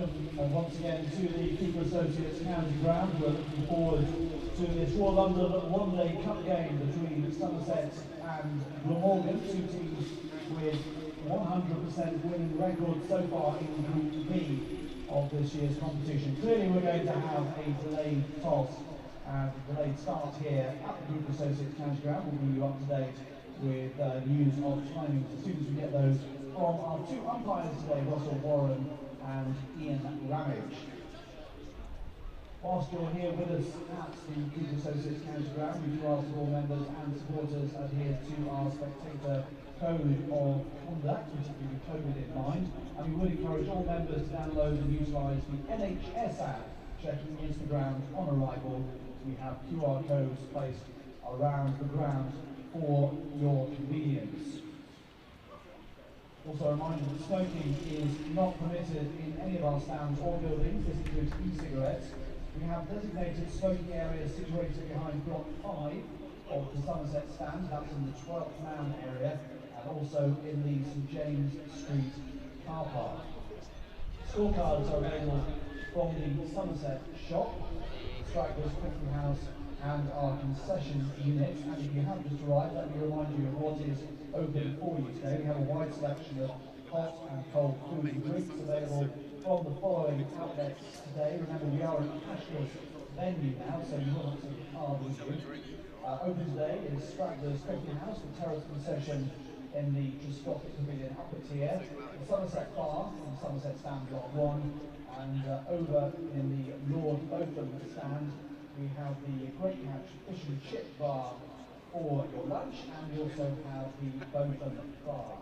welcome once again to the Cooper Associates County Ground. We're looking forward to this Royal London one-day cup game between Somerset and Glamorgan, two teams with 100% winning records so far in Group B of this year's competition. Clearly we're going to have a delayed toss and delayed start here at the Cooper Associates County Ground. We'll bring you up to date with news of timings as soon as we get those from our two umpires today, Russell Warren and Ian Ramage. Whilst you're here with us at the Cooper Associates County Ground, we do ask all members and supporters adhere to our spectator code of conduct, particularly with COVID in mind, and we would encourage all members to download and utilise the NHS app, checking into the ground on arrival. We have QR codes placed around the ground for your convenience. Also a reminder that smoking is not permitted in any of our stands or buildings. This includes e-cigarettes. We have designated smoking areas situated behind Block 5 of the Somerset stand, that's in the 12th man area, and also in the St James Street car park. Scorecards are available from the Somerset shop, Stragglers Coffee House, and our concession unit. And if you have just arrived, let me remind you of what is open for you today. We have a wide selection of hot and cold food and drinks available from the following outlets today. Remember, we are a cashless venue now, so you will not take a card with you. Open today is Stragglers Coffee House, the terrace concession in the Triscotic Pavilion upper tier, the Somerset Bar from Somerset Stand Block 1, and over in the Lord Botham stand we have the Great Catch Fish and Chip Bar for your lunch, and we also have the Botham Bar.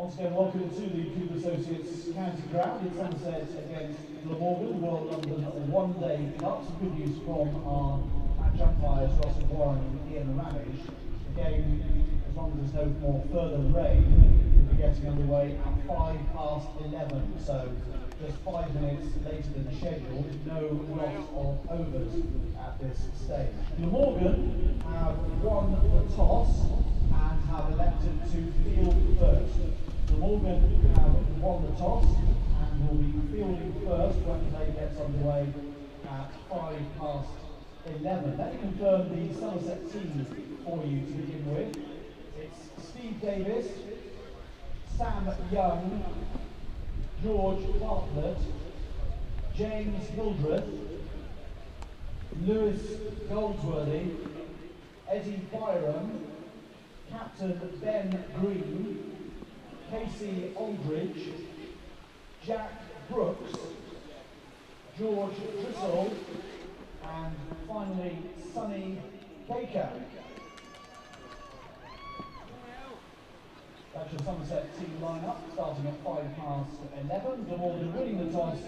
Once again, welcome to the Cooper Associates County Ground in Somerset against Glamorgan, World London one-day cup. Some good news from our match umpires, Russell Warren and Ian Ramish. The game, as long as there's no more further rain, will be getting underway at 11:05. So just 5 minutes later than scheduled. No loss of overs at this stage. Glamorgan have won the toss and have elected to field first. Glamorgan have won the toss and will be fielding first when play gets underway at 11:05. Let me confirm the Somerset team for you to begin with. It's Steve Davis, Sam Young, George Bartlett, James Hildreth, Lewis Goldsworthy, Eddie Byram, Captain Ben Green, Casey Aldridge, Jack Brooks, George Trissell, and finally Sonny Baker. That's your Somerset team lineup, starting at 11:05. Glamorgan winning the toss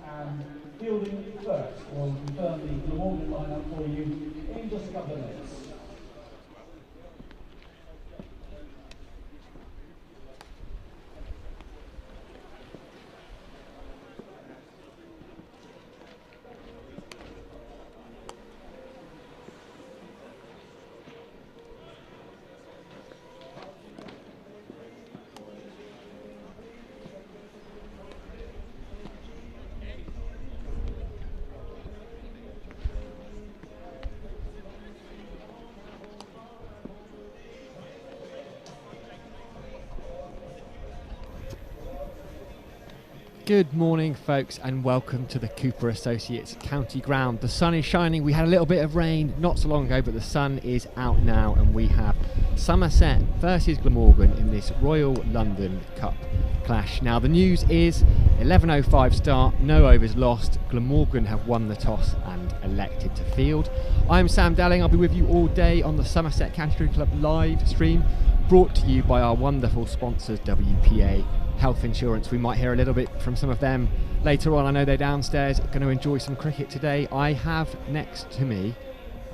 and fielding first. We'll confirm the Glamorgan lineup for you in just a couple of minutes. Good morning, folks, and welcome to the Cooper Associates County Ground. The sun is shining. We had a little bit of rain not so long ago, but the sun is out now, and we have Somerset versus Glamorgan in this Royal London Cup clash. Now, the news is 11:05 start, no overs lost. Glamorgan have won the toss and elected to field. I'm Sam Dalling. I'll be with you all day on the Somerset County Club live stream, brought to you by our wonderful sponsors, WPA Health Insurance. We might hear a little bit from some of them later on. I know they're downstairs going to enjoy some cricket today. I have next to me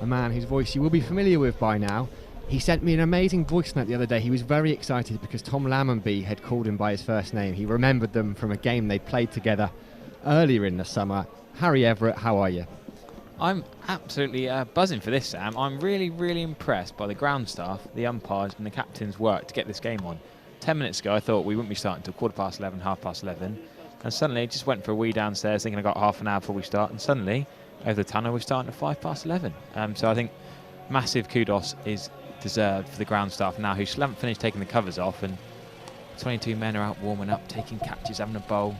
a man whose voice you will be familiar with by now. He sent me an amazing voice note the other day. He was very excited because Tom Lammonby had called him by his first name. He remembered them from a game they played together earlier in the summer. Harry Everett, how are you? I'm absolutely buzzing for this, Sam. I'm really, really impressed by the ground staff, the umpires and the captain's work to get this game on. 10 minutes ago I thought we wouldn't be starting until 11:15, 11:30, and suddenly just went for a wee downstairs thinking I got half an hour before we start, and suddenly over the tunnel we're starting at 11:05. So I think massive kudos is deserved for the ground staff now, who still haven't finished taking the covers off, and 22 men are out warming up, taking catches, having a bowl.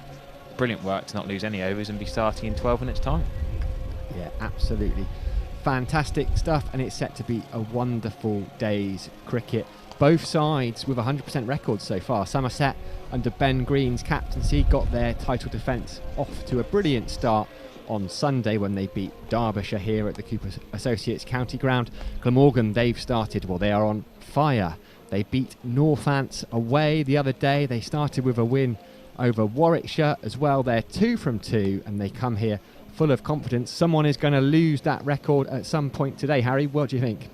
Brilliant work to not lose any overs and be starting in 12 minutes time. Yeah, absolutely fantastic stuff, and it's set to be a wonderful day's cricket. Both sides with 100% records so far. Somerset, under Ben Green's captaincy, got their title defence off to a brilliant start on Sunday when they beat Derbyshire here at the Cooper Associates County Ground. Glamorgan, they've started, well, they are on fire. They beat Northants away the other day. They started with a win over Warwickshire as well. They're 2 from 2, and they come here full of confidence. Someone is going to lose that record at some point today. Harry, what do you think?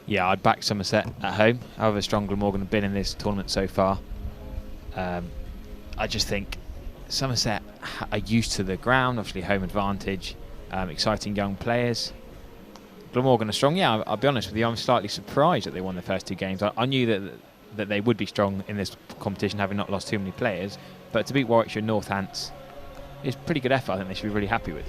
Yeah, I'd back Somerset at home, however strong Glamorgan have been in this tournament so far. I just think Somerset are used to the ground, obviously home advantage, exciting young players. Glamorgan are strong. Yeah, I'll be honest with you, I'm slightly surprised that they won the first 2 games. I knew that they would be strong in this competition, having not lost too many players, but to beat Warwickshire and Northants is a pretty good effort. I think they should be really happy with.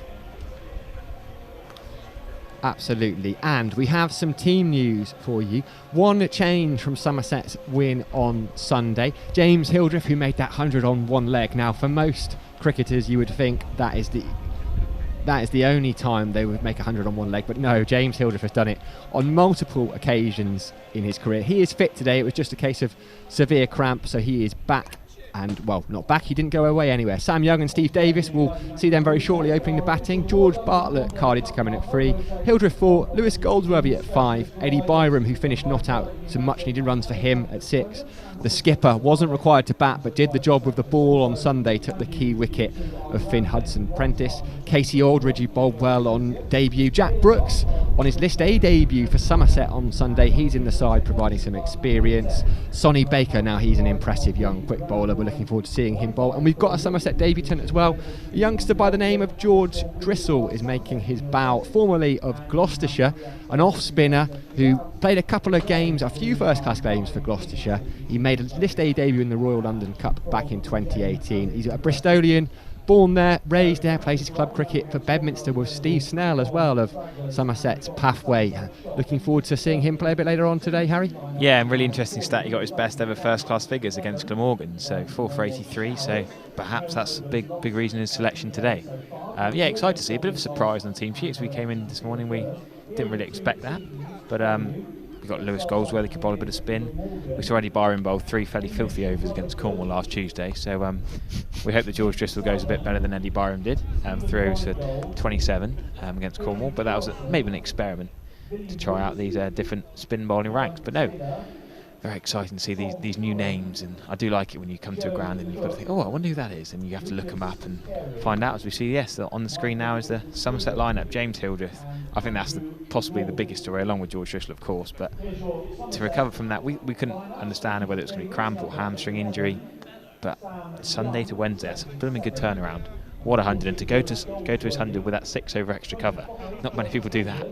Absolutely, and we have some team news for you. One change from Somerset's win on Sunday. James Hildreth, who made that 100 on one leg. Now, for most cricketers, you would think that is the only time they would make 100 on one leg, but no, James Hildreth has done it on multiple occasions in his career. He is fit today. It was just a case of severe cramp, so he is back. And, well, not back, he didn't go away anywhere. Sam Young and Steve Davis, we'll see them very shortly opening the batting. George Bartlett carded to come in at 3. Hildreth 4, Lewis Goldsworthy at 5. Eddie Byram, who finished not out, some much needed runs for him at 6. The skipper wasn't required to bat but did the job with the ball on Sunday, took the key wicket of Finn Hudson-Prentice. Casey Aldridge, who bowled well on debut. Jack Brooks on his List A debut for Somerset on Sunday. He's in the side providing some experience. Sonny Baker, now he's an impressive young quick bowler. We're looking forward to seeing him bowl. And we've got a Somerset debutant as well. A youngster by the name of George Drissel is making his bow, formerly of Gloucestershire, an off-spinner who played a couple of games, a few first-class games for Gloucestershire. He made a List A debut in the Royal London Cup back in 2018. He's a Bristolian, born there, raised there, plays his club cricket for Bedminster with Steve Snell as well of Somerset's Pathway. Looking forward to seeing him play a bit later on today, Harry. Yeah, and really interesting stat. He got his best ever first class figures against Glamorgan, so 4 for 83. So perhaps that's a big reason in his selection today. Yeah, excited to see. A bit of a surprise on the team sheet as we came in this morning. We didn't really expect that, but we got Lewis Goldsworthy, could bowl a bit of spin. We saw Eddie Byron bowl 3 fairly filthy overs against Cornwall last Tuesday, so we hope that George Drissel goes a bit better than Eddie Byron did. 3 overs for 27 against Cornwall, but that was maybe an experiment to try out these different spin bowling ranks. But no, very exciting to see these new names, and I do like it when you come to a ground and you've got to think, oh, I wonder who that is, and you have to look them up and find out. As we see, yes, on the screen now is the Somerset lineup. James Hildreth, I think that's possibly the biggest story, along with George Drissel, of course, but to recover from that, we couldn't understand whether it was going to be cramp or hamstring injury, but Sunday to Wednesday, that's a blooming good turnaround. What a 100, and to go to his 100 with that 6 over extra cover, not many people do that.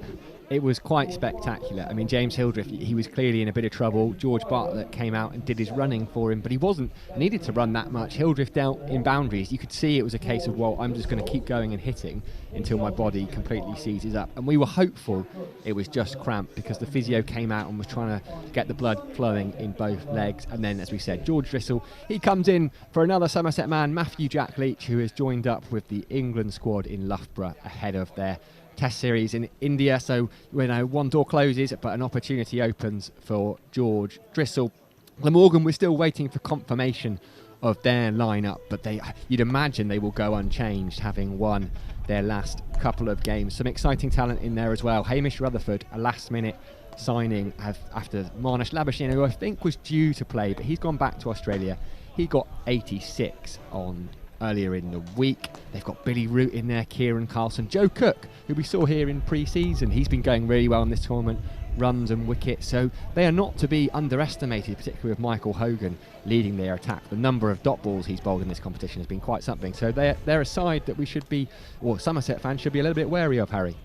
It was quite spectacular. I mean, James Hildreth, he was clearly in a bit of trouble. George Bartlett came out and did his running for him, but he wasn't needed to run that much. Hildreth dealt in boundaries. You could see it was a case of, well, I'm just going to keep going and hitting until my body completely seizes up. And we were hopeful it was just cramp, because the physio came out and was trying to get the blood flowing in both legs. And then, as we said, George Drissel, he comes in for another Somerset man, Matthew Jack Leach, who has joined up with the England squad in Loughborough ahead of their Test series in India. So we know one door closes, but an opportunity opens for George Drissel. Glamorgan, we're still waiting for confirmation of their lineup, but you'd imagine they will go unchanged, having won their last couple of games. Some exciting talent in there as well. Hamish Rutherford, a last-minute signing after Marnus Labuschagne, who I think was due to play, but he's gone back to Australia. He got 86 on earlier in the week. They've got Billy Root in there, Kieran Carlson, Joe Cook, who we saw here in pre-season. He's been going really well in this tournament, runs and wickets, so they are not to be underestimated, particularly with Michael Hogan leading their attack. The number of dot balls he's bowled in this competition has been quite something, so they're a side that we should be, or Somerset fans should be a little bit wary of, Harry.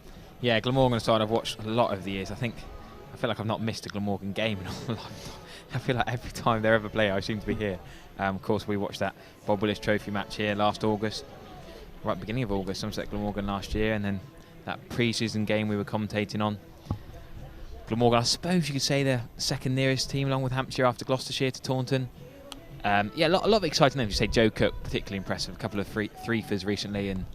Yeah, Glamorgan side I've watched a lot over the years. I feel like I've not missed a Glamorgan game in all my life. I feel like every time they ever play, I seem to be here. Of course, we watched that Bob Willis Trophy match here last August, right at the beginning of August, Somerset Glamorgan last year, and then that pre-season game we were commentating on. Glamorgan, I suppose you could say the second nearest team, along with Hampshire, after Gloucestershire to Taunton. Yeah, a lot of exciting names. You say Joe Cook, particularly impressive. A couple of three-fers recently, and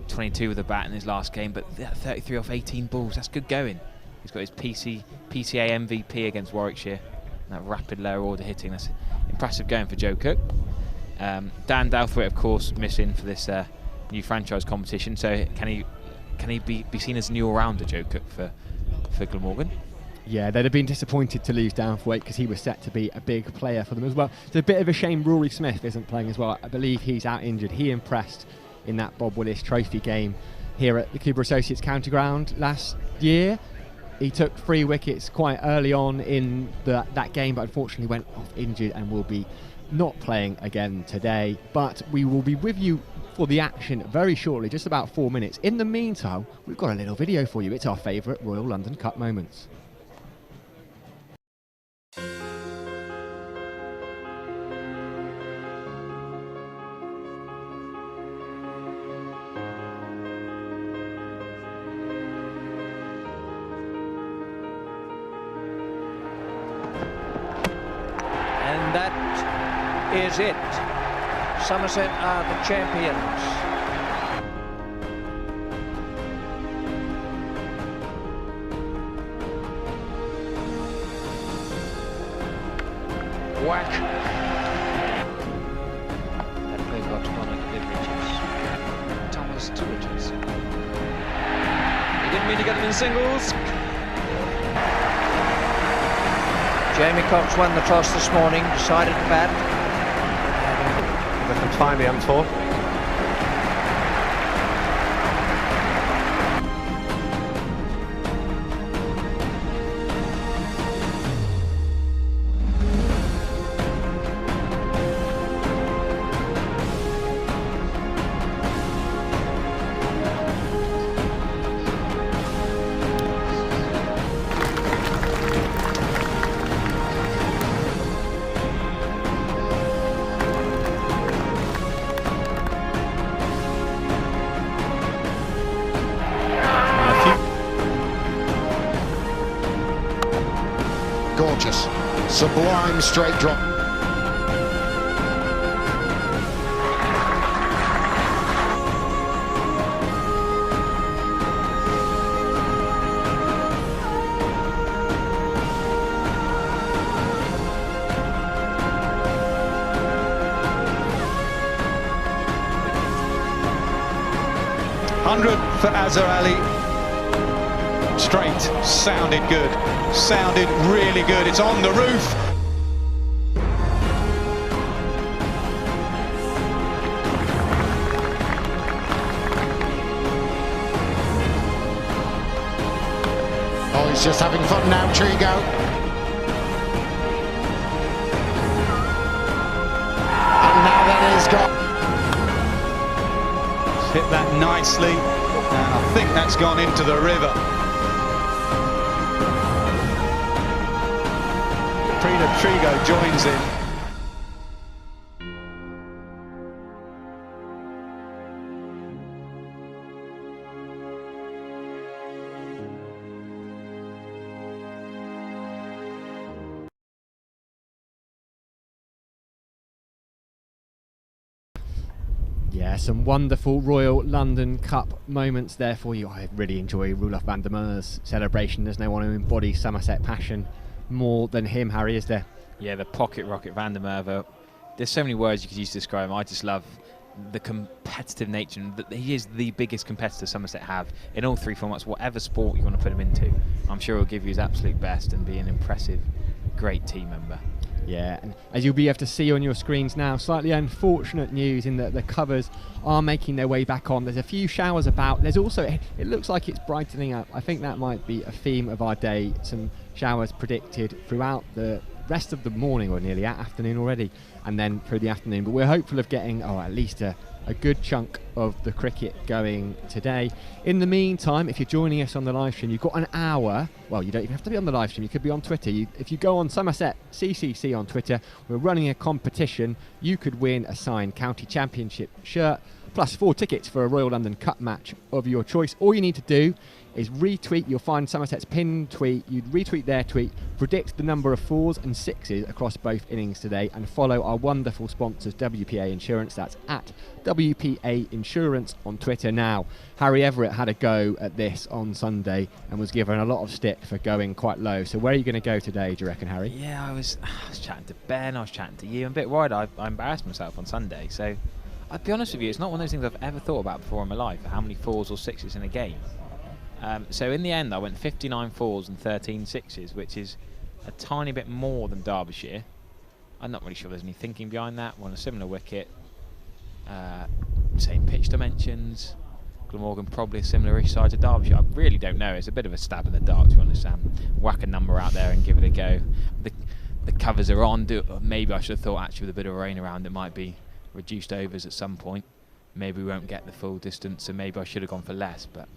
22 with a bat in his last game, but 33 off 18 balls, that's good going. He's got his PCA MVP against Warwickshire. That rapid lower order hitting, that's impressive going for Joe Cook. Dan Douthwaite, of course, missing for this new franchise competition. So can he be seen as a new all-rounder, Joe Cook, for Glamorgan? Yeah, they'd have been disappointed to lose Douthwaite, because he was set to be a big player for them as well. It's a bit of a shame Rory Smith isn't playing as well. I believe he's out injured. He impressed in that Bob Willis Trophy game here at the Cooper Associates County Ground last year. He took 3 wickets quite early on in that game, but unfortunately went off injured and will be not playing again today. But we will be with you for the action very shortly, just about 4 minutes. In the meantime, we've got a little video for you. It's our favourite Royal London Cup moments. Is it. Somerset are the champions. Whack. That play got Connor Beverages. Thomas Turridges. He didn't mean to get them in singles. Jamie Cox won the toss this morning, decided to bat. They can find the untoward. Gorgeous, sublime straight drop. For Azhar Ali, straight, sounded good, sounded really good, it's on the roof. Oh, he's just having fun now, Trigo. And now that is gone. Hit that nicely. And I think that's gone into the river. Prina Trigo joins in. Yeah, some wonderful Royal London Cup moments there for you. I really enjoy Roelof van der Merwe's celebration. There's no one who embodies Somerset passion more than him, Harry, is there? Yeah, the pocket rocket van der Merwe. There's so many words you could use to describe him. I just love the competitive nature, and that he is the biggest competitor Somerset have in all three formats, whatever sport you want to put him into. I'm sure he'll give you his absolute best and be an impressive, great team member. Yeah, and as you'll be able to see on your screens now, slightly unfortunate news in that the covers are making their way back on. There's a few showers about. There's also, it looks like it's brightening up. I think that might be a theme of our day. Some showers predicted throughout the rest of the morning, or nearly afternoon already, and then through the afternoon. But we're hopeful of getting at least a good chunk of the cricket going today. In the meantime, if you're joining us on the live stream, you've got an hour. Well, you don't even have to be on the live stream, you could be on Twitter. If you go on Somerset CCC on Twitter, we're running a competition. You could win a signed county championship shirt plus 4 tickets for a Royal London Cup match of your choice. All you need to do is retweet. You'll find Somerset's pinned tweet. You'd retweet their tweet, predict the number of 4s and 6s across both innings today, and follow our wonderful sponsors, WPA Insurance. That's at WPA Insurance on Twitter. Now, Harry Everett had a go at this on Sunday and was given a lot of stick for going quite low. So where are you going to go today, do you reckon, Harry? Yeah, I was chatting to Ben, I was chatting to you. I'm a bit worried I embarrassed myself on Sunday. So I'll be honest with you, it's not one of those things I've ever thought about before in my life, how many 4s or 6s in a game. So in the end, I went 59 4s and 13 6s, which is a tiny bit more than Derbyshire. I'm not really sure there's any thinking behind that. We're on a similar wicket, same pitch dimensions. Glamorgan probably a similar-ish side to Derbyshire. I really don't know. It's a bit of a stab in the dark, to be honest, Sam. Whack a number out there and give it a go. The covers are on. Maybe I should have thought, actually, with a bit of rain around, it might be reduced overs at some point. Maybe we won't get the full distance, so maybe I should have gone for less, but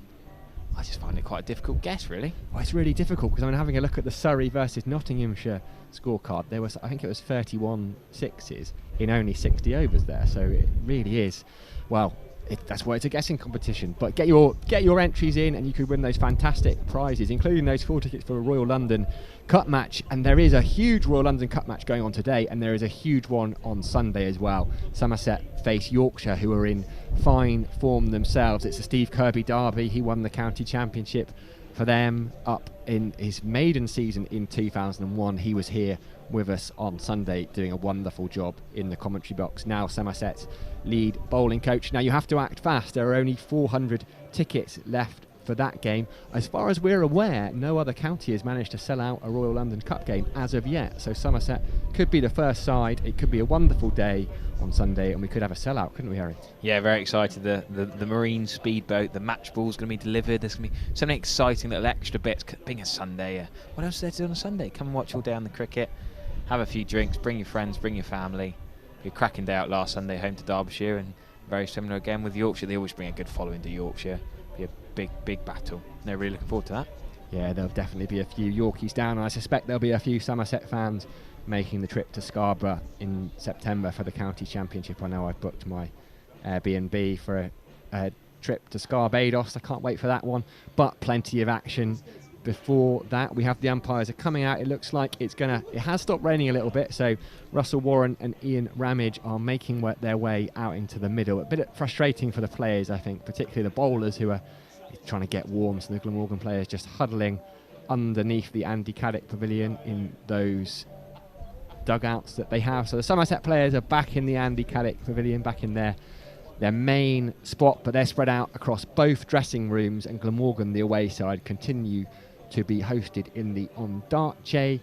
I just find it quite a difficult guess, really. Well, it's really difficult because I'm having a look at the Surrey versus Nottinghamshire scorecard. There was, I think it was 31 6s in only 60 overs there, so it really is, well, that's why it's a guessing competition. But get your entries in and you could win those fantastic prizes, including those 4 tickets for a Royal London Cup match. And there is a huge Royal London Cup match going on today, and there is a huge one on Sunday as well. Somerset face Yorkshire, who are in fine form themselves. It's the Steve Kirby derby. He won the county championship for them up in his maiden season in 2001. He was here with us on Sunday doing a wonderful job in the commentary box. Now Somerset's lead bowling coach. Now you have to act fast. There are only 400 tickets left for that game. As far as we're aware, no other county has managed to sell out a Royal London Cup game as of yet, so Somerset could be the first side. It could be a wonderful day on Sunday, and we could have a sellout, couldn't we, Harry? Yeah, very excited. The marine speedboat, the match ball's going to be delivered. There's going to be so many exciting little extra bits. Being a Sunday, what else is there to do on a Sunday? Come and watch all day on the cricket, have a few drinks, bring your friends, bring your family. Be a cracking day out last Sunday, home to Derbyshire, and very similar again with Yorkshire. They always bring a good following to Yorkshire. Be a big battle. They're really looking forward to that. Yeah, there'll definitely be a few Yorkies down, and I suspect there'll be a few Somerset fans making the trip to Scarborough in September for the county championship. I know I've booked my Airbnb for a trip to Scarbados. I can't wait for that one, but plenty of action before that. We have the umpires are coming out. It looks like it has stopped raining a little bit, so Russell Warren and Ian Ramage are making their way out into the middle. A bit frustrating for the players, I think, particularly the bowlers who are trying to get warm, so the Glamorgan players just huddling underneath the Andy Caddick Pavilion in those dugouts that they have. So the Somerset players are back in the Andy Caddick Pavilion, back in their main spot, but they're spread out across both dressing rooms, and Glamorgan, the away side, continue to be hosted in the Ondarche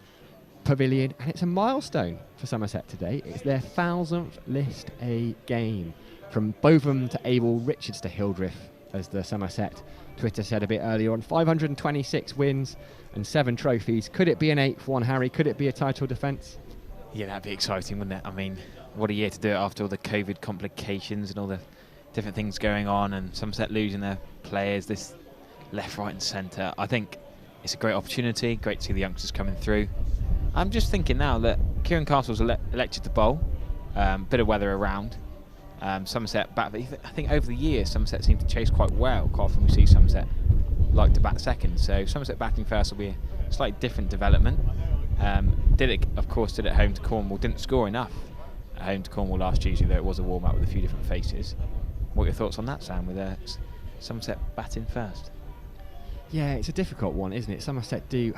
Pavilion, and it's a milestone for Somerset today. It's their 1000th List A game, from Bovham to Abel, Richards to Hildreth, as the Somerset Twitter said a bit earlier on. 526 wins and 7 trophies. Could it be an 8th one, Harry? Could it be a title defence? Yeah, that'd be exciting, wouldn't it? I mean, what a year to do it after all the COVID complications and all the different things going on, and Somerset losing their players, this left, right and centre. I think it's a great opportunity. Great to see the youngsters coming through. I'm just thinking now that Kieran Castle's elected to bowl. Bit of weather around. Somerset bat. I think over the years Somerset seemed to chase quite well. Quite often we see Somerset like to bat second. So Somerset batting first will be a slightly different development. Did it home to Cornwall. Didn't score enough at home to Cornwall last Tuesday, though it was a warm up with a few different faces. What are your thoughts on that, Sam, with Somerset batting first? Yeah, it's a difficult one, isn't it? Somerset do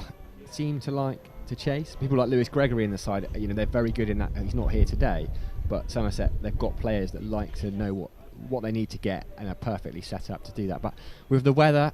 seem to like to chase. People like Lewis Gregory in the side, they're very good in that. He's not here today, but Somerset, they've got players that like to know what they need to get and are perfectly set up to do that. But with the weather,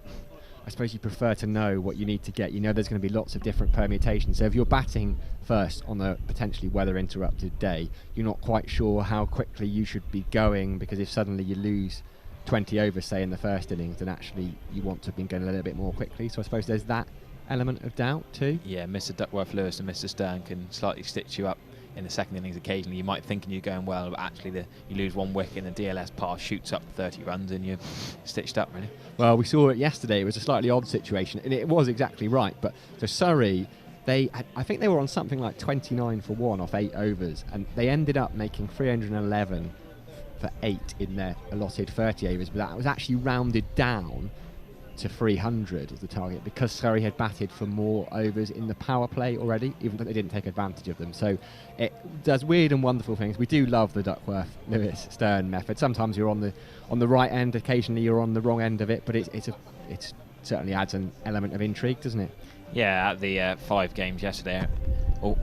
I suppose you prefer to know what you need to get. There's going to be lots of different permutations. So if you're batting first on a potentially weather interrupted day, you're not quite sure how quickly you should be going, because if suddenly you lose 20 overs, say, in the first innings, then actually you want to have been going a little bit more quickly. So I suppose there's that element of doubt too. Yeah, Mr. Duckworth-Lewis and Mr. Stern can slightly stitch you up in the second innings occasionally. You might think you're going well, but actually you lose one wicket and the DLS pass shoots up 30 runs and you're stitched up, really. Well, we saw it yesterday. It was a slightly odd situation, and it was exactly right. But so Surrey, I think they were on something like 29 for 1 off 8 overs, and they ended up making 311 for 8 in their allotted 30 overs, but that was actually rounded down to 300 as the target, because Surrey had batted for more overs in the power play already, even though they didn't take advantage of them. So it does weird and wonderful things. We do love the Duckworth-Lewis-Stern method. Sometimes you're on the right end, occasionally you're on the wrong end of it, but it certainly adds an element of intrigue, doesn't it? Yeah, at the 5 games yesterday, 4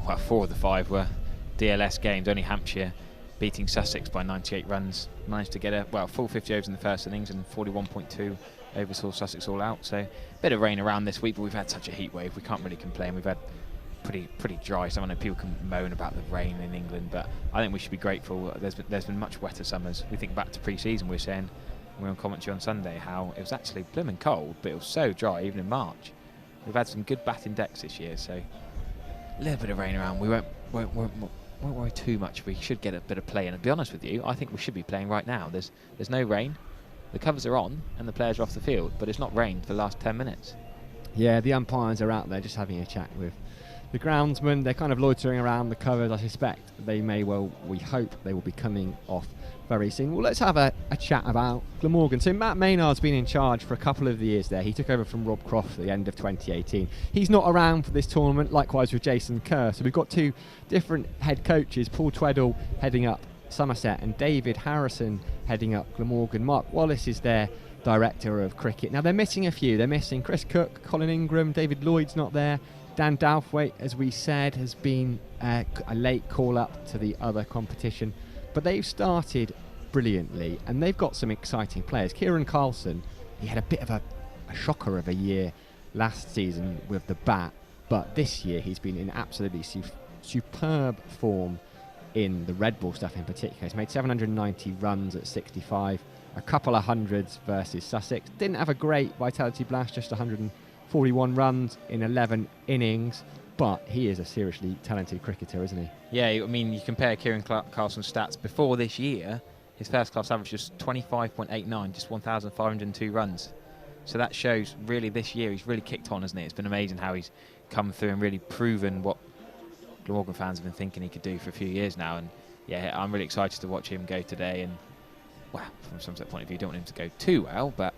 of the 5 were DLS games. Only Hampshire beating Sussex by 98 runs, managed to get a full 50 overs in the first innings, and 41.2 overs saw Sussex all out. So a bit of rain around this week, but we've had such a heat wave, we can't really complain. We've had pretty dry. So I know people can moan about the rain in England, but I think we should be grateful. There's been much wetter summers. We think back to pre-season, we were saying, we were on commentary on Sunday, how it was actually blooming cold, but it was so dry even in March. We've had some good batting decks this year, so a little bit of rain around. We won't worry too much. We should get a bit of play, and to be honest with you, I think we should be playing right now. There's no rain, the covers are on and the players are off the field, but it's not rained for the last 10 minutes. Yeah, the umpires are out there just having a chat with the groundsman. They're kind of loitering around the covers. I suspect we hope they will be coming off very soon. Well, let's have a chat about Glamorgan. So Matt Maynard's been in charge for a couple of years there. He took over from Rob Croft at the end of 2018. He's not around for this tournament, likewise with Jason Kerr. So we've got 2 different head coaches, Paul Tweddle heading up Somerset and David Harrison heading up Glamorgan. Mark Wallace is their director of cricket. Now they're missing a few. They're missing Chris Cook, Colin Ingram, David Lloyd's not there. Dan Douthwaite, as we said, has been a late call-up to the other competition. But they've started brilliantly, and they've got some exciting players. Kieran Carlson, he had a bit of a a shocker of a year last season with the bat, but this year he's been in absolutely superb form in the red ball stuff in particular. He's made 790 runs at 65, a couple of hundreds versus Sussex. Didn't have a great Vitality Blast, just 141 runs in 11 innings, but he is a seriously talented cricketer, isn't he? Yeah, I mean, you compare Kieran Carlson's stats before this year, his first class average was 25.89, just 1,502 runs. So that shows really this year he's really kicked on, hasn't it? It's been amazing how he's come through and really proven what Glamorgan fans have been thinking he could do for a few years now. And yeah, I'm really excited to watch him go today. And well, from Somerset point of view, you don't want him to go too well, but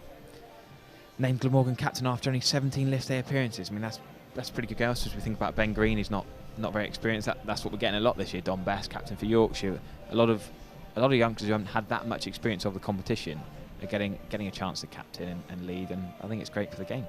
named Glamorgan captain after only 17 list day appearances. I mean, that's pretty good girls. As we think about Ben Green, he's not very experienced. That's what we're getting a lot this year. Don Best, captain for Yorkshire. A lot of youngsters who haven't had that much experience of the competition are getting a chance to captain and lead, and I think it's great for the game.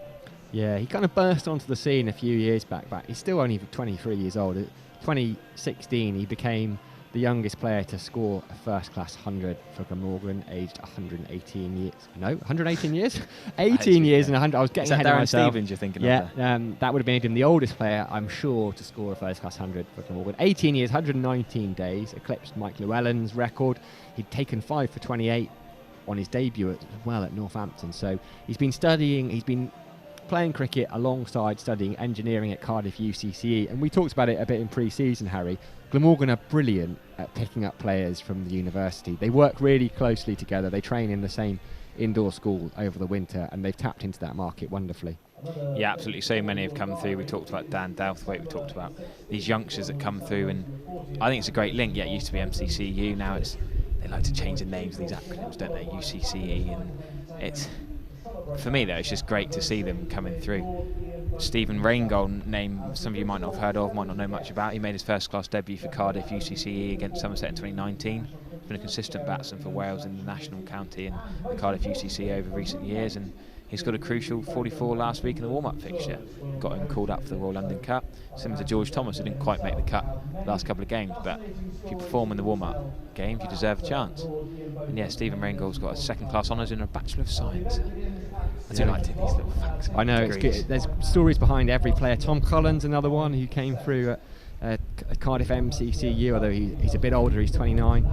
Yeah, he kind of burst onto the scene a few years back, but he's still only 23 years old. 2016, he became the youngest player to score a first-class 100 for Glamorgan, aged 118 years. No, 118 years? 18 years and 100. I was getting ahead of myself. Stevens, you're thinking of? Of that would have made him the oldest player, I'm sure, to score a first-class 100 for Glamorgan. 18 years, 119 days, eclipsed Mike Llewellyn's record. He'd taken 5 for 28 on his debut as well at Northampton. So he's been playing cricket alongside studying engineering at Cardiff UCCE, and we talked about it a bit in pre-season, Harry. Glamorgan are brilliant at picking up players from the university. They work really closely together. They train in the same indoor school over the winter, and they've tapped into that market wonderfully. Yeah, absolutely. So many have come through. We talked about Dan Douthwaite. We talked about these youngsters that come through, and I think it's a great link. Yeah, it used to be MCCU. Now they like to change the names of these acronyms, don't they? UCCE, and it's, for me though, it's just great to see them coming through. Stephen Raingold, name some of you might not have heard of, might not know much about. He made his first class debut for Cardiff UCCE against Somerset in 2019. He's been a consistent batsman for Wales in the national county and the Cardiff UCCE over recent years, and he's got a crucial 44 last week in the warm-up fixture. Got him called up for the Royal London Cup, similar to George Thomas, who didn't quite make the cut the last couple of games, but if you perform in the warm-up games, you deserve a chance. And yeah, Stephen Raingold's got a second-class honours in a Bachelor of Science. I do like these little facts. I know, it's good. There's stories behind every player. Tom Collins, another one who came through at Cardiff MCCU, although he's a bit older, he's 29.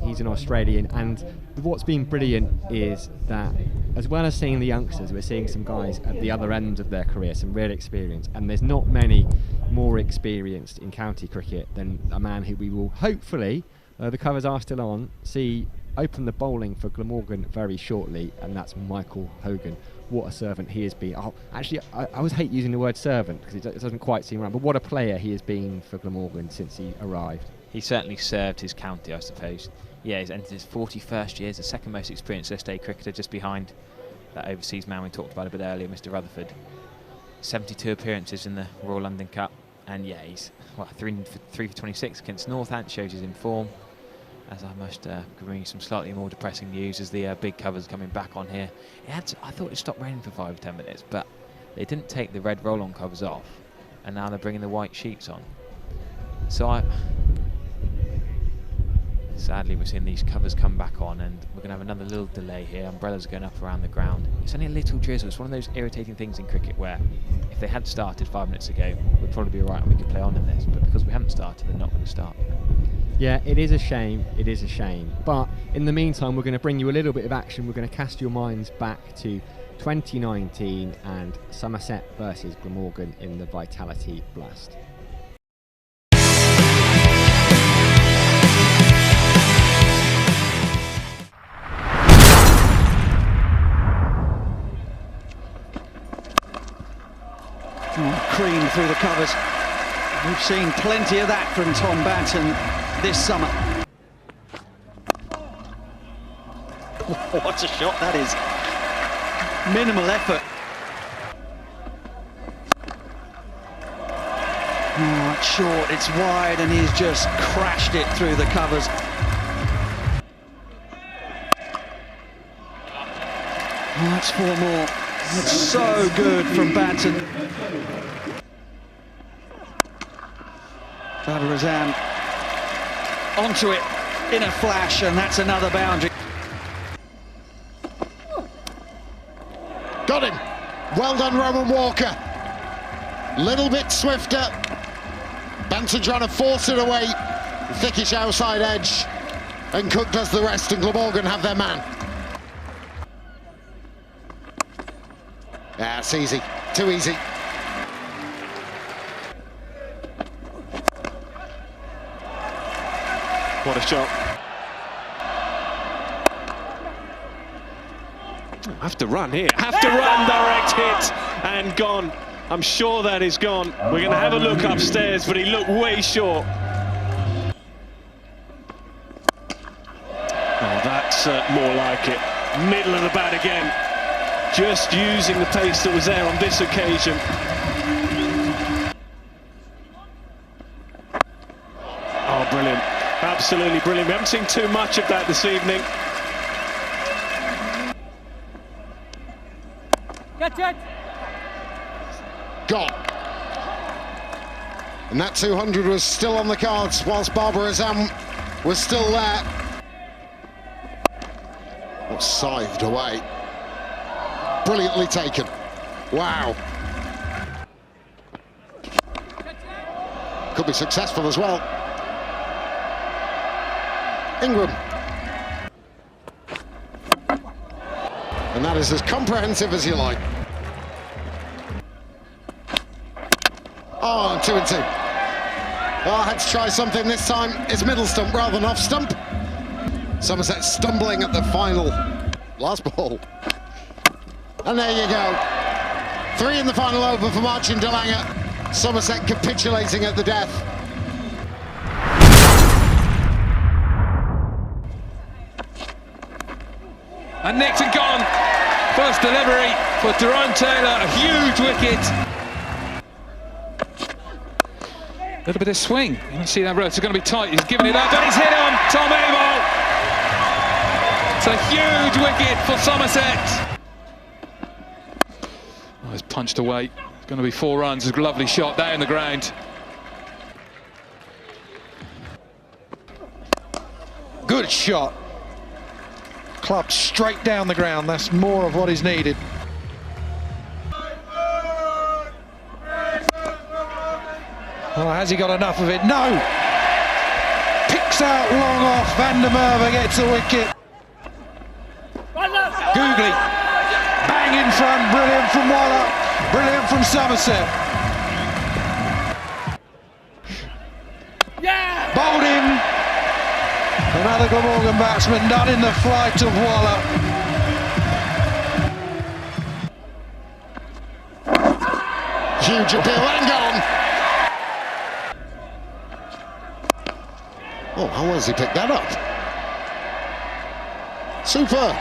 He's an Australian, and what's been brilliant is that as well as seeing the youngsters, we're seeing some guys at the other end of their career, some real experience, and there's not many more experienced in county cricket than a man who we will hopefully, the covers are still on, see open the bowling for Glamorgan very shortly, and that's Michael Hogan. What a servant he has been. Actually, I always hate using the word servant because it doesn't quite seem right, but what a player he has been for Glamorgan since he arrived. He certainly served his county, I suppose. Yeah, he's entered his 41st year as the second most experienced list A cricketer, just behind that overseas man we talked about a bit earlier, Mr. Rutherford. 72 appearances in the Royal London Cup, and yeah, he's 3 for 26 against Northants, shows he's in form. As I must bring you some slightly more depressing news as the big covers coming back on here. I thought it stopped raining for 5 or 10 minutes, but they didn't take the red roll-on covers off, and now they're bringing the white sheets on. So sadly, we're seeing these covers come back on, and we're going to have another little delay here. Umbrellas are going up around the ground. It's only a little drizzle. It's one of those irritating things in cricket where if they had started 5 minutes ago, we'd probably be alright and we could play on in this, but because we haven't started, they're not going to start. Yeah, it is a shame, but in the meantime we're going to bring you a little bit of action. We're going to cast your minds back to 2019 and Somerset versus Glamorgan in the Vitality Blast. Cream through the covers. We've seen plenty of that from Tom Banton this summer. What a shot that is. Minimal effort. Oh, it's short, it's wide, and he's just crashed it through the covers. Oh, that's 4 more. It's so good from Banton. Razan onto it in a flash, and that's another boundary. Got him. Well done, Roman Walker. Little bit swifter. Benton trying to force it away. Thickish outside edge. And Cook does the rest, and Glamorgan have their man. Yeah, it's easy. Too easy. What a shot. Have to run here. Have to run, direct hit, and gone. I'm sure that is gone. We're going to have a look upstairs, but he looked way short. Oh, that's more like it. Middle of the bat again. Just using the pace that was there on this occasion. Oh, brilliant. Absolutely brilliant. We haven't seen too much of that this evening. Catch it! Gone. And that 200 was still on the cards whilst Barbara Azam was still there. Oh, scythed away. Brilliantly taken. Wow. Could be successful as well. Ingram. And that is as comprehensive as you like. Oh, 2 and 2. Oh, I had to try something this time. It's middle stump rather than off stump. Somerset stumbling at the final last ball. And there you go. 3 in the final over for Marcin de Lange. Somerset capitulating at the death. And nicked and gone. First delivery for Tyrone Taylor, a huge wicket. A little bit of swing. You can see that road. It's going to be tight. He's giving it up, and he's hit on Tom Abel. It's a huge wicket for Somerset. Oh, it's punched away. It's going to be 4 runs. It's a lovely shot down the ground. Good shot. Club straight down the ground. That's more of what is needed. Oh, has he got enough of it? No! Picks out long off. Van der Merwe gets a wicket. Googly. Bang in front. Brilliant from Waller. Brilliant from Somerset. Yeah! Bowled him. Another Glamorgan batsman done in the flight of Waller. Huge appeal and gone. Oh, how well has he picked that up? Superb.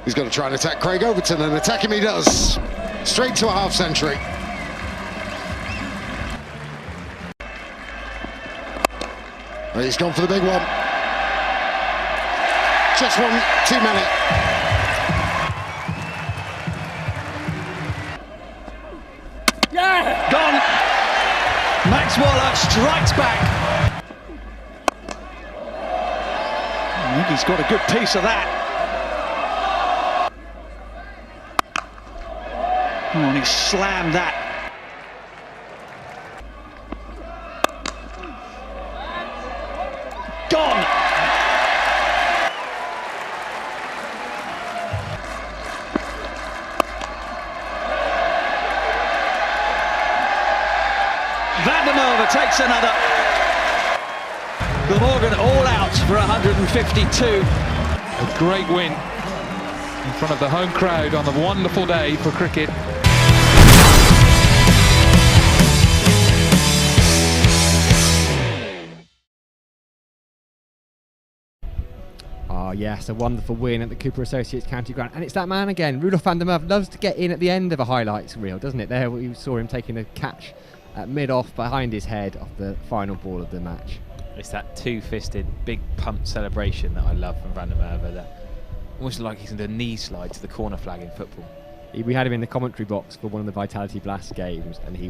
He's going to try and attack Craig Overton, and attack him he does. Straight to a half century. And he's gone for the big one. Just 1 too many. Yeah! Gone! Max Waller strikes back. I think he's got a good piece of that. Oh, and he slammed that. Gone! Van der Merwe takes another. Glamorgan all out for 152. A great win in front of the home crowd on a wonderful day for cricket. Oh yes, a wonderful win at the Cooper Associates County Ground, and it's that man again. Rudolf van der Merwe loves to get in at the end of a highlights reel, doesn't it? There we saw him taking a catch at mid-off behind his head of the final ball of the match. It's that 2-fisted big pump celebration that I love from Van der Merwe. That almost like he's in a knee slide to the corner flag in football. We had him in the commentary box for one of the Vitality Blast games, and he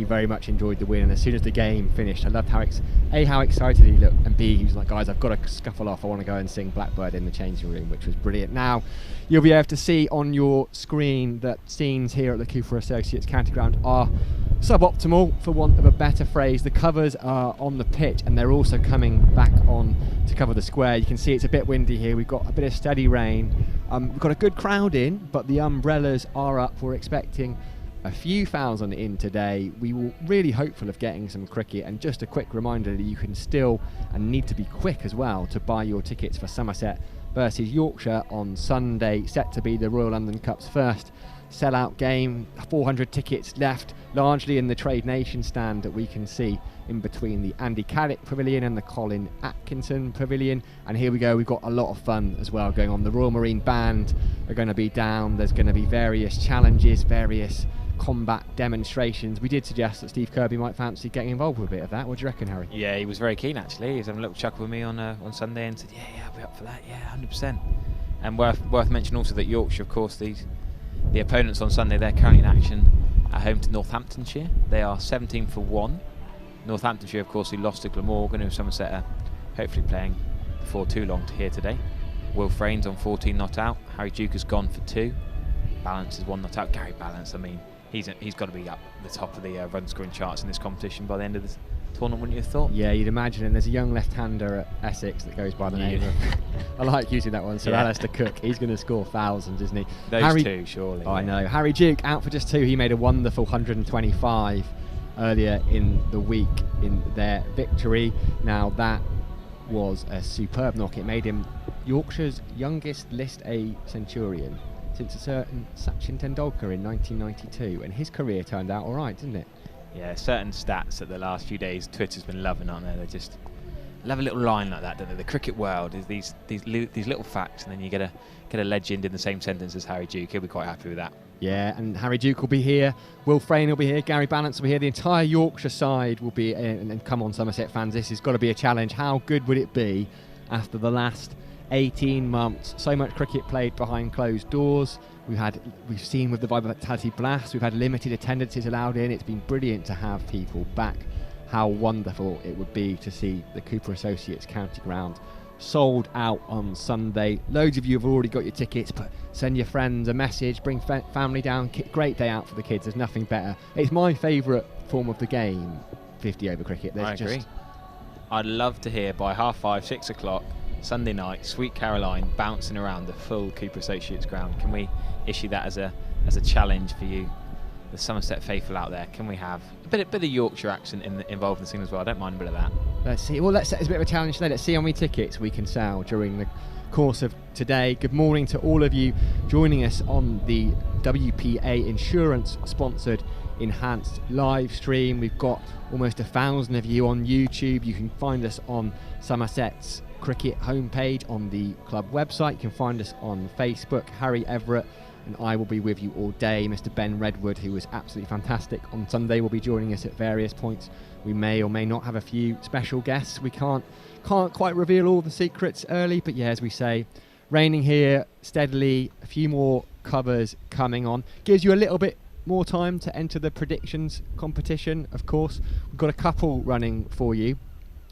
very much enjoyed the win. And as soon as the game finished, I loved how excited he looked, and B, he was like, guys, I've got to scuffle off. I want to go and sing Blackbird in the changing room, which was brilliant. Now, you'll be able to see on your screen that scenes here at the Cooper Associates County Ground are suboptimal, for want of a better phrase. The covers are on the pitch, and they're also coming back on to cover the square. You can see it's a bit windy here. We've got a bit of steady rain. We've got a good crowd in, but the umbrellas are up. We're expecting a few thousand in today. We were really hopeful of getting some cricket, and just a quick reminder that you can still, and need to be quick as well, to buy your tickets for Somerset versus Yorkshire on Sunday, set to be the Royal London Cup's first sell-out game. 400 tickets left, largely in the Trade Nation stand that we can see in between the Andy Caddick Pavilion and the Colin Atkinson Pavilion. And here we go, we've got a lot of fun as well going on. The Royal Marine Band are going to be down. There's going to be various challenges, various combat demonstrations. We did suggest that Steve Kirby might fancy getting involved with a bit of that. What do you reckon, Harry? Yeah, he was very keen actually. He was having a little chuckle with me on Sunday and said, yeah, I'll be up for that, yeah, 100%. And worth mentioning also that Yorkshire, of course, the opponents on Sunday, they're currently in action at home to Northamptonshire. They are 17 for 1. Northamptonshire, of course, who lost to Glamorgan, who Somerset are hopefully playing before too long here today. Will Frane's on 14 not out. Harry Duke has gone for 2. Balance is 1 not out. Gary Balance, I mean, he's got to be up the top of the run scoring charts in this competition by the end of the tournament, wouldn't you have thought? Yeah, you'd imagine. And there's a young left-hander at Essex that goes by the name of, I like using that one, so Alistair Cook. He's going to score thousands, isn't he? Those two, surely. Oh, I know. Harry Duke out for just 2. He made a wonderful 125 earlier in the week in their victory. Now, that was a superb knock. It made him Yorkshire's youngest List A centurion since a certain Sachin Tendulkar in 1992, and his career turned out all right, didn't it? Yeah, certain stats that the last few days Twitter's been loving, aren't they? They just love a little line like that, don't they? The cricket world is these little facts, and then you get a legend in the same sentence as Harry Duke. He'll be quite happy with that. Yeah, and Harry Duke will be here, Will Frane will be here, Gary Balance will be here, the entire Yorkshire side will be in. And come on, Somerset fans, this has got to be a challenge. How good would it be after the last 18 months? So much cricket played behind closed doors. We've seen with the Vitality Blast, we've had limited attendances allowed in. It's been brilliant to have people back. How wonderful it would be to see the Cooper Associates County Ground sold out on Sunday. Loads of you have already got your tickets, but send your friends a message, bring family down. Great day out for the kids. There's nothing better. It's my favourite form of the game, 50 over cricket. I agree. I'd love to hear by 5:30, 6 o'clock Sunday night, Sweet Caroline bouncing around the full Cooper Associates ground. Can we issue that as a challenge for you, the Somerset faithful out there? Can we have a bit of Yorkshire accent involved in the thing as well? I don't mind a bit of that. Let's see. Well, it's a bit of a challenge today. Let's see how many tickets we can sell during the course of today. Good morning to all of you joining us on the WPA Insurance sponsored enhanced live stream. We've got almost 1,000 of you on YouTube. You can find us on Somerset's cricket homepage on the club website. You can find us on Facebook. Harry Everett and I will be with you all day. Mr. Ben Redwood, who was absolutely fantastic on Sunday, will be joining us at various points. We may or may not have a few special guests. We can't quite reveal all the secrets early, but yeah, as we say, raining here steadily, a few more covers coming on. Gives you a little bit more time to enter the predictions competition, of course. We've got a couple running for you.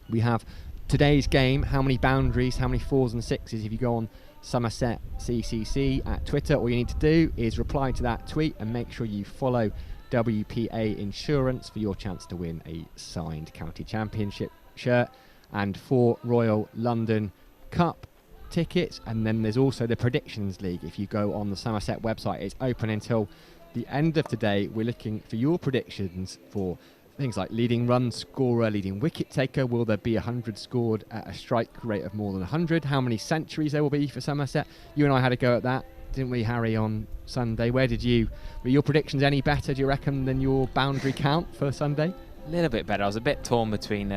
We have today's game, how many boundaries, how many 4s and 6s. If you go on Somerset CCC at Twitter, all you need to do is reply to that tweet and make sure you follow WPA Insurance for your chance to win a signed County Championship shirt and 4 Royal London Cup tickets. And then there's also the Predictions League. If you go on the Somerset website, it's open until the end of today. We're looking for your predictions for things like leading run scorer, leading wicket taker. Will there be 100 scored at a strike rate of more than 100? How many centuries there will be for Somerset? You and I had a go at that, didn't we, Harry, on Sunday? Were your predictions any better, do you reckon, than your boundary count for Sunday? A little bit better. I was a bit torn between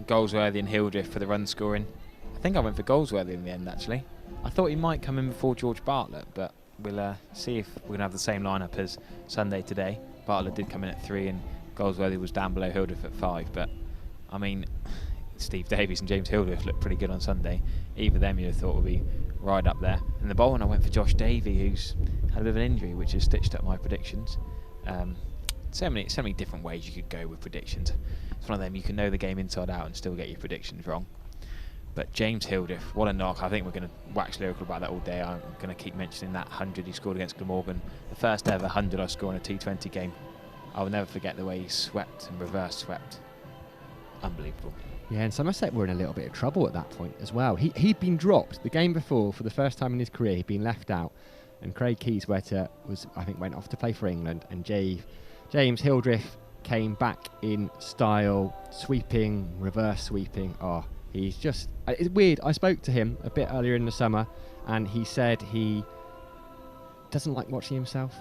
Goldsworthy and Hildreth for the run scoring. I think I went for Goldsworthy in the end, actually. I thought he might come in before George Bartlett, but we'll see if we're going to have the same lineup as Sunday today. Bartlett did come in at 3 and Goldsworthy was down below Hildreth at 5, but I mean, Steve Davies and James Hildreth looked pretty good on Sunday. Either of them you'd have thought would be right up there. And the bowling, I went for Josh Davey, who's had a bit of an injury, which has stitched up my predictions. So many different ways you could go with predictions. It's one of them, you can know the game inside out and still get your predictions wrong. But James Hildreth, what a knock. I think we're going to wax lyrical about that all day. I'm going to keep mentioning that 100 he scored against Glamorgan. The first ever 100 I scored in a T20 game. I will never forget the way he swept and reverse swept. Unbelievable. Yeah, and Somerset were in a little bit of trouble at that point as well. He'd been dropped the game before for the first time in his career. He'd been left out. And Craig Keyswetter went off to play for England. And James Hildreth came back in style, sweeping, reverse sweeping. Oh, he's just... It's weird. I spoke to him a bit earlier in the summer, and he said he doesn't like watching himself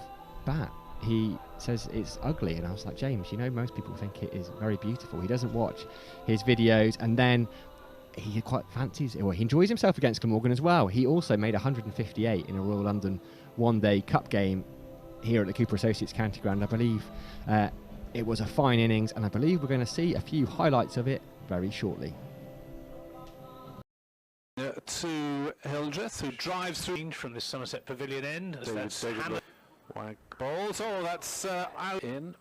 bat. He says it's ugly, and I was like, James, you know, most people think it is very beautiful. He doesn't watch his videos, and then he quite fancies, or he enjoys himself against Glamorgan as well. He also made 158 in a Royal London one-day cup game here at the Cooper Associates County Ground. I believe it was a fine innings, and I believe we're going to see a few highlights of it very shortly. To Hildreth, who drives through from the Somerset Pavilion end. Wag bowls. Oh, that's out in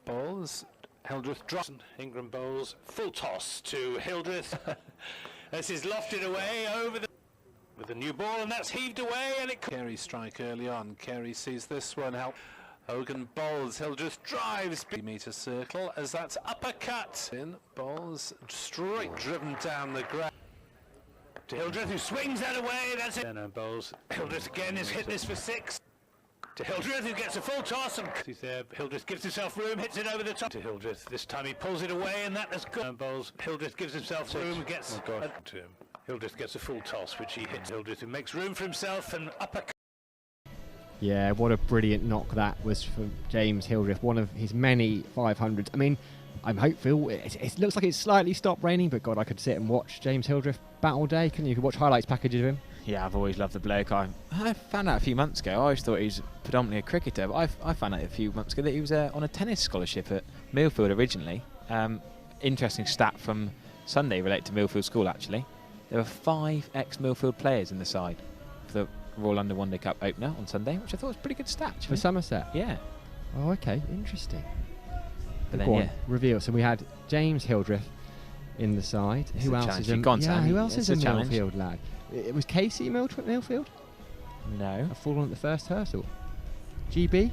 bowls. Hildreth drops. Ingram bowls. Full toss to Hildreth. This is lofted away over the with a new ball, and that's heaved away, and it. Carey strike early on. Carey sees this one help. Hogan bowls. Hildreth drives. Meter circle as that's uppercut. In bowls straight driven down the ground. To Hildreth, who swings that away. That's it. And bowls. Hildreth again has hit this for 6. To Hildreth, who gets a full toss, and he's there. Hildreth gives himself room, hits it over the top. To Hildreth, this time he pulls it away, and that is good. And bowls. Hildreth gives himself room, gets to him. Hildreth gets a full toss, which he hits. Hildreth, who makes room for himself, and uppercut. Yeah, what a brilliant knock that was for James Hildreth, one of his many 500s. I mean, I'm hopeful. It looks like it's slightly stopped raining, but God, I could sit and watch James Hildreth bat all day. Couldn't you? You could watch highlights packages of him. Yeah, I've always loved the bloke. I found out a few months ago. I always thought he was predominantly a cricketer, but I found out a few months ago that he was on a tennis scholarship at Millfield originally. Interesting stat from Sunday related to Millfield School, actually. There were 5 ex-Millfield players in the side for the Royal London One Day Cup opener on Sunday, which I thought was a pretty good stat. For Somerset? Yeah. Oh, okay. Interesting. But then, yeah. Reveal. So we had James Hildreth in the side. Who else is in? Who else is a Millfield lad? It was Casey Millfield? No. A fallen at the first hurdle. GB?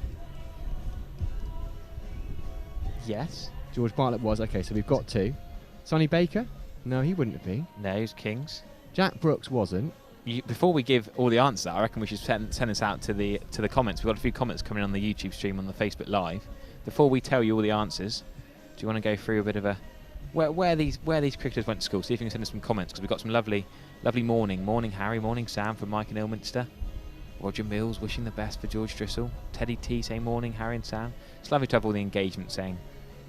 Yes. George Bartlett was. Okay, so we've got 2. Sonny Baker? No, he wouldn't have been. No, he was Kings. Jack Brooks wasn't. Before we give all the answers, I reckon we should send this out to the comments. We've got a few comments coming on the YouTube stream, on the Facebook Live. Before we tell you all the answers, do you want to go through a bit of a where these cricketers went to school? See if you can send us some comments, because we've got some lovely morning Harry, morning Sam from Mike in Ilminster. Roger Mills wishing the best for George Drissel. Teddy T saying morning Harry and Sam. It's lovely to have all the engagement saying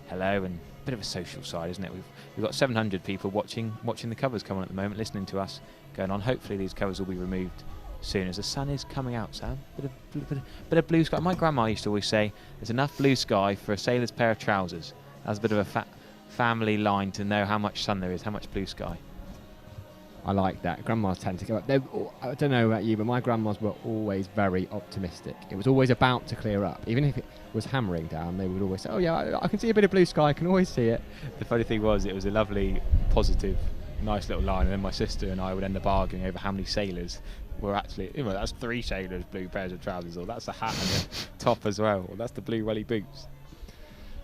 hello, and a bit of a social side, isn't it? We've got 700 people watching the covers come on at the moment, listening to us going on. Hopefully these covers will be removed soon as the sun is coming out, Sam. Bit of blue sky. My grandma used to always say there's enough blue sky for a sailor's pair of trousers. That's a bit of a family line to know how much sun there is, how much blue sky. I like that. Grandmas tend to go up. I don't know about you, but my grandmas were always very optimistic. It was always about to clear up. Even if it was hammering down, they would always say, oh yeah, I can see a bit of blue sky, I can always see it. The funny thing was, it was a lovely, positive, nice little line, and then my sister and I would end up arguing over how many sailors were actually, that's 3 sailors, blue pairs of trousers, or that's the hat and the top as well, or that's the blue welly boots.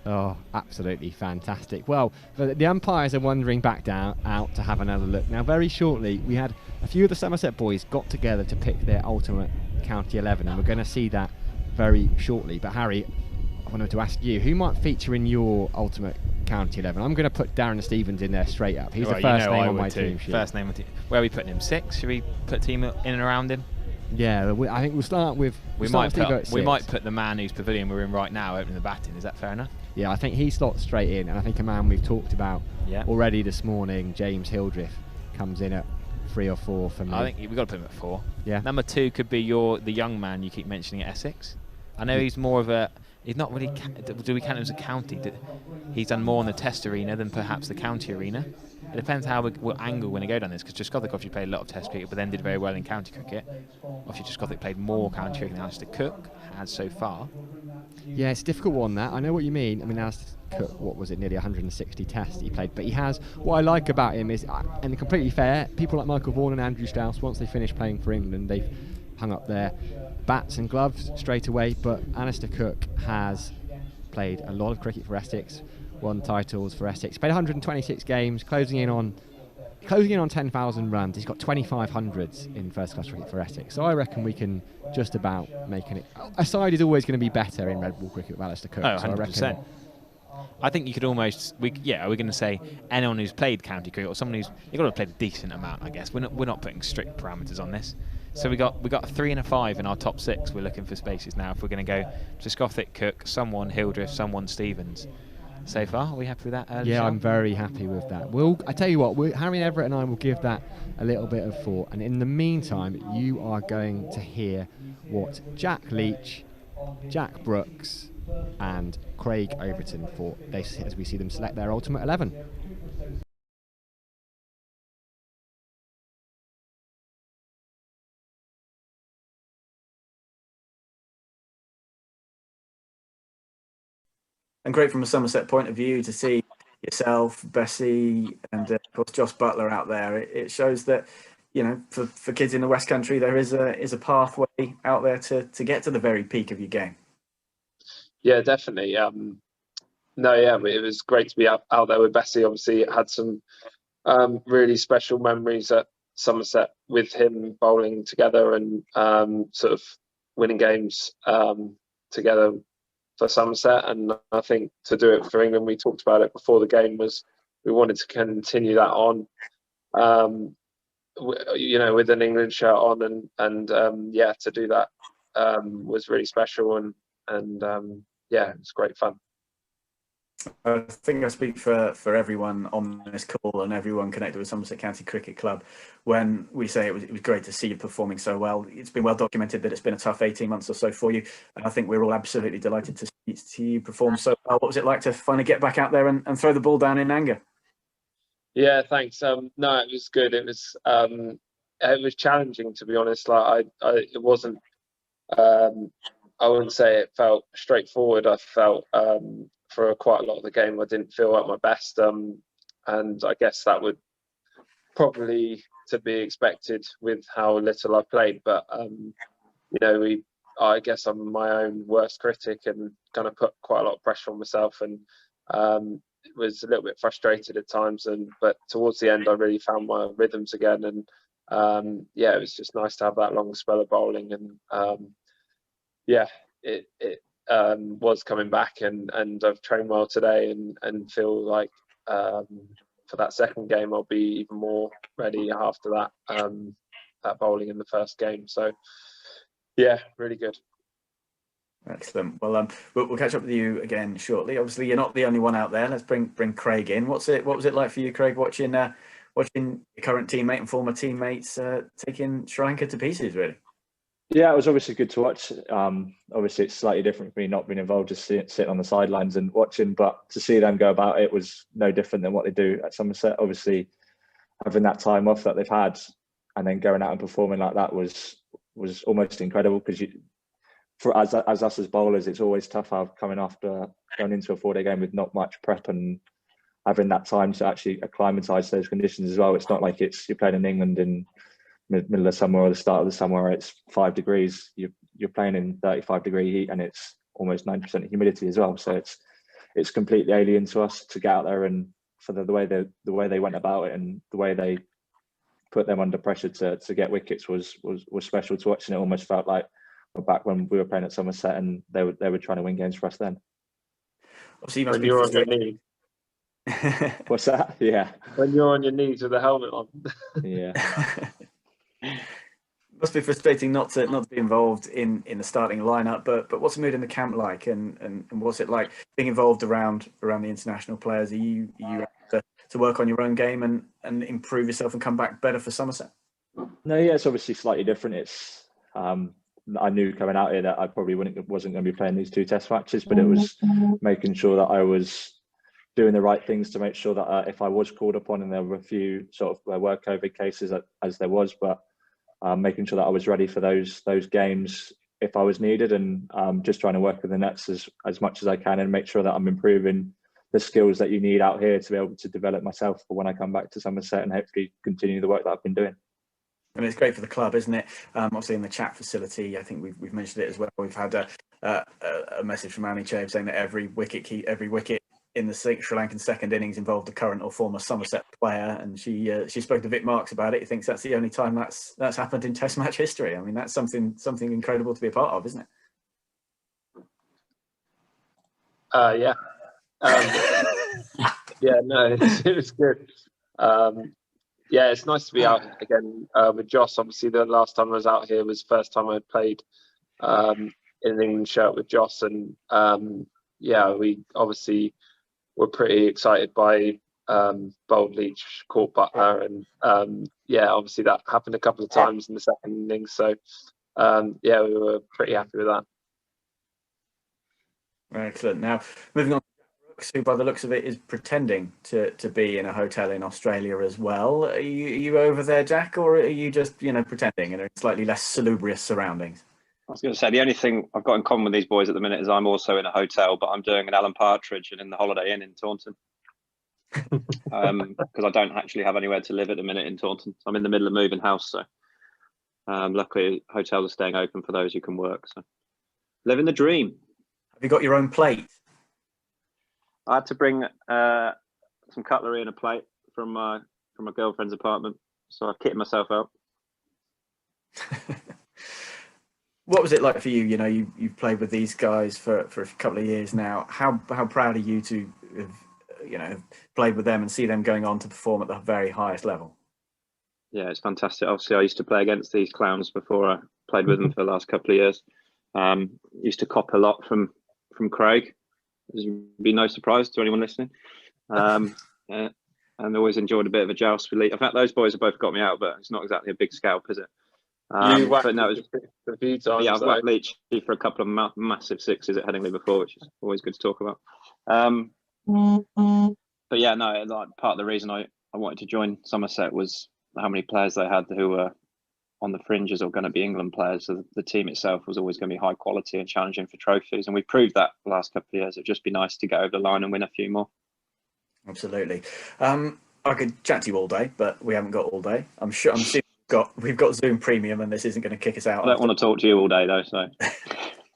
Oh, absolutely fantastic. Well, the umpires are wandering back out to have another look. Now, very shortly, we had a few of the Somerset boys got together to pick their ultimate county 11, and we're going to see that very shortly. But Harry, I wanted to ask you, who might feature in your ultimate county 11? I'm going to put Darren Stevens in there straight up. He's the first name on my team sheet. First name on team. Where are we putting him? 6? Should we put a team in and around him? Yeah, I think we'll start with. We might put the man whose pavilion we're in right now opening the batting. Is that fair enough? Yeah, I think he slots straight in, and I think a man we've talked about already this morning, James Hildreth, comes in at 3 or 4 for me. I think we've got to put him at 4. Yeah. Number 2 could be the young man you keep mentioning at Essex. I know he's more of a he's not really. Do we count him as a county? He's done more in the Test arena than perhaps the county arena. It depends what angle we're going to go down this, because Trescothick obviously played a lot of Test cricket, but then did very well in county cricket. Obviously, Trescothick played more county cricket than Alistair Cook has so far. Yeah, it's a difficult one, that. I know what you mean. I mean, Alistair Cook, what was it, nearly 160 Tests he played, but he has. What I like about him is, and completely fair, people like Michael Vaughan and Andrew Strauss, once they finish playing for England, they've hung up their bats and gloves straight away. But Alistair Cook has played a lot of cricket for Essex, won titles for Essex, played 126 games, closing in on 10,000 runs. He's got 2,500s in first class cricket for Essex, so I reckon we can just about make it. A side is always going to be better in red ball cricket with Alistair Cook. Oh, 100%. So I reckon. I think you could almost, are we going to say anyone who's played county cricket, or someone who's, you've got to have played a decent amount, I guess. We're not putting strict parameters on this. So we got a 3 and a 5 in our top 6. We're looking for spaces now. If we're going to go Trescothick, Cook, someone Hildreth, someone Stevens. So far, are we happy with that? Yeah, I'm very happy with that. I tell you what, Harry Everett and I will give that a little bit of thought. And in the meantime, you are going to hear what Jack Leach, Jack Brooks, and Craig Overton thought as we see them select their ultimate 11. And great from a Somerset point of view to see yourself, Bessie, and of course Josh Butler out there. It shows that, you know, for kids in the West Country, there is a pathway out there to get to the very peak of your game. Yeah, definitely. No, yeah, it was great to be out there with Bessie. Obviously, it had some really special memories at Somerset with him bowling together and sort of winning games together for Somerset. And I think to do it for England, we talked about it before the game, was we wanted to continue that on, you know, with an England shirt on, and yeah, to do that was really special, and yeah, it was great fun. I think I speak for everyone on this call and everyone connected with Somerset County Cricket Club when we say it was great to see you performing so well. It's been well documented that it's been a tough 18 months or so for you, and I think we're all absolutely delighted to see you perform so well. What was it like to finally get back out there and throw the ball down in anger? Yeah, thanks. No, it was good. It was challenging, to be honest. Like it wasn't. I wouldn't say it felt straightforward. I felt for quite a lot of the game, I didn't feel at my best, and I guess that would probably to be expected with how little I played. But you know, I guess I'm my own worst critic and kind of put quite a lot of pressure on myself, and was a little bit frustrated at times. But towards the end, I really found my rhythms again, and yeah, it was just nice to have that long spell of bowling, and yeah, it was coming back, and I've trained well today, and feel like for that second game I'll be even more ready after that bowling in the first game. So yeah, really good. Excellent. Well, we'll catch up with you again shortly. Obviously, you're not the only one out there. Let's bring Craig in. What was it like for you, Craig, watching your current teammate and former teammates taking Sri Lanka to pieces, really? Yeah, it was obviously good to watch. Obviously, it's slightly different for me not being involved, just sitting on the sidelines and watching. But to see them go about it was no different than what they do at Somerset. Obviously, having that time off that they've had and then going out and performing like that was almost incredible, because for us as bowlers, it's always tough coming after going into a 4-day game with not much prep and having that time to actually acclimatise to those conditions as well. It's not like you're playing in England in middle of summer or the start of the summer where it's 5 degrees. You're playing in 35-degree heat and it's almost 90% humidity as well. So it's completely alien to us to get out there, and for the way they went about it and the way they put them under pressure to get wickets was special to watch. And it almost felt like we're back when we were playing at Somerset and they were trying to win games for us then. Obviously, you must when be you're on your knees. What's that? Yeah. When you're on your knees with the helmet on. Yeah. Must be frustrating not to be involved in the starting lineup, but what's the mood in the camp like, and what's it like being involved around the international players? Are you to work on your own game and improve yourself and come back better for Somerset? No, yeah, it's obviously slightly different. It's I knew coming out here that I probably wasn't going to be playing these 2 test matches, but it was making sure that I was doing the right things to make sure that if I was called upon, and there were a few sort of were COVID cases as there was, but making sure that I was ready for those games if I was needed, and just trying to work with the nets as much as I can and make sure that I'm improving the skills that you need out here to be able to develop myself for when I come back to Somerset and hopefully continue the work that I've been doing. I mean, it's great for the club, isn't it? Obviously, in the chat facility, I think we've mentioned it as well. We've had a message from Annie Chave saying that every wicket in the Sri Lankan second innings involved a current or former Somerset player, and she spoke to Vic Marks about it. He thinks that's the only time that's happened in Test match history. I mean, that's something incredible to be a part of, isn't it? Yeah. Yeah, no, it was good. Yeah, it's nice to be out again with Joss. Obviously, the last time I was out here was the first time I played in an England shirt with Joss, and yeah, we obviously were pretty excited by Bold Leach, Court Butler, and yeah, obviously that happened a couple of times in the second innings. So yeah, we were pretty happy with that. Excellent. Now, moving on, who by the looks of it is pretending to be in a hotel in Australia as well. Are you over there, Jack, or are you just pretending in slightly less salubrious surroundings? I was going to say the only thing I've got in common with these boys at the minute is I'm also in a hotel, but I'm doing an Alan Partridge and in the Holiday Inn in Taunton because I don't actually have anywhere to live at the minute in Taunton. So I'm in the middle of moving house, so luckily hotels are staying open for those who can work. So living the dream. Have you got your own plate? I had to bring some cutlery and a plate from my girlfriend's apartment, so I've kitted myself out. What was it like for you? You've played with these guys for a couple of years now. How proud are you to have played with them and see them going on to perform at the very highest level? Yeah, it's fantastic. Obviously, I used to play against these clowns before I played with them for the last couple of years. Used to cop a lot from Craig. It would be no surprise to anyone listening. And always enjoyed a bit of a joust with Leach. In fact, those boys have both got me out, but it's not exactly a big scalp, is it? But no, it was a few times. Yeah, I've whacked Leach for a couple of massive sixes at Headingley before, which is always good to talk about. But yeah, no, like part of the reason I wanted to join Somerset was how many players they had who were on the fringes or going to be England players. So the team itself was always going to be high quality and challenging for trophies, and we proved that the last couple of years. It'd just be nice to get over the line and win a few more. Absolutely. I could chat to you all day, but we haven't got all day. I'm sure. I'm assuming we've got Zoom Premium, and this isn't going to kick us out. I don't want to talk to you all day though, so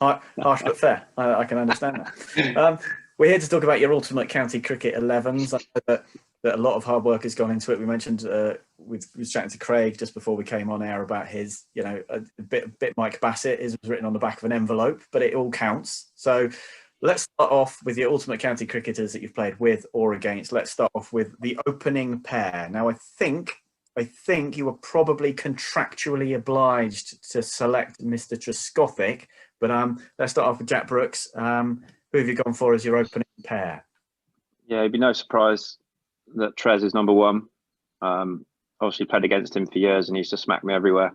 harsh but fair. I can understand that. We're here to talk about your ultimate county cricket 11s. I know that a lot of hard work has gone into it. We mentioned we was chatting to Craig just before we came on air about his, a bit Mike Bassett. His was written on the back of an envelope, but it all counts. So let's start off with your ultimate county cricketers that you've played with or against. Let's start off with the opening pair. Now, I think you were probably contractually obliged to select Mr. Trescothick, but let's start off with Jack Brooks. Who have you gone for as your opening pair? Yeah, it'd be no surprise that Trez is number one. Obviously played against him for years and he used to smack me everywhere.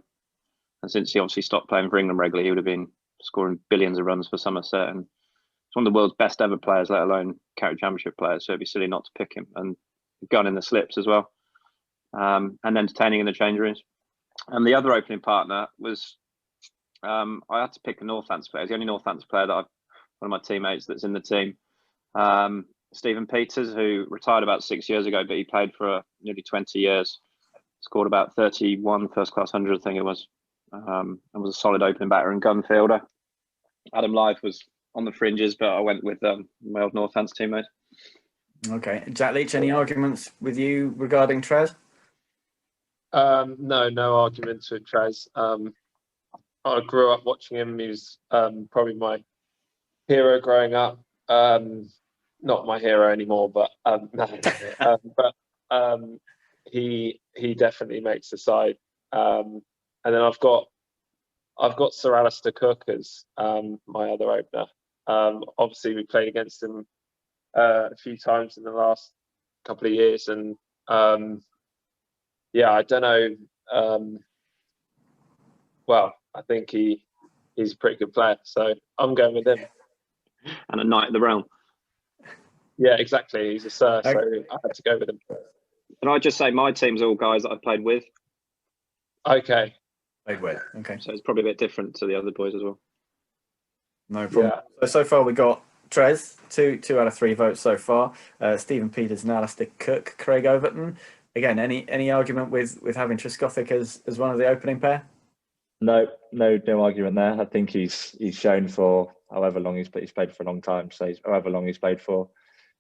And since he obviously stopped playing for England regularly, he would have been scoring billions of runs for Somerset. And he's one of the world's best ever players, let alone county championship players. So it'd be silly not to pick him. And gun in the slips as well. And entertaining in the change rooms. And the other opening partner was, I had to pick a Northants player. He's the only Northants player that one of my teammates that's in the team. Stephen Peters, who retired about 6 years ago, but he played for nearly 20 years. Scored about 31 first-class 100, I think it was. And was a solid opening batter and gun fielder. Adam Lyth was on the fringes, but I went with my old Northants teammate. Okay. Jack Leach, any arguments with you regarding Trez? No arguments with Trez. I grew up watching him. He was probably my hero growing up. Not my hero anymore, but he definitely makes the side. And then I've got Sir Alistair Cook as my other opener. Obviously, we played against him a few times in the last couple of years, and yeah, I don't know. Well, I think he he's a pretty good player. So I'm going with him. And a knight of the realm. Yeah, exactly. He's a sir, so I had to go with him. Can I just say my team's all guys that I've played with? Okay. Played with. Okay. So it's probably a bit different to the other boys as well. No problem. Yeah. So far we got Trez, two out of 3 votes so far. Stephen Peters and Alistair Cook, Craig Overton. Again, any argument with having Trescothick as one of the opening pair? No argument there. I think he's shown for however long he's played for a long time. So however long he's played for,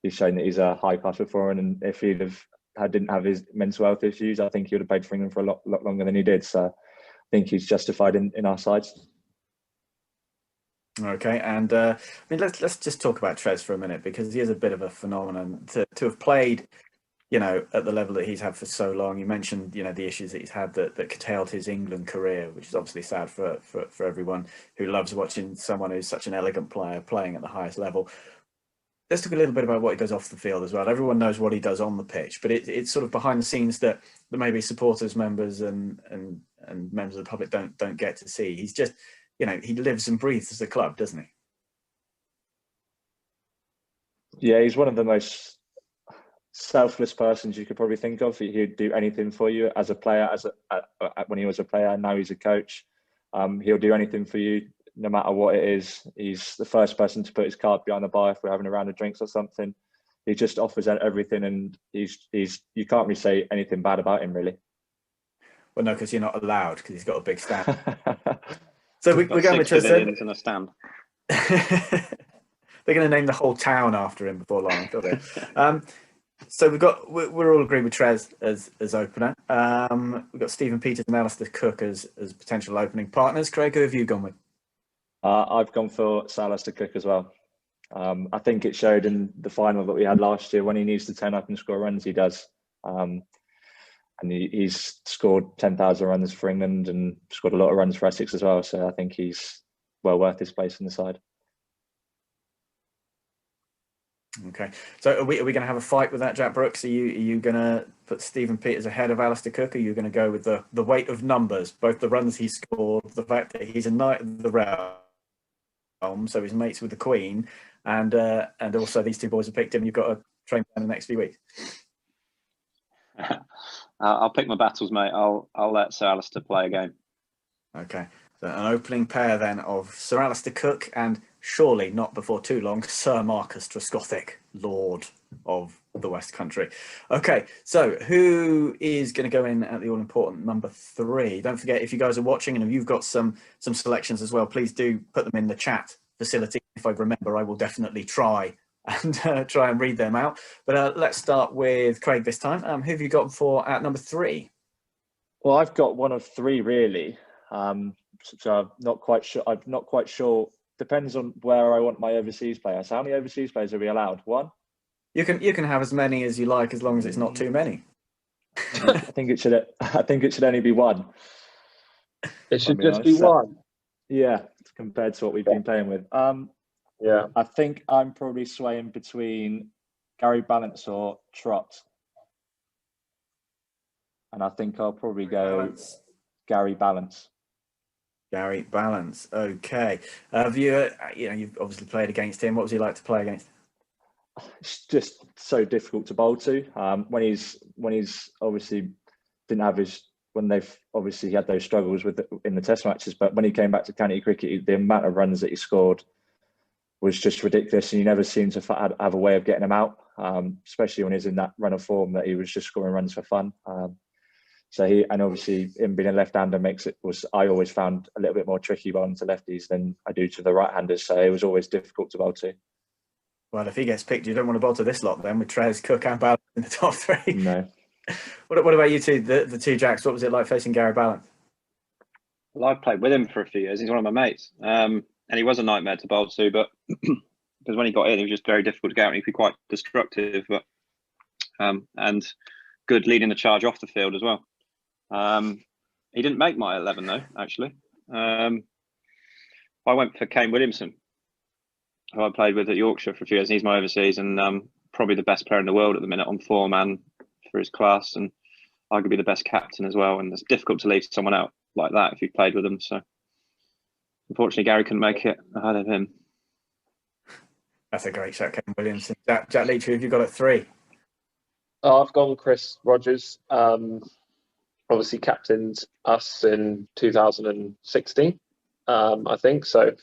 he's shown that he's a high class performer. And if he'd didn't have his mental health issues, I think he would have played for England for a lot longer than he did. So I think he's justified in our sides. Okay, and I mean, let's just talk about Trez for a minute, because he is a bit of a phenomenon to have played, at the level that he's had for so long. You mentioned, the issues that he's had that curtailed his England career, which is obviously sad for everyone who loves watching someone who's such an elegant player playing at the highest level. Let's talk a little bit about what he does off the field as well. Everyone knows what he does on the pitch, but it's sort of behind the scenes that maybe supporters, members, and members of the public don't get to see. He's just, he lives and breathes the club, doesn't he? Yeah, he's one of the most selfless persons you could probably think of. He'd do anything for you as a player, when he was a player. Now he's a coach. He'll do anything for you, no matter what it is. He's the first person to put his card behind the bar if we're having a round of drinks or something. He just offers everything, and he's you can't really say anything bad about him, really. Well, no, because you're not allowed, because he's got a big stand. So we're going with Trez. In a stand. They're going to name the whole town after him before long, don't they? So we're all agreed with Trez as opener. We've got Stephen Peters and Alistair Cook as potential opening partners. Craig, who have you gone with? I've gone for Alistair Cook as well. I think it showed in the final that we had last year. When he needs to turn up and score runs, he does. And he's scored 10,000 runs for England and scored a lot of runs for Essex as well. So I think he's well worth his place in the side. Okay. So are we going to have a fight with that, Jack Brooks? Are you going to put Stephen Peters ahead of Alistair Cook? Or are you going to go with the weight of numbers, both the runs he scored, the fact that he's a knight of the realm, so he's mates with the Queen, and also these two boys have picked him. You've got to train down in the next few weeks. I'll pick my battles, mate. I'll let Sir Alistair play a game. Okay. So an opening pair then of Sir Alistair Cook and, surely not before too long, Sir Marcus Trescothick, Lord of the West Country. Okay, so who is going to go in at the all-important number 3? Don't forget, if you guys are watching and if you've got some selections as well, please do put them in the chat facility. If I remember, I will definitely try and read them out. But let's start with Craig this time. Who have you got for at number 3? Well, I've got one of 3 really. So I'm not quite sure. Depends on where I want my overseas players. How many overseas players are we allowed? 1? You can have as many as you like, as long as it's not too many. I think it should only be 1. It should just be 1. Yeah, compared to what we've been playing with. Yeah. I think I'm probably swaying between Gary Balance or Trott. And I think I'll probably go Gary Balance. Gary Balance. Okay. Have you've obviously played against him. What was he like to play against? It's just so difficult to bowl to. When he's obviously didn't have he had those struggles in the Test matches, but when he came back to county cricket, the amount of runs that he scored was just ridiculous, and you never seemed to have a way of getting him out, especially when he was in that run of form that he was just scoring runs for fun. So obviously him being a left-hander I always found a little bit more tricky bowling to lefties than I do to the right-handers. So it was always difficult to bowl to. Well, if he gets picked, you don't want to bowl to this lot then, with Trez, Cook and Balance in the top 3. No. What about you two, the two Jacks? What was it like facing Gary Balance? Well, I've played with him for a few years. He's one of my mates. And he was a nightmare to bowl to, but because when he got in, it was just very difficult to get out. He could be quite destructive, but and good leading the charge off the field as well. He didn't make my 11 though, actually. I went for Kane Williamson, who I played with at Yorkshire for a few years. He's my overseas and probably the best player in the world at the minute on form and for his class, and arguably the best captain as well. And it's difficult to leave someone out like that if you've played with them. So unfortunately, Gary couldn't make it. I had him. That's a great shot, Kevin Williamson. Jack Leach, who have you got at 3? I've gone Chris Rogers. Obviously captained us in 2016, I think. So,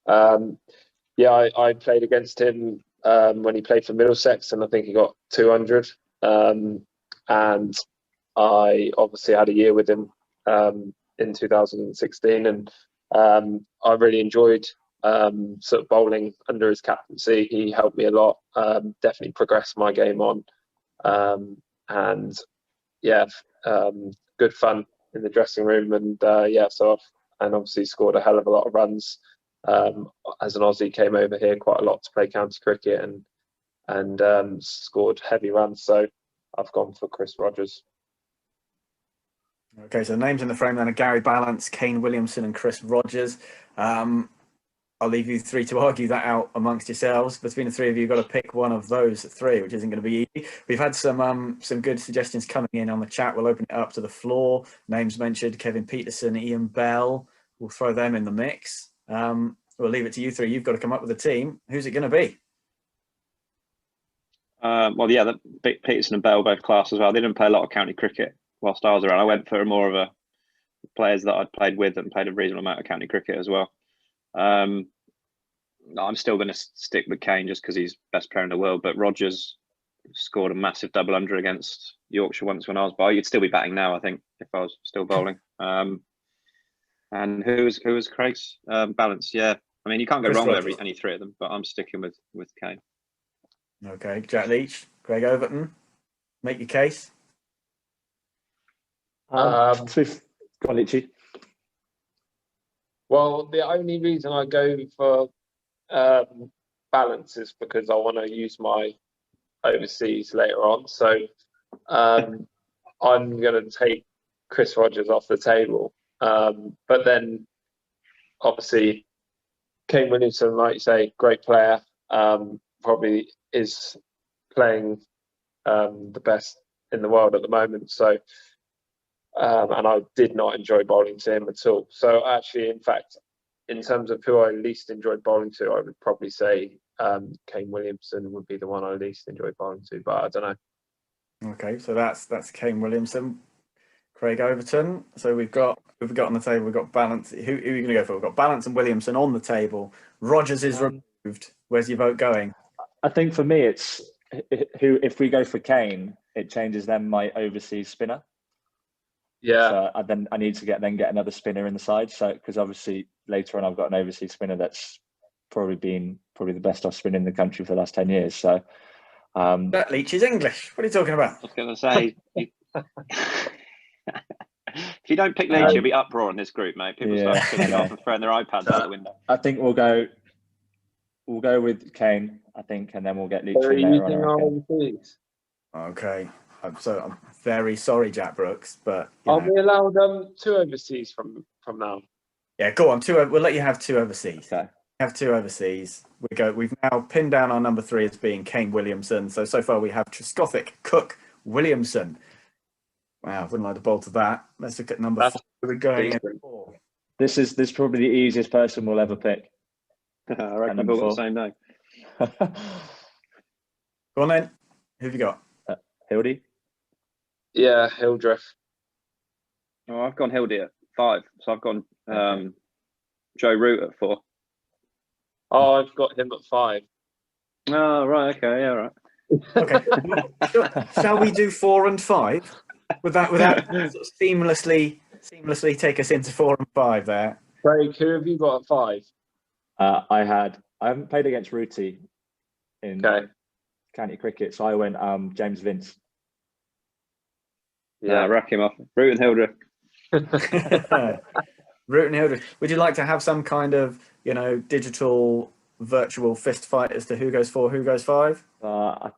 I played against him when he played for Middlesex, and I think he got 200. And I obviously had a year with him in 2016, and I really enjoyed sort of bowling under his captaincy. He helped me a lot, definitely progressed my game on, and good fun in the dressing room. And and obviously scored a hell of a lot of runs. As an Aussie, came over here quite a lot to play county cricket and scored heavy runs. So I've gone for Chris Rogers. Okay, so the names in the frame then are Gary Ballance, Kane Williamson and Chris Rogers. I'll leave you 3 to argue that out amongst yourselves. Between the 3 of you, you've got to pick one of those 3, which isn't going to be easy. We've had some good suggestions coming in on the chat. We'll open it up to the floor. Names mentioned: Kevin Peterson, Ian Bell. We'll throw them in the mix. We'll leave it to you 3. You've got to come up with a team. Who's it going to be? Peterson and Bell both class as well. They didn't play a lot of county cricket whilst I was around. I went for more of a players that I'd played with and played a reasonable amount of county cricket as well. I'm still going to stick with Kane just because he's best player in the world. But Rogers scored a massive double under against Yorkshire once when I was bowling. You'd still be batting now, I think, if I was still bowling. And who was Craig's? Balance? Yeah, I mean you can't go wrong with any 3 of them. But I'm sticking with Kane. Okay, Jack Leach, Craig Overton, make your case. Go on, Leachy. Well, the only reason I go for Balance is because I want to use my overseas later on. So I'm going to take Chris Rogers off the table. But then, obviously, Kane Williamson, like you say, great player, probably is playing the best in the world at the moment. So, and I did not enjoy bowling to him at all. So actually, in fact, in terms of who I least enjoyed bowling to, I would probably say Kane Williamson would be the one I least enjoyed bowling to, but I don't know. Okay, so that's Kane Williamson, Craig Overton. So we've got on the table, we've got Balance. Who are you going to go for? We've got Balance and Williamson on the table. Rogers is removed. Where's your vote going? I think for me, it's if we go for Kane, it changes then my overseas spinner. Yeah. So then I need to get another spinner in the side. So because obviously later on I've got an overseas spinner that's probably the best off spinner in the country for the last 10 years. So that Leach is English. What are you talking about? I was going to say, if you don't pick Leach, you'll be uproar in this group, mate. People start picking off and throwing their iPads out the window. I think we'll go with Kane, I think, and then we'll get Leach in later on. Okay. So I'm very sorry, Jack Brooks, but are we allowed 2 overseas from now? Yeah, go on. 2. We'll let you have 2 overseas. Okay. Have 2 overseas. We've now pinned down our number 3 as being Kane Williamson. So far we have Trescothick, Cook, Williamson. Wow, wouldn't like to bowl to that. Let's look at number 4. We're going in 4. This is probably the easiest person we'll ever pick. I reckon we've got the same name. Go on then. Who have you got? Hildy? Yeah, Hildreth. Oh, I've gone Hildy at 5. So I've gone Joe Root at 4. Oh, I've got him at 5. Oh, right. Okay. Yeah, right. Okay. Shall we do 4 and 5? Would that sort of seamlessly take us into 4 and 5 there? Craig, who have you got at 5? I haven't played against Rooty in county cricket, so I went James Vince. Yeah, rack him off. Root and Hildreth. Root and Hildreth. Would you like to have some kind of, digital virtual fist fight as to who goes 4, who goes 5? I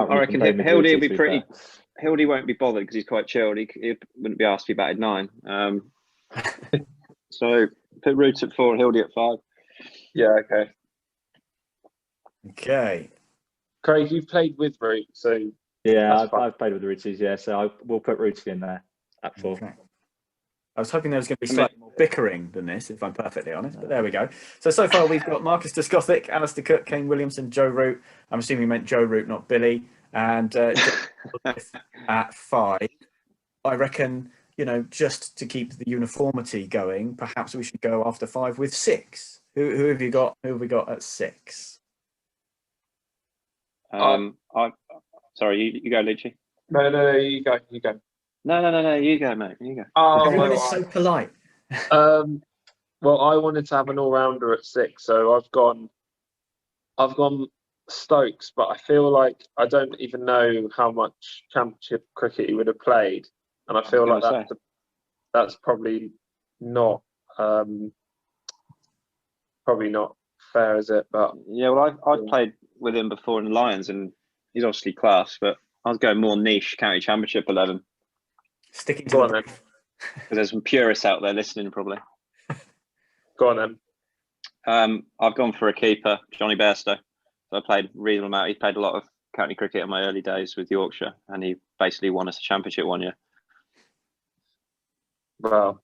reckon Hildy will be pretty. Hildy won't be bothered because he's quite chilled. He wouldn't be asked if he batted 9. So put Root at 4 and Hildy at 5. Yeah. Okay. Okay. Craig, you've played with Root, so yeah, I've played with the Rooties. Yeah, so we'll put Rooty in there at 4. Okay. I was hoping there was going to be slightly more bickering than this, if I'm perfectly honest. But there we go. So far we've got Marcus Descothick, Alistair Cook, Kane Williamson, Joe Root. I'm assuming you meant Joe Root, not Billy. And at 5. I reckon, just to keep the uniformity going, perhaps we should go after 5 with 6. Who have you got? Who have we got at 6? Sorry, you go, Lucci. No, you go. No, you go, mate. You go. Oh, everyone is so polite. Well, I wanted to have an all-rounder at 6, so I've gone Stokes, but I feel like I don't even know how much Championship cricket he would have played, and I feel like that's probably not fair, is it? But yeah, well, I've played with him before in the Lions, and he's obviously class, but I was going more niche County Championship 11. Sticking to it. Because there's some purists out there listening, probably. Go on then. I've gone for a keeper, Johnny Bairstow. So I played a reasonable amount. He played a lot of county cricket in my early days with Yorkshire, and he basically won us a championship one year. Wow,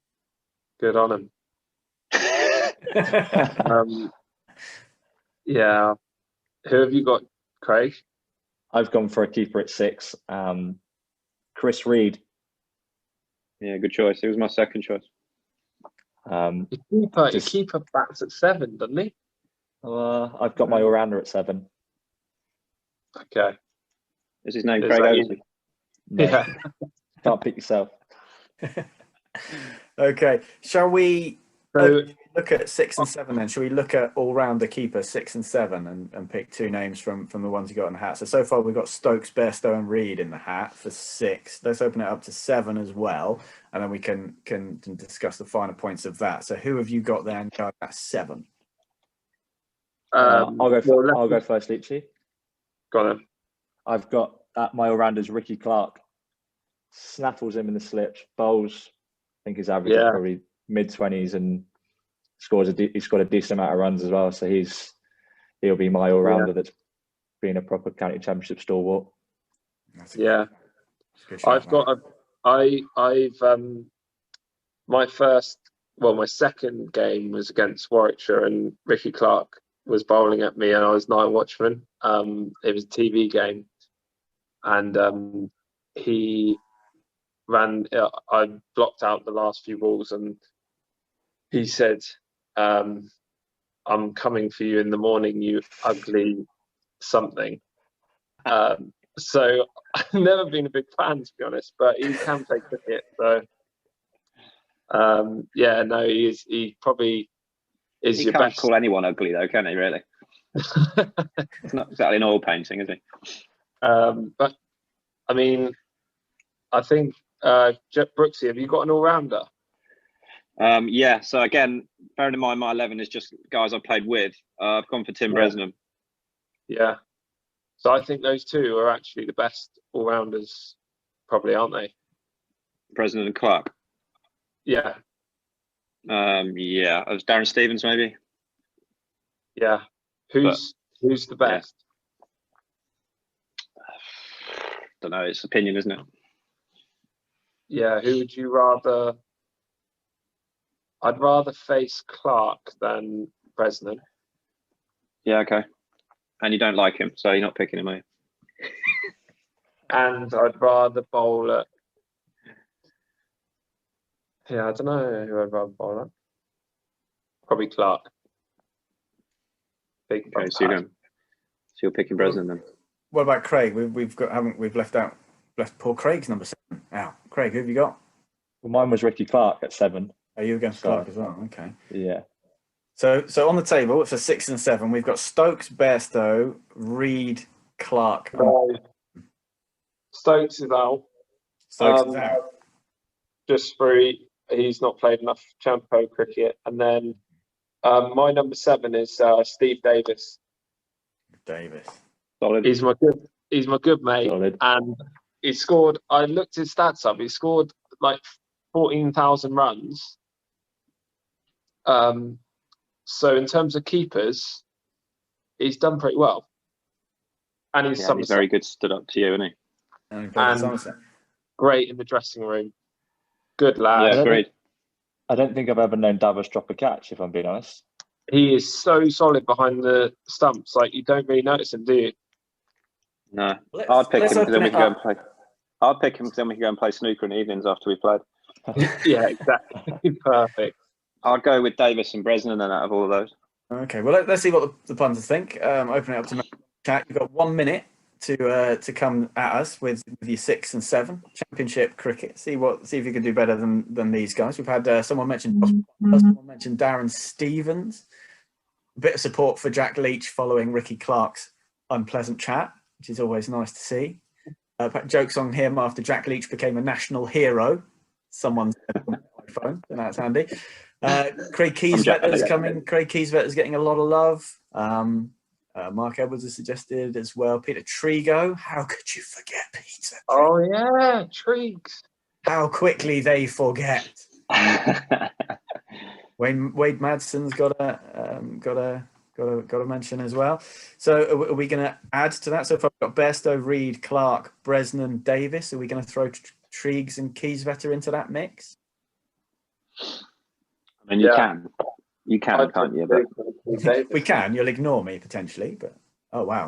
good on him. Yeah. Who have you got, Craig? I've gone for a keeper at 6. Chris Reed. Yeah, good choice. He was my second choice. Your keeper bats at 7, doesn't he? I've got my all-rounder at 7. Okay. Is his name Craig Oversley? No. Yeah. Can't pick yourself. Okay. Shall we look at 6 and 7 then? Shall we look at all-rounder keeper 6 and 7 and pick 2 names from the ones you got in the hat? So far we've got Stokes, Bairstow and Reed in the hat for 6. Let's open it up to 7 as well, and then we can discuss the finer points of that. So who have you got there at 7? I'll go first, Leachy. Go on then. I've got my all-rounders Ricky Clark. Snaffles him in the slips, bowls. I think his average is probably mid-20s, and he scored a decent amount of runs as well. So he'll be my all-rounder that's been a proper county championship stalwart. Yeah, I've got my second game was against Warwickshire, and Ricky Clark was bowling at me, and I was night watchman. It was a TV game, and he ran. I blocked out the last few balls, and he said, "I'm coming for you in the morning, you ugly something." So I've never been a big fan, to be honest, but he can play cricket. So he probably is your best. He can't call anyone ugly though, can he? Really? It's not exactly an oil painting, is he? But I mean, I think Brooksy, have you got an all-rounder? Yeah. So again, bearing in mind my 11 is just guys I've played with. I've gone for Tim Bresnan. Yeah. So I think those two are actually the best all-rounders, probably, aren't they? Bresnan and Clark. Yeah. Yeah. It was Darren Stevens, maybe. Yeah. Who's the best? Don't know. It's opinion, isn't it? Yeah. Who would you rather? I'd rather face Clark than Bresnan. Yeah. Okay. And you don't like him, so you're not picking him, are you? And I'd rather bowl at. Yeah, I don't know who I'd rather bowl at. Probably Clark. Okay, so you're picking Bresnan then. What about Craig? We've left poor Craig's number 7 out. Craig, who have you got? Well, mine was Ricky Clark at 7. Are you against Clark as well? Okay. Yeah. So on the table for 6 and 7, we've got Stokes, Bairstow, Reed, Clark. Stokes is out. Stokes is out. Just he's not played enough Champo cricket. And then my number 7 is Steve Davis. Solid. He's my good mate. Solid. And he scored. I looked his stats up. He scored like 14,000 runs. So in terms of keepers, he's done pretty well. And he's very good, stood up to you, isn't he? And great in the dressing room. Good lad. Yeah, agreed. I don't think I've ever known Davos drop a catch, if I'm being honest. He is so solid behind the stumps. Like, you don't really notice him, do you? No, I'd pick him because then we can go and play. I'd pick him because then we can go and play snooker in the evenings after we played. Yeah, exactly. Perfect. I'd go with Davis and Bresnan then out of all of those. Okay, well, let's see what the punters think. Open it up to chat. You've got 1 minute to come at us with your 6 and 7 Championship cricket. See if you can do better than these guys. We've had someone mentioned Darren Stevens. A bit of support for Jack Leach following Ricky Clark's unpleasant chat, which is always nice to see. Jokes on him after Jack Leach became a national hero. Someone said on my phone, and that's handy. Craig Keysvetter is coming. Craig Keysvetter is getting a lot of love. Mark Edwards has suggested as well. Peter Trigo. How could you forget Peter? Oh yeah, Triggs. How quickly they forget. Wade Madsen's got a mention as well. So are we going to add to that? So if I've got Bairstow, Reed, Clark, Bresnan, Davis, are we going to throw Triggs and Keysvetter into that mix? I mean, you can, can't you? But we can. You'll ignore me potentially, but oh wow!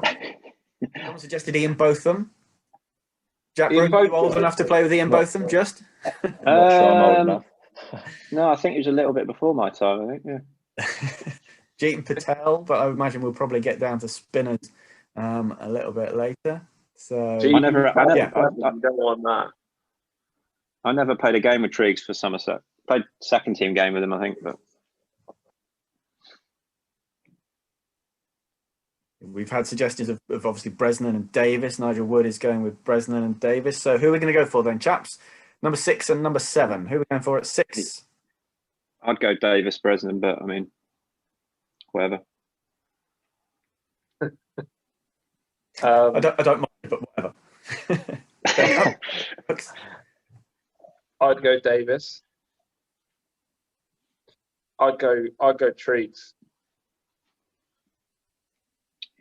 Someone suggested Ian Botham. Jack, are you old enough to play with Ian Botham? Just I'm not sure I'm old enough. No, I think it was a little bit before my time. I think, yeah. Jeetan Patel, but I imagine we'll probably get down to spinners a little bit later. So I never don't want that. I never played a game with Triggs for Somerset. Played second team game with him, I think. But we've had suggestions of obviously Bresnan and Davis. Nigel Wood is going with Bresnan and Davis. So who are we going to go for then, chaps? Number 6 and number 7. Who are we going for at 6? I'd go Davis, Bresnan, but I mean, whatever. I don't mind, but whatever. I'd go Davis. I'd go Triggs.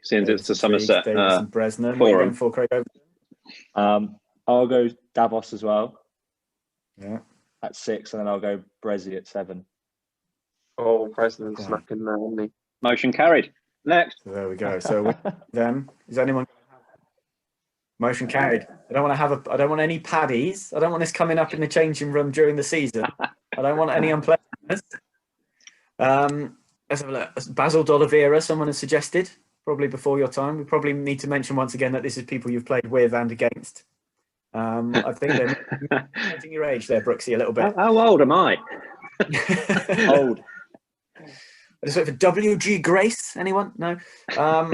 Since it's the Somerset Davis and Bresnan. What are you going for, Craig Overton? I'll go Davos as well. Yeah. At 6, and then I'll go Brezzy at 7. Oh, Bresnan's smacking there, isn't he? Motion carried. Next. So there we go. So then, is anyone motion carried? I don't want any paddies. I don't want this coming up in the changing room during the season. I don't want any unpleasantness. Let's have a look. Basil D'Oliveira, someone has suggested, probably before your time. We probably need to mention once again that this is people you've played with and against. I think they're mentioning your age there, Brooksy, a little bit. How old am I? Old. I just wait for WG Grace. Anyone? No. So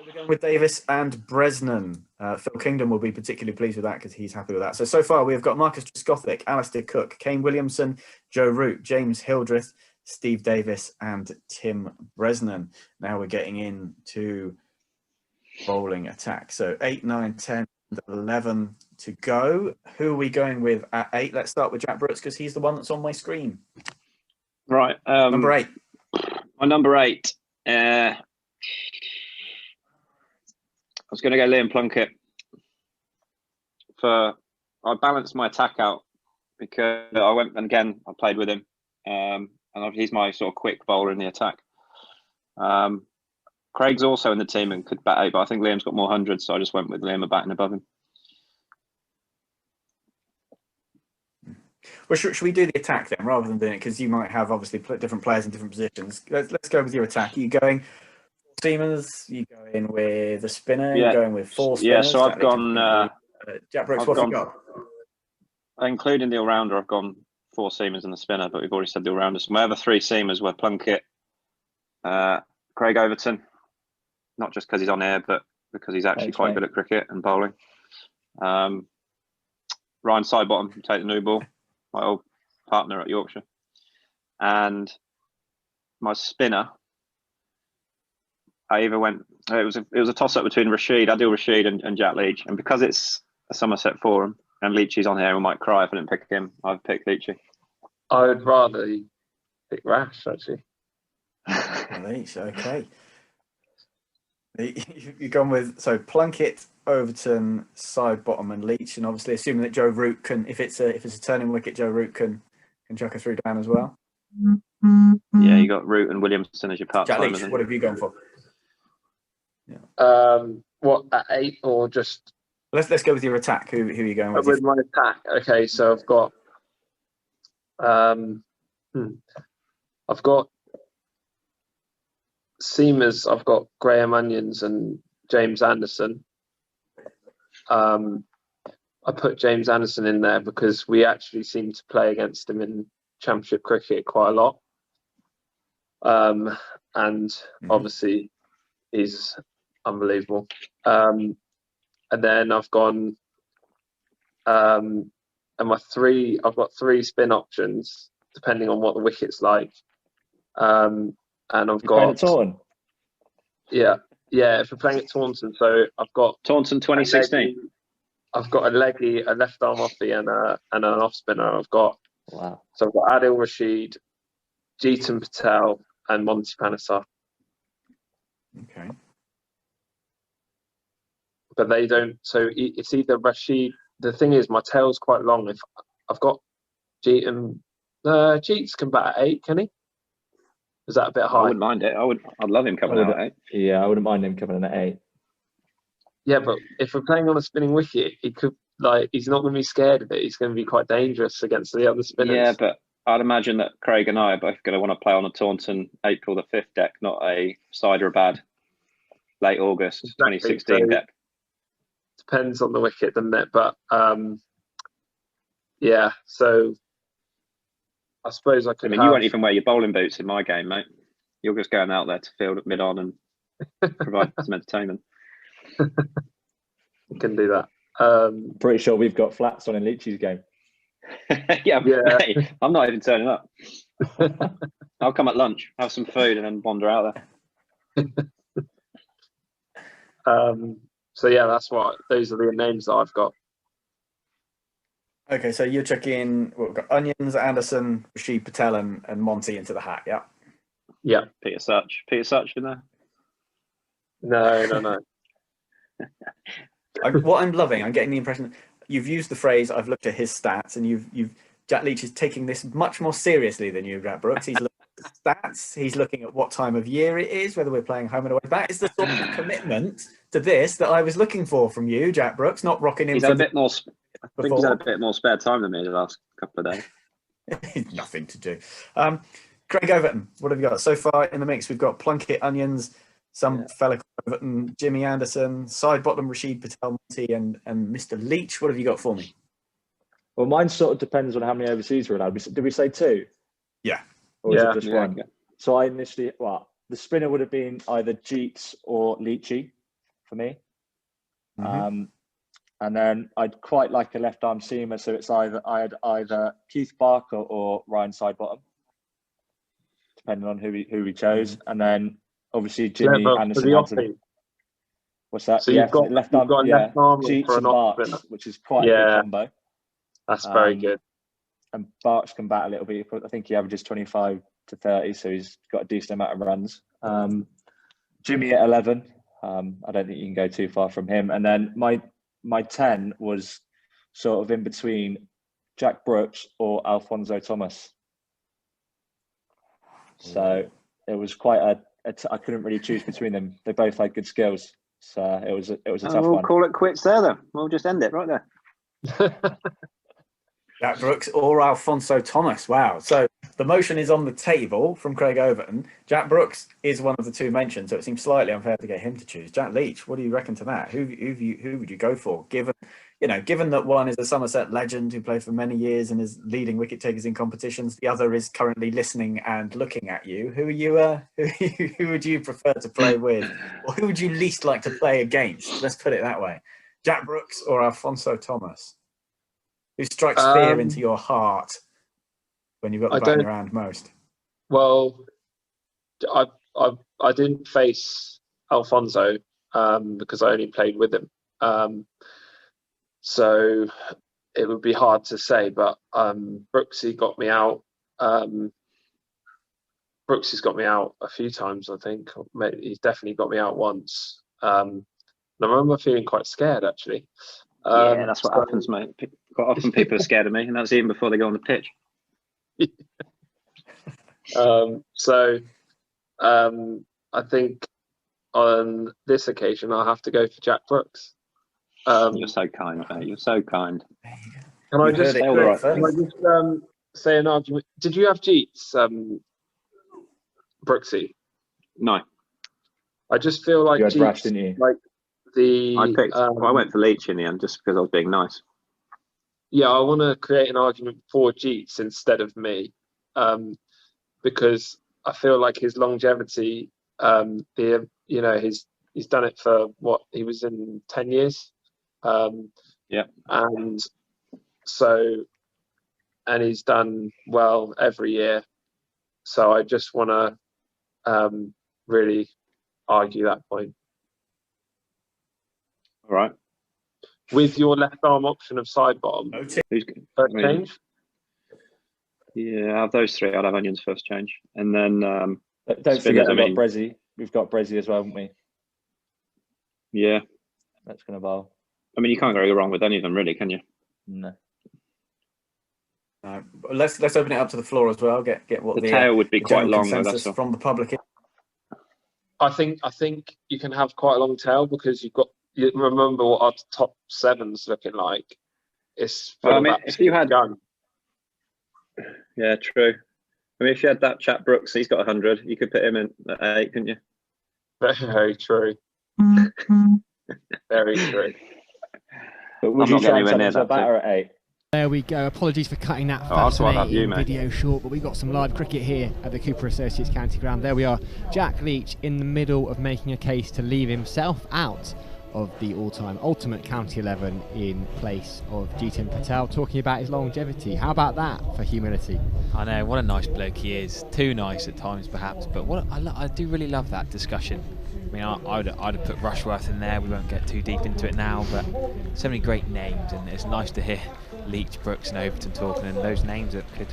we're going with Davis and Bresnan. Phil Kingdom will be particularly pleased with that because he's happy with that. So far we have got Marcus Trescothick, Alistair Cook, Kane Williamson, Joe Root, James Hildreth, Steve Davis, and Tim Bresnan. Now we're getting into bowling attack. So 8, 9, 10, 11 to go. Who are we going with at 8? Let's start with Jack Brooks because he's the one that's on my screen. Right. Number 8. My number 8. I was going to go Liam Plunkett. I balanced my attack out because I went and again I played with him, and he's my sort of quick bowler in the attack. Craig's also in the team and could bat 8, but I think Liam's got more hundreds, so I just went with Liam a batting above him. Well, should we do the attack then, rather than doing it? Because you might have obviously different players in different positions. Let's go with your attack. Are you going seamers? You going with a spinner? Yeah. You going with 4 spinners? Yeah, so I've gone. Jack Brooks, what have you got? Including the all-rounder, I've gone 4 seamers and the spinner, but we've already said the all-rounders. My other 3 seamers were Plunkett, Craig Overton, not just because he's on air, but because he's actually quite good at cricket and bowling. Ryan Sidebottom, take the new ball, my old partner at Yorkshire. And my spinner, I either went, it was a toss-up between Adil Rashid and Jack Leach. And because it's a Somerset forum and Leachy's on here, we might cry if I didn't pick him. I've picked Leachy. I would rather pick Rash, actually. Leach, okay. You've gone with Plunkett, Overton, Sidebottom, and Leach, and obviously assuming that Joe Root can, if it's a turning wicket, Joe Root can can chuck a 3 down as well. Yeah, you got Root and Williamson as your Jack part-timers. Leach, what have you gone for? What, at 8 or just? Let's go with your attack. Who are you going with? With my attack. Okay, so I've got seamers. I've got Graham Onions and James Anderson. I put James Anderson in there because we actually seem to play against him in Championship cricket quite a lot. And obviously he's unbelievable. And then I've gone and I've got 3 spin options depending on what the wicket's like. And I've got Taunton. Yeah, if we're playing at Taunton, so I've got Taunton 2016. I've got a leggy, a left arm offie, and an off spinner. I've got So I've got Adil Rashid, Jeetan Patel, and Monty Panesar. Okay. But they don't. So it's either Rashid. The thing is, my tail's quite long. If I've got Jeetan, Jeets can bat at 8, can he? Is that a bit high? I wouldn't mind it. I'd love him coming out at 8. Yeah, I wouldn't mind him coming in at 8. Yeah, but if we're playing on a spinning wicket, he could he's not going to be scared of it. He's going to be quite dangerous against the other spinners. Yeah, but I'd imagine that Craig and I are both going to want to play on a Taunton April the 5th deck, not a Hyderabad late August 2016 deck. Depends on the wicket, doesn't it? But yeah, so I suppose I could. I mean, you won't even wear your bowling boots in my game, mate. You're just going out there to field at mid-on and provide some entertainment. You can do that. Pretty sure we've got flats on in Leachy's game. yeah. Mate, I'm not even turning up. I'll come at lunch, have some food, and then wander out there. So yeah, those are the names that I've got. Okay, so you're chucking, we've got Onions, Anderson, Rashid Patel, and Monty into the hat, yeah? Yeah. Peter Such in there? No. What I'm loving, I'm getting the impression you've used the phrase, I've looked at his stats, and Jack Leach is taking this much more seriously than you, Jack Brooks. He's looking at stats, he's looking at what time of year it is, whether we're playing home and away. That is the sort of commitment to this that I was looking for from you, Jack Brooks, not rocking in. He's had a bit more. I think he's had a bit more spare time than me the last couple of days. Nothing to do. Craig Overton, what have you got? So far in the mix, we've got Plunkett, Onions, some fella called Overton, Jimmy Anderson, side bottom Rashid Patel, Monty, and Mr. Leach. What have you got for me? Well, mine sort of depends on how many overseas we're allowed. Did we say 2? Yeah. Or is it just 1? Yeah. So I initially, the spinner would have been either Jeets or Leachy for me. And then I'd quite like a left arm seamer, so it's either Keith Barker or Ryan Sidebottom, depending on who we chose. And then obviously Jimmy Anderson. What's that? So you've got left arm Jeets and Barks, which is quite a good combo. That's very good. And Barks can bat a little bit. I think he averages 25 to 30, so he's got a decent amount of runs. Jimmy at 11. I don't think you can go too far from him. And then my 10 was sort of in between Jack Brooks or Alfonso Thomas. So it was quite I couldn't really choose between them. They both had good skills. So it was a tough one. We'll call it quits there then. We'll just end it right there. Jack Brooks or Alfonso Thomas. Wow. So the motion is on the table from Craig Overton. Jack Brooks is one of the 2 mentioned, so it seems slightly unfair to get him to choose. Jack Leach, what do you reckon to that? Who would you go for? Given that one is a Somerset legend who played for many years and is leading wicket takers in competitions, the other is currently listening and looking at you. Who would you prefer to play with, or who would you least like to play against? Let's put it that way. Jack Brooks or Alfonso Thomas? Who strikes fear into your heart when you've got the bat in your hand most? Well, I didn't face Alfonso because I only played with him. So it would be hard to say, but Brooksy got me out. Brooksy's got me out a few times, I think. He's definitely got me out once. And I remember feeling quite scared, actually. Yeah, that's what happens, mate. Quite often people are scared of me, and that's even before they go on the pitch. Yeah. I think on this occasion I'll have to go for Jack Brooks. You're so kind, mate. You're so kind. Can I just say an argument? Did you have Jeets, Brooksy? No. I just feel like you had Jeets, Rash, didn't you? like the. I went for Leach in the end just because I was being nice. Yeah, I want to create an argument for Jeets instead of me, because I feel like his longevity, he's done it for what he was in 10 years. Yeah. And he's done well every year. So I just want to really argue that point. All right. With your left arm option of side bottom, first change? Yeah, out of those three, I'd have Onions first change. And then don't forget we've got Brezzy. We've got Brezzy as well, haven't we? Yeah. That's going to bowl. I mean, you can't go wrong with any of them, really, can you? No. Let's open it up to the floor as well. Get what the tail would be quite long though, that's from the public. I think you can have quite a long tail because you remember what our top seven's looking like. It's if you had yeah, true. I mean, if you had that chap Brooks, he's got 100. You could put him in at 8, couldn't you? Very true. Very true. But would you try and batter at 8? There we go. Apologies for cutting that fascinating video short, but we got some live cricket here at the Cooper Associates County Ground. There we are. Jack Leach in the middle of making a case to leave himself out of the all-time ultimate county 11 in place of Jitin Patel, talking about his longevity. How about that for humility? I know, what a nice bloke he is. Too nice at times perhaps, but I do really love that discussion. I mean, I'd have put Rushworth in there. We won't get too deep into it now, but so many great names, and it's nice to hear Leach, Brooks and Overton talking, and those names that could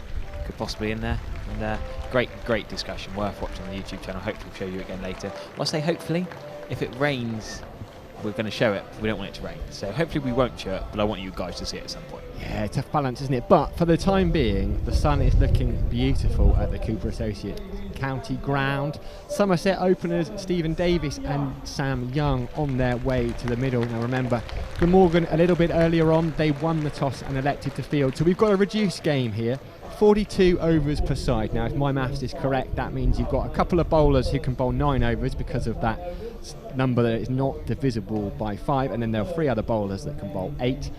possibly in there. And great discussion, worth watching on the YouTube channel. Hopefully we'll show you again later. I'll say hopefully, if it rains, we're going to show it. We don't want it to rain, so hopefully we won't show it, but I want you guys to see it at some point. Yeah, tough balance, isn't it? But for the time being, the sun is looking beautiful at the Cooper Associates County Ground. Somerset openers Stephen Davis and Sam Young on their way to the middle. Now remember, Glamorgan a little bit earlier on, they won the toss and elected to field, so we've got a reduced game here. 42 overs per side. Now if my maths is correct, that means you've got a couple of bowlers who can bowl 9 overs because of that number that is not divisible by 5, and then there are 3 other bowlers that can bowl 8.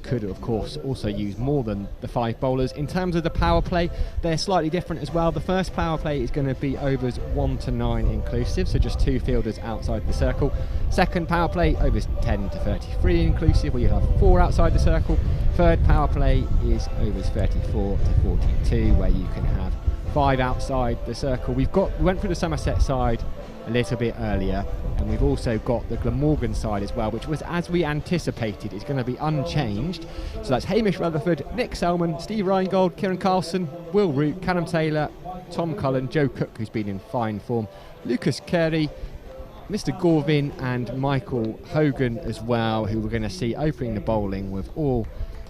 Could of course also use more than the 5 bowlers. In terms of the power play, they're slightly different as well. The first power play is going to be overs 1 to 9 inclusive, so just 2 fielders outside the circle. Second power play, overs 10 to 33 inclusive, where you have 4 outside the circle. Third power play is overs 34 to 42, where you can have 5 outside the circle. We went through the Somerset side a little bit earlier, and we've also got the Glamorgan side as well, which was, as we anticipated, is going to be unchanged. So that's Hamish Rutherford, Nick Selman, Steve Reingold, Kieran Carlson, Will Root, Callum Taylor, Tom Cullen, Joe Cook, who's been in fine form, Lucas Carey, Mr. Gorvin and Michael Hogan as well, who we're going to see opening the bowling with all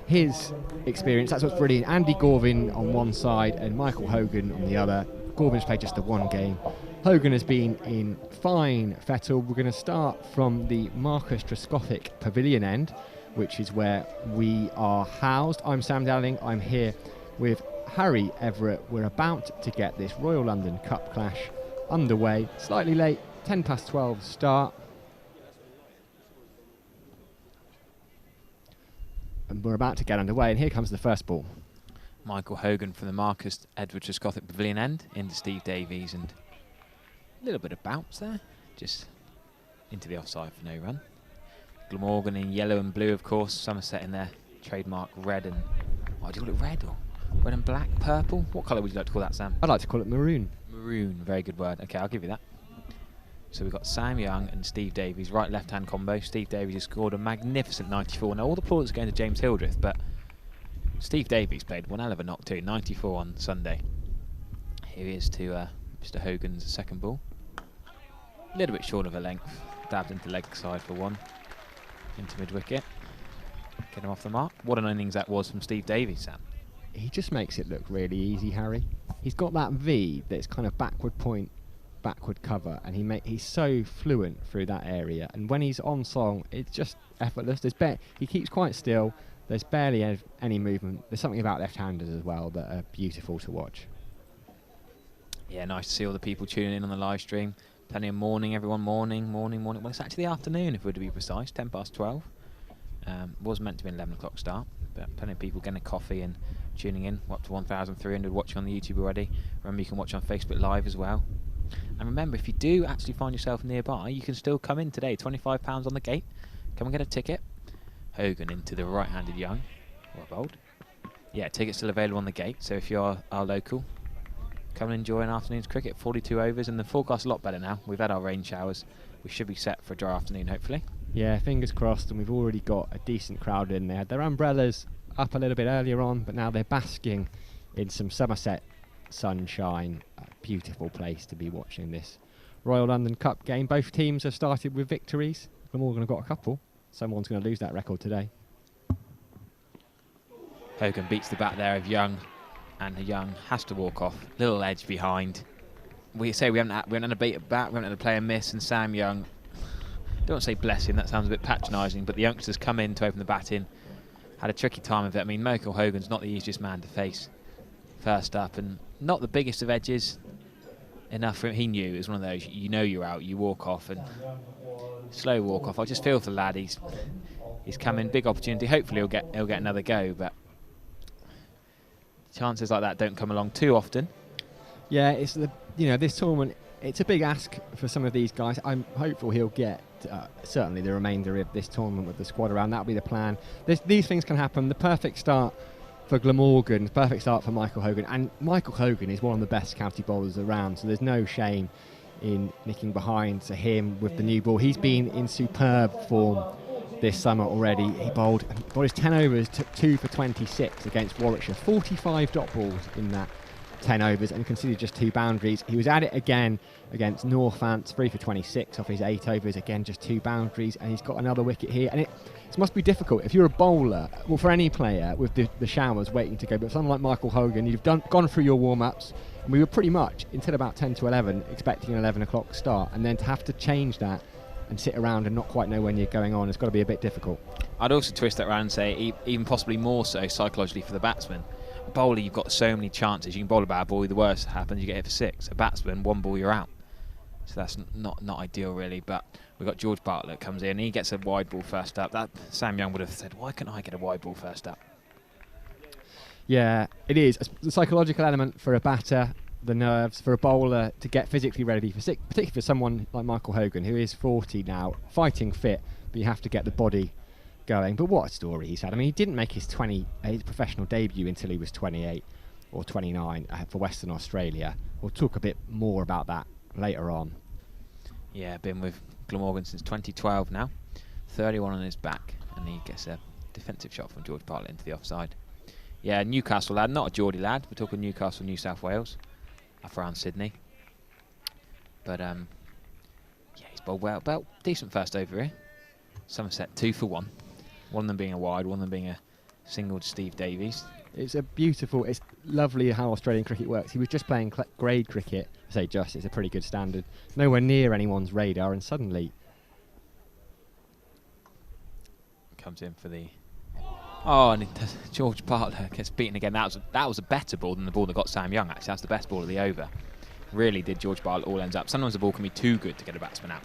his experience. That's what's brilliant. Andy Gorvin on one side and Michael Hogan on the other. Gorvin's played just the 1 game. Hogan has been in fine fettle. We're going to start from the Marcus Trescothick Pavilion end, which is where we are housed. I'm Sam Dowling. I'm here with Harry Everett. We're about to get this Royal London Cup clash underway. Slightly late, 10 past 12 start. And we're about to get underway, and here comes the first ball. Michael Hogan from the Marcus Edward Trescothick Pavilion end into Steve Davies, and a little bit of bounce there, just into the offside for no run. Glamorgan in yellow and blue, of course. Somerset in their trademark red and, oh, do you call it red or red and black, purple? What colour would you like to call that, Sam? I'd like to call it maroon. Maroon, very good word. Okay, I'll give you that. So we've got Sam Young and Steve Davies, right-left-hand combo. Steve Davies has scored a magnificent 94. Now all the plaudits are going to James Hildreth, but Steve Davies played one hell of a knock too, 94 on Sunday. Here he is to Mr. Hogan's second ball. A little bit short of a length, dabbed into leg side for 1, into mid-wicket. Get him off the mark. What an innings that was from Steve Davies, Sam. He just makes it look really easy, Harry. he's got that V that's kind of backward point, backward cover, and he's so fluent through that area. And when he's on song, it's just effortless. He keeps quite still. There's barely any movement. There's something about left-handers as well that are beautiful to watch. Yeah, nice to see all the people tuning in on the live stream. Plenty of morning, everyone. Morning. Well, it's actually the afternoon, if we're to be precise. 12:10. Was meant to be an 11 o'clock start, but plenty of people getting a coffee and tuning in. We're up to 1,300 watching on the YouTube already. Remember, you can watch on Facebook Live as well. And remember, if you do actually find yourself nearby, you can still come in today. £25 on the gate. Come and get a ticket. Hogan into the right-handed Young. What bold? Yeah, tickets still available on the gate. So if you're our local, come and enjoy an afternoon's cricket. 42 overs, and the forecast's a lot better now. We've had our rain showers. We should be set for a dry afternoon, hopefully. Yeah, fingers crossed, and we've already got a decent crowd in there. Their umbrellas up a little bit earlier on, but now they're basking in some Somerset sunshine. A beautiful place to be watching this Royal London Cup game. Both teams have started with victories. Glamorgan have got a couple. Someone's going to lose that record today. Hogan beats the bat there of Young, and Young has to walk off. Little edge behind. We say we haven't had a beat at bat, we haven't had a player miss, and Sam Young, don't say bless him, that sounds a bit patronising, but the youngsters come in to open the bat in. Had a tricky time of it. I mean, Michael Hogan's not the easiest man to face first up, and not the biggest of edges. Enough for him. He knew it was one of those, you know you're out, you walk off, and slow walk off. I just feel for the lad. He's come in, big opportunity. Hopefully he'll get another go, but chances like that don't come along too often. Yeah, it's this tournament. It's a big ask for some of these guys. I'm hopeful he'll get certainly the remainder of this tournament with the squad around. That'll be the plan. These things can happen. The perfect start for Glamorgan, the perfect start for Michael Hogan, and Michael Hogan is one of the best county bowlers around, so there's no shame in nicking behind to him with the new ball. He's been in superb form this summer already. He bowled his 10 overs, took 2 for 26 against Warwickshire, 45 dot balls in that 10 overs and conceded just 2 boundaries. He was at it again against Northants, 3 for 26 off his 8 overs, again just 2 boundaries, and he's got another wicket here. And it must be difficult if you're a bowler, well, for any player with the showers waiting to go, but someone like Michael Hogan, you've gone through your warm-ups, and we were pretty much until about 10 to 11 expecting an 11 o'clock start, and then to have to change that and sit around and not quite know when you're going on, it's got to be a bit difficult. I'd also twist that around and say even possibly more so psychologically for the batsman. A bowler, you've got so many chances. You can bowl a bad ball, the worst happens, you get hit for 6. A batsman, 1 ball, you're out. So that's not ideal really, but we've got George Bartlett comes in, he gets a wide ball first up. That Sam Young would have said, why can't I get a wide ball first up? Yeah, it is. The psychological element for a batter, the nerves, for a bowler to get physically ready for 6, particularly for someone like Michael Hogan, who is 40 now, fighting fit, but you have to get the body going. But what a story he's had. I mean, he didn't make his professional debut until he was 28 or 29 for Western Australia. We'll talk a bit more about that later on. Yeah, been with Glamorgan since 2012 now. 31 on his back, and he gets a defensive shot from George Bartlett into the offside. Yeah, Newcastle lad, not a Geordie lad. We're talking Newcastle, New South Wales, up around Sydney. But yeah, he's bowled well. About decent first over here. Somerset 2 for 1. One of them being a wide, one of them being a single to Steve Davies. It's lovely how Australian cricket works. He was just playing grade cricket. I say just, it's a pretty good standard. Nowhere near anyone's radar, and suddenly comes in for the... Oh, and George Bartlett gets beaten again. That was a better ball than the ball that got Sam Young, actually. That's the best ball of the over. Really did George Bartlett all ends up. Sometimes the ball can be too good to get a batsman out.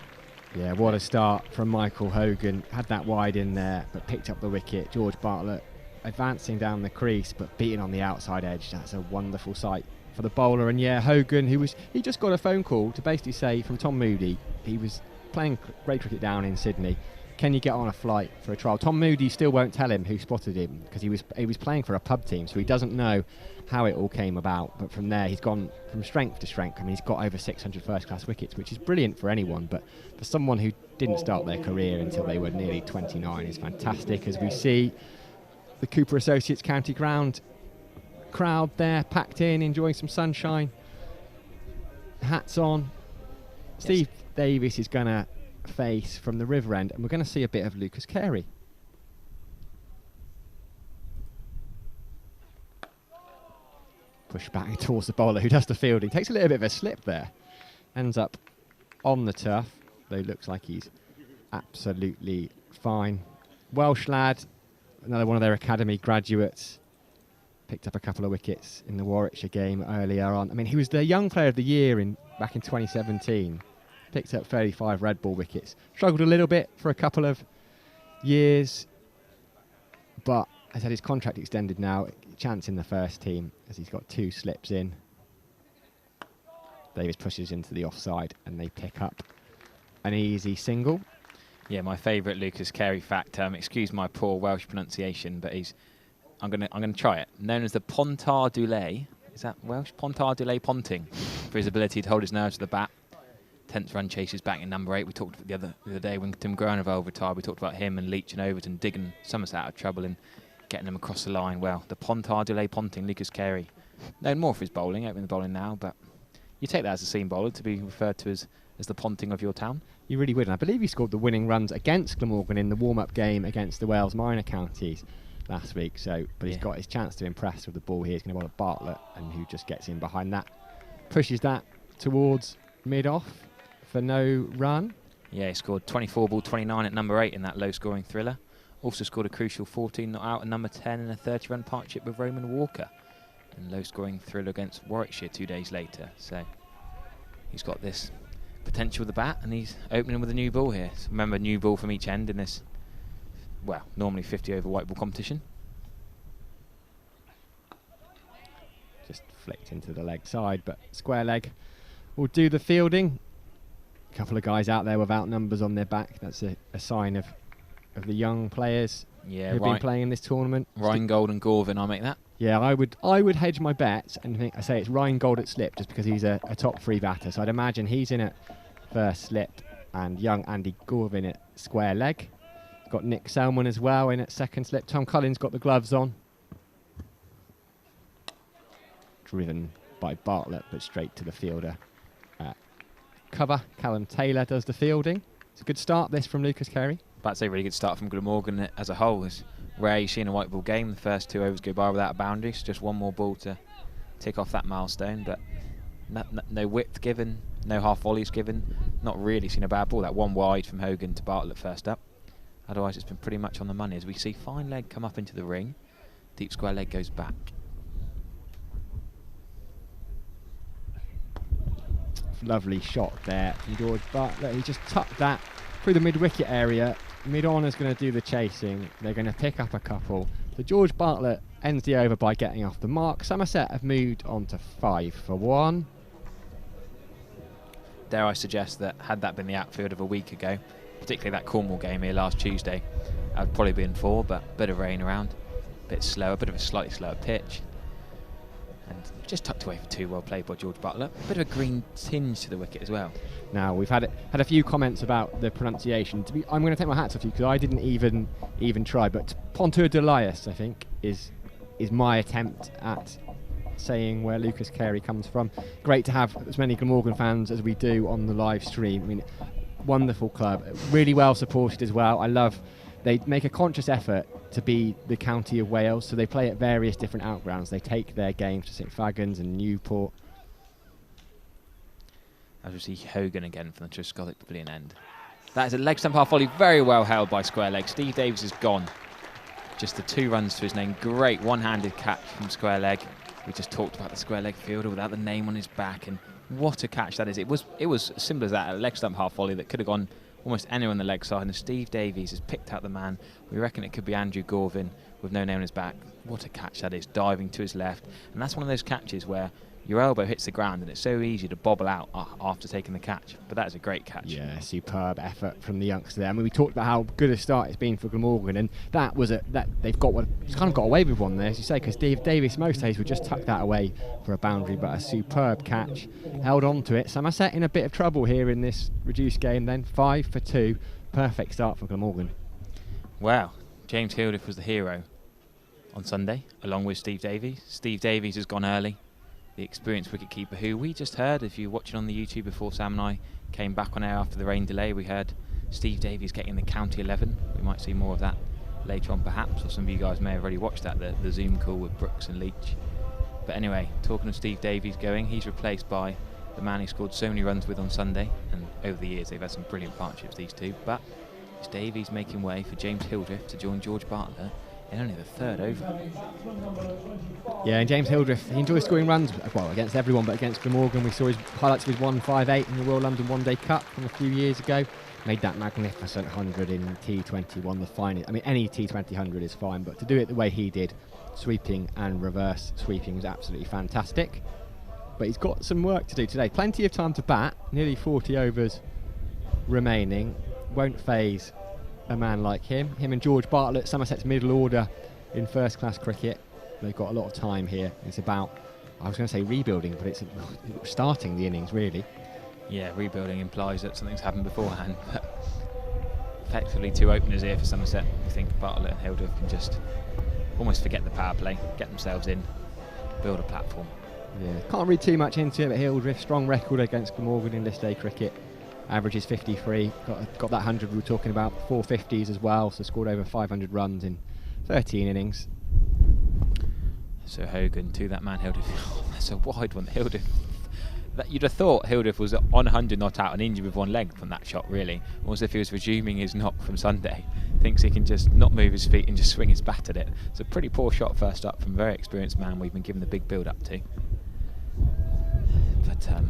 Yeah, what a start from Michael Hogan. Had that wide in there, but picked up the wicket. George Bartlett advancing down the crease, but beating on the outside edge. That's a wonderful sight for the bowler. And yeah, Hogan, he just got a phone call to basically say from Tom Moody, he was playing grade cricket down in Sydney, can you get on a flight for a trial? Tom Moody still won't tell him who spotted him, because he was playing for a pub team, so he doesn't know how it all came about. But from there, he's gone from strength to strength. I mean, he's got over 600 first-class wickets, which is brilliant for anyone, but for someone who didn't start their career until they were nearly 29 is fantastic. As we see the Cooper Associates County Ground crowd there, packed in, enjoying some sunshine, hats on. Yes. Steve Davies is going to face from the river end, and we're going to see a bit of Lucas Carey. Push back towards the bowler who does the fielding. Takes a little bit of a slip there. Ends up on the turf, though looks like he's absolutely fine. Welsh lad, another one of their academy graduates. Picked up a couple of wickets in the Warwickshire game earlier on. I mean, he was the Young Player of the Year back in 2017. Picked up 35 red ball wickets. Struggled a little bit for a couple of years, but has had his contract extended now. Chance in the first team as he's got 2 slips in. Davis pushes into the offside and they pick up an easy single. Yeah, my favourite Lucas Carey fact. Excuse my poor Welsh pronunciation, but I'm gonna try it. Known as the Pontar Dulé. Is that Welsh? Pontar Dulé Ponting, for his ability to hold his nerves to the bat. 10th run chases back in number 8. We talked the other day when Tim Groenewald retired. We talked about him and Leach and Overton digging Somerset out of trouble and getting them across the line. Well, the Pontar Dulé Ponting, Lucas Carey, known more for his bowling, opening the bowling now, but you take that as a seam bowler to be referred to as the Ponting of your town. You really would, and I believe he scored the winning runs against Glamorgan in the warm-up game against the Wales minor counties last week. So, but he's got his chance to impress with the ball here. He's going to bowl a Bartlett, and who just gets in behind that, pushes that towards mid-off for no run. Yeah, he scored 24 ball 29 at number 8 in that low-scoring thriller. Also scored a crucial 14 not out at number 10 in a 30-run partnership with Roman Walker in low-scoring thriller against Warwickshire 2 days later. So he's got this potential with the bat, and he's opening with a new ball here. So remember, new ball from each end in this, well, normally 50 over white ball competition. Just flicked into the leg side, but square leg will do the fielding. A couple of guys out there without numbers on their back. That's a sign of the young players who've been playing in this tournament. Rheingold and Gorvin, I'll make that. Yeah, I would hedge my bets and I say it's Rheingold at slip just because he's a top 3 batter. So I'd imagine he's in at first slip and young Andy Gorvin at square leg. Got Nick Selman as well in at second slip. Tom Collins got the gloves on. Driven by Bartlett, but straight to the fielder. Cover, Callum Taylor does the fielding. It's a good start this from Lucas Carey. About to say really good start from Glamorgan as a whole. It's rare you see in a white ball game. The first 2 overs go by without a boundary, so just one more ball to tick off that milestone. But no width given, no half volleys given. Not really seen a bad ball. That one wide from Hogan to Bartlett first up. Otherwise it's been pretty much on the money as we see fine leg come up into the ring. Deep square leg goes back. Lovely shot there from George Bartlett. He just tucked that through the mid-wicket area. Mid-on is going to do the chasing. They're going to pick up a couple. So George Bartlett ends the over by getting off the mark. Somerset have moved on to 5 for 1. Dare I suggest that had that been the outfield of a week ago, particularly that Cornwall game here last Tuesday, I'd probably been 4, but a bit of rain around, a bit slower, a bit of a slightly slower pitch. And just tucked away for 2, well played by George Bartlett. A bit of a green tinge to the wicket as well. Now we've had a few comments about the pronunciation. I'm going to take my hats off you because I didn't even try. But Pontar Dulé, I think, is my attempt at saying where Lucas Carey comes from. Great to have as many Glamorgan fans as we do on the live stream. I mean, wonderful club, really well supported as well. I love. They make a conscious effort to be the county of Wales, so they play at various different outgrounds. They take their games to St Fagans and Newport. As we see Hogan again from the Triscothic Pavilion end. That is a leg stump half volley, very well held by square leg. Steve Davies is gone. Just the 2 runs to his name. Great one-handed catch from square leg. We just talked about the square leg fielder without the name on his back, and what a catch that is. It was as simple as that, a leg stump half volley that could have gone almost anywhere on the leg side, and Steve Davies has picked out the man. We reckon it could be Andrew Gorvin with no name on his back. What a catch that is, diving to his left. And that's one of those catches where your elbow hits the ground and it's so easy to bobble out after taking the catch. But that is a great catch. Yeah, superb effort from the youngster there. I mean, we talked about how good a start it's been for Glamorgan, and that was they've got one. He's kind of got away with one there, as you say, because Steve Davies most days would just tuck that away for a boundary, but a superb catch. Held on to it. Somerset in a bit of trouble here in this reduced game then. 5 for 2. Perfect start for Glamorgan. Wow. James Hildreth was the hero on Sunday, along with Steve Davies. Steve Davies has gone early. The experienced wicketkeeper who we just heard, if you're watching on the YouTube before Sam and I came back on air after the rain delay, we heard Steve Davies getting the county 11. We might see more of that later on perhaps, or some of you guys may have already watched that, the Zoom call with Brooks and Leach. But anyway, talking of Steve Davies going, he's replaced by the man he scored so many runs with on Sunday, and over the years they've had some brilliant partnerships, these two. But it's Davies making way for James Hildreth to join George Bartlett in only the third over. Yeah, and James Hildreth, he enjoys scoring runs, well, against everyone, but against Glamorgan. We saw his highlights of his 1.58 in the Royal London One Day Cup from a few years ago. Made that magnificent 100 in T20, won the final. I mean, any T20 100 is fine, but to do it the way he did, sweeping and reverse sweeping, was absolutely fantastic. But he's got some work to do today. Plenty of time to bat, nearly 40 overs remaining. Won't faze a man like him. Him and George Bartlett, Somerset's middle order in first-class cricket. They've got a lot of time here. It's about, I was going to say rebuilding, but it's starting the innings, really. Yeah, rebuilding implies that something's happened beforehand. But effectively, two openers here for Somerset. I think Bartlett and Hildreth can just almost forget the power play, get themselves in, build a platform. Yeah, can't read too much into it, but Hildreth, strong record against Glamorgan in list A cricket. Averages 53, got that 100 we were talking about, 450s as well, so scored over 500 runs in 13 innings. So Hogan to that man Hildreth. Oh, that's a wide one, Hildreth. You'd have thought Hildreth was on 100 not out and injured with one leg from that shot, really. Almost if he was resuming his knock from Sunday. Thinks he can just not move his feet and just swing his bat at it. It's a pretty poor shot first up from a very experienced man we've been given the big build-up to. But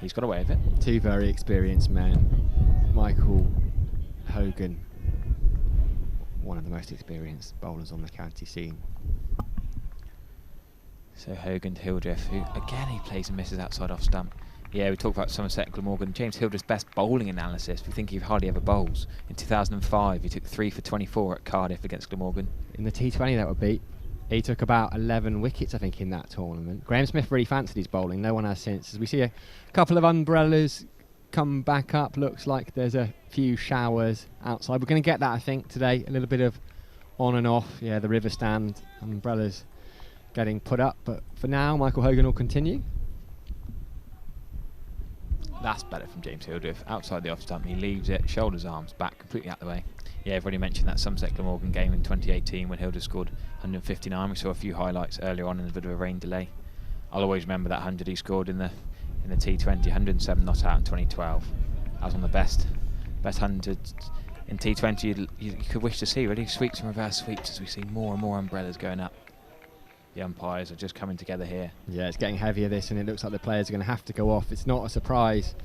he's got away with it. Two very experienced men. Michael Hogan, one of the most experienced bowlers on the county scene. So Hogan to Hildreth, who again he plays and misses outside off stump. Yeah, we talked about Somerset and Glamorgan. James Hildreth's best bowling analysis. We think he hardly ever bowls. In 2005, he took 3 for 24 at Cardiff against Glamorgan. In the T20, that would be. He took about 11 wickets, I think, in that tournament. Graham Smith really fancied his bowling. No one has since. As we see a couple of umbrellas come back up, looks like there's a few showers outside. We're going to get that, I think, today. A little bit of on and off. Yeah, the river stand umbrellas getting put up, but for now Michael Hogan will continue. That's better from James Hildreth. Outside the off stump, he leaves it, shoulders, arms, back, completely out the way. Yeah, I've already mentioned that Somerset Glamorgan game in 2018 when Hildreth scored 159. We saw a few highlights earlier on in a bit of a rain delay. I'll always remember that 100 he scored in the T20, 107 not out in 2012. That was one of the best 100s in T20 you could wish to see, really. Sweeps and reverse sweeps as we see more and more umbrellas going up. The umpires are just coming together here. Yeah, it's getting heavier, this, and it looks like the players are going to have to go off. It's not a surprise,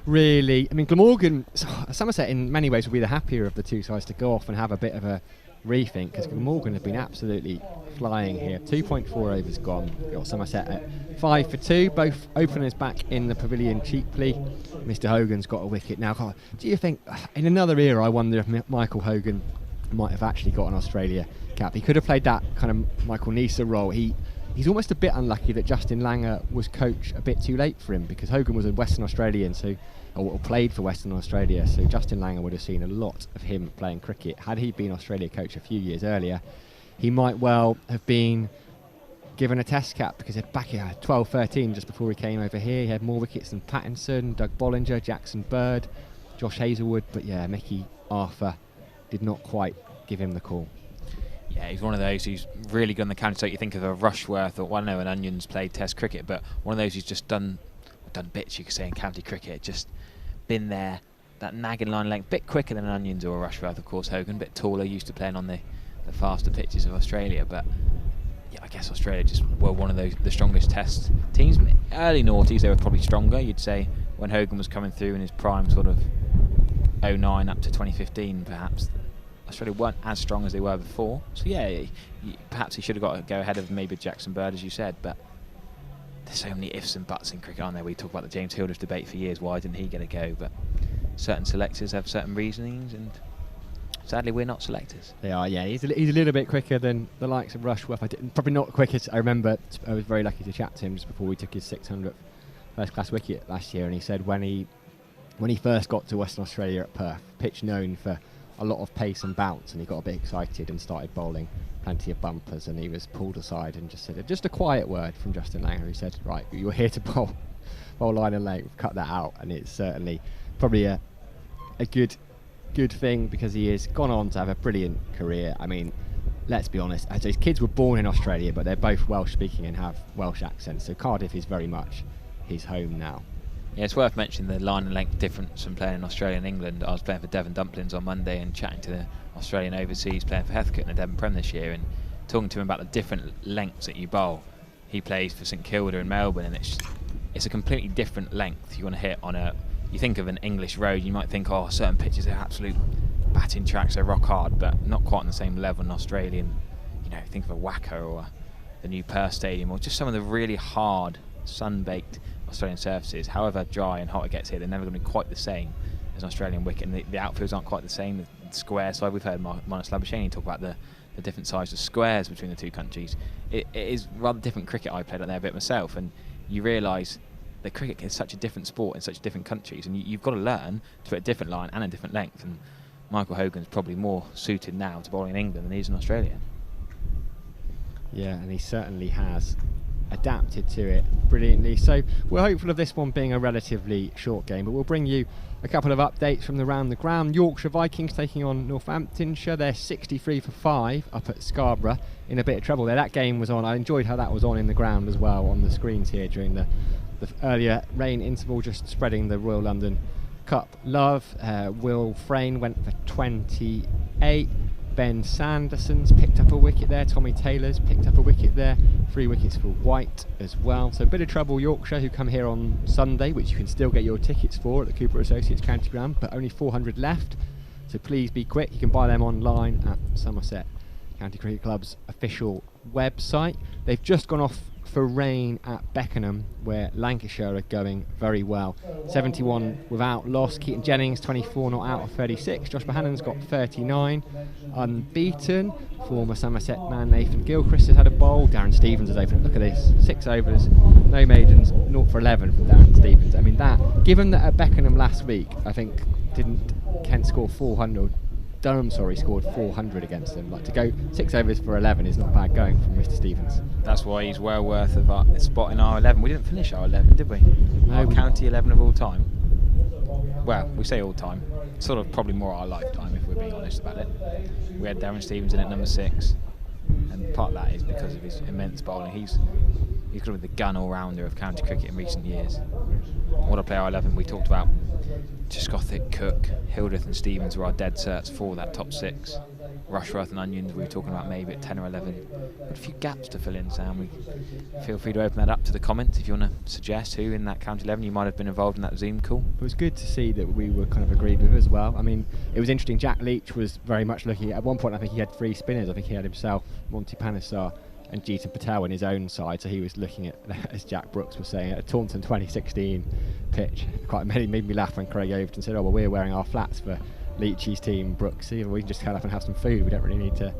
really. I mean, Glamorgan, Somerset in many ways will be the happier of the two sides to go off and have a bit of a rethink, because Glamorgan have been absolutely flying here. 2.4 overs gone. Got Somerset at 5 for 2. Both openers back in the pavilion cheaply. Mr. Hogan's got a wicket now. Do you think, in another era, I wonder if Michael Hogan might have actually got an Australia cap? He could have played that kind of Michael Nisa role. He's almost a bit unlucky that Justin Langer was coach a bit too late for him, because Hogan was a Western Australian, or played for Western Australia, so Justin Langer would have seen a lot of him playing cricket. Had he been Australia coach a few years earlier, he might well have been given a test cap, because back here 12-13 just before he came over here, he had more wickets than Pattinson, Doug Bollinger, Jackson Bird, Josh Hazlewood, but yeah, Mickey Arthur did not quite give him the call. Yeah, he's one of those who's really good on the counter. So you think of a Rushworth, or well, no, an Onions played Test cricket, but one of those who's just done bits, you could say, in county cricket. Just been there, that nagging line length, bit quicker than an Onions or a Rushworth, of course. Hogan, a bit taller, used to playing on the faster pitches of Australia. But yeah, I guess Australia just were one of the strongest Test teams. Early noughties, they were probably stronger, you'd say, when Hogan was coming through in his prime, sort of 09 up to 2015, perhaps. Australia weren't as strong as they were before, so yeah, perhaps he should have got to go ahead of maybe Jackson Bird, as you said. But there's so many ifs and buts in cricket, aren't there? We talk about the James Hildreth debate for years. Why didn't he get a go? But certain selectors have certain reasonings, and sadly, we're not selectors. They are, yeah. He's a little bit quicker than the likes of Rushworth. Probably not quickest. I remember I was very lucky to chat to him just before we took his 600th first-class wicket last year, and he said when he first got to Western Australia at Perth, pitch known for a lot of pace and bounce, and he got a bit excited and started bowling plenty of bumpers, and he was pulled aside and just said just a quiet word from Justin Langer. He said, right, you're here to bowl line and leg, we've cut that out. And it's certainly probably a good thing, because he has gone on to have a brilliant career. I mean, let's be honest, as his kids were born in Australia, but they're both Welsh speaking and have Welsh accents, so Cardiff is very much his home now. Yeah, it's worth mentioning the line and length difference from playing in Australia and England. I was playing for Devon Dumplings on Monday and chatting to the Australian overseas playing for Heathcote in the Devon Prem this year, and talking to him about the different lengths that you bowl. He plays for St Kilda in Melbourne, and it's a completely different length you want to hit on a. You think of an English road, you might think, oh, certain pitches are absolute batting tracks, they're rock hard, but not quite on the same level in Australian. You know, think of a Wacker or the new Perth Stadium, or just some of the really hard, sun-baked Australian surfaces. However dry and hot it gets here, they're never going to be quite the same as an Australian wicket, and the outfields aren't quite the same. The square side, we've heard Marnus Labuschagne talk about the different sizes of squares between the two countries. It is rather different cricket. I played out there a bit myself, and you realise that cricket is such a different sport in such different countries, and you've got to learn to hit a different line and a different length. And Michael Hogan's probably more suited now to bowling in England than he is in Australia. Yeah, and he certainly has adapted to it brilliantly. So we're hopeful of this one being a relatively short game, but we'll bring you a couple of updates from around the ground. Yorkshire Vikings taking on Northamptonshire. They're 63 for 5 up at Scarborough, in a bit of trouble there. That game was on. I enjoyed how that was on in the ground as well on the screens here during the earlier rain interval, just spreading the Royal London Cup love. Will Frayne went for 28. Ben Sanderson's picked up a wicket there. Tommy Taylor's picked up a wicket there. 3 wickets for White as well. So a bit of trouble, Yorkshire, who come here on Sunday, which you can still get your tickets for at the Cooper Associates County Ground, but only 400 left. So please be quick. You can buy them online at Somerset County Cricket Club's official website. They've just gone off for rain at Beckenham, where Lancashire are going very well. 71 without loss. Keaton Jennings 24 not out of 36. Josh Bohannon's got 39 unbeaten. Former Somerset man Nathan Gilchrist has had a bowl. Darren Stevens has opened. Look at this, 6 overs, no maidens, 0 for 11 from Darren Stevens. I mean, that, given that at Beckenham last week, I think didn't Kent score 400? Durham, scored 400 against them. Like, to go 6 overs for 11 is not bad going from Mr. Stevens. That's why he's well worth of our spot in our 11. We didn't finish our 11, did we? No, our county 11 of all time. Well, we say all time. Sort of probably more our lifetime, if we're being honest about it. We had Darren Stevens in at number 6, and part of that is because of his immense bowling. He's got to be the gun all-rounder of county cricket in recent years. What a player our 11 we talked about. Scothick, Cook, Hildreth and Stevens were our dead certs for that top 6. Rushworth and Onions we were talking about maybe at 10 or 11. But a few gaps to fill in, Sam. Feel free to open that up to the comments if you want to suggest who in that county 11 you might have been involved in that Zoom call. It was good to see that we were kind of agreed with as well. I mean, it was interesting. Jack Leach was very much looking at one point. I think he had 3 spinners. I think he had himself, Monty Panesar and Jeetan Patel in his own side, so he was looking at, as Jack Brooks was saying, at a Taunton 2016 pitch. Quite made me laugh when Craig Overton said, oh well, we're wearing our flats for Leachy's team, Brooks, we can just turn up and have some food, we don't really need to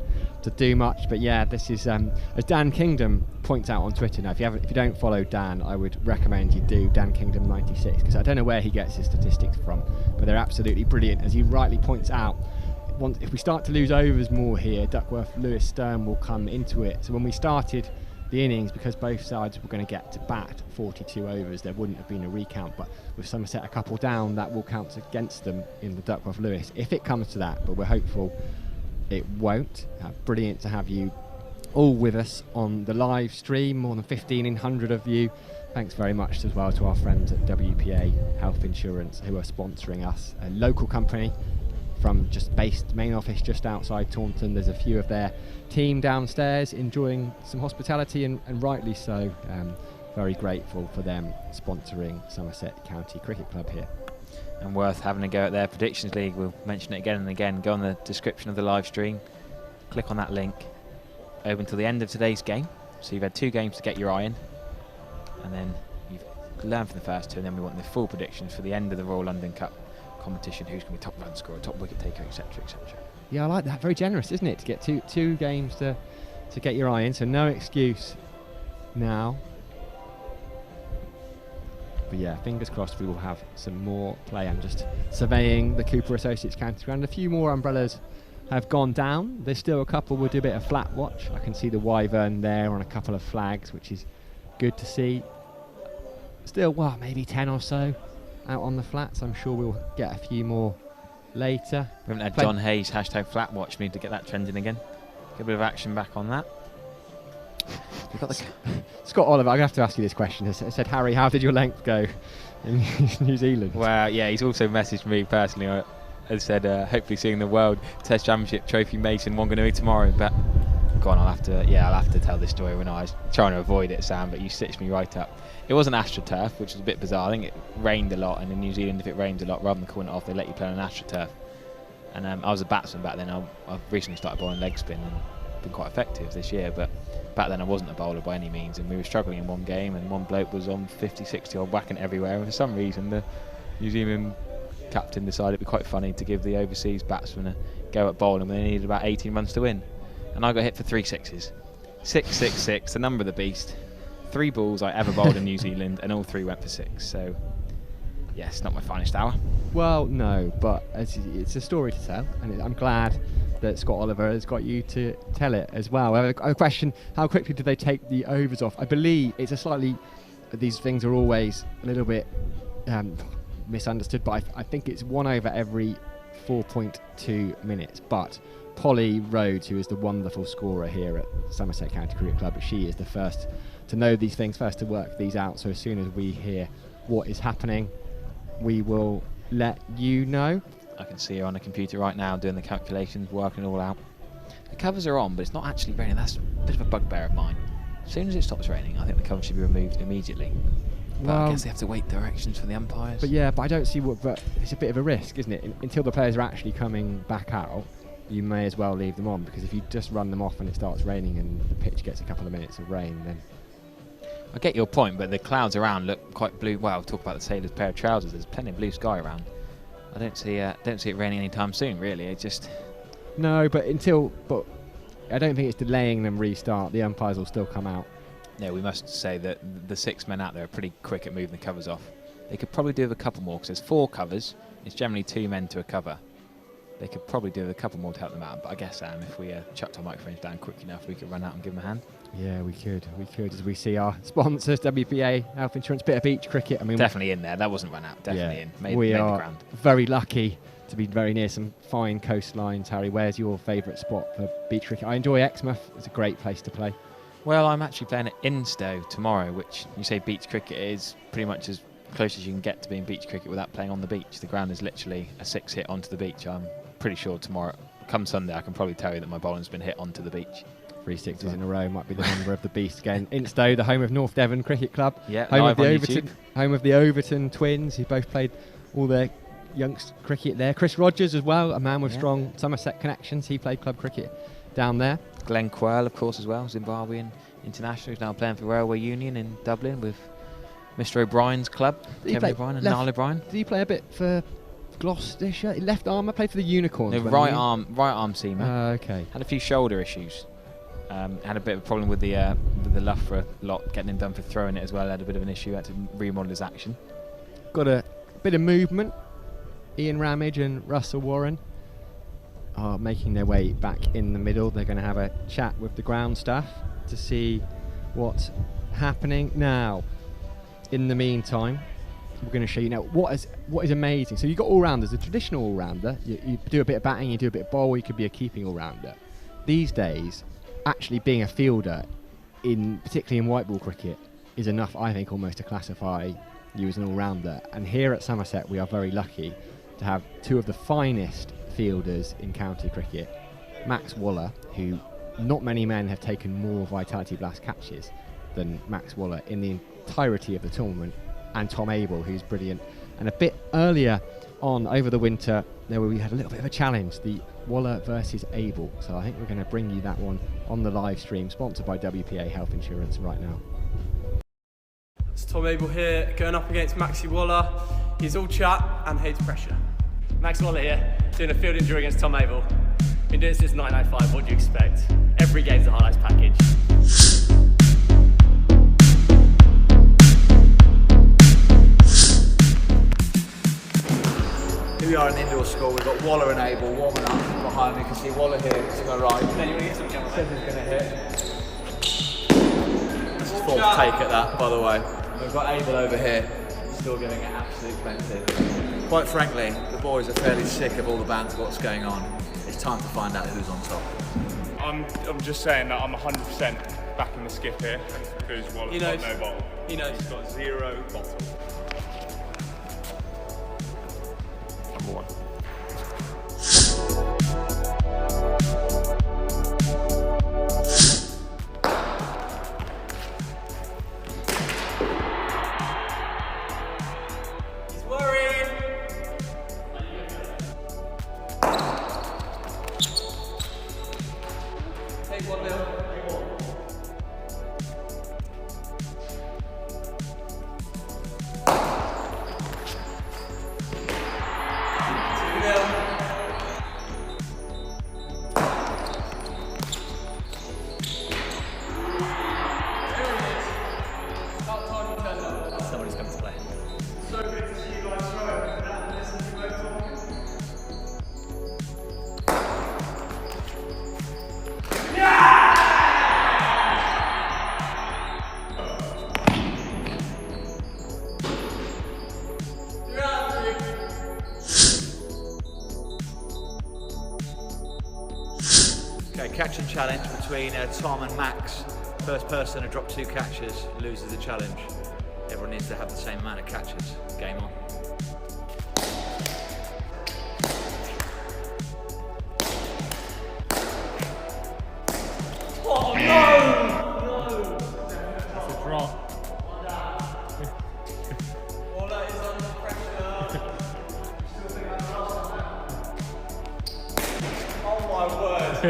do much. But yeah, this is as Dan Kingdom points out on Twitter. Now if you don't follow Dan, I would recommend you do. Dan Kingdom 96, because I don't know where he gets his statistics from, but they're absolutely brilliant. As he rightly points out, if we start to lose overs more here, Duckworth, Lewis, Stern will come into it. So when we started the innings, because both sides were going to get to bat 42 overs, there wouldn't have been a recount, but with Somerset a couple down, that will count against them in the Duckworth Lewis, if it comes to that, but we're hopeful it won't. Brilliant to have you all with us on the live stream, more than 1,500 of you. Thanks very much as well to our friends at WPA Health Insurance, who are sponsoring us, a local company from just based main office just outside Taunton. There's a few of their team downstairs enjoying some hospitality, and rightly so. Very grateful for them sponsoring Somerset County Cricket Club here. And worth having a go at their Predictions League. We'll mention it again and again. Go on the description of the live stream, click on that link, open till the end of today's game. So you've had 2 games to get your eye in, and then you've learned from the first 2, and then we want the full predictions for the end of the Royal London Cup competition, who's going to be top run scorer, top wicket taker, etc, etc. Yeah, I like that. Very generous, isn't it, to get two games to get your eye in, so no excuse now. But yeah, fingers crossed we will have some more play. I'm just surveying the Cooper Associates County Ground. A few more umbrellas have gone down. There's still a couple. We'll do a bit of flat watch. I can see the Wyvern there on a couple of flags, which is good to see. Still, maybe 10 or so out on the flats. I'm sure we'll get a few more later. We haven't had John Hayes #flatwatch. We need to get that trending again. Get a bit of action back on that. We've got the Scott Oliver, I'm going to have to ask you this question. He said, Harry, how did your length go in New Zealand? Well, yeah, he's also messaged me personally and said, hopefully seeing the World Test Championship Trophy Mason Wanganui tomorrow. But go on, I'll have to tell this story when I was trying to avoid it, Sam, but you stitched me right up. It wasn't AstroTurf, which was a bit bizarre. I think it rained a lot, and in New Zealand, if it rains a lot, rather than calling it off, they let you play on AstroTurf. And I was a batsman back then. I've recently started bowling leg spin and been quite effective this year, but back then I wasn't a bowler by any means, and we were struggling in one game, and one bloke was on 50, 60 odd whacking everywhere, and for some reason the New Zealand captain decided it'd be quite funny to give the overseas batsman a go at bowling when they needed about 18 runs to win. And I got hit for 3 sixes. 6, 6, 6, the number of the beast. 3 balls I ever bowled in New Zealand, and all 3 went for 6. So, yes, not my finest hour. Well, no, but it's a story to tell, and I'm glad that Scott Oliver has got you to tell it as well. I have a question, how quickly do they take the overs off? I believe it's these things are always a little bit misunderstood, but I think it's 1 over every 4.2 minutes. But Polly Rhodes, who is the wonderful scorer here at Somerset County Cricket Club, she is the first to know these things, first to work these out. So as soon as we hear what is happening, we will let you know. I can see her on the computer right now doing the calculations, working it all out. The covers are on, but it's not actually raining. That's a bit of a bugbear of mine. As soon as it stops raining, I think the cover should be removed immediately. But I guess they have to wait directions from the umpires. But yeah, but I don't see but it's a bit of a risk, isn't it? Until the players are actually coming back out, you may as well leave them on, because if you just run them off and it starts raining and the pitch gets a couple of minutes of rain, then... I get your point, but the clouds around look quite blue. Well, talk about the sailor's pair of trousers. There's plenty of blue sky around. I don't see it raining anytime soon, really. It just... No, but I don't think it's delaying them restart. The umpires will still come out. No, we must say that the 6 men out there are pretty quick at moving the covers off. They could probably do with a couple more, because there's 4 covers. It's generally 2 men to a cover. They could probably do with a couple more to help them out. But I guess, Sam, if we chucked our microphones down quick enough, we could run out and give them a hand. Yeah, we could, as we see our sponsors, WPA, Health Insurance, bit of beach cricket. I mean, definitely in there. That wasn't run out. Definitely in. We made are the ground. very lucky to be very near some fine coastlines. Harry, where's your favourite spot for beach cricket? I enjoy Exmouth. It's a great place to play. Well, I'm actually playing at Instow tomorrow, which you say beach cricket is pretty much as close as you can get to being beach cricket without playing on the beach. The ground is literally a 6 hit onto the beach. I'm pretty sure tomorrow, come Sunday, I can probably tell you that my bowling's been hit onto the beach. 3 sixes in a row might be the number of the beast again. Instow, the home of North Devon Cricket Club. Yeah, home of the Overton twins, who both played all their youngst cricket there. Chris Rogers as well, a man with strong Somerset connections. He played club cricket down there. Glenn Quirl, of course, as well, Zimbabwean international, who's now playing for Railway Union in Dublin with Mr. O'Brien's club, Kevin O'Brien and Niall O'Brien. Did he play a bit for Gloucestershire? Left arm, I played for the Unicorns. No, right arm seamer. Okay. Had a few shoulder issues. Had a bit of a problem with the Loughborough lot, getting him done for throwing it as well. Had a bit of an issue, had to remodel his action. Got a bit of movement. Ian Ramage and Russell Warren are making their way back in the middle. They're going to have a chat with the ground staff to see what's happening. Now, in the meantime, we're going to show you now what is amazing. So you've got all-rounders. The traditional all-rounder, you do a bit of batting, you do a bit of bowl, you could be a keeping all-rounder. These days, actually being a fielder, particularly in white ball cricket, is enough, I think, almost to classify you as an all-rounder. And here at Somerset, we are very lucky to have 2 of the finest fielders in county cricket. Max Waller, who not many men have taken more Vitality Blast catches than Max Waller in the entirety of the tournament, and Tom Abel, who's brilliant. And a bit earlier on over the winter, we had a little bit of a challenge, the Waller versus Abel. So I think we're going to bring you that one on the live stream, sponsored by WPA Health Insurance right now. It's Tom Abel here, going up against Maxi Waller. He's all chat and hates pressure. Max Waller here, doing a fielding drill against Tom Abel. Been doing this since 1995, what do you expect? Every game's a highlights package. Here we are in the indoor score. We've got Waller and Abel warming up behind me. You can see Waller here to my right. Then you want to get some camera. Says he's going to hit. This is 4th take at that, by the way. We've got Abel over here, still giving it absolute plenty. Quite frankly, the boys are fairly sick of all the banter what's going on. it's time to find out who's on top. I'm just saying that I'm 100% backing the skip here because Waller's got no bottle. He knows. He's got 0 bottle. Number 1. Somebody's come to play. So good to see you guys throw without listening to both talking. Okay, catch and challenge between Tom and Max. First person to drop 2 catches loses the challenge. Everyone needs to have the same amount of catches. Game on. Oh no! No! That's a drop. Waller is under pressure. Oh my word. I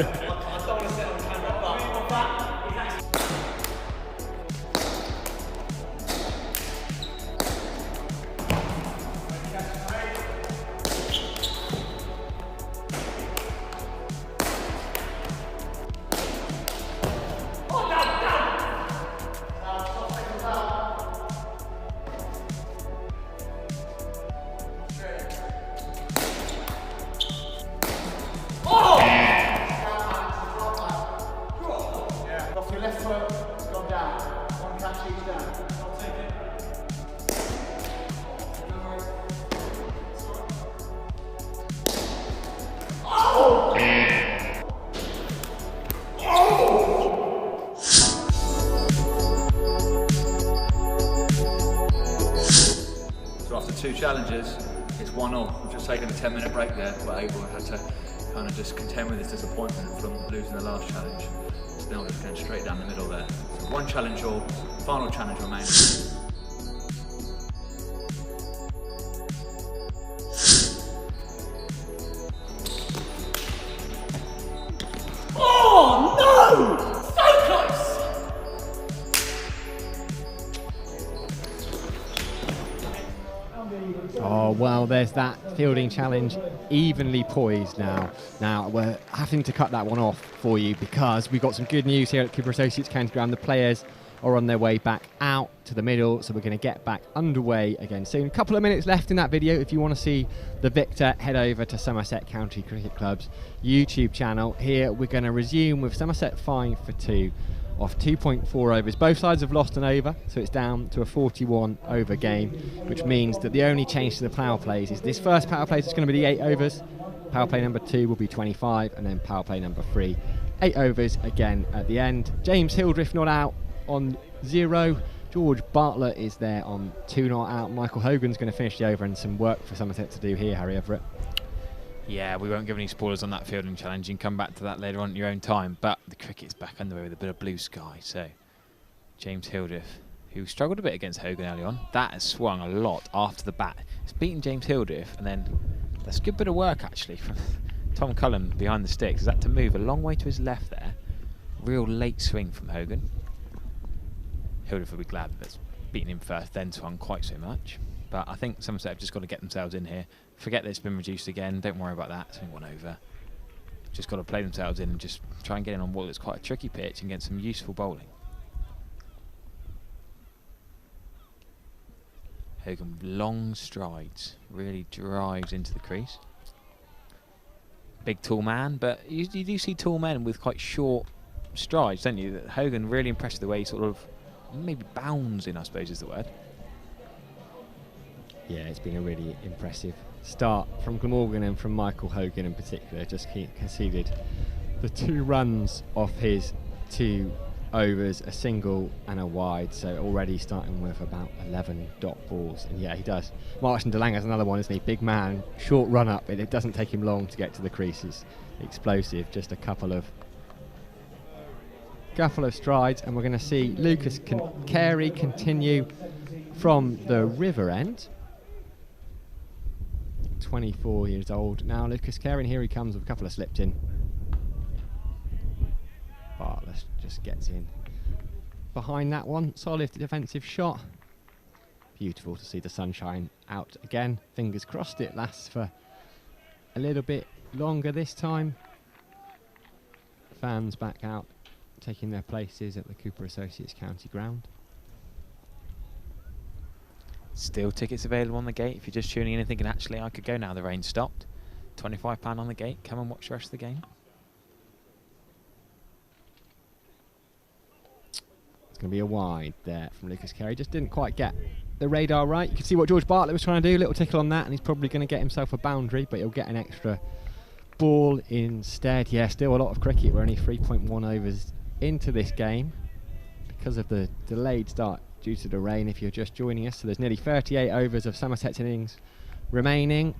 don't want to sit on camera, but that is actually... So after 2 challenges, it's 1-0. We've just taken a 10-minute break there, but Abel had to kind of just contend with his disappointment from losing the last challenge. So now we're just going straight down the middle there. So 1 challenge all, final challenge remaining. Oh no! So close! Oh, well, there's that fielding challenge, evenly poised now. Now, we're having to cut that one off for you because we've got some good news here at Cooper Associates County Ground. The players are on their way back out to the middle, so we're going to get back underway again soon. A couple of minutes left in that video. If you want to see the victor, head over to Somerset County Cricket Club's YouTube channel. Here, we're going to resume with Somerset 5 for 2. Off 2.4 overs. Both sides have lost an over, so it's down to a 41 over game, which means that the only change to the power plays is this first power play is going to be the 8 overs. Power play number 2 will be 25, and then power play number 3, 8 overs again at the end. James Hildreth not out on 0. George Bartlett is there on 2 not out. Michael Hogan's going to finish the over, and some work for Somerset to do here, Harry Everett. Yeah, we won't give any spoilers on that fielding challenge. You can come back to that later on at your own time. But the cricket's back underway with a bit of blue sky. So James Hildreth, who struggled a bit against Hogan early on, that has swung a lot after the bat. It's beaten James Hildreth, and then that's a good bit of work actually from Tom Cullen behind the sticks. Is that to move a long way to his left there? Real late swing from Hogan. Hildreth will be glad that's beaten him first, then swung quite so much. But I think Somerset have just got to get themselves in here. Forget that it's been reduced again. Don't worry about that. It's only 1 over. Just got to play themselves in and just try and get in on what is quite a tricky pitch and get some useful bowling. Hogan with long strides, really drives into the crease. Big tall man, but you do see tall men with quite short strides, don't you? Hogan really impressed with the way he sort of maybe bounds in, I suppose is the word. Yeah, it's been a really impressive start from Glamorgan and from Michael Hogan in particular. Just conceded the 2 runs off his 2 overs, a single and a wide, so already starting with about 11 dot balls. And yeah, he does. Martin DeLange has another one, isn't he? Big man, short run up, and it doesn't take him long to get to the creases. Explosive, just a couple of strides, and we're going to see Lucas Carey continue from the river end. 24 years old now, Lucas Carey, and here he comes with a couple of slipped in. Bartlett just gets in behind that one. Solid defensive shot. Beautiful to see the sunshine out again. Fingers crossed it lasts for a little bit longer this time. Fans back out, taking their places at the Cooper Associates County Ground. Still tickets available on the gate. If you're just tuning in and thinking, actually, I could go now, the rain stopped. £25 on the gate. Come and watch the rest of the game. It's going to be a wide there from Lucas Carey. Just didn't quite get the radar right. You can see what George Bartlett was trying to do. Little tickle on that, and he's probably going to get himself a boundary, but he'll get an extra ball instead. Yeah, still a lot of cricket. We're only 3.1 overs into this game because of the delayed start due to the rain, if you're just joining us. So there's nearly 38 overs of Somerset's innings remaining,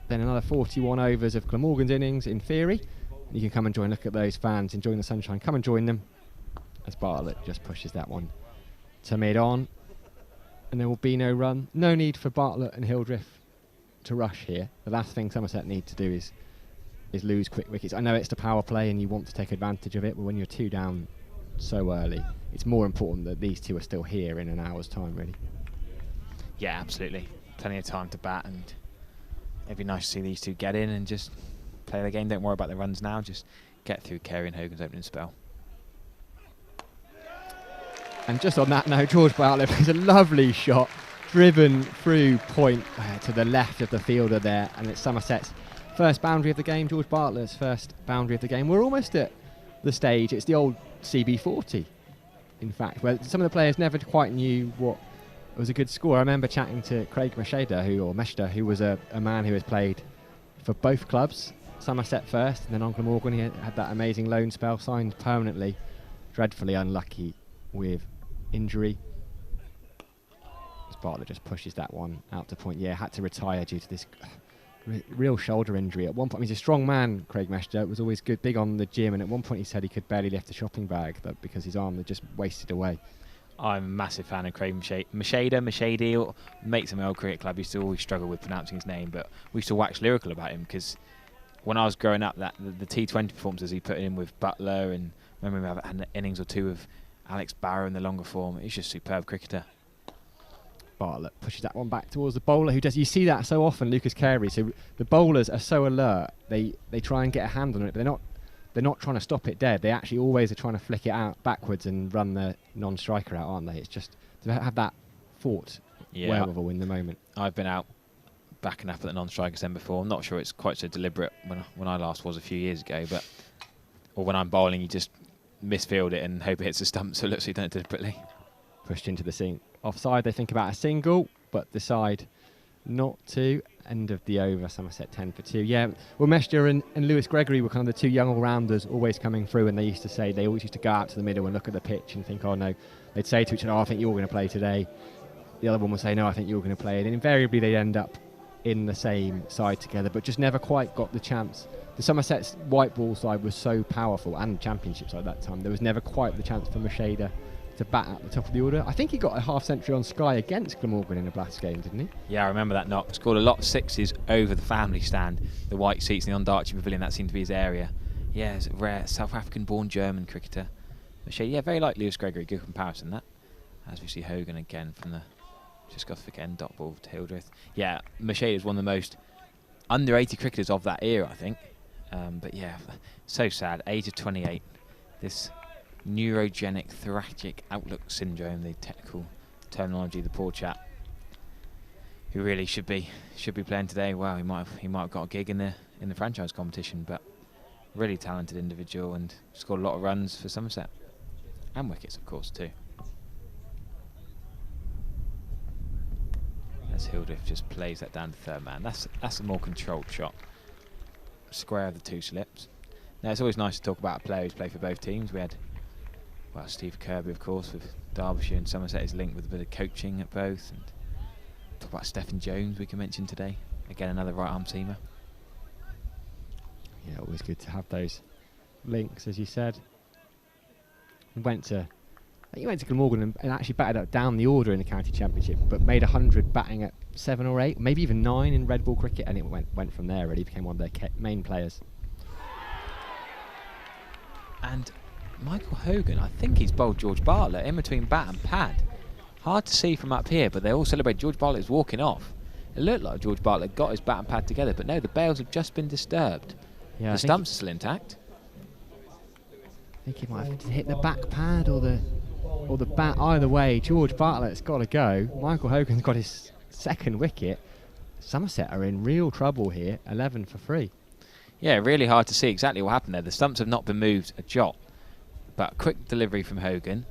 then another 41 overs of Glamorgan's innings in theory. You can come and join. Look at those fans enjoying the sunshine. Come and join them as Bartlett just pushes that one to mid-on, and there will be no run. No need for Bartlett and Hildreth to rush here. The last thing Somerset need to do is lose quick wickets. I know it's the power play and you want to take advantage of it, but when you're 2 down so early, it's more important that these 2 are still here in an hour's time, really. Yeah, absolutely. Plenty of time to bat, and it'd be nice to see these 2 get in and just play the game. Don't worry about the runs now. Just get through Carey and Hogan's opening spell. And just on that note, George Bartlett plays a lovely shot, driven through point to the left of the fielder there, and it's Somerset's first boundary of the game. George Bartlett's first boundary of the game. We're almost at the stage, it's the old CB40, in fact, where some of the players never quite knew what was a good score. I remember chatting to Craig Mesheda, who was a man who has played for both clubs, Somerset first, and then on Glamorgan. He had that amazing loan spell, signed permanently, dreadfully unlucky with injury. Bartlett just pushes that one out to point. Yeah, had to retire due to this real shoulder injury. At one point, he's a strong man, Craig Mesheda, was always good, big on the gym, and at one point he said he could barely lift a shopping bag because his arm had just wasted away. I'm a massive fan of Craig Mesheda, mates of my old cricket club. Used to always struggle with pronouncing his name, but we used to wax lyrical about him because when I was growing up, the T20 performances he put in with Butler, and I remember him having an innings or 2 of Alex Barrow in the longer form. He's just a superb cricketer. Bartlett pushes that one back towards the bowler, who does. You see that so often, Lucas Carey. So the bowlers are so alert. They try and get a hand on it, but they're not trying to stop it dead. They actually always are trying to flick it out backwards and run the non-striker out, aren't they? It's just to have that thought wherewithal in the moment. I've been out backing up at the non-strikers end before. I'm not sure it's quite so deliberate when I last was a few years ago, or when I'm bowling, you just misfield it and hope it hits the stump, so it looks like you done it deliberately. Pushed into the sink. Offside, they think about a single, but decide not to. End of the over, Somerset 10 for 2. Yeah, well, Mesheda and Lewis Gregory were kind of the 2 young all-rounders always coming through, and they used to say, they always used to go out to the middle and look at the pitch and think, oh no, they'd say to each other, oh, I think you're going to play today. The other one would say, no, I think you're going to play. And invariably they'd end up in the same side together, but just never quite got the chance. The Somerset's white ball side was so powerful, and championship side at that time, there was never quite the chance for Mesheda to bat at the top of the order. I think he got a half century on Sky against Glamorgan in a Blast game, didn't he? Yeah, I remember that knock. Scored a lot of 6s over the family stand, the white seats in the Ondarchie Pavilion. That seemed to be his area. Yeah, it's a rare South African-born German cricketer. Mesheda, yeah, very like Lewis Gregory. Good comparison, that. As we see Hogan again from the just got to again dot ball to Hildreth. Yeah, Mesheda is one of the most underrated cricketers of that era, I think. But yeah, so sad. Age of 28. This neurogenic thoracic outlook syndrome, the technical terminology, the poor chap who really should be playing today. Well, he might have got a gig in the franchise competition, but really talented individual and scored a lot of runs for Somerset and wickets, of course, too. as Hildreth just plays that down to third man. That's a more controlled shot. Square of the two slips. Now, it's always nice to talk about a player who's played for both teams. We had, well, Steve Kirby, of course, with Derbyshire and Somerset is linked with a bit of coaching at both. And talk about Stephen Jones, we can mention today. Again, another right-arm seamer. Yeah, always good to have those links, as you said. He went to Glamorgan and actually batted up down the order in the county championship, but made 100 batting at 7 or 8, maybe even 9 in red ball cricket, and it went from there. Really became one of their main players. And Michael Hogan, I think he's bowled George Bartlett in between bat and pad. Hard to see from up here, but they all celebrate George Bartlett is walking off. It looked like George Bartlett got his bat and pad together, but no, the bails have just been disturbed. Yeah, the stumps are still intact. I think he might have hit the back pad or the bat. Either way, George Bartlett's got to go. Michael Hogan's got his second wicket. Somerset are in real trouble here, 11 for 3. Yeah, really hard to see exactly what happened there. The stumps have not been moved a jot, but quick delivery from Hogan.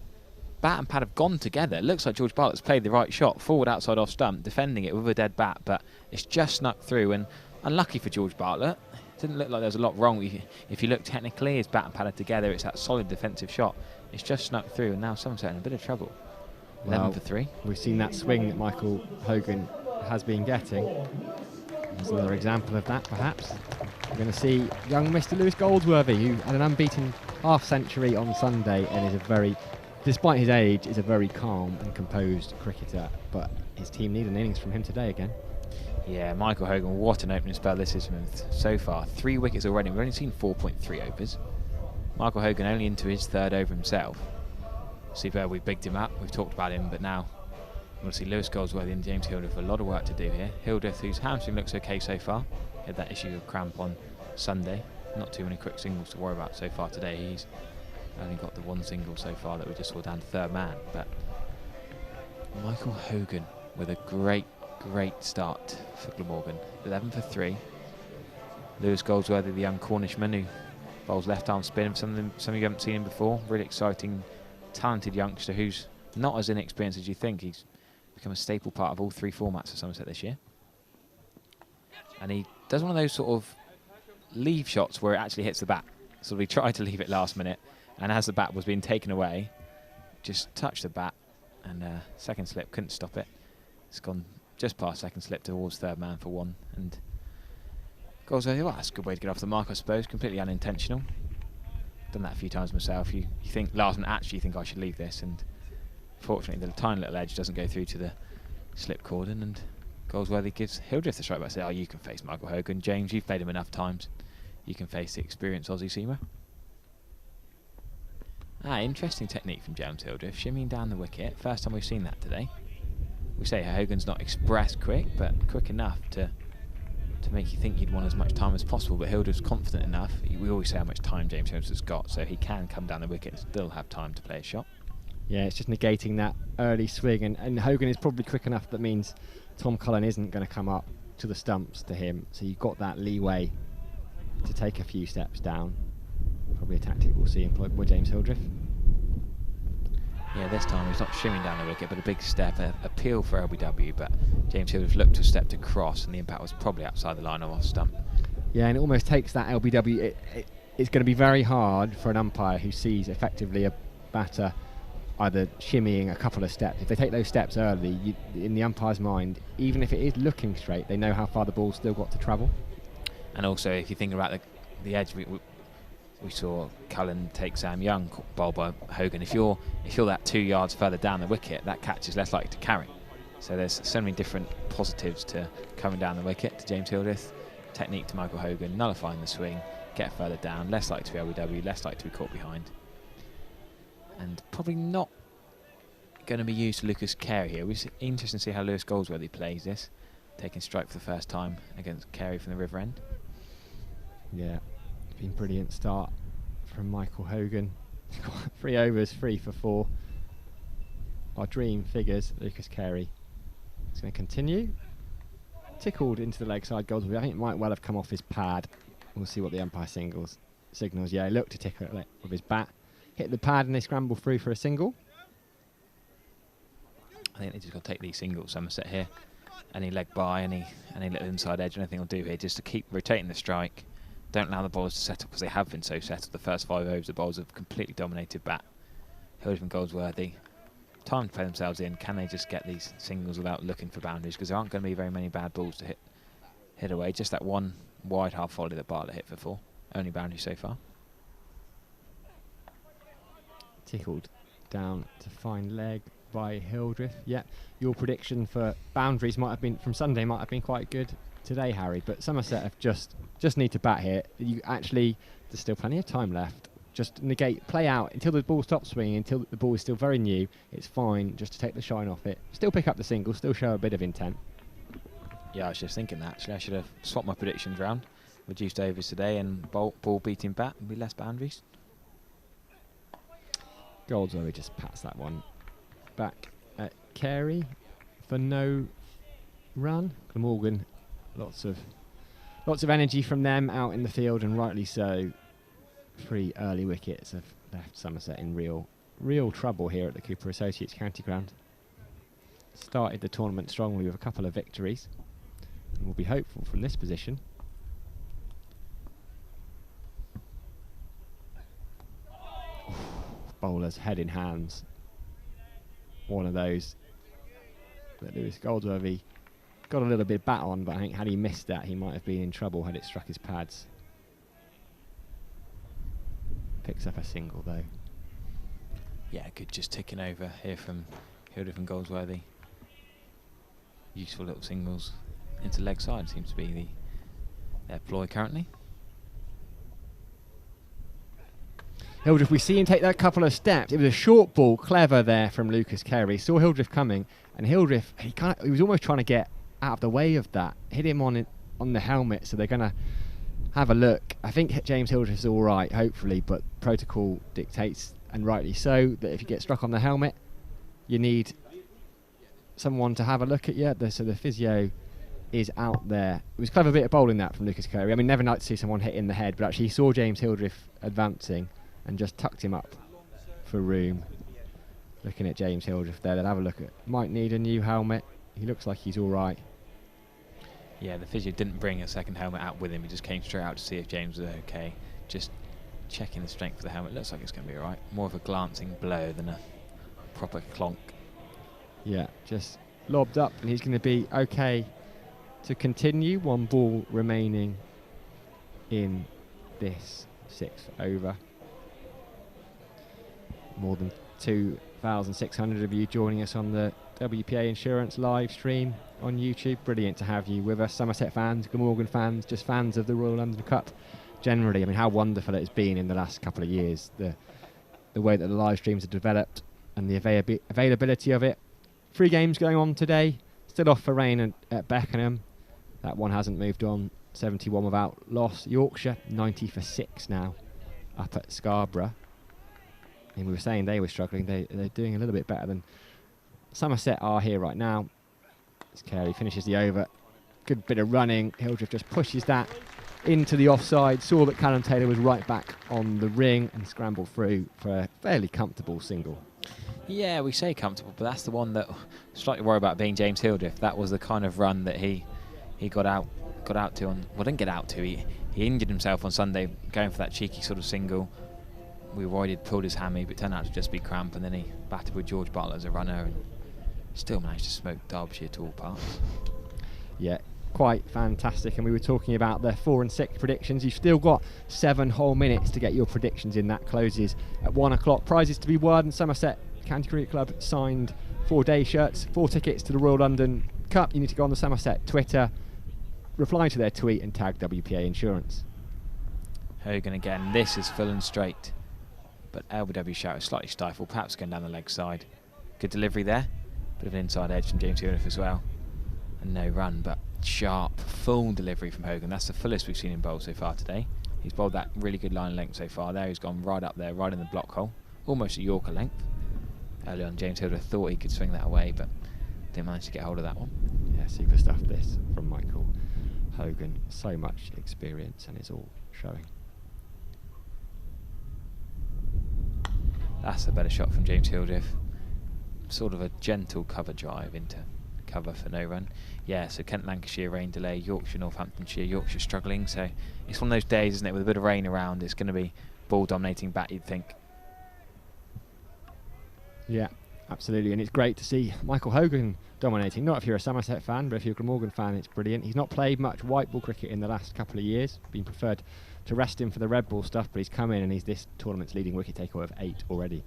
Bat and pad have gone together. It looks like George Bartlett's played the right shot, forward, outside, off stump, defending it with a dead bat, but it's just snuck through, and unlucky for George Bartlett. Didn't look like there was a lot wrong. If you look technically, his bat and pad are together, it's that solid defensive shot. It's just snuck through, and now Somerset in a bit of trouble. 11 for 3. We've seen that swing that Michael Hogan has been getting. There's another example of that, perhaps. We're going to see young Mr. Lewis Goldsworthy, who had an unbeaten half-century on Sunday and is a very, despite his age, is a very calm and composed cricketer. But his team need an innings from him today again. Yeah, Michael Hogan, what an opening spell this is from him so far. 3 wickets already. We've only seen 4.3 overs. Michael Hogan only into his third over himself. Superb, we bigged him up. We've talked about him, but now we'll see Lewis Goldsworthy and James Hildreth with a lot of work to do here. Hildreth, whose hamstring looks okay so far. He had that issue of cramp on Sunday. Not too many quick singles to worry about so far today. He's only got the 1 single so far that we just saw down to third man. But Michael Hogan with a great start for Glamorgan. 11 for 3. Lewis Goldsworthy, the young Cornishman who bowls left arm spin. Some of you haven't seen him before. Really exciting, talented youngster who's not as inexperienced as you think. He's become a staple part of all 3 formats for Somerset this year. And he does one of those sort of leave shots where it actually hits the bat. So he tried to leave it last minute, and as the bat was being taken away, just touched the bat, and second slip, couldn't stop it. It's gone just past second slip towards third man for 1. And Goldsworthy, well, that's a good way to get off the mark, I suppose. Completely unintentional. Done that a few times myself. You think last minute, actually you think I should leave this, and fortunately the tiny little edge doesn't go through to the slip cordon, and Goldsworthy gives Hildreth the strike back. Say, oh, you can face Michael Hogan. James, you've played him enough times. You can face the experienced Aussie seamer. Interesting technique from James Hildreth, shimmying down the wicket. First time we've seen that today. We say Hogan's not express quick, but quick enough to make you think you'd want as much time as possible. But Hildreth's confident enough. We always say how much time James Hildreth's got, so he can come down the wicket and still have time to play a shot. Yeah, it's just negating that early swing, and Hogan is probably quick enough that means Tom Cullen isn't going to come up to the stumps to him, so you've got that leeway to take a few steps down. Probably a tactic we'll see employed by James Hildreth. Yeah, this time he's not shimming down the wicket, but a big step, appeal for LBW, but James Hildreth looked to step to cross, and the impact was probably outside the line of off stump. Yeah, and it almost takes that LBW. It's going to be very hard for an umpire who sees effectively a batter either shimmying a couple of steps. If they take those steps early, in the umpire's mind, even if it is looking straight, they know how far the ball's still got to travel. And also, if you think about the edge, we saw Cullen take Sam Young bowled by Hogan. If you're that 2 yards further down the wicket, that catch is less likely to carry. So there's so many different positives to coming down the wicket to James Hildreth. Technique to Michael Hogan, nullifying the swing, get further down, less likely to be LBW, less likely to be caught behind. And probably not going to be used to Lucas Carey here. It's interesting to see how Lewis Goldsworthy plays this, taking strike for the first time against Carey from the River End. Yeah, it's been a brilliant start from Michael Hogan. 3 overs, 3 for 4. Our dream figures, Lucas Carey. It's going to continue. Tickled into the leg side Goldsworthy. I think it might well have come off his pad. We'll see what the umpire signals. Yeah, he looked to tickle it with his bat. Hit the pad and they scramble through for a single. I think they just got to take these singles, Somerset here. any leg by, any little inside edge, anything will do here, just to keep rotating the strike. Don't allow the bowlers to settle, because they have been so settled. The first 5 overs, the bowlers have completely dominated bat. Hildreth and Goldsworthy, time to play themselves in. Can they just get these singles without looking for boundaries? Because there aren't going to be very many bad balls to hit away. Just that one wide half volley that Bartlett hit for 4. Only boundary so far. Tickled down to fine leg by Hildreth. Yeah, your prediction for boundaries might have been from Sunday might have been quite good today, Harry. But Somerset have just need to bat here. You actually, there's still plenty of time left. Just negate, play out until the ball stops swinging, until the ball is still very new. It's fine just to take the shine off it. Still pick up the single, still show a bit of intent. Yeah, I was just thinking that actually. I should have swapped my predictions round. Reduced overs today and ball beating bat and be less boundaries. Goldsworthy just pats that one back at Carey for no run. Glamorgan, lots of energy from them out in the field, and rightly so. 3 early wickets have left Somerset in real trouble here at the Cooper Associates County Ground. Started the tournament strongly with a couple of victories, and we'll be hopeful from this position. Bowlers head in hands. One of those that Lewis Goldsworthy got a little bit of bat on, but I think had he missed that, he might have been in trouble had it struck his pads. Picks up a single though. Yeah, good, just ticking over here from Hildreth and Goldsworthy. Useful little singles into leg side seems to be their ploy currently. Hildreth, we see him take that couple of steps. It was a short ball, clever there from Lucas Carey. Saw Hildreth coming, and Hildreth, he was almost trying to get out of the way of that. Hit him on the helmet, so they're going to have a look. I think James Hildreth's all right, hopefully, but protocol dictates, and rightly so, that if you get struck on the helmet, you need someone to have a look at you. So the physio is out there. It was a clever bit of bowling that from Lucas Carey. I mean, never like to see someone hit in the head, but actually he saw James Hildreth advancing and just tucked him up for room. Looking at James Hildreth there, they'll have a look at. Might need a new helmet. He looks like he's all right. Yeah, the physio didn't bring a second helmet out with him. He just came straight out to see if James was okay. Just checking the strength of the helmet. Looks like it's going to be all right. More of a glancing blow than a proper clonk. Yeah, just lobbed up, and he's going to be okay to continue. 1 ball remaining in this 6th over. More than 2,600 of you joining us on the WPA Insurance live stream on YouTube. Brilliant to have you with us. Somerset fans, Glamorgan fans, just fans of the Royal London Cup generally. I mean, how wonderful it has been in the last couple of years. The way that the live streams have developed and the availability of it. 3 games going on today. Still off for rain at Beckenham. That one hasn't moved on. 71 without loss. Yorkshire 90 for 6 now up at Scarborough. And we were saying they were struggling. They're doing a little bit better than Somerset are here right now. As Carey finishes the over. Good bit of running. Hildreth just pushes that into the offside. Saw that Callum Taylor was right back on the ring and scrambled through for a fairly comfortable single. Yeah, we say comfortable, but that's the one that slightly worry about being James Hildreth. That was the kind of run that he got out to on. Well, didn't get out to. He injured himself on Sunday going for that cheeky sort of single. We were worried he'd pulled his hammy, but it turned out to just be cramp, and then he batted with George Bartlett as a runner and still managed to smoke Derbyshire to all parts. Yeah, quite fantastic. And we were talking about the 4 and 6 predictions. You've still got 7 whole minutes to get your predictions in. That closes at 1 o'clock. Prizes to be won. Somerset County Cricket Club signed 4-day shirts, 4 tickets to the Royal London Cup. You need to go on the Somerset Twitter, reply to their tweet and tag WPA Insurance. Hogan again. This is full and straight, but LBW shout is slightly stifled, perhaps going down the leg side. Good delivery there. Bit of an inside edge from James Hildreth as well. And no run, but sharp, full delivery from Hogan. That's the fullest we've seen him bowl so far today. He's bowled that really good line length so far there. He's gone right up there, right in the block hole. Almost a Yorker length. Early on, James Hildreth thought he could swing that away, but didn't manage to get hold of that one. Yeah, super stuff this from Michael Hogan. So much experience, and it's all showing. That's a better shot from James Hildreth. Sort of a gentle cover drive into cover for no run. Yeah, so Kent, Lancashire, rain delay, Yorkshire, Northamptonshire, Yorkshire struggling. So it's one of those days, isn't it, with a bit of rain around. It's going to be ball dominating bat, you'd think. Yeah, absolutely, and it's great to see Michael Hogan dominating. Not if you're a Somerset fan, but if you're a Glamorgan fan, it's brilliant. He's not played much white ball cricket in the last couple of years. Been preferred to rest him for the red ball stuff, but he's come in and he's this tournament's leading wicket taker of 8 already.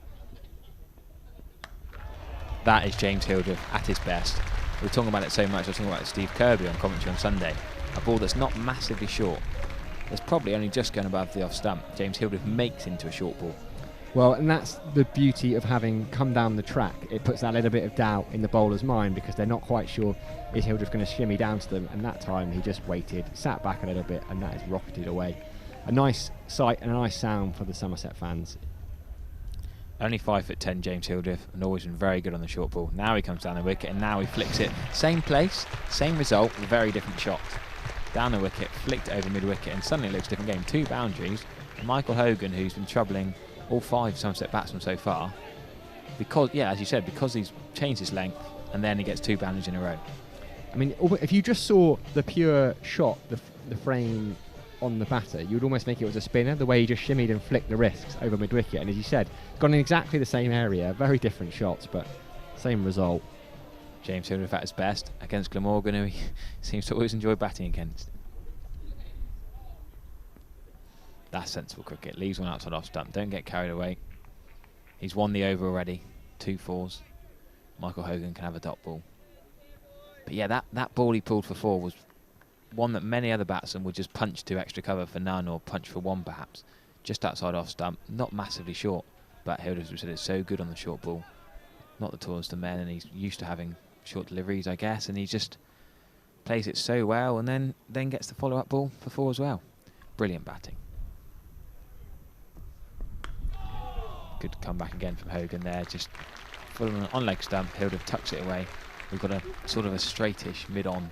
That is James Hildreth at his best. We were talking about it so much. I was talking about Steve Kirby on commentary on Sunday. A ball that's not massively short. It's probably only just going above the off stump. James Hildreth makes into a short ball. Well, and that's the beauty of having come down the track. It puts that little bit of doubt in the bowler's mind because they're not quite sure, is Hildreth going to shimmy down to them? And that time he just waited, sat back a little bit, and that is rocketed away. A nice sight and a nice sound for the Somerset fans. Only 5'10", James Hildreth, and always been very good on the short ball. Now he comes down the wicket, and now he flicks it. Same place, same result, very different shot. Down the wicket, flicked over mid-wicket, and suddenly it looks a different game. 2 boundaries. And Michael Hogan, who's been troubling all 5 Somerset batsmen so far, because, yeah, as you said, because he's changed his length, and then he gets 2 boundaries in a row. I mean, if you just saw the pure shot, the frame on the batter, you would almost think it was a spinner, the way he just shimmied and flicked the wrists over mid-wicket. And as you said, gone in exactly the same area, very different shots, but same result. James Hildreth at his best against Glamorgan, who he seems to always enjoy batting against. That's sensible cricket. Leaves one outside off stump. Don't get carried away. He's won the over already. 2 4s. Michael Hogan can have a dot ball. But yeah, that ball he pulled for 4 was one that many other batsmen would just punch to extra cover for none, or punch for 1 perhaps. Just outside off stump. Not massively short. But Hildreth said it's so good on the short ball. Not the tallest of men, and he's used to having short deliveries, I guess, and he just plays it so well, and then gets the follow-up ball for 4 as well. Brilliant batting. Good comeback again from Hogan there, just full on leg stump. Hildreth tucks it away. We've got a sort of a straightish mid-on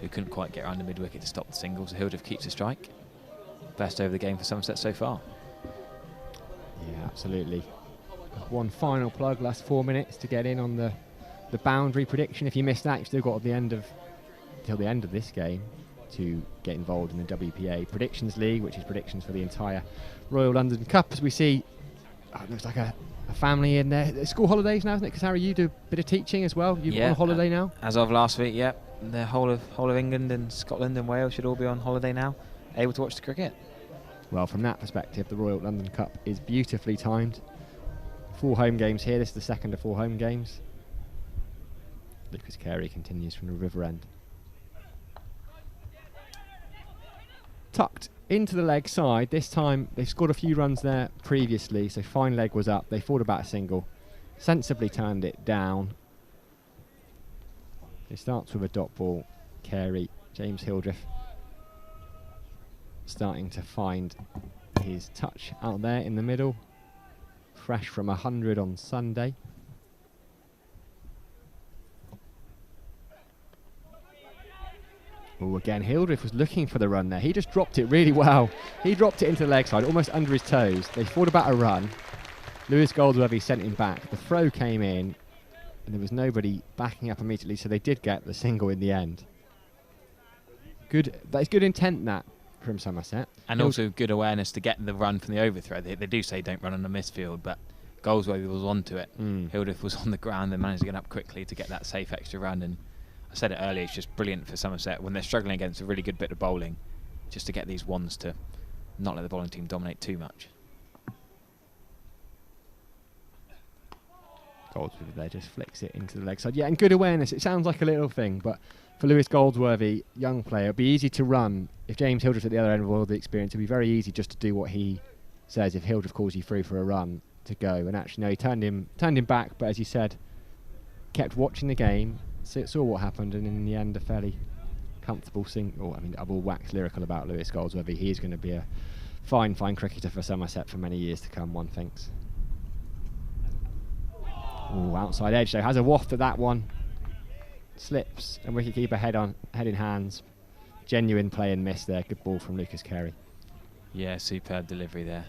who couldn't quite get around the mid-wicket to stop the single, so Hildreth keeps a strike. Best over the game for Somerset so far. Yeah, absolutely. One final plug, last 4 minutes to get in on the boundary prediction. If you missed that, you've still got till the end of this game to get involved in the WPA Predictions League, which is predictions for the entire Royal London Cup. As we see, it looks like a family in there. It's school holidays now, isn't it? Because Harry, you do a bit of teaching as well. You're on holiday now? As of last week, yep. The whole of England and Scotland and Wales should all be on holiday now, able to watch the cricket. Well, from that perspective, the Royal London Cup is beautifully timed. 4 home games here. This is the second of 4 home games. Lucas Carey continues from the river end. Tucked into the leg side. This time they've scored a few runs there previously, so fine leg was up. They thought about a single, sensibly turned it down. It starts with a dot ball. Carey, James Hildreth starting to find his touch out there in the middle. Fresh from 100 on Sunday. Oh, again, Hildreth was looking for the run there. He just dropped it really well. He dropped it into the leg side, almost under his toes. They thought about a run. Lewis Goldsworthy sent him back. The throw came in, and there was nobody backing up immediately, so they did get the single in the end. Good. That is good intent, that, from Somerset. And also good awareness to get the run from the overthrow. They do say don't run on the misfield, but Goldsworthy was onto it. Hildreth was on the ground and managed to get up quickly to get that safe extra run. And I said it earlier, it's just brilliant for Somerset when they're struggling against a really good bit of bowling, just to get these ones to not let the bowling team dominate too much. Goldsworthy there just flicks it into the leg side. Yeah, and good awareness. It sounds like a little thing, but for Lewis Goldsworthy, young player, it'd be easy to run. If James Hildreth at the other end of all the experience, it'd be very easy just to do what he says. If Hildreth calls you through for a run, to go. And actually, no, he turned him back. But as you said, kept watching the game, saw what happened, and in the end, a fairly comfortable single. I mean, I've all waxed lyrical about Lewis Goldsworthy. He is going to be a fine cricketer for Somerset for many years to come, one thinks. Ooh, outside edge though, has a waft at that one. Slips, and wicketkeeper head in hands. Genuine play and miss there. Good ball from Lucas Carey. Yeah, superb delivery there.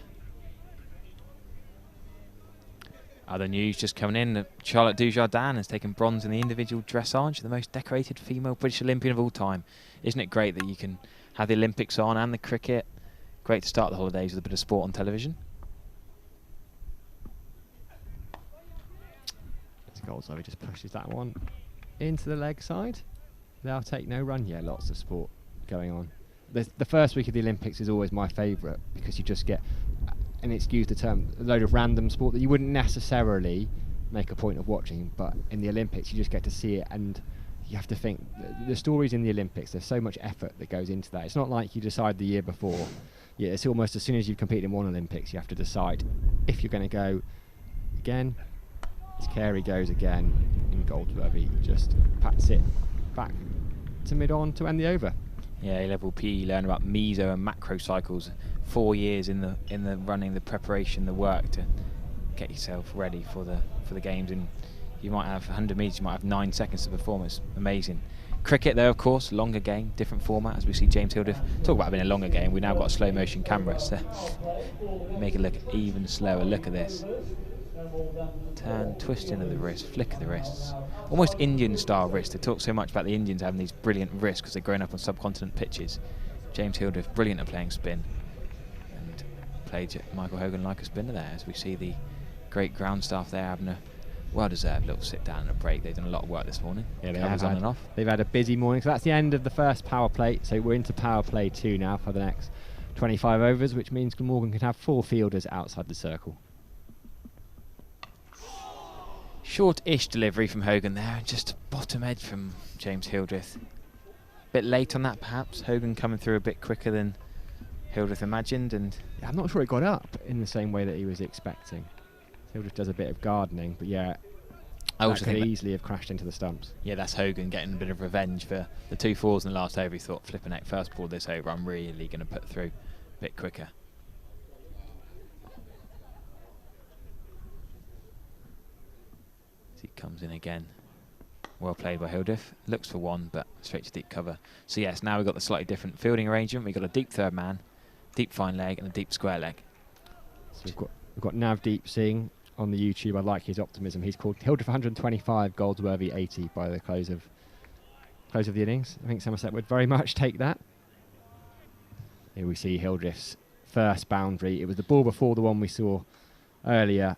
Other news just coming in, Charlotte Dujardin has taken bronze in the individual dressage, the most decorated female British Olympian of all time. Isn't it great that you can have the Olympics on and the cricket? Great to start the holidays with a bit of sport on television. Goldsworthy just pushes that one into the leg side. They'll take no run. Yeah, lots of sport going on. The first week of the Olympics is always my favourite because you just get, and excuse the term, a load of random sport that you wouldn't necessarily make a point of watching, but in the Olympics you just get to see it, and you have to think, the stories in the Olympics, there's so much effort that goes into that. It's not like you decide the year before. Yeah, it's almost as soon as you've competed in one Olympics, you have to decide if you're going to go again. As Carey goes again, and Goldsworthy just pats it back to mid-on to end the over. Yeah, A-level PE, learn about meso and macro cycles. 4 years in the running, the preparation, the work to get yourself ready for the games. And you might have 100 metres, you might have 9 seconds to perform. It's amazing. Cricket, though, of course, longer game, different format. As we see James Hildreth talk about having a longer game, we now got a slow motion camera, so make it look even slower. Look at this. Turn, twisting of the wrist, flick of the wrists. Almost Indian-style wrist. They talk so much about the Indians having these brilliant wrists because they're growing up on subcontinent pitches. James Hildreth, brilliant at playing spin. And played Michael Hogan like a spinner there, as we see the great ground staff there having a well-deserved little sit-down and a break. They've done a lot of work this morning. Yeah, they have on and off. They've had a busy morning. So that's the end of the first power play. So we're into power play 2 now for the next 25 overs, which means Glamorgan can have 4 fielders outside the circle. Short-ish delivery from Hogan there, just bottom edge from James Hildreth. Bit late on that perhaps, Hogan coming through a bit quicker than Hildreth imagined, and yeah, I'm not sure it got up in the same way that he was expecting. Hildreth does a bit of gardening, but yeah, I also could easily have crashed into the stumps. Yeah, that's Hogan getting a bit of revenge for the 2 4s in the last over. He thought, flipping heck, first ball this over, I'm really going to put through a bit quicker. He comes in again. Well played by Hildreth. Looks for 1, but straight to deep cover. So yes, now we've got the slightly different fielding arrangement. We've got a deep third man, deep fine leg, and a deep square leg. So we've got Navdeep Singh on the YouTube. I like his optimism. He's called Hildreth 125, Goldsworthy 80 by the close of the innings. I think Somerset would very much take that. Here we see Hildreth's first boundary. It was the ball before the one we saw earlier.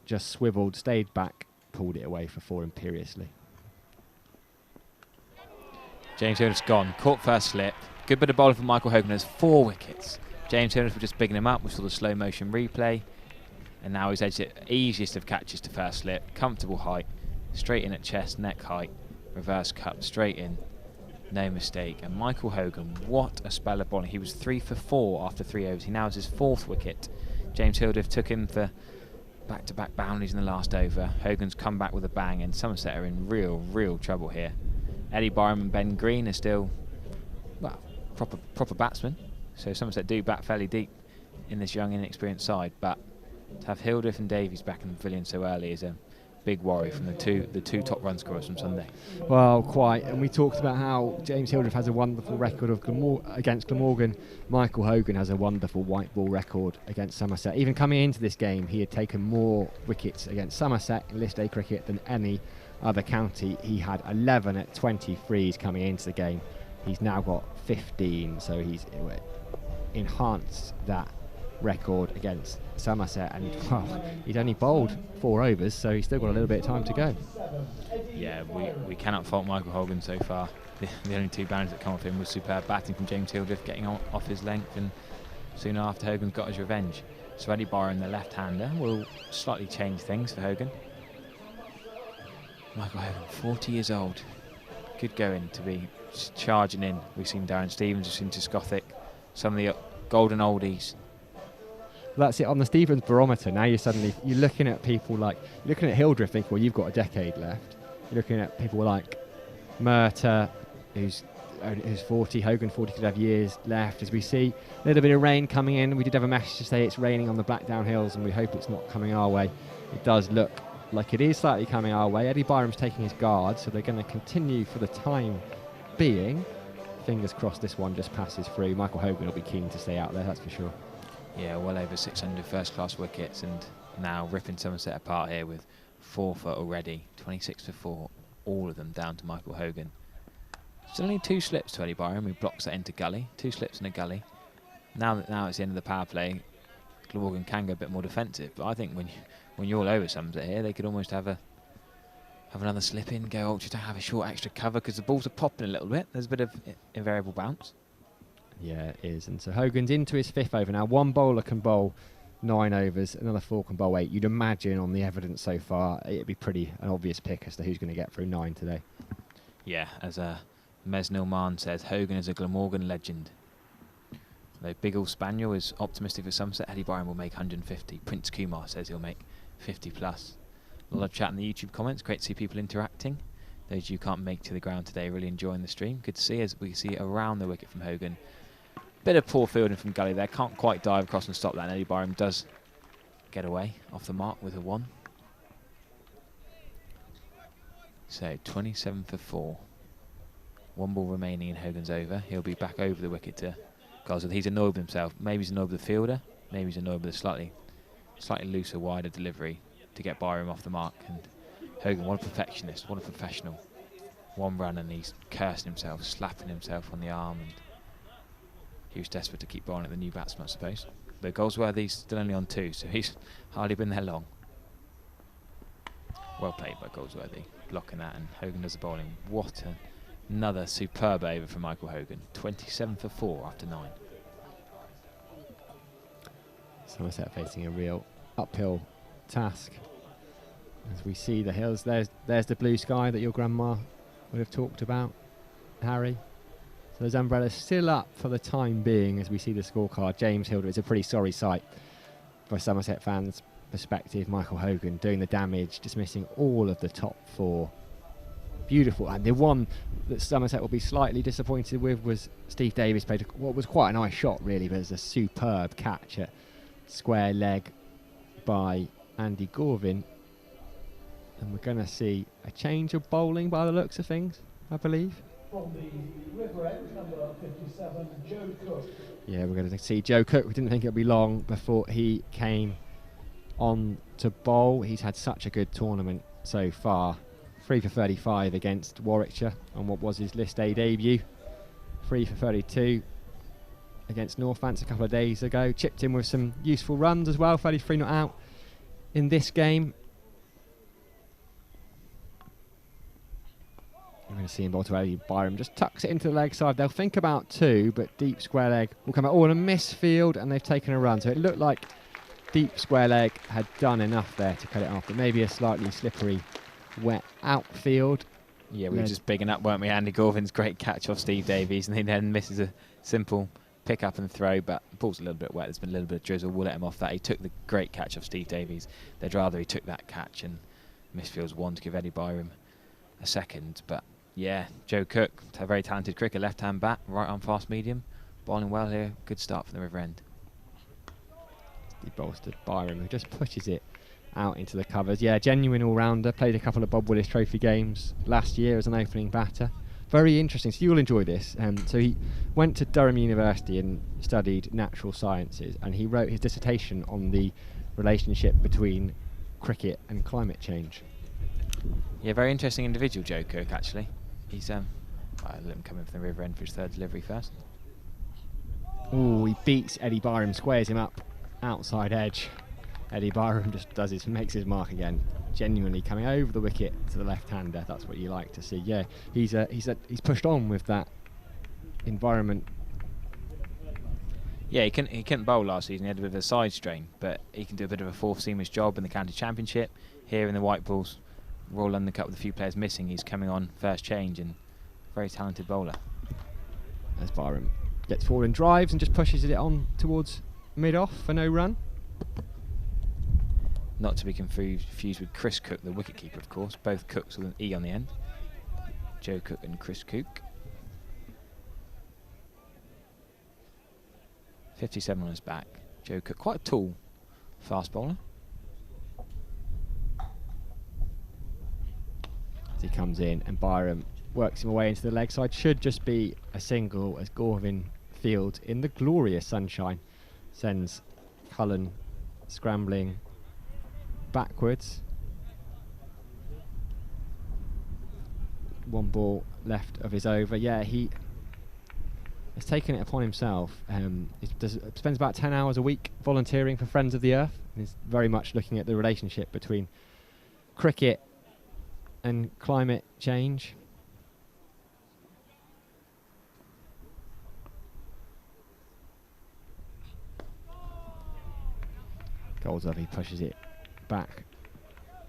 Just swiveled, stayed back, pulled it away for 4 imperiously. James Hildreth's gone, caught first slip. Good bit of bowling from Michael Hogan, has 4 wickets. James Hildreth was just bigging him up. We saw the slow motion replay, and now he's edged it. Easiest of catches to first slip, comfortable height, straight in at chest, neck height, reverse cut, straight in, no mistake. And Michael Hogan, what a spell of bowling. He was 3 for 4 after 3 overs. He now has his 4th wicket. James Hildreth took him for back-to-back boundaries in the last over. Hogan's come back with a bang, and Somerset are in real trouble here. Eddie Byram and Ben Green are still, well, proper batsmen. So Somerset do bat fairly deep in this young, inexperienced side. But to have Hildreth and Davies back in the pavilion so early is a big worry from the two top run scorers from Sunday. Well, quite. And we talked about how James Hildreth has a wonderful record of against Glamorgan. Michael Hogan has a wonderful white ball record against Somerset. Even coming into this game, he had taken more wickets against Somerset in List A cricket than any other county. He had 11 at 23s coming into the game. He's now got 15, so he's enhanced that record against Somerset, and well, he's only bowled 4 overs, so he's still got a little bit of time to go. Yeah, we cannot fault Michael Hogan so far. The only 2 boundaries that come off him was superb batting from James Hildreth, getting off his length, and soon after Hogan's got his revenge. So Eddie Byron, the left-hander, will slightly change things for Hogan. Michael Hogan, 40 years old. Good going to be charging in. We've seen Darren Stevens, we've seen Tiscothic, some of the golden oldies. That's it on the Stevens barometer. Now you're looking at people like, you're looking at Hildreth, thinking, well, you've got a decade left. You're looking at people like Murtagh, who's 40, Hogan 40 could have years left. As we see a little bit of rain coming in, we did have a message to say it's raining on the Blackdown Hills, and we hope it's not coming our way. It does look like it is slightly coming our way. Eddie Byram's taking his guard, so they're going to continue for the time being. Fingers crossed this one just passes through. Michael Hogan will be keen to stay out there, that's for sure. Yeah, well over 600 first-class wickets, and now ripping Somerset apart here with 4 for already. 26 for 4, all of them down to Michael Hogan. Still only 2 slips to Eddie Byram, who blocks that into gully. 2 slips and a gully. Now it's the end of the power play, Glamorgan can go a bit more defensive, but I think when you're all over Somerset here, they could almost have another slip in, go, oh, just to have a short extra cover, because the balls are popping a little bit. There's a bit of invariable bounce. Yeah, it is. And so Hogan's into his 5th over now. 1 bowler can bowl 9 overs, another 4 can bowl 8. You'd imagine on the evidence so far, it'd be an obvious pick as to who's going to get through 9 today. Yeah, as Mesnil Mann says, Hogan is a Glamorgan legend. The Big All Spaniel is optimistic for Somerset. Eddie Byram will make 150. Prince Kumar says he'll make 50 plus. A lot of chat in the YouTube comments. Great to see people interacting. Those you can't make to the ground today, really enjoying the stream. Good to see as we see around the wicket from Hogan. Bit of poor fielding from Gully there. Can't quite dive across and stop that. And Eddie Byram does get away off the mark with a 1. So 27 for 4. 1 ball remaining in Hogan's over. He'll be back over the wicket to Goswell. He's annoyed with himself. Maybe he's annoyed with the fielder. Maybe he's annoyed with a slightly looser, wider delivery to get Byram off the mark. And Hogan, what a perfectionist, what a professional. 1 run and he's cursing himself, slapping himself on the arm, and he was desperate to keep bowling at the new batsman, I suppose. But Goldsworthy's still only on 2, so he's hardly been there long. Well played by Goldsworthy, blocking that, and Hogan does the bowling. What another superb over from Michael Hogan. 27 for 4 after 9. Somerset facing a real uphill task. As we see the hills, there's the blue sky that your grandma would have talked about, Harry. So those umbrellas still up for the time being as we see the scorecard. James Hilder is a pretty sorry sight for Somerset fans' perspective. Michael Hogan doing the damage, dismissing all of the top 4. Beautiful. And the one that Somerset will be slightly disappointed with was Steve Davies played what was quite a nice shot really, but it was a superb catch at square leg by Andy Gorvin. And we're going to see a change of bowling by the looks of things, I believe. From the River End, number 57, Joe Cook. Yeah, we're going to see Joe Cook. We didn't think it would be long before he came on to bowl. He's had such a good tournament so far. 3 for 35 against Warwickshire on what was his List A debut. 3 for 32 against Northants a couple of days ago. Chipped in with some useful runs as well. 33 not out in this game. We're going to see him bowl to Eddie Byram. Just tucks it into the leg side. They'll think about 2, but deep square leg will come out. Oh, and a miss field, and they've taken a run. So it looked like deep square leg had done enough there to cut it off, but maybe a slightly slippery, wet outfield. Yeah, we were just bigging up, weren't we? Andy Gorvin's great catch off Steve Davies, and he then misses a simple pick up and throw, but the ball's a little bit wet. There's been a little bit of drizzle. We'll let him off that. He took the great catch off Steve Davies. They'd rather he took that catch and misfield's 1 to give Eddie Byram a second. But yeah, Joe Cook, a very talented cricketer, left-hand bat, right arm fast medium, bowling well here. Good start from the River End. He bolstered Byram, who just pushes it out into the covers. Yeah, genuine all-rounder. Played a couple of Bob Willis Trophy games last year as an opening batter. Very interesting. So you'll enjoy this. So he went to Durham University and studied natural sciences, and he wrote his dissertation on the relationship between cricket and climate change. Yeah, very interesting individual, Joe Cook, actually. He's I'll let him come in from the River End for his 3rd delivery first. Oh, he beats Eddie Byram, squares him up outside edge. Eddie Byram just makes his mark again, genuinely coming over the wicket to the left-hander. That's what you like to see. Yeah, he's pushed on with that environment. Yeah, he couldn't bowl last season. He had a bit of a side strain, but he can do a bit of a 4th seamer's job in the county championship. Here in the white balls, Royal London Cup with a few players missing, he's coming on first change, and very talented bowler. As Byram gets forward and drives and just pushes it on towards mid-off for no run. Not to be confused with Chris Cook, the wicketkeeper, of course. Both Cooks with an E on the end. Joe Cook and Chris Cook. 57 on his back. Joe Cook, quite a tall fast bowler. As he comes in, and Byram works him away into the leg side. Should just be a single as Gorvin field in the glorious sunshine sends Cullen scrambling backwards. One ball left of his over. Yeah, he has taken it upon himself. He spends about 10 hours a week volunteering for Friends of the Earth, and is very much looking at the relationship between cricket and climate change. Goldsworthy pushes it back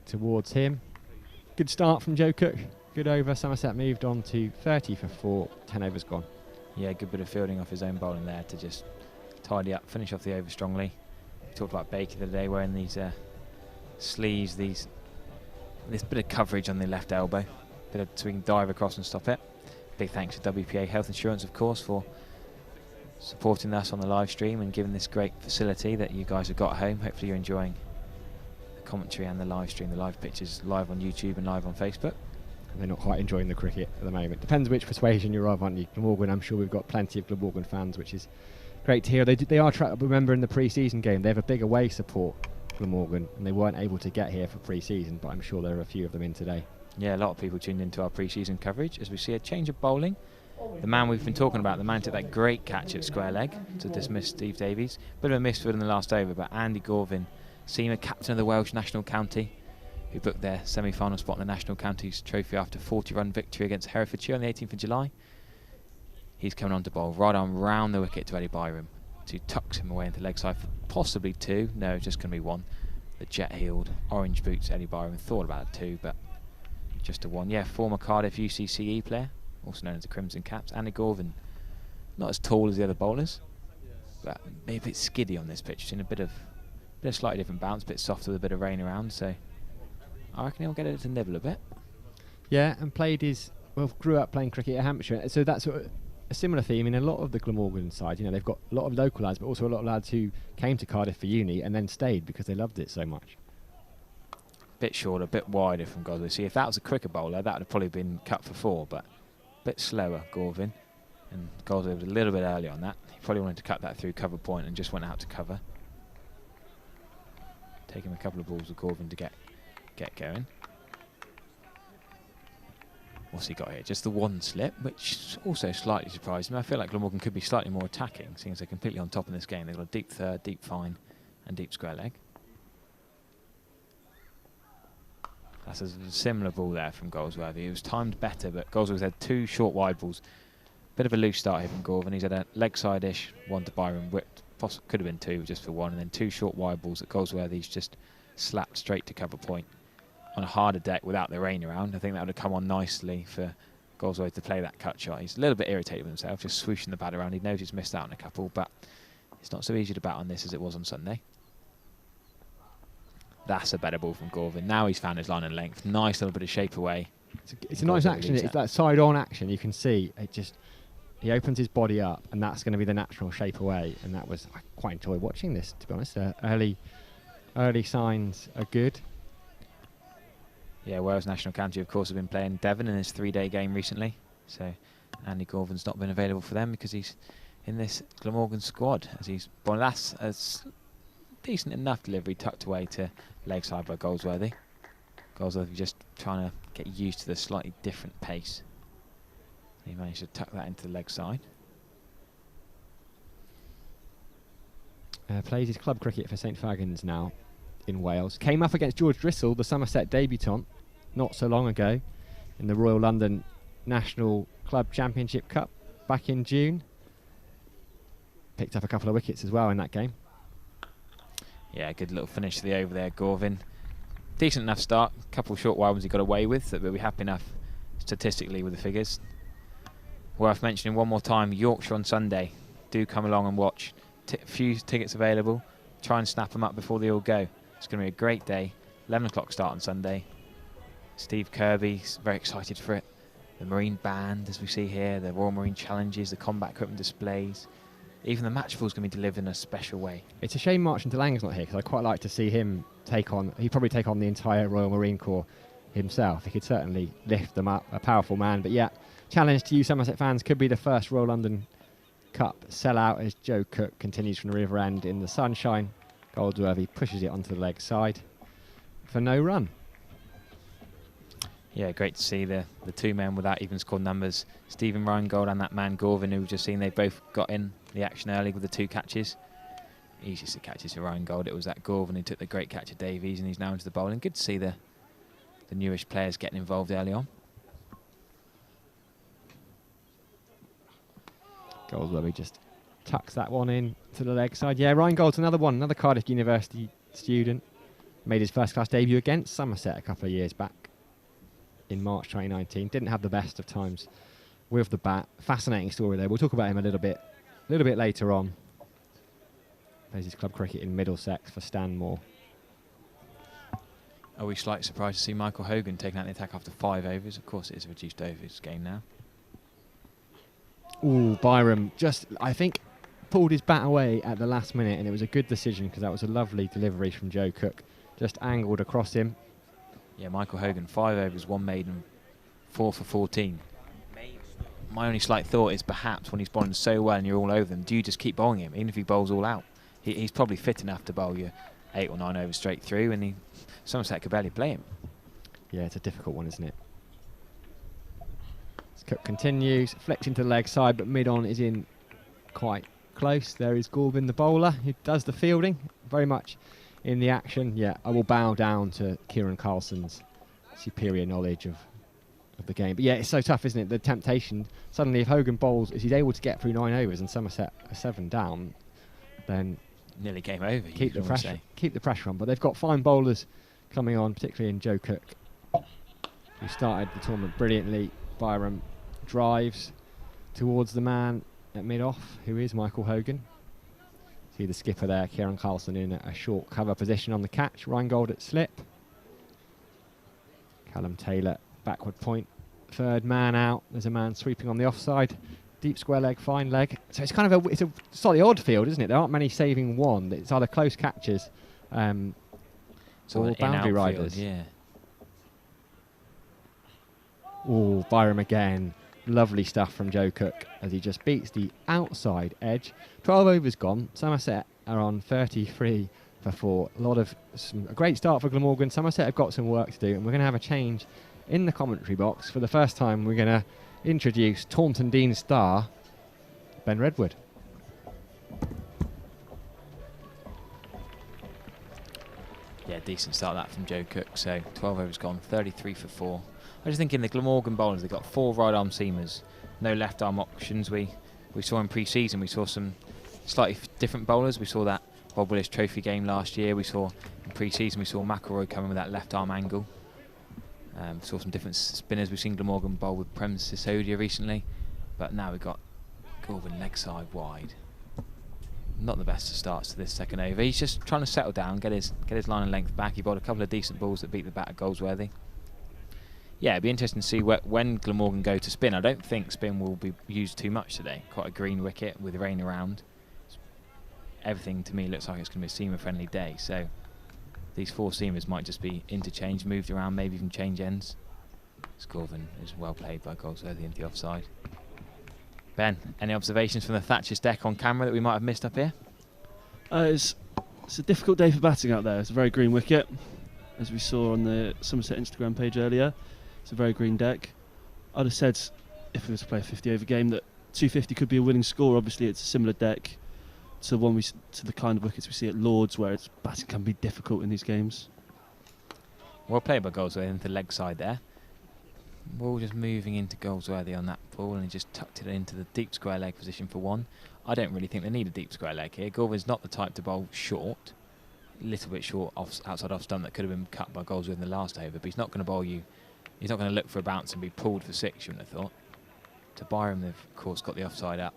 towards him. Good start from Joe Cook. Good over. Somerset moved on to 30 for 4. 10 overs gone. Yeah, good bit of fielding off his own bowling there to just tidy up, finish off the over strongly. We talked about Baker the other day wearing these sleeves, this bit of coverage on the left elbow, bit of so we can dive across and stop it. Big thanks to WPA Health Insurance, of course, for supporting us on the live stream and giving this great facility that you guys have got at home. Hopefully you're enjoying the commentary and the live stream, the live pictures live on YouTube and live on Facebook. And they're not quite enjoying the cricket at the moment. Depends which persuasion you're of, aren't you? Glamorgan, I'm sure we've got plenty of Glamorgan fans, which is great to hear. They are remember in the pre-season game, they have a big away support, Glamorgan, and they weren't able to get here for pre-season, but I'm sure there are a few of them in today. Yeah, a lot of people tuned into our pre-season coverage as we see a change of bowling. The man we've been talking about, the man took that great catch at square leg to dismiss Steve Davies. Bit of a misfield in the last over, but Andy Gorvin, senior captain of the Welsh national county, who booked their semi-final spot in the national counties trophy after a 40-run victory against Herefordshire on the 18th of July. He's coming on to bowl right arm round the wicket to Eddie Byram, to tucks him away into leg side for possibly 2. No, just going to be 1. The jet-heeled orange boots Eddie Byram thought about a 2, but just a 1. Yeah, former Cardiff UCCE player, also known as the Crimson Caps. Andy Gorvin, not as tall as the other bowlers, but maybe a bit skiddy on this pitch. It's in a bit of slightly different bounce, a bit softer with a bit of rain around, so I reckon he'll get it to nibble a bit. Yeah, and grew up playing cricket at Hampshire, so that's a similar theme in a lot of the Glamorgan side. You know, they've got a lot of local lads, but also a lot of lads who came to Cardiff for uni and then stayed because they loved it so much. Bit shorter, a bit wider from Goldsworthy. See, if that was a cricket bowler, that would have probably been cut for 4, but a bit slower, Gorvin. And Goldsworthy was a little bit early on that. He probably wanted to cut that through cover point and just went out to cover. Take him a couple of balls with Gorvin to get going. What's he got here? Just the 1 slip, which also slightly surprised me. I feel like Glamorgan could be slightly more attacking, seeing as they're completely on top in this game. They've got a deep third, deep fine, and deep square leg. That's a similar ball there from Goldsworthy. It was timed better, but Goldsworthy had 2 short wide balls. Bit of a loose start here from Gorvin. He's had a leg side-ish 1 to Byron, whipped, could have been 2 just for 1, and then 2 short wide balls that Goldsworthy's just slapped straight to cover point on a harder deck without the rain around. I think that would have come on nicely for Goldsworthy to play that cut shot. He's a little bit irritated with himself, just swooshing the bat around. He knows he's missed out on a couple, but it's not so easy to bat on this as it was on Sunday. That's a better ball from Gorvin. Now he's found his line and length. Nice little bit of shape away. It's a nice action. It's that side-on action. You can see he opens his body up, and that's going to be the natural shape away. And I quite enjoy watching this, to be honest. Early signs are good. Yeah, Wales National County, of course, have been playing Devon in his 3-day game recently. So Andy Gorvin's not been available for them because he's in this Glamorgan squad. That's a decent enough delivery tucked away to leg side by Goldsworthy. Goldsworthy just trying to get used to the slightly different pace. He managed to tuck that into the leg side. Plays his club cricket for St Fagans now in Wales. Came up against George Drissel, the Somerset debutant, not so long ago in the Royal London National Club Championship Cup back in June. Picked up a couple of wickets as well in that game. Yeah, good little finish to the over there, Gorvin. Decent enough start. A couple of short wide ones he got away with, that we'll be happy enough statistically with the figures. Worth mentioning one more time, Yorkshire on Sunday. Do come along and watch. Few tickets available. Try and snap them up before they all go. It's going to be a great day. 11 o'clock start on Sunday. Steve Kirby's very excited for it. The Marine Band, as we see here, the Royal Marine Challenges, the combat equipment displays. Even the match ball's going to be delivered in a special way. It's a shame Marchant DeLange's not here, because I'd quite like to see him he'd probably take on the entire Royal Marine Corps himself. He could certainly lift them up, a powerful man. But yeah, challenge to you Somerset fans, could be the first Royal London Cup sellout as Joe Cook continues from the river end in the sunshine. Goldsworthy pushes it onto the leg side. for no run. Yeah, great to see the two men without even scored numbers. Stephen Reingold and that man Gorvin, who we've just seen, they both got in the action early with the 2 catches. Easiest of catches for Reingold. It was that Gorvin who took the great catch of Davies, and he's now into the bowling. Good to see the newish players getting involved early on. Goldsworthy just tucks that one in to the leg side. Yeah, Reingold's another one, another Cardiff University student. Made his first class debut against Somerset a couple of years back in March 2019. Didn't have the best of times with the bat. Fascinating story there. We'll talk about him a little bit later on. Plays his club cricket in Middlesex for Stanmore. Are we slightly surprised to see Michael Hogan taking out the attack after 5 overs? Of course it is a reduced overs game now. Ooh, Byram just, I think, pulled his bat away at the last minute, and it was a good decision because that was a lovely delivery from Joe Cook. Just angled across him. Yeah, Michael Hogan, 5 overs, 1 maiden, 4 for 14. My only slight thought is perhaps when he's bowling so well and you're all over them, do you just keep bowling him, even if he bowls all out? He's probably fit enough to bowl you 8 or 9 overs straight through, and Somerset could barely play him. Yeah, it's a difficult one, isn't it? Cook continues, flicks into the leg side, but mid-on is in quite close. There is Gorvin, the bowler, who does the fielding, very much in the action. Yeah, I will bow down to Kieran Carlson's superior knowledge of the game. But yeah, it's so tough, isn't it? The temptation, suddenly if Hogan bowls, if he's able to get through 9 overs and Somerset are 7 down, then nearly game over. Keep the pressure on. But they've got fine bowlers coming on, particularly in Joe Cook, who started the tournament brilliantly. Byram drives towards the man at mid-off, who is Michael Hogan. See the skipper there, Kieran Carlson, in a short cover position on the catch. Reingold at slip. Callum Taylor, backward point. 3rd man out. There's a man sweeping on the offside. Deep square leg, fine leg. So it's kind of it's a slightly odd field, isn't it? There aren't many saving one. It's either close catches or boundary riders. Field, yeah. Oh, Byram again. Lovely stuff from Joe Cook as he just beats the outside edge. 12 overs gone. Somerset are on 33 for 4. A great start for Glamorgan. Somerset have got some work to do, and we're going to have a change in the commentary box. For the first time, we're going to introduce Taunton Dean star Ben Redwood. Yeah, decent start that from Joe Cook. So 12 overs gone, 33 for 4. I was thinking the Glamorgan bowlers, they've got 4 right arm seamers, no left arm options. We saw in pre-season, we saw some slightly different bowlers. We saw that Bob Willis Trophy game last year. We saw in pre-season, we saw McElroy coming with that left arm angle. Saw some different spinners. We've seen Glamorgan bowl with Prem Sisodia recently, but now we've got Gorvin leg side wide. Not the best of starts to this second over. He's just trying to settle down, get his line of length back. He bowled a couple of decent balls that beat the bat at Goldsworthy. Yeah, it'd be interesting to see when Glamorgan go to spin. I don't think spin will be used too much today. Quite a green wicket with rain around. Everything to me looks like it's going to be a seamer-friendly day. So these 4 seamers might just be interchanged, moved around, maybe even change ends. Gorvin is well played by Goldsworthy into the offside. Ben, any observations from the Thatcher's deck on camera that we might have missed up here? It's a difficult day for batting out there. It's a very green wicket, as we saw on the Somerset Instagram page earlier. It's a very green deck. I'd have said, if we were to play a 50 over game, that 250 could be a winning score. Obviously it's a similar deck to the kind of wickets we see at Lords, where batting can be difficult in these games. Well played by Goldsworthy into the leg side there. Ball just moving into Goldsworthy on that ball, and he just tucked it into the deep square leg position for 1. I don't really think they need a deep square leg here. Gorvin's not the type to bowl short. A little bit short outside off stump that could have been cut by Goldsworthy in the last over, but he's not going to bowl you. He's not going to look for a bounce and be pulled for 6, you wouldn't have thought. To Byram, they've of course got the offside up,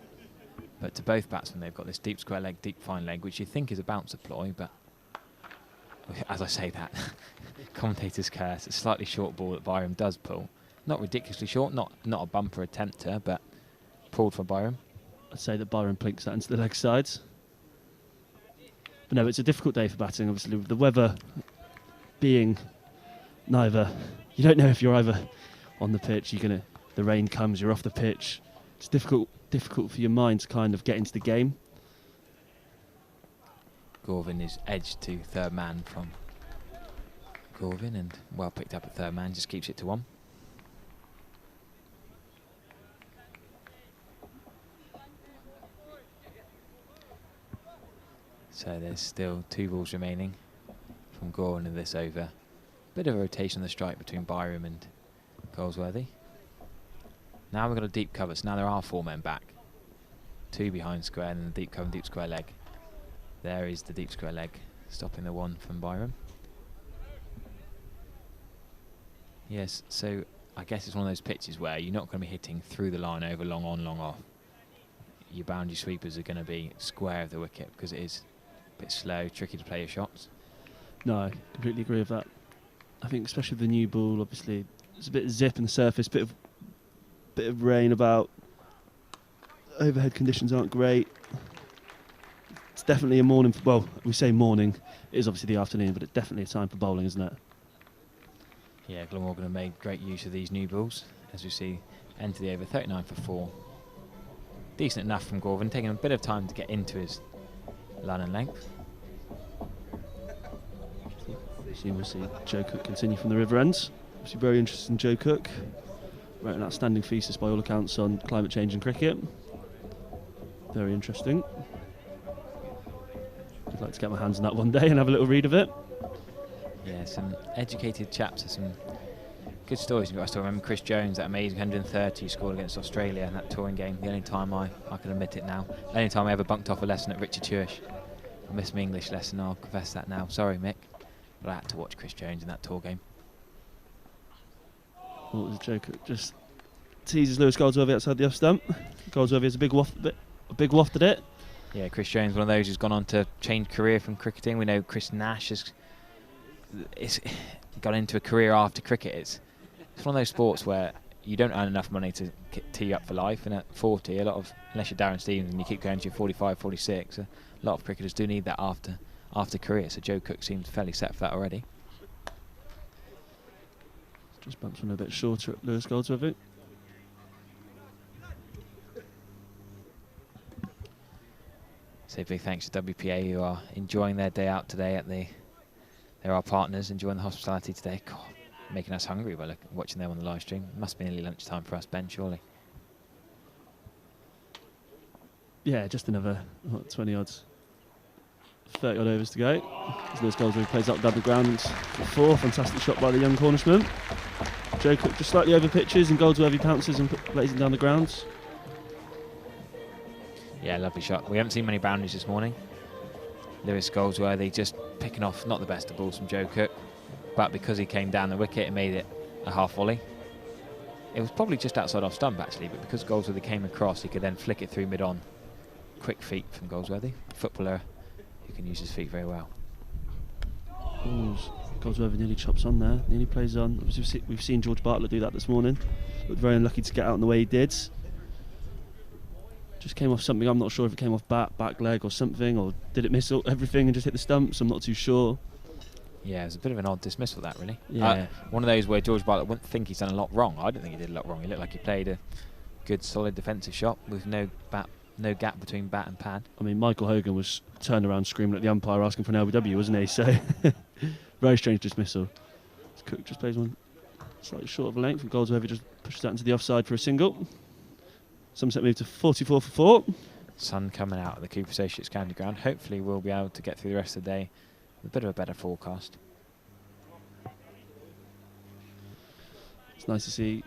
but to both batsmen they've got this deep square leg, deep fine leg, which you think is a bouncer ploy, but as I say that, commentators curse. A slightly short ball that Byram does pull. Not ridiculously short, not a bumper attempter, but pulled for Byram. I'd say that Byram plinks that into the leg sides. But no, it's a difficult day for batting, obviously, with the weather being neither. You don't know if you're either on the pitch, the rain comes, you're off the pitch. It's difficult for your mind to kind of get into the game. Gorvin is edged to 3rd man from Gorvin, and well picked up at third man, just keeps it to 1. So there's still 2 balls remaining from Gorvin in this over. Bit of a rotation on the strike between Byram and Goldsworthy. Now we've got a deep cover, so now there are 4 men back. 2 behind square and the deep cover and deep square leg. There is the deep square leg, stopping the 1 from Byram. Yes, so I guess it's one of those pitches where you're not going to be hitting through the line over, long on, long off. Your boundary sweepers are going to be square of the wicket because it is a bit slow, tricky to play your shots. No, I completely agree with that. I think especially with the new ball, obviously, there's a bit of zip in the surface, bit of rain about. Overhead conditions aren't great. It's definitely a morning. Well, we say morning. It is obviously the afternoon, but it's definitely a time for bowling, isn't it? Yeah, Glamorgan have made great use of these new balls. As we see, enter the over 39 for 4. Decent enough from Gorvin, taking a bit of time to get into his line and length. So we'll see Joe Cook continue from the river ends. Obviously very interested in Joe Cook. Wrote an outstanding thesis by all accounts on climate change and cricket. Very interesting. I'd like to get my hands on that one day and have a little read of it. Yeah, some educated chaps and some good stories. I still remember Chris Jones, that amazing 130 scored against Australia in that touring game. The only time I can admit it now. The only time I ever bunked off a lesson at Richard Chewish. I missed my English lesson, I'll confess that now. Sorry, Mick. But I had to watch Chris Jones in that tour game. What was a joke? Just teases Lewis Goldsworthy outside the off stump. Goldsworthy has a big waft at it. Yeah, Chris Jones, one of those who's gone on to change career from cricketing. We know Chris Nash has got into a career after cricket. It's one of those sports where you don't earn enough money to tee you up for life, and at 40, unless you're Darren Stevens and you keep going to your 45, 46, a lot of cricketers do need that after career. So Joe Cook seems fairly set for that already. Just bumps one a bit shorter at Lewis Goldsworthy. So big thanks to WPA who are enjoying their day out today at they're our partners, enjoying the hospitality today. God, making us hungry by watching them on the live stream. Must be nearly lunchtime for us, Ben, surely. Yeah, just another 20 odds, 30 odd overs to go. As Lewis Goldsworthy plays up down the ground for 4. Fantastic shot by the young cornishman. Joe Cook just slightly over pitches and Goldsworthy pounces and plays it down the grounds. Yeah, lovely shot. We haven't seen many boundaries this morning. Lewis Goldsworthy just picking off not the best of balls from Joe Cook, but because he came down the wicket, it made it a half volley. It was probably just outside off stump actually, but because Goldsworthy came across, he could then flick it through mid-on. Quick feet from Goldsworthy, footballer who can use his feet very well. Ooh, Goldsworthy nearly chops on there, nearly plays on. Obviously we've seen George Bartlett do that this morning. Looked very unlucky to get out in the way he did. Just came off something. I'm not sure if it came off back leg or something, or did it miss everything and just hit the stumps? I'm not too sure. Yeah, it's a bit of an odd dismissal, that, really. Yeah. One of those where George Bartlett wouldn't think he's done a lot wrong. I don't think he did a lot wrong. He looked like he played a good, solid defensive shot with no gap between bat and pad. I mean, Michael Hogan was turned around screaming at the umpire asking for an LBW, wasn't he? So, very strange dismissal. Cook just plays one slightly short of a length, and Goldsworthy just pushes that into the offside for a single. Somerset moved to 44 for 4. Sun coming out at the Cooper Associates County Ground. Hopefully we'll be able to get through the rest of the day with a bit of a better forecast. It's nice to see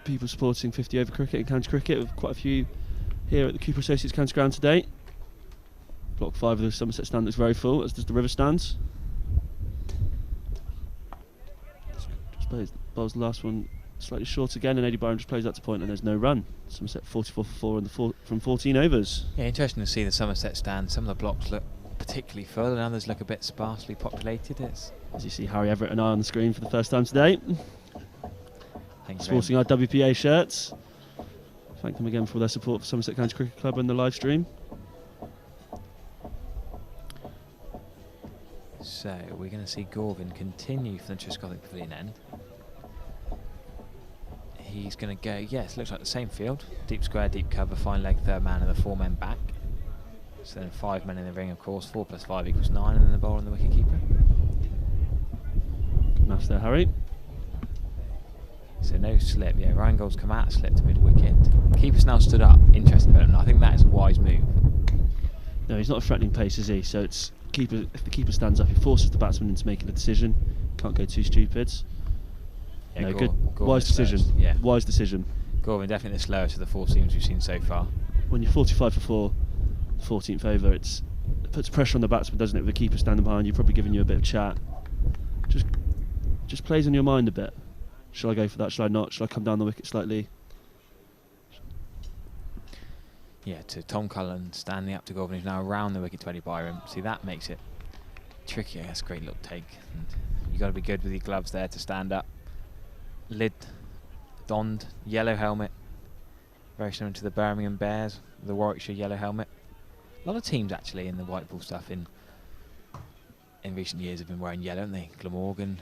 people supporting 50 over cricket and county cricket, with quite a few here at the Cooper Associates County Ground today. Block 5 of the Somerset stand looks very full, as does the river stands. Just plays the last one slightly short again, and Eddie Byron just plays that to point, and there's no run. Somerset 44 for 4 from 14 overs. Yeah, interesting to see the Somerset stand. Some of the blocks look particularly full, and others look a bit sparsely populated. As you see Harry Everett and I on the screen for the first time today, Thanks sporting our WPA shirts. Thank them again for their support for Somerset County Cricket Club and the live stream. So we're going to see Gorvin continue for the Triscothic Pavilion end. He's going to go, yes, looks like the same field. Deep square, deep cover, fine leg, third man, and the 4 men back. So then 5 men in the ring, of course. 4 + 5 = 9, and then the bowler and the wicket keeper. Good maths there, Harry. So no slip. Yeah, Ryan Gold's come out, slip to mid-wicket. Keeper's now stood up. Interesting development. I think that is a wise move. No, he's not a threatening pace, is he? So it's keeper. If the keeper stands up, he forces the batsman into making a decision. Can't go too stupid. Yeah, no, good. Wise decision. Yeah. Wise decision. Gorvin definitely the slowest of the 4 seams we've seen so far. When you're 45 for 4, 14th over, it puts pressure on the batsman, doesn't it? With the keeper standing behind you, probably giving you a bit of chat. Just plays on your mind a bit. Shall I go for that? Shall I not? Shall I come down the wicket slightly? Yeah, to Tom Cullen standing up to Gorvin, who's now around the wicket to Eddie Byram. See, that makes it tricky. That's a great little take. And you've got to be good with your gloves there to stand up. Lid donned, yellow helmet. Very similar to the Birmingham Bears, the Warwickshire yellow helmet. A lot of teams actually in the white ball stuff in recent years have been wearing yellow, haven't they? Glamorgan,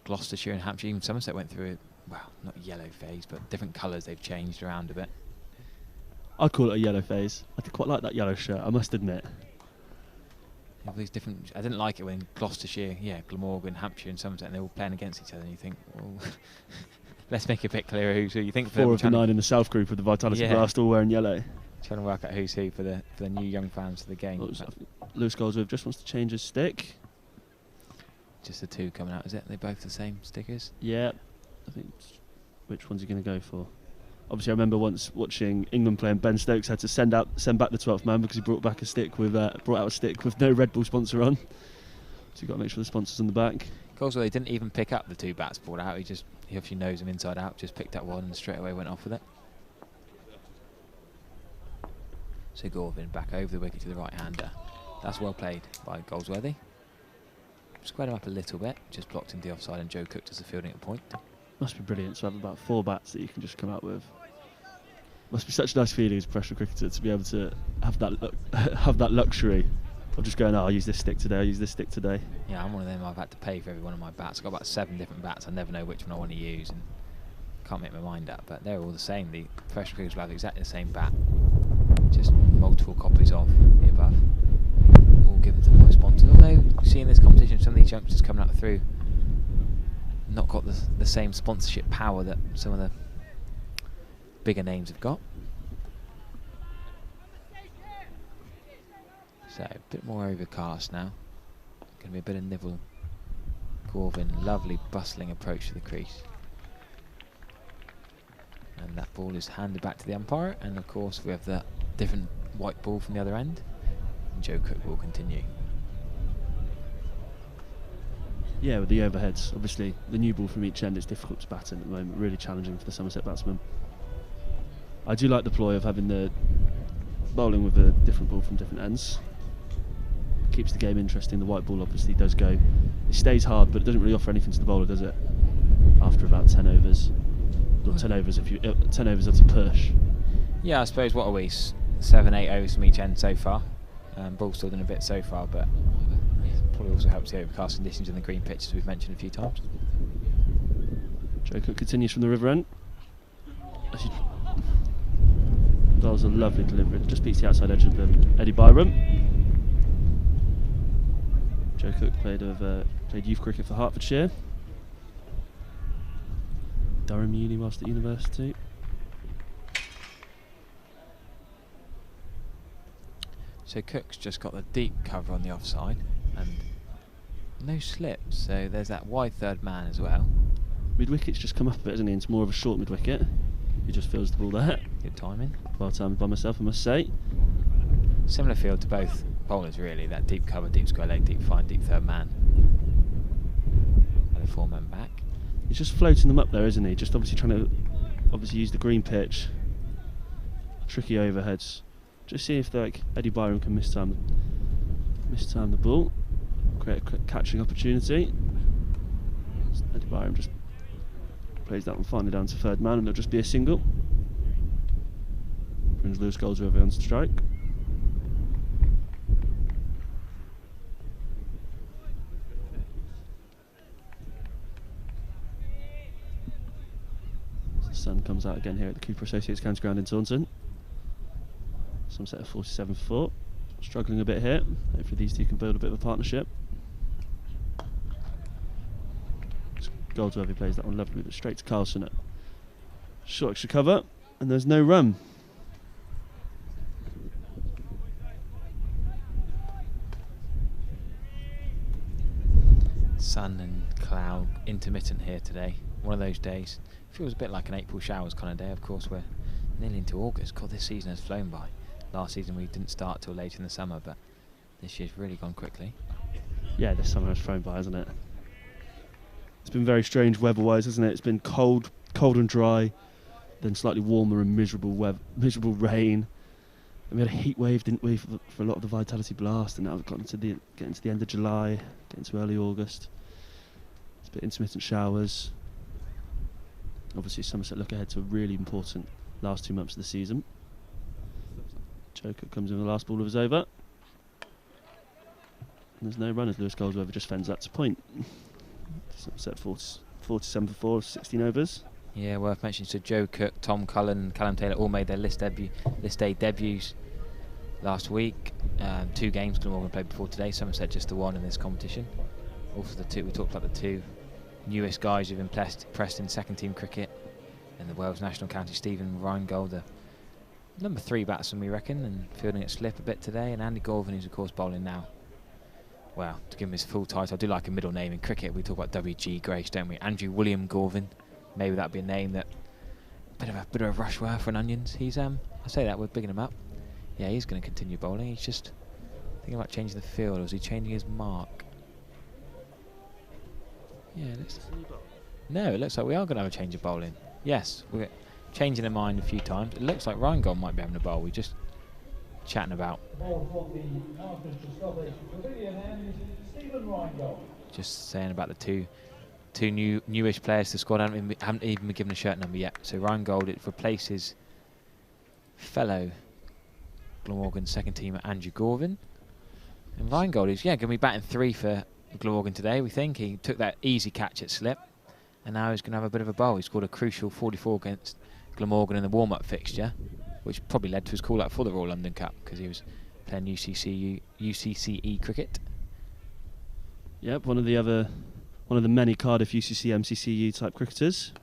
Gloucestershire and Hampshire, even Somerset went through it. Well, not a yellow phase, but different colours they've changed around a bit. I'd call it a yellow phase. I quite like that yellow shirt, I must admit. Yeah, these different. I didn't like it when Gloucestershire, Glamorgan, Hampshire and Somerset, and they're all playing against each other, and you think, well, let's make a bit clearer who's who. You think 4 of the 9 in the South group of the Vitality Blast all wearing yellow. Trying to work out who's who for the new young fans of the game. Lewis Goldsworth just wants to change his stick. Just the 2 coming out, is it? They're both the same stickers? Yeah. I think. Which one's he going to go for? Obviously, I remember once watching England play, and Ben Stokes had to send back the 12th man because he brought out a stick with no Red Bull sponsor on. So you've got to make sure the sponsor's on the back. Also, they didn't even pick up the 2 bats brought out. He obviously knows them inside out. Just picked up one and straight away went off with it. So Gorvin back over the wicket to the right-hander. That's well played by Goldsworthy. Squared him up a little bit, just blocked into the offside, and Joe Cook does the fielding at point. Must be brilliant to have about 4 bats that you can just come out with. Must be such a nice feeling as a professional cricketer to be able to have that luxury of just going, I'll use this stick today, I'll use this stick today. Yeah, I'm one of them. I've had to pay for every one of my bats. I've got about 7 different bats. I never know which one I want to use and can't make my mind up. But they're all the same. The professional cricketers will have exactly the same bat, just multiple copies of the above, all given to my sponsors. Although seeing this competition, some of these youngsters coming up through not got the same sponsorship power that some of the bigger names have got. So a bit more overcast now. Going to be a bit of nibble. Gorvin, lovely bustling approach to the crease. And that ball is handed back to the umpire, and of course we have the different white ball from the other end. And Joe Cook will continue. Yeah, with the overheads, obviously the new ball from each end is difficult to bat in at the moment, really challenging for the Somerset batsmen. I do like the ploy of having the bowling with a different ball from different ends. Keeps the game interesting. The white ball obviously does go, it stays hard, but it doesn't really offer anything to the bowler, does it? After about 10 overs. Or 10 overs if 10 overs that's a push. Yeah, I suppose, what are we, 7, 8 overs from each end so far. Ball's still done a bit so far, but probably also helps the overcast conditions in the green pitch, as we've mentioned a few times. Joe Cook continues from the river end. That was a lovely delivery. Just beats the outside edge of Eddie Byram. Joe Cook played youth cricket for Hertfordshire. Durham Uni whilst at university. So Cook's just got the deep cover on the offside and no slip, so there's that wide third man as well. Mid-wicket's just come up a bit, hasn't he? Into more of a short mid-wicket. He just feels the ball there. Good timing. Well timed by myself, I must say. Similar field to both bowlers, really. That deep cover, deep square leg, deep fine, deep third man. And a 4-man back. He's just floating them up there, isn't he? Just obviously trying to use the green pitch. Tricky overheads. Just see if Eddie Byram can mistime the ball. Create a catching opportunity. Eddie Byram just plays that one finally down to third man, and it'll just be a single. Brings Lewis Goldsworthy on strike. The sun comes out again here at the Cooper Associates County Ground in Taunton. Somerset at 47 for 4. Struggling a bit here. Hopefully these two can build a bit of a partnership. Goldsworthy plays that one lovely, but straight to Carlson at short extra cover, and there's no run. Sun and cloud intermittent here today. One of those days. Feels a bit like an April showers kind of day. Of course, we're nearly into August. God, this season has flown by. Last season we didn't start till late in the summer, but this year's really gone quickly. Yeah, this summer has flown by, hasn't it? It's been very strange weather-wise, hasn't it? It's been cold and dry, then slightly warmer and miserable rain. And we had a heat wave, didn't we, for a lot of the Vitality Blast, and now we've getting to the end of July, getting to early August. It's a bit intermittent showers. Obviously, Somerset look ahead to a really important last 2 months of the season. Joker comes in the last ball of his over. And there's no run as Lewis Goldsworthy just fends that to point. Somerset 47 for 4, 16 overs. Yeah, worth mentioning. So Joe Cook, Tom Cullen, and Callum Taylor all made their list day debuts last week. 2 games Glamorgan played before today. Somerset just the one in this competition. Also we talked about the 2 newest guys who've impressed in second team cricket in the Wales National County, Stephen Reingold, the number 3 batsman we reckon, and fielding at slip a bit today, and Andy Gorvin, who's of course bowling now. Well, to give him his full title, I do like a middle name in cricket. We talk about W.G. Grace, don't we? Andrew William Gorvin. Maybe that'd be a name that bit of a rushware for an Onions. He's I say that we're bigging him up. Yeah, he's going to continue bowling. He's just thinking about changing the field, or is he changing his mark? Yeah, no, it looks like we are going to have a change of bowling. Yes, we're changing their mind a few times. It looks like Reingold might be having a bowl. We're just chatting about. Just saying about the two newish players to the squad. Haven't even been given a shirt number yet. So Reingold, it replaces fellow Glamorgan second teamer Andrew Gorvin. And Reingold is going to be batting 3 for Glamorgan today. We think he took that easy catch at slip, and now he's going to have a bit of a bowl. He scored a crucial 44 against Glamorgan in the warm-up fixture, which probably led to his call-up for the Royal London Cup because he was playing UCCE cricket. Yep, one of the many Cardiff UCC MCCU type cricketers,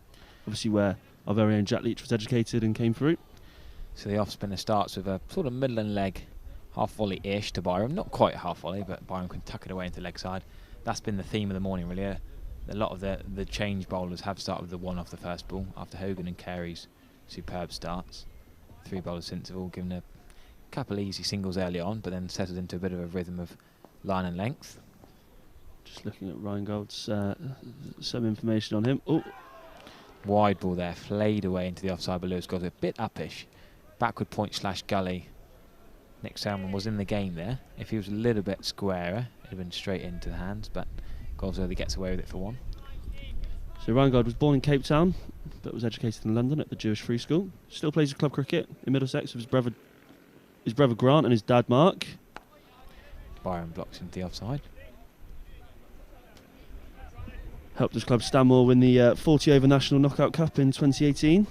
obviously where our very own Jack Leach was educated and came through. So the off-spinner starts with a sort of middle and leg half volley-ish to Byram, not quite half volley, but Byram can tuck it away into leg side. That's been the theme of the morning, really. A lot of the change bowlers have started with the 1 off the first ball after Hogan and Carey's superb starts. 3 bowlers since have all given a couple easy singles early on, but then settled into a bit of a rhythm of line and length. Just looking at Reingold's some information on him. Oh, wide ball there, flayed away into the offside, but Lewis got a bit uppish. Backward point / gully. Nick Salmon was in the game there. If he was a little bit squarer, it'd have been straight into the hands, but Goldsworthy gets away with it for 1. So Reingold was born in Cape Town, but was educated in London at the Jewish Free School. Still plays club cricket in Middlesex with his brother Grant and his dad Mark. Byron blocks into the offside. Helped his club Stanmore win the 40-over National Knockout Cup in 2018.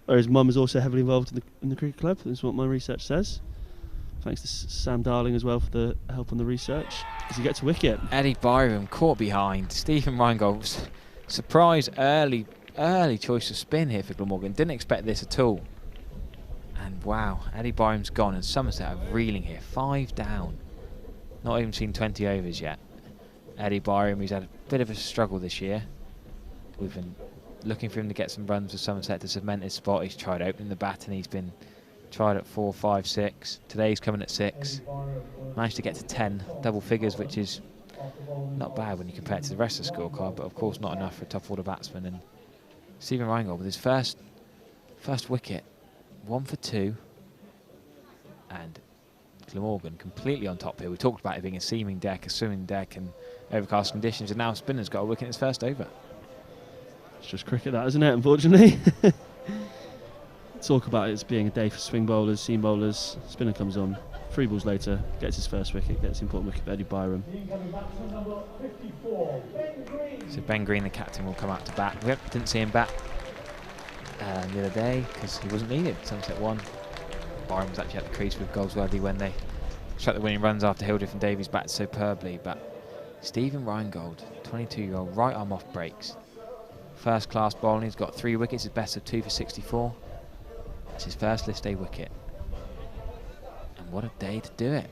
Where his mum is also heavily involved in the cricket club. That's what my research says. Thanks to Sam Darling as well for the help on the research. As he gets a wicket. Eddie Byram caught behind. Stephen Reingold, surprise early choice of spin here for Glamorgan. Didn't expect this at all. And wow, Eddie Byram's gone, and Somerset are reeling here. 5 down. Not even seen 20 overs yet. Eddie Byram, who's had a bit of a struggle this year. We've been looking for him to get some runs with Somerset to cement his spot. He's tried opening the bat and he's been tried at 4, 5, 6. Today he's coming at 6. Managed to get to 10 double figures, which is not bad when you compare it to the rest of the scorecard, but of course not enough for a top order batsman. And Stephen Reingold with his first wicket, 1 for 2, and Glamorgan completely on top here. We talked about it being a swimming deck and overcast conditions, and now Spinner's got a wicket in his first over. It's just cricket, that, isn't it, unfortunately? Talk about it as being a day for swing bowlers, seam bowlers. Spinner comes on, 3 balls later, gets his first wicket, gets the important wicket for Eddie Byram. So Ben Green, the captain, will come out to bat. We didn't see him bat the other day because he wasn't needed. Somerset won. Byram was actually at the crease with Goldsworthy when they struck the winning runs after Hildreth and Davies batted superbly. But Stephen Reingold, 22-year-old, right arm off breaks. First class bowling. He's got 3 wickets. His best of 2 for 64. That's his first list day wicket. And what a day to do it.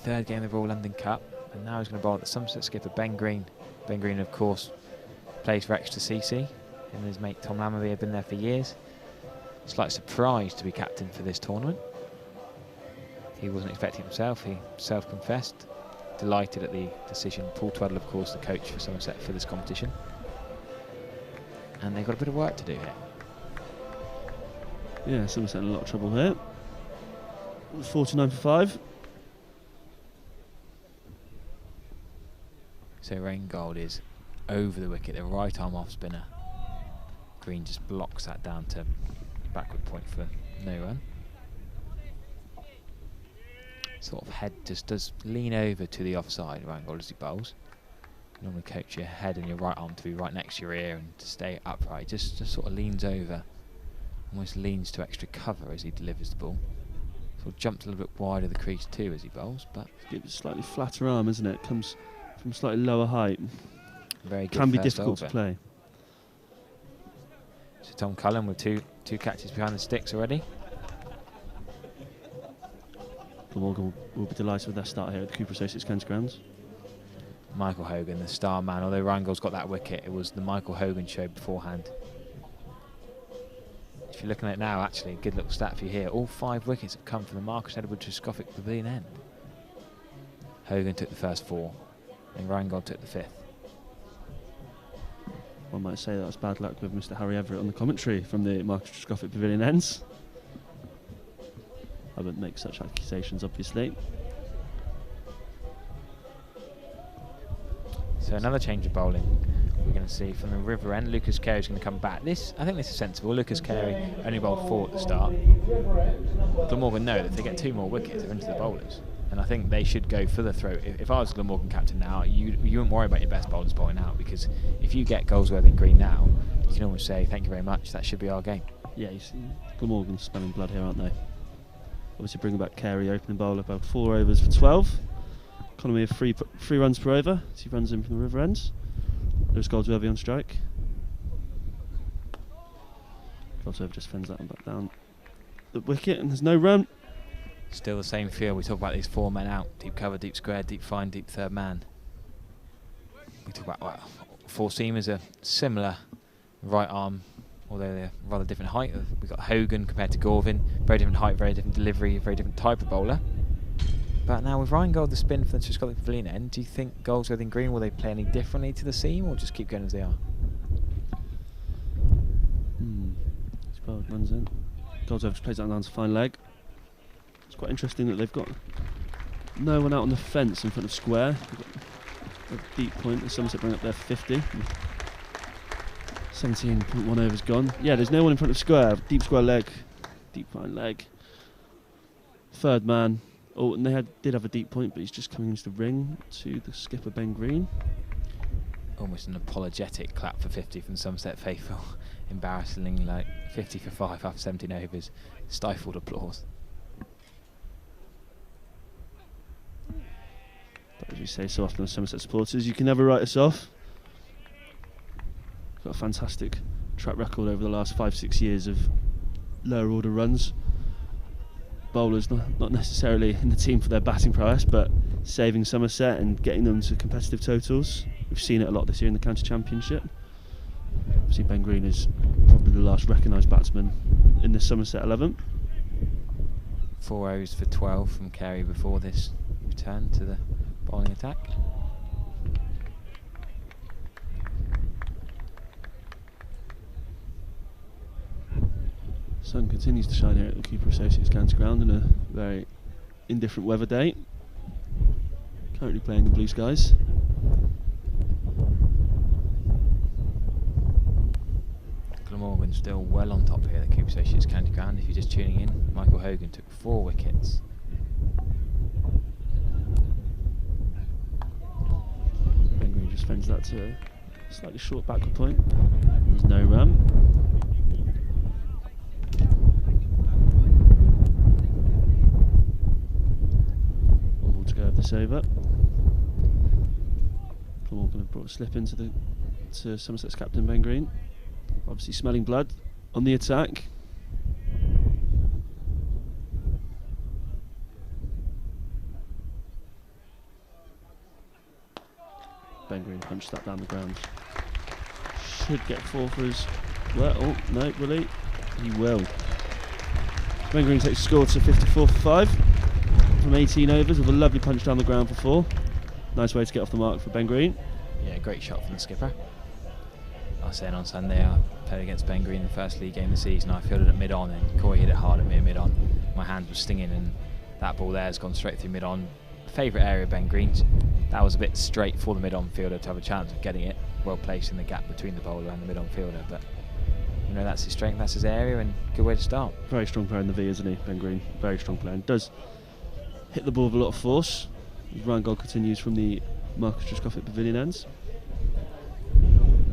3rd game of the Royal London Cup. And now he's going to bowl at the Somerset skipper Ben Green. Ben Green, of course, plays for Exeter CC. Him and his mate Tom Lammerby have been there for years. Slight surprise to be captain for this tournament. He wasn't expecting himself. He self-confessed. Delighted at the decision. Paul Tweddle, of course, the coach for Somerset for this competition. And they've got a bit of work to do here. Yeah, Somerset in a lot of trouble here. 49 for 5. So Raingold is over the wicket, the right arm off spinner. Green just blocks that down to backward point for no run. Sort of head just does lean over to the offside, Raingold, as he bowls. You normally coach your head and your right arm to be right next to your ear and to stay upright. Just sort of leans over, almost leans to extra cover as he delivers the ball. Sort of jumps a little bit wide of the crease too as he bowls, but it's a slightly flatter arm, isn't it? Comes from slightly lower height. Very good. Can be difficult to play. So Tom Cullen with two catches behind the sticks already. Glamorgan will be delighted with their start here at the Cooper Associates County Grounds. Michael Hogan, the star man. Although Raingold's got that wicket, it was the Michael Hogan show beforehand. If you're looking at it now, actually, good little stat for you here. All 5 wickets have come from the Marcus Edward Trescothick Pavilion end. Hogan took the first 4, and Raingold took the 5th. One might say that was bad luck with Mr. Harry Everett on the commentary from the Marcus Trescothick Pavilion ends. I wouldn't make such accusations, obviously. So another change of bowling we're going to see from the River End. Lucas Carey's going to come back. I think this is sensible. Lucas Carey only bowled 4 at the start. Glamorgan know that if they get 2 more wickets, they're into the bowlers. And I think they should go for the throw. If I was Glamorgan captain now, you wouldn't worry about your best bowlers bowling out, because if you get Goldsworthy and Green now, you can almost say, thank you very much, that should be our game. Yeah, you see, Glamorgan's spelling blood here, aren't they? Obviously bringing back Carey, opening bowler, about 4 overs for 12. Economy of 3 runs per over as he runs in from the River Ends. Lewis Goldsworthy on strike. Goldsworthy just fends that one back down the wicket, and there's no run. Still the same feel. We talk about these 4 men out. Deep cover, deep square, deep fine, deep third man. We talk about 4 seamers are similar right arm, although they're rather different height. We've got Hogan compared to Gorvin. Very different height, very different delivery, very different type of bowler. But now with Raingold the spin for the Trescothick Pavilion end, do you think Goldsworthy and Green, will they play any differently to the seam, or just keep going as they are? Runs in. Goldsworthy plays that down to fine leg. It's quite interesting that they've got no one out on the fence in front of square. They've got a deep point. The Somerset bring up their 50. 17.1 overs gone. Yeah, there's no one in front of square. Deep square leg, deep fine leg. Third man. Oh, and they did have a deep point, but he's just coming into the ring to the skipper Ben Green. Almost an apologetic clap for 50 from Somerset faithful. Embarrassingly, like 50 for 5 after 17 overs. Stifled applause. But as we say so often as Somerset supporters, you can never write us off. Got a fantastic track record over the last 5-6 years of lower order runs. Bowlers not necessarily in the team for their batting prowess, but saving Somerset and getting them to competitive totals. We've seen it a lot this year in the county championship. Obviously Ben Green is probably the last recognised batsman in the Somerset 11. 4 overs for 12 from Carey before this return to the bowling attack. Sun continues to shine here at the Cooper Associates County Ground on a very indifferent weather day. Currently playing in blue skies. Glamorgan still well on top here at the Cooper Associates County Ground. If you're just tuning in, Michael Hogan took 4 wickets. Ben Green just fends that to a slightly short backward point. There's no run. One ball to go of this over. Glamorgan have brought a slip into to Somerset's captain Ben Green. Obviously smelling blood on the attack. Ben Green punched that down the ground. Should get 4 for his... Well, oh, no, will he? He will. Ben Green takes the score to 54 for 5 from 18 overs with a lovely punch down the ground for 4. Nice way to get off the mark for Ben Green. Yeah, great shot from the skipper. I was saying on Sunday I played against Ben Green in the first league game of the season. I fielded it mid-on and Corey hit it hard at me at mid-on. My hand was stinging and that ball there has gone straight through mid-on. Favourite area of Ben Green's. That was a bit straight for the mid-on fielder to have a chance of getting it. Well placed in the gap between the bowler and the mid-on fielder, but you know, that's his strength, that's his area, and good way to start. Very strong player in the V, isn't he, Ben Green? Very strong player, and does hit the ball with a lot of force. Rheingold continues from the Marcus Trescothick Pavilion ends.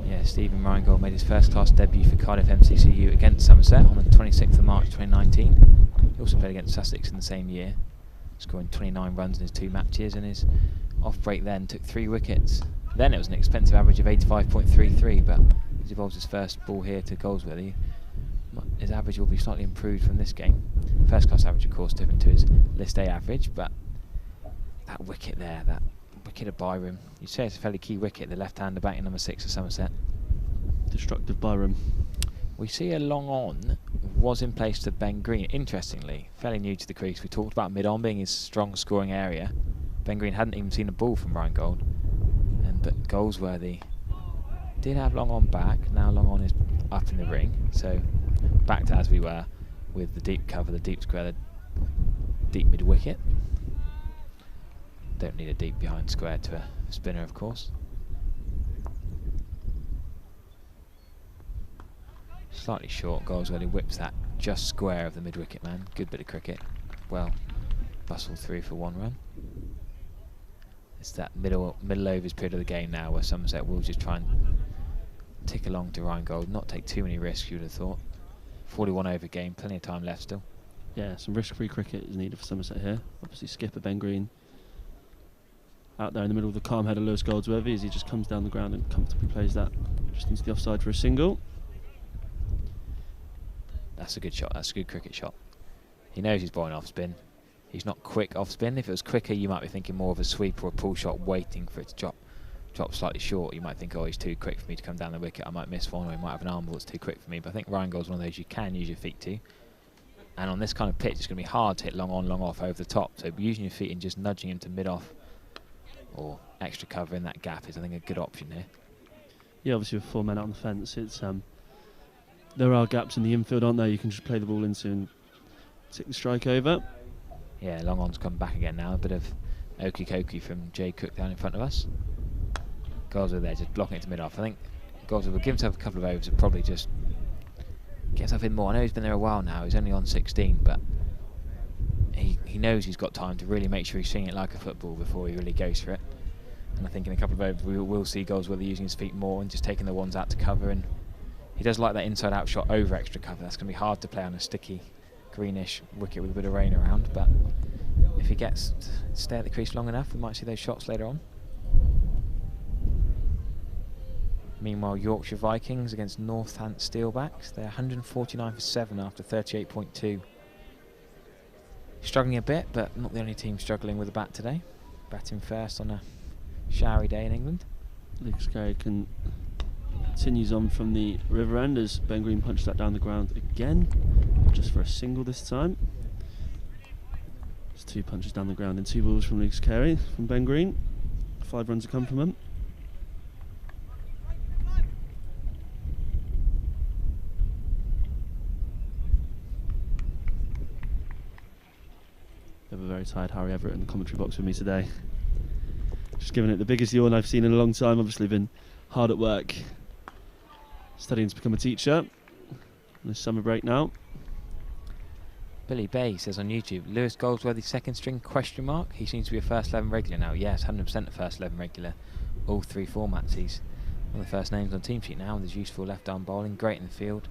Yeah, Stephen Rheingold made his first class debut for Cardiff MCCU against Somerset on the 26th of March 2019. He also played against Sussex in the same year, scoring 29 runs in his 2 matches, and his off break then took 3 wickets. Then it was an expensive average of 85.33, but as he bowls his first ball here to Goldsworthy, his average will be slightly improved from this game. First class average, of course, different to his List A average, but that wicket there, that wicket of Byram, you'd say it's a fairly key wicket, the left-hander batting number 6 of Somerset. Destructive Byram. We see a long on was in place to Ben Green. Interestingly, fairly new to the crease. We talked about mid-on being his strong scoring area. Ben Green hadn't even seen a ball from Rheingold, but Goldsworthy did have long on back. Now long on is up in the ring, so back to as we were with the deep cover, the deep square, the deep mid wicket. Don't need a deep behind square to a spinner, of course. Slightly short. Goldsworthy whips that just square of the mid wicket man. Good bit of cricket. Well, bustled through for 1 run. It's that middle overs period of the game now where Somerset will just try and tick along to Rheingold, not take too many risks, you would have thought. 41 over game, plenty of time left still. Yeah, some risk-free cricket is needed for Somerset here. Obviously skipper Ben Green out there in the middle of the calm head of Lewis Goldsworthy as he just comes down the ground and comfortably plays that just into the offside for a single. That's a good shot, that's a good cricket shot. He knows he's bowling off spin. He's not quick off spin. If it was quicker, you might be thinking more of a sweep or a pull shot waiting for it to drop slightly short. You might think, oh, he's too quick for me to come down the wicket. I might miss one, or he might have an arm ball that's too quick for me. But I think Rheingold's one of those you can use your feet to. And on this kind of pitch, it's going to be hard to hit long on, long off over the top. So using your feet and just nudging him to mid-off or extra cover in that gap is, I think, a good option here. Yeah, obviously with 4 men out on the fence, it's there are gaps in the infield, aren't there? You can just play the ball into and tick the strike over. Yeah, long on's come back again now. A bit of okey-cokey from Jay Cook down in front of us. Goldsworthy there, just blocking it to mid-off. I think Goldsworthy will give himself a couple of overs and probably just get himself in more. I know he's been there a while now. He's only on 16, but he knows he's got time to really make sure he's swinging it like a football before he really goes for it. And I think in a couple of overs we will see Goldsworthy using his feet more and just taking the ones out to cover. And he does like that inside-out shot over extra cover. That's going to be hard to play on a sticky greenish wicket with a bit of rain around, but if he gets to stay at the crease long enough, we might see those shots later on. Meanwhile, Yorkshire Vikings against Northant Steelbacks. They're 149 for 7 after 38.2. Struggling a bit, but not the only team struggling with the bat today. Batting first on a showery day in England. Lucas Carey continues on from the river end as Ben Green punched that down the ground again, just for a single this time. There's 2 punches down the ground and 2 balls from Lucas Carey from Ben Green. 5 runs a compliment. We have a very tired Harry Everett in the commentary box with me today. Just giving it the biggest yawn I've seen in a long time. Obviously been hard at work studying to become a teacher on this summer break now. Billy Bay says on YouTube, Lewis Goldsworthy second string ? He seems to be a first 11 regular now. Yes, 100% a first 11 regular. All 3 formats. He's one of the first names on team sheet now with his useful left arm bowling, great in the field,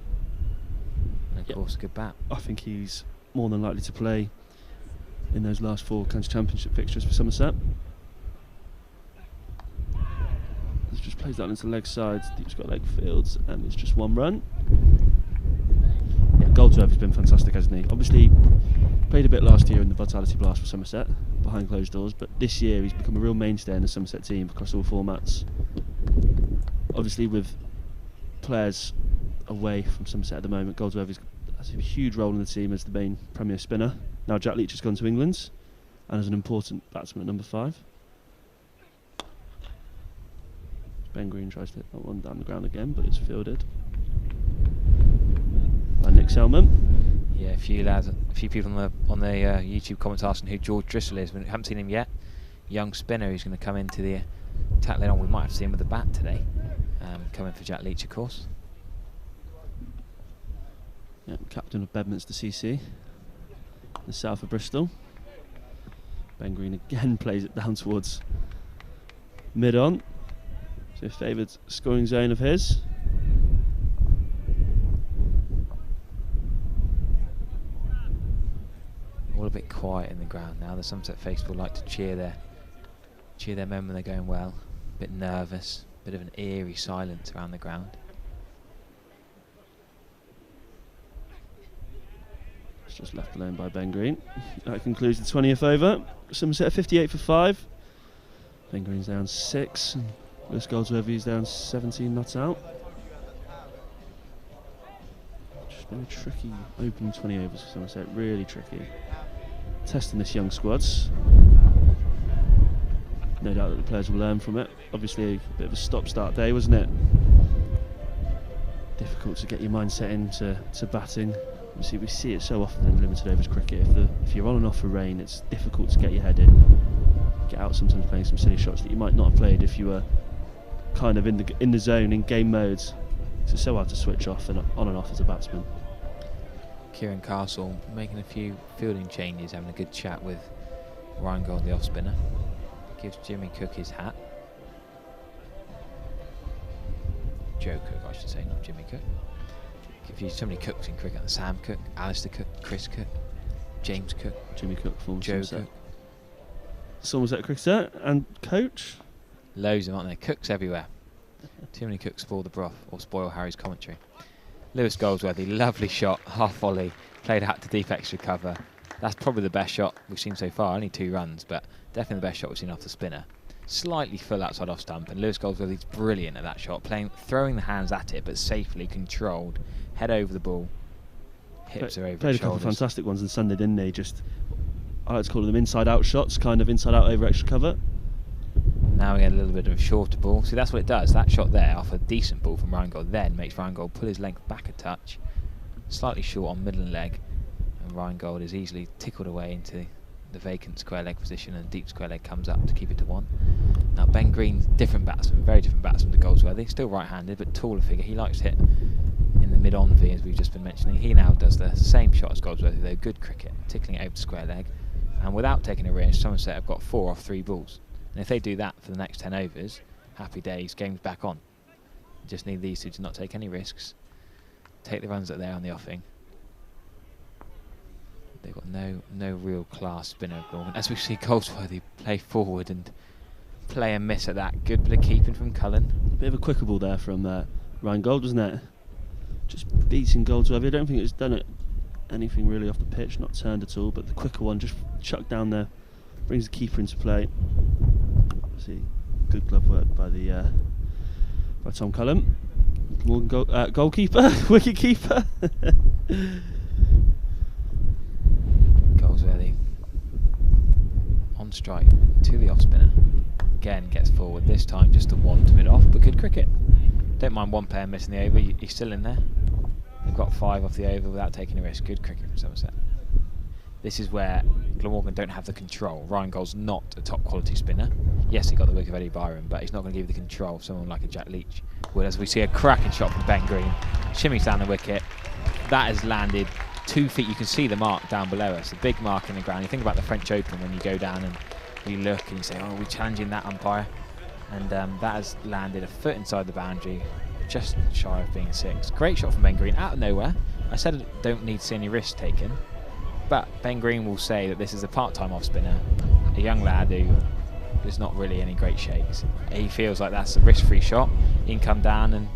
and of course a good bat. I think he's more than likely to play in those last 4 county championship fixtures for Somerset. He's just Plays that into leg side. Deep's got leg fields, and it's just 1 run. Yeah, Goldsworth has been fantastic, hasn't he? Obviously, played a bit last year in the Vitality Blast for Somerset, behind closed doors, but this year he's become a real mainstay in the Somerset team across all formats. Obviously, with players away from Somerset at the moment, Goldsworth has a huge role in the team as the main Premier spinner. Now Jack Leach has gone to England, and as an important batsman at number 5. Ben Green tries to hit that one down the ground again, but it's fielded by Nick Selman. Yeah, a few lads, a few people on the YouTube comments asking who George Driscoll is. We haven't seen him yet. Young spinner who's going to come into the attack later on. We might have to see him with the bat today. Coming for Jack Leach, of course. Yeah, captain of Bedminster CC, the south of Bristol. Ben Green again plays it down towards mid-on. So favoured scoring zone of his. All a bit quiet in the ground now. The Somerset faithful like to cheer their men when they're going well. A bit nervous, a bit of an eerie silence around the ground. It's just left alone by Ben Green. That concludes the 20th over. Somerset 58 for 5. Ben Green's down 6. And Lewis Goldsworthy is down 17 not out. Just been a tricky opening 20 overs for Somerset, really tricky. Testing this young squads. No doubt that the players will learn from it. Obviously a bit of a stop-start day, wasn't it? Difficult to get your mindset into batting. Obviously we see it so often in limited overs cricket. If you're on and off for rain, it's difficult to get your head in. Get out sometimes playing some silly shots that you might not have played if you were kind of in the zone, in game modes. It's so hard to switch off and on and off as a batsman. Kieran Castle making a few fielding changes, having a good chat with Ryan Gold, the off spinner. Gives Jimmy Cook his hat. Joe Cook, I should say, not Jimmy Cook. Give you so many Cooks in cricket: Sam Cook, Alistair Cook, Chris Cook, James Cook, Jimmy Cook, former Joe Somerset. Cook. Somerset cricketer and coach. Loads of them, aren't there? Cooks everywhere. Too many cooks spoil the broth or spoil Harry's commentary. Lewis Goldsworthy, lovely shot, half volley, played out to deep extra cover. That's probably the best shot we've seen so far, only 2 runs, but definitely the best shot we've seen off the spinner. Slightly full outside off stump, and Lewis Goldsworthy's brilliant at that shot, throwing the hands at it, but safely controlled, head over the ball, hips are over Played his a couple shoulders. of fantastic ones on Sunday, didn't he? I like to call them inside-out shots, kind of inside-out over extra cover. Now we get a little bit of a shorter ball. See, that's what it does. That shot there off a decent ball from Ryan Gold then makes Ryan Gold pull his length back a touch, slightly short on middle and leg, and Ryan Gold is easily tickled away into the vacant square leg position, and deep square leg comes up to keep it to 1. Now Ben Green's different batsman, very different batsman to Goldsworthy, still right-handed but taller figure. He likes to hit in the mid-on V, as we've just been mentioning. He now does the same shot as Goldsworthy, though good cricket, tickling it over to square leg, and without taking a risk, Somerset have got 4 off 3 balls. And if they do that for the next 10 overs, happy days, game's back on. Just need these two to not take any risks, take the runs that they're on the offing. They've got no real class spinner. As we see Goldsworthy play forward and play a miss at that. Good bit of keeping from Cullen. A bit of a quicker ball there from Ryan Gold, wasn't it? Just beating Goldsworthy. I don't think it's done anything really off the pitch, not turned at all, but the quicker one just chucked down there, brings the keeper into play. See, good glove work by Tom Cullen. Glamorgan goalkeeper, wicket keeper. Goldsworthy on strike to the off spinner. Again gets forward, this time just a 1 to mid off, but good cricket. Don't mind one player missing the over, he's still in there. They've got 5 off the over without taking a risk. Good cricket from Somerset. This is where Glamorgan don't have the control. Ryan Gold's not a top quality spinner. Yes, he got the work of Eddie Byron, but he's not going to give you the control of someone like a Jack Leach. Whereas we see a cracking shot from Ben Green. Shimmies down the wicket. That has landed 2 feet. You can see the mark down below us, a big mark in the ground. You think about the French Open when you go down and you look and you say, oh, are we challenging that umpire? And that has landed a foot inside the boundary, just shy of being 6. Great shot from Ben Green out of nowhere. I said I don't need to see any risks taken, but Ben Green will say that this is a part-time off spinner, a young lad who there's not really any great shakes. He feels like that's a risk-free shot. He can come down and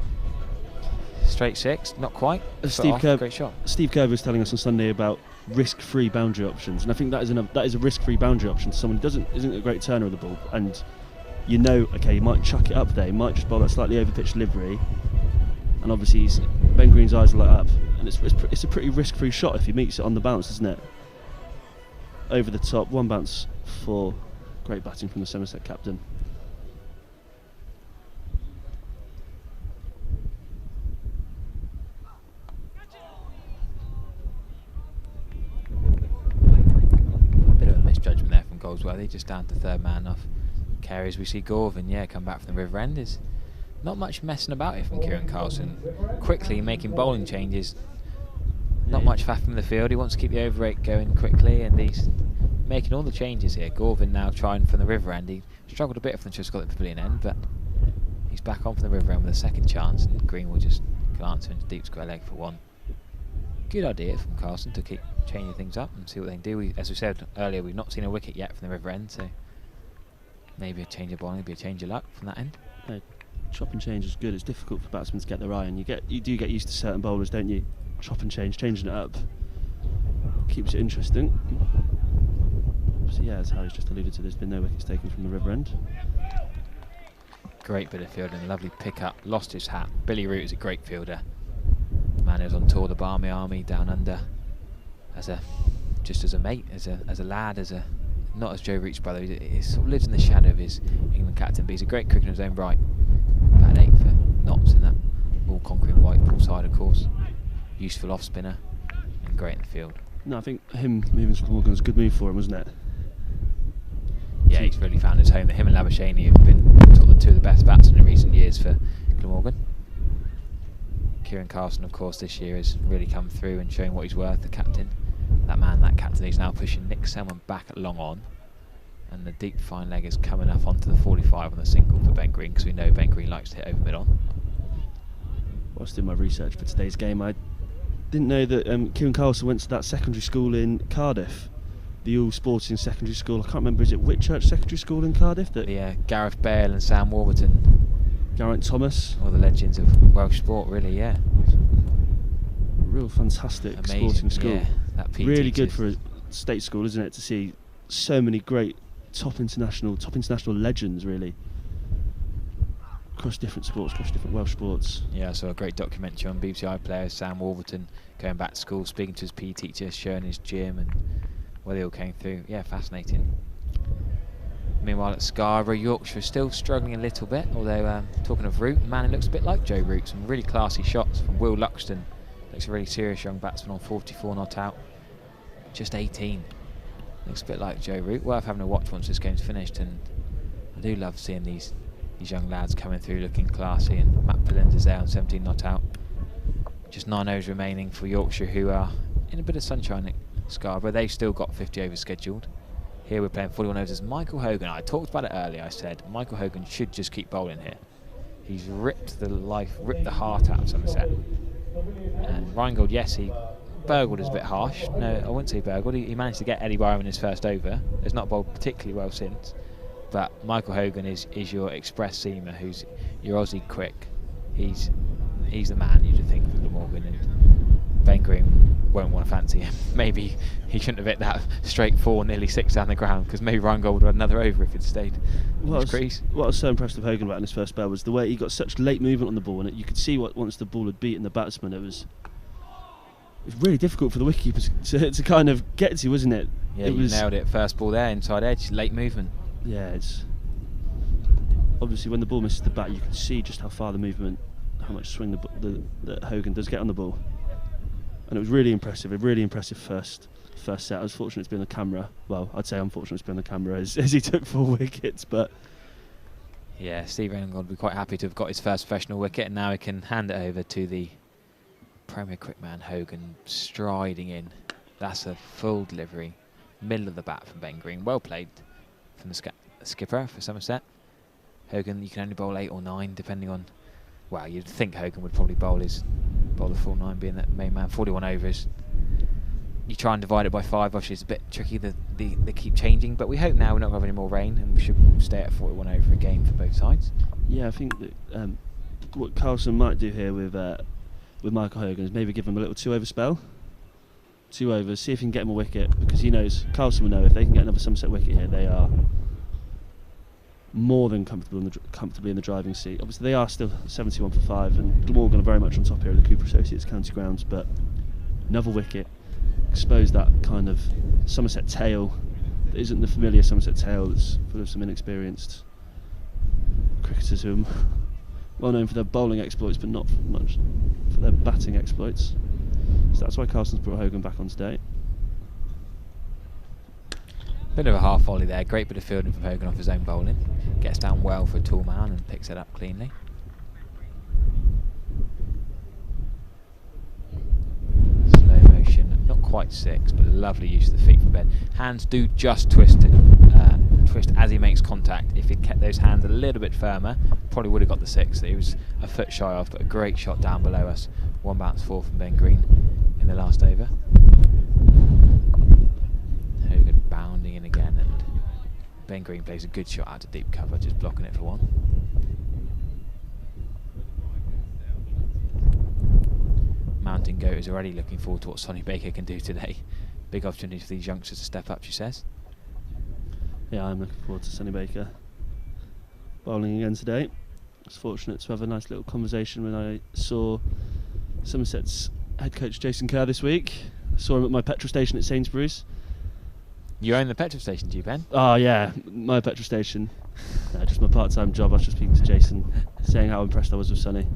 straight six, not quite. Great shot. Steve Kerr was telling us on Sunday about risk-free boundary options, and I think that is a risk-free boundary option to someone who isn't a great turner of the ball, and you know, okay, you might chuck it up there, you might just bowl that slightly over-pitched delivery, and obviously Ben Green's eyes are light up, and it's a pretty risk-free shot if he meets it on the bounce, isn't it? Over the top, one bounce for great batting from the Somerset captain. Bit of a misjudgment there from Goldsworthy, just down to third man off carries. We see Gorvin, come back from the river end. Is not much messing about here from Kieran Carlson. Quickly making bowling changes. Not much faff in the field. He wants to keep the over 8 going quickly, and he's making all the changes here. Gorvin now trying from the river end. He struggled a bit from the just got the pavilion end, but he's back on from the river end with a second chance, and Green will just glance into deep square leg for one. Good idea from Carlson to keep changing things up and see what they can do. As we said earlier, we've not seen a wicket yet from the river end, so maybe a change of bowling, maybe a change of luck from that end. Chop and change is good. It's difficult for batsmen to get their eye, and you do get used to certain bowlers, don't you? Chop and change, changing it up keeps it interesting. So yeah, as Harry's just alluded to, there's been no wickets taken from the river end. Great bit of fielding, lovely pick up, lost his hat. Billy Root is a great fielder. The man who's on tour the Barmy Army down under just as a mate, as a lad, not as Joe Root's brother. He sort of lives in the shadow of his England captain, but he's a great cricketer in his own right. About 8 for knots in that all conquering white ball side, of course. Useful off spinner and great in the field. No, I think him moving to Glamorgan was a good move for him, wasn't it? Yeah, he's really found his home. Him and Labuschagne have been sort of 2 of the best batsmen in recent years for Glamorgan. Kieran Carlson, of course, this year has really come through and showing what he's worth, the captain. That captain, he's now pushing Nick Selman back at long on, and the deep fine leg is coming up onto the 45 on the single for Ben Green, because we know Ben Green likes to hit over mid on. Whilst doing my research for today's game, I didn't know that Kieran Carlson went to that secondary school in Cardiff, the All Sporting Secondary School. I can't remember, is it Whitchurch Secondary School in Cardiff? Yeah, Gareth Bale and Sam Warburton. Geraint Thomas. All the legends of Welsh sport, really, yeah. Real fantastic sporting school. Yeah, that really good for a state school, isn't it, to see so many great top international legends, really, across different sports, across different Welsh sports. Yeah, I saw a great documentary on BBC iPlayer, Sam Warburton going back to school, speaking to his PE teacher, showing his gym and where they all came through. Yeah, fascinating. Meanwhile at Scarborough, Yorkshire is still struggling a little bit, although talking of Root, man, it looks a bit like Joe Root. Some really classy shots from Will Luxton. Looks a really serious young batsman on 44 not out. Just 18. Looks a bit like Joe Root. Worth having a watch once this game's finished, and I do love seeing these young lads coming through looking classy, and Matt Pillins is there on 17 not out. Just 9 overs remaining for Yorkshire, who are in a bit of sunshine at Scarborough. They've still got 50 overs scheduled. Here we're playing 41 overs as Michael Hogan. I talked about it earlier. I said Michael Hogan should just keep bowling here. He's ripped the heart out of Somerset. And Reingold, yes, he burgled is a bit harsh. No, I wouldn't say burgled. He managed to get Eddie Byram in his first over. He's not bowled particularly well since. But Michael Hogan is your express seamer, who's your Aussie quick. He's the man, you'd think, for Glamorgan, and Ben Green won't want to fancy him. Maybe he shouldn't have hit that straight 4, nearly 6 down the ground, because maybe Reingold would have had another over if he'd stayed in his crease. What I was so impressed with Hogan about in his first spell was the way he got such late movement on the ball, and you could see once the ball had beaten the batsman, it was really difficult for the wicketkeepers to kind of get to, wasn't it? Yeah, you nailed it. First ball there, inside edge, late movement. Yeah, it's obviously when the ball misses the bat, you can see just how far the movement, how much swing that Hogan does get on the ball, and it was really impressive. A really impressive first set. I was fortunate to be on the camera. Well, I'd say unfortunate to be on the camera as he took 4 wickets, but yeah, Steve Reingold will be quite happy to have got his first professional wicket, and now he can hand it over to the Premier quick man Hogan, striding in. That's a full delivery, middle of the bat from Ben Green. Well played from the skipper for Somerset. Hogan, you can only bowl 8 or 9 depending on, well, you'd think Hogan would probably bowl the full 9, being that main man. 41 overs. You try and divide it by 5, obviously it's a bit tricky. The they keep changing. But we hope now we're not having any more rain, and we should stay at 41 over a game for both sides. Yeah, I think that what Carlson might do here with Michael Hogan is maybe give him a little 2 over spell. 2 overs, see if he can get him a wicket, because he knows, Carlson will know, if they can get another Somerset wicket here, they are more than comfortably in the driving seat. Obviously they are still 71 for 5, and Glamorgan are very much on top here at the Cooper Associates County Grounds, but another wicket expose that kind of Somerset tail that isn't the familiar Somerset tail, that's full of some inexperienced cricketers who are well known for their bowling exploits but not much for their batting exploits. So that's why Carlson's brought Hogan back on today. Bit of a half volley there, great bit of fielding from Hogan off his own bowling. Gets down well for a tall man and picks it up cleanly. Slow motion, not quite 6, but lovely use of the feet from bed. Hands do just twist as he makes contact. If he'd kept those hands a little bit firmer, probably would have got the 6 that he was a foot shy of, but a great shot down below us. 1 bounce 4 from Ben Green in the last over. Hogan bounding in again, and Ben Green plays a good shot out to deep cover, just blocking it for 1. Mountain Goat is already looking forward to what Sonny Baker can do today. Big opportunity for these youngsters to step up, she says. Yeah, I'm looking forward to Sonny Baker bowling again today. I was fortunate to have a nice little conversation when I saw Somerset's head coach Jason Kerr this week. I saw him at my petrol station at Sainsbury's. You own the petrol station, do you, Ben? Oh yeah, my petrol station. Just my part-time job. I was just speaking to Jason, saying how impressed I was with Sonny.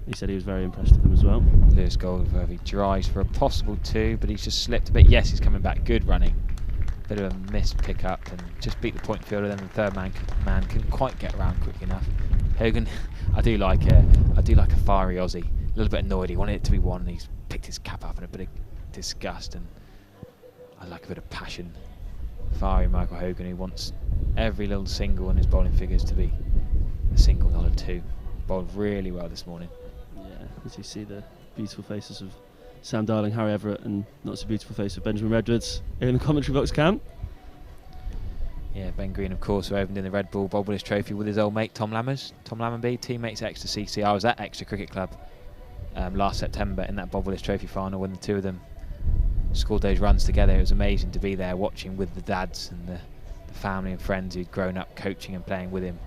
He said he was very impressed with him as well. Lewis Goldworthy drives for a possible 2, but he's just slipped a bit. Yes, he's coming back. Good running. Bit of a missed pick up and just beat the point fielder. Then the third man couldn't quite get around quick enough. Hogan, I do like a fiery Aussie. A little bit annoyed. He wanted it to be 1, and he's picked his cap up in a bit of disgust. And I like a bit of passion. Fiery Michael Hogan, who wants every little single in his bowling figures to be a single, not a 2. Bowled really well this morning. Yeah, as you see the beautiful faces of Sam Darling, Harry Everett, and not so beautiful face of Benjamin Redwoods here in the commentary box camp. Yeah, Ben Green, of course, who opened in the Red Bull Bob Willis Trophy with his old mate Tom Lammers. Tom Lammonby, teammates at Exeter CC. I was at Exeter Cricket Club last September in that Bob Willis Trophy final when the two of them scored those runs together. It was amazing to be there watching with the dads and the family and friends who'd grown up coaching and playing with him.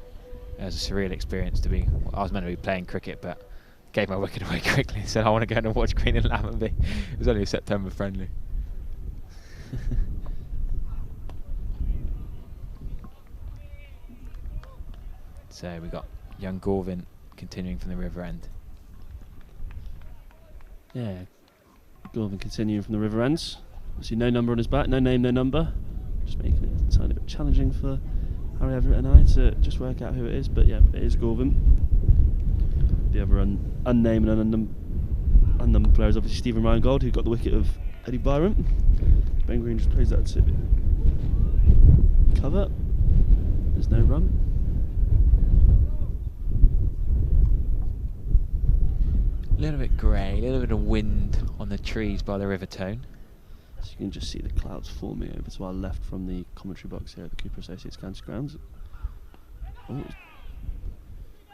It was a surreal experience to be. I was meant to be playing cricket, but gave my wicket away quickly and said I want to go and watch Green and Lammonby. It was only a September friendly. So we got young Gorvin continuing from the river end. Yeah, Gorvin continuing from the river ends. Obviously no number on his back, no name, no number. Just making it a tiny bit challenging for Harry Everett and I to just work out who it is, but yeah, it is Gorvin. The other unnamed and unnumbered player is obviously Stephen Ryangold, who got the wicket of Eddie Byron. Ben Green just plays that to cover. There's no run. A little bit grey, a little bit of wind on the trees by the River Tone. So you can just see the clouds forming over to our left from the commentary box here at the Cooper Associates County Grounds. Oh,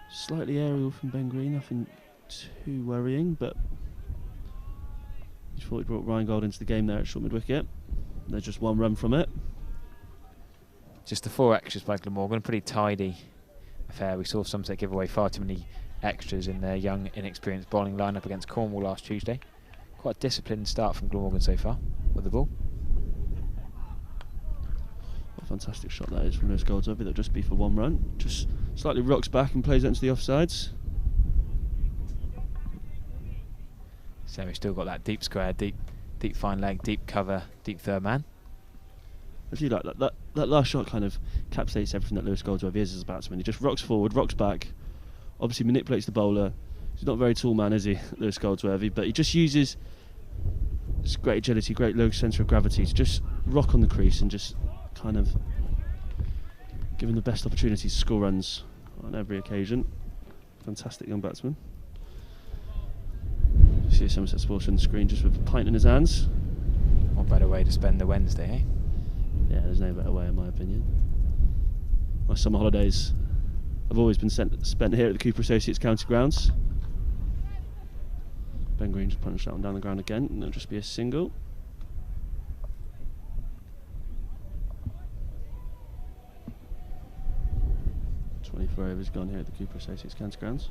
slightly aerial from Ben Green, nothing too worrying, but he thought he brought Ryangold into the game there at short mid-wicket. There's just 1 run from it. Just the 4 extras by Glamorgan, a pretty tidy affair. We saw Somerset give away far too many extras in their young, inexperienced bowling lineup against Cornwall last Tuesday. Quite a disciplined start from Glamorgan so far with the ball. What a fantastic shot that is from Lewis Goldsworthy. That'll just be for 1 run. Just slightly rocks back and plays it into the offsides. So we've still got that deep square, deep fine leg, deep cover, deep third man. I do like that. That last shot kind of encapsulates everything that Lewis Goldsworthy is as a batsman. He just rocks forward, rocks back, obviously manipulates the bowler. He's not a very tall man, is he, Lewis Goldsworthy? But he just uses this great agility, great low centre of gravity to just rock on the crease and just kind of give him the best opportunity to score runs on every occasion. Fantastic young batsman. You see Somerset Sports on the screen just with a pint in his hands. What better way to spend the Wednesday, eh? Yeah, there's no better way in my opinion. My summer holidays have always been spent here at the Cooper Associates County Grounds. Ben Green just punched that one down the ground again, and it'll just be a single. Overs gone here at the Cooper Associates County Grounds.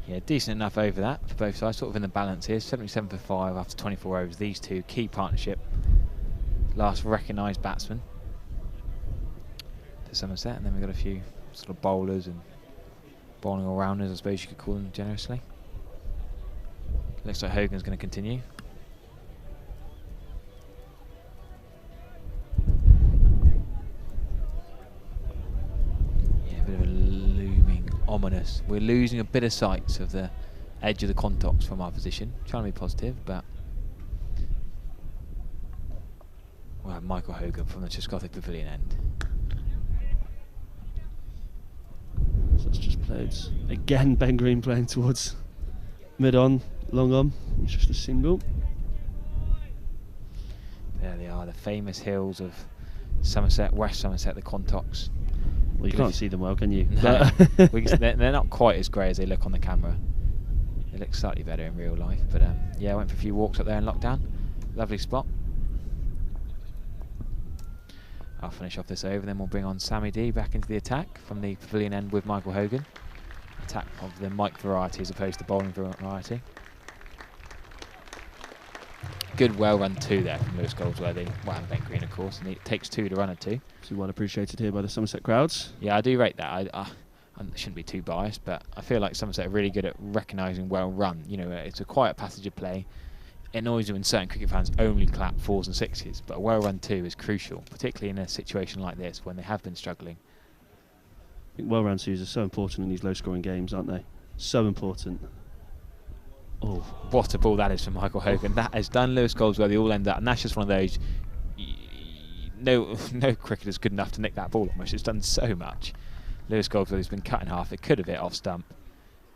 Yeah, decent enough over that for both sides, sort of in the balance here. 77 for 5 after 24 overs. These two, key partnership. Last recognised batsman to Somerset, and then we've got a few sort of bowlers and bowling all-rounders, I suppose you could call them generously. Looks like Hogan's going to continue. Ominous. We're losing a bit of sight of the edge of the contacts from our position. Trying to be positive, but we'll have Michael Hogan from the Trescothick Pavilion end. So that's just played again. Ben Green playing towards mid-on, long-on. It's just a single. There they are, the famous hills of Somerset, West Somerset, the contacts. Well, you can't see them well, can you? No. They're not quite as grey as they look on the camera. They look slightly better in real life. But yeah, I went for a few walks up there in lockdown. Lovely spot. I'll finish off this over, then we'll bring on Sammy D back into the attack from the pavilion end with Michael Hogan. Attack of the Mike variety as opposed to bowling variety. Good well run 2 there from Lewis Goldsworthy. Well, and Ben Green, of course, and it takes 2 to run a 2. So well appreciated here by the Somerset crowds. Yeah, I do rate that. I shouldn't be too biased, but I feel like Somerset are really good at recognising well run. You know, it's a quiet passage of play. It annoys you when certain cricket fans only clap 4s and 6s, but a well run 2 is crucial, particularly in a situation like this when they have been struggling. I think well run 2s are so important in these low scoring games, aren't they? So important. Oh, what a ball that is from Michael Hogan. That has done Lewis Goldsworthy all end up, and that's just one of those. No cricketer's good enough to nick that ball almost. It's done so much. Lewis Goldsworthy's been cut in half. It could have hit off stump.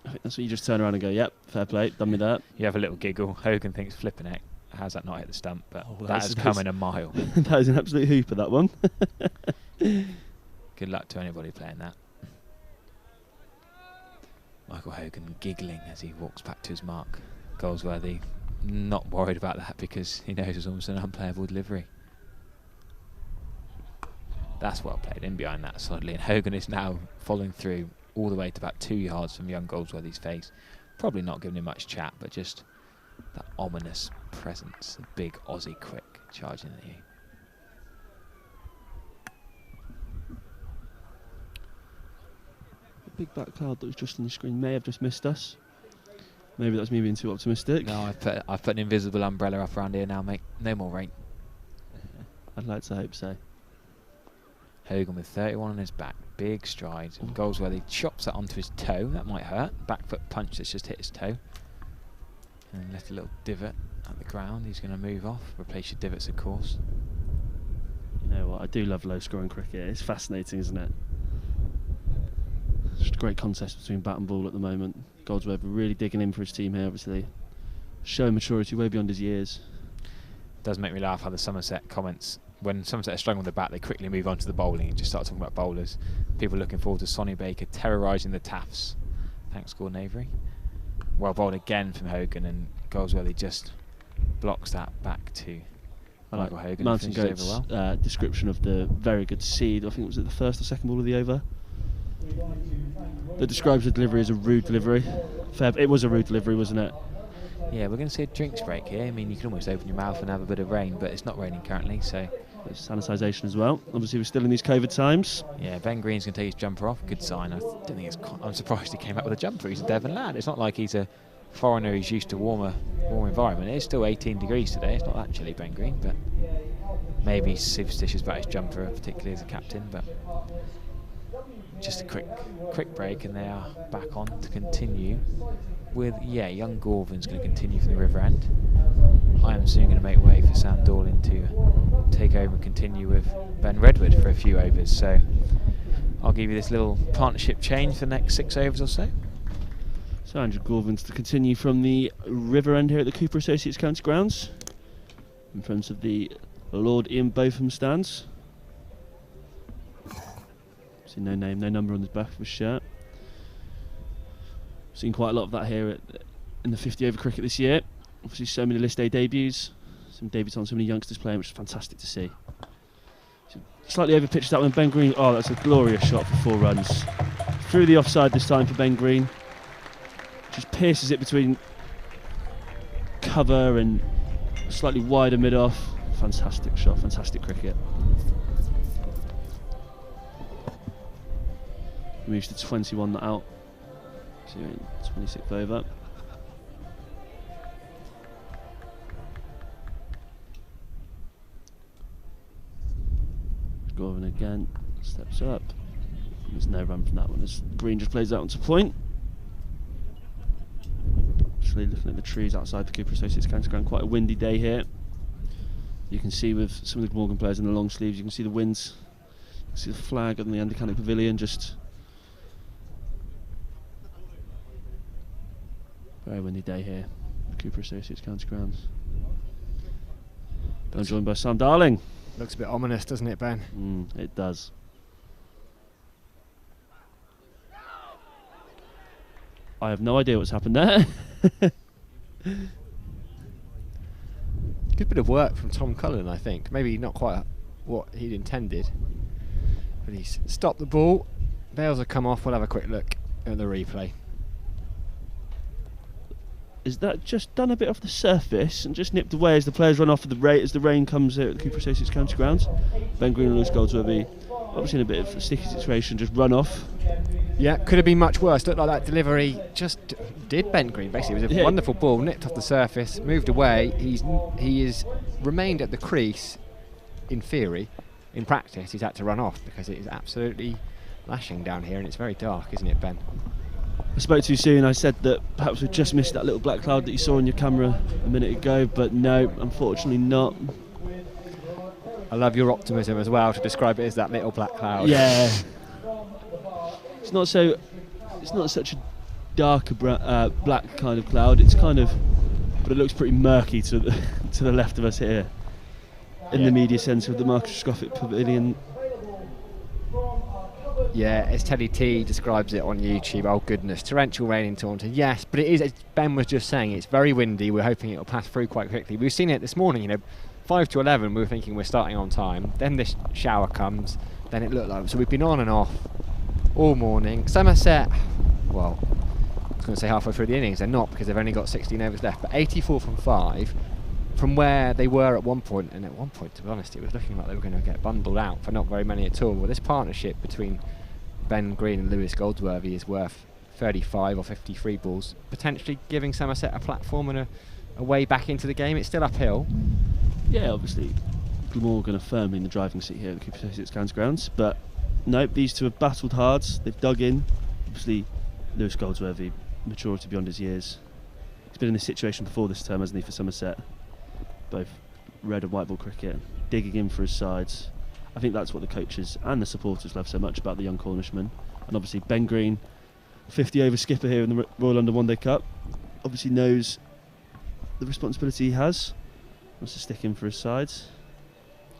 I think that's what you just turn around and go, yep, fair play, done me that. You have a little giggle. Hogan thinks flipping it. How's that not hit the stump? But that has come in a mile. That is an absolute hooper, that one. Good luck to anybody playing that. Michael Hogan giggling as he walks back to his mark. Goldsworthy not worried about that because he knows it's almost an unplayable delivery. That's well played in behind that solidly, and Hogan is now following through all the way to about 2 yards from young Goldsworthy's face. Probably not giving him much chat, but just that ominous presence, the big Aussie quick charging at you. The big black cloud that was just on the screen may have just missed us. Maybe that's me being too optimistic. No, I've put an invisible umbrella up around here now, mate. No more rain. I'd like to hope so. Hogan with 31 on his back, big strides. And Goldsworthy chops that onto his toe. That might hurt. Back foot punch that's just hit his toe. And left a little divot at the ground. He's going to move off. Replace your divots, of course. You know what? I do love low scoring cricket. It's fascinating, isn't it? It's just a great contest between bat and ball at the moment. Goldsworthy really digging in for his team here, obviously. Showing maturity way beyond his years. It does make me laugh how the Somerset comments, when Somerset are struggling with the bat, they quickly move on to the bowling and just start talking about bowlers. People looking forward to Sonny Baker terrorising the Taffs. Thanks, Gordon Avery. Well bowled again from Hogan, and Goldsworthy just blocks that back to Michael Hogan. Mountain Goat's description of the very good seed. I think was it the first or second ball of the over that describes the delivery as a rude delivery. It was a rude delivery, wasn't it? Yeah, we're going to see a drinks break here. I mean, you can almost open your mouth and have a bit of rain, but it's not raining currently, so... There's sanitisation as well. Obviously, we're still in these COVID times. Yeah, Ben Green's going to take his jumper off. Good sign. I don't think it's... I'm surprised he came out with a jumper. He's a Devon lad. It's not like he's a foreigner who's used to warm environment. It's still 18 degrees today. It's not that chilly, Ben Green, but maybe he's superstitious about his jumper, particularly as a captain, but... Just a quick break, and they are back on to continue with, young Gorvin's going to continue from the river end. I am soon going to make way for Sam Dorlin to take over and continue with Ben Redwood for a few overs. So I'll give you this little partnership change for the next 6 overs or so. So Andrew Gorvin's to continue from the river end here at the Cooper Associates County Grounds. in front of the Lord Ian Botham stands. See no name, no number on the back of his shirt. Seen quite a lot of that here in the 50 over cricket this year. Obviously so many list A debuts, some debutants, so many youngsters playing, which is fantastic to see. So slightly over pitched that one, Ben Green. Oh, that's a glorious shot for 4 runs. Through the offside this time for Ben Green. Just pierces it between cover and slightly wider mid-off. Fantastic shot, fantastic cricket. Moves to 21 not out. So you're in 26th over. Glamorgan again steps up. There's no run from that one as Green just plays out onto point. Actually looking at the trees outside the Cooper Associates County Ground, quite a windy day here. You can see with some of the Glamorgan players in the long sleeves, you can see the winds. You can see the flag on the Undercannock Pavilion. Just very windy day here, Cooper Associates County Grounds. I'm joined by Sam Darling. Looks a bit ominous, doesn't it, Ben? It does. I have no idea what's happened there. Good bit of work from Tom Cullen, I think. Maybe not quite what he'd intended, but he's stopped the ball. Bails have come off. We'll have a quick look at the replay. Is that just done a bit off the surface and just nipped away as the players run off of the as the rain comes out at the Cooper Associates County Grounds? Ben Green and Lewis Goldsworthy obviously in a bit of a sticky situation, just run off. Yeah, could have been much worse. Looked like that delivery just did Ben Green. Basically, it was a wonderful ball, nipped off the surface, moved away. He is remained at the crease. In theory, in practice, he's had to run off because it is absolutely lashing down here, and it's very dark, isn't it, Ben? I spoke too soon. I said that perhaps we've just missed that little black cloud that you saw on your camera a minute ago, but no, unfortunately not. I love your optimism as well to describe it as that little black cloud. Yeah. It's not such a darker black kind of cloud. It's kind of, but it looks pretty murky to the left of us here in the media centre of the Microscopic Pavilion. Yeah, as Teddy T describes it on YouTube, oh goodness, torrential rain in Taunton. Yes, but it is, as Ben was just saying, it's very windy. We're hoping it'll pass through quite quickly. We've seen it this morning, 5 to 11, we were thinking we're starting on time. Then this shower comes, then it looked like, so we've been on and off all morning. Somerset, well, I was going to say halfway through the innings, they're not because they've only got 16 overs left, but 84 from 5, from where they were at one point, and at one point, to be honest, it was looking like they were going to get bundled out for not very many at all. Well, this partnership between Ben Green and Lewis Goldsworthy is worth 35 or 53 balls, potentially giving Somerset a platform and a way back into the game. It's still uphill. Yeah, obviously Glamorgan are firmly in the driving seat here at the Cooper Associates County Grounds, but no, these two have battled hard. They've dug in. Obviously Lewis Goldsworthy, maturity beyond his years. He's been in this situation before this term, hasn't he, for Somerset? Both red and white ball cricket, digging in for his sides. I think that's what the coaches and the supporters love so much about the young Cornishman. And obviously Ben Green, 50 over skipper here in the Royal London One Day Cup, obviously knows the responsibility he has. Wants to stick in for his sides.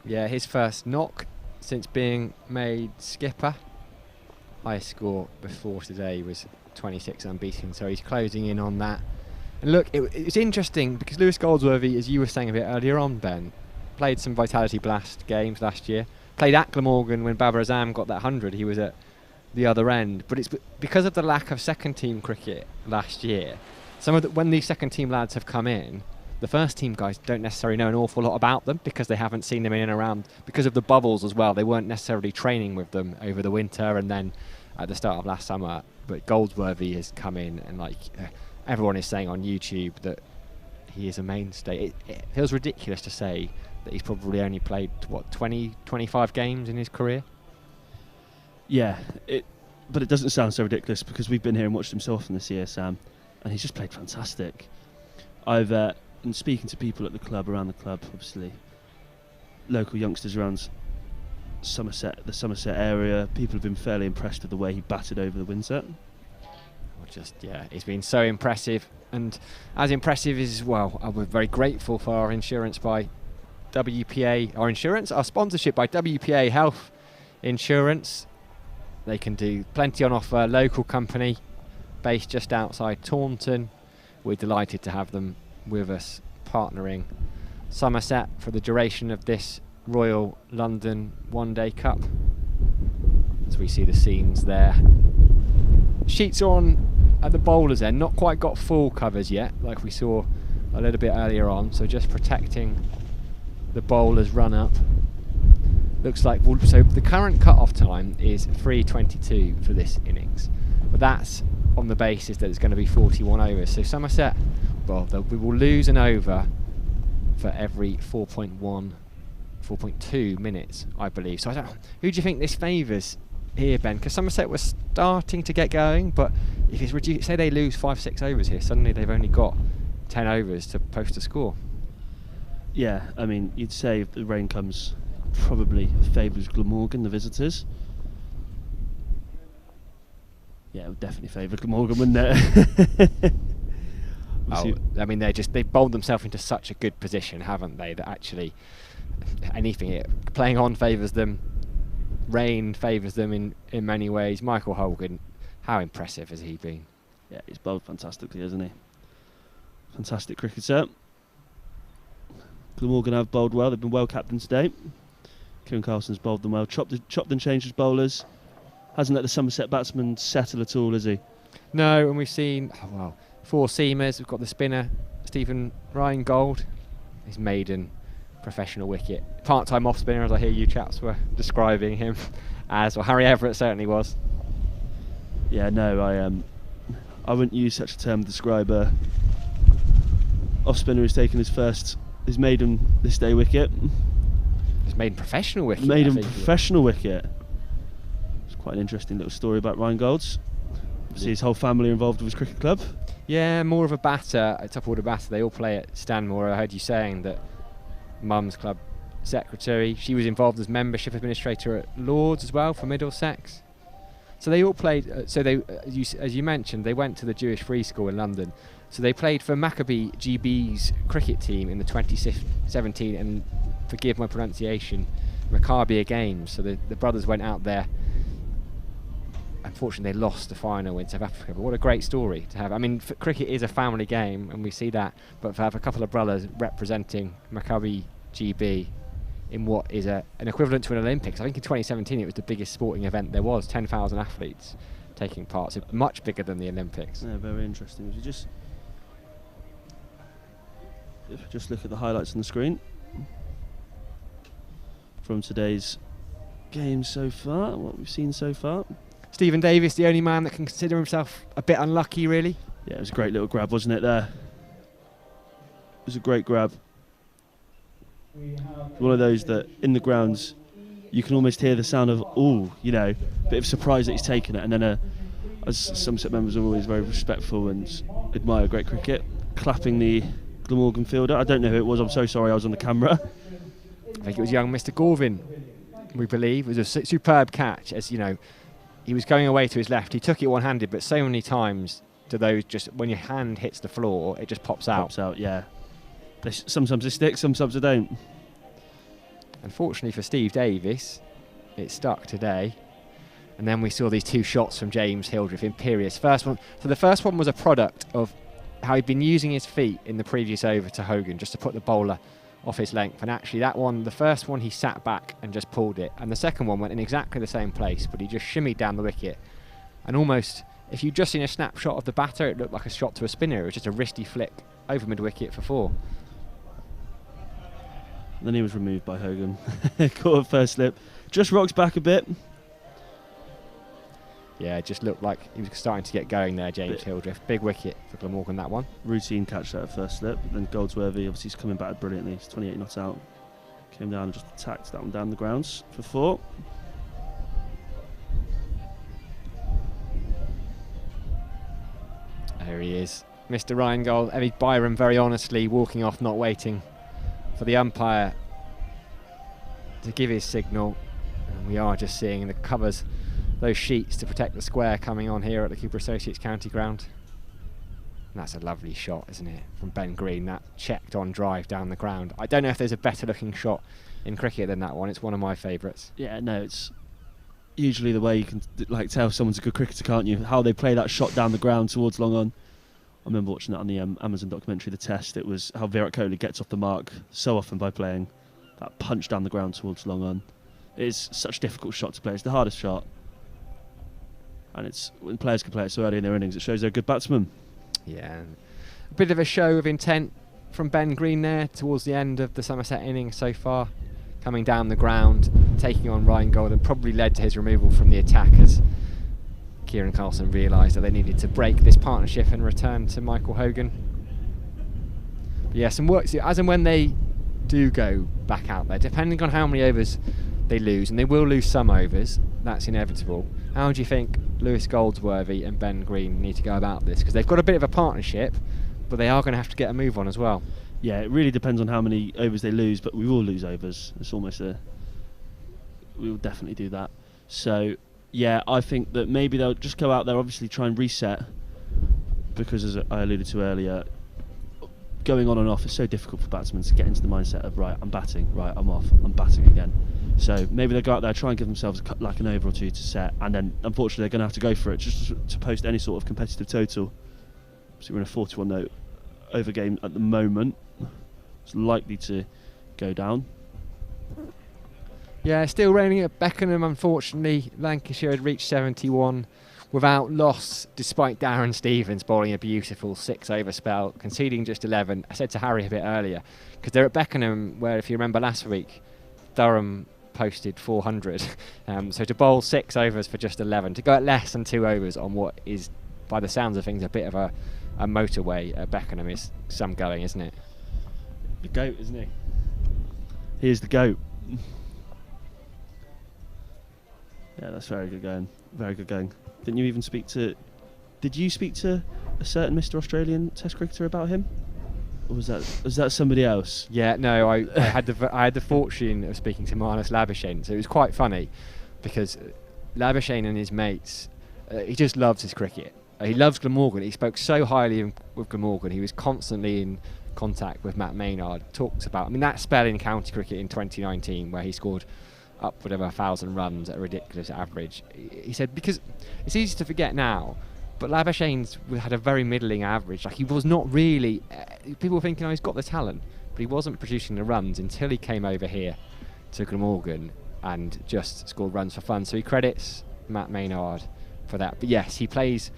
Yeah, his first knock since being made skipper. Highest score before today was 26 unbeaten, so he's closing in on that. And look, it's interesting because Lewis Goldsworthy, as you were saying a bit earlier on, Ben, played some Vitality Blast games last year. Played at Glamorgan when Babar Azam got that 100. He was at the other end. But it's because of the lack of second team cricket last year. When these second team lads have come in, the first team guys don't necessarily know an awful lot about them because they haven't seen them in and around. Because of the bubbles as well, they weren't necessarily training with them over the winter and then at the start of last summer. But Goldsworthy has come in and everyone is saying on YouTube that he is a mainstay. It feels ridiculous to say that he's probably only played, 20, 25 games in his career? Yeah, but it doesn't sound so ridiculous because we've been here and watched him so often this year, Sam, and he's just played fantastic. I've been speaking to people at the club, around the club, obviously, local youngsters around Somerset, the Somerset area. People have been fairly impressed with the way he batted over the Windsor. He's been so impressive, and as impressive as well, we're very grateful for our insurance by WPA, our insurance, our sponsorship by WPA Health Insurance. They can do plenty on offer, local company based just outside Taunton. We're delighted to have them with us, partnering Somerset for the duration of this Royal London One Day Cup. As we see the scenes there. Sheets are on at the bowlers end, not quite got full covers yet, like we saw a little bit earlier on, so just protecting the bowlers run up. Looks like, so the current cut-off time is 3:22 for this innings, but that's on the basis that it's going to be 41 overs. So Somerset, well, we will lose an over for every 4.2 minutes, I believe. So I don't know, who do you think this favours here, Ben? Because Somerset was starting to get going, but if it's reduced, say they lose 5-6 overs here, suddenly they've only got 10 overs to post a score. Yeah, I mean, you'd say if the rain comes, probably favours Glamorgan, the visitors. Yeah, it would definitely favour Glamorgan, wouldn't it? Oh, I mean, they bowled themselves into such a good position, haven't they, that actually anything playing on favours them, rain favours them in many ways. Michael Hogan, how impressive has he been? Yeah, he's bowled fantastically, hasn't he? Fantastic cricketer. Glamorgan have bowled well. They've been well captained today. Kieran Carlson's bowled them well. Chopped and changed his bowlers. Hasn't let the Somerset batsman settle at all, has he? No, and we've seen, four seamers. We've got the spinner, Stephen Reingold, his maiden professional wicket. Part-time off-spinner, as I hear you chaps were describing him as, or Harry Everett certainly was. Yeah, no, I wouldn't use such a term to describe a off-spinner who's taken his maiden this day wicket. His maiden professional wicket. Maiden professional wicket. It's quite an interesting little story about Reingold's. See his whole family involved with his cricket club. Yeah, more of a batter, a top order batter. They all play at Stanmore. I heard you saying that Mum's club secretary, she was involved as membership administrator at Lords as well for Middlesex. So they all played, as you mentioned, they went to the Jewish Free School in London. So they played for Maccabi GB's cricket team in the 2017, and forgive my pronunciation, Maccabi games. So the brothers went out there. Unfortunately, they lost the final in South Africa, but what a great story to have. I mean, cricket is a family game, and we see that, but to have a couple of brothers representing Maccabi GB in what is an equivalent to an Olympics. I think in 2017 it was the biggest sporting event there was, 10,000 athletes taking part, so much bigger than the Olympics. Yeah, very interesting. If you just look at the highlights on the screen from today's game so far, what we've seen so far. Stephen Davis, the only man that can consider himself a bit unlucky, really. Yeah, it was a great little grab, wasn't it, there? It was a great grab. One of those that, in the grounds, you can almost hear the sound of, bit of surprise that he's taken it. And then, as Somerset members are always very respectful and admire great cricket, clapping the Glamorgan fielder. I don't know who it was, I'm so sorry, I was on the camera. I think it was young Mr. Gorvin, we believe. It was a superb catch, as you know. He was going away to his left. He took it one-handed, but so many times do those just, when your hand hits the floor, it just pops out. Pops out, yeah. Sometimes they stick, sometimes they don't. Unfortunately for Steve Davis, it stuck today. And then we saw these two shots from James Hildreth, imperious. First one. So the first one was a product of how he'd been using his feet in the previous over to Hogan, just to put the bowler off his length, and actually that one, the first one, he sat back and just pulled it, and the second one went in exactly the same place, but he just shimmied down the wicket, and almost, if you'd just seen a snapshot of the batter, it looked like a shot to a spinner. It was just a wristy flick over mid-wicket for 4. And then he was removed by Hogan. Caught a first slip, just rocks back a bit. Yeah, it just looked like he was starting to get going there, James Hildreth. Big wicket for Glamorgan, that one. Routine catch that first slip. Then Goldsworthy, obviously, he's coming back brilliantly. He's 28 not out. Came down and just attacked that one down the grounds for 4. There he is. Mr. Reingold, Eddie Byron very honestly walking off, not waiting for the umpire to give his signal. And we are just seeing the covers, those sheets to protect the square coming on here at the Cooper Associates County Ground. And that's a lovely shot, isn't it, from Ben Green, that checked on drive down the ground. I don't know if there's a better looking shot in cricket than that one. It's one of my favourites. Yeah, no, it's usually the way you can tell someone's a good cricketer, can't you? How they play that shot down the ground towards long on. I remember watching that on the Amazon documentary, The Test. It was how Virat Kohli gets off the mark so often by playing that punch down the ground towards long on. It is such a difficult shot to play. It's the hardest shot. And it's when players can play it so early in their innings, it shows they're a good batsman. Yeah, a bit of a show of intent from Ben Green there towards the end of the Somerset innings so far. Coming down the ground, taking on Ryan Golden, probably led to his removal from the attack as Kieran Carlson realised that they needed to break this partnership and return to Michael Hogan. But yeah, some work as and when they do go back out there, depending on how many overs they lose, and they will lose some overs, that's inevitable. How do you think Lewis Goldsworthy and Ben Green need to go about this? Because they've got a bit of a partnership, but they are going to have to get a move on as well. Yeah, it really depends on how many overs they lose, but we will lose overs. It's almost we will definitely do that. So, yeah, I think that maybe they'll just go out there, obviously try and reset, because as I alluded to earlier, going on and off is so difficult for batsmen to get into the mindset of, right, I'm batting, right, I'm off, I'm batting again. So maybe they'll go out there, try and give themselves like an over or two to set, and then unfortunately they're going to have to go for it just to post any sort of competitive total. So we're in a 41 note over game at the moment. It's likely to go down. Yeah, still raining at Beckenham, unfortunately. Lancashire had reached 71 without loss, despite Darren Stevens bowling a beautiful 6-over spell, conceding just 11. I said to Harry a bit earlier, because they're at Beckenham, where, if you remember last week, Durham posted 400. So to bowl 6 overs for just 11, to go at less than 2 overs on what is, by the sounds of things, a bit of a motorway at Beckenham is some going, isn't it? The GOAT, isn't he? He is the GOAT. Yeah, that's very good going. Very good going. Didn't you even speak to... Did you speak to a certain Mr. Australian Test cricketer about him? Or was that somebody else? Yeah, no, I had the fortune of speaking to Marnus Labuschagne, so it was quite funny, because Labuschagne and his mates, he just loves his cricket. He loves Glamorgan. He spoke so highly with Glamorgan. He was constantly in contact with Matt Maynard. Talks about, I mean, that spell in county cricket in 2019 where he scored upward of 1,000 runs at a ridiculous average. He said, because it's easy to forget now, but Labuschagne's had a very middling average. Like, he was not really, people were thinking, oh, he's got the talent, but he wasn't producing the runs until he came over here to Glamorgan and just scored runs for fun. So he credits Matt Maynard for that. But yes, he plays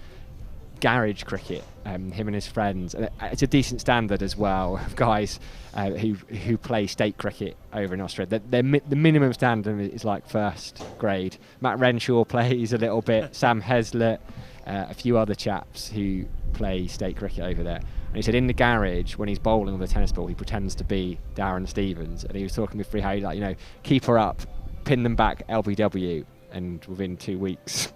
garage cricket, him and his friends. It's a decent standard as well of guys who play state cricket over in Australia. The minimum standard is like first grade. Matt Renshaw plays a little bit, Sam Heslett, a few other chaps who play state cricket over there. And he said in the garage, when he's bowling with a tennis ball, he pretends to be Darren Stevens. And he was talking with Free, like, you know, keep her up, pin them back, LBW, and within 2 weeks...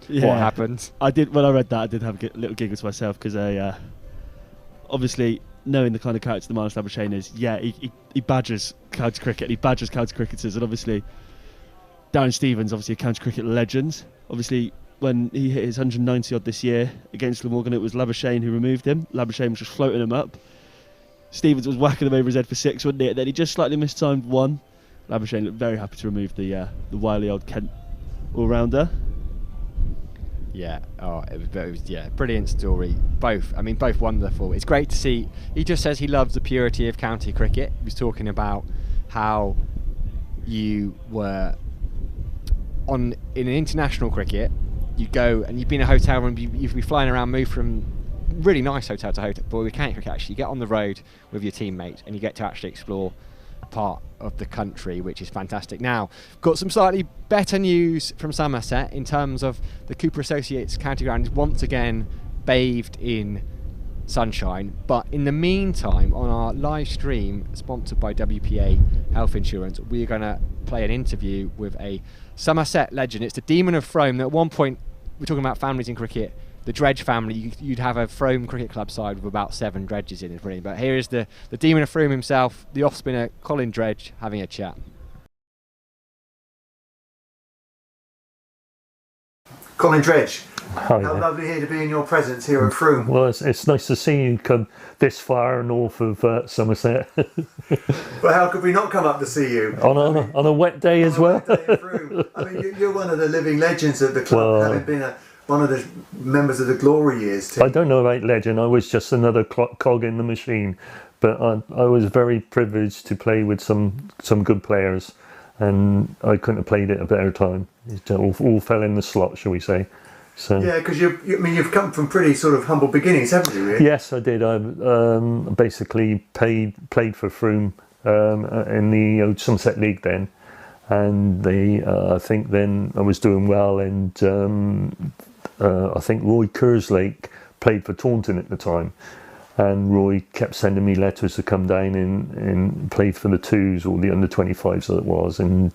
Yeah. What happened? I did. When I read that, I did have a little giggle to myself, because obviously knowing the kind of character the Marnus Labuschagne is, yeah, he badgers county cricket, he badgers county cricketers, and obviously Darren Stevens, obviously a county cricket legend. Obviously, when he hit his 190 odd this year against Glamorgan, it was Labuschagne who removed him. Labuschagne was just floating him up. Stevens was whacking him over his head for 6, wasn't it? Then he just slightly mistimed 1. Labuschagne looked very happy to remove the wily old Kent all-rounder. Yeah, it was brilliant story. Both wonderful. It's great to see. He just says he loves the purity of county cricket. He was talking about how you were in an international cricket, you go and you've been in a hotel room, you've been flying around, move from really nice hotel to hotel, but with county cricket, actually, you get on the road with your teammates and you get to actually explore part of the country, which is fantastic. Now, got some slightly better news from Somerset in terms of the Cooper Associates county ground is once again bathed in sunshine, but in the meantime, on our live stream sponsored by WPA Health Insurance, we're going to play an interview with a Somerset legend. It's the Demon of Frome. At one point, we're talking about families in cricket, the Dredge family, you'd have a Frome Cricket Club side with about 7 Dredges in it, really. But here is the Demon of Frome himself, the off-spinner Colin Dredge, having a chat. Colin Dredge, Hi How there. lovely here to be in your presence here at Frome. Well, it's nice to see you come this far north of Somerset. But how could we not come up to see you? on a wet day as well. I mean, you're one of the living legends of the club, having been one of the members of the glory years too. I don't know about legend. I was just another cog in the machine, but I was very privileged to play with some good players, and I couldn't have played it a better time. It all fell in the slot, shall we say. So yeah, because you've come from pretty sort of humble beginnings, haven't you? Really? Yes, I did. I basically played for Frome in the old Somerset League then, and I think then I was doing well, and I think Roy Kerslake played for Taunton at the time, and Roy kept sending me letters to come down and play for the twos or the under 25s that it was, and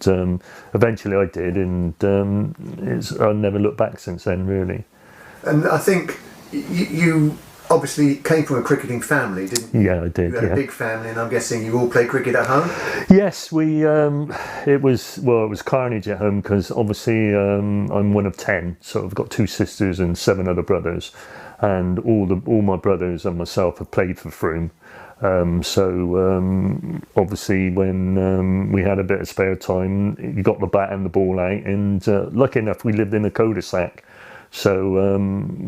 eventually I did, and I never looked back since then, really. And I think you obviously came from a cricketing family, didn't you? Yeah, I did. You had a big family, and I'm guessing you all play cricket at home. Yes, it was carnage at home, because obviously I'm one of 10, so I've got 2 sisters and 7 other brothers. And all my brothers and myself have played for Frome. Obviously when we had a bit of spare time, you got the bat and the ball out, and lucky enough we lived in a cul-de-sac. So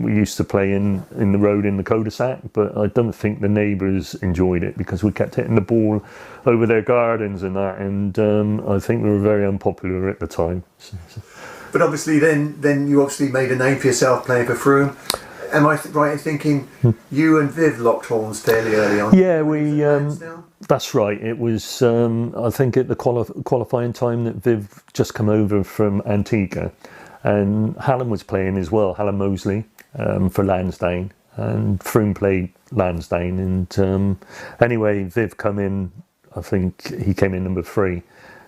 we used to play in the road in the cul-de-sac, but I don't think the neighbours enjoyed it, because we kept hitting the ball over their gardens and that, and I think we were very unpopular at the time. But obviously then you obviously made a name for yourself playing for Frome. Am I right in thinking you and Viv locked horns fairly early on? Yeah, that's right. It was, I think, at the qualifying time that Viv just come over from Antigua, and Hallam was playing as well, Hallam Mosley, for Lansdowne, and Frome played Lansdowne, and anyway, Viv come in, I think he came in number 3.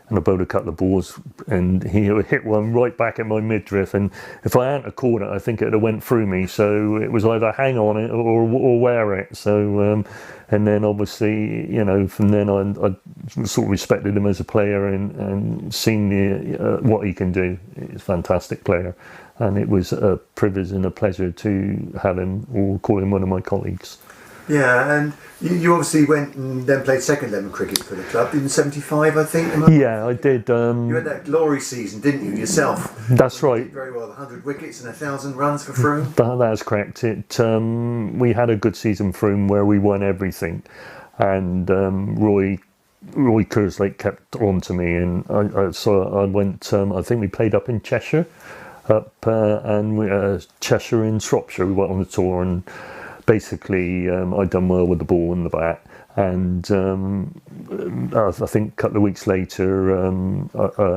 And I bowled a couple of balls, and he hit one right back at my midriff, and if I hadn't caught it, I think it would have went through me. So it was either hang on it or wear it. So and then obviously, from then I sort of respected him as a player, and seen what he can do. He's a fantastic player, and it was a privilege and a pleasure to have him, or call him one of my colleagues. Yeah, and you obviously went and then played second 11 cricket for the club in '75, I think. Yeah, I did. You had that glory season, didn't you, yourself? That's right. You did very well, 100 wickets and 1,000 runs for Frome. That's correct. We had a good season for Frome where we won everything, and Roy Kerslake kept on to me, and I went. I think we played up in Cheshire, Cheshire in Shropshire. We went on the tour, and basically I'd done well with the ball and the bat, and I think a couple of weeks later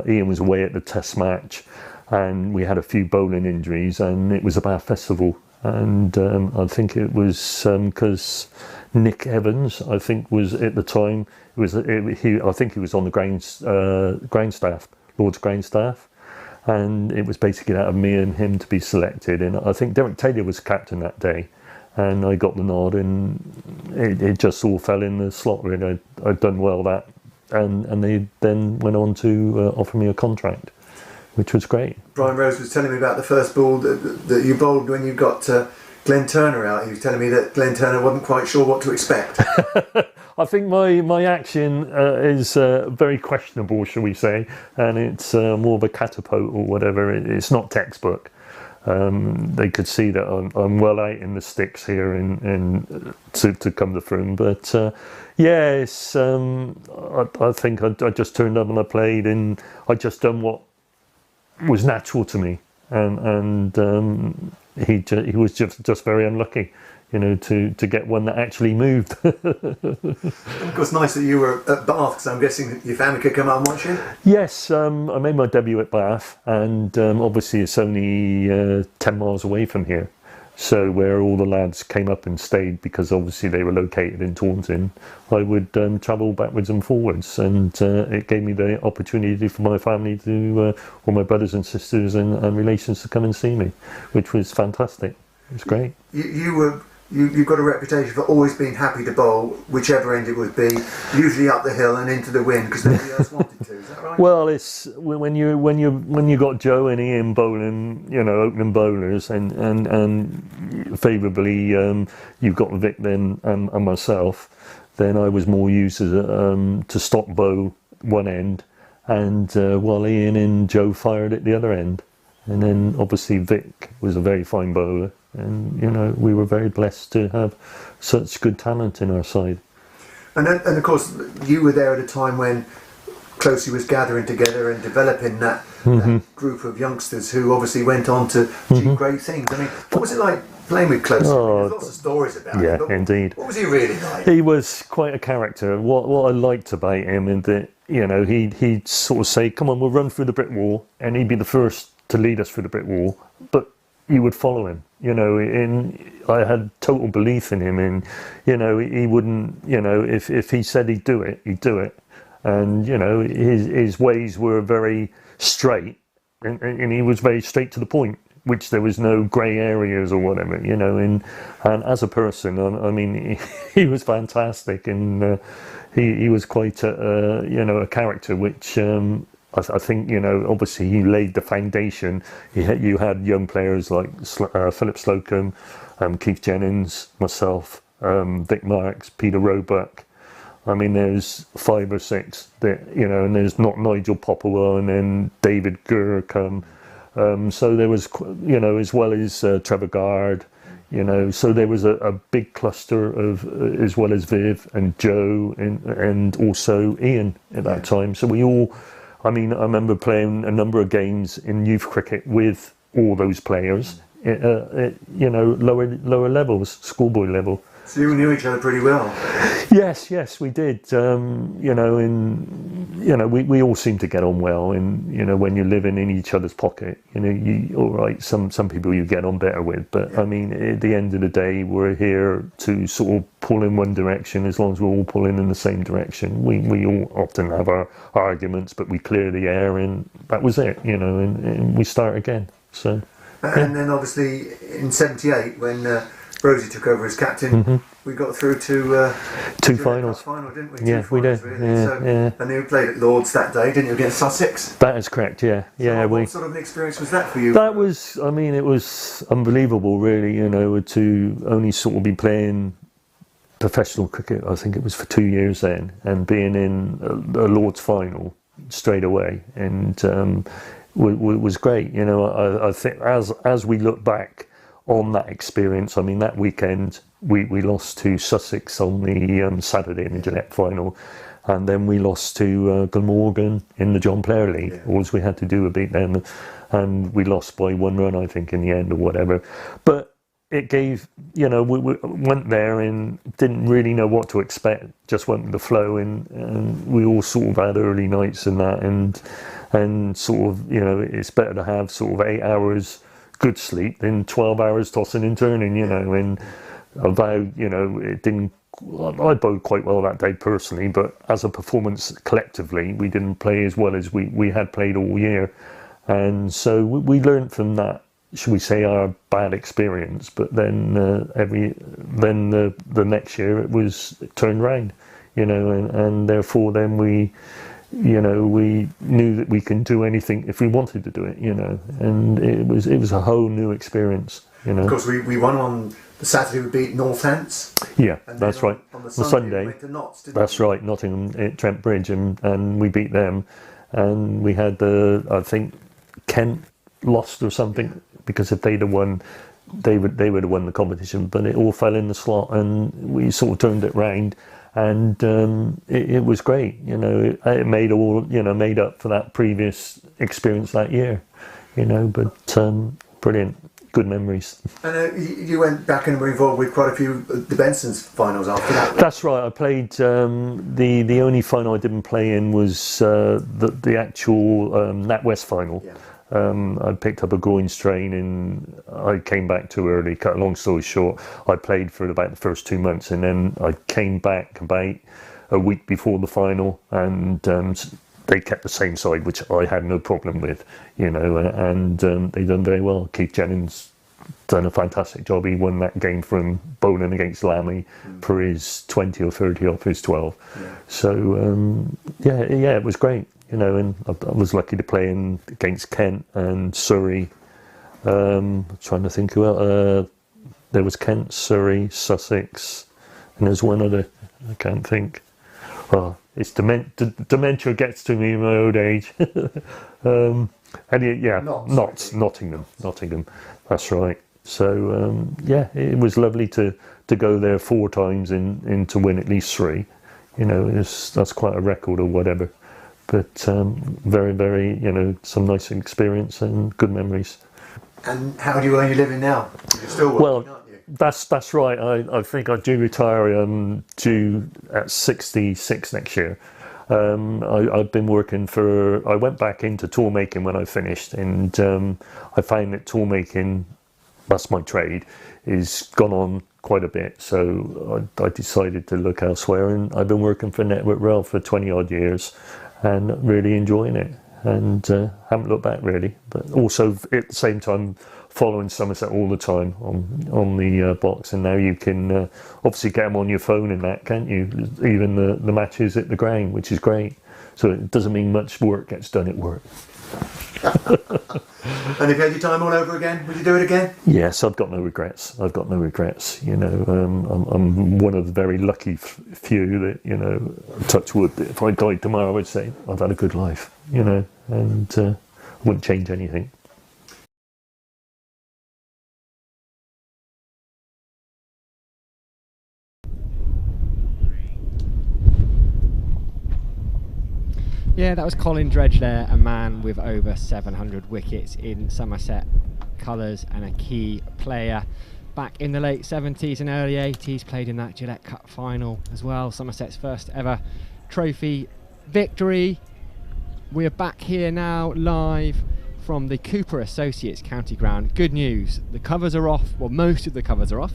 Ian was away at the test match, and we had a few bowling injuries, and it was a Bath festival, and I think it was because Nick Evans, I think, was at the time, I think he was on the ground staff, Lord's ground staff, and it was basically out of me and him to be selected, and I think Derek Taylor was captain that day. And I got the nod, and it just all fell in the slot, really. I'd done well that, and they then went on to offer me a contract, which was great. Brian Rose was telling me about the first ball that you bowled when you got Glenn Turner out. He was telling me that Glenn Turner wasn't quite sure what to expect. I think my action is very questionable, shall we say, and it's more of a catapult or whatever. It's not textbook. They could see that I'm well out in the sticks here and to come to Frome, but yes, I think I just turned up and I played, and I just done what was natural to me, and he was just very unlucky, to get one that actually moved. Of course, nice that you were at Bath, because I'm guessing that your family could come out and watch you. Yes, I made my debut at Bath, and obviously it's only 10 miles away from here, so where all the lads came up and stayed, because obviously they were located in Taunton, I would travel backwards and forwards, and it gave me the opportunity for my family to, all my brothers and sisters and relations, to come and see me, which was fantastic. It was great. You were you've got a reputation for always being happy to bowl, whichever end it would be, usually up the hill and into the wind because nobody else wanted to. Is that right? Well, it's when you got Joe and Ian bowling, opening bowlers, and favourably you've got Vic then and myself. Then I was more used as to stop bow one end, and while Ian and Joe fired at the other end. And then obviously Vic was a very fine bowler, and we were very blessed to have such good talent in our side. And of course you were there at a time when Closey was gathering together and developing that group of youngsters who obviously went on to achieve great things. I mean, what was it like playing with Closey? There's lots of stories about him. Yeah, indeed. What was he really like? He was quite a character. What I liked about him is that he'd sort of say, "Come on, we'll run through the brick wall," and he'd be the first to lead us through the brick wall, but you would follow him, and I had total belief in him, and he wouldn't, if he said he'd do it, and his ways were very straight, and he was very straight to the point, which there was no grey areas or whatever, and as a person, I mean, he was fantastic, and he was quite a character which I think, obviously he laid the foundation. You had young players like Philip Slocum, Keith Jennings, myself, Vic Marks, Peter Roebuck. I mean, there's 5 or 6 that, and there's not Nigel Popplewell, and then David Gurr come. So there was, as well as Trevor Gard, so there was a big cluster of, as well as Viv and Joe and also Ian at that time. So we all, I mean, I remember playing a number of games in youth cricket with all those players at lower levels, schoolboy level. So you knew each other pretty well. Yes, we did. We all seemed to get on well. And when you're living in each other's pocket, all right. Some people you get on better with, but I mean, at the end of the day, we're here to sort of pull in one direction. As long as we're all pulling in the same direction, we all often have our arguments, but we clear the air, and that was it. And we start again. So. And then obviously in '78 when. Rosie took over as captain. We got through to two finals. Final, didn't we? Yeah, we did. Really. Yeah. And you played at Lord's that day, didn't you, against Sussex? That is correct. Yeah, so what sort of an experience was that for you? That was, I mean, it was unbelievable, really. To only sort of be playing professional cricket. I think it was for 2 years then, and being in a Lord's final straight away, and was great. I think as we look back on that experience, I mean, that weekend we lost to Sussex on the Saturday in the Gillette final, and then we lost to Glamorgan in the John Player League. All we had to do was beat them, and we lost by 1 run, I think, in the end or whatever. But it gave, we went there and didn't really know what to expect, just went with the flow, and we all sort of had early nights and that, and sort of, it's better to have sort of 8 hours good sleep than 12 hours tossing and turning, and although, it didn't, I bowled quite well that day personally, but as a performance collectively, we didn't play as well as we had played all year. And so we learned from that, should we say, our bad experience, but then the next year it turned round, and therefore then we knew that we can do anything if we wanted to do it, and it was a whole new experience, Of course, we won on the Saturday. We beat Northants. Yeah, that's right. On the Sunday, we went to Notts, that's right, Nottingham at Trent Bridge, and we beat them, and we had I think Kent lost or something, because if they'd have won, they would have won the competition, but it all fell in the slot, and we sort of turned it round. And it was great, it made up for that previous experience that year, but brilliant, good memories. And you went back and were involved with quite a few of the Benson's finals after that. That's right. I played the only final I didn't play in was the actual NatWest final. Yeah. I picked up a groin strain and I came back too early. Cut a long story short, I played for about the first 2 months, and then I came back about a week before the final, and they kept the same side, which I had no problem with, and they done very well. Keith Jennings done a fantastic job. He won that game from bowling against Lammy for his 20 or 30 off his 12. Yeah. So yeah, it was great, you know. And I was lucky to play against Kent and Surrey. Trying to think who else. There was Kent, Surrey, Sussex, and there's one other. I can't think. Well, it's dementia gets to me in my old age. And yeah, Nottingham. That's right. So yeah, it was lovely to go there 4 times and to win at least 3. You know, that's quite a record or whatever. But very, very, you know, some nice experience and good memories. And how do you earn your living now? You're still working, aren't you? That's right. I think I do retire due at 66 next year. I've been working I went back into tool making when I finished, and I found that tool making, that's my trade, is gone on quite a bit. So I decided to look elsewhere, and I've been working for Network Rail for 20 odd years and really enjoying it, and haven't looked back really. But also at the same time following Somerset all the time on the box, and now you can obviously get them on your phone and that, can't you? Even the matches at the ground, which is great. So it doesn't mean much work gets done at work. And if you had your time all over again, would you do it again? Yes, I've got no regrets. You know, I'm one of the very lucky few that, you know, touch wood, if I died tomorrow, I would say I've had a good life, you know, and I wouldn't change anything. Yeah, that was Colin Dredge there, a man with over 700 wickets in Somerset colours and a key player. Back in the late 70s and early 80s, played in that Gillette Cup final as well, Somerset's first ever trophy victory. We're back here now live from the Cooper Associates County Ground. Good news, the covers are off, well, most of the covers are off.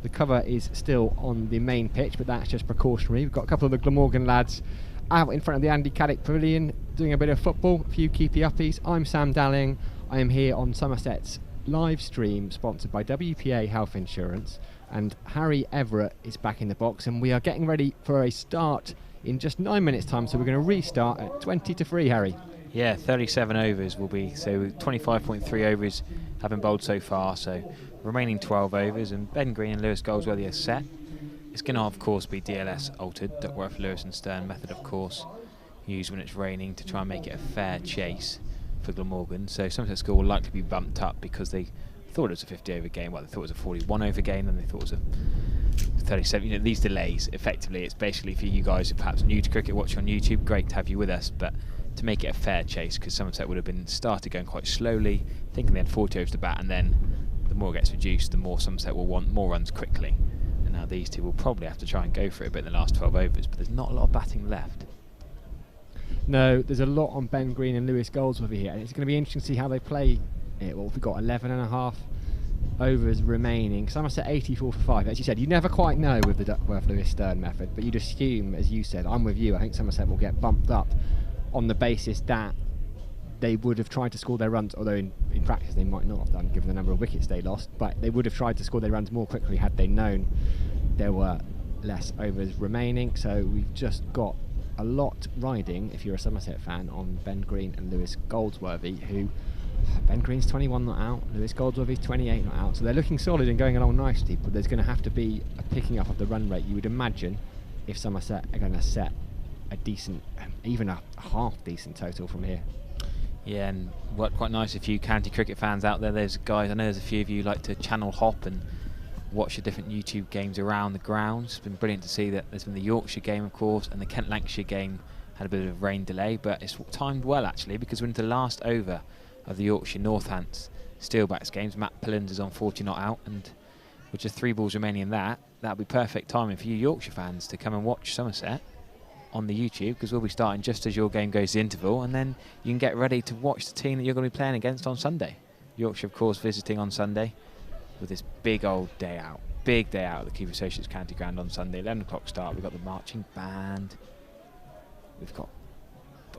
The cover is still on the main pitch, but that's just precautionary. We've got a couple of the Glamorgan lads out in front of the Andy Caddick Pavilion doing a bit of football, a few keepy uppies. I'm Sam Dalling. I am here on Somerset's live stream sponsored by WPA Health Insurance, and Harry Everett is back in the box, and we are getting ready for a start in just 9 minutes time, so we're going to restart at 20-3, Harry. Yeah, 37 overs will be, so 25.3 overs have been bowled so far, so remaining 12 overs, and Ben Green and Lewis Goldsworthy are set. It's going to, of course, be DLS altered, Duckworth, Lewis and Stern method, of course, used when it's raining to try and make it a fair chase for Glamorgan. So Somerset score will likely be bumped up because they thought it was a 50 over game, well, they thought it was a 41 over game, and they thought it was a 37. You know, these delays, effectively, it's basically for you guys who are perhaps new to cricket, watch on YouTube, great to have you with us, but to make it a fair chase, because Somerset would have been started going quite slowly, thinking they had 40 overs to bat, and then the more it gets reduced, the more Somerset will want more runs quickly. And now these two will probably have to try and go for it a bit in the last 12 overs, but there's not a lot of batting left. No, there's a lot on Ben Green and Lewis Goldsworthy here, and it's going to be interesting to see how they play it. Well, we've got 11.5 overs remaining. Somerset 84 for 5. As you said, you never quite know with the Duckworth Lewis Stern method, but you'd assume, as you said, I'm with you, I think Somerset will get bumped up on the basis that they would have tried to score their runs, although in practice they might not have done given the number of wickets they lost, but they would have tried to score their runs more quickly had they known there were less overs remaining. So we've just got a lot riding, if you're a Somerset fan, on Ben Green and Lewis Goldsworthy, who Ben Green's 21 not out, Lewis Goldsworthy's 28 not out, so they're looking solid and going along nicely, but there's going to have to be a picking up of the run rate, you would imagine, if Somerset are going to set a decent, even a half decent total from here. Yeah, and worked quite nice if you county cricket fans out there. There's guys, I know there's a few of you like to channel hop and watch the different YouTube games around the grounds. It's been brilliant to see that there's been the Yorkshire game, of course, and the Kent-Lancashire game had a bit of a rain delay, but it's timed well actually, because we're into the last over of the Yorkshire Northants Steelbacks games. Matt Pillins is on 40 not out, and with just 3 balls remaining in that'll be perfect timing for you Yorkshire fans to come and watch Somerset on the YouTube, because we'll be starting just as your game goes to interval, and then you can get ready to watch the team that you're going to be playing against on Sunday. Yorkshire, of course, visiting on Sunday with this big old day out. Big day out at the Cooper Associates County Ground on Sunday. 11 o'clock start. We've got the marching band. We've got,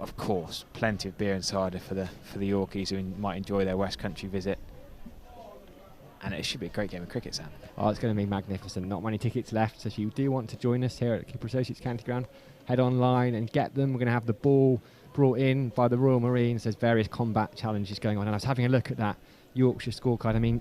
of course, plenty of beer and cider for the Yorkies who might enjoy their West Country visit. and it should be a great game of cricket, Sam. Oh, it's going to be magnificent. Not many tickets left, so if you do want to join us here at Cooper Associates County Ground, head online and get them. We're going to have the ball brought in by the Royal Marines. There's various combat challenges going on, and I was having a look at that Yorkshire scorecard. I mean,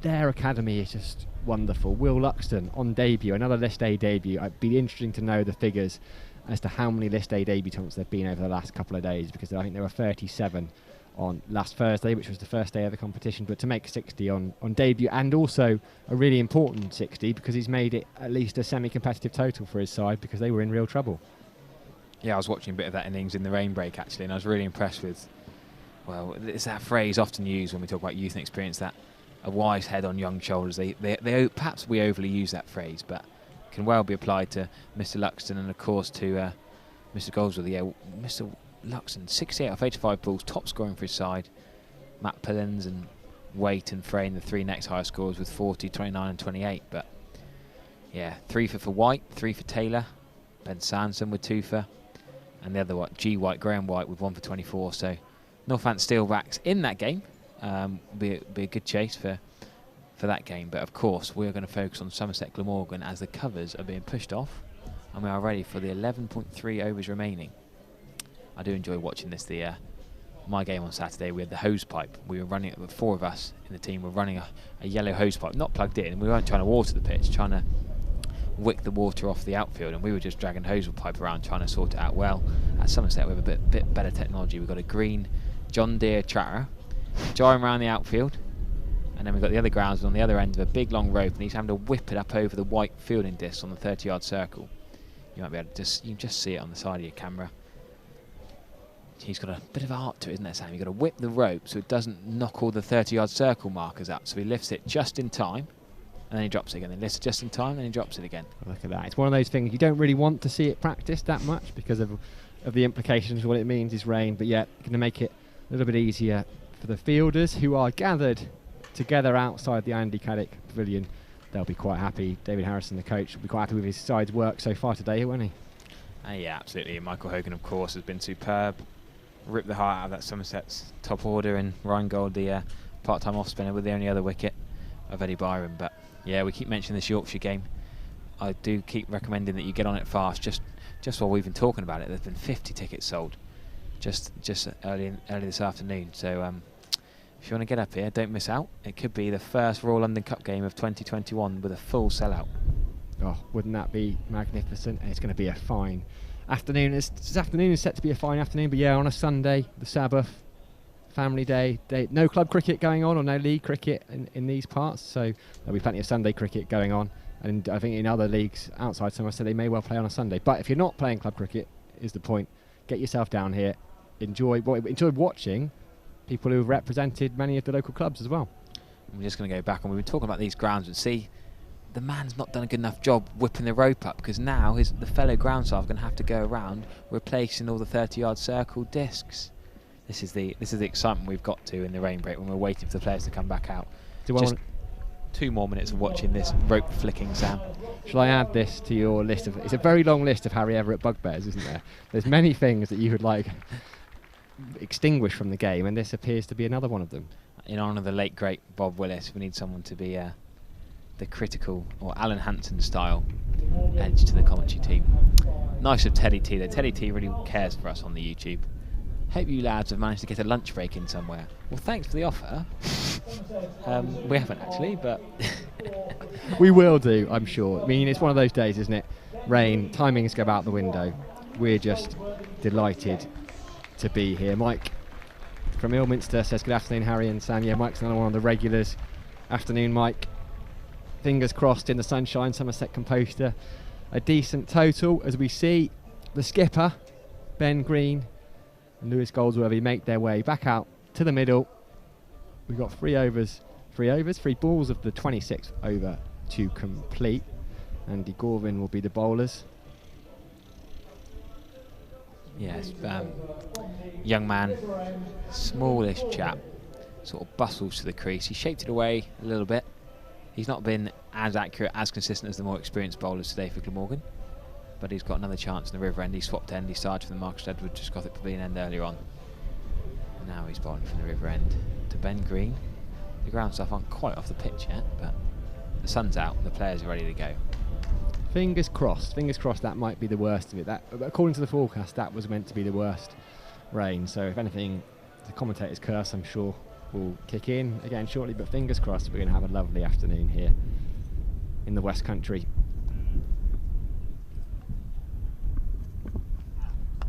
their academy is just wonderful. Will Luxton on debut, another List A debut. It'd be interesting to know the figures as to how many List A debutants there have been over the last couple of days, because I think there were 37 on last Thursday, which was the first day of the competition. But to make 60 on debut, and also a really important 60 because he's made it at least a semi-competitive total for his side, because they were in real trouble. Yeah, I was watching a bit of that innings in the rain break actually, and I was really impressed with, well, it's that phrase often used when we talk about youth and experience, that a wise head on young shoulders. They perhaps we overly use that phrase, but can well be applied to Mr. Luxton and of course to Mr. Goldsworthy. Yeah, Mr. Luxton, 68 off 85 balls, top scoring for his side. Matt Pillins and Waite and Frayne, the three next highest scorers with 40, 29 and 28. But yeah, 3 for White, 3 for Taylor, Ben Sanson with 2 for, and the other one, G White, Graham White with 1 for 24. So Northants Steelbacks in that game. Be a good chase for that game. But of course we're going to focus on Somerset Glamorgan as the covers are being pushed off, and we are ready for the 11.3 overs remaining. I do enjoy watching this. My game on Saturday, we had the hose pipe. We were running it with 4 of us in the team. We're running a yellow hose pipe, not plugged in. We weren't trying to water the pitch, trying to wick the water off the outfield, and we were just dragging hose pipe around trying to sort it out. Well, at Somerset we have a bit better technology. We've got a green John Deere tractor driving around the outfield, and then we've got the other groundsman on the other end of a big long rope, and he's having to whip it up over the white fielding disc on the 30-yard circle. You might be able to you can just see it on the side of your camera. He's got a bit of art to it, isn't there, Sam? You've got to whip the rope so it doesn't knock all the 30-yard circle markers up. So he lifts it just in time, and then he drops it again. Then lifts it just in time, and then he drops it again. Look at that. It's one of those things you don't really want to see it practiced that much because of the implications. What it means is rain, but yet going to make it a little bit easier for the fielders who are gathered together outside the Andy Caddick Pavilion. They'll be quite happy. David Harrison, the coach, will be quite happy with his side's work so far today, won't he? Yeah, absolutely. Michael Hogan, of course, has been superb. Ripped the heart out of that Somerset's top order, and Ryan Gold, the part-time off-spinner, with the only other wicket of Eddie Byron. But yeah, we keep mentioning this Yorkshire game. I do keep recommending that you get on it fast. Just while we've been talking about it, there's been 50 tickets sold just early this afternoon. So if you want to get up here, don't miss out. It could be the first Royal London Cup game of 2021 with a full sellout. Oh, wouldn't that be magnificent? And it's going to be a fine afternoon. This afternoon is set to be a fine afternoon, but yeah, on a Sunday, the Sabbath, family day, no club cricket going on or no league cricket in these parts, so there'll be plenty of Sunday cricket going on, and I think in other leagues outside Somerset they may well play on a Sunday. But if you're not playing club cricket, is the point, get yourself down here, enjoy watching people who have represented many of the local clubs as well. We're just going to go back, and we've been talking about these grounds and see the man's not done a good enough job whipping the rope up, because now the fellow ground staff are going to have to go around replacing all the 30-yard circle discs. This is the excitement we've got to in the rain break when we're waiting for the players to come back out. Just 2 more minutes of watching this rope flicking, Sam. Shall I add this to your list of? It's a very long list of Harry Everett bugbears, isn't there? There's many things that you would like extinguished from the game, and this appears to be another one of them. In honour of the late great Bob Willis, we need someone to be the critical, or Alan Hansen style, edge to the commentary team. Nice of Teddy T though. Teddy T really cares for us on the YouTube. Hope you lads have managed to get a lunch break in somewhere. Well, thanks for the offer. We haven't actually, but we will do, I'm sure. I mean, it's one of those days, isn't it? Rain, timings go out the window. We're just delighted to be here. Mike from Ilminster says good afternoon, Harry and Sam. Yeah, Mike's another one of the regulars. Afternoon, Mike. Fingers crossed in the sunshine. Somerset can post a decent total as we see the skipper Ben Green and Lewis Goldsworthy make their way back out to the middle. We've got 3 balls of the 26th over to complete. Andy Gorvin will be the bowlers. Yes, young man, smallish chap, sort of bustles to the crease. He shaped it away a little bit. He's not been as accurate, as consistent as the more experienced bowlers today for Glamorgan, but he's got another chance in the River End. He swapped end, he started from the Marcus Edward just Gothic Pavilion end earlier on. And now he's bowling from the River End to Ben Green, The ground stuff aren't quite off the pitch yet, but the sun's out, the players are ready to go. Fingers crossed that might be the worst of it. That, according to the forecast, that was meant to be the worst rain. So if anything, the commentator's curse, I'm sure, will kick in again shortly, but fingers crossed we're going to have a lovely afternoon here in the West Country.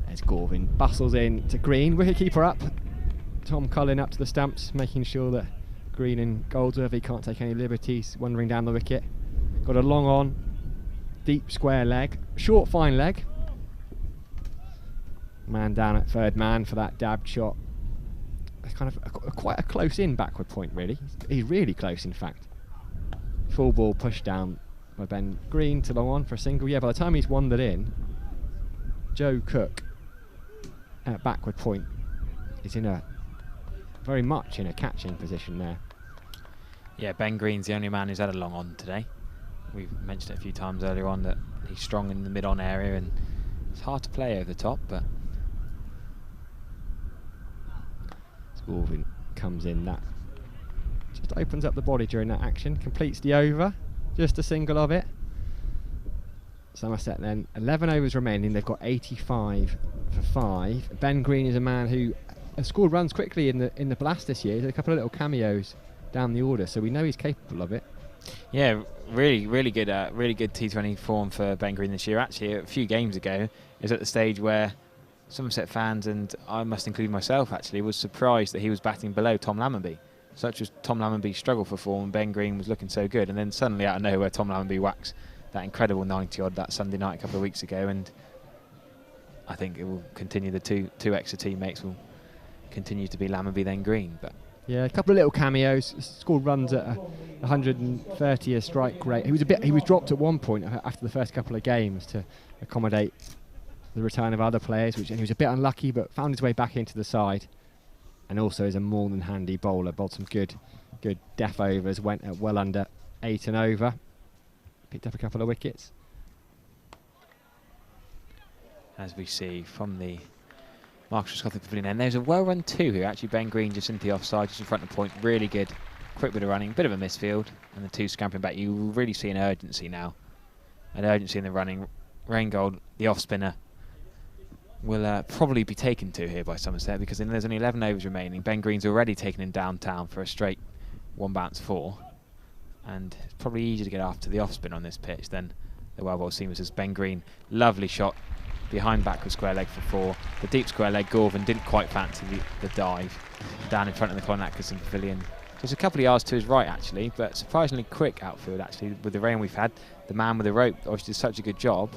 There's Gorvin, bustles in to Green, wicketkeeper up. Tom Cullen up to the stumps, making sure that Green and Goldsworthy can't take any liberties, wandering down the wicket. Got a long on, deep square leg, short fine leg. Man down at third man for that dabbed shot. It's kind of quite a close in backward point, really. He's really close, in fact. Full ball pushed down by Ben Green to long on for a single. Yeah, by the time he's wandered in, Joe Cook at backward point is in a very much in a catching position there. Yeah, Ben Green's the only man who's had a long on today. We've mentioned it a few times earlier on that he's strong in the mid-on area and it's hard to play over the top, but Gorvin comes in, that just opens up the body during that action, completes the over, just a single of it. Somerset then, 11 overs remaining, they've got 85 for 5. Ben Green is a man who has scored runs quickly in the Blast this year. There's a couple of little cameos down the order, so we know he's capable of it. Yeah, really good T20 form for Ben Green this year. Actually, a few games ago, is at the stage where Somerset fans, and I must include myself actually, was surprised that he was batting below Tom Lammonby. Such as Tom Lammonby's struggle for form, Ben Green was looking so good, and then suddenly out of nowhere Tom Lammonby whacks that incredible 90 odd that Sunday night a couple of weeks ago, and I think it will continue. The two extra teammates will continue to be Lammonby then Green. But yeah, a couple of little cameos, scored runs at 130 a strike rate. He was dropped at one point after the first couple of games to accommodate the return of other players, and he was a bit unlucky, but found his way back into the side. And also is a more than handy bowler, bowled some good def overs, went at well under 8 and over, picked up a couple of wickets. As we see from the Marcus Scotland Pavilion end, there's a well run 2 here. Actually, Ben Green just into the offside, just in front of the point, really good, quick bit of running, bit of a misfield, and the 2 scampering back. You will really see an urgency now, an urgency in the running. Raingold, the off spinner, will probably be taken to here by Somerset, because there's only 11 overs remaining. Ben Green's already taken him downtown for a straight 1 bounce 4, and it's probably easier to get after the off spin on this pitch than the well bowled seamers. As Ben Green, lovely shot behind backward square leg for 4. The deep square leg, Gorvin didn't quite fancy the dive down in front of the Colin Atkinson Pavilion. Just a couple of yards to his right actually, but surprisingly quick outfield actually with the rain we've had. The man with the rope obviously did such a good job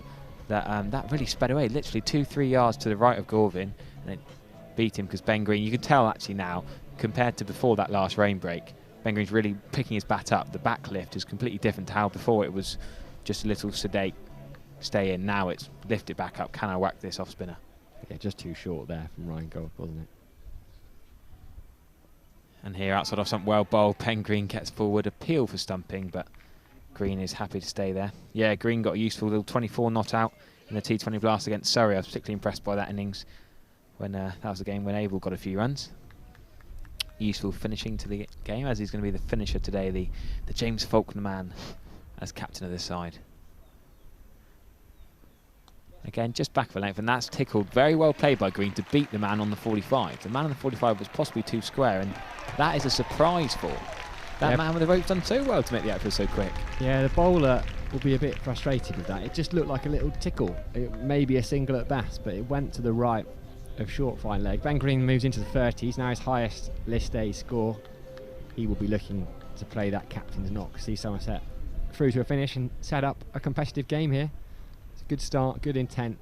that that really sped away, literally 2-3 yards to the right of Gorvin, and it beat him, because Ben Green, you can tell actually now, compared to before that last rain break, Ben Green's really picking his bat up. The back lift is completely different to how before it was just a little sedate stay in. Now it's lift it back up, can I whack this off spinner? Yeah, just too short there from Ryan Gold, wasn't it? And here outside off stump, well bowled, Ben Green gets forward, appeal for stumping, but Green is happy to stay there. Yeah, Green got a useful little 24 not out in the T20 Blast against Surrey. I was particularly impressed by that innings when that was the game when Abel got a few runs. Useful finishing to the game, as he's going to be the finisher today, the James Faulkner man as captain of this side. Again, just back of a length, and that's tickled. Very well played by Green to beat the man on the 45. The man on the 45 was possibly too square, and that is a surprise for that man with the rope's done so well to make the outfield so quick. Yeah, the bowler will be a bit frustrated with that. It just looked like a little tickle. It may be a single at best, but it went to the right of short fine leg. Ben Green moves into the 30s, now his highest list A score. He will be looking to play that captain's knock, see Somerset through to a finish and set up a competitive game here. It's a good start, good intent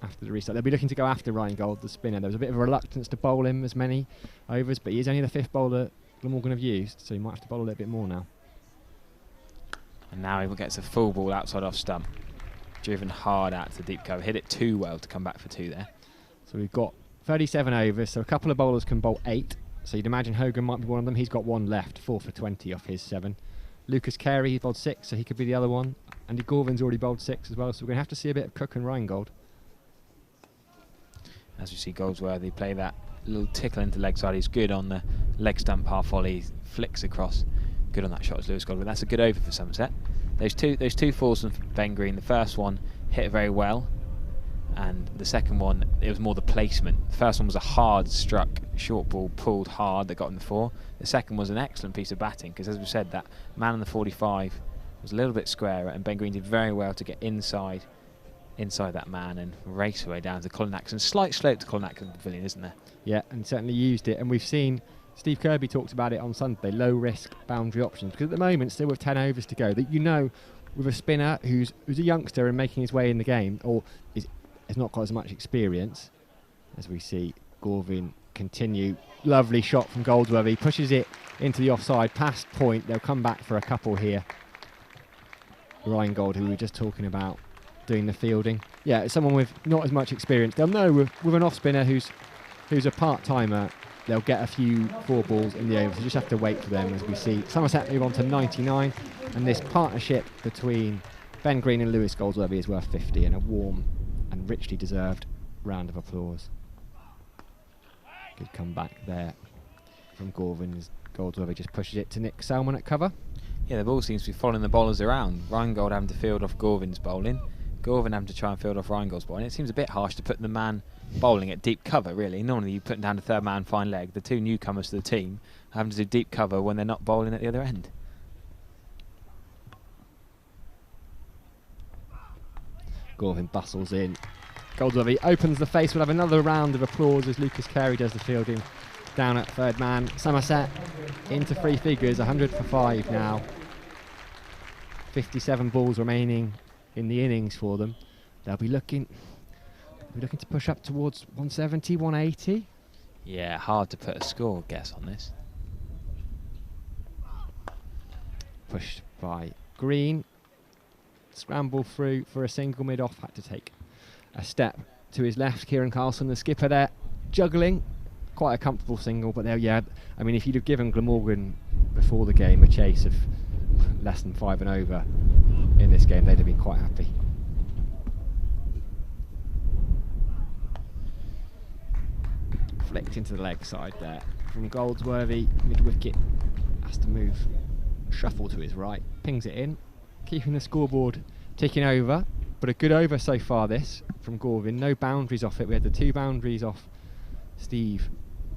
after the restart. They'll be looking to go after Ryan Gold, the spinner. There was a bit of a reluctance to bowl him as many overs, but he is only the 5th bowler Glamorgan have used, so he might have to bowl a little bit more now. And now he gets a full ball outside off stump, driven hard out to the deep cover, hit it too well to come back for 2 there. So we've got 37 overs, so a couple of bowlers can bowl 8, so you'd imagine Hogan might be one of them. He's got 1 left, 4 for 20 off his 7. Lucas Carey, he bowled 6, so he could be the other one. Andy Gorvin's already bowled 6 as well, so we're going to have to see a bit of Cook and Ryan Gold. As we see Goldsworthy play that little tickle into leg side. He's good on the leg stump half volley, flicks across. Good on that shot as Lewis Goldwyn. That's a good over for Somerset. Those two falls from Ben Green. The first one hit very well, and the second one, it was more the placement. The first one was a hard struck short ball, pulled hard, that got him the 4. The second was an excellent piece of batting, because as we said, that man on the 45 was a little bit squarer, and Ben Green did very well to get inside that man and race away down to Colin Atkinson. Slight slope to Colin Atkinson Pavilion, isn't there? Yeah, and certainly used it, and we've seen Steve Kirby talked about it on Sunday, low risk boundary options, because at the moment, still with 10 overs to go, that with a spinner who's a youngster and making his way in the game, or has not got as much experience, as we see Goldwyn continue. Lovely shot from Goldsworthy, pushes it into the offside, past point. They'll come back for a couple here. Ryan Gold, who we were just talking about, doing the fielding. Yeah, someone with not as much experience. They'll know with an off spinner who's a part-timer, they'll get a few 4 balls in the over, so just have to wait for them as we see Somerset move on to 99, and this partnership between Ben Green and Lewis Goldsworthy is worth 50, and a warm and richly deserved round of applause. Good comeback there from Goldwyn as Goldsworthy just pushes it to Nick Selman at cover. Yeah, the ball seems to be following the bowlers around. Ryan Gold having to field off Goldwyn's bowling, Goldwyn having to try and field off Ryan Gold's bowling. It seems a bit harsh to put the man bowling at deep cover, really. Normally you put down the third man fine leg. The 2 newcomers to the team having to do deep cover when they're not bowling at the other end. Goldwyn bustles in. Goldsworthy opens the face. We'll have another round of applause as Lucas Carey does the fielding down at third man. Somerset into 3 figures, 100 for 5 now. 57 balls remaining in the innings for them. They'll be looking to push up towards 170, 180. Yeah, hard to put a score guess on this. Pushed by Green. Scramble through for a single mid-off. Had to take a step to his left. Kieran Carlson, the skipper there, juggling. Quite a comfortable single, but there, yeah. I mean, if you'd have given Glamorgan before the game a chase of less than 5 and over in this game, they'd have been quite happy. Flicked into the leg side there from Goldsworthy. Mid-wicket has to move, shuffle to his right, pings it in, keeping the scoreboard ticking over. But a good over so far this from Goldwyn. No boundaries off it. We had the 2 boundaries off Steve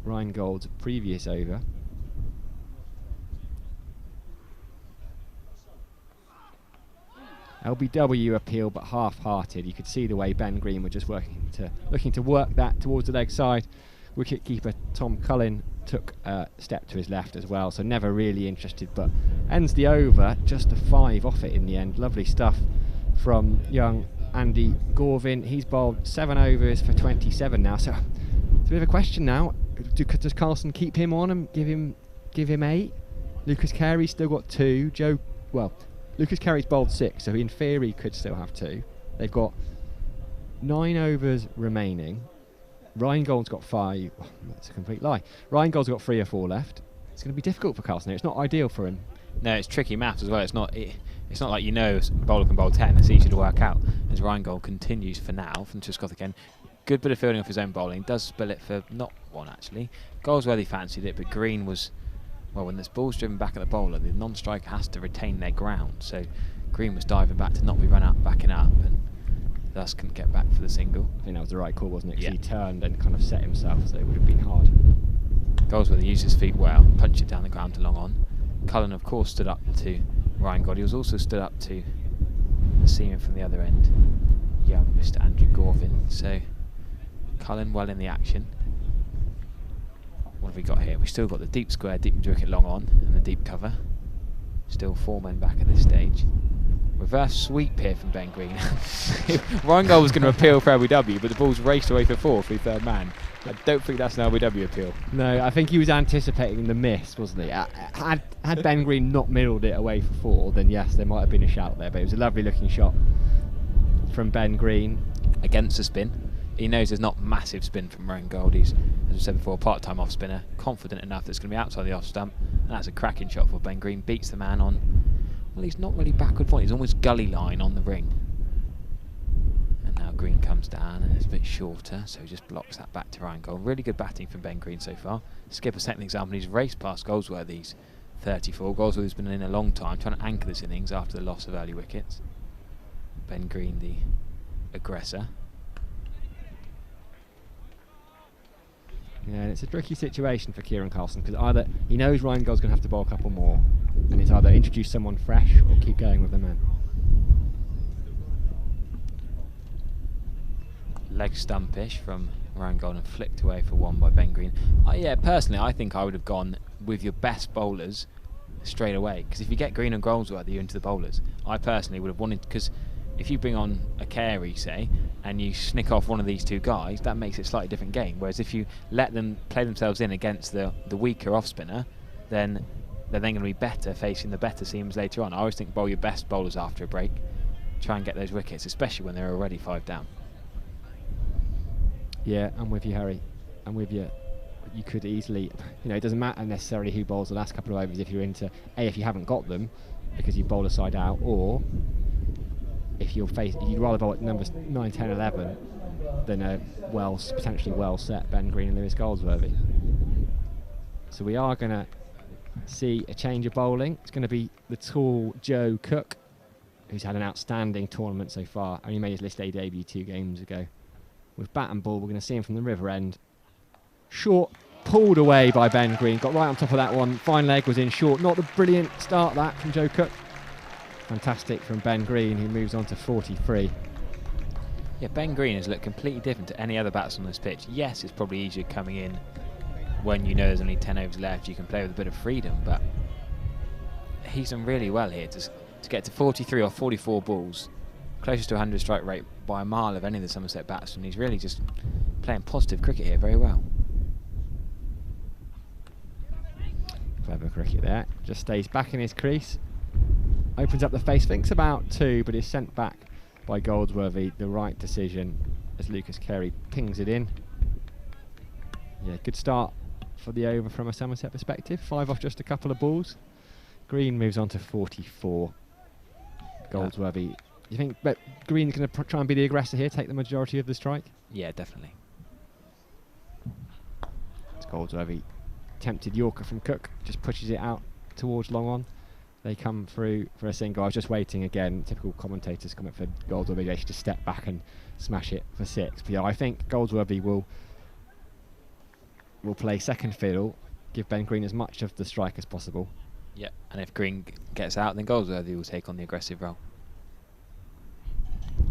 Reingold's previous over. LBW appeal, but half-hearted. You could see the way Ben Green were just looking to work that towards the leg side. Wicket-keeper Tom Cullen took a step to his left as well, so never really interested, but ends the over, just a 5 off it in the end. Lovely stuff from young Andy Goldwyn. He's bowled 7 overs for 27 now, so it's a bit of a question now. Does Carlson keep him on and give him 8? Lucas Carey's still got 2. Lucas Carey's bowled 6, so in theory could still have 2. They've got 9 overs remaining. Ryan Gold's got 5. Oh, that's a complete lie. Ryan Gold's got 3 or 4 left. It's going to be difficult for Carlson. It's not ideal for him. No, it's tricky maths as well. It's not like a bowler can bowl 10. It's easy to work out. As Ryan Gold continues for now from Triscott again. Good bit of fielding off his own bowling. Does spill it for not 1 actually. Goldsworthy fancied it, but Green was, well, when this ball's driven back at the bowler, the non-striker has to retain their ground. So Green was diving back to not be run out, backing up, and thus couldn't get back for the single. I think that was the right call, wasn't it? Yeah. He turned and kind of set himself, so it would have been hard. Goldsworthy used his feet well, punched it down the ground to long on. Cullen, of course, stood up to Ryan Gold. He was also stood up to the seaman from the other end, young Mr. Andrew Goldwyn. So Cullen well in the action. What have we got here? We've still got the deep square, deep mid-wicket long on, and the deep cover. Still 4 men back at this stage. Reverse sweep here from Ben Green. Ryan Gold was going to appeal for LBW, but the ball's raced away for 4 for the third man. I don't think that's an LBW appeal. No, I think he was anticipating the miss, wasn't he? Had Ben Green not middled it away for 4, then yes, there might have been a shout there, but it was a lovely looking shot from Ben Green. Against the spin. He knows there's not massive spin from Ryan Gold. He's, as I said before, a part-time off spinner, confident enough that it's going to be outside the off stump, and that's a cracking shot for Ben Green. Beats the man on, well, he's not really backward point, he's almost gully line on the ring. And now Green comes down and it's a bit shorter, so he just blocks that back to Rheingold. Really good batting from Ben Green so far. Skipper setting the example, he's raced past Goldsworthy's 34. Goldsworthy's been in a long time, trying to anchor this innings after the loss of early wickets. Ben Green, the aggressor. Yeah, it's a tricky situation for Kieran Carlson, because either he knows Rheingold's going to have to bowl a couple more, and it's either introduce someone fresh or keep going with the man. Leg stumpish from Rheingold and flicked away for one by Ben Green. Yeah, personally, I think I would have gone with your best bowlers straight away, because if you get Green and Goldsworthy, you're into the bowlers. I personally would have wanted, because if you bring on a Carey, say, and you snick off one of these two guys, that makes it a slightly different game. Whereas if you let them play themselves in against the weaker off spinner, then they're then going to be better facing the better seams later on. I always think bowl your best bowlers after a break, try and get those wickets, especially when they're already 5 down. Yeah, I'm with you, Harry. I'm with you. You could easily, it doesn't matter necessarily who bowls the last couple of overs if you're into if you haven't got them because you bowl a side out, or if you'd rather bowl at numbers 9, 10, 11 than a potentially well set Ben Green and Lewis Goldsworthy. So we are going to see a change of bowling. It's going to be the tall Joe Cook, who's had an outstanding tournament so far. Only made his List A debut 2 games ago. With bat and ball, we're going to see him from the river end. Short, pulled away by Ben Green. Got right on top of that one. Fine leg was in short. Not the brilliant start that from Joe Cook. Fantastic from Ben Green, who moves on to 43. Yeah, Ben Green has looked completely different to any other bats on this pitch. Yes, it's probably easier coming in when you know there's only 10 overs left. You can play with a bit of freedom, but he's done really well here to get to 43 or 44 balls, closest to 100 strike rate by a mile of any of the Somerset batsmen. He's really just playing positive cricket here very well. Clever cricket there. Just stays back in his crease. Opens up the face, thinks about 2, but is sent back by Goldsworthy. The right decision as Lucas Carey pings it in. Yeah, good start for the over from a Somerset perspective. 5 off just a couple of balls. Green moves on to 44. Goldsworthy. You think Green's going to try and be the aggressor here, take the majority of the strike? Yeah, definitely. It's Goldsworthy. Tempted Yorker from Cook, just pushes it out towards long on. They come through for a single. I was just waiting again. Typical commentators comment for Goldsworthy. They should just step back and smash it for 6. But yeah, I think Goldsworthy will play second fiddle, give Ben Green as much of the strike as possible. Yeah, and if Green gets out, then Goldsworthy will take on the aggressive role.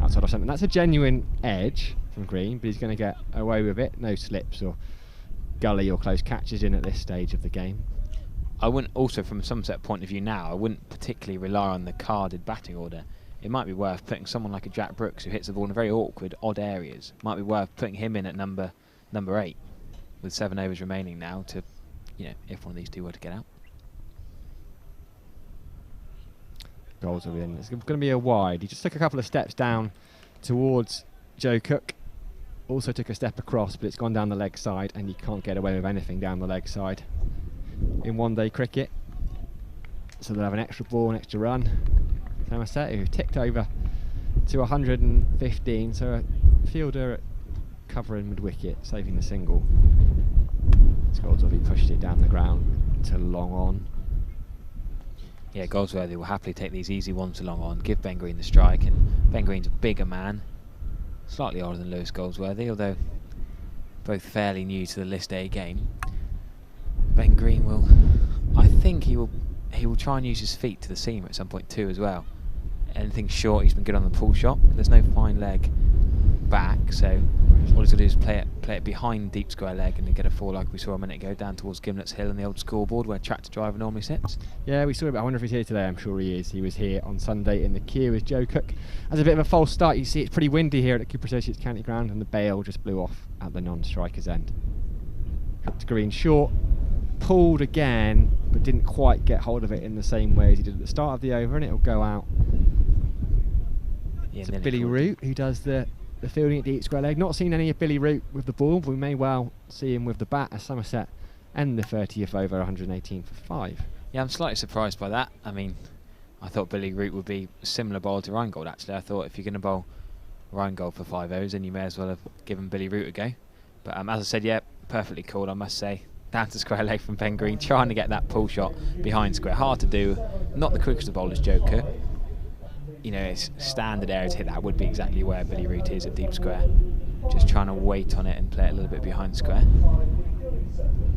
Outside of something. That's a genuine edge from Green, but he's going to get away with it. No slips or gully or close catches in at this stage of the game. I wouldn't, also from a Somerset point of view now, I wouldn't particularly rely on the carded batting order. It might be worth putting someone like a Jack Brooks, who hits the ball in very awkward, odd areas. Might be worth putting him in at number 8 with 7 overs remaining now to, if one of these two were to get out. Goals are in. It's going to be a wide. He just took a couple of steps down towards Joe Cook. Also took a step across, but it's gone down the leg side, and you can't get away with anything down the leg side in one-day cricket. So they'll have an extra ball, an extra run. Somerset, who ticked over to 115, so a fielder covering mid-wicket, saving the single. Goldsworthy pushed it down the ground to long on. Yeah, Goldsworthy will happily take these easy ones to long on, give Ben Green the strike, and Ben Green's a bigger man, slightly older than Lewis Goldsworthy, although both fairly new to the List A game. Ben Green will, I think he will try and use his feet to the seam at some point too as well. Anything short, he's been good on the pull shot. There's no fine leg back, so all he's got to do is play it behind deep square leg and then get a 4 like we saw a minute ago down towards Gimlet's Hill and the old scoreboard where Tractor Driver normally sits. Yeah, we saw it, but I wonder if he's here today. I'm sure he is. He was here on Sunday in the queue with Joe Cook. As a bit of a false start, you see it's pretty windy here at the Cooper Associates County Ground, and the bail just blew off at the non-striker's end. To Green short, pulled again, but didn't quite get hold of it in the same way as he did at the start of the over, and it'll go out. Yeah, it's Billy Root who does the fielding at deep square leg. Not seen any of Billy Root with the ball, but we may well see him with the bat as Somerset end the 30th over 118 for 5. Yeah, I'm slightly surprised by that. I mean, I thought Billy Root would be a similar bowler to Rheingold actually. I thought if you're going to bowl Ryan Gold for 5 overs, and you may as well have given Billy Root a go. But as I said, yeah, perfectly called, I must say. Down to square leg from Ben Green, trying to get that pull shot behind square. Hard to do, not the quickest of bowlers, Joe Cook. You know, it's standard area to hit that would be exactly where Billy Root is at deep square. Just trying to wait on it and play it a little bit behind square.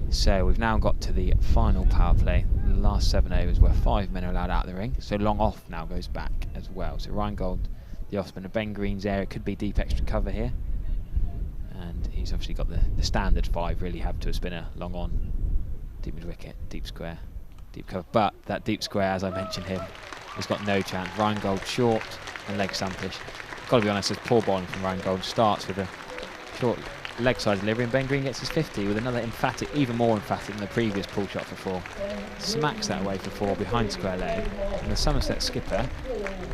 So we've now got to the final power play, the last 7 overs where 5 men are allowed out of the ring. So long off now goes back as well. So Ryan Gold, the off spinner, Ben Green's area, could be deep extra cover here. And he's obviously got the standard 5 really have to a spinner, long on, deep mid wicket, deep square, deep cover. But that deep square, as I mentioned him, has got no chance. Ryan Gold short and leg stumpish. Got to be honest, there's poor bowling from Ryan Gold. Starts with a short leg side delivery, and Ben Green gets his 50 with another emphatic, even more emphatic than the previous pull shot for 4. Smacks that away for 4 behind square leg, and the Somerset skipper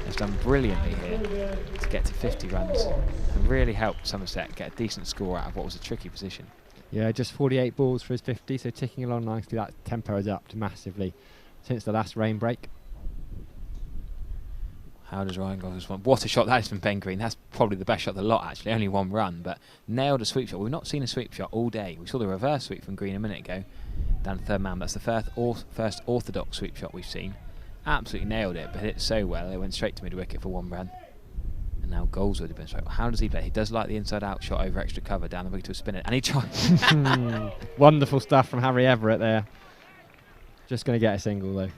has done brilliantly here to get to 50 runs and really helped Somerset get a decent score out of what was a tricky position. Yeah, just 48 balls for his 50, so ticking along nicely. That tempo has upped massively since the last rain break. How does Ryan Gold respond? What a shot that is from Ben Green. That's probably the best shot of the lot, actually. Only 1 run, but nailed a sweep shot. We've not seen a sweep shot all day. We saw the reverse sweep from Green a minute ago, down to third man. That's the first orthodox sweep shot we've seen. Absolutely nailed it, but hit it so well. It went straight to mid-wicket for 1 run. And now Goldsworthy would have been straight. How does he play? He does like the inside-out shot over extra cover down the wicket to a spinner. And he tried. Wonderful stuff from Harry Everett there. Just going to get a single, though.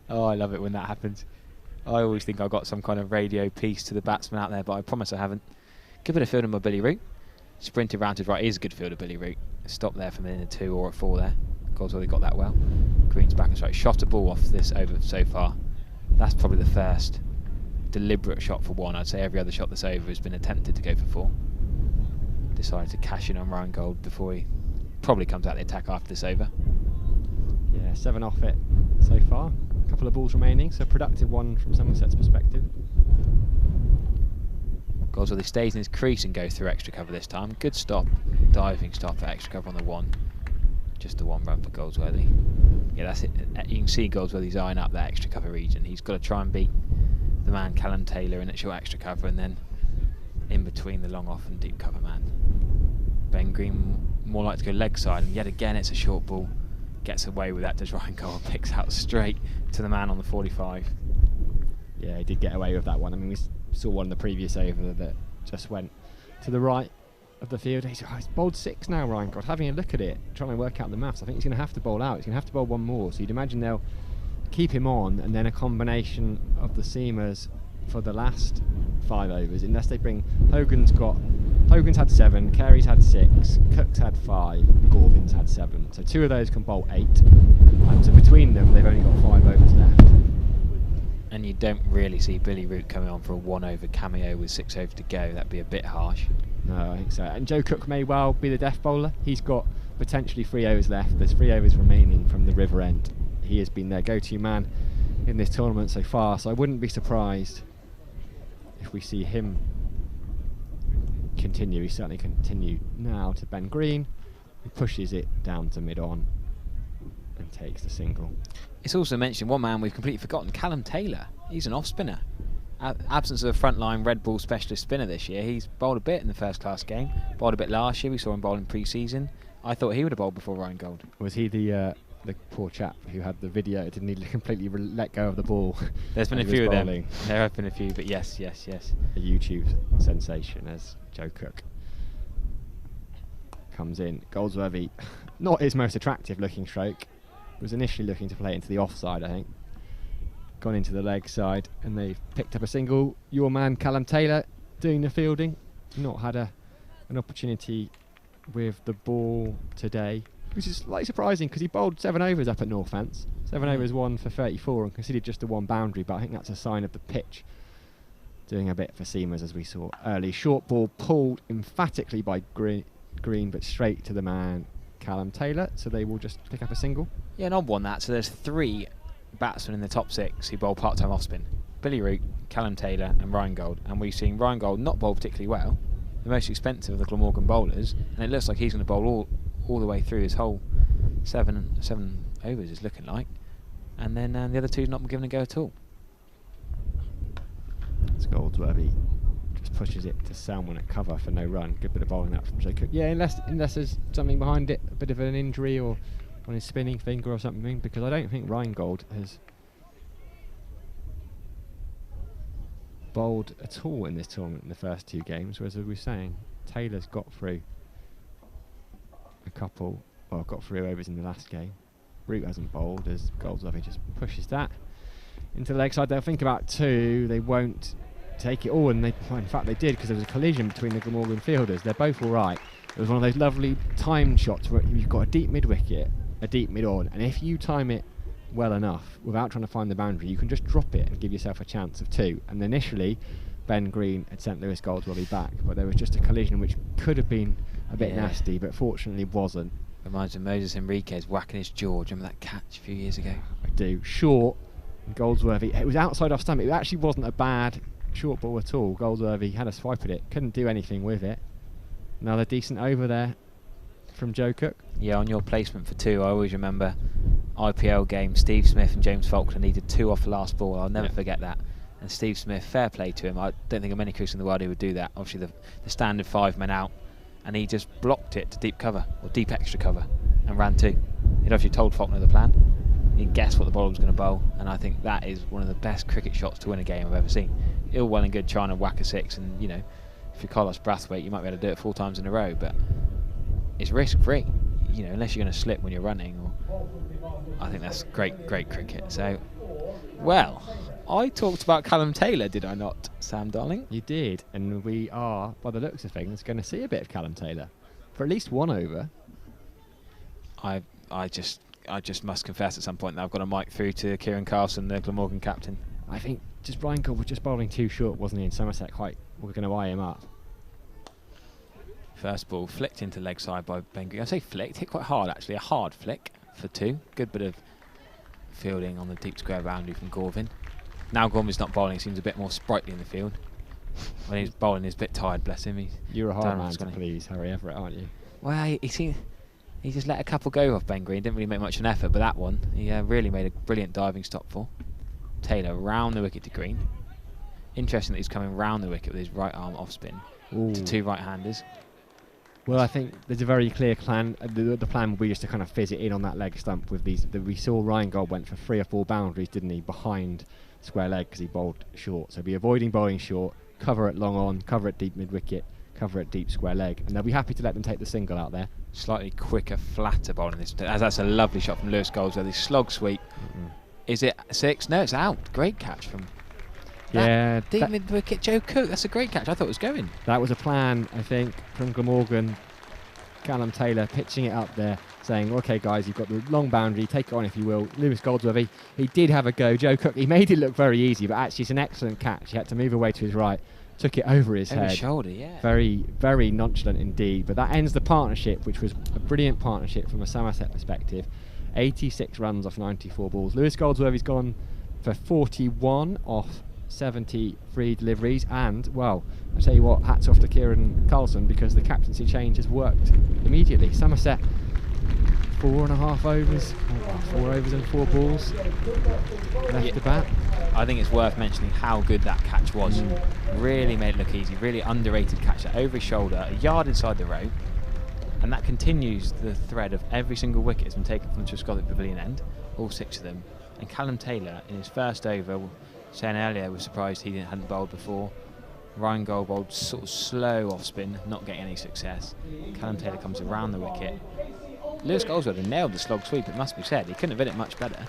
Oh, I love it when that happens. I always think I've got some kind of radio piece to the batsman out there, but I promise I haven't. Good bit of fielding by Billy Root. Sprinted round to his right. Is a good fielder, Billy Root. Stop there from in a 2 or a 4 there. Goldsworthy got that well. Green's back and straight. Shot a ball off this over so far. That's probably the first deliberate shot for 1. I'd say every other shot this over has been attempted to go for 4. Decided to cash in on Ryan Gold before he probably comes out the attack after this over. Yeah, 7 off it so far. A couple of balls remaining, so a productive one from Somerset's perspective. Goldsworthy stays in his crease and goes through extra cover this time. Good stop, diving stop for extra cover on the 1. Just the 1 run for Goldsworthy. Yeah, that's it. You can see Goldsworthy's eyeing up that extra cover region. He's got to try and beat the man Callum Taylor in at short extra cover, and then in between the long off and deep cover man. Ben Green more like to go leg side, and yet again it's a short ball. Gets away with that, does Ryan Gold, picks out straight to the man on the 45. Yeah, he did get away with that one. I mean, we saw one in the previous over that just went to the right of the field. He's bowled 6 now, Ryan Gold. Having a look at it, trying to work out the maths, I think he's going to have to bowl out. He's going to have to bowl 1 more. So you'd imagine they'll keep him on, and then a combination of the seamers for the last 5 overs, unless they bring... Hogan's had 7, Carey's had 6, Cook's had 5, Gorvin's had 7. So 2 of those can bowl 8. So between them, they've only got 5 overs left. And you don't really see Billy Root coming on for a 1 over cameo with 6 overs to go. That'd be a bit harsh. No, I think so. And Joe Cook may well be the death bowler. He's got potentially 3 overs left. There's 3 overs remaining from the River End. He has been their go-to man in this tournament so far, so I wouldn't be surprised if we see him continue. He certainly continued now to Ben Green, who pushes it down to mid-on and takes the single. It's also mentioned one man we've completely forgotten, Callum Taylor. He's an off-spinner. Absence of a frontline red ball specialist spinner this year. He's bowled a bit in the first class game, bowled a bit last year. We saw him bowling pre-season. I thought he would have bowled before Ryan Gold. Was he the poor chap who had the video, didn't he completely let go of the ball? There's been a few of them. There have been a few, but yes. A YouTube sensation as Joe Cook comes in. Goldsworthy, not his most attractive looking stroke, was initially looking to play it into the offside, I think. Gone into the leg side, and they've picked up a single. Your man Callum Taylor doing the fielding. Not had an opportunity with the ball today, which is slightly surprising because he bowled 7 overs up at Northants. 7 overs, 1 for 34, and conceded just the 1 boundary, but I think that's a sign of the pitch doing a bit for seamers, as we saw early. Short ball pulled emphatically by Green, but straight to the man Callum Taylor, so they will just pick up a single. Yeah, an odd one that. So there's 3 batsmen in the top 6 who bowl part-time off-spin. Billy Root, Callum Taylor and Ryan Gold, and we've seen Ryan Gold not bowl particularly well, the most expensive of the Glamorgan bowlers, and it looks like he's going to bowl all the way through this whole 7 overs is looking like, and then the other 2's not been given a go at all. It's Goldsworthy just just pushes it to Salmon at cover for no run. Good bit of bowling out from Joe Cook. Yeah, unless there's something behind it, a bit of an injury or on his spinning finger or something, because I don't think Reingold has bowled at all in this tournament in the first 2 games, whereas as we were saying, Taylor's got through got 3 overs in the last game. Root hasn't bowled as Goldsworthy just pushes that into the leg side. They'll think about 2, they won't take it all, and in fact they did, because there was a collision between the Glamorgan fielders. They're both alright. It was one of those lovely timed shots where you've got a deep mid wicket, a deep mid on, and if you time it well enough without trying to find the boundary, you can just drop it and give yourself a chance of 2. And initially Ben Green had sent Lewis Goldsworthy back, but there was just a collision which could have been a bit nasty, but fortunately wasn't. Reminds me of Moses Enriquez whacking his jaw. Remember that catch a few years ago? I do. Short, Goldsworthy, it was outside off stump. It actually wasn't a bad short ball at all. Goldsworthy had a swipe at it, couldn't do anything with it. Another decent over there from Joe Cook. Yeah, on your placement for 2, I always remember IPL game, Steve Smith and James Faulkner needed 2 off the last ball. I'll never forget that. And Steve Smith, fair play to him. I don't think of many cricketers in the world who would do that. Obviously the standard 5 men out, and he just blocked it to deep cover, or deep extra cover, and ran 2. He'd obviously told Faulkner the plan. He'd guessed what the bowler was going to bowl, and I think that is one of the best cricket shots to win a game I've ever seen. Ill well and good trying to whack a 6, and you know, if you're Carlos Brathwaite, you might be able to do it 4 times in a row, but it's risk-free, you know, unless you're going to slip when you're running. Or I think that's great cricket. So, well, I talked about Callum Taylor, did I not, Sam Darling? You did, and we are, by the looks of things, going to see a bit of Callum Taylor for at least 1 over. I just must confess at some point that I've got a mic through to Kieran Carlson, the Glamorgan captain. I think just Reingold was just bowling too short, wasn't he? In Somerset, we're going to eye him up. First ball flicked into leg side by Ben Green. I say flicked, hit quite hard actually, a hard flick for 2. Good bit of fielding on the deep square boundary from Gorvin. Now Gorvin's not bowling, he seems a bit more sprightly in the field. When he's bowling, he's a bit tired, bless him. You're a hard man to please, Harry Everett, aren't you? Well, he just let a couple go off Ben Green, didn't really make much of an effort, but that one, he really made a brilliant diving stop for. Taylor round the wicket to Green. Interesting that he's coming round the wicket with his right arm off spin to 2 right-handers. Well, I think there's a very clear plan. The plan will be just to kind of fizz it in on that leg stump with these. We saw Reingold went for 3 or 4 boundaries, didn't he, behind square leg because he bowled short. So be avoiding bowling short, cover it long on, cover it deep mid wicket, cover it deep square leg, and they'll be happy to let them take the single out there. Slightly quicker, flatter bowling this. As that's a lovely shot from Lewis Goldsworthy. Slog sweep. Is it 6? No, it's out. Great catch from. Deep mid wicket, Joe Cook. That's a great catch. I thought it was going. That was a plan, I think, from Glamorgan. Callum Taylor pitching it up there, saying, "Okay, guys, you've got the long boundary. Take it on if you will." Lewis Goldsworthy, he did have a go. Joe Cook, he made it look very easy, but actually it's an excellent catch. He had to move away to his right, took it over his head. Shoulder, yeah. Very, very nonchalant indeed. But that ends the partnership, which was a brilliant partnership from a Somerset perspective. 86 runs off 94 balls. Lewis Goldsworthy's gone for 41 off 73 deliveries, and well, I tell you what, hats off to Kieran Carlson, because the captaincy change has worked immediately. Somerset 4.5 overs, 4 overs and 4 balls left to bat. I think it's worth mentioning how good that catch was. Really made it look easy, really underrated catch, that over his shoulder, a yard inside the rope, and that continues the thread of every single wicket has been taken from the Trescothick Pavilion end, all 6 of them. And Callum Taylor in his first over, saying earlier, was surprised he hadn't bowled before. Reingold bowled sort of slow off spin, not getting any success. Callum Taylor comes around the wicket. Lewis Goldsworthy nailed the slog sweep, it must be said. He couldn't have hit it much better.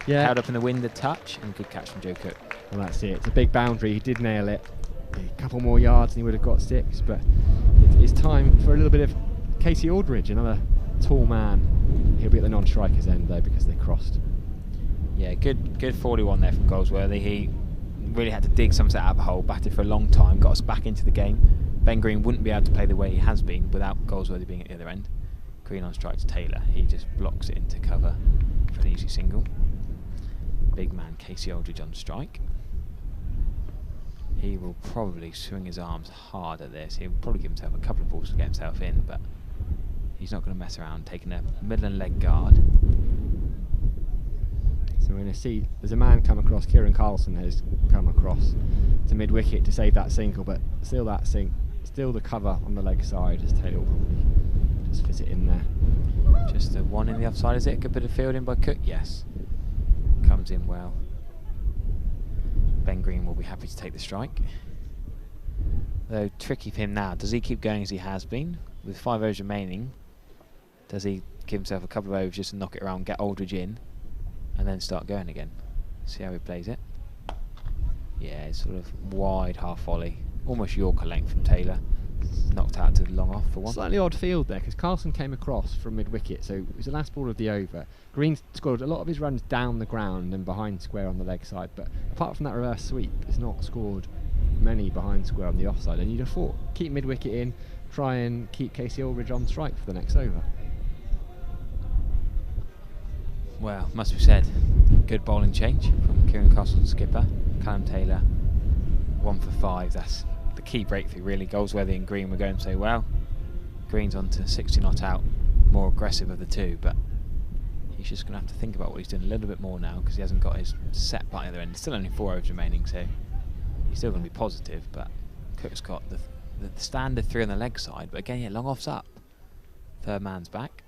Yeah. Held up in the wind a touch, and good catch from Joe Cook. Well, that's it. It's a big boundary. He did nail it. A couple more yards and he would have got 6, but it is time for a little bit of Casey Aldridge, another tall man. He'll be at the non-strikers end though, because they crossed. Yeah, good 41 there from Goldsworthy. He really had to dig Somerset out of the hole, batted for a long time, got us back into the game. Ben Green wouldn't be able to play the way he has been without Goldsworthy being at the other end. Green on strike to Taylor. He just blocks it into cover for an easy single. Big man Casey Aldridge on strike. He will probably swing his arms hard at this. He'll probably give himself a couple of balls to get himself in, but he's not going to mess around, taking a middle and leg guard. So we're going to see there's a man come across. Kieran Carlson has come across to mid wicket to save that single, but still still the cover on the leg side as Taylor will probably just fit it in there. Just a one in the offside, is it? A good bit of fielding by Cook? Yes. Comes in well. Ben Green will be happy to take the strike. Though tricky for him now. Does he keep going as he has been with 5 overs remaining? Does he give himself a couple of overs just to knock it around, get Aldridge in, and then start going again? See how he plays it. Yeah, it's sort of wide half volley, almost Yorker length from Taylor. Knocked out to the long off for one. Slightly odd field there because Carlson came across from mid wicket, so it was the last ball of the over. Green scored a lot of his runs down the ground and behind square on the leg side, but apart from that reverse sweep, he's not scored many behind square on the offside. And you'd have thought, keep mid wicket in, try and keep Casey Aldridge on strike for the next over. Well, must be said, good bowling change from Kieran Carlson, skipper. Callum Taylor, 1 for 5. That's the key breakthrough, really. Goldsworthy and Green were going so well. Green's on to 60 not out, more aggressive of the two, but he's just going to have to think about what he's doing a little bit more now because he hasn't got his set by the other end. Still only 4 overs remaining, so he's still going to be positive, but Cook's got the standard 3 on the leg side, but again, yeah, long off's up. Third man's back.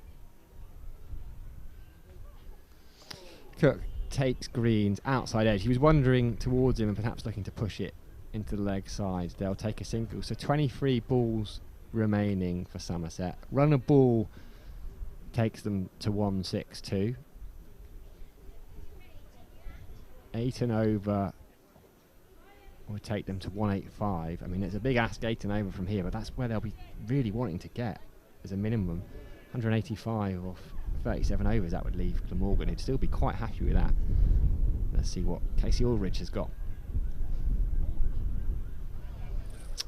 Cook takes Green's outside edge. He was wandering towards him and perhaps looking to push it into the leg side. They'll take a single. So 23 balls remaining for Somerset. Run a ball takes them to 162. 8 and over would take them to 185. I mean, it's a big ask 8 and over from here, but that's where they'll be really wanting to get as a minimum. 185 off 37 overs, that would leave Glamorgan. He'd still be quite happy with that. Let's see what Casey Aldridge has got.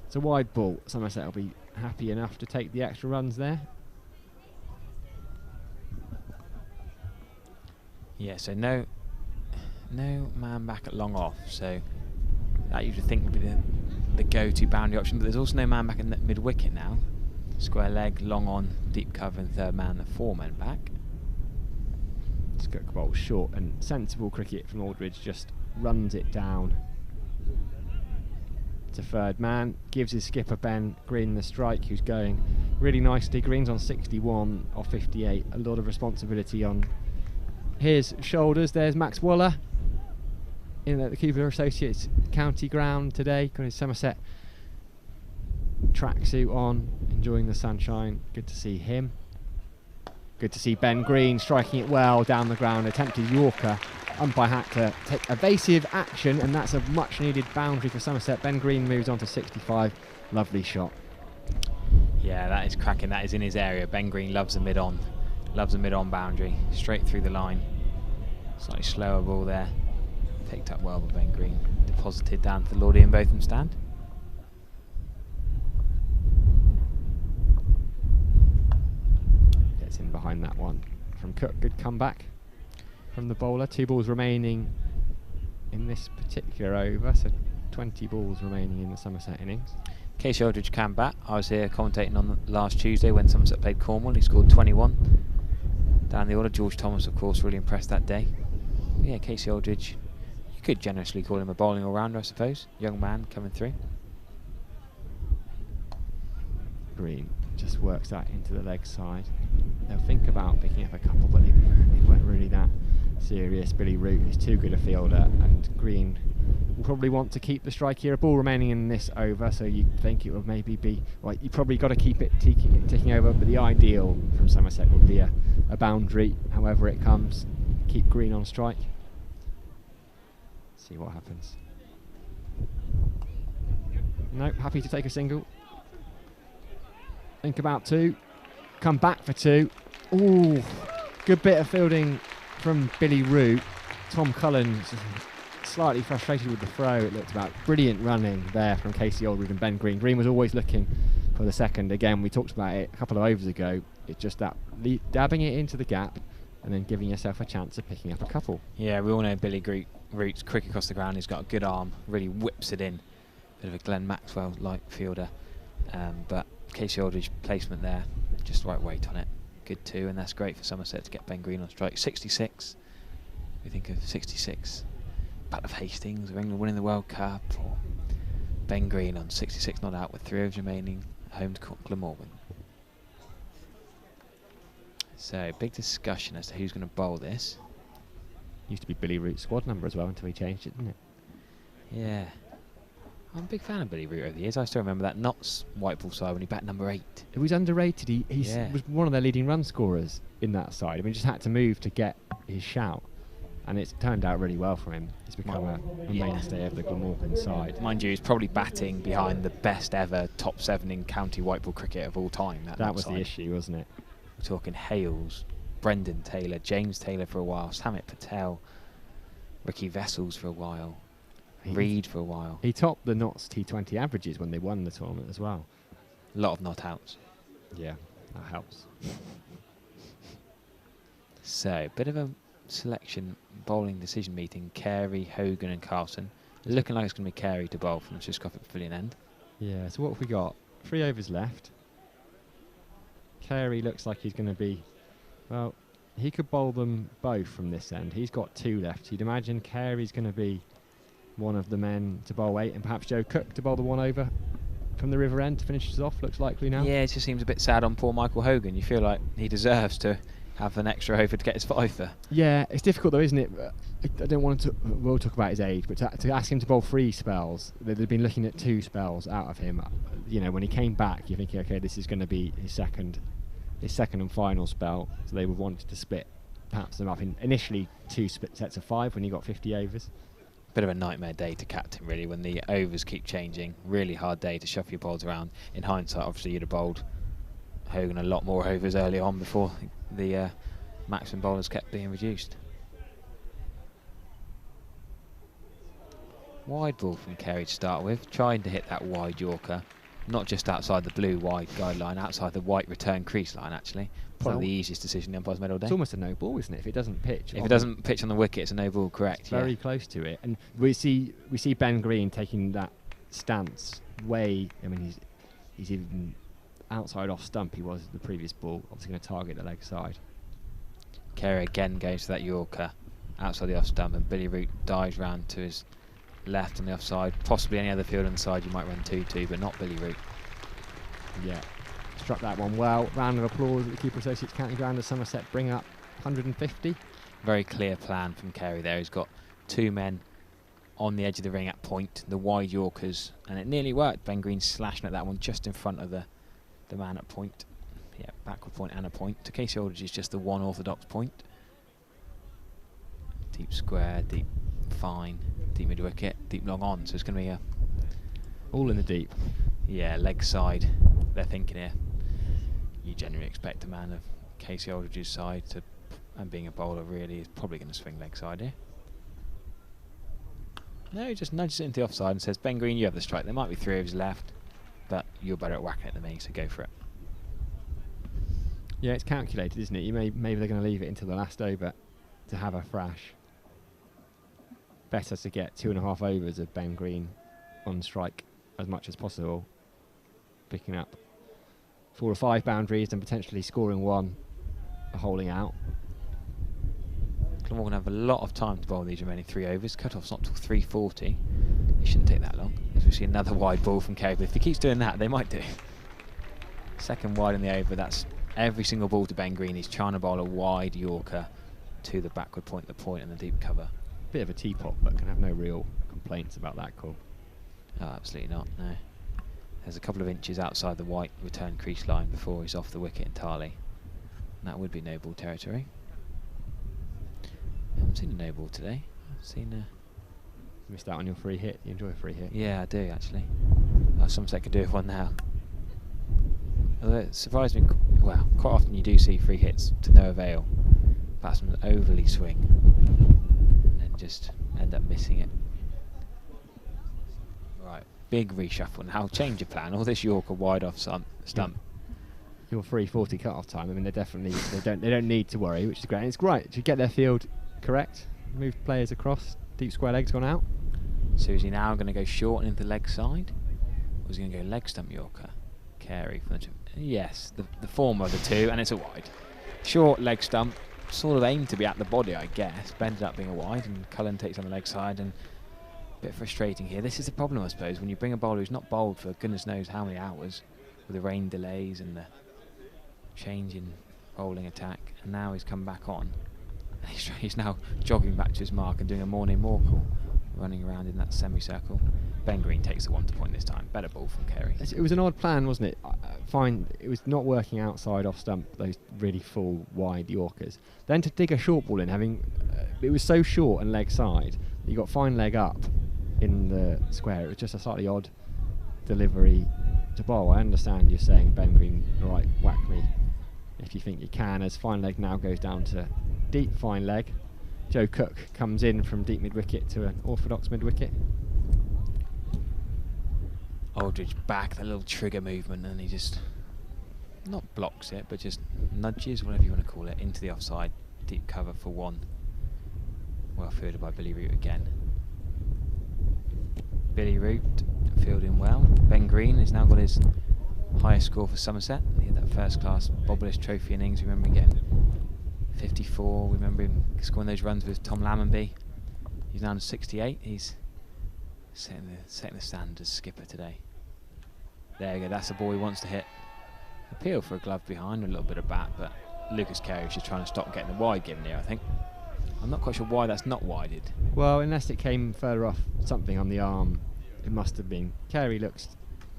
It's a wide ball. Somerset will be happy enough to take the extra runs there. Yeah, so no man back at long off, so that you would think would be the go-to boundary option, but there's also no man back at mid wicket now. Square leg, long on, deep cover, and third man, the 4 men back. Cook bowls short and sensible cricket from Aldridge, just runs it down to third man, gives his skipper Ben Green the strike, who's going really nicely. Green's on 61 off 58, a lot of responsibility on his shoulders. There's Max Waller in at the Cooper Associates County Ground today, got his Somerset tracksuit on, enjoying the sunshine. Good to see him. Good to see Ben Green striking it well down the ground, attempted Yorker. Umpire had to take evasive action, and that's a much needed boundary for Somerset. Ben Green moves on to 65. Lovely shot. Yeah, that is cracking. That is in his area. Ben Green loves the mid-on. Loves the mid-on boundary. Straight through the line. Slightly slower ball there. Picked up well by Ben Green. Deposited down to the Lord Ian Botham stand. Gets in behind that one from Cook. Good comeback from the bowler. 2 balls remaining in this particular over, so 20 balls remaining in the Somerset innings. Casey Aldridge can bat. I was here commentating on last Tuesday when Somerset played Cornwall. He scored 21 down the order. George Thomas, of course, really impressed that day. But yeah, Casey Aldridge, you could generously call him a bowling all-rounder, I suppose. Young man coming through. Green just works that into the leg side. They'll think about picking up a couple, but they weren't really that serious. Billy Root is too good a fielder, and Green will probably want to keep the strike here. A ball remaining in this over, so you think it would maybe be, well, you probably got to keep it ticking over, but the ideal from Somerset would be a boundary, however it comes. Keep Green on strike. See what happens. Nope, happy to take a single. Think about 2. Come back for 2. Ooh, good bit of fielding from Billy Root. Tom Cullen slightly frustrated with the throw, it looked about. Brilliant running there from Casey Aldridge and Ben Green. Green was always looking for the second. Again, we talked about it a couple of overs ago. It's just that dabbing it into the gap and then giving yourself a chance of picking up a couple. Yeah, we all know Billy Root's quick across the ground. He's got a good arm, really whips it in. Bit of a Glenn Maxwell-like fielder. But Casey Aldridge placement there, just right weight on it. Good 2, and that's great for Somerset to get Ben Green on strike. 66. We think of 66, Battle of Hastings, or England winning the World Cup, or Ben Green on 66 not out with 3 overs remaining, home to Glamorgan. So, big discussion as to who's going to bowl this. Used to be Billy Root's squad number as well until he changed it, didn't it? Yeah. I'm a big fan of Billy Root over the years. I still remember that Notts white ball side when he batted number 8. He was underrated. He was one of their leading run scorers in that side. I mean, he just had to move to get his shout. And it's turned out really well for him. He's become a mainstay of the Glamorgan side. Mind you, he's probably batting behind the best ever top 7 in county white ball cricket of all time. That was the issue, wasn't it? We're talking Hales, Brendan Taylor, James Taylor for a while, Samit Patel, Ricky Vessels for a while, Reed for a while. He topped the Notts T20 averages when they won the tournament as well. A lot of not outs. Yeah, that helps. So, bit of a selection bowling decision meeting. Carey, Hogan and Carlson. Looking like it's going to be Carey to bowl from the Swiss-Coppic Pavilion end. Yeah, so what have we got? 3 overs left. Carey looks like he's going to be... Well, he could bowl them both from this end. He's got 2 left. You'd imagine Carey's going to be one of the men to bowl 8, and perhaps Joe Cook to bowl the 1 over from the River End to finish us off. Looks likely now. Yeah, it just seems a bit sad on poor Michael Hogan. You feel like he deserves to have an extra over to get his 5-er. Yeah, it's difficult though, isn't it? I don't want to... We'll talk about his age, but to ask him to bowl 3 spells, they've been looking at 2 spells out of him. You know, when he came back, you're thinking, okay, this is going to be his second and final spell. So they would want to split perhaps them up in initially 2 sets of 5 when he got 50 overs. Bit of a nightmare day to captain, really, when the overs keep changing. Really hard day to shuffle your bowls around. In hindsight, obviously, you'd have bowled Hogan a lot more overs early on before the maximum bowlers kept being reduced. Wide ball from Carey to start with, trying to hit that wide Yorker, not just outside the blue wide guideline, outside the white return crease line actually. Probably the easiest decision the umpire's made all day. It's almost a no ball, isn't it? If it doesn't pitch. If it doesn't pitch on the wicket, it's a no ball, correct? It's very close to it, and we see Ben Green taking that stance way. I mean, he's even outside off stump. He was the previous ball, obviously going to target the leg side. Carey again goes to that Yorker outside the off stump, and Billy Root dives round to his left on the offside. Possibly any other field on the side you might run 2-2, but not Billy Root. Yeah, struck that one well. Round of applause at the Cooper Associates County Ground as Somerset bring up 150. Very clear plan from Carey there. He's got 2 men on the edge of the ring at point, the wide Yorkers, and it nearly worked. Ben Green slashing at that one just in front of the man at point. Yeah, backward point and a point. To Casey Aldridge is just the 1 orthodox point. Deep square, deep fine, deep mid wicket, deep long on. So it's going to be a... all in the deep. Yeah, leg side. They're thinking here. You generally expect a man of Casey Aldridge's side to, and being a bowler really, is probably going to swing leg side here. No, he just nudges it into the offside and says, Ben Green, you have the strike. There might be 3 overs left, but you're better at whacking it than me, so go for it. Yeah, it's calculated, isn't it? Maybe they're going to leave it until the last over to have a thrash. Better to get 2.5 overs of Ben Green on strike as much as possible, picking up 4 or 5 boundaries and potentially scoring 1, holding out. Glamorgan have a lot of time to bowl these remaining 3 overs. Cut-off's not till 3:40. It shouldn't take that long. As we see another wide ball from Carey. But if he keeps doing that, they might do. Second wide in the over. That's every single ball to Ben Green. He's trying to bowl a wide Yorker to the backward point, the point, and the deep cover. Bit of a teapot, but can have no real complaints about that call. Oh, absolutely not, no. There's a couple of inches outside the white return crease line before he's off the wicket entirely. And that would be no ball territory. I haven't seen a no ball today. I've seen missed out on your free hit. You enjoy a free hit? Yeah, I do actually. Somerset could do with one now. Although it surprised me, well, quite often you do see free hits to no avail. Batsmen overly swing and then just end up missing it. Right, big reshuffle now. Change of plan. All this Yorker wide off stump. Your 3:40 cut-off time. I mean, they don't need to worry, which is great. And it's great to get their field correct. Move players across. Deep square legs gone out. So is he now going to go short and into the leg side, or is he going to go leg stump Yorker? Carey from the yes, the former of the two, and it's a wide. Short leg stump, sort of aimed to be at the body, I guess, but ended up being a wide, and Cullen takes on the leg side, and a bit frustrating here. This is the problem, I suppose, when you bring a bowler who's not bowled for goodness knows how many hours, with the rain delays and the change in bowling attack, and now he's come back on. He's now jogging back to his mark and doing a morning morkel, running around in that semicircle. Ben Green takes the 1 to point this time. Better ball from Carey. It was an odd plan, wasn't it? Fine, it was not working outside off stump, those really full wide Yorkers. Then to dig a short ball in, it was so short and leg side, you got fine leg up in the square. It was just a slightly odd delivery to bowl. I understand you're saying, Ben Green, all right, whack me if you think you can, as fine leg now goes down to deep fine leg. Joe Cook comes in from deep mid wicket to an orthodox mid wicket. Aldridge back, that little trigger movement, and he just not blocks it, but just nudges, whatever you want to call it, into the offside. Deep cover for 1. Well fielded by Billy Root again. Billy Root fielding well. Ben Green has now got his highest score for Somerset. He had that first class Bobblish Trophy innings. Remember him getting 54. Remember him scoring those runs with Tom Lammonby. He's now on 68. He's setting the standard as skipper today. There you go, that's the ball he wants to hit. Appeal for a glove behind, a little bit of bat, but Lucas Carey was just trying to stop getting the wide given here, I think. I'm not quite sure why that's not wided. Well, unless it came further off something on the arm, it must have been. Carey looks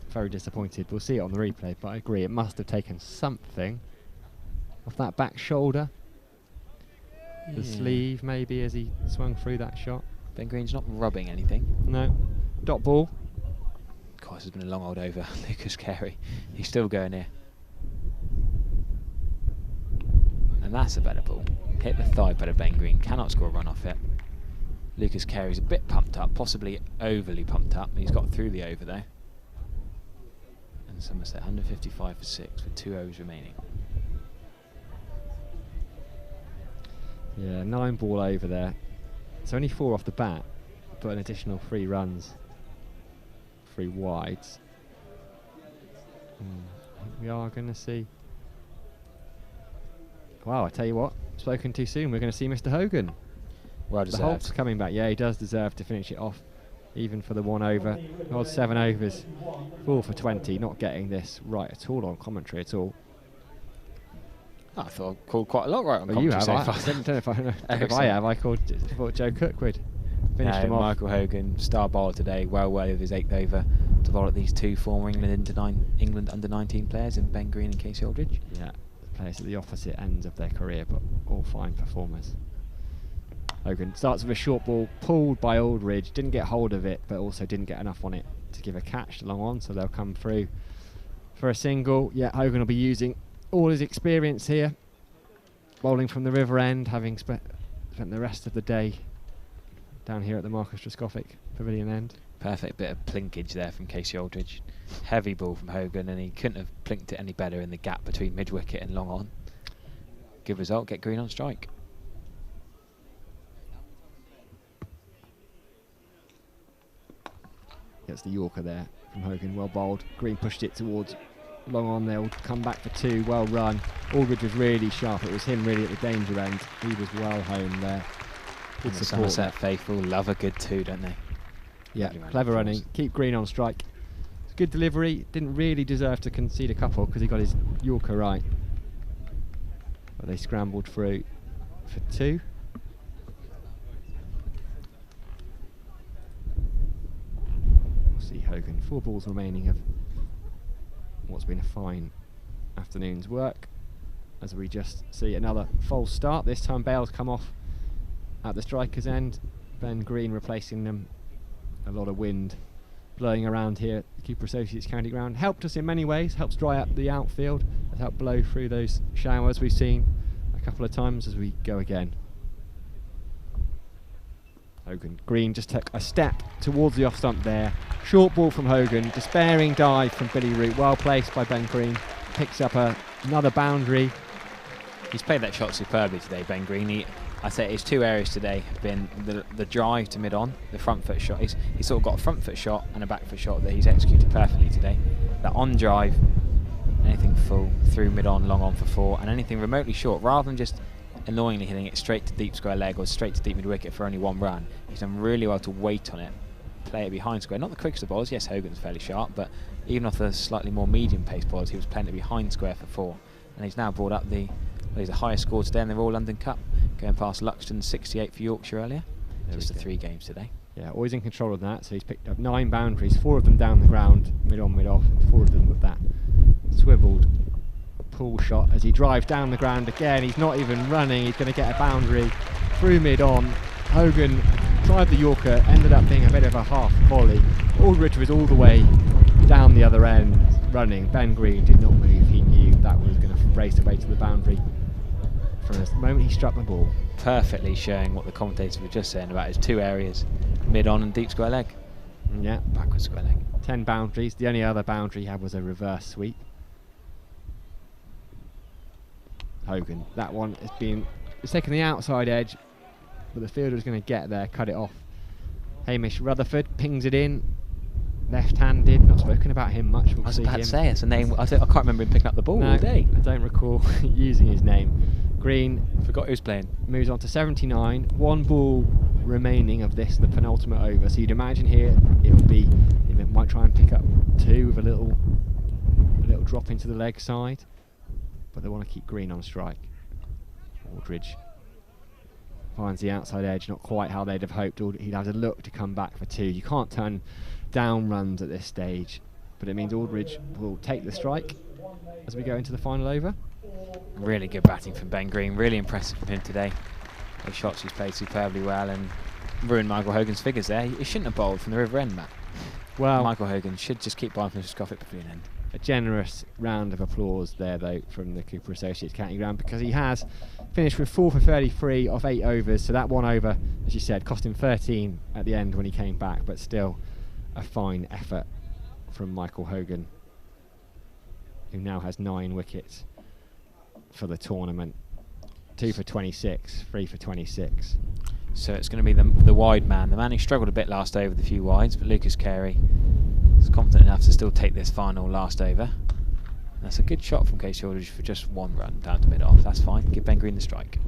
very disappointed. We'll see it on the replay, but I agree, it must have taken something off that back shoulder. The sleeve, maybe, as he swung through that shot. Ben Green's not rubbing anything. No. Dot ball. Of course, it's been a long old over. Lucas Carey. He's still going here. And that's a better ball. Hit the thigh better, Ben Green. Cannot score a run off it. Lucas Carey's a bit pumped up, possibly overly pumped up. He's got through the over there. And Somerset 155 for 6 with 2 overs remaining. Yeah, 9 ball over there. It's only 4 off the bat, but an additional 3 runs, 3 wides. I think we are going to see. Wow, I tell you what, spoken too soon. We're going to see Mr. Hogan. Well deserved. The Holt's coming back. Yeah, he does deserve to finish it off, even for the 1 over. Odd 7 overs, 4 for 20. Not getting this right at all on commentary at all. I thought I called quite a lot right on commentary so far. I don't know if I have. I thought Joe Cook would finish him off. Michael Hogan, star bowler today, well worthy of his 8th over to bowl at these 2 former England under 19 players in Ben Green and Casey Aldridge. Yeah, players at the opposite ends of their career, but all fine performers. Hogan starts with a short ball, pulled by Aldridge, didn't get hold of it, but also didn't get enough on it to give a catch long on, so they'll come through for a single. Yeah, Hogan will be using all his experience here, bowling from the river end, having spent the rest of the day down here at the Marcus Trescothick Pavilion end. Perfect bit of plinkage there from Casey Aldridge. Heavy ball from Hogan, and he couldn't have plinked it any better in the gap between mid-wicket and long on. Good result, get Green on strike. Gets the Yorker there from Hogan, well bowled. Green pushed it towards long on, they'll come back for 2, well run. Aldridge was really sharp, it was him really at the danger end. He was well home there. Good support. Somerset faithful love a good 2, don't they? Yeah, clever running, keep Green on strike. Good delivery, didn't really deserve to concede a couple because he got his Yorker right. But they scrambled through for 2. We'll see Hogan, 4 balls remaining of what's been a fine afternoon's work, as we just see another false start. This time Bale's come off at the striker's end. Ben Green replacing them. A lot of wind blowing around here at the Cooper Associates County Ground. Helped us in many ways, helps dry up the outfield, has helped blow through those showers we've seen a couple of times as we go again. Hogan, Green just took a step towards the off stump there. Short ball from Hogan, despairing dive from Billy Root, well placed by Ben Green. Picks up another boundary. He's played that shot superbly today, Ben Green. I say his 2 areas today have been the drive to mid-on, the front foot shot. He's sort of got a front foot shot and a back foot shot that he's executed perfectly today. That on drive, anything full, through mid-on, long on for 4, and anything remotely short, rather than just annoyingly hitting it straight to deep square leg or straight to deep mid wicket for only 1 run. He's done really well to wait on it, play it behind square. Not the quickest of balls. Yes, Hogan's fairly sharp, but even off the slightly more medium pace balls, he was playing it behind square for 4. And he's now brought up he's the highest score today in the Royal London Cup, going past Luxton's 68 for Yorkshire earlier. Just the 3 games today. Yeah, always in control of that. So he's picked up 9 boundaries, 4 of them down the ground, mid on, mid off, and 4 of them with that swiveled pull shot as he drives down the ground again. He's not even running. He's going to get a boundary through mid on. Hogan tried the Yorker, ended up being a bit of a half volley. Aldridge was all the way down the other end running. Ben Green did not move. He knew that was going to race away to the boundary from the moment he struck the ball. Perfectly showing what the commentators were just saying about his 2 areas, mid on and deep square leg. Yeah, backward square leg. 10 boundaries. The only other boundary he had was a reverse sweep. Hogan, that one it's taken the outside edge, but the fielder is going to get there, cut it off. Hamish Rutherford pings it in, left-handed. Not spoken about him much. I was about to say, it's a name. I can't remember him picking up the ball all day. I don't recall using his name. Green, forgot who's playing. Moves on to 79. 1 ball remaining of this, the penultimate over. So you'd imagine here he might try and pick up 2 with a little drop into the leg side, but they want to keep Green on strike. Aldridge finds the outside edge, not quite how they'd have hoped. He'd have to look to come back for 2. You can't turn down runs at this stage, but it means Aldridge will take the strike as we go into the final over. Really good batting from Ben Green, really impressive from him today. Those shots he's played superbly well and ruined Michael Hogan's figures there. He shouldn't have bowled from the river end, Matt. Well, Michael Hogan should just keep bowling from the Scoffit Pavilion end. A generous round of applause there, though, from the Cooper Associates County Ground, because he has finished with 4 for 33 off 8 overs. So that 1 over, as you said, cost him 13 at the end when he came back, but still a fine effort from Michael Hogan, who now has 9 wickets for the tournament. 2 for 26, 3 for 26. So it's going to be the wide man, the man who struggled a bit last over with a few wides, but Lucas Carey is confident enough to still take this final last over. And that's a good shot from Casey Aldridge for just 1 run down to mid-off. That's fine. Give Ben Green the strike.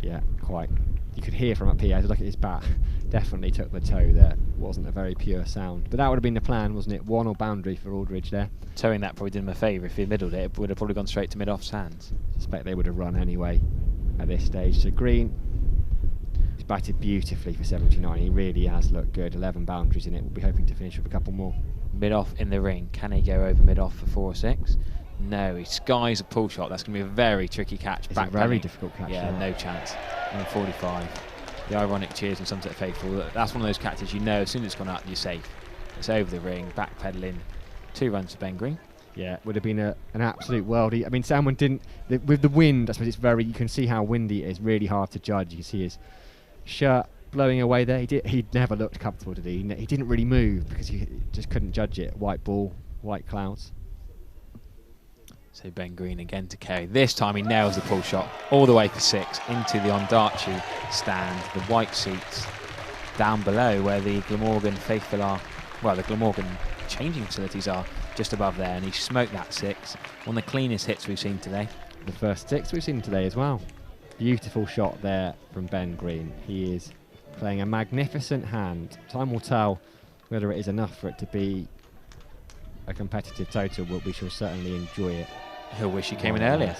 Yeah, quite. You could hear from up here, as you look at his bat, definitely took the toe there. Wasn't a very pure sound. But that would have been the plan, wasn't it? 1 or boundary for Aldridge there. Towing that probably did him a favour. If he middled it, it would have probably gone straight to mid-off's hands. I suspect they would have run anyway at this stage. So Green, he's batted beautifully for 79. He really has looked good. 11 boundaries in it. We'll be hoping to finish with a couple more. Mid-off in the ring. Can he go over mid-off for 4 or 6? No, he skies a pull shot. That's going to be a very tricky catch. It's a very difficult catch. Yeah, no chance. And 45. The ironic cheers from Somerset faithful. That's one of those catches you know as soon as it's gone up, you're safe. It's over the ring, backpedaling. 2 runs for Ben Green. Yeah, it would have been an absolute worldie. I mean, someone didn't... with the wind, I suppose it's very... You can see how windy it is. Really hard to judge. You can see his shirt blowing away there. He never looked comfortable, did he? He didn't really move because he just couldn't judge it. White ball, white clouds. So Ben Green again to carry. This time he nails the pull shot all the way for 6 into the Ondarchi stand, the white seats down below where the Glamorgan faithful are. Well, the Glamorgan changing facilities are just above there, and he smoked that 6. One of the cleanest hits we've seen today. The first 6 we've seen today as well. Beautiful shot there from Ben Green. He is playing a magnificent hand. Time will tell whether it is enough for it to be a competitive total, but we shall certainly enjoy it. He'll wish he came in earlier.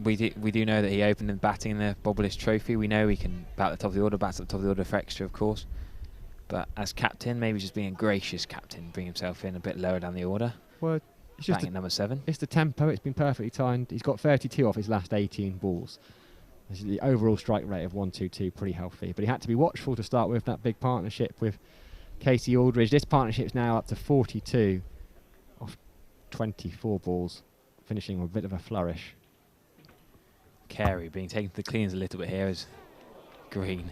We do know that he opened in batting in the Bobblish Trophy. We know he can bat at the top of the order, bats at the top of the order for extra, of course. But as captain, maybe just being a gracious captain, bring himself in a bit lower down the order. Well, it's just at number 7. It's the tempo. It's been perfectly timed. He's got 32 off his last 18 balls. This is the overall strike rate of 122, pretty healthy. But he had to be watchful to start with that big partnership with Casey Aldridge. This partnership's now up to 42 off 24 balls, finishing with a bit of a flourish. Carey being taken to the cleans a little bit here as Green.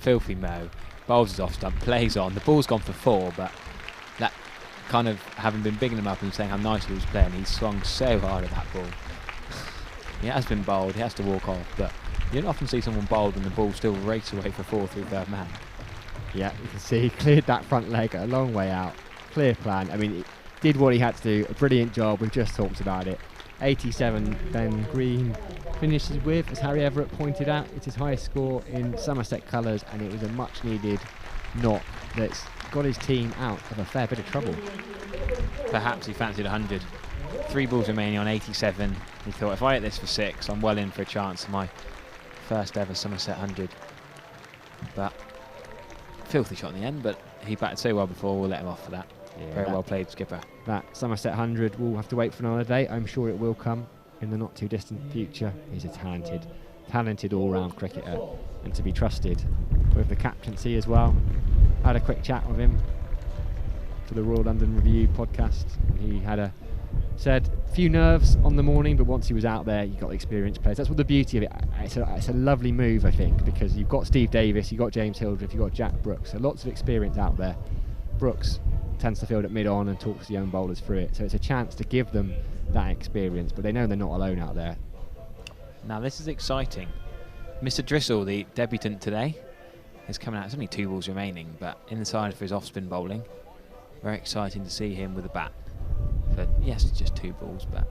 Filthy Mo. Bowls is off stump, plays on. The ball's gone for 4, but that kind of having been bigging him up and saying how nicely he was playing, he swung so hard at that ball. He has been bowled, he has to walk off, but you don't often see someone bowled and the ball still race away for 4 through third man. Yeah, you can see he cleared that front leg a long way out. Clear plan. I mean, he did what he had to do. A brilliant job. We've just talked about it. 87 Ben Green finishes with, as Harry Everett pointed out. It's his highest score in Somerset colours, and it was a much needed knock that's got his team out of a fair bit of trouble. Perhaps he fancied 100. 3 balls remaining on 87. He thought, if I hit this for 6, I'm well in for a chance of my first ever Somerset 100. But filthy shot in the end, but he batted so well before, we'll let him off for that. Yeah, Very well played, skipper. That Somerset 100 will have to wait for another day. I'm sure it will come in the not too distant future. He's a talented all-round cricketer, and to be trusted with the captaincy as well. I had a quick chat with him for the Royal London Review podcast. He had said a few nerves on the morning, but once he was out there, you got experienced players. That's what the beauty of it. It's a lovely move, I think, because you've got Steve Davis, you've got James Hildreth, you've got Jack Brooks, so lots of experience out there. Brooks tends to field at mid-on and talks the young bowlers through it, so it's a chance to give them that experience, but they know they're not alone out there. Now this is exciting. Mr. Drissel, the debutant today, is coming out. There's only 2 balls remaining, but inside for his off-spin bowling. Very exciting to see him with a bat. For, yes, it's just 2 balls, but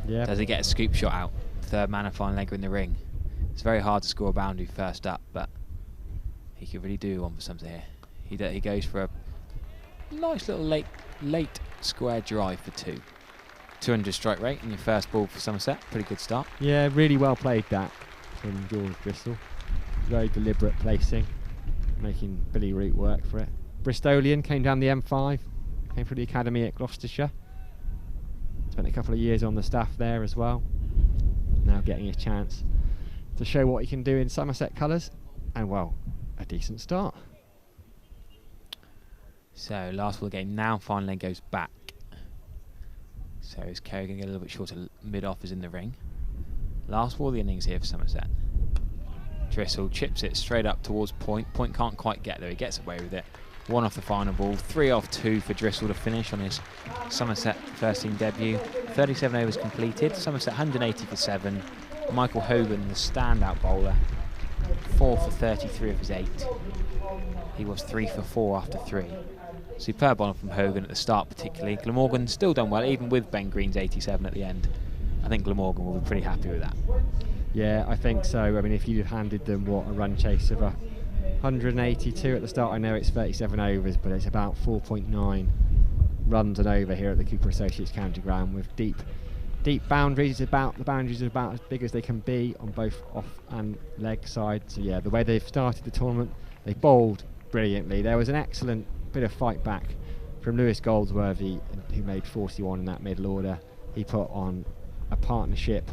does he get a scoop shot out? Third man and final legger in the ring. It's very hard to score a boundary first up, but he could really do one for something here. He goes for a nice little late square drive for 2. 200 strike rate in your first ball for Somerset. Pretty good start. Yeah, really well played that from George Bristol. Very deliberate placing, making Billy Root work for it. Bristolian came down the M5, came through the academy at Gloucestershire. Spent a couple of years on the staff there as well. Now getting a chance to show what he can do in Somerset colours, and well, a decent start. So last ball of the game now, final leg goes back. So is Kerry going to get a little bit shorter? Mid-off is in the ring. Last ball of the innings here for Somerset. Drissel chips it straight up towards Point. Point can't quite get there. He gets away with it. 1 off the final ball. 3 off 2 for Drissel to finish on his Somerset first team debut. 37 overs completed. Somerset 180 for 7. Michael Hogan, the standout bowler, 4 for 33 of his 8. He was 3 for 4 after 3. Superb bowling from Hogan at the start particularly. Glamorgan still done well, even with Ben Green's 87 at the end. I think Glamorgan will be pretty happy with that. Yeah, I think so. I mean, if you'd have handed them, a run chase of 182 at the start, I know it's 37 overs, but it's about 4.9 runs an over here at the Cooper Associates County Ground with deep boundaries. The boundaries are about as big as they can be on both off and leg side. So yeah, the way they've started the tournament, they bowled brilliantly. There was an excellent bit of fight back from Lewis Goldsworthy, who made 41 in that middle order. He put on a partnership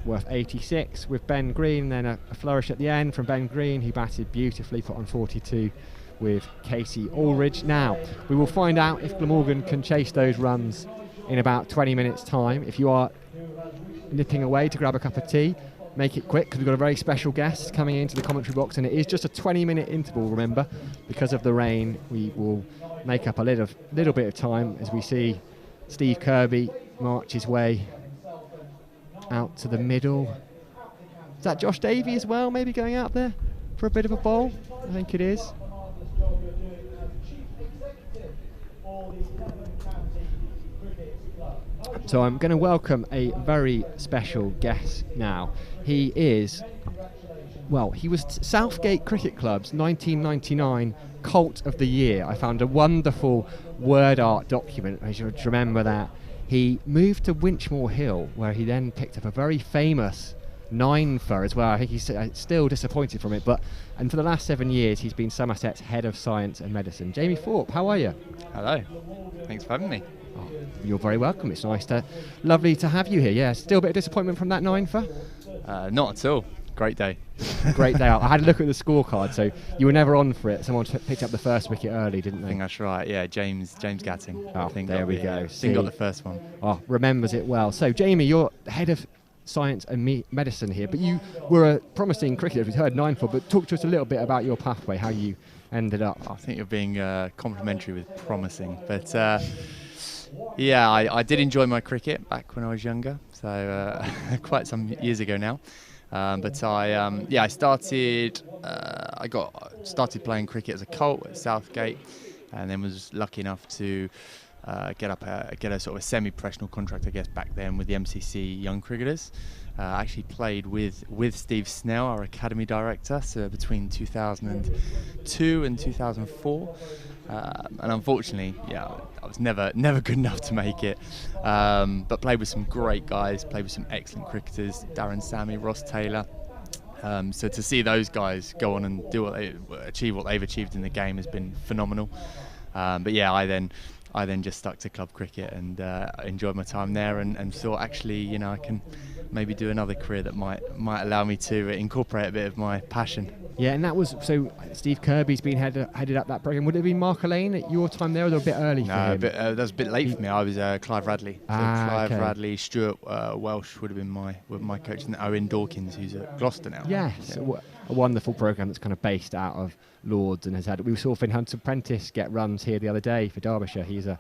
worth 86 with Ben Green, then a flourish at the end from Ben Green. He batted beautifully, put on 42 with Casey Aldridge. Now we will find out if Glamorgan can chase those runs in about 20 minutes time. If you are nipping away to grab a cup of tea, make it quick, because we've got a very special guest coming into the commentary box, and it is just a 20-minute interval, remember. Because of the rain, we will make up a little bit of time as we see Steve Kirby march his way out to the middle. Is that Josh Davey as well, maybe going out there for a bit of a bowl? I think it is. So I'm going to welcome a very special guest now. He is, well, he was Southgate Cricket Club's 1999 Colt of the Year. I found a wonderful word art document. I should remember that. He moved to Winchmore Hill, where he then picked up a very famous 9-fer as well. I think he's still disappointed from it, and for the last 7 years he's been Somerset's head of science and medicine. Jamie Thorpe, how are you? Hello, thanks for having me. Oh, you're very welcome. It's lovely to have you here. Yeah, still a bit of disappointment from that 9-fer? Not at all. Great day. Great day. I had a look at the scorecard, so you were never on for it. Someone picked up the first wicket early, didn't they? I think that's right. Yeah, James Gatting. Oh, there we go. He got the first one. Oh, remembers it well. So, Jamie, you're head of science and medicine here, but you were a promising cricketer. We've heard 9-fer, but talk to us a little bit about your pathway, how you ended up. I think you're being complimentary with promising, but yeah, I did enjoy my cricket back when I was younger, so quite some years ago now. But I started playing cricket as a colt at Southgate, and then was lucky enough to get a sort of a semi-professional contract, I guess, back then with the MCC Young Cricketers. I actually played with Steve Snell, our academy director, so between 2002 and 2004. And unfortunately, yeah, I was never good enough to make it. But played with some great guys, played with some excellent cricketers, Darren Sammy, Ross Taylor. So to see those guys go on and achieve what they've achieved in the game has been phenomenal. But yeah, I then just stuck to club cricket and enjoyed my time there, and thought, actually, you know, I can maybe do another career that might allow me to incorporate a bit of my passion. Yeah, and that was, so Steve Kirby's been headed up that programme. Would it have been Mark Elaine at your time there, or a bit early for him? That was a bit late for me. I was Clive Radley. So Clive okay. Radley, Stuart Welsh would have been my coach, and Owen Dawkins, who's at Gloucester now. Yes, a wonderful programme that's kind of based out of Lords, and has had. We saw Finn Hunt's apprentice get runs here the other day for Derbyshire. He's a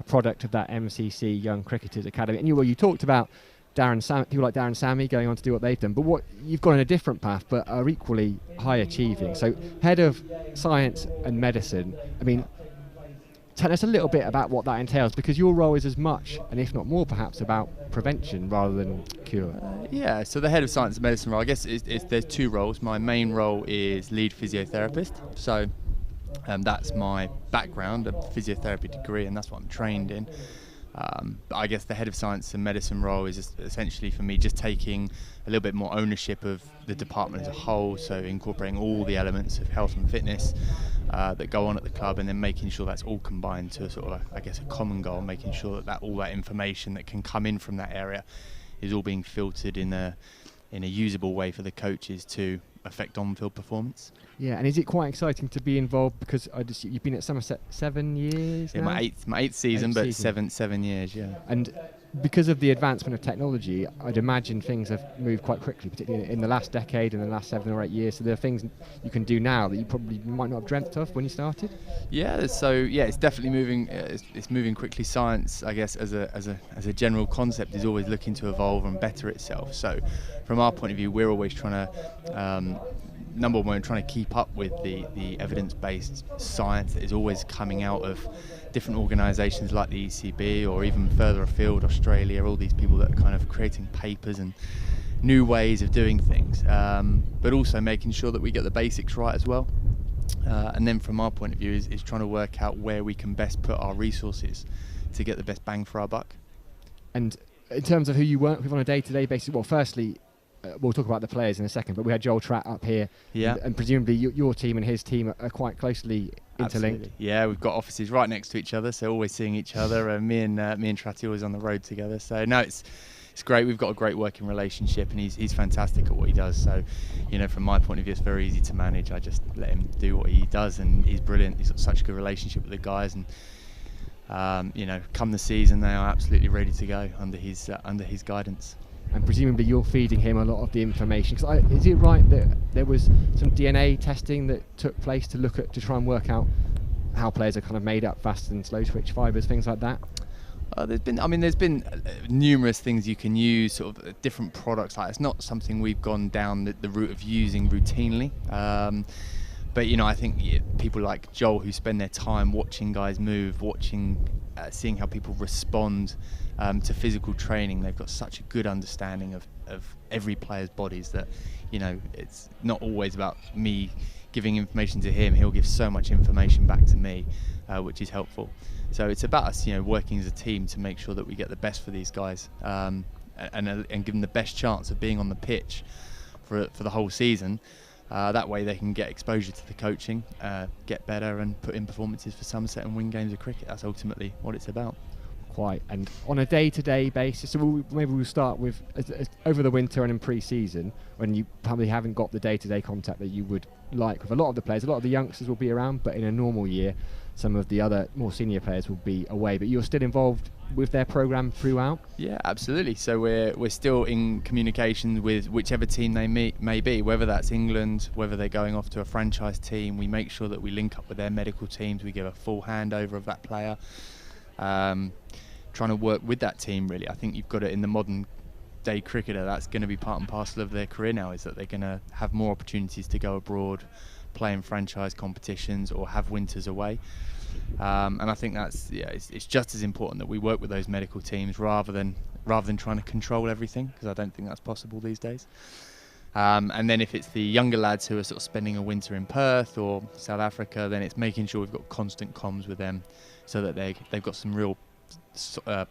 product of that MCC Young Cricketers Academy. And you talked about people like Darren Sammy going on to do what they've done, but you've gone on a different path, but are equally high achieving. So, head of science and medicine. I mean, tell us a little bit about what that entails, because your role is as much, and if not more, perhaps about prevention rather than cure. Yeah. So the head of science and medicine role, I guess, there's two roles. My main role is lead physiotherapist. So that's my background, a physiotherapy degree, and that's what I'm trained in. But I guess the head of science and medicine role is essentially for me just taking a little bit more ownership of the department as a whole, so incorporating all the elements of health and fitness that go on at the club, and then making sure that's all combined to a sort of a common goal, making sure that all that information that can come in from that area is all being filtered in a usable way for the coaches to affect on-field performance. Yeah, and is it quite exciting to be involved, because you've been at Somerset 7 years now? Yeah, my eighth season, but seven years, yeah. And because of the advancement of technology, I'd imagine things have moved quite quickly, particularly in the last decade and the last 7 or 8 years. So there are things you can do now that you probably might not have dreamt of when you started. Yeah, so yeah, it's definitely moving. It's moving quickly. Science, I guess, as a general concept, is always looking to evolve and better itself. So from our point of view, we're always trying to number one, trying to keep up with the evidence-based science that is always coming out of different organisations like the ECB, or even further afield, Australia, all these people that are kind of creating papers and new ways of doing things, but also making sure that we get the basics right as well. And then from our point of view is trying to work out where we can best put our resources to get the best bang for our buck. And in terms of who you work with on a day-to-day basis, well, firstly, we'll talk about the players in a second, but we had Joel Tratt up here, and presumably your team and his team are quite closely interlinked. Absolutely. Yeah, we've got offices right next to each other, so always seeing each other. Me and Tratty always on the road together. So no, it's great. We've got a great working relationship, and he's fantastic at what he does. So, you know, from my point of view, it's very easy to manage. I just let him do what he does, and he's brilliant. He's got such a good relationship with the guys, and you know, come the season, they are absolutely ready to go under his guidance. And presumably you're feeding him a lot of the information. Is it right that there was some DNA testing that took place to try and work out how players are kind of made up, fast and slow twitch fibres, things like that? There's been numerous things you can use, sort of different products. It's not something we've gone down the route of using routinely. But you know, I think people like Joel, who spend their time watching guys move, seeing how people respond to physical training, they've got such a good understanding of every player's bodies that, you know, it's not always about me giving information to him. He'll give so much information back to me, which is helpful. So it's about us, you know, working as a team to make sure that we get the best for these guys, and give them the best chance of being on the pitch for the whole season. That way they can get exposure to the coaching, get better, and put in performances for Somerset and win games of cricket. That's ultimately what it's about. Quite. And on a day-to-day basis, so maybe we'll start with over the winter and in pre-season, when you probably haven't got the day-to-day contact that you would like with a lot of the players. A lot of the youngsters will be around, but in a normal year, some of the other more senior players will be away. But you're still involved with their programme throughout? Yeah, absolutely. So we're still in communication with whichever team they may be, whether that's England, whether they're going off to a franchise team. We make sure that we link up with their medical teams. We give a full handover of that player. Trying to work with that team, really. I think you've got it in the modern day cricketer, that's going to be part and parcel of their career now, is that they're going to have more opportunities to go abroad, play in franchise competitions, or have winters away. And I think that's it's just as important that we work with those medical teams rather than trying to control everything, because I don't think that's possible these days. And then if it's the younger lads who are sort of spending a winter in Perth or South Africa, then it's making sure we've got constant comms with them so that they've got some real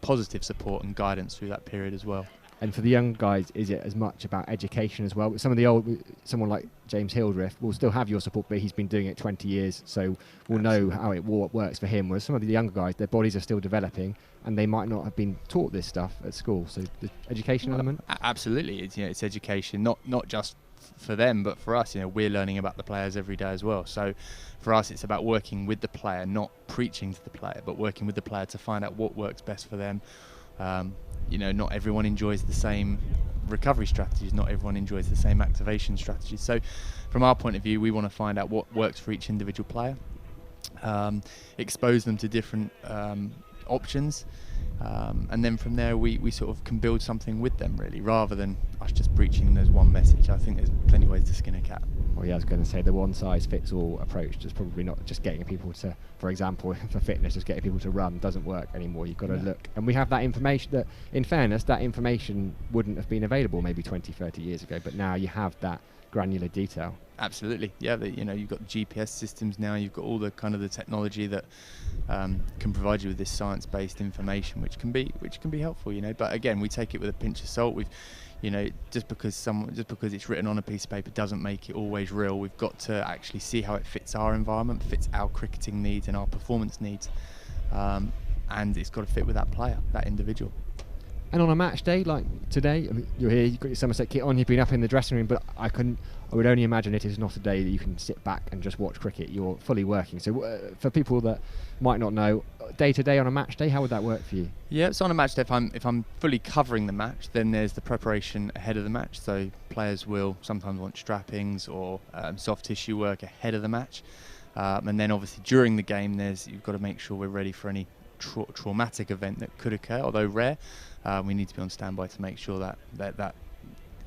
positive support and guidance through that period as well. And for the young guys, is it as much about education as well? But some of the someone like James Hildreth will still have your support, but he's been doing it 20 years, so we'll know how it works for him. Whereas some of the younger guys, their bodies are still developing, and they might not have been taught this stuff at school. So the education element. Absolutely, it's education, not just for them, but for us. We're learning about the players every day as well. So for us, it's about working with the player, not preaching to the player, but working with the player to find out what works best for them. Not everyone enjoys the same recovery strategies, not everyone enjoys the same activation strategies. So from our point of view, we want to find out what works for each individual player, expose them to different options, and then from there we sort of can build something with them, really, rather than us just preaching there's one message. I think there's plenty of ways to skin a cat. Well, yeah, I was going to say the one-size-fits-all approach is probably not just getting people to, for example, for fitness, just getting people to run doesn't work anymore. You've got to look. And we have that information that, in fairness, that information wouldn't have been available maybe 20, 30 years ago, but now you have that granular detail. Absolutely, yeah. You've got GPS systems now. You've got all the kind of the technology that can provide you with this science-based information, which can be helpful. But again, we take it with a pinch of salt. Just because it's written on a piece of paper doesn't make it always real. We've got to actually see how it fits our environment, fits our cricketing needs and our performance needs, and it's got to fit with that player, that individual. And on a match day like today, you're here, you've got your Somerset kit on, you've been up in the dressing room, but I would only imagine it is not a day that you can sit back and just watch cricket. You're fully working. So for people that might not know, day to day on a match day, how would that work for you? Yeah, so on a match day, if I'm fully covering the match, then there's the preparation ahead of the match. So players will sometimes want strappings or soft tissue work ahead of the match, and then obviously during the game, you've got to make sure we're ready for any traumatic event that could occur, although rare. We need to be on standby to make sure that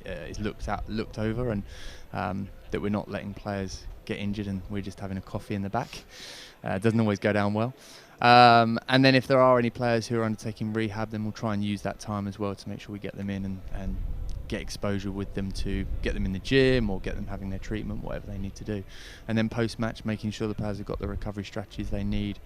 is looked over, and that we're not letting players get injured and we're just having a coffee in the back. It doesn't always go down well. And then if there are any players who are undertaking rehab, then we'll try and use that time as well to make sure we get them in and get exposure with them, to get them in the gym or get them having their treatment, whatever they need to do. And then post-match, making sure the players have got the recovery strategies they need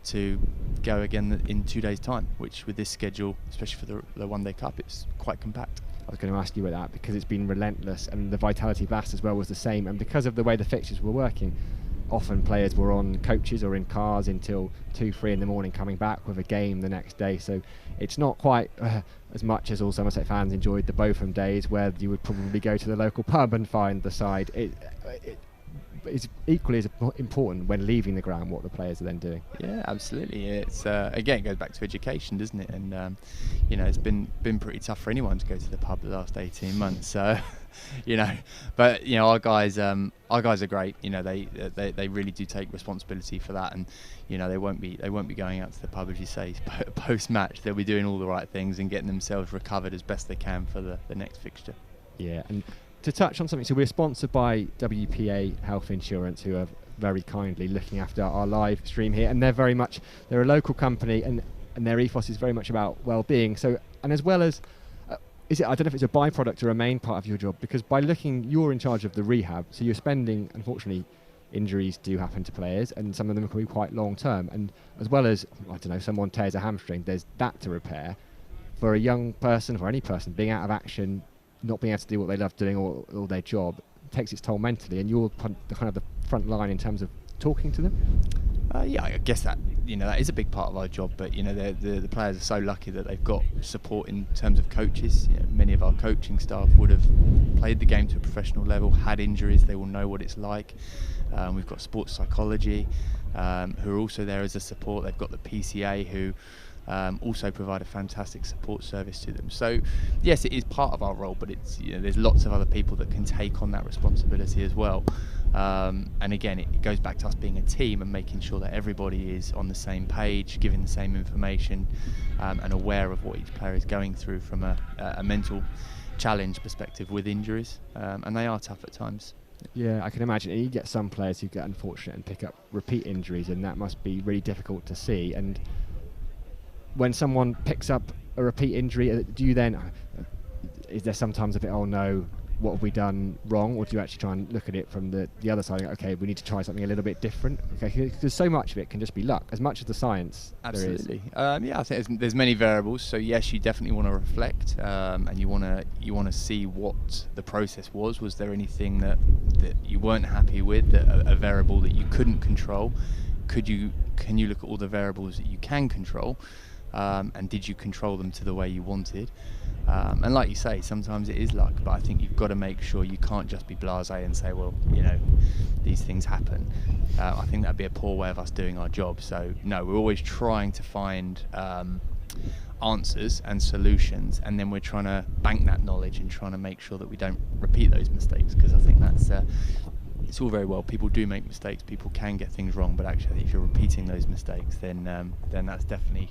to go again in 2 days' time, which with this schedule, especially for the one-day cup, it's quite compact. I was going to ask you about that because it's been relentless, and the Vitality Blast as well was the same, and because of the way the fixtures were working, often players were on coaches or in cars until 2-3 in the morning, coming back with a game the next day. So it's not quite as much as all Somerset fans enjoyed the Botham days, where you would probably go to the local pub and find the side. It's equally as important when leaving the ground what the players are then doing. Yeah, absolutely. It's again, it goes back to education, doesn't it? And it's been pretty tough for anyone to go to the pub the last 18 months. So but our guys are great. They really do take responsibility for that, and they won't be going out to the pub, as you say, post match. They'll be doing all the right things and getting themselves recovered as best they can for the next fixture. Yeah, and to touch on something, so we're sponsored by WPA Health Insurance, who are very kindly looking after our live stream here, and they're a local company, and their ethos is very much about well-being. So, and as well as I don't know if it's a byproduct or a main part of your job, because you're in charge of the rehab, so you're spending, unfortunately, injuries do happen to players, and some of them can be quite long-term, and as well as, I don't know, someone tears a hamstring, there's that to repair. For a young person, for any person, being out of action, not being able to do what they love doing or their job, takes its toll mentally, and you're kind of the front line in terms of talking to them. Yeah, I guess that that is a big part of our job, but the players are so lucky that they've got support in terms of coaches. Many of our coaching staff would have played the game to a professional level, had injuries, they will know what it's like. We've got sports psychology who are also there as a support. They've got the PCA who also provide a fantastic support service to them. So yes, it is part of our role, but it's there's lots of other people that can take on that responsibility as well. And again, it goes back to us being a team and making sure that everybody is on the same page, giving the same information, and aware of what each player is going through from a mental challenge perspective with injuries. And they are tough at times. Yeah, I can imagine. You get some players who get unfortunate and pick up repeat injuries, and that must be really difficult to see. And when someone picks up a repeat injury, do you then, is there sometimes a bit, oh no, what have we done wrong? Or do you actually try and look at it from the other side? Okay, we need to try something a little bit different. Okay, because so much of it can just be luck, as much as the science. Absolutely. Yeah, I think there's many variables. So yes, you definitely want to reflect, and you want to see what the process was. Was there anything that you weren't happy with, a variable that you couldn't control? Can you look at all the variables that you can control, and did you control them to the way you wanted? And like you say, sometimes it is luck, but I think you've got to make sure you can't just be blasé and say, well, these things happen. I think that'd be a poor way of us doing our job. So no, we're always trying to find answers and solutions, and then we're trying to bank that knowledge and trying to make sure that we don't repeat those mistakes, because I think that's it's all very well, people do make mistakes, people can get things wrong, but actually if you're repeating those mistakes, then that's definitely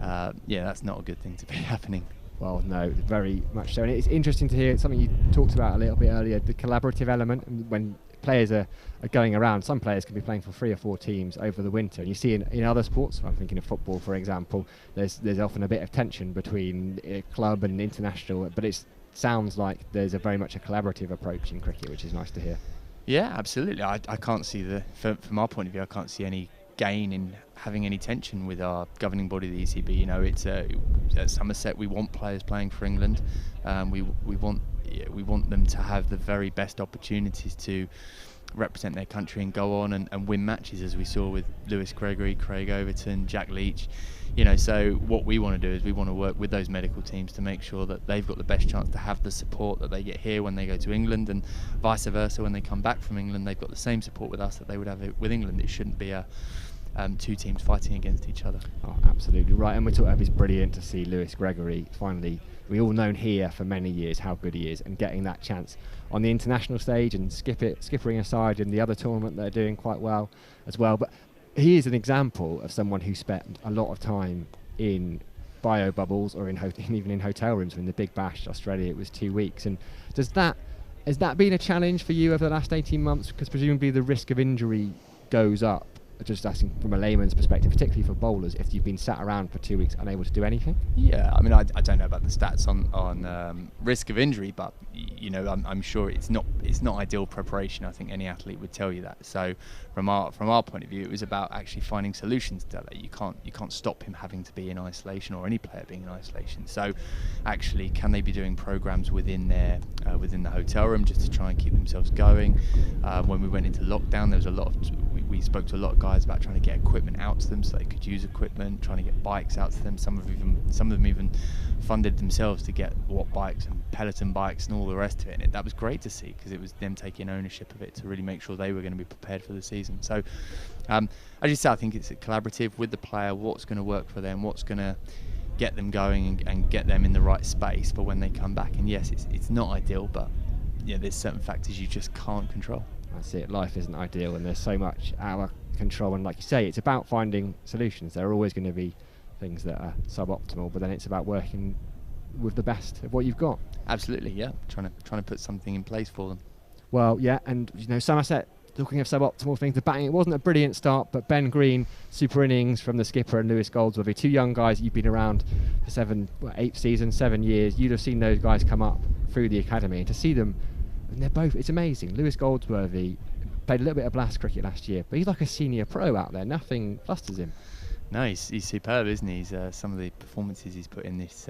that's not a good thing to be happening. Well, no, very much so. And it's interesting to hear something you talked about a little bit earlier, the collaborative element. When players are going around, some players can be playing for 3 or 4 teams over the winter. And you see in other sports, I'm thinking of football, for example, there's often a bit of tension between club and international, but it sounds like there's very much a collaborative approach in cricket, which is nice to hear. Yeah, absolutely. I can't see from our point of view, I can't see any gain in having any tension with our governing body, the ECB. It's at Somerset, we want players playing for England. We want them to have the very best opportunities to represent their country and go on and win matches, as we saw with Lewis Gregory, Craig Overton, Jack Leach. So what we want to do is we want to work with those medical teams to make sure that they've got the best chance to have the support that they get here when they go to England, and vice versa, when they come back from England, they've got the same support with us that they would have with England. It shouldn't be 2 teams fighting against each other. Oh, absolutely right. And we talk about, it's brilliant to see Lewis Gregory finally. We all known here for many years how good he is, and getting that chance on the international stage and skippering aside in the other tournament, they're doing quite well as well. But he is an example of someone who spent a lot of time in bio bubbles or even in hotel rooms. In the Big Bash, Australia, it was 2 weeks. And has that been a challenge for you over the last 18 months? Because presumably the risk of injury goes up. Just asking from a layman's perspective, particularly for bowlers, if you've been sat around for 2 weeks unable to do anything. Yeah, I mean, I don't know about the stats on risk of injury, but I'm sure it's not ideal preparation. I think any athlete would tell you that. So from our point of view, it was about actually finding solutions to that. You can't stop him having to be in isolation, or any player being in isolation. So actually, can they be doing programs within the hotel room just to try and keep themselves going? When we went into lockdown, there was a lot of we spoke to a lot of guys about trying to get equipment out to them so they could use equipment, trying to get bikes out to them. Some of them even funded themselves to get Watt bikes and Peloton bikes and all the rest of it. And that was great to see, because it was them taking ownership of it to really make sure they were going to be prepared for the season. So as you say, I think it's a collaborative with the player, what's going to work for them, what's going to get them going and get them in the right space for when they come back. And yes, it's not ideal, but there's certain factors you just can't control. That's it. Life isn't ideal, and there's so much out of control. And like you say, it's about finding solutions. There are always going to be things that are suboptimal, but then it's about working with the best of what you've got. Absolutely, yeah. Trying to put something in place for them. Well, yeah, and Somerset, talking of suboptimal things, the batting, it wasn't a brilliant start, but Ben Green, super innings from the skipper, and Lewis Goldsworthy, 2 young guys. You've been around for 8 seasons, 7 years. You'd have seen those guys come up through the academy, and to see them, and they're both, it's amazing. Lewis Goldsworthy played a little bit of blast cricket last year, but he's like a senior pro out there. Nothing flusters him. No, he's superb, isn't he? Some of the performances he's put in this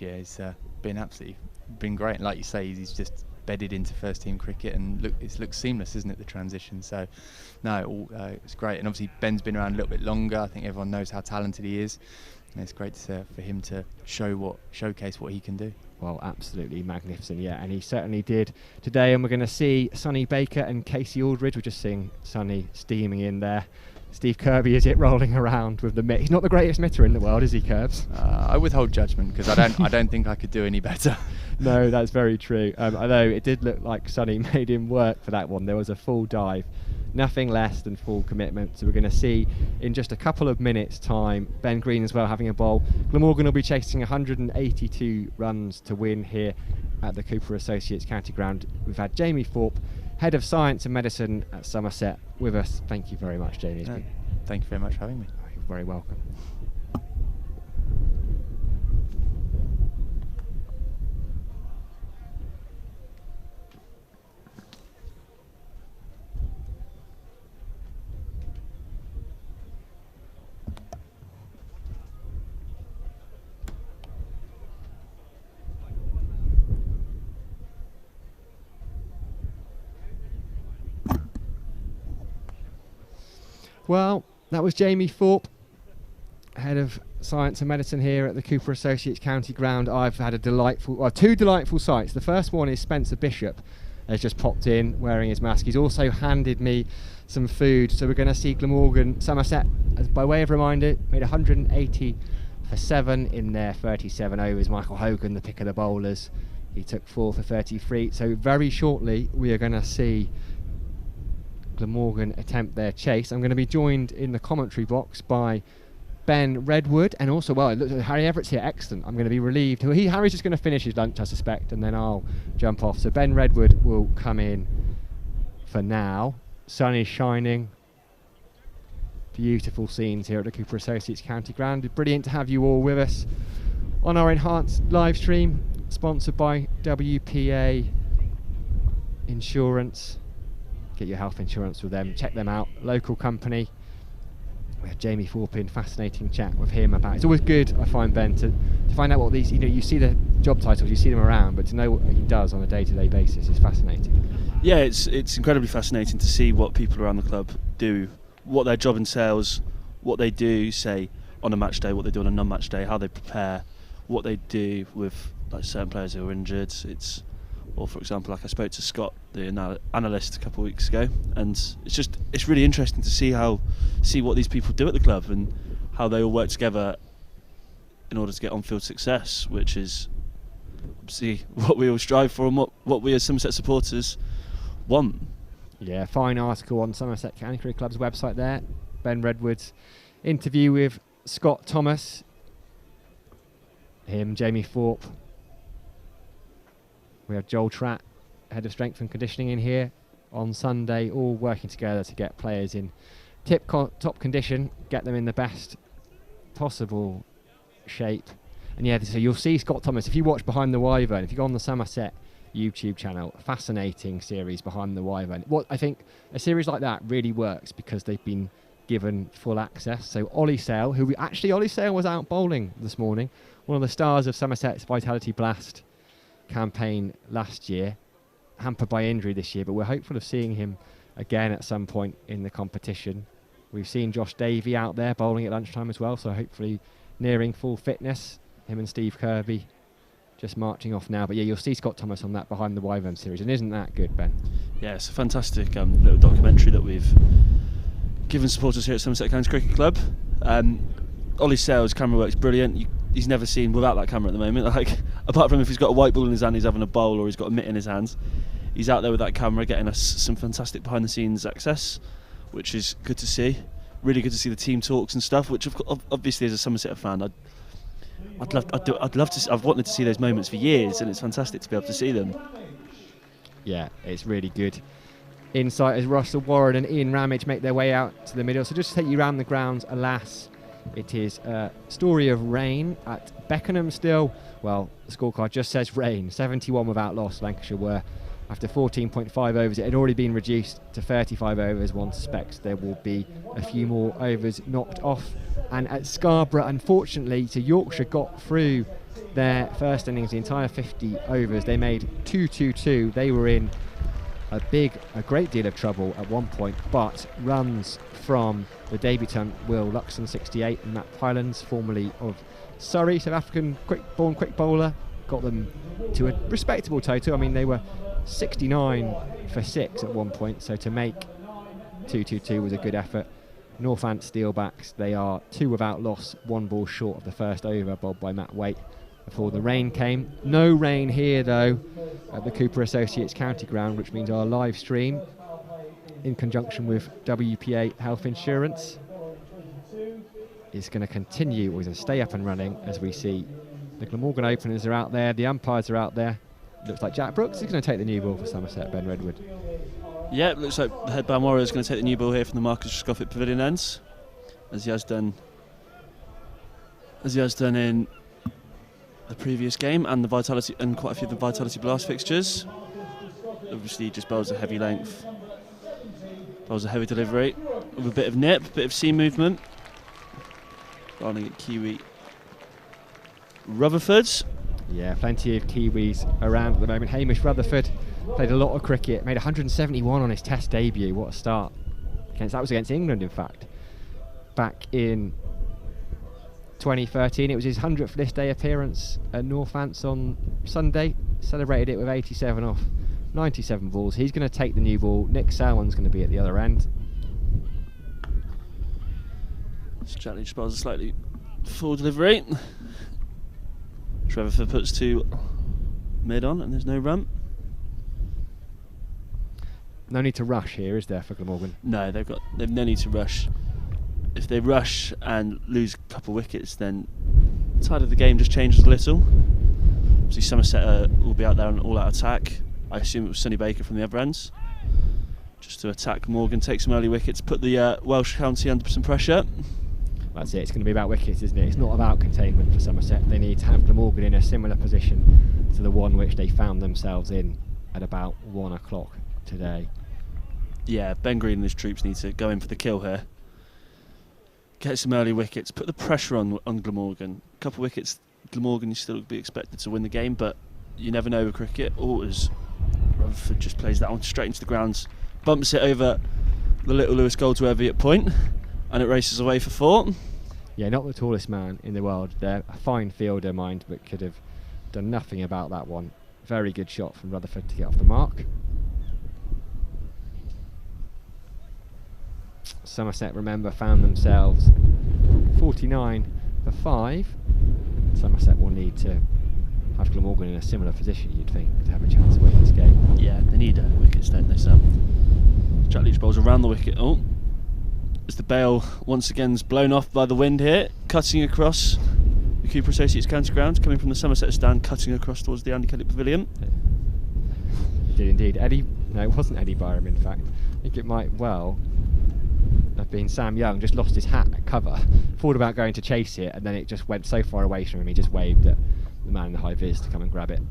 year has been great. And like you say, he's just bedded into first team cricket, and it looks seamless, isn't it, the transition? So no, it's great. And obviously Ben's been around a little bit longer. I think everyone knows how talented he is, and it's great for him to showcase what he can do. Well, absolutely magnificent, yeah, and he certainly did today. And we're going to see Sonny Baker and Casey Aldridge. We're just seeing Sonny steaming in there. Steve Kirby is it rolling around with the mitt. He's not the greatest mitter in the world, is he, Curbs? I withhold judgment, because I don't think I could do any better. No, that's very true. Although it did look like Sonny made him work for that one. There was a full dive. Nothing less than full commitment. So we're going to see in just a couple of minutes' time Ben Green as well having a bowl. Glamorgan will be chasing 182 runs to win here at the Cooper Associates County Ground. We've had Jamie Thorpe Head of Science and Medicine at Somerset, with us. Thank you very much, Jamie. Thank you very much for having me. You're very welcome. Well, that was Jamie Thorpe, Head of Science and Medicine here at the Cooper Associates County Ground. I've had two delightful sights. The first one is Spencer Bishop has just popped in wearing his mask. He's also handed me some food. So we're going to see Glamorgan. Somerset, as by way of reminder, made 180 for 7 in their 37 overs. Michael Hogan, the pick of the bowlers, he took 4 for 33. So very shortly we are going to see Glamorgan attempt their chase. I'm going to be joined in the commentary box by Ben Redwood, and also, well, it looks like Harry Everett's here. Excellent. I'm going to be relieved. Harry's just going to finish his lunch, I suspect, and then I'll jump off. So Ben Redwood will come in for now. Sun is shining. Beautiful scenes here at the Cooper Associates County Ground. Brilliant to have you all with us on our enhanced live stream, sponsored by WPA Insurance. Get your health insurance with them. Check them out. Local company. We had Jamie Thorpe in. Fascinating chat with him about. It's always good, I find, Ben, to find out what these. You see the job titles, you see them around, but to know what he does on a day-to-day basis is fascinating. Yeah, it's incredibly fascinating to see what people around the club do, what their job entails, what they do, say on a match day, what they do on a non-match day, how they prepare, what they do with like certain players who are injured. Or for example, like I spoke to Scott, the analyst, a couple of weeks ago, and it's really interesting to see what these people do at the club and how they all work together in order to get on-field success, which is obviously what we all strive for and what we as Somerset supporters want. Yeah, fine article on Somerset County Cricket Club's website there. Ben Redwood's interview with Scott Thomas, him, Jamie Thorpe. We have Joel Tratt, Head of Strength and Conditioning, in here on Sunday, all working together to get players in top condition, get them in the best possible shape. And yeah, so you'll see Scott Thomas, if you watch Behind the Wyvern, if you go on the Somerset YouTube channel, fascinating series Behind the Wyvern. What I think a series like that really works because they've been given full access. So Ollie Sale, Ollie Sale was out bowling this morning, one of the stars of Somerset's Vitality Blast campaign last year, hampered by injury this year, but we're hopeful of seeing him again at some point in the competition. We've seen Josh Davey out there bowling at lunchtime as well, so hopefully nearing full fitness. Him and Steve Kirby just marching off now. But yeah, you'll see Scott Thomas on that Behind the Wyvern series, and isn't that good, Ben? Yeah, it's a fantastic little documentary that we've given supporters here at Somerset County Cricket Club. Ollie Sale's camera work's brilliant. He's never seen without that camera at the moment. Like, apart from if he's got a white ball in his hand, he's having a bowl, or he's got a mitt in his hands. He's out there with that camera, getting us some fantastic behind-the-scenes access, which is good to see. Really good to see the team talks and stuff. Which, obviously, as a Somerset fan, I'd love to. I've wanted to see those moments for years, and it's fantastic to be able to see them. Yeah, it's really good. Insight as Russell Warren and Ian Ramage make their way out to the middle. So just to take you around the grounds, alas, it is a story of rain at Beckenham still. Well, the scorecard just says rain. 71 without loss, Lancashire were. After 14.5 overs, it had already been reduced to 35 overs. One suspects there will be a few more overs knocked off. And at Scarborough, unfortunately, so Yorkshire got through their first innings, the entire 50 overs. They made 2-2-2. They were in a great deal of trouble at one point, but runs from the debutant Will Luxon, 68, and Matt Pylands, formerly of Surrey, South African quick bowler, got them to a respectable total. I mean, they were 69 for 6 at one point, so to make 2-2-2 was a good effort. Northant Steelbacks, they are 2 without loss, 1 ball short of the first over, bowled by Matt Waite before the rain came. No rain here though at the Cooper Associates County Ground, which means our live stream, in conjunction with WPA Health Insurance, is going to continue, or is going to stay up and running, as we see the Glamorgan openers are out there, the umpires are out there. Looks like Jack Brooks is going to take the new ball for Somerset, Ben Redwood. Yeah, it looks like the head band warrior is going to take the new ball here from the Marcus Scofitt Pavilion ends, as he has done in the previous game and the Vitality and quite a few of the Vitality Blast fixtures. Obviously, he just bowls a heavy length, bowls a heavy delivery with a bit of nip, a bit of seam movement. Bowling at Kiwi Rutherford. Yeah, plenty of Kiwis around at the moment. Hamish Rutherford played a lot of cricket, made 171 on his Test debut. What a start! That was against England, in fact, back in 2013. It was his 100th list day appearance at Northants on Sunday. Celebrated it with 87 off 97 balls. He's going to take the new ball. Nick Selwyn's going to be at the other end. Stratley just bowls a slightly full delivery. Rutherford puts to mid on, and there's no run. No need to rush here, is there, for Glamorgan? No, they've no need to rush. If they rush and lose a couple of wickets, then the tide of the game just changes a little. Obviously, Somerset will be out there on all-out attack. I assume it was Sonny Baker from the other ends, just to attack Morgan, take some early wickets, put the Welsh county under some pressure. That's it. It's going to be about wickets, isn't it? It's not about containment for Somerset. They need to have Glamorgan in a similar position to the one which they found themselves in at about 1 o'clock today. Yeah, Ben Green and his troops need to go in for the kill here. Get some early wickets, put the pressure on Glamorgan. A couple of wickets, Glamorgan is still be expected to win the game, but you never know with cricket. As Rutherford just plays that one straight into the grounds, bumps it over the little Lewis Goldsworthy at point, and it races away for 4. Yeah, not the tallest man in the world there. A fine fielder, mind, but could have done nothing about that one. Very good shot from Rutherford to get off the mark. Somerset, remember, found themselves 49 for 5. Somerset will need to have Glamorgan in a similar position, you'd think, to have a chance of winning this game. Yeah, they need wickets, don't they, Sam? Jack Leach bowls around the wicket. Oh, as the bail once again is blown off by the wind here, cutting across the Cooper Associates county ground, coming from the Somerset stand, cutting across towards the Andy Kelly Pavilion. It did indeed. No, it wasn't Eddie Byram, in fact. I think it might well have been Sam Young. Just lost his hat at cover, thought about going to chase it, and then it just went so far away from him, he just waved at the man in the high vis to come and grab it.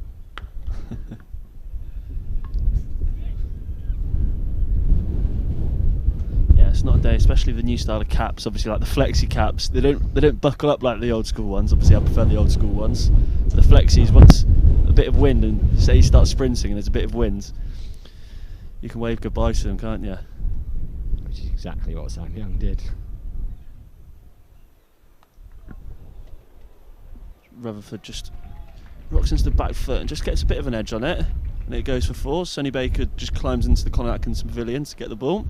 Yeah, it's not a day, especially the new style of caps, obviously like the flexi caps. They don't buckle up like the old school ones. Obviously I prefer the old school ones. But the flexis, once a bit of wind, and say you start sprinting and there's a bit of wind, you can wave goodbye to them, can't you? Which is exactly what Sam Young did. Rutherford just rocks into the back foot and just gets a bit of an edge on it, and it goes for 4. Sonny Baker just climbs into the Colin Atkinson Pavilion to get the ball.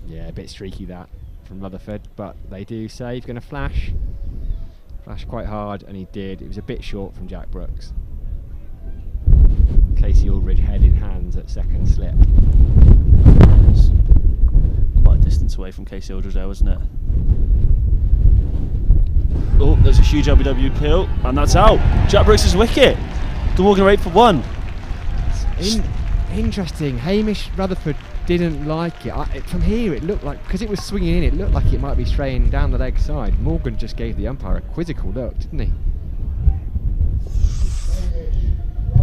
Yeah, a bit streaky that from Rutherford, but they do say he's going to flash quite hard, and he did. It was a bit short from Jack Brooks. Casey Aldridge head in hands at second slip. Quite a distance away from Casey Aldridge there, wasn't it? Oh, there's a huge LBW appeal, and that's out. Jack Brooks' wicket. Glamorgan are 8 for 1. Interesting. Hamish Rutherford didn't like it. From here, it looked like, because it was swinging in, it looked like it might be straying down the leg side. Morgan just gave the umpire a quizzical look, didn't he?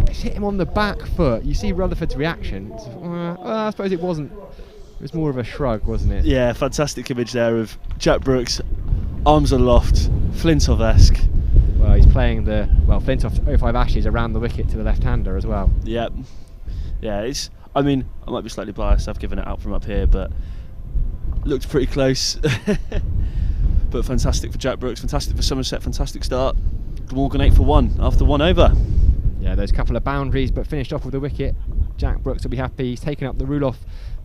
It's hit him on the back foot. You see Rutherford's reaction. I suppose it wasn't. It was more of a shrug, wasn't it? Yeah, fantastic image there of Jack Brooks, arms aloft, Flintoff-esque. Well, he's playing the Flintoff 05 Ashes around the wicket to the left-hander as well. Yep. Yeah, it's. I mean, I might be slightly biased. I've given it out from up here, but looked pretty close. But fantastic for Jack Brooks, fantastic for Somerset, fantastic start. Glamorgan 8 for 1 after 1 over. Yeah, there's a couple of boundaries, but finished off with a wicket. Jack Brooks will be happy. He's taken up the Roelof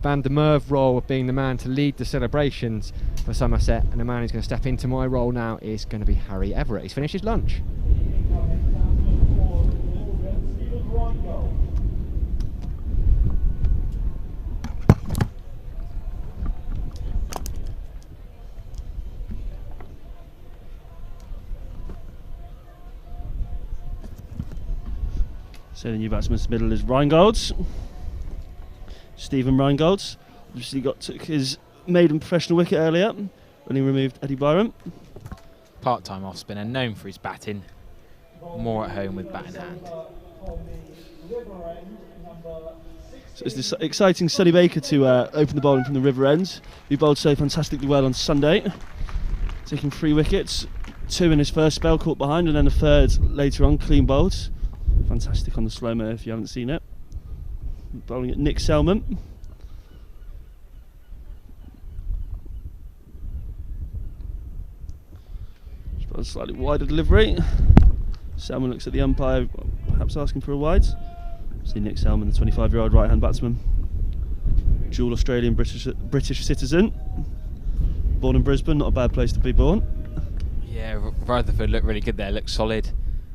van der Merwe role of being the man to lead the celebrations for Somerset, and the man who's going to step into my role now is going to be Harry Everett. He's finished his lunch. So the new batsman in the middle is Ryan Golds. Stephen Reingold. Obviously took his maiden professional wicket earlier when he removed Eddie Byram. Part-time off-spinner, known for his batting, more at home with bat in hand. So it's this exciting Sonny Baker to open the bowling from the River End, who bowled so fantastically well on Sunday, taking 3 wickets, 2 in his first spell caught behind, and then a third later on, clean bowled. Fantastic on the slow-mo if you haven't seen it. Bowling at Nick Selman. Just a slightly wider delivery. Selman looks at the umpire, perhaps asking for a wide. See Nick Selman, the 25-year-old right-hand batsman, dual Australian British citizen, born in Brisbane, not a bad place to be born. Yeah, Rutherford looked really good there, looked solid,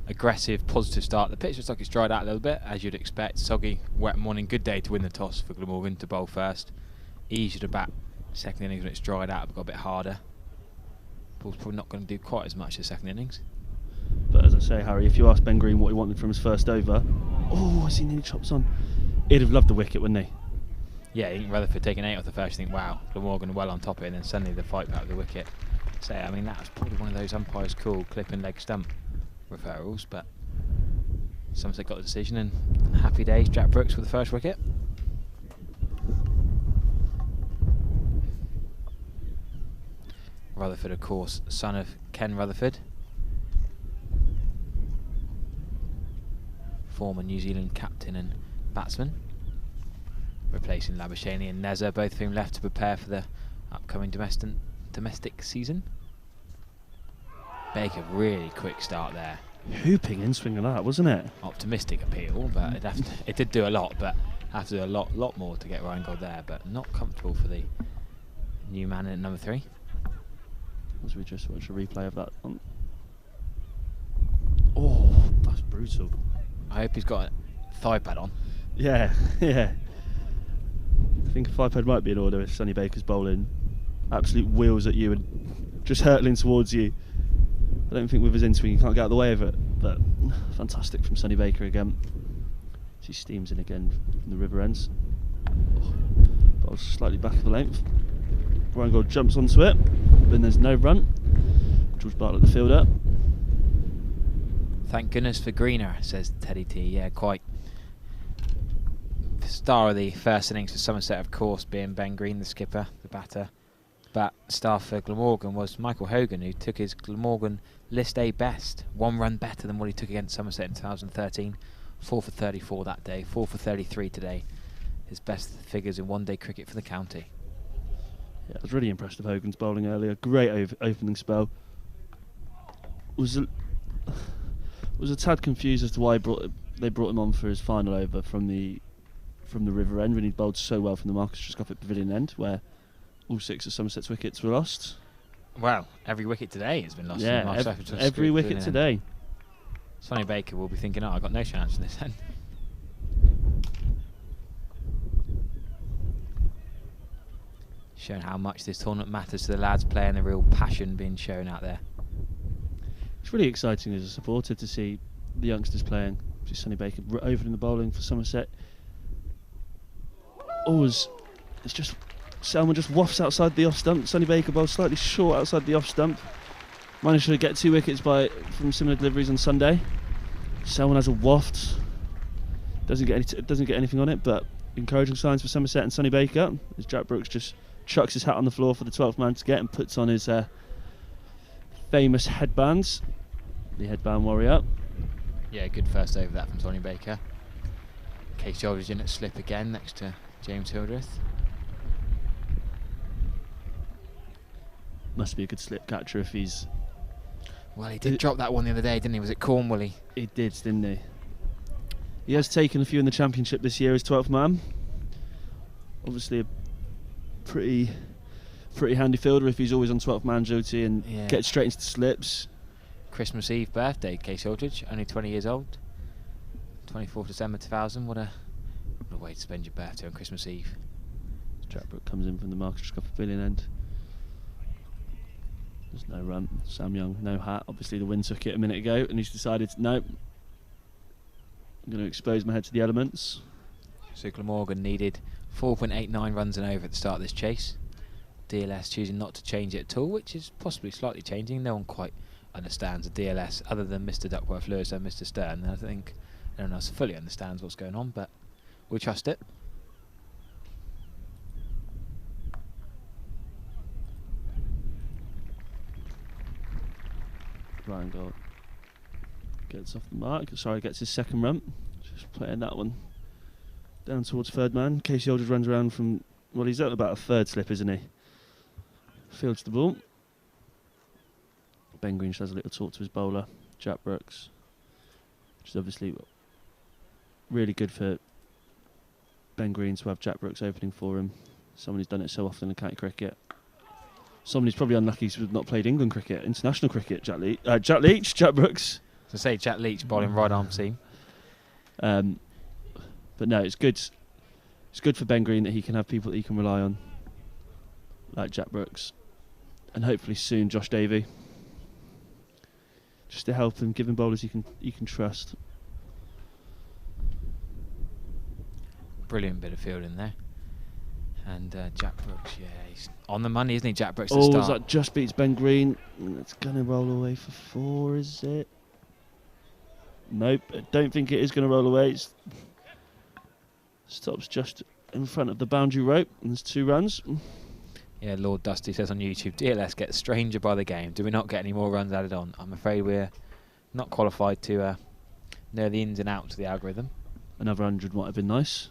aggressive, positive start. The pitch looks like it's dried out a little bit, as you'd expect. Soggy, wet morning, good day to win the toss for Glamorgan to bowl first. Easier to bat second innings when it's dried out, but got a bit harder. Ball's probably not going to do quite as much as second innings. But as I say, Harry, if you asked Ben Green what he wanted from his first over, I see nearly chops on, he'd have loved the wicket, wouldn't he? Yeah, you think Rutherford taking 8 off the first, you think, wow, Glamorgan well on top of it, and then suddenly the fight back with the wicket. So, I mean, that was probably one of those umpires call clip and leg stump referrals, but Somerset got the decision, and happy days, Jack Brooks with the first wicket. Rutherford, of course, son of Ken Rutherford, former New Zealand captain and batsman, replacing Labuschagne and Neza, both of whom left to prepare for the upcoming domestic season. Baker, really quick start there. Hooping in swing of that, wasn't it? Optimistic appeal, but it did do a lot, but have to do a lot more to get Reingold there, but not comfortable for the new man at number 3. As we just watch a replay of that one. Oh, that's brutal. I hope he's got a thigh pad on. Yeah, yeah. I think a 5 pad might be in order if Sonny Baker's bowling absolute wheels at you and just hurtling towards you. I don't think with his in-swing you can't get out of the way of it, but fantastic from Sonny Baker again. She steams in again from the River Ends. Bowls slightly back of the length. Reingold jumps onto it, then there's no run. George Bartlett, the fielder. Thank goodness for greener, says Teddy T. Yeah, quite. The star of the first innings for Somerset, of course, being Ben Green, the skipper, the batter. But star for Glamorgan was Michael Hogan, who took his Glamorgan List A best. 1 run better than what he took against Somerset in 2013. 4 for 34 that day, 4 for 33 today. His best figures in one-day cricket for the county. Yeah, I was really impressed with Hogan's bowling earlier. Great opening spell. Was a tad confused as to why they brought him on for his final over from the River End when he bowled so well from the Marcus Trescothick Pavilion End, where all 6 of Somerset's wickets were lost. Well, every wicket today has been lost. Yeah, every wicket today. Sonny Baker will be thinking, I got no chance in this end. Showing how much this tournament matters to the lads playing, the real passion being shown out there. It's really exciting as a supporter to see the youngsters playing. Just Sonny Baker over in the bowling for Somerset. It's just Selman just wafts outside the off stump. Sonny Baker bowls slightly short outside the off stump. Managed to get 2 wickets from similar deliveries on Sunday. Selman has a waft. Doesn't get anything on it, but encouraging signs for Somerset and Sonny Baker as Jack Brooks just chucks his hat on the floor for the 12th man to get and puts on his famous headbands. The headband warrior. Yeah, good first over that from Sonny Baker. Case Aldridge in at slip again next to James Hildreth. Must be a good slip catcher if he's... Well, he did drop that one the other day, didn't he? Was it Cornwall? He did, didn't he? He has taken a few in the Championship this year as 12th man. Obviously a pretty handy fielder if he's always on 12th man duty and gets straight into the slips. Christmas Eve birthday, Case Aldridge, only 20 years old. 24th December 2000, what a way to spend your birthday on Christmas Eve. Jack Brooks comes in from the Marcus Trescothick Pavilion end. There's no run. Sam Young, no hat. Obviously the wind took it a minute ago and he's decided, no, I'm going to expose my head to the elements. So Glamorgan needed 4.89 runs and over at the start of this chase. DLS choosing not to change it at all, which is possibly slightly changing. No one quite understands the DLS other than Mr. Duckworth Lewis and Mr. Stern. And I think no one else fully understands what's going on, but we trust it. Ryan Gold gets off the mark. Sorry, gets his second run. Just playing that one down towards third man. Casey Aldridge runs around from, well, he's at about a third slip, isn't he? Fields the ball. Ben Green does a little talk to his bowler, Jack Brooks, which is obviously really good for Ben Green to have Jack Brooks opening for him. Someone who's done it so often in county cricket. Someone who's probably unlucky to have not played England cricket, international cricket. Jack Brooks. To say Jack Leach bowling right arm seam. But no, it's good. It's good for Ben Green that he can have people that he can rely on, like Jack Brooks, and hopefully soon Josh Davey, just to help him, give him bowlers he can trust. Brilliant bit of fielding there. And Jack Brooks, yeah, he's on the money, isn't he, Jack Brooks? Oh, that just beats Ben Green. It's going to roll away for 4, is it? Nope, I don't think it is going to roll away. It stops just in front of the boundary rope, and there's 2 runs. Yeah, Lord Dusty says on YouTube, DLS gets stranger by the game. Do we not get any more runs added on? I'm afraid we're not qualified to know the ins and outs of the algorithm. Another 100 might have been nice.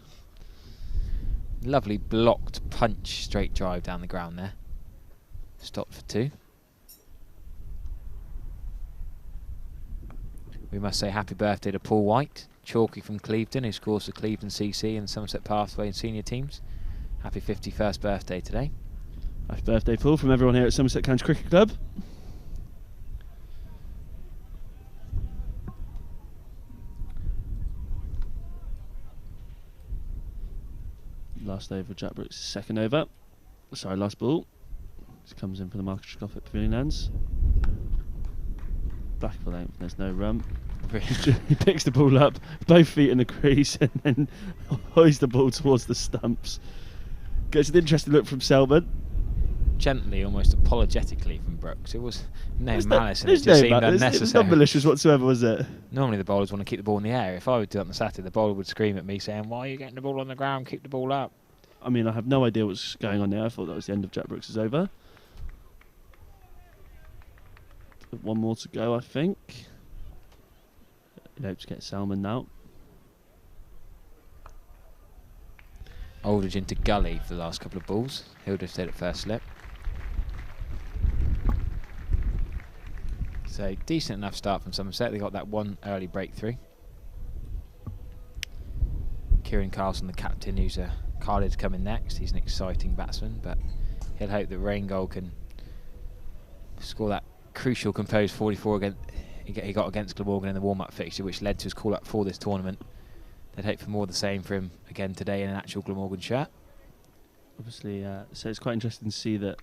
Lovely blocked punch straight drive down the ground there. Stopped for 2. We must say happy birthday to Paul White, Chalky from Clevedon, who scores for Clevedon CC and Somerset Pathway and senior teams. Happy 51st birthday today. Happy birthday, Paul, from everyone here at Somerset County Cricket Club. Last over, Jack Brooks' second over. Sorry, last ball. This comes in for the microscopic pavilion ends. Back for length, there's no run. He picks the ball up, both feet in the crease, and then hoists the ball towards the stumps. Gets an interesting look from Selman. Gently, almost apologetically from Brooks. It was no malice and it just seemed unnecessary. It was not malicious whatsoever, was it? Normally the bowlers want to keep the ball in the air. If I would do it on the Saturday, the bowler would scream at me saying, "Why are you getting the ball on the ground? Keep the ball up." I mean, I have no idea what's going on there. I thought that was the end of Jack Brooks' over. 1 more to go, I think. He hopes to get Salmon now. Aldridge into gully for the last couple of balls. Hildreth stayed at first slip. So decent enough start from Somerset. They got that 1 early breakthrough. Kieran Carlson, the captain, who's carded to come in next. He's an exciting batsman, but he'll hope that Raingold can score that crucial composed 44 against he got against Glamorgan in the warm-up fixture, which led to his call-up for this tournament. They'd hope for more of the same for him again today in an actual Glamorgan shirt. Obviously, so it's quite interesting to see that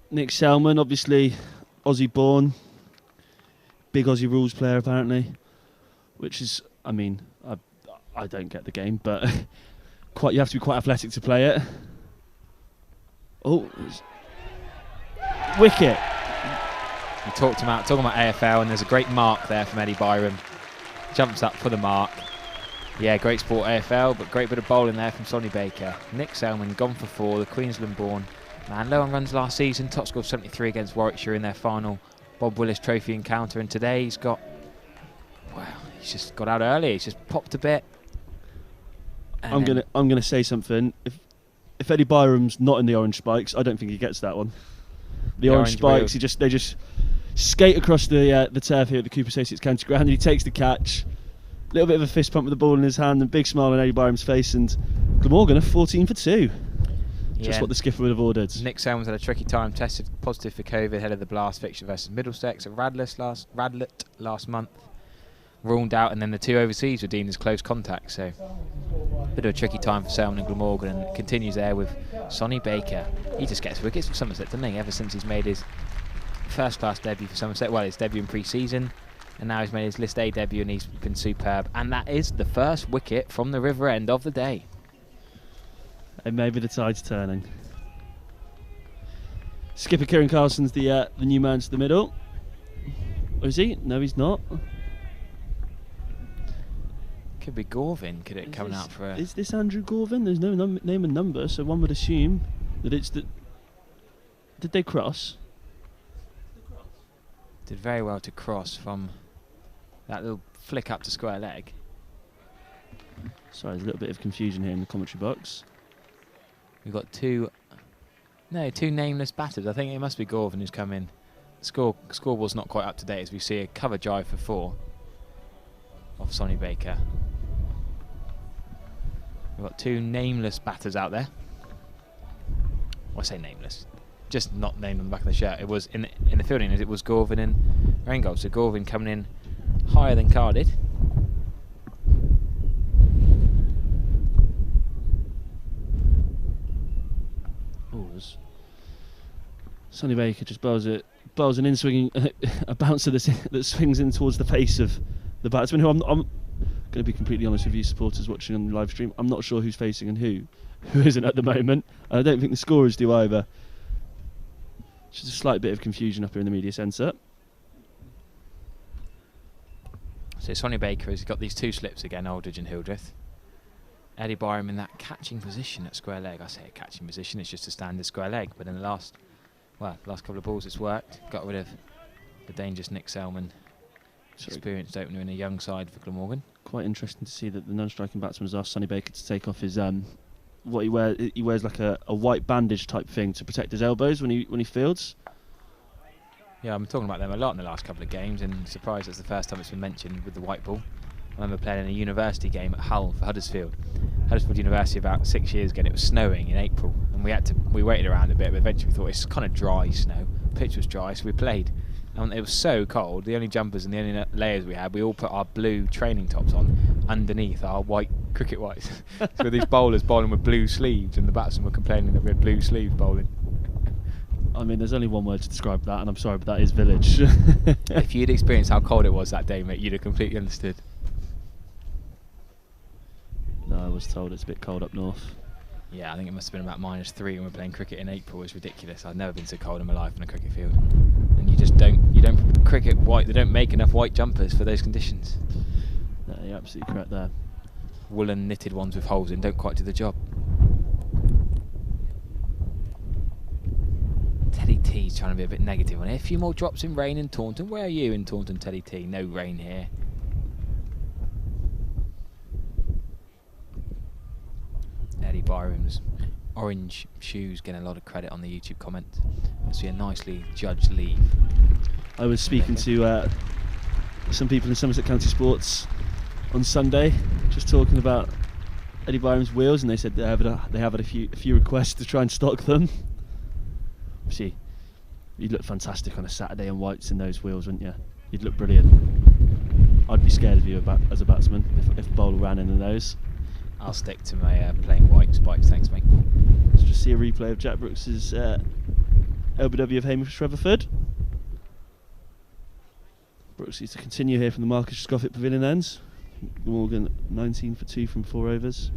Nick Selman, obviously Aussie-born, big Aussie rules player apparently, which is, I mean, I don't get the game, but you have to be quite athletic to play it. Oh, wicket. We talking about AFL, and there's a great mark there from Eddie Byram. Jumps up for the mark. Yeah, great sport AFL, but great bit of bowling there from Sonny Baker. Nick Selman gone for 4, the Queensland-born man. Low on runs last season, top score 73 against Warwickshire in their final Bob Willis Trophy encounter, and today he's he's just got out early. He's just popped a bit. I'm gonna say something. If Eddie Byram's not in the orange spikes, I don't think he gets that one. The orange spikes, they just skate across the turf here at the Cooper Associates County Ground, and he takes the catch. A little bit of a fist pump with the ball in his hand, and big smile on Eddie Byram's face, and Glamorgan are 14 for 2. Just what the skipper would have ordered. Nick Selman's had a tricky time, tested positive for COVID ahead of the Blast fixture versus Middlesex at Radlett last month. Ruled out, and then the 2 overseas were deemed as close contact, so bit of a tricky time for Selman and Glamorgan, and it continues there with Sonny Baker. He just gets wickets for Somerset, doesn't he, ever since he's made his first-class debut for Somerset. Well, his debut in pre-season, and now he's made his List A debut, and he's been superb. And that is the first wicket from the River End of the day. And maybe the tide's turning. Skipper Kieran Carlson's the new man to the middle. Or is he? No, he's not. Could be Gorvin, could it, coming out for a... Is this Andrew Gorvin? There's no name and number, so one would assume that it's the... Did they cross? Did very well to cross from that little flick up to square leg. Sorry, there's a little bit of confusion here in the commentary box. We've got two nameless batters. I think it must be Gorvin who's come in. The scoreboard's not quite up to date as we see a cover drive for 4 off Sonny Baker. We've got 2 nameless batters out there. Well, I say nameless, just not named on the back of the shirt. It was in the fielding, it was Gorvin and Rangel. So Gorvin coming in higher than carded. Sonny Baker just bowls an in-swinging, a bouncer that swings in towards the face of the batsman, who I'm going to be completely honest with you supporters watching on the live stream, I'm not sure who's facing and who isn't at the moment. And I don't think the scorers do either. Just a slight bit of confusion up here in the media centre. So Sonny Baker has got these 2 slips again, Aldridge and Hildreth. Eddie Byram in that catching position at square leg. I say a catching position, it's just a standard square leg, but in the last couple of balls it's worked. Got rid of the dangerous Nick Selman, experienced opener in a young side for Glamorgan. Quite interesting to see that the non-striking batsman has asked Sonny Baker to take off his what he wears. He wears like a white bandage type thing to protect his elbows when he fields. Yeah, I'm talking about them a lot in the last couple of games, and surprised it's the first time it's been mentioned with the white ball. I remember playing in a university game at Hull for Huddersfield University about 6 years ago, and it was snowing in April, and we waited around a bit, but eventually we thought it's kind of dry snow. Pitch was dry, so we played, and it was so cold. The only jumpers and the only layers we had, we all put our blue training tops on underneath our white cricket whites. So these bowlers bowling with blue sleeves, and the batsmen were complaining that we had blue sleeves bowling. I mean, there's only one word to describe that, and I'm sorry, but that is village. If you'd experienced how cold it was that day, mate, you'd have completely understood. No, I was told it's a bit cold up north. Yeah, I think it must have been about -3 when we're playing cricket in April. It's ridiculous. I've never been so cold in my life on a cricket field. And you don't cricket white. They don't make enough white jumpers for those conditions. No, you're absolutely correct there. Woolen knitted ones with holes in don't quite do the job. Teddy T's trying to be a bit negative on it. A few more drops in rain in Taunton. Where are you in Taunton, Teddy T? No rain here. Eddie Byram's orange shoes getting a lot of credit on the YouTube comments. Must be a nicely judged leave. I was speaking to some people in Somerset County Sports on Sunday, just talking about Eddie Byram's wheels, and they said they have had a few requests to try and stock them. See, you'd look fantastic on a Saturday in whites in those wheels, wouldn't you? You'd look brilliant. I'd be scared of you as a batsman if a bowler ran in those. I'll stick to my plain white spikes, thanks mate. Let's just see a replay of Jack Brooks's LBW of Hamish Rutherford. Brooks needs to continue here from the Marcus Scofitt Pavilion ends. Morgan 19 for 2 from 4 overs.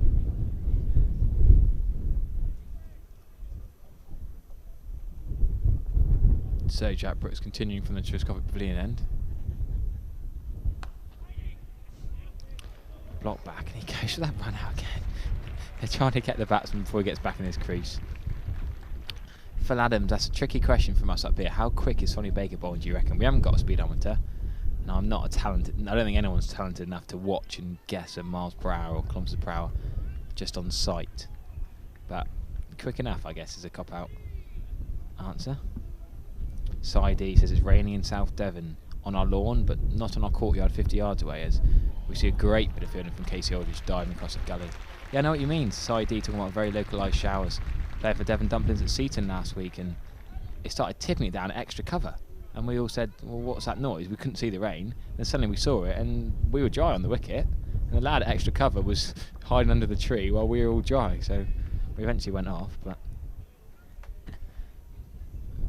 So Jack Brooks continuing from the Triscovic Pavilion end. Block back, and he goes for that run out again. They're trying to get the batsman before he gets back in his crease. Phil Adams, that's a tricky question from us up here. How quick is Sonny Baker bowling, do you reckon? We haven't got a speedometer, and I don't think anyone's talented enough to watch and guess a miles per hour or kilometres per hour just on sight. But quick enough, I guess, is a cop-out answer. Saidi says it's raining in South Devon on our lawn, but not on our courtyard 50 yards away, as we see a great bit of fielding from Casey Aldridge diving across the gully. Yeah, I know what you mean. Saidi talking about very localised showers. Played for Devon Dumplings at Seaton last week, and it started tipping it down at extra cover. And we all said, well, what's that noise? We couldn't see the rain. Then suddenly we saw it, and we were dry on the wicket. And the lad at extra cover was hiding under the tree while we were all dry. So we eventually went off, but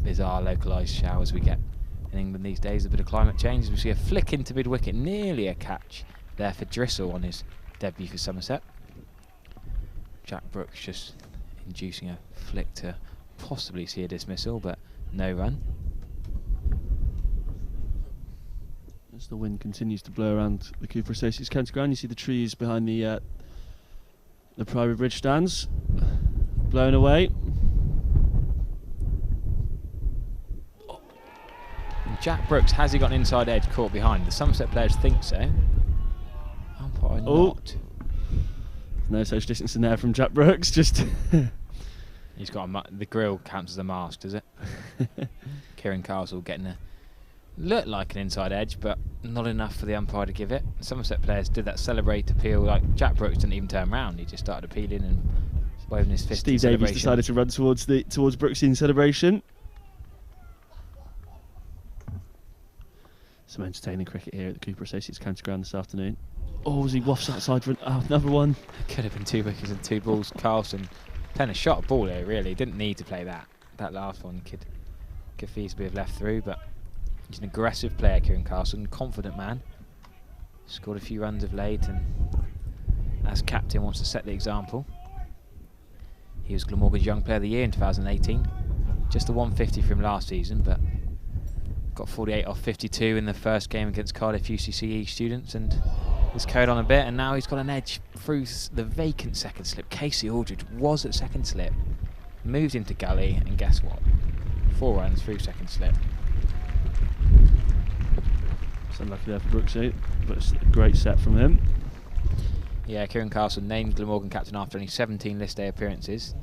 bizarre localised showers we get in England these days. A bit of climate change. We see a flick into mid-wicket, nearly a catch there for Drissel on his debut for Somerset. Jack Brooks just inducing a flick to possibly see a dismissal, but no run. As the wind continues to blow around the Cooper Associates County Ground, you see the trees behind the Priory Bridge stands blowing away. And Jack Brooks, has he got an inside edge caught behind? The Somerset players think so. Umpire not. No social distancing there from Jack Brooks, just... He's got the grill counts as a mask, does it? Kieran Castle getting a look like an inside edge, but not enough for the umpire to give it. Somerset players did that celebrate appeal, like Jack Brooks didn't even turn around. He just started appealing and waving his fist. Steve Davies decided to run towards Brooks in celebration. Some entertaining cricket here at the Cooper Associates County Ground this afternoon. Oh, as he wafts outside for another one. Could have been 2 wickets and 2 balls. Carlson playing a shot ball here, really. Didn't need to play that. That last one could feasibly have left through, but he's an aggressive player, Kieran Carlson, confident man. Scored a few runs of late, and as captain wants to set the example. He was Glamorgan's Young Player of the Year in 2018. Just a 150 from last season, but got 48 off 52 in the first game against Cardiff UCCE students, and he's carried on a bit, and now he's got an edge through the vacant second slip. Casey Aldridge was at second slip, moved into gully, and guess what? 4 runs through second slip. It's unlucky there for Brooks, but it's a great set from him. Yeah, Kieran Carlson named Glamorgan captain after only 17 list day appearances.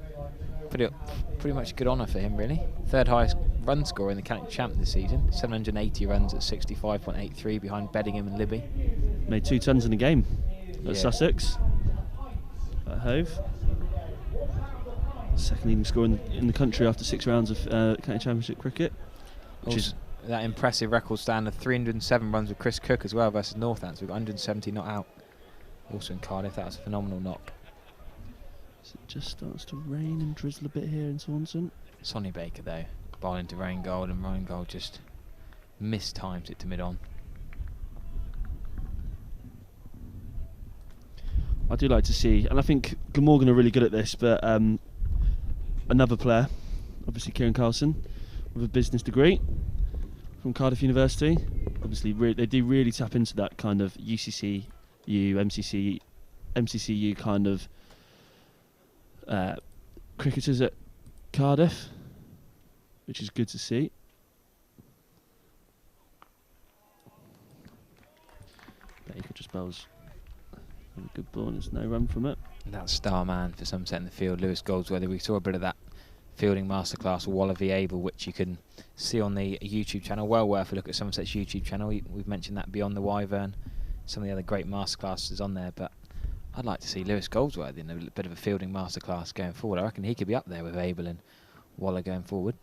Pretty much good honour for him, really. Third highest run scorer in the county champ this season. 780 runs at 65.83 behind Beddingham and Libby. Made 2 tons in a game at Sussex, at Hove. Second leading scorer in the country after 6 rounds of county championship cricket. Which is that impressive record stand of 307 runs with Chris Cook as well versus Northants. We've got 170 not out. Also in Cardiff, that was a phenomenal knock. So it just starts to rain and drizzle a bit here in Swansea. Sonny Baker though, bowling to Ryan Gold, and Ryan Gold just mistimes it to mid-on. I do like to see, and I think Glamorgan are really good at this, but another player, obviously Kieran Carlson, with a business degree from Cardiff University. Obviously they do really tap into that kind of UCCU, MCCU kind of cricketers at Cardiff, which is good to see. Baker just bowls a good ball and there's no run from it. That star man for Somerset in the field, Lewis Goldsworthy. We saw a bit of that fielding masterclass, Waller v Abel, which you can see on the YouTube channel. Well worth a look at Somerset's YouTube channel. We've mentioned that Beyond the Wyvern, some of the other great masterclasses on there, but I'd like to see Lewis Goldsworthy in a bit of a fielding masterclass going forward. I reckon he could be up there with Abel and Waller going forward.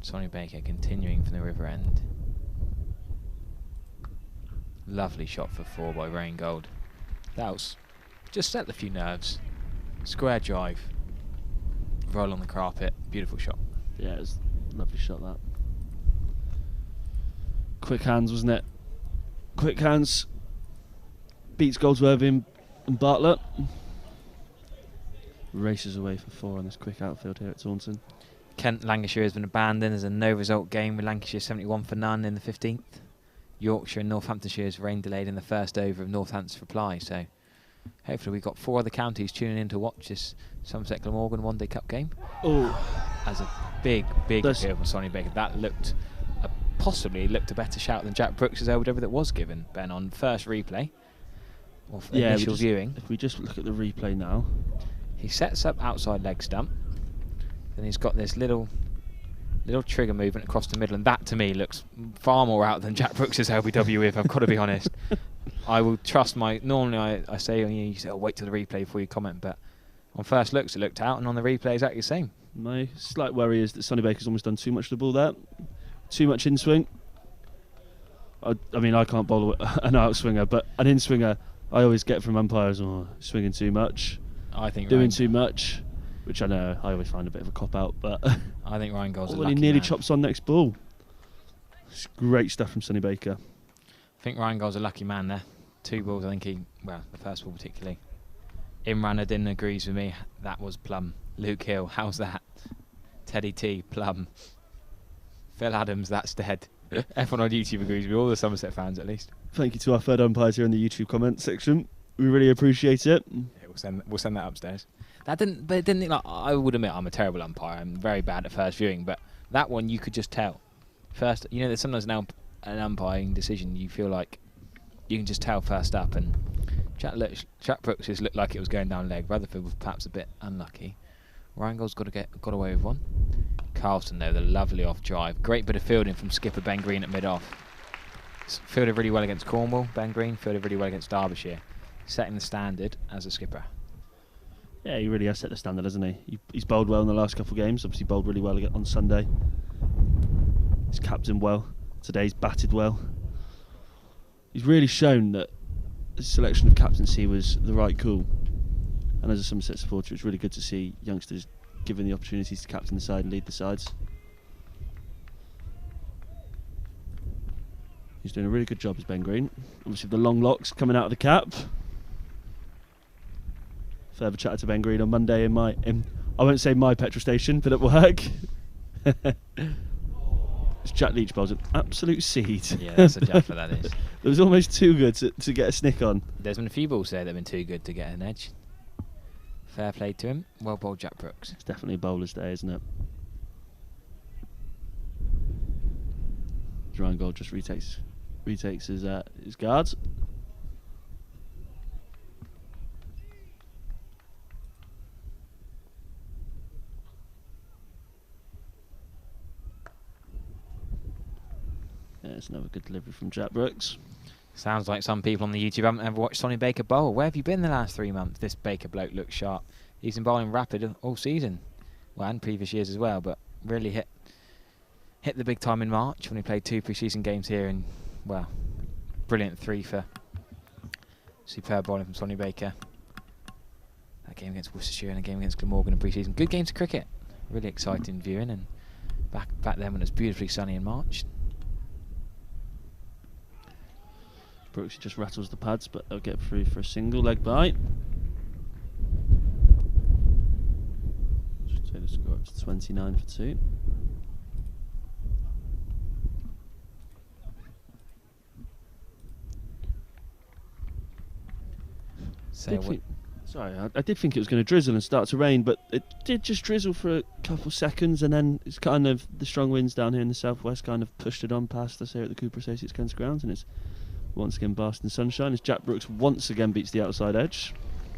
Sonny Baker continuing from the river end. Lovely shot for 4 by Rain Gold. That was just settled a few nerves. Square drive. Roll on the carpet. Beautiful shot. Yeah, it was a lovely shot, that. Quick hands, wasn't it? Quick hands. Beats Goldsworthy and Bartlett. Races away for 4 on this quick outfield here at Taunton. Kent Lancashire has been abandoned as a no result game, with Lancashire 71 for none in the 15th. Yorkshire and Northamptonshire's rain delayed in the first over of Northants' reply, so hopefully we've got 4 other counties tuning in to watch this Somerset Glamorgan One Day Cup game. Oh, as a big appeal from Sonny Baker. That looked possibly looked a better shout than Jack Brooks' over that was given, Ben, on first replay or initial viewing. If we just look at the replay now, he sets up outside leg stump, then he's got this little trigger movement across the middle, and that to me looks far more out than Jack Brooks' LBW, if I've got to be honest. I will trust normally I say, you say, wait till the replay before you comment, but on first looks it looked out, and on the replay exactly the same. My slight worry is that Sonny Baker's almost done too much to the ball there. Too much in swing. I mean, I can't bowl an out swinger, but an in swinger I always get from umpires, swinging too much, I think doing too much, which I know I always find a bit of a cop out, but I think Ryan Gold's a he lucky nearly man. chops on next ball. It's great stuff from Sonny Baker. think Ryan Gold's a lucky man there. 2 balls, I think the first ball particularly. Imran Adin agrees with me. That was plum. Luke Hill, how's that? Teddy T, plum. Phil Adams, that's dead. Everyone on YouTube agrees with me, all the Somerset fans at least. Thank you to our third umpires here in the YouTube comment section. We really appreciate it. Yeah, we'll send that upstairs. But it didn't like, I would admit I'm a terrible umpire. I'm very bad at first viewing, but that one you could just tell. First, you know, there's sometimes an umpiring decision you feel like you can just tell first up, and Jack Brooks just looked like it was going down leg. Rutherford was perhaps a bit unlucky. Ryan Gold's got away with one. Carlson though, the lovely off drive. Great bit of fielding from skipper Ben Green at mid-off. Fielded really well against Cornwall. Ben Green fielded really well against Derbyshire. Setting the standard as a skipper. Yeah, he really has set the standard, hasn't he? He's bowled well in the last couple of games. Obviously bowled really well on Sunday. He's captained well. Today's batted well. He's really shown that his selection of captaincy was the right call. And as a Somerset supporter, it's really good to see youngsters given the opportunities to captain the side and lead the sides. He's doing a really good job as Ben Green. Obviously the long locks coming out of the cap. Further chat to Ben Green on Monday in I won't say my petrol station, but at work. It's Jack Leach bowls an absolute seed. Yeah, that's a Jaffa, that is. It was almost too good to get a snick on. There's been a few balls there that have been too good to get an edge. Fair play to him. Well bowled, Jack Brooks. It's definitely a bowler's day, isn't it? Ryan Gold just retakes his guards. Yeah, it's another good delivery from Jack Brooks. Sounds like some people on the YouTube haven't ever watched Sonny Baker bowl. Where have you been the last 3 months? This Baker bloke looks sharp. He's been bowling rapid all season. Well, and previous years as well, but really hit the big time in March when he played 2 pre-season games here, and, well, brilliant 3 for superb bowling from Sonny Baker. That game against Worcestershire and a game against Glamorgan in pre-season. Good games of cricket. Really exciting viewing, and back then when it was beautifully sunny in March. Brooks just rattles the pads, but they'll get through for a single leg bite. Just take the score up to 29 for 2. I did think it was going to drizzle and start to rain, but it did just drizzle for a couple seconds, and then it's kind of the strong winds down here in the southwest kind of pushed it on past us here at the Cooper Associates County Grounds, and it's once again basking sunshine as Jack Brooks once again beats the outside edge.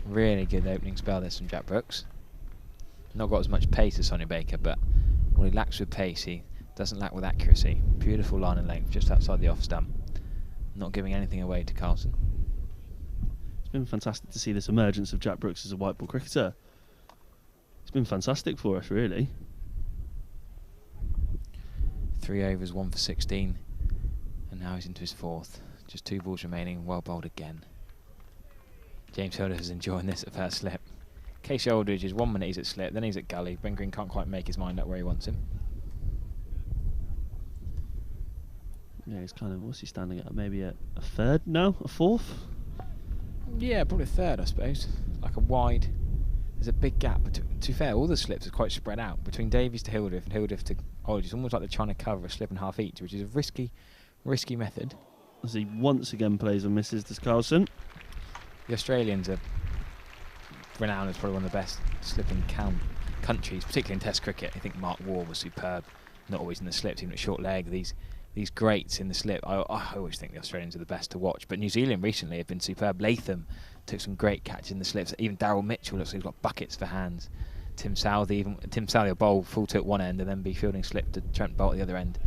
Really good opening spell this from Jack Brooks. Not got as much pace as Sonny Baker, but what he lacks with pace, he doesn't lack with accuracy. Beautiful line and length just outside the off stump. Not giving anything away to Carlson. It's been fantastic to see this emergence of Jack Brooks as a white ball cricketer. It's been fantastic for us, really. 3 overs, 1 for 16, and now he's into his 4th. Just 2 balls remaining, well bowled again. James Hilder is enjoying this at first slip. Casey Aldridge is 1 minute he's at slip, then he's at gully. Ben Green can't quite make his mind up where he wants him. Yeah, he's kind of, what's he standing at? Maybe a third now? A 4th? Yeah, probably a 3rd, I suppose. Like a wide, there's a big gap. But to be fair, all the slips are quite spread out between Davies to Hildreth and Hildreth to Aldridge. It's almost like they're trying to cover a slip and half each, which is a risky method. As he once again plays and misses this Carlson. The Australians are renowned as probably one of the best slipping countries, particularly in Test cricket. I think Mark Waugh was superb, not always in the slips, even at short leg. These greats in the slip, I always think the Australians are the best to watch. But New Zealand recently have been superb. Latham took some great catches in the slips. Even Daryl Mitchell looks like he's got buckets for hands. Tim Southey will bowl full tilt one end and then be fielding slip to Trent Bolt at the other end.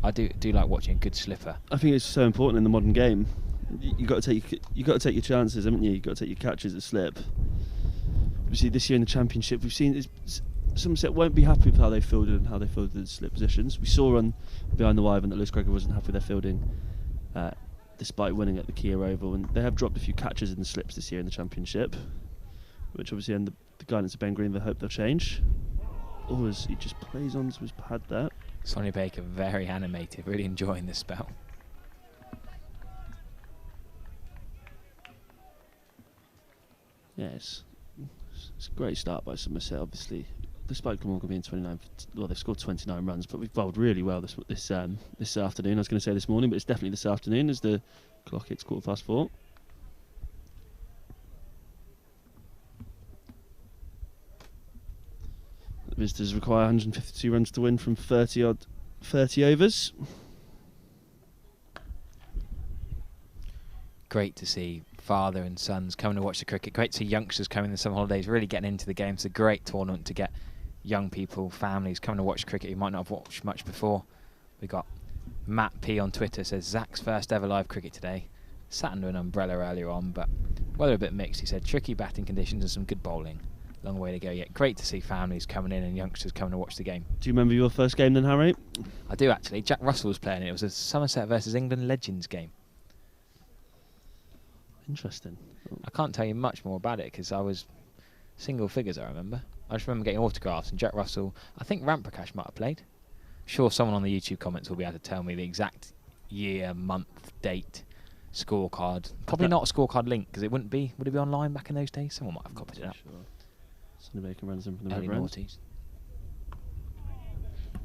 I do like watching a good slipper. I think it's so important in the modern game. You got to take your chances, haven't you? You got to take your catches at slip. Obviously, this year in the Championship, we've seen Somerset won't be happy with how they fielded and how they fielded the slip positions. We saw on Behind the Wyvern that Lewis Gregor wasn't happy with their fielding, despite winning at the Kia Oval, and they have dropped a few catches in the slips this year in the Championship, which obviously under the guidance of Ben Green, they hope they'll change. Or as he just plays on to his pad there. Sonny Baker very animated, really enjoying this spell. Yeah, it's a great start by Somerset. Obviously, despite Glamorgan being 29, well, they've scored 29 runs, but we've bowled really well this afternoon. I was going to say this morning, but it's definitely this afternoon as the clock hits 4:15. The visitors require 152 runs to win from 30 overs. Great to see father and sons coming to watch the cricket. Great to see youngsters coming in the summer holidays, really getting into the game. It's a great tournament to get young people, families coming to watch cricket who might not have watched much before. We got Matt P on Twitter says Zach's first ever live cricket today. Sat under an umbrella earlier on, but weather a bit mixed. He said tricky batting conditions and some good bowling. Long way to go yet. Great to see families coming in and youngsters coming to watch the game. Do you remember your first game then, Harry? I do actually. Jack Russell was playing it. It was a Somerset versus England Legends game. Interesting. I can't tell you much more about it because I was single figures, I remember. I just remember getting autographs and Jack Russell, I think Ramprakash might have played. Sure, someone on the YouTube comments will be able to tell me the exact year, month, date, scorecard. Probably not a scorecard link because it wouldn't be. Would it be online back in those days? Someone might have copied it up. Sure. Sonny Baker runs in from the Early river end. noughties.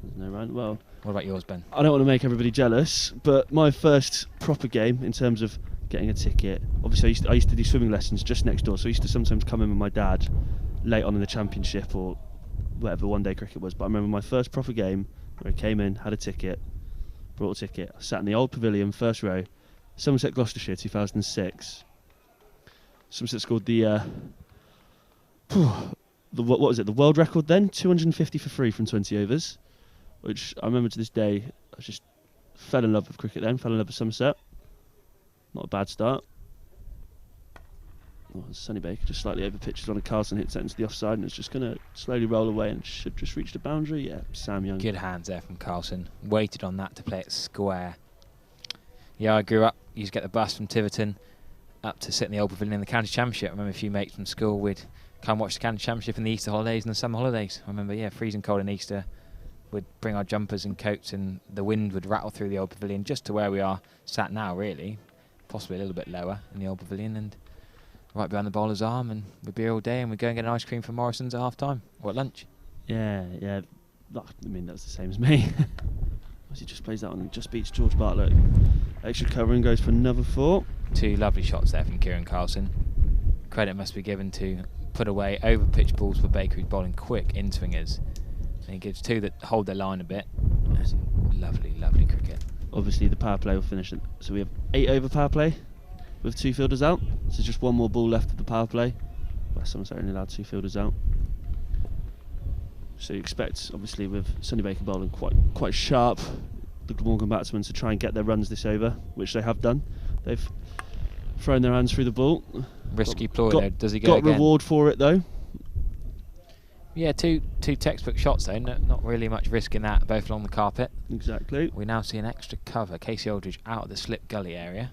There's no run. Well, what about yours, Ben? I don't want to make everybody jealous, but my first proper game in terms of getting a ticket. Obviously, I used to do swimming lessons just next door, so I used to sometimes come in with my dad late on in the championship or whatever one-day cricket was. But I remember my first proper game where I came in, had a ticket, brought a ticket, I sat in the old pavilion, first row, Somerset Gloucestershire 2006. Somerset scored the what was it? The world record then, 250 for free from 20 overs, which I remember to this day. I just fell in love with cricket then, fell in love with Somerset. Not a bad start. Oh, Sonny Baker just slightly over pitches on a Carlson, hits that into the offside, and it's just going to slowly roll away and should just reach the boundary. Yeah, Sam Young. Good hands there from Carlson. Waited on that to play it square. Yeah, I grew up, used to get the bus from Tiverton up to sit in the old pavilion in the county championship. I remember a few mates from school would come watch the county championship in the Easter holidays and the summer holidays. I remember, yeah, freezing cold in Easter. We'd bring our jumpers and coats and the wind would rattle through the old pavilion just to where we are sat now, really. Possibly a little bit lower in the old pavilion and right behind the bowler's arm, and we'd be here all day and we'd go and get an ice cream from Morrison's at half time or at lunch. Yeah. I mean, that's the same as me. He just plays that on and just beats George Bartlett. Extra cover and goes for another 4. Two lovely shots there from Kieran Carlson. Credit must be given to put away over pitch balls for Baker, who's bowling quick in swingers. And he gives 2 that hold their line a bit. Lovely, lovely cricket. Obviously the power play will finish it. So we have 8 over power play with 2 fielders out. So just one more ball left of the power play. Where Somerset only allowed 2 fielders out. So you expect, obviously, with Sonny Baker bowling quite sharp, the Glamorgan batsmen to try and get their runs this over, which they have done. They've thrown their hands through the ball. Risky ploy though. Does he go again? Got again? Reward for it though. Yeah, two textbook shots though. Not really much risk in that. Both along the carpet. Exactly. We now see an extra cover. Casey Aldridge out of the slip gully area.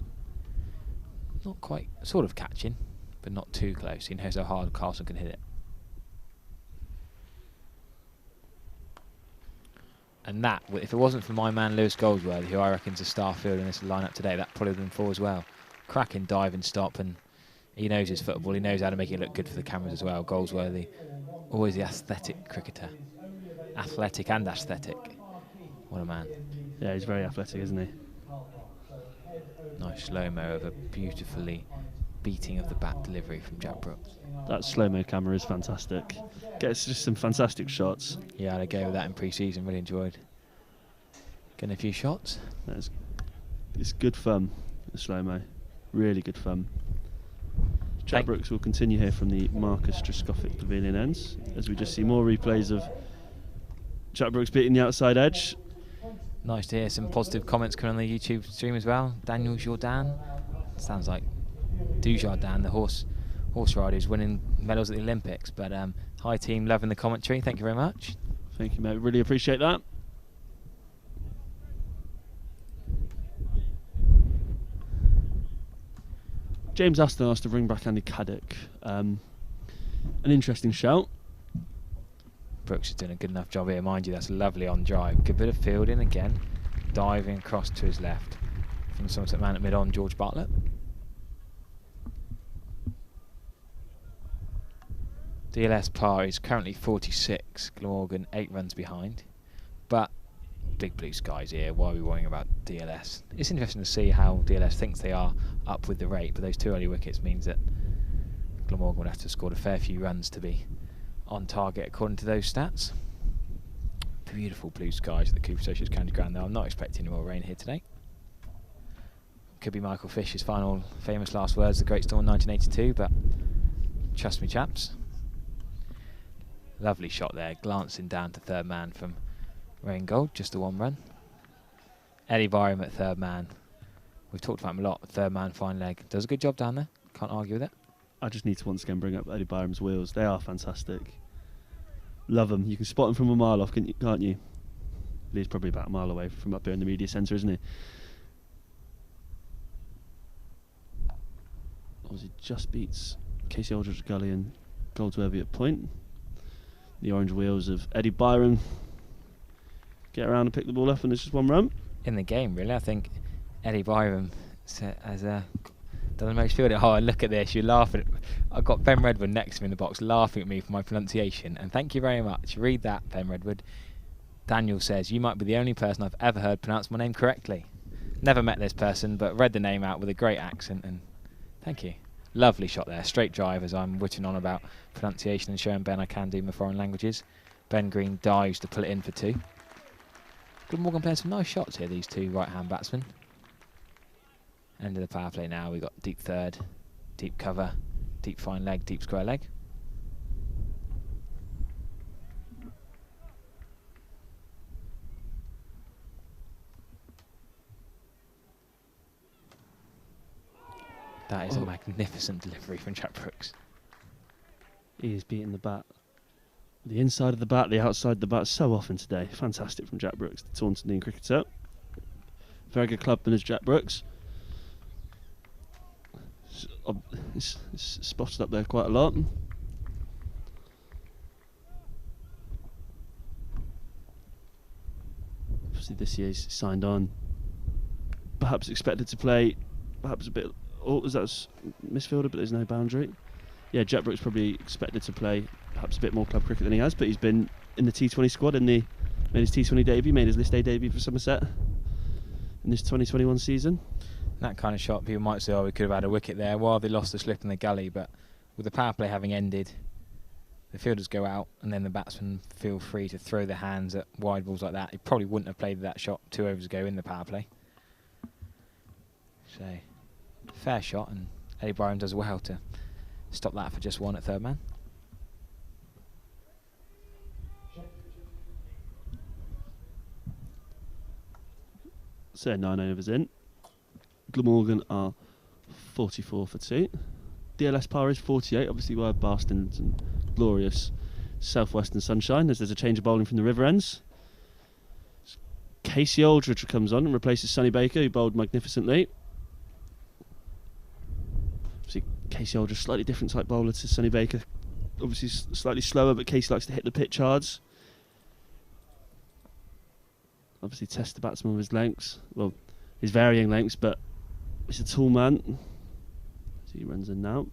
Not quite, sort of catching, but not too close. He knows how hard Carlson can hit it. And that, if it wasn't for my man Lewis Goldsworthy, who I reckon is a star fielder in this lineup today, that probably would have been 4 as well. Cracking dive and stop, and he knows his football. He knows how to make it look good for the cameras as well. Goldsworthy, always the aesthetic cricketer. Athletic and aesthetic. What a man. Yeah, he's very athletic, isn't he? Nice slow-mo of a beautifully beating of the bat delivery from Jack Brooks. That slow-mo camera is fantastic. Gets just some fantastic shots. Yeah, I had a go with that in pre-season, really enjoyed getting a few shots. It's good fun, the slow-mo. Really good fun. Jack Brooks will continue here from the Marcus Trescothick pavilion ends, as we just see more replays of Jack Brooks beating the outside edge. Nice to hear some positive comments coming on the YouTube stream as well. Daniel Jourdan, sounds like Dujardin, the horse rider who's winning medals at the Olympics. But hi team, loving the commentary. Thank you very much. Thank you, mate. Really appreciate that. James Aston asked to bring back Andy Caddick. An interesting shout. Brooks is doing a good enough job here, mind you. That's lovely on drive. Good bit of fielding again, diving across to his left from the Somerset man at mid-on, George Bartlett. DLS par is currently 46, Glamorgan 8 runs behind, but big blue skies here. Why are we worrying about DLS? It's interesting to see how DLS thinks they are up with the rate, but those 2 early wickets means that Glamorgan would have to have scored a fair few runs to be on target according to those stats. Beautiful blue skies at the Cooper Associates County Ground though. I'm not expecting any more rain here today. Could be Michael Fish's final famous last words, the Great Storm in 1982, but trust me chaps. Lovely shot there, glancing down to third man from Raingold, just the 1 run. Eddie Byram at third man. We've talked about him a lot, third man, fine leg. Does a good job down there, can't argue with it. I just need to once again bring up Eddie Byram's wheels. They are fantastic. Love them. You can spot them from a mile off, can't you? He's probably about a mile away from up here in the media centre, isn't he? Obviously just beats Casey Aldridge Gully and Goldsworthy at point. The orange wheels of Eddie Byram get around and pick the ball up, and it's just 1 run. In the game, really, I think Eddie Byram has done the most field. Oh, look at this! You're laughing. I've got Ben Redwood next to me in the box, laughing at me for my pronunciation. And thank you very much. Read that, Ben Redwood. Daniel says you might be the only person I've ever heard pronounce my name correctly. Never met this person, but read the name out with a great accent. And thank you. Lovely shot there, straight drive as I'm whittling on about pronunciation and showing Ben I can do my foreign languages. Ben Green dives to pull it in for 2. Glamorgan playing some nice shots here, these 2 right-hand batsmen. End of the power play now, we've got deep third, deep cover, deep fine leg, deep square leg. That is a magnificent delivery from Jack Brooks. He is beating the bat. The inside of the bat, the outside of the bat, so often today. Fantastic from Jack Brooks, the Taunton Dean cricketer. Very good clubman as Jack Brooks. It's spotted up there quite a lot. Obviously this year he's signed on. Perhaps expected to play, perhaps a bit... Oh, that's misfielder, but there's no boundary. Yeah, Jack Brooks probably expected to play perhaps a bit more club cricket than he has, but he's been in the T20 squad and made his T20 debut, made his list A debut for Somerset in this 2021 season. That kind of shot, people might say, oh, we could have had a wicket there. Well, they lost the slip in the gully, but with the power play having ended, the fielders go out and then the batsmen feel free to throw their hands at wide balls like that. He probably wouldn't have played that shot 2 overs ago in the power play. So, fair shot, and Eddie Byram does well to stop that for just 1 at third man. So 9 overs in. Glamorgan are 44 for 2. DLS par is 48, obviously we're basked in some glorious southwestern sunshine as there's a change of bowling from the river ends. Casey Aldridge comes on and replaces Sonny Baker, who bowled magnificently. Obviously Casey Aldridge, slightly different type bowler to Sonny Baker. Obviously slightly slower, but Casey likes to hit the pitch hard. Obviously test the batsman with his lengths, well, his varying lengths, but he's a tall man. So he runs in now.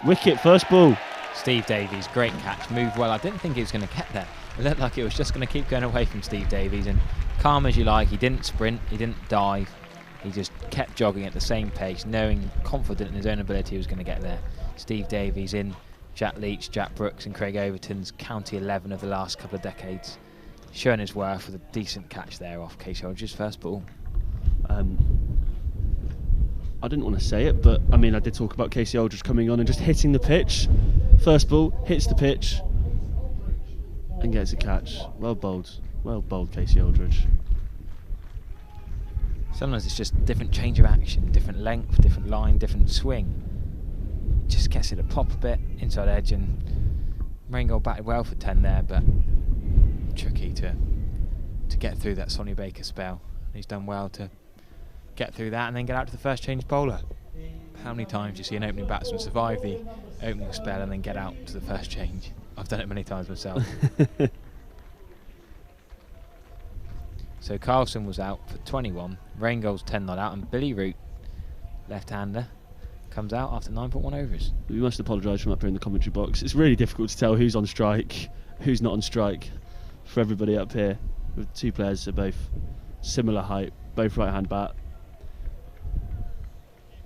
Wicket, first ball. Steve Davies, great catch, moved well. I didn't think he was going to get there. It looked like it was just going to keep going away from Steve Davies, and calm as you like, he didn't sprint, he didn't dive, he just kept jogging at the same pace, knowing, confident in his own ability he was going to get there. Steve Davies in, Jack Leach, Jack Brooks and Craig Overton's county 11 of the last couple of decades, showing his worth with a decent catch there off Casey Aldridge's first ball. I didn't want to say it, but I mean, I did talk about Casey Aldridge coming on and just hitting the pitch. First ball, hits the pitch and gets a catch. Well bowled, Casey Aldridge. Sometimes it's just different change of action, different length, different line, different swing. Just gets it a pop a bit, inside edge, and Raingold batted well for 10 there, but tricky to get through that Sonny Baker spell. He's done well to get through that and then get out to the first change bowler. How many times do you see an opening batsman survive the opening spell and then get out to the first change? I've done it many times myself. So Carlson was out for 21, Raingold's 10 not out, and Billy Root, left-hander, comes out after 9.1 overs. We must apologise from up here in the commentary box. It's really difficult to tell who's on strike, who's not on strike for everybody up here. With two players who are both similar height, both right-hand bat.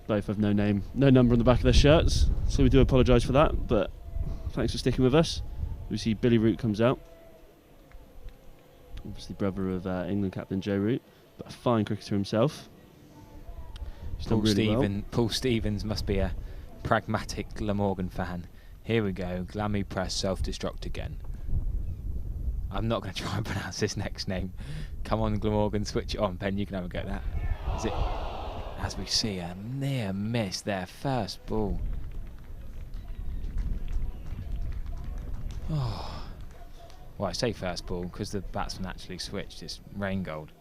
Both have no name, no number on the back of their shirts, so we do apologise for that, but thanks for sticking with us. We see Billy Root comes out. Obviously brother of England captain Joe Root, but a fine cricketer himself. Paul Stevens must be a pragmatic Glamorgan fan. Here we go, Glammy press self-destruct again. I'm not going to try and pronounce this next name. Come on, Glamorgan, switch it on. Ben, you can have a go at that. Is it? As we see, a near miss there, first ball. Oh. Well, I say first ball because the batsman actually switched. It's rain gold.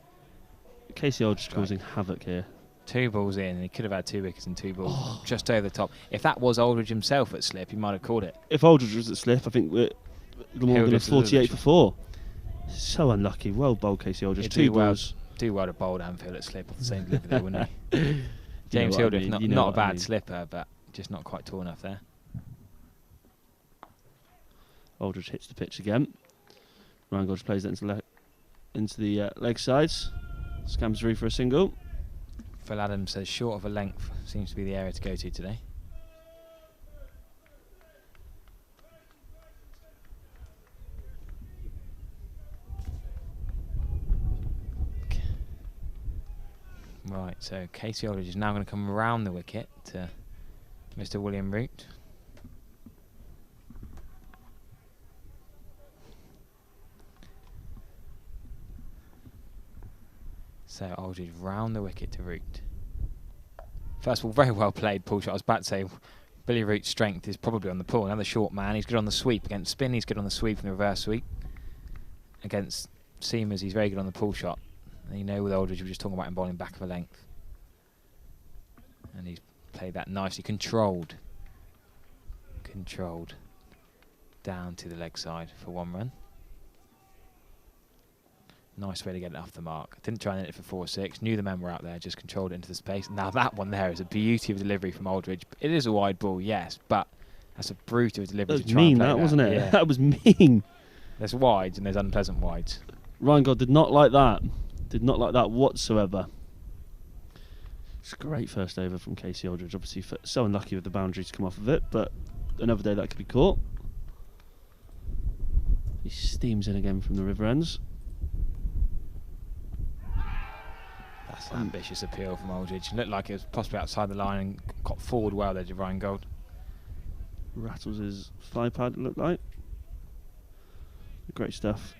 Casey Aldridge causing havoc here. 2 balls in, and he could have had 2 wickets and 2 balls just over the top. If that was Aldridge himself at slip, he might have called it. If Aldridge was at slip, I think we're more than a 48 for 4. So unlucky. Well bowled, Casey Aldridge. 2 balls. Do well to bowl Anfield at slip off the same delivery there, wouldn't he? James Hildreth, not a bad slipper, but just not quite tall enough there. Aldridge hits the pitch again. Ryan Gordge plays that into the leg sides. Scams through for a single. Phil Adams says short of a length seems to be the area to go to today. Right, so Casey Aldridge is now going to come around the wicket to Mr. William Root. So Aldridge round the wicket to Root. First of all, very well played pull shot. I was about to say Billy Root's strength is probably on the pull. Another short man. He's good on the sweep against spin. He's good on the sweep and the reverse sweep. Against seamers, he's very good on the pull shot. And you know with Aldridge, we were just talking about him bowling back of a length. And he's played that nicely. Controlled. Down to the leg side for 1 run. Nice way to get it off the mark. Didn't try and hit it for 4 or 6. Knew the men were out there, just controlled it into the space. Now that one there is a beauty of delivery from Aldridge. It is a wide ball, yes, but that's a brute of a delivery. That was mean, that wasn't it? Yeah. That was mean. There's wides and there's unpleasant wides. Ryan God did not like that. Did not like that whatsoever. It's a great first over from Casey Aldridge. Obviously, so unlucky with the boundary to come off of it, but another day that could be caught. He steams in again from the river ends. That's an ambitious appeal from Aldridge. Looked like it was possibly outside the line and got forward well there to Ryan Gold. Rattles his fly pad, it looked like. Great stuff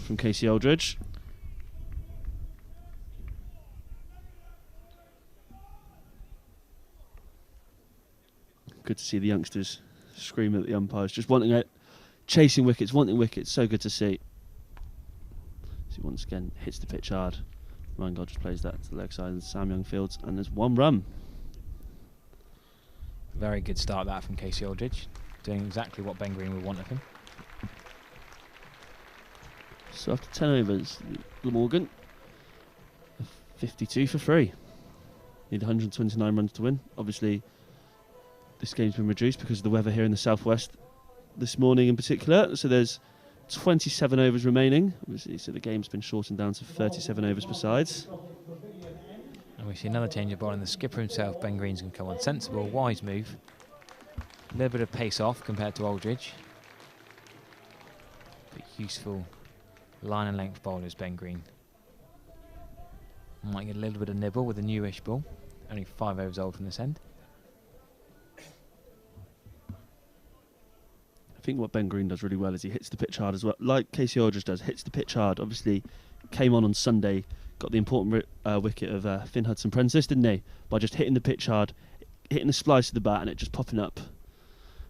from Casey Aldridge. Good to see the youngsters screaming at the umpires, just wanting it, chasing wickets, wanting wickets. So good to see. So once again hits the pitch hard. Ryan God just plays that to the leg side of Sam Young Fields, and there's 1 run. Very good start that from Casey Aldridge, doing exactly what Ben Green would want of him. So after 10 overs, Glamorgan 52 for 3. Need 129 runs to win. Obviously, this game's been reduced because of the weather here in the southwest this morning in particular. So there's 27 overs remaining. Obviously, so the game's been shortened down to 37 overs besides. And we see another change of bowling. The skipper himself, Ben Green's going to come on. Sensible, wise move. A little bit of pace off compared to Aldridge. But useful line and length bowlers, Ben Green. Might get a little bit of nibble with a newish ball. Only 5 overs old from this end. I think what Ben Green does really well is he hits the pitch hard as well, like Casey Aldridge does. Hits the pitch hard. Obviously, came on Sunday, got the important wicket of Finn Hudson-Prentice, didn't he? By just hitting the pitch hard, hitting the splice of the bat, and it just popping up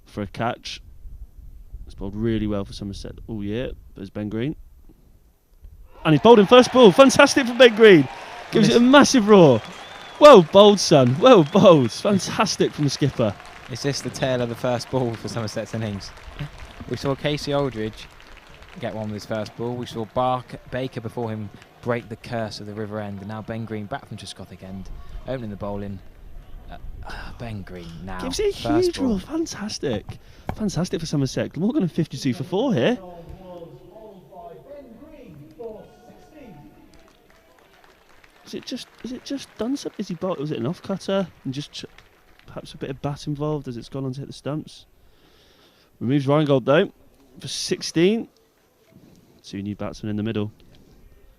for a catch. It's bowled really well for Somerset all year. There's Ben Green, and he's bowled in first ball. Fantastic for Ben Green. Gives it a massive roar. Well bowled, son. Well bowled. Fantastic from the skipper. Is this the tail of the first ball for Somerset's innings? We saw Casey Aldridge get one with his first ball. We saw Baker before him break the curse of the river end. And now Ben Green back from Trescothick end, opening the bowling. Ben Green now. Gives it a huge rule. Fantastic. Fantastic for Somerset. Glamorgan on 52 for 4 here. Is it just done something? Is he bowled? Was it an off cutter and just perhaps a bit of bat involved as it's gone on to hit the stumps? Removes Reingold though for 16. 2 new batsmen in the middle.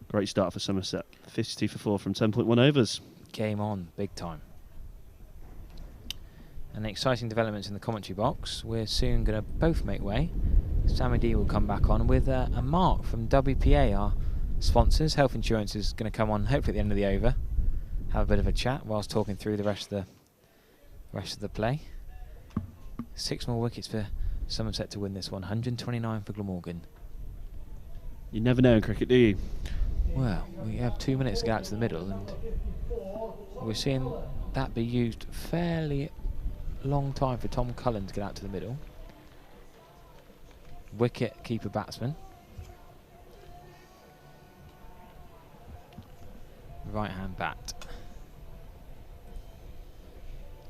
Great start for Somerset. 52 for 4 from 10.1 overs. Game on, big time. And exciting developments in the commentary box. We're soon going to both make way. Sammy D will come back on with a mark from WPA, our sponsors. Health insurance is going to come on hopefully at the end of the over. Have a bit of a chat whilst talking through the rest of the play. 6 more wickets for Somerset to win this one. 129 for Glamorgan. You never know in cricket, do you? Well, we have 2 minutes to get out to the middle, and we're seeing that be used fairly long time for Tom Cullen to get out to the middle. Wicket keeper batsman. Right hand bat.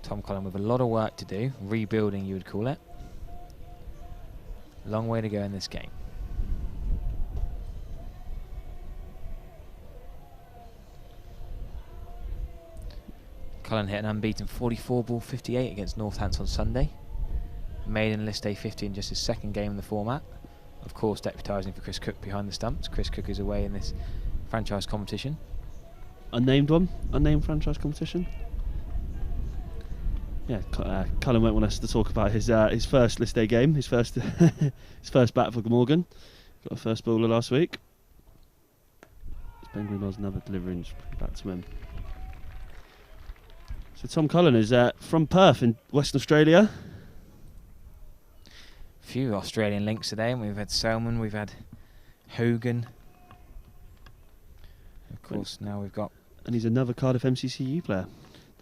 Tom Cullen with a lot of work to do. Rebuilding, you would call it. Long way to go in this game. Cullen hit an unbeaten 44 ball 58 against Northants on Sunday. Maiden list day 50 in just his 2nd game in the format. Of course, deputising for Chris Cook behind the stumps. Chris Cook is away in this franchise competition. Unnamed one? Unnamed franchise competition? Yeah, Cullen won't want us to talk about his first list day game, his first his first bat for Glamorgan. Got a first bowler last week. Ben Greenwell's another delivering back to him. So Tom Cullen is from Perth in Western Australia. Few Australian links today, and we've had Selman, we've had Hogan. Of course, now we've got... And he's another Cardiff MCCU player.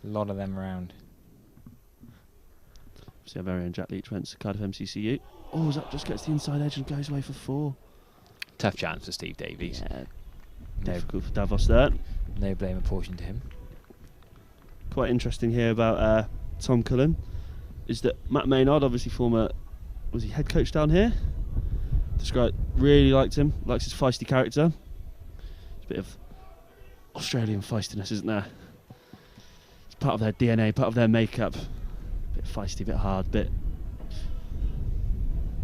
A lot of them around. See our very own Jack Leach went to Cardiff MCCU. Oh, that just gets the inside edge and goes away for 4. Tough chance for Steve Davies. Yeah, difficult for Davos there. No blame apportioned to him. Quite interesting here about Tom Cullen is that Matt Maynard, obviously former, was he head coach down here? Really liked him, likes his feisty character. It's a bit of Australian feistiness, isn't there? It's part of their DNA, part of their makeup. Bit feisty, bit hard, bit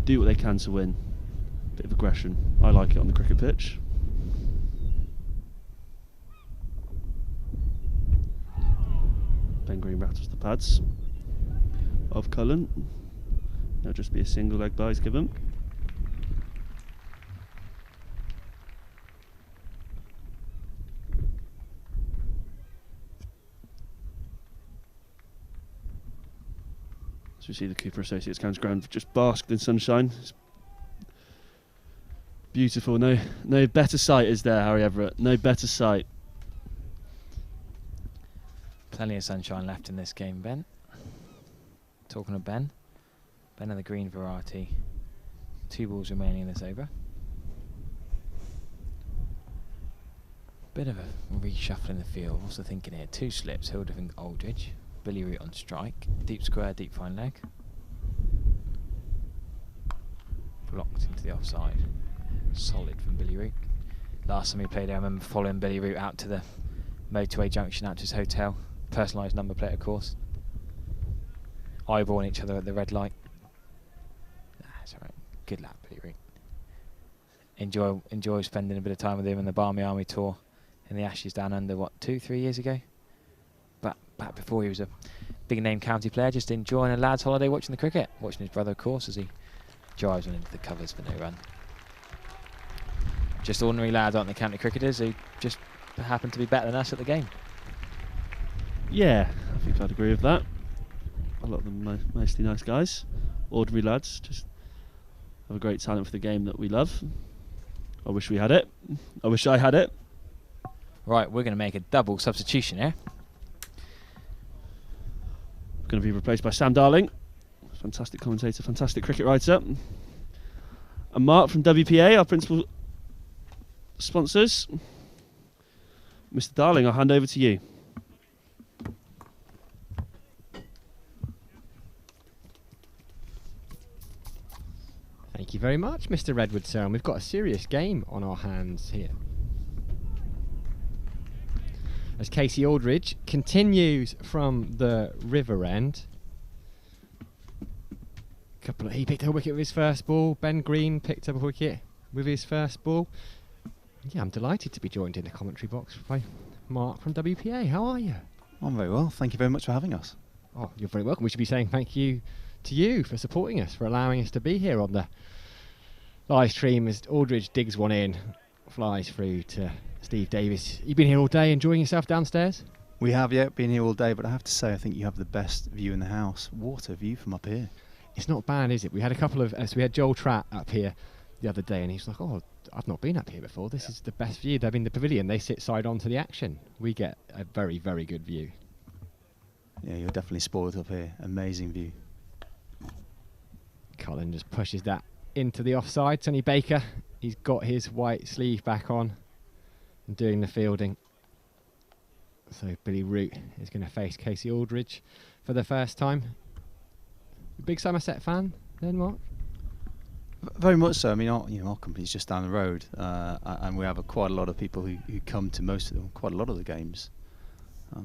do what they can to win. Bit of aggression. I like it on the cricket pitch. Ben Green rattles the pads of Cullen. There'll just be a single leg bye given. As we see the Cooper Associates County ground just basked in sunshine. It's beautiful. No better sight is there, Harry Everett. No better sight. Plenty of sunshine left in this game, Ben. Talking of Ben of the green variety. 2 balls remaining in this over. Bit of a reshuffle in the field. What's the thinking here? 2 slips, Hildreth, Aldridge. Billy Root on strike. Deep square, deep fine leg. Blocked into the offside. Solid from Billy Root. Last time he played there, I remember following Billy Root out to the motorway junction, out to his hotel. Personalised number plate, of course. Eyeballing each other at the red light. That's alright. Good lad, Billy Root. Enjoy spending a bit of time with him in the Barmy Army tour in the Ashes down under, what, 2-3 years ago? But back before he was a big name county player, just enjoying a lad's holiday watching the cricket. Watching his brother, of course, as he drives one into the covers for no run. Just ordinary lads, aren't they, county cricketers, who just happen to be better than us at the game. Yeah, I think I'd agree with that. A lot of them mostly nice guys. Ordinary lads, just have a great talent for the game that we love. I wish we had it. I wish I had it. Right, we're going to make a double substitution here. Going to be replaced by Sam Darling. Fantastic commentator, fantastic cricket writer. And Mark from WPA, our principal sponsors. Mr. Darling, I'll hand over to you. Thank you very much, Mr. Redwood Sound. We've got a serious game on our hands here. As Casey Aldridge continues from the river end. He picked up a wicket with his first ball. Ben Green picked up a wicket with his first ball. Yeah, I'm delighted to be joined in the commentary box by Mark from WPA. How are you? I'm very well. Thank you very much for having us. Oh, you're very welcome. We should be saying thank you to you for supporting us, for allowing us to be here on the live stream as Aldridge digs one in, flies through to Steve Davis. You've been here all day enjoying yourself downstairs? We have, yeah, been here all day, but I have to say I think you have the best view in the house. What a view from up here. It's not bad, is it? We had a couple of... so we had Joel Tratt up here the other day, and he's like, oh, I've not been up here before. This is the best view. I mean, the pavilion, they sit side on to the action. We get a very, very good view. Yeah, you're definitely spoiled up here. Amazing view. Cullen just pushes that into the offside. Sonny Baker, he's got his white sleeve back on and doing the fielding. So Billy Root is going to face Casey Aldridge for the first time. Big Somerset fan then, Mark? Very much so. I mean, our company's just down the road, and we have quite a lot of people who come to quite a lot of the games.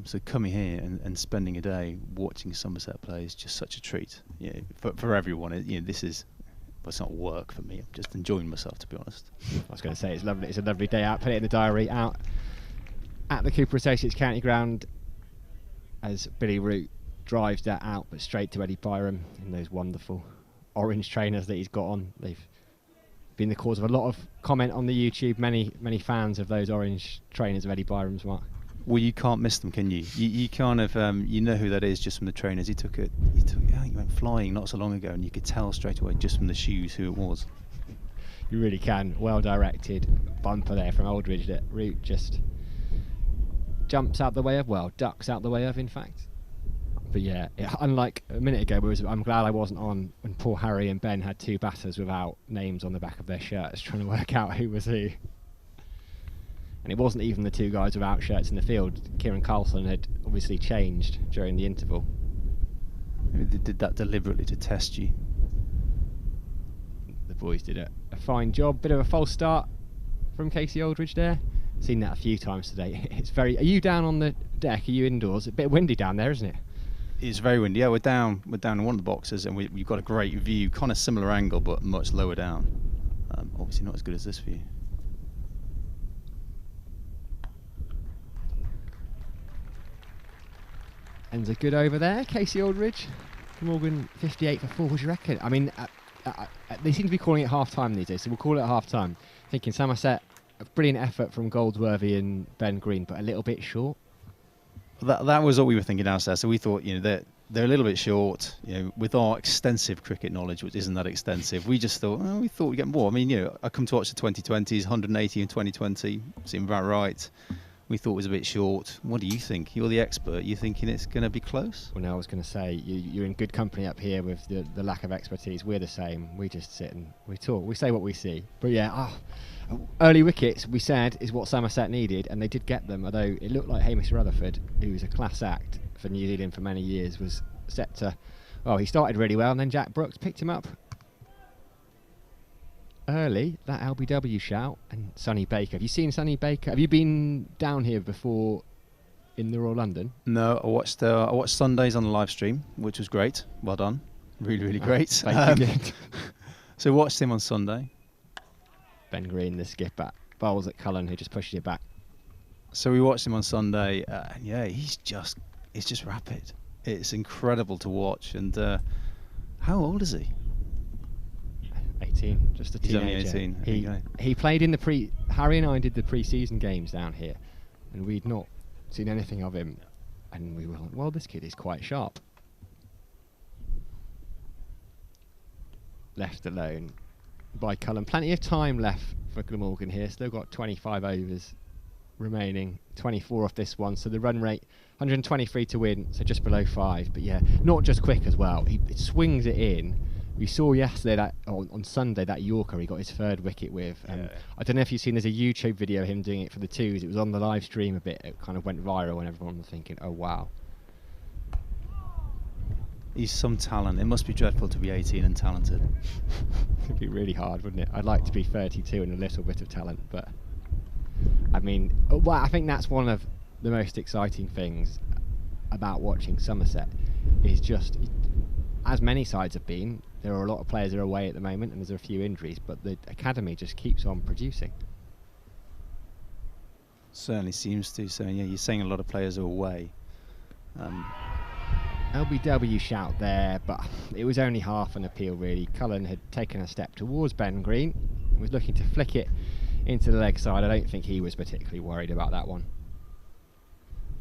So coming here and spending a day watching Somerset play is just such a treat. Yeah, for everyone. This is, well, it's not work for me. I'm just enjoying myself, to be honest. I was going to say it's lovely. It's a lovely day out. Put it in the diary. Out at the Cooper Associates County Ground as Billy Root drives that out, but straight to Eddie Byram in those wonderful orange trainers that he's got on. They've been the cause of a lot of comment on the YouTube. Many fans of those orange trainers of Eddie Byram's, Mark. Well, you can't miss them, can you? You kind of you know who that is just from the trainers. He went flying not so long ago, and you could tell straight away just from the shoes who it was. You really can. Well directed bumper there from Aldridge that Root just jumps out the way of, well, ducks out the way of, in fact. But yeah, unlike a minute ago, I'm glad I wasn't on when poor Harry and Ben had two batters without names on the back of their shirts trying to work out who was who. And it wasn't even the two guys without shirts in the field. Kieran Carlson had obviously changed during the interval. Maybe they did that deliberately to test you. The boys did a fine job. Bit of a false start from Casey Aldridge there. Seen that a few times today. It's very... Are you down on the deck? Are you indoors? A bit windy down there, isn't it? It's very windy. Yeah, we're down in one of the boxes, and we've got a great view, kind of similar angle, but much lower down. Obviously not as good as this view. Ends a good over there, Casey Aldridge. Glamorgan 58 for 4. What do you reckon? I mean, they seem to be calling it half time these days, so we'll call it half time. Thinking Somerset, a brilliant effort from Goldsworthy and Ben Green, but a little bit short. That was what we were thinking downstairs. So we thought, they're a little bit short. With our extensive cricket knowledge, which isn't that extensive, we just thought, we thought we'd get more. I mean, I come to watch the 2020s, 180 in 2020, seemed about right. We thought it was a bit short. What do you think? You're the expert. You thinking it's going to be close? Well, no, I was going to say you're in good company up here with the lack of expertise. We're the same. We just sit and we talk. We say what we see. But yeah, early wickets, we said, is what Somerset needed, and they did get them, although it looked like Hamish Rutherford, who was a class act for New Zealand for many years, was set to... Well, he started really well, and then Jack Brooks picked him up early, that LBW shout, and Sonny Baker. Have you seen Sonny Baker? Have you been down here before in the Royal London? No, I watched Sundays on the live stream, which was great. Well done. Really, really great. Thank you. So watched him on Sunday. Ben Green, the skipper, bowls at Cullen, who just pushes it back. So we watched him on Sunday, and yeah, he's just rapid. It's incredible to watch. And how old is he? 18, just a teenager. He's only 18. He played in the Harry and I did the pre-season games down here, and we'd not seen anything of him, and we were like, well, this kid is quite sharp. Left alone by Cullen. Plenty of time left for Glamorgan here. Still got 25 overs remaining, 24 off this one, so the run rate 123 to win, so just below 5. But yeah, not just quick as well. He swings it in. We saw yesterday that on Sunday that Yorker he got his third wicket with. I don't know if you've seen, there's a YouTube video of him doing it for the twos. It was on the live stream a bit. It kind of went viral and everyone was thinking, oh wow. He's some talent. It must be dreadful to be 18 and talented. It'd be really hard, wouldn't it? I'd like to be 32 and a little bit of talent, but I mean, well, I think that's one of the most exciting things about watching Somerset is just, as many sides have been, there are a lot of players that are away at the moment and there's a few injuries, but the academy just keeps on producing. Certainly seems to. So yeah, you're saying a lot of players are away. LBW shout there, but it was only half an appeal really. Cullen had taken a step towards Ben Green and was looking to flick it into the leg side. I don't think he was particularly worried about that one.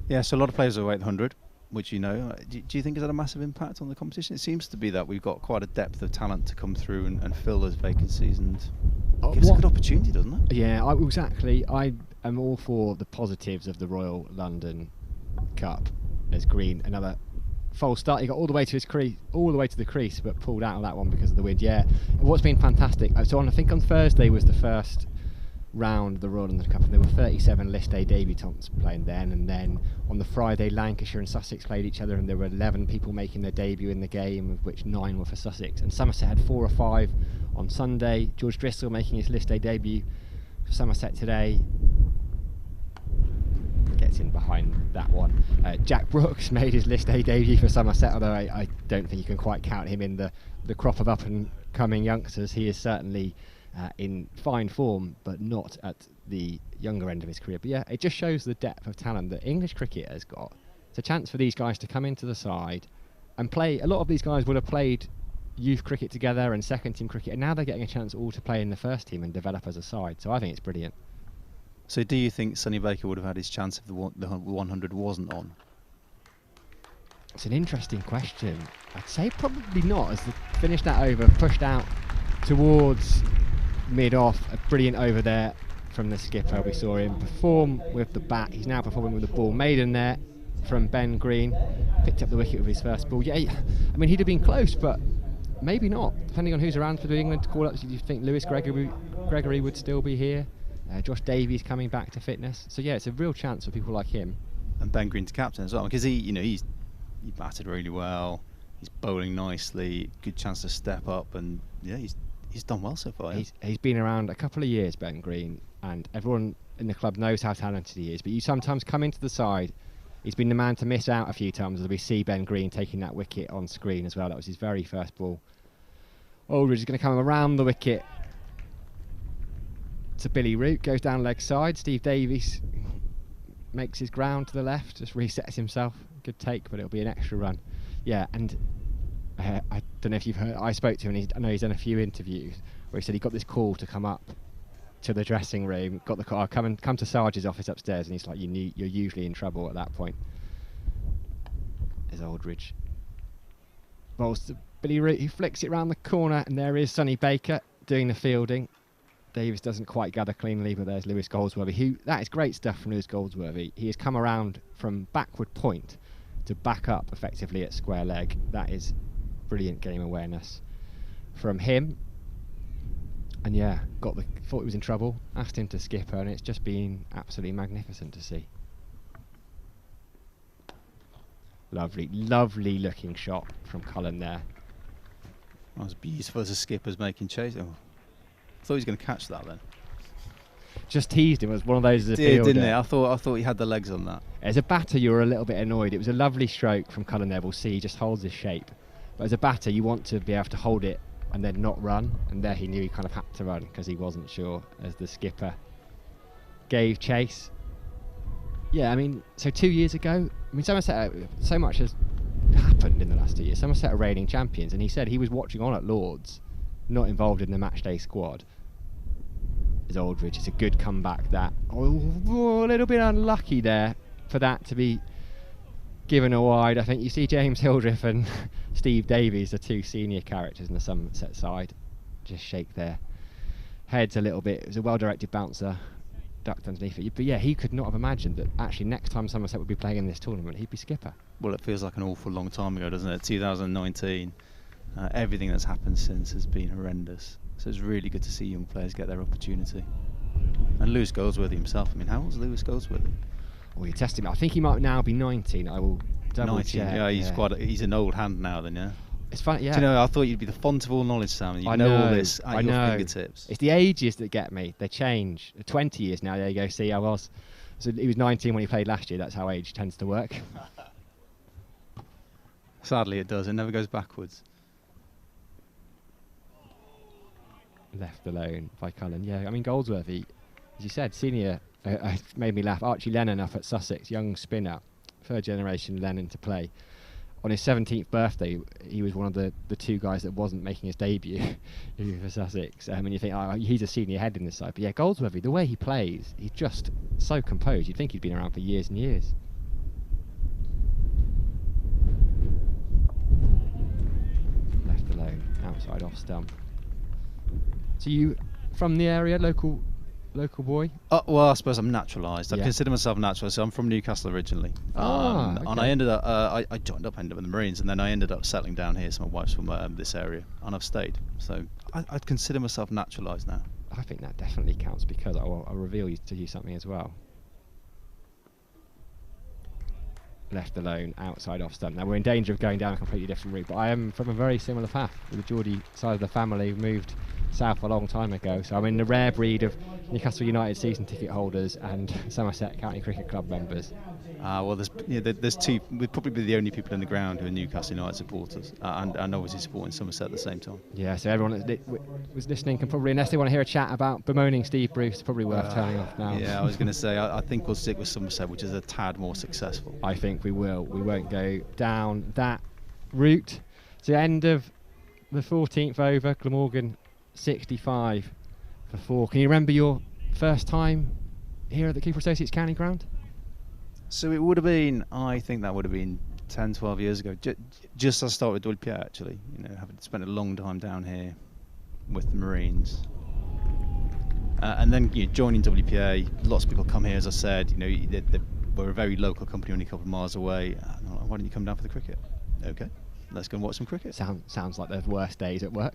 Yeah, so a lot of players are away at the 100, which you know. Do you think has had a massive impact on the competition? It seems to be that we've got quite a depth of talent to come through and fill those vacancies, and it gives a good opportunity, doesn't it? Yeah, exactly. I am all for the positives of the Royal London Cup. There's Green, another false start. He got all the way to his crease, all the way to the crease, but pulled out of that one because of the wind. Yeah, what's been fantastic. So I think on Thursday was the first round of the Royal London Cup, and there were 37 list A debutants playing then, and then on the Friday Lancashire and Sussex played each other, and there were 11 people making their debut in the game, of which 9 were for Sussex, and Somerset had 4 or 5 on Sunday. George Driscoll making his list A debut for Somerset today, gets in behind that one. Jack Brooks made his list A debut for Somerset, although I don't think you can quite count him in the crop of up and coming youngsters. He is certainly in fine form, but not at the younger end of his career. But yeah, it just shows the depth of talent that English cricket has got. It's a chance for these guys to come into the side and play. A lot of these guys would have played youth cricket together and second team cricket, and now they're getting a chance all to play in the first team and develop as a side. So I think it's brilliant. So do you think Sonny Baker would have had his chance if the 100 wasn't on? It's an interesting question. I'd say probably not, as they finished that over, pushed out towards mid-off. A brilliant over there from the skipper. We saw him perform with the bat. He's now performing with the ball. Maiden there from Ben Green. Picked up the wicket with his first ball. Yeah, I mean, he'd have been close, but maybe not. Depending on who's around for the England call-ups, do you think Lewis Gregory would still be here? Josh Davies coming back to fitness. So yeah, it's a real chance for people like him. And Ben Green to captain as well, because he batted really well. He's bowling nicely. Good chance to step up, and yeah, he's done well so far. He's been around a couple of years, Ben Green, and everyone in the club knows how talented he is. But you sometimes come into the side. He's been the man to miss out a few times, as we see Ben Green taking that wicket on screen as well. That was his very first ball. Aldridge is going to come around the wicket to Billy Root, goes down leg side. Steve Davies makes his ground to the left, just resets himself. Good take, but it'll be an extra run. Yeah, and I don't know if you've heard, I spoke to him, and I know he's done a few interviews where he said he got this call to come up to the dressing room, got the car, come to Sarge's office upstairs, and he's like, you're usually in trouble at that point. There's Aldridge. Bowls to Billy Root, who flicks it round the corner, and there is Sonny Baker doing the fielding. Davis doesn't quite gather cleanly, but there's Lewis Goldsworthy, that is great stuff from Lewis Goldsworthy. He has come around from backward point to back up effectively at square leg. That is brilliant game awareness from him. And yeah, thought he was in trouble, asked him to skipper, and it's just been absolutely magnificent to see. Lovely, lovely looking shot from Cullen there. That was beautiful as a skipper's making chase. Oh. I thought he was going to catch that then. Just teased him. It was one of those as a fielder. Didn't it? I thought he had the legs on that. As a batter, you were a little bit annoyed. It was a lovely stroke from Cullen there. We'll see. He just holds his shape. But as a batter, you want to be able to hold it and then not run. And there he knew he kind of had to run because he wasn't sure as the skipper gave chase. Yeah, I mean, so 2 years ago, I mean, Somerset, so much has happened in the last 2 years. Somerset are reigning champions, and he said he was watching on at Lords, not involved in the matchday squad. Is Aldridge. It's a good comeback that. Oh, a little bit unlucky there for that to be given a wide. I think you see James Hildreth and Steve Davies, the two senior characters in the Somerset side, just shake their heads a little bit. It was a well-directed bouncer, ducked underneath it. But yeah, he could not have imagined that actually next time Somerset would be playing in this tournament, he'd be skipper. Well, it feels like an awful long time ago, doesn't it? 2019. Everything that's happened since has been horrendous. So it's really good to see young players get their opportunity. And Lewis Goldsworthy himself. I mean, how old is Lewis Goldsworthy? Well, you're testing me. I think he might now be 19. I will Double 19. check, Yeah, he's yeah. he's an old hand now. Then yeah. It's funny, yeah. Do you know? I thought you'd be the font of all knowledge, Sam. You I know all this at I your know. fingertips. It's the ages that get me. They change. 20 years now. There you go. See, I was. So he was 19 when he played last year. That's how age tends to work. Sadly, it does. It never goes backwards. Left alone by Cullen. Yeah, I mean Goldsworthy, as you said, senior. Made me laugh. Archie Lennon up at Sussex, young spinner, third generation Lennon to play. On his 17th birthday, he was one of the two guys that wasn't making his debut for Sussex. And you think, oh, he's a senior head in this side. But yeah, Goldsworthy, the way he plays, he's just so composed. You'd think he'd been around for years and years. Left alone, outside off stump. So you from the area, local boy? Well, I suppose I'm naturalised. I Yeah. consider myself naturalised. So I'm from Newcastle originally, and okay. I ended up. I ended up in the Marines, and then I ended up settling down here. So my wife's from this area, and I've stayed. So I'd consider myself naturalised now. I think that definitely counts because I'll reveal to you something as well. Left alone, outside off stump. Now we're in danger of going down a completely different route, but I am from a very similar path. With the Geordie side of the family, moved south a long time ago, so I'm in the rare breed of Newcastle United season ticket holders and Somerset County Cricket Club members. Well, there's two. We'd probably be the only people in the ground who are Newcastle United supporters, and obviously supporting Somerset at the same time. Yeah, so everyone that was listening can probably, unless they want to hear a chat about bemoaning Steve Bruce, it's probably worth turning off now. Yeah, I was going to say, I think we'll stick with Somerset, which is a tad more successful. I think we will. We won't go down that route. So end of the 14th over, Glamorgan 65 for 4. Can you remember your first time here at the Cooper Associates County Ground? So it would have been, I think that would have been 10, 12 years ago. Just as I started with WPA, actually. You know, having spent a long time down here with the Marines. And then joining WPA, lots of people come here, as I said. You know, we're a very local company, only a couple of miles away. Why don't you come down for the cricket? Okay, let's go and watch some cricket. Sounds like the worst days at work.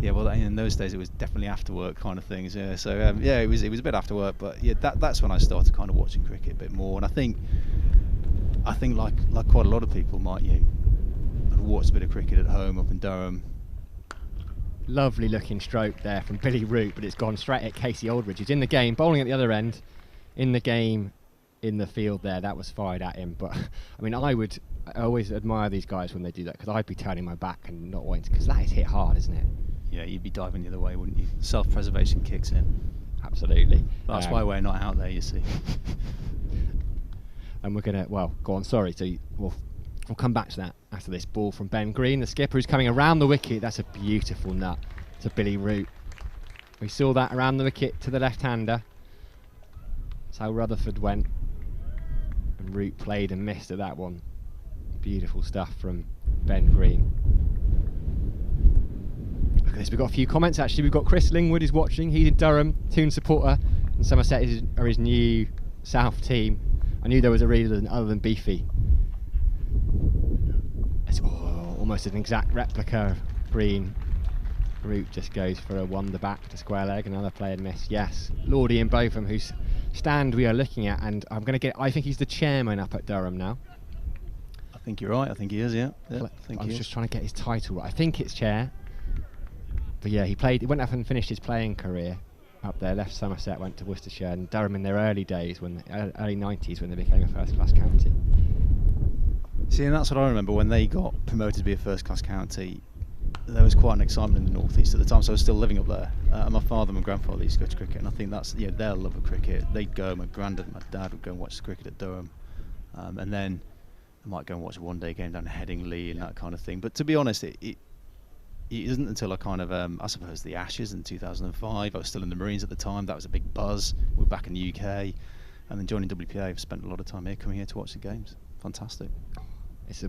Yeah, well, in those days it was definitely after work kind of things. Yeah, so it was a bit after work, but yeah, that's when I started kind of watching cricket a bit more. And I think like quite a lot of people might, I'd watched a bit of cricket at home up in Durham. Lovely looking stroke there from Billy Root, but it's gone straight at Casey Aldridge. He's in the game, bowling at the other end, in the game, in the field there. That was fired at him. But I mean, I always admire these guys when they do that, because I'd be turning my back and not wanting to, because that is hit hard, isn't it? Yeah, you'd be diving the other way, wouldn't you? Self-preservation kicks in. Absolutely. That's why we're not out there, you see. And we're going to, well, go on, sorry. So we'll come back to that after this ball from Ben Green, the skipper, who's coming around the wicket. That's a beautiful nut to Billy Root. We saw that around the wicket to the left-hander. That's how Rutherford went. And Root played and missed at that one. Beautiful stuff from Ben Green. Look at this, we've got a few comments actually. We've got Chris Lingwood is watching. He's in Durham, Toon supporter, and Somerset are his new South team. I knew there was a reason other than Beefy. It's almost an exact replica of Green. Root just goes for a wonder back to square leg. Another play and miss. Yes, Lordy and Botham, whose stand we are looking at, and I think he's the chairman up at Durham now. I think you're right. I think he is. Yeah. I was just trying to get his title right. I think it's chair. But yeah, he went up and finished his playing career up there. Left Somerset, went to Worcestershire, and Durham in their early days, early 90s, when they became a first-class county. See, and that's what I remember when they got promoted to be a first-class county. There was quite an excitement in the North East at the time, so I was still living up there. My father and my grandfather used to go to cricket, and I think that's their love of cricket. They'd go, my granddad and my dad would go and watch the cricket at Durham, and then I might go and watch a one-day game down at Headingley and that kind of thing. But to be honest, it isn't until I kind of, I suppose, the Ashes in 2005. I was still in the Marines at the time. That was a big buzz. We were back in the UK, and then joining WPA. I've spent a lot of time here, coming here to watch the games. Fantastic. It's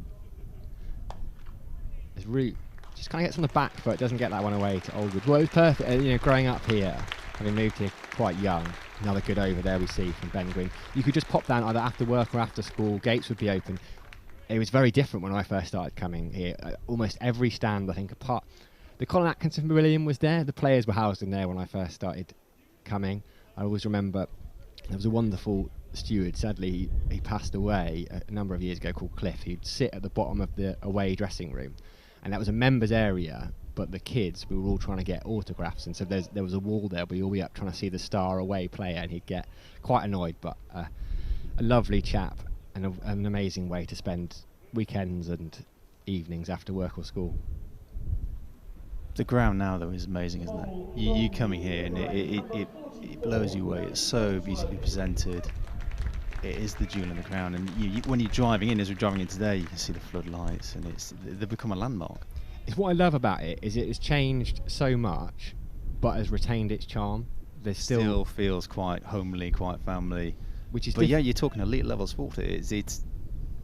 Root. Just kind of gets on the back foot, doesn't get that one away to Aldridge. Well, it was perfect, growing up here, having moved here quite young. Another good over there we see from Ben Green. You could just pop down either after work or after school, gates would be open. It was very different when I first started coming here. Almost every stand, I think, apart. The Colin Atkinson Pavilion was there. The players were housed in there when I first started coming. I always remember there was a wonderful steward, sadly he passed away a number of years ago, called Cliff, who'd sit at the bottom of the away dressing room, and that was a members area, but the kids, we were all trying to get autographs, and so there was a wall there, we'd all be up trying to see the star away player, and he'd get quite annoyed, but a lovely chap, and an amazing way to spend weekends and evenings after work or school. The ground now, though, is amazing, isn't it? You coming here and it blows you away. It's so beautifully presented. It is the jewel in the crown, and when you're driving in, as we're driving in today, you can see the floodlights, and they've become a landmark. It's what I love about it is it has changed so much, but has retained its charm. There's still feels quite homely, quite family. Which is but yeah, you're talking elite level sport. It's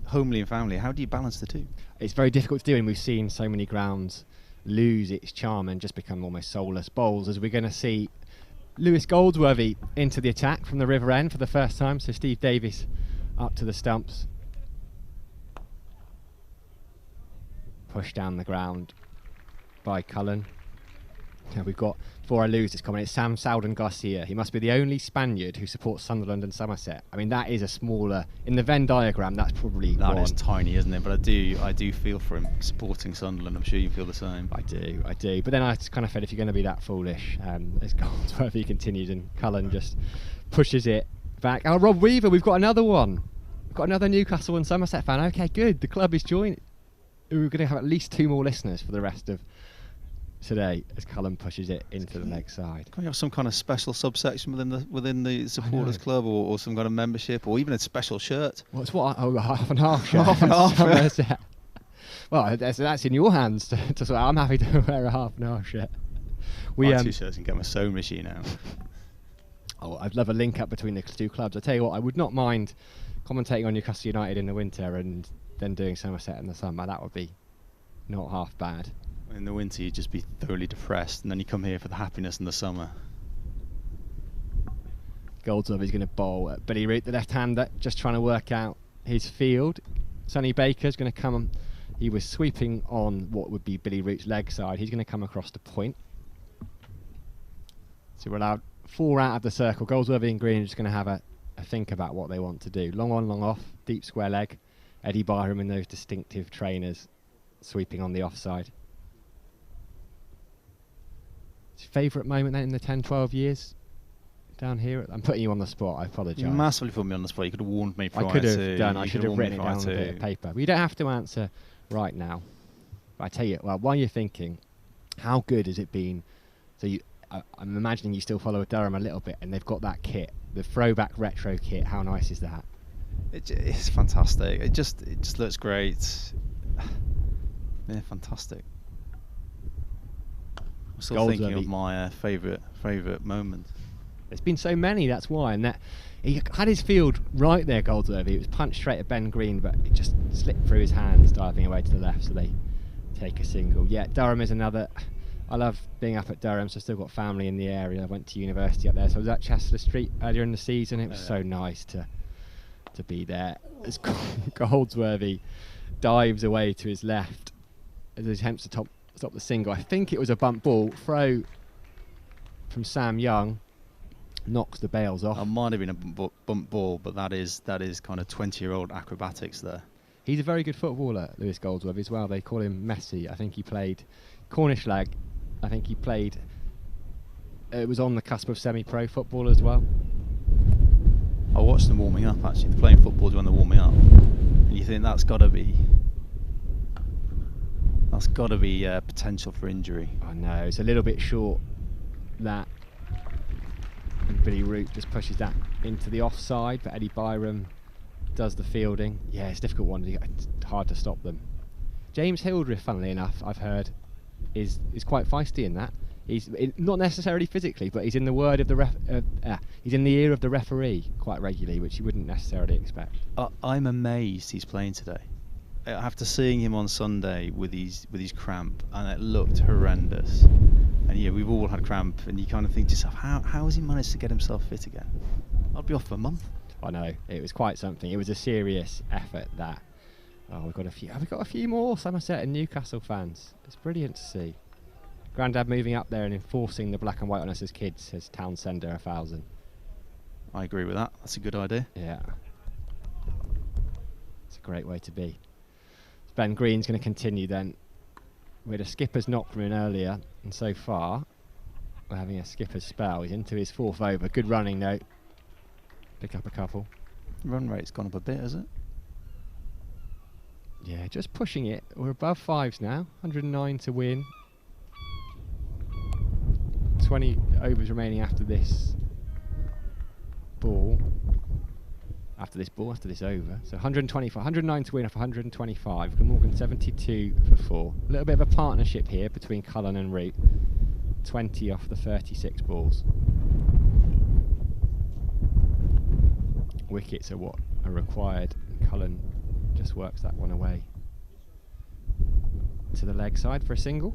homely and family. How do you balance the two? It's very difficult to do, and we've seen so many grounds lose its charm and just become almost soulless bowls, as we're going to see Lewis Goldsworthy into the attack from the river end for the first time. So Steve Davies up to the stumps, pushed down the ground by Cullen. Now we've got, before I lose this comment, it's Sam Souden Garcia. He must be the only Spaniard who supports Sunderland and Somerset. I mean, that is a smaller, in the Venn diagram, that's probably that is tiny, isn't it? But I do feel for him supporting Sunderland. I'm sure you feel the same. I do. But then I kind of felt, if you're going to be that foolish, as Goldsworthy continued, and Cullen just pushes it back. Oh, Rob Weaver, we've got another one. We've got another Newcastle and Somerset fan. Okay, good. The club is joining. We're going to have at least 2 more listeners for the rest of today, as Cullen pushes it into the leg side. Can we have some kind of special subsection within the supporters club, or some kind of membership, or even a special shirt? Well, it's what, half and half shirt. Half and half. Well, that's in your hands to sort. I'm happy to wear a half and half shirt. My 2 shirts and get my sewing machine out. Oh, I'd love a link up between the 2 clubs. I tell you what, I would not mind commentating on Newcastle United in the winter and then doing Somerset in the summer. That would be not half bad. In the winter, you'd just be thoroughly depressed, and then you come here for the happiness in the summer. Goldsworthy's going to bowl at Billy Root, the left-hander, just trying to work out his field. Sonny Baker's going to come. He was sweeping on what would be Billy Root's leg side. He's going to come across the point. So we're allowed 4 out of the circle. Goldsworthy and Green are just going to have a think about what they want to do. Long on, long off, deep square leg. Eddie Byram and those distinctive trainers sweeping on the offside. Favourite moment then in the 10-12 years down here? I'm putting you on the spot, I apologise. You massively put me on the spot. You could have warned me prior to. I could have done. I should have written it down on a bit of paper. But you don't have to answer right now. But I tell you, well, while you're thinking, how good has it been? So I'm imagining you still follow Durham a little bit, and they've got that kit, the throwback retro kit. How nice is that? It's fantastic. It just looks great. Yeah, fantastic. I'm still thinking of my favourite moment. There's been so many, that's why. And that he had his field right there, Goldsworthy. It was punched straight at Ben Green, but it just slipped through his hands, diving away to the left, so they take a single. Yeah, Durham is another. I love being up at Durham, so I've still got family in the area. I went to university up there, so I was at Chester Street earlier in the season. It was so nice to be there. As Goldsworthy dives away to his left as he attempts to stop the single. I think it was a bump ball. Throw from Sam Young knocks the bails off. It might have been a bump ball, but that is kind of 20-year-old acrobatics there. He's a very good footballer, Lewis Goldsworthy, as well. They call him Messi. I think he played Cornish lag. I think he played. It was on the cusp of semi-pro football as well. I watched them warming up, actually. They're playing football when they're warming up. And you think that's got to be potential for injury. I know, it's a little bit short, that. And Billy Root just pushes that into the offside, but Eddie Byram does the fielding. Yeah, it's a difficult one. It's hard to stop them. James Hildreth, funnily enough, I've heard, is quite feisty in that. He's not necessarily physically, but he's in the word of the he's in the ear of the referee quite regularly, which you wouldn't necessarily expect. I'm amazed he's playing today. After seeing him on Sunday with his cramp, and it looked horrendous. And yeah, we've all had cramp, and you kind of think to yourself, how has he managed to get himself fit again? I'd be off for a month. I know, it was quite something. It was a serious effort. That. Oh, we've got a few more Somerset and Newcastle fans. It's brilliant to see. Grandad moving up there and enforcing the black and white on us as kids, says Townsender 1000. I agree with that. That's a good idea. Yeah. It's a great way to be. Ben Green's going to continue then. We had a skipper's knock from him earlier, and so far we're having a skipper's spell. He's into his 4th over. Good running though. Pick up a couple. Run rate's gone up a bit, has it? Yeah, just pushing it. We're above 5s now. 109 to win. 20 overs remaining after this ball. After this over. So 125, 109 to win off 125. Glamorgan 72 for 4. A little bit of a partnership here between Cullen and Root. 20 off the 36 balls. Wickets are what are required, and Cullen just works that one away to the leg side for a single.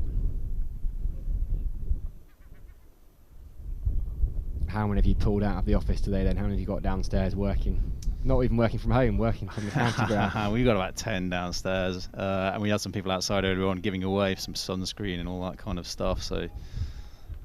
How many have you pulled out of the office today then? How many have you got downstairs working? Not even working from home, working from the county ground. We've got about 10 downstairs, and we had some people outside earlier on giving away some sunscreen and all that kind of stuff. So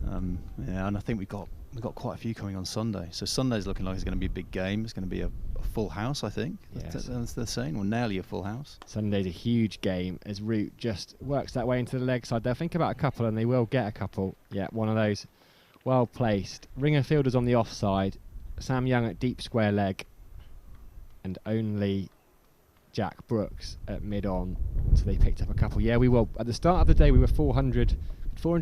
yeah, and I think we've got quite a few coming on Sunday. So Sunday's looking like it's going to be a big game. It's going to be a full house, I think. Yes. That's the saying, or nearly a full house. Sunday's a huge game as Root just works that way into the leg side. They'll think about a couple, and they will get a couple. Yeah, one of those well placed. Ringer fielders on the offside. Sam Young at deep square leg, and only Jack Brooks at mid on. So they picked up a couple. Yeah, we will. At the start of the day, we were 400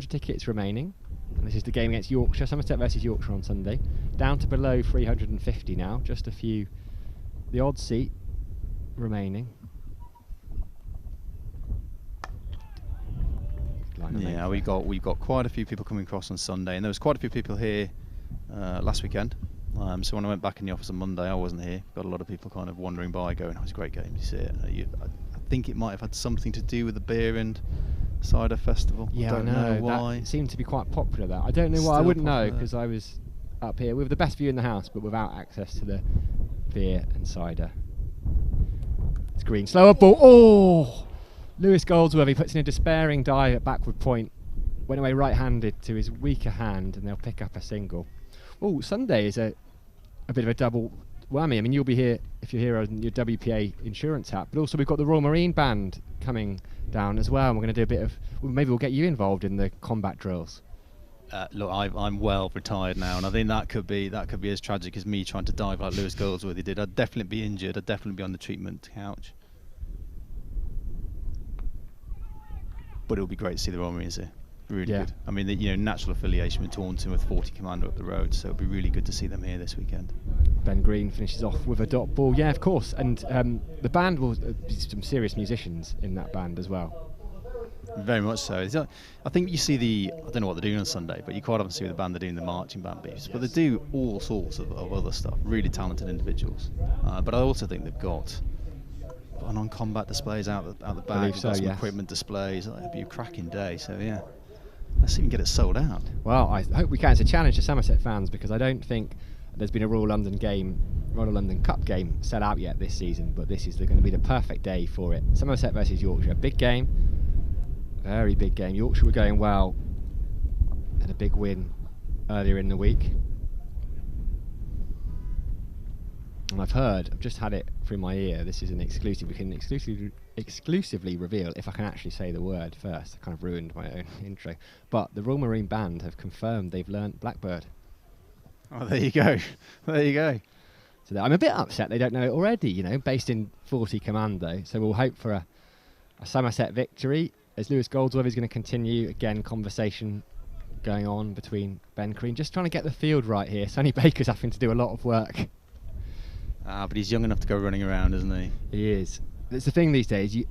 tickets remaining. And this is the game against Yorkshire, Somerset versus Yorkshire on Sunday. Down to below 350 now, just a few. The odd seat remaining. Yeah, we've got quite a few people coming across on Sunday, and there was quite a few people here last weekend. So when I went back in the office on Monday, I wasn't here. Got a lot of people kind of wandering by, going, "Oh, it's a great game. You see it." I think it might have had something to do with the beer and cider festival. Yeah, I don't know why. That seemed to be quite popular. That I don't know why. I wouldn't know because I was up here with the best view in the house, but without access to the beer and cider. It's green, slower ball. Oh, Lewis Goldsworthy puts in a despairing dive at backward point. Went away right-handed to his weaker hand, and they'll pick up a single. Oh, Sunday is a bit of a double whammy. I mean, you'll be here if you're here on your WPA insurance hat, but also we've got the Royal Marine Band coming down as well. And we're going to do a bit of, maybe we'll get you involved in the combat drills. Look, I'm well retired now, and I think that could be as tragic as me trying to dive like Lewis Goldsworthy did. I'd definitely be injured. I'd definitely be on the treatment couch. But it'll be great to see the Royal Marines here. Really good. I mean, natural affiliation with Taunton with 40 Commander up the road, so it'll be really good to see them here this weekend. Ben Green finishes off with a dot ball. Yeah, of course. And the band will be some serious musicians in that band as well. Very much so. I think you see I don't know what they're doing on Sunday, but you quite often see the band, they're doing the marching band beats. But they do all sorts of other stuff. Really talented individuals. But I also think they've got on combat displays out the back. Some equipment displays. It'll be a cracking day. So yeah. Let's see if we can get it sold out. Well, I hope we can. It's a challenge to Somerset fans because I don't think there's been a Royal London Cup game set out yet this season, but this is going to be the perfect day for it. Somerset versus Yorkshire, big game, very big game. Yorkshire were going well, had a big win earlier in the week. And I've just had it through my ear, this is an exclusive, we can exclusively reveal, if I can actually say the word first. I kind of ruined my own intro. But the Royal Marine Band have confirmed they've learnt Blackbird. Oh, there you go. There you go. So I'm a bit upset they don't know it already, based in 40 Commando. So we'll hope for a Somerset victory, as Lewis Goldsworthy is going to continue, again, conversation going on between Ben Green, just trying to get the field right here. Sonny Baker's having to do a lot of work. But he's young enough to go running around, isn't he? He is. It's the thing these days. You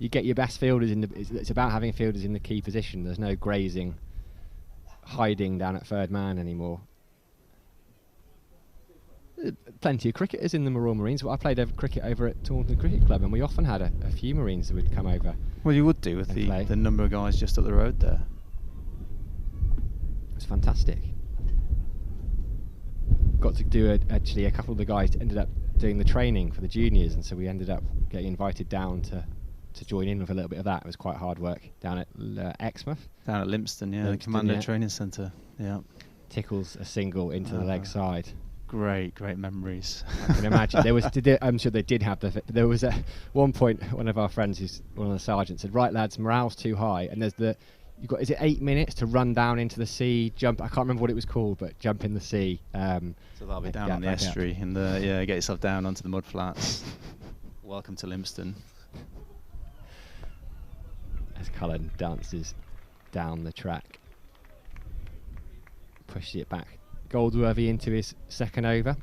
get your best fielders in the. It's about having fielders in the key position. There's no grazing, hiding down at third man anymore. Plenty of cricketers in the Royal Marines. Well, I played cricket over at Taunton Cricket Club, and we often had a few Marines that would come over. Well, you would do with the number of guys just up the road there. It's fantastic. Got to do actually a couple of the guys ended up doing the training for the juniors, and so we ended up getting invited down to join in with a little bit of that. It was quite hard work down at Exmouth. Down at Limpston, the Commando Training Centre. Yeah. Tickles a single into the leg side. great memories. I can imagine. I'm sure they did have there was at one point one of our friends, who's one of the sergeants, said, "Right lads, morale's too high," and is it 8 minutes to run down into the sea, jump? I can't remember what it was called, but jump in the sea. So that'll be down on the estuary and get yourself down onto the mud flats. Welcome to Lympstone. As Cullen dances down the track, pushes it back. Goldsworthy into his second over.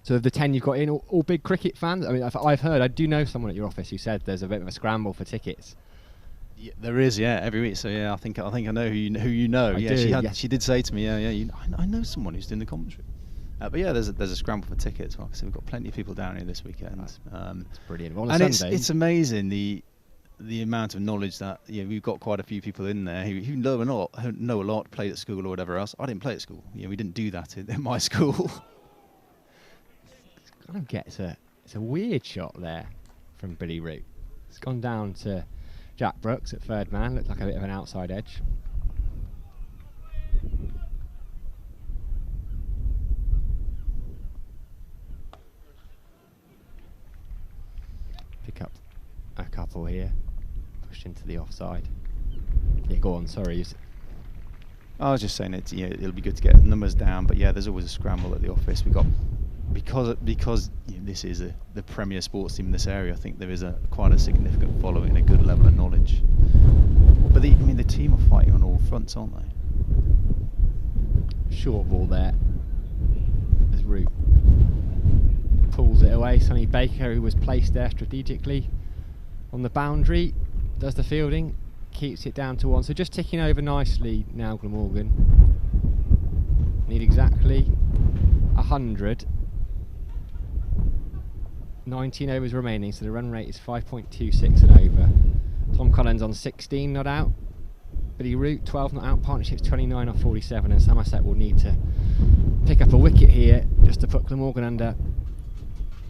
So of the 10 you've got in, all big cricket fans. I mean, I've heard, I do know someone at your office who said there's a bit of a scramble for tickets. Yeah, there is, every week. So I think I know who you know. She did say to me, I know someone who's doing the commentary. But there's a scramble for tickets. Like I said, we've got plenty of people down here this weekend. It's brilliant. On and Sunday, it's amazing the amount of knowledge that we've got quite a few people in there who know a lot, played at school or whatever else. I didn't play at school. We didn't do that in my school. Kind of gets it's a weird shot there from Billy Root. It's gone down to Jack Brooks at third man. Looked like a bit of an outside edge. Pick up a couple here. Pushed into the offside. Yeah, go on. Sorry. I was just saying it'll be good to get the numbers down, but there's always a scramble at the office. We got because this is the premier sports team in this area. I think there is quite a significant following and a good level of knowledge. But the team are fighting on all fronts, aren't they? Short ball there. As Root pulls it away. Sonny Baker, who was placed there strategically on the boundary, does the fielding, keeps it down to 1. So just ticking over nicely now, Glamorgan. Need exactly 100. 19 overs remaining, so the run rate is 5.26 and over. Tom Collins on 16 not out. Billy Root 12 not out. Partnerships 29 off 47, and Somerset will need to pick up a wicket here just to put Glamorgan under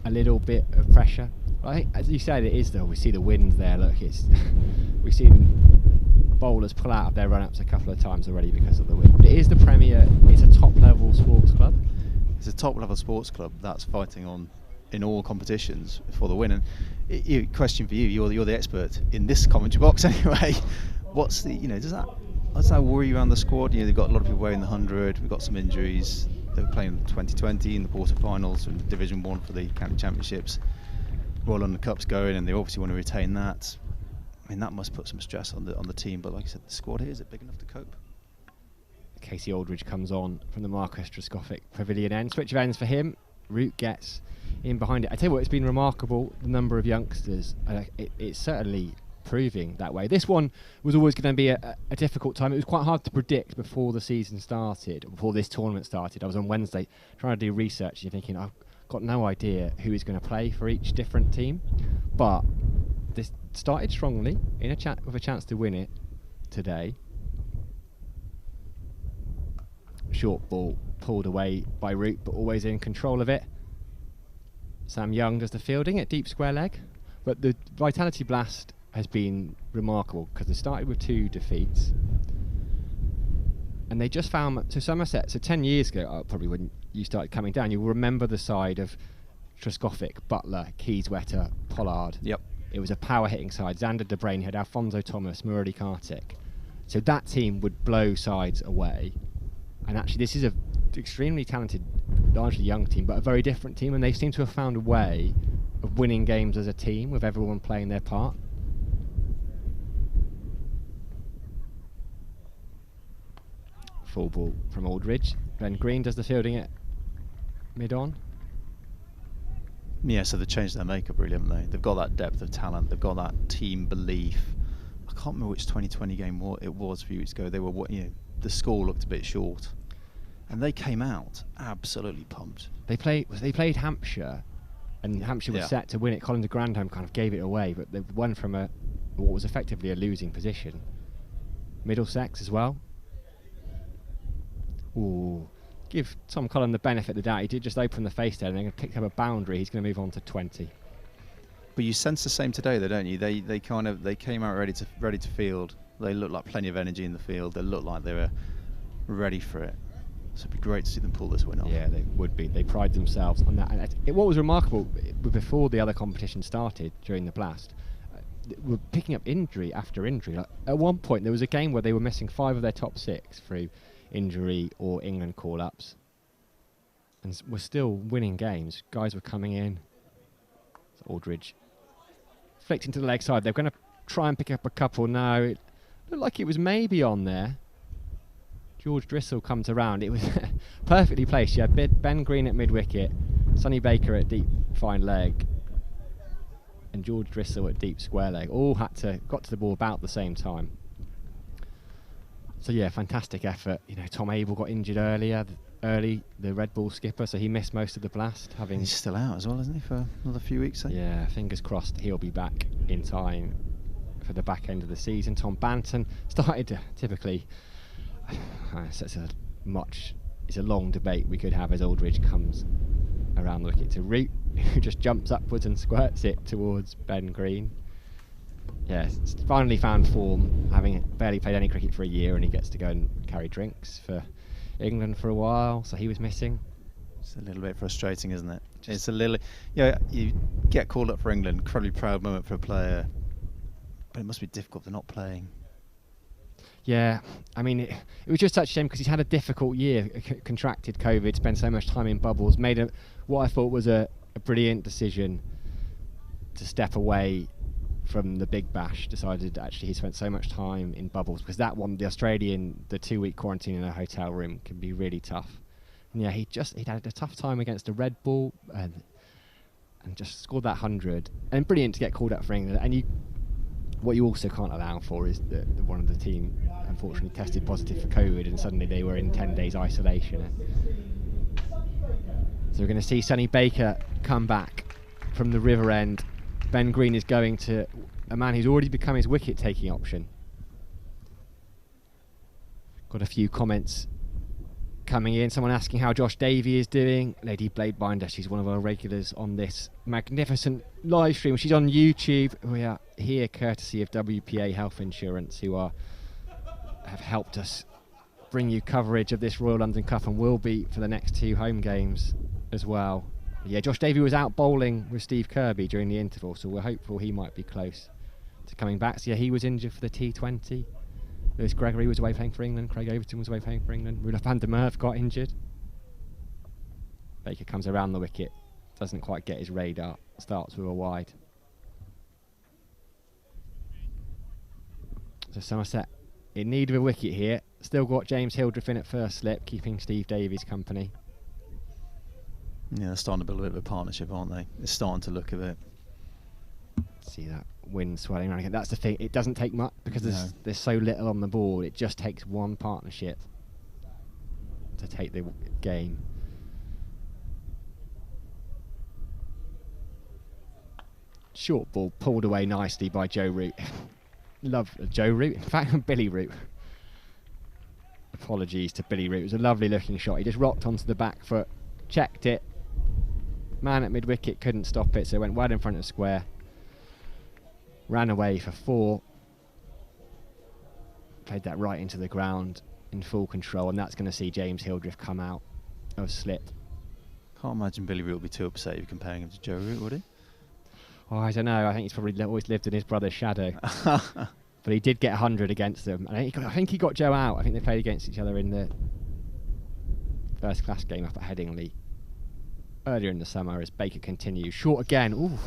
a little bit of pressure. I think, as you said, it is though. We see the wind there. Look, we've seen bowlers pull out of their run-ups a couple of times already because of the wind. But it is the Premier. It's a top-level sports club. It's a top-level sports club that's fighting on in all competitions for the win. And question for you: you're the expert in this commentary box anyway. What's the does that worry you around the squad? They've got a lot of people wearing the 100. We've got some injuries. They were playing 2020 in the quarterfinals and Division 1 for the county championships. Royal London Cup's going, and they obviously want to retain that. I mean, that must put some stress on the team. But like I said, the squad here, is it big enough to cope? Casey Aldridge comes on from the Marcus Trescothick Pavilion end. Switch of ends for him. Root gets in behind it. I tell you what, it's been remarkable, the number of youngsters. It's certainly proving that way. This one was always going to be a difficult time. It was quite hard to predict before the season started, before this tournament started. I was on Wednesday trying to do research and thinking, I've got no idea who is going to play for each different team. But this started strongly with a chance to win it today. Short ball pulled away by Root, but always in control of it. Sam Young does the fielding at deep square leg, but the Vitality Blast has been remarkable because they started with 2 defeats, and they just found Somerset. So 10 years ago, probably when you started coming down, you will remember the side of Trescothick, Butler, Keyswetter, Pollard. Yep. It was a power hitting side. Xander De Bruyne had Alfonso Thomas, Murali Kartik. So that team would blow sides away. And actually, this is an extremely talented, largely young team, but a very different team, and they seem to have found a way of winning games as a team with everyone playing their part. Full ball from Aldridge. Glenn Green does the fielding at mid-on. Yeah, so they've changed their makeup really, haven't they? They've got that depth of talent. They've got that team belief. I can't remember which 2020 game it was a few weeks ago. They were, the score looked a bit short, and they came out absolutely pumped. They played Hampshire, and Hampshire was set to win it. Colin de Grandhomme kind of gave it away, but they won from what was effectively a losing position. Middlesex as well. Ooh, give Tom Cullen the benefit of the doubt. He did just open the face there, and then picked up a boundary. He's going to move on to 20. But you sense the same today, though, don't you? They came out ready to field. They looked like plenty of energy in the field. They looked like they were ready for it. So it'd be great to see them pull this win off. Yeah, they would be. They pride themselves on that. And what was remarkable, before the other competition started during the Blast, were picking up injury after injury. Like, at one point, there was a game where they were missing 5 of their top 6 through injury or England call-ups, and were still winning games. Guys were coming in. Aldridge flicked into the leg side. They're going to try and pick up a couple. No, it looked like it was maybe on there. George Drissel comes around. It was perfectly placed. You had Ben Green at mid-wicket, Sonny Baker at deep fine leg, and George Drissel at deep square leg. All got to the ball about the same time. So yeah, fantastic effort. You know, Tom Abel got injured early, the Red Bull skipper, so he missed most of the Blast. He's still out as well, isn't he, for another few weeks? Yeah, fingers crossed he'll be back in time for the back end of the season. Tom Banton started to typically. It's a long debate we could have as Aldridge comes around the wicket to Root, who just jumps upwards and squirts it towards Ben Green. Yeah, finally found form, having barely played any cricket for a year, and he gets to go and carry drinks for England for a while, so he was missing. It's a little bit frustrating, isn't it? It's a little, you get called up for England, incredibly proud moment for a player, but it must be difficult for not playing. Yeah, I mean, it was just such a shame because he's had a difficult year, contracted COVID, spent so much time in bubbles, made what I thought was a brilliant decision to step away from the Big Bash. Decided actually he spent so much time in bubbles, because that one, the 2-week quarantine in a hotel room can be really tough. And yeah, he'd had a tough time against a Red Bull and just scored that 100. And brilliant to get called up for England. And what you also can't allow for is that one of the team unfortunately tested positive for COVID, and suddenly they were in 10 days isolation. So we're going to see Sonny Baker come back from the river end. Ben Green is going to a man who's already become his wicket-taking option. Got a few comments coming in. Someone asking how Josh Davey is doing. Lady Bladebinder, she's one of our regulars on this magnificent live stream. She's on YouTube. We are here courtesy of WPA Health Insurance, who have helped us bring you coverage of this Royal London Cup, and will be for the next 2 home games as well. Yeah, Josh Davey was out bowling with Steve Kirby during the interval, so we're hopeful he might be close to coming back. So yeah, he was injured for the T20. Lewis Gregory was away playing for England. Craig Overton was away playing for England. Rudolph van der Merwe got injured. Baker comes around the wicket, doesn't quite get his radar, starts with a wide. So Somerset in need of a wicket here. Still got James Hildreth in at first slip, keeping Steve Davies company. Yeah, they're starting to build a bit of a partnership, aren't they? It's starting to look a bit. See that wind swelling around again. That's the thing. It doesn't take much because there's so little on the board. It just takes one partnership to take the game. Short ball pulled away nicely by Joe Root. Love Joe Root. In fact, Billy Root. Apologies to Billy Root. It was a lovely looking shot. He just rocked onto the back foot, checked it. Man at mid wicket couldn't stop it, so it went wide in front of square. Ran away for 4. Played that right into the ground in full control, and that's going to see James Hildreth come out of slip. Can't imagine Billy Root would be too upset if you're comparing him to Joe Root, would he? Oh, I don't know. I think he's probably always lived in his brother's shadow. But he did get 100 against them. I think he got Joe out. I think they played against each other in the first class game up at Headingley earlier in the summer, as Baker continues. Short again. Ooh.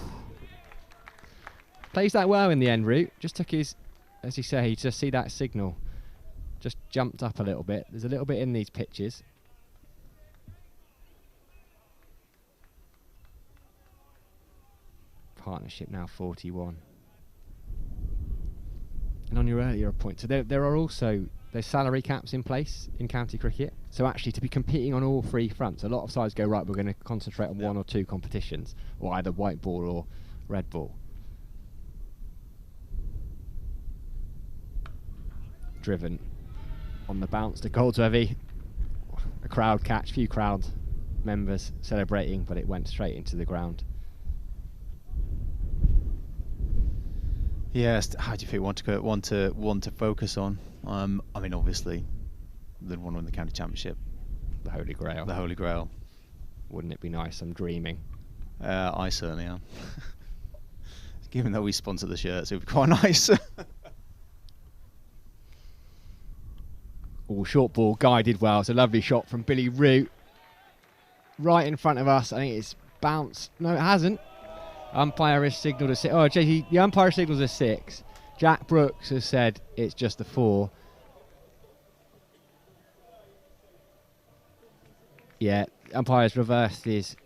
Plays that well in the end, Root. Just took his, as you say, you just see that signal. Just jumped up a little bit. There's a little bit in these pitches. Partnership now 41. And on your earlier point, so there are also, there's salary caps in place in county cricket. So actually to be competing on all 3 fronts, a lot of sides go, right, we're going to concentrate on 1 or 2 competitions, or either white ball or red ball. Driven on the bounce to Goldsworthy. A crowd catch, few crowd members celebrating, but it went straight into the ground. Yes, how do you feel? One to focus on? I mean, obviously, they want to win the county championship. the Holy Grail. The Holy Grail. Wouldn't it be nice? I'm dreaming. I certainly am. Given that we sponsor the shirts, it would be quite nice. All short ball guided well. It's a lovely shot from Billy Root. Right in front of us. I think it's bounced. No, it hasn't. Umpire has signalled a 6. Oh, JT, the umpire signals a 6. Jack Brooks has said it's just a 4. Yeah, umpire's reversed his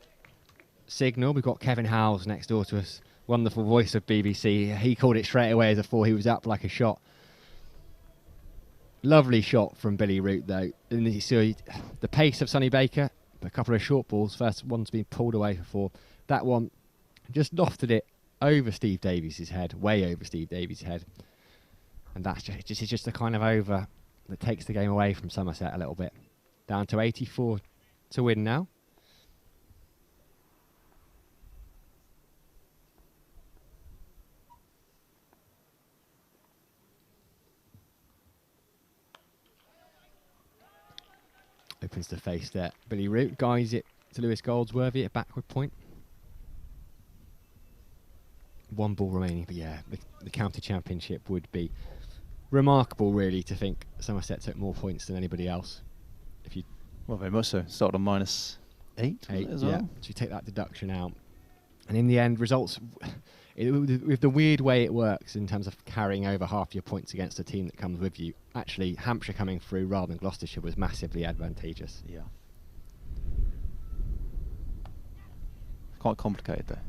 signal. We've got Kevin Howells next door to us. Wonderful voice of BBC. He called it straight away as a 4. He was up like a shot. Lovely shot from Billy Root, though. And you see the pace of Sonny Baker. A couple of short balls. First one's been pulled away for 4. That one just lofted it over Steve Davies' head, way over Steve Davies' head. And that's just the kind of over that takes the game away from Somerset a little bit. Down to 84 to win now. Opens the face there. Billy Root guides it to Lewis Goldsworthy at backward point. 1 ball remaining, but yeah, the county championship would be remarkable, really, to think Somerset took more points than anybody else. If you, well, very much so. Started on -8 as well. Yeah, so you take that deduction out, and in the end, results. With the weird way it works in terms of carrying over half your points against a team that comes with you, actually Hampshire coming through rather than Gloucestershire was massively advantageous. Yeah. Quite complicated though.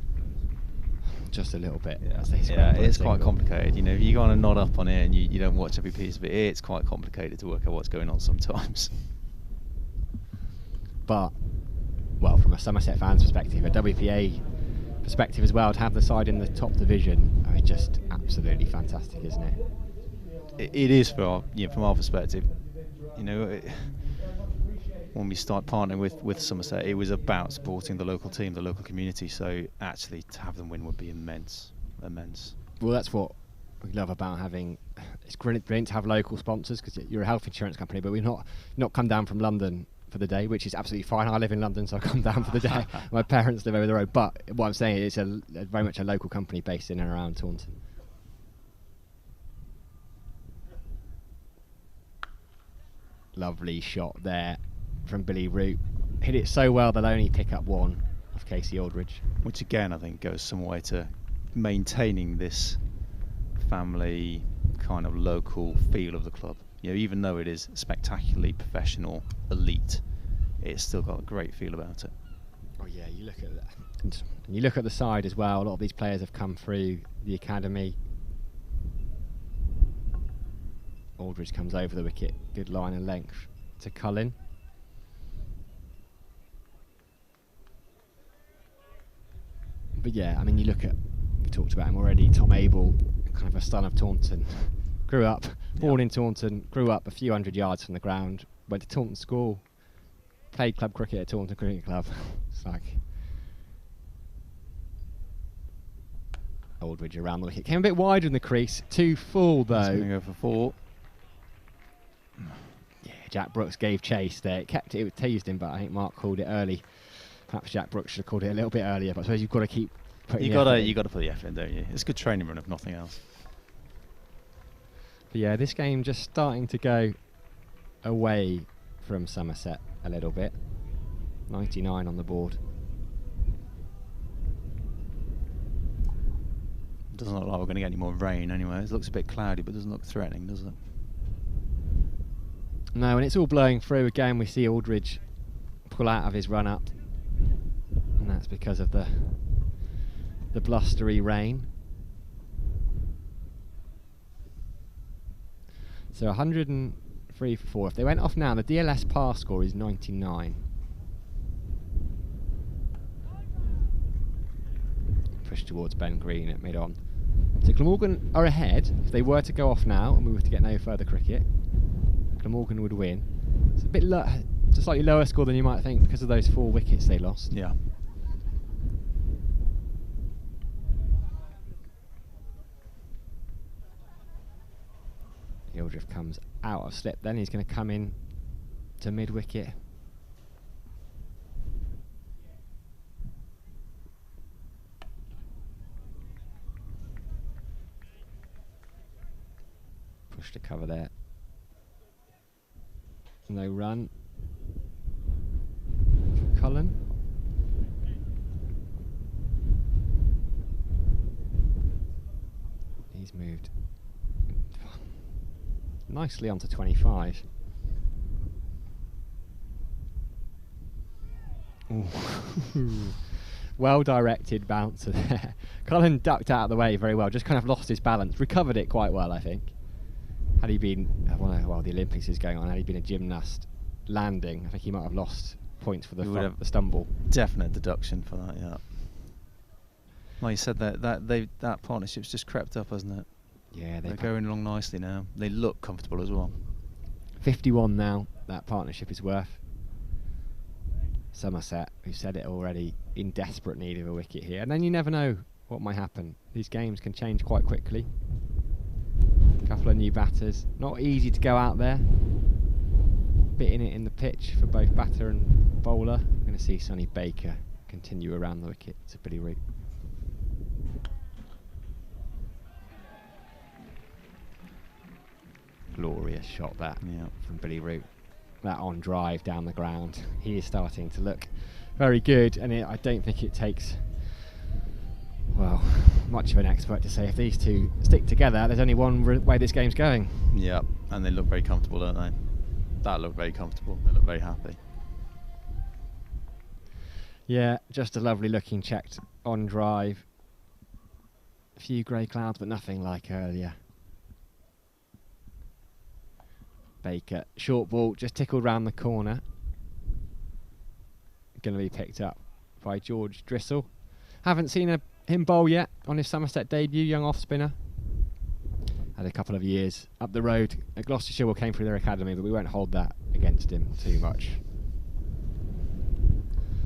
Just a little bit. Yeah, it's quite complicated. You know, if you kind of nod up on it and you don't watch every piece of it, it's quite complicated to work out what's going on sometimes. But, well, from a Somerset fan's perspective, a WPA perspective as well, to have the side in the top division, I mean, just absolutely fantastic, isn't it? It is from our perspective. You know, when we start partnering with Somerset, it was about supporting the local team, the local community. So actually, to have them win would be immense. Well, that's what we love about having. It's brilliant to have local sponsors because you're a health insurance company, but we've not come down from London for the day, which is absolutely fine. I live in London, so I come down for the day. My parents live over the road, but what I'm saying is it's very much a local company based in and around Taunton. Lovely shot there from Billy Root. Hit it so well they'll only pick up 1 of Casey Aldridge. Which again, I think goes some way to maintaining this family kind of local feel of the club. You know, even though it is spectacularly professional, elite, it's still got a great feel about it. Oh yeah, you look at that. And you look at the side as well. A lot of these players have come through the academy. Aldridge comes over the wicket. Good line and length to Cullen. But yeah, I mean, you look at, we talked about him already, Tom Abel, kind of a son of Taunton. Grew up, born in Taunton, grew up a few hundred yards from the ground, went to Taunton School, played club cricket at Taunton Cricket Club. It's like Aldridge around the wicket. Came a bit wider in the crease, too full though. He's going to go for 4. Yeah, Jack Brooks gave chase there. It kept it teased him, but I think Mark called it early. Perhaps Jack Brooks should have called it a little bit earlier, but I suppose you've got to keep putting you got to put the effort in, don't you? It's a good training run if nothing else. But yeah, this game just starting to go away from Somerset a little bit. 99 on the board. Doesn't look like we're going to get any more rain anyway. It looks a bit cloudy, but doesn't look threatening, does it? No, and it's all blowing through again. We see Aldridge pull out of his run up, and that's because of the blustery rain. So 103 for 4. If they went off now, the DLS pass score is 99. Push towards Ben Green at mid-on. So Glamorgan are ahead. If they were to go off now and we were to get no further cricket, Glamorgan would win. It's a bit it's a slightly lower score than you might think because of those 4 wickets they lost. Yeah. Hildreth comes out of slip then. He's going to come in to mid-wicket. to cover there. No run. Cullen. He's moved nicely onto 25. Well directed bouncer there. Cullen ducked out of the way very well, just kind of lost his balance, recovered it quite well, I think. Had he been, well, the Olympics is going on, had he been a gymnast landing, I think he might have lost points for the stumble. Definite deduction for that, yeah. Like you said, that partnership's just crept up, hasn't it? Yeah, they're going along nicely now. They look comfortable as well. 51 now, that partnership is worth. Somerset, we've said it already, in desperate need of a wicket here. And then you never know what might happen. These games can change quite quickly. A couple of new batters. Not easy to go out there. Bitting it in the pitch for both batter and bowler. We're going to see Sonny Baker continue around the wicket to Billy Root. Glorious shot that from Billy Root. That on drive down the ground. He is starting to look very good, and I don't think it takes, well, much of an expert to say if these two stick together, there's only one way this game's going. Yeah, and they look very comfortable, don't they? That looked very comfortable. They look very happy. Yeah, just a lovely looking checked on drive. A few grey clouds, but nothing like earlier. Baker, short ball, just tickled round the corner. Going to be picked up by George Drissel. Haven't seen him bowl yet on his Somerset debut, young off spinner. Had a couple of years up the road at Gloucestershire, came through their academy, but we won't hold that against him too much.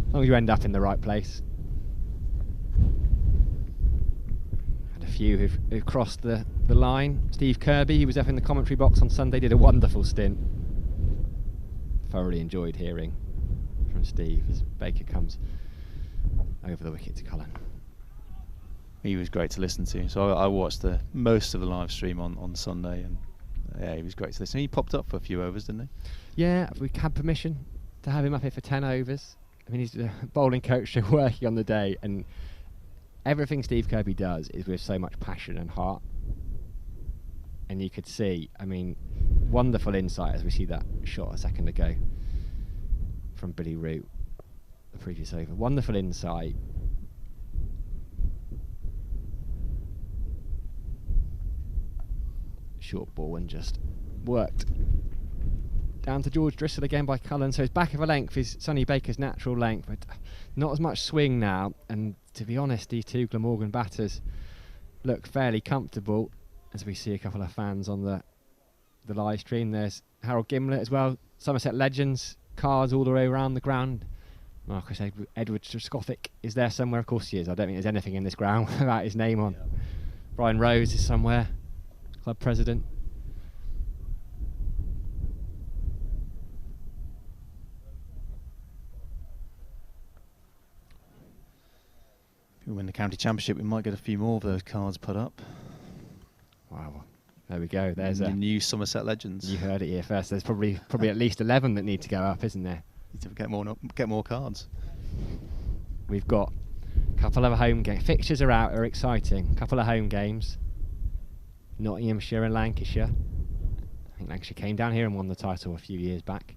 As long as you end up in the right place. Had a few who've crossed the line. Steve Kirby, who was up in the commentary box on Sunday, did a wonderful stint. Thoroughly enjoyed hearing from Steve as Baker comes over the wicket to Cullen. He was great to listen to. So I watched most of the live stream on Sunday, and yeah, he was great to listen. He popped up for a few overs, didn't he? Yeah, we had permission to have him up here for 10 overs. I mean, he's the bowling coach working on the day, and everything Steve Kirby does is with so much passion and heart. And you could see, I mean, wonderful insight as we see that shot a second ago from Billy Root, the previous over. Wonderful insight. Short ball and just worked. Down to George Drissel again by Cullen. So his back of a length is Sonny Baker's natural length, but not as much swing now. And to be honest, these two Glamorgan batters look fairly comfortable. As we see a couple of fans on the live stream. There's Harold Gimlet as well. Somerset legends, cards all the way around the ground. Marcus Edward Skothic is there somewhere. Of course he is. I don't think there's anything in this ground without his name on. Brian Rose is somewhere. Club president. If we win the county championship, we might get a few more of those cards put up. Wow, there we go. There's a new Somerset legends. You heard it here first. There's probably at least 11 that need to go up, isn't there? Need to get more cards. We've got a couple of home games. Fixtures are out, are exciting. A couple of home games. Nottinghamshire and Lancashire. I think Lancashire came down here and won the title a few years back.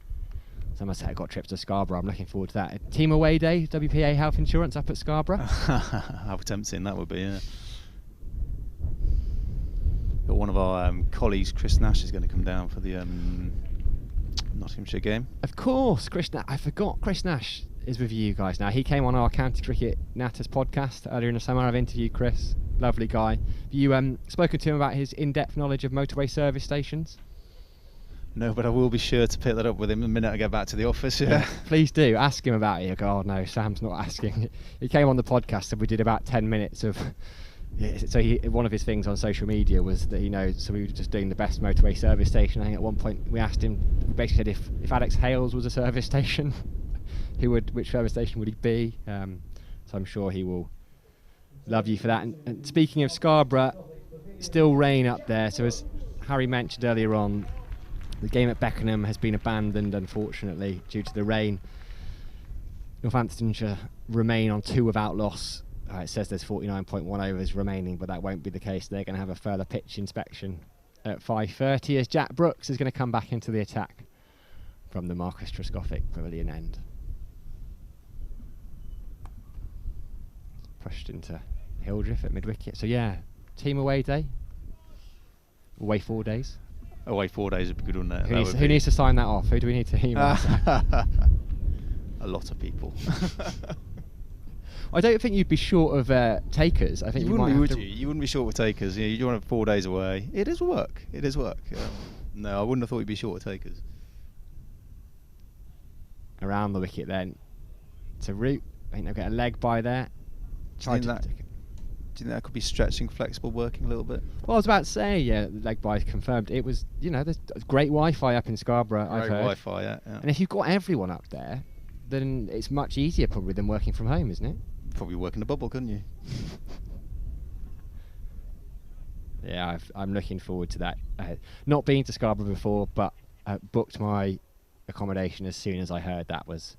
Somerset got trips to Scarborough. I'm looking forward to that. A team away day, WPA Health Insurance up at Scarborough. How tempting that would be, yeah. Got one of our colleagues, Chris Nash, is going to come down for the Nottinghamshire game. Of course, Chris Nash. I forgot Chris Nash is with you guys now. He came on our County Cricket Natters podcast earlier in the summer. I've interviewed Chris. Lovely guy. Have you spoken to him about his in-depth knowledge of motorway service stations? No, but I will be sure to pick that up with him the minute I get back to the office. Yeah. Please do. Ask him about it. You go, oh no, Sam's not asking. He came on the podcast and we did about 10 minutes of... Yeah, so one of his things on social media was that he knows, so we were just doing the best motorway service station. I think at one point we asked him, we basically said if Alex Hales was a service station, which service station would he be? So I'm sure he will love you for that. And speaking of Scarborough, still rain up there, so as Harry mentioned earlier on, the game at Beckenham has been abandoned, unfortunately, due to the rain. Northamptonshire remain on 2 without loss. It says there's 49.1 overs remaining, but that won't be the case. They're going to have a further pitch inspection at 5:30 as Jack Brooks is going to come back into the attack from the Marcus Trescothick Pavilion end. Pushed into Hildreth at mid-wicket. So yeah, team away day. Away 4 days. Away 4 days would be good, wouldn't it? Who needs to sign that off? Who do we need to email? A lot of people. I don't think you'd be short of takers. I think you wouldn't be, would you? You wouldn't be short of takers. You know, you want to have 4 days away. It is work. It is work. No, I wouldn't have thought you'd be short of takers. Around the wicket then to Root. I think they'll get a leg by there. Do you think that could be stretching, flexible, working a little bit? Well, I was about to say, yeah, leg by confirmed. It was, you know, there's great Wi-Fi up in Scarborough, I've heard. Wi-Fi, yeah. And if you've got everyone up there, then it's much easier probably than working from home, isn't it? Probably work in a bubble, couldn't you? Yeah, I'm looking forward to that. Not been to Scarborough before, but booked my accommodation as soon as I heard that was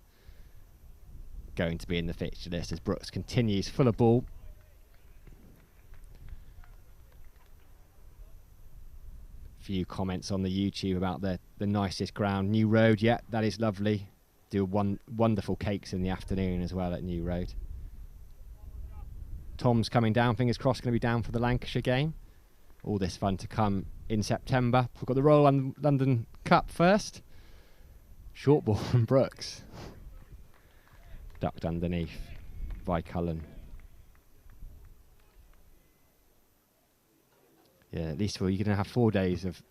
going to be in the fixture list as Brooks continues full of ball. Few comments on the YouTube about the nicest ground. New Road, yeah, that is lovely. Do wonderful cakes in the afternoon as well at New Road. Tom's coming down, fingers crossed, going to be down for the Lancashire game. All this fun to come in September. We've got the Royal London Cup first. Short ball from Brooks. Ducked underneath by Cullen. Yeah, at least you're going to have 4 days of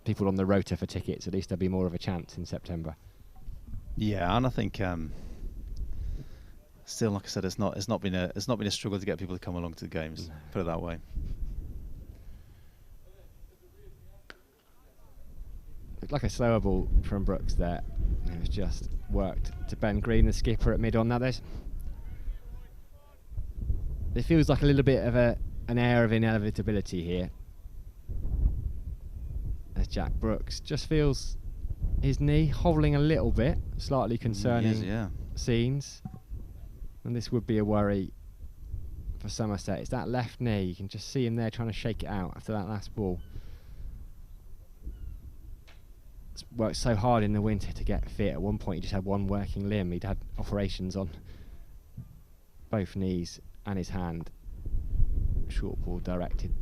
people on the rota for tickets. At least there'll be more of a chance in September. Yeah, and I think still, like I said, it's not been a struggle to get people to come along to the games. No. Put it that way. Looked like a slower ball from Brooks there. It was just worked to Ben Green, the skipper at mid-on. Now it feels like a little bit of an air of inevitability here. As Jack Brooks just feels his knee hobbling a little bit, slightly concerning scenes. And this would be a worry for Somerset. It's that left knee. You can just see him there trying to shake it out after that last ball. It's worked so hard in the winter to get fit. At one point he just had one working limb. He'd had operations on both knees and his hand. Short ball directed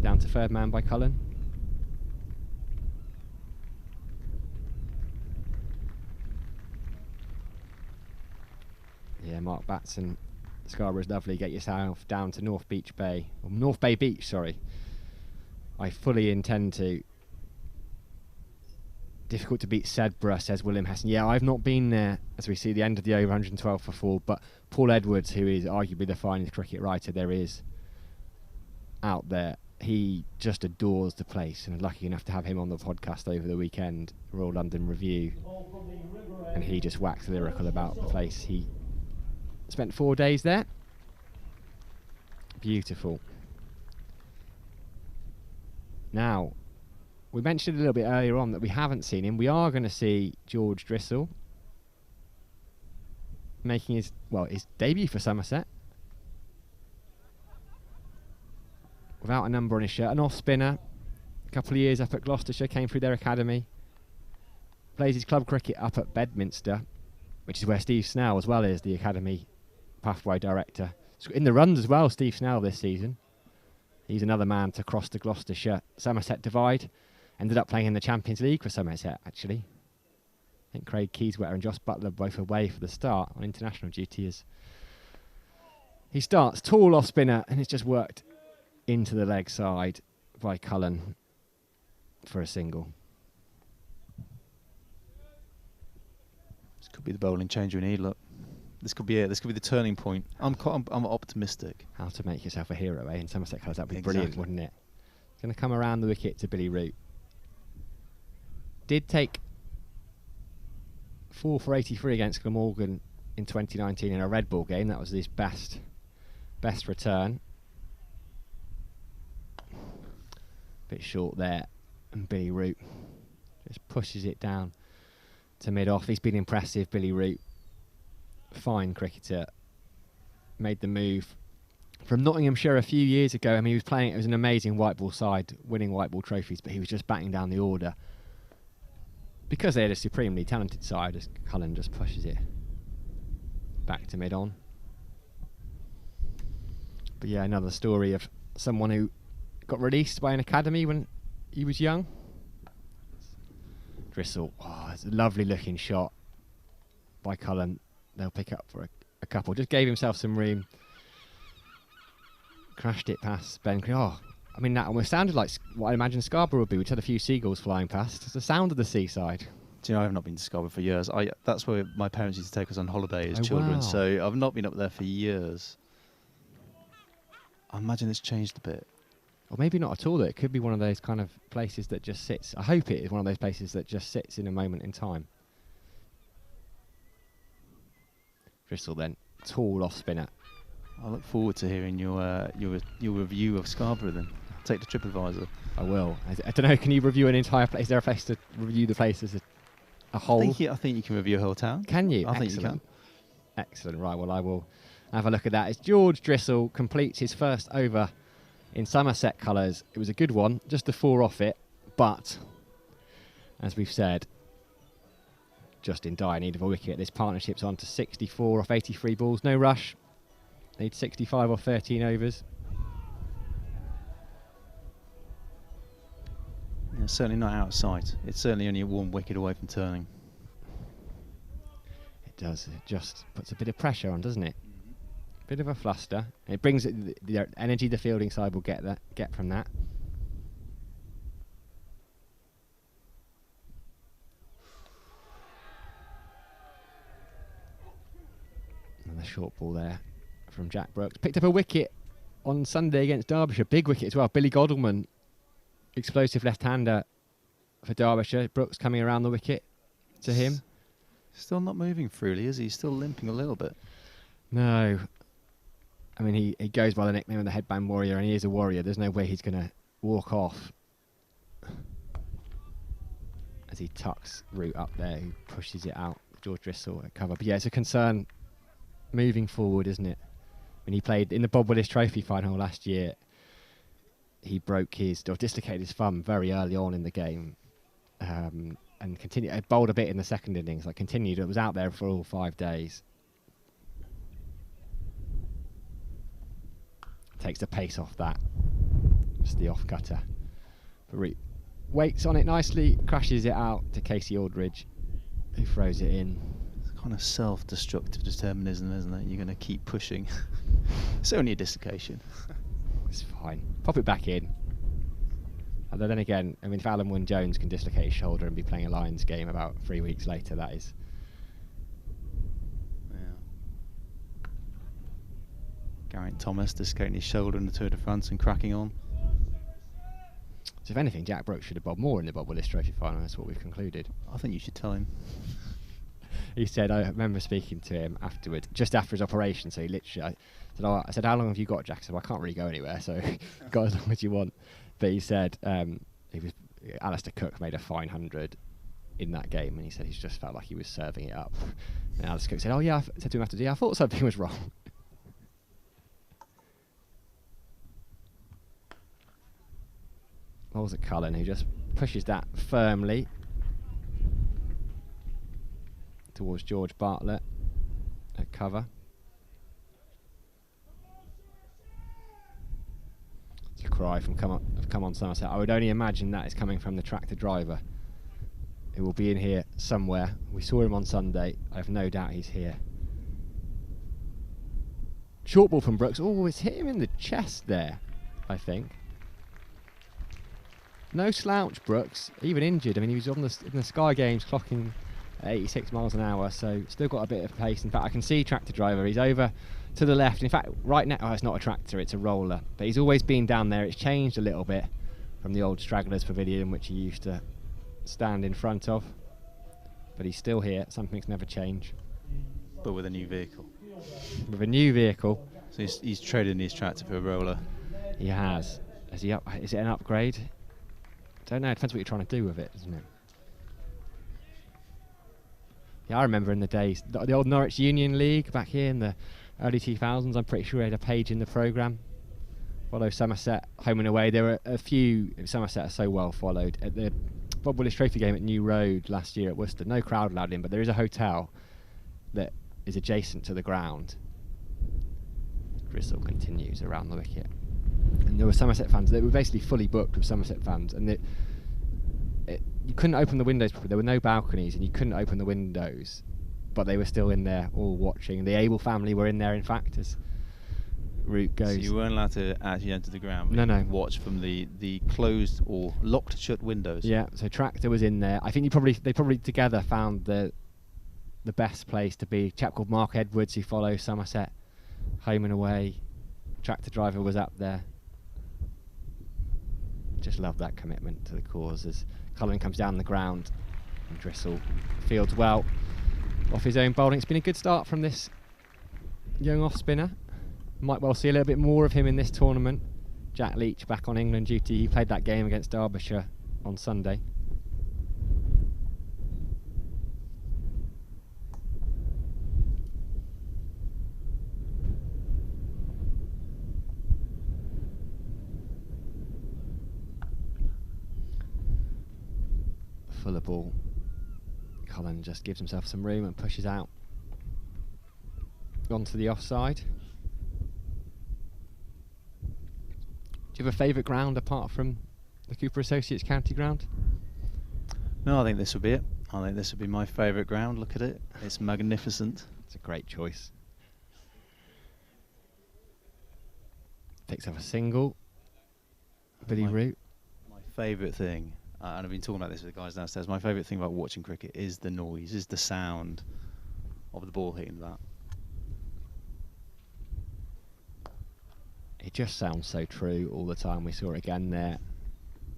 down to third man by Cullen. Yeah, Mark Batson, Scarborough's lovely. Get yourself down to North Bay Beach, sorry. I fully intend to. Difficult to beat Sedbergh, says William Hesson. Yeah, I've not been there as we see the end of the over 112 for 4, but Paul Edwards, who is arguably the finest cricket writer there is out there, he just adores the place, and I'm lucky enough to have him on the podcast over the weekend, Royal London Review, and he just waxed lyrical about the place. He spent 4 days there. Beautiful. Now, we mentioned a little bit earlier on that we haven't seen him. We are going to see George Drissel making his debut for Somerset. Without a number on his shirt, an off spinner. A couple of years up at Gloucestershire, came through their academy. Plays his club cricket up at Bedminster, which is where Steve Snell as well is, the academy pathway director. In the runs as well, Steve Snell this season. He's another man to cross the Gloucestershire-Somerset divide. Ended up playing in the Champions League for Somerset, actually. I think Craig Keyswetter and Josh Butler both away for the start on international duty as he starts. Tall off spinner, and it's just worked into the leg side by Cullen for a single. This could be the bowling change we need, look. This could be it. This could be the turning point. I'm optimistic. How to make yourself a hero, eh? In Somerset colours, that'd be brilliant, wouldn't it? It's going to come around the wicket to Billy Root. Did take 4 for 83 against Glamorgan in 2019 in a red ball game. That was his best return. Bit short there, and Billy Root just pushes it down to mid-off. He's been impressive, Billy Root. Fine cricketer. Made the move from Nottinghamshire a few years ago. I mean, he was playing, it was an amazing white ball side, winning white ball trophies, but he was just batting down the order. Because they had a supremely talented side, as Cullen just pushes it back to mid-on. But yeah, another story of someone who got released by an academy when he was young. Drissel, oh, it's a lovely looking shot by Cullen. They'll pick up for a couple. Just gave himself some room. Crashed it past Ben. Oh, I mean, that almost sounded like what I imagine Scarborough would be. We had a few seagulls flying past. It's the sound of the seaside. Do you know, I've not been to Scarborough for years. That's where my parents used to take us on holiday as children, wow. so I've not been up there for years. I imagine it's changed a bit. Or maybe not at all. It could be one of those kind of places that just sits. I hope it is one of those places that just sits in a moment in time. Drissel then, tall off spinner. I look forward to hearing your review of Scarborough then. Take the TripAdvisor. I will. I don't know, can you review an entire place? Is there a place to review the place as a whole? I think you can review a whole town. Can you? I think you can. Excellent. Right, well, I will have a look at that. As George Drissel completes his first over in Somerset colours. It was a good one, just a 4 off it, but as we've said, just in dire need of a wicket. This partnership's on to 64 off 83 balls. No rush. Need 65 off 13 overs. Yeah, certainly not out of sight. It's certainly only 1 wicket away from turning. It does. It just puts a bit of pressure on, doesn't it? Bit of a fluster. It brings the energy the fielding side will get from that. And the short ball there from Jack Brooks. Picked up a wicket on Sunday against Derbyshire. Big wicket as well. Billy Godalman, explosive left-hander for Derbyshire. Brooks coming around the wicket to him. Still not moving freely, is he? He's still limping a little bit. No. I mean, he goes by the nickname of the headband warrior, and he is a warrior. There's no way he's going to walk off. As he tucks Root up there, who pushes it out. George Drissel at cover. But yeah, it's a concern moving forward, isn't it? When he played in the Bob Willis Trophy final last year, he dislocated his thumb very early on in the game, and continued. It bowled a bit in the second innings. Continued. It was out there for all 5 days. Takes the pace off that. Just the off cutter. But Root waits on it nicely, crashes it out to Casey Aldridge, who throws it in. It's kind of self-destructive determinism, isn't it? You're going to keep pushing. It's only a dislocation. It's fine. Pop it back in. Although then again, I mean, if Alan Wynne-Jones can dislocate his shoulder and be playing a Lions game about 3 weeks later, that is... Geraint Thomas dislocating his shoulder in the Tour de France and cracking on. So if anything, Jack Brooks should have bowled more in the Bob Willis Trophy final. That's what we've concluded. I think you should tell him. He said, I remember speaking to him afterwards, just after his operation, so he literally, I said, how long have you got, Jack? I said, well, I can't really go anywhere, so go as long as you want. But he said, Alistair Cook made a fine 100 in that game, and he said he just felt like he was serving it up. And Alistair Cook said, oh yeah, I said to him after, I thought something was wrong. Bowls at Cullen, who just pushes that firmly towards George Bartlett at cover. It's a cry from Come On Somerset. I would only imagine that is coming from the tractor driver, who will be in here somewhere. We saw him on Sunday. I have no doubt he's here. Short ball from Brooks. Oh, it's hit him in the chest there, I think. No slouch, Brooks, even injured. I mean, he was in the Sky Games clocking 86 miles an hour, so still got a bit of pace. In fact, I can see tractor driver. He's over to the left. In fact, right now, it's not a tractor, it's a roller. But he's always been down there. It's changed a little bit from the old Stragglers Pavilion, which he used to stand in front of. But he's still here. Some things never change. But with a new vehicle. With a new vehicle. So he's traded in his tractor for a roller. He has. Is it an upgrade? Don't know. It depends what you're trying to do with it, doesn't it? Yeah, I remember in the days, the old Norwich Union League back here in the early 2000s. I'm pretty sure we had a page in the programme. Follow Somerset home and away. There were a few. Somerset are so well followed at the Bob Willis Trophy game at New Road last year at Worcester. No crowd allowed in, but there is a hotel that is adjacent to the ground. Gristle continues around the wicket, and there were Somerset fans. They were basically fully booked with Somerset fans, and you couldn't open the windows properly. There were no balconies, and you couldn't open the windows, but they were still in there, all watching. The Abel family were in there, in fact, as route goes. So you weren't allowed to actually enter the ground. No, no. Watch from the closed or locked shut windows. Yeah. So Tractor was in there. I think they probably together found the best place to be. A chap called Mark Edwards, who follows Somerset home and away. Tractor driver was up there. Just love that commitment to the cause as Cullen comes down the ground and Driscoll fields well off his own bowling. It's been a good start from this young off spinner. Might well see a little bit more of him in this tournament. Jack Leach back on England duty. He played that game against Derbyshire on Sunday. Fuller ball. Cullen just gives himself some room and pushes out onto the offside. Do you have a favourite ground apart from the Cooper Associates County Ground? No, I think this will be it. I think this will be my favourite ground. Look at it. It's magnificent. It's a great choice. Picks up a single. Billy Root. My favourite thing, and I've been talking about this with the guys downstairs, my favourite thing about watching cricket is the noise, is the sound of the ball hitting that. It just sounds so true all the time. We saw it again there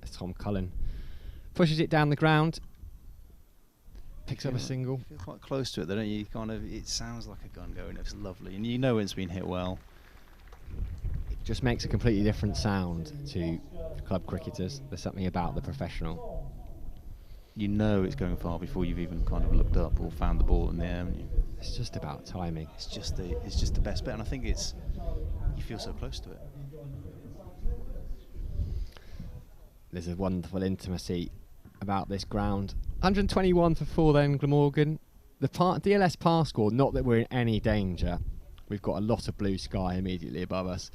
as Tom Cullen pushes it down the ground, picks up a single. You feel quite close to it, don't you? It sounds like a gun going. It's lovely, and you know it's been hit well. It just makes a completely different sound to club cricketers. There's something about the professional. You know it's going far before you've even kind of looked up or found the ball in the air, haven't you? It's just about timing. It's just the best bit, and I think you feel so close to it. There's a wonderful intimacy about this ground. 121 for 4 then, Glamorgan. The DLS par score, not that we're in any danger. We've got a lot of blue sky immediately above us.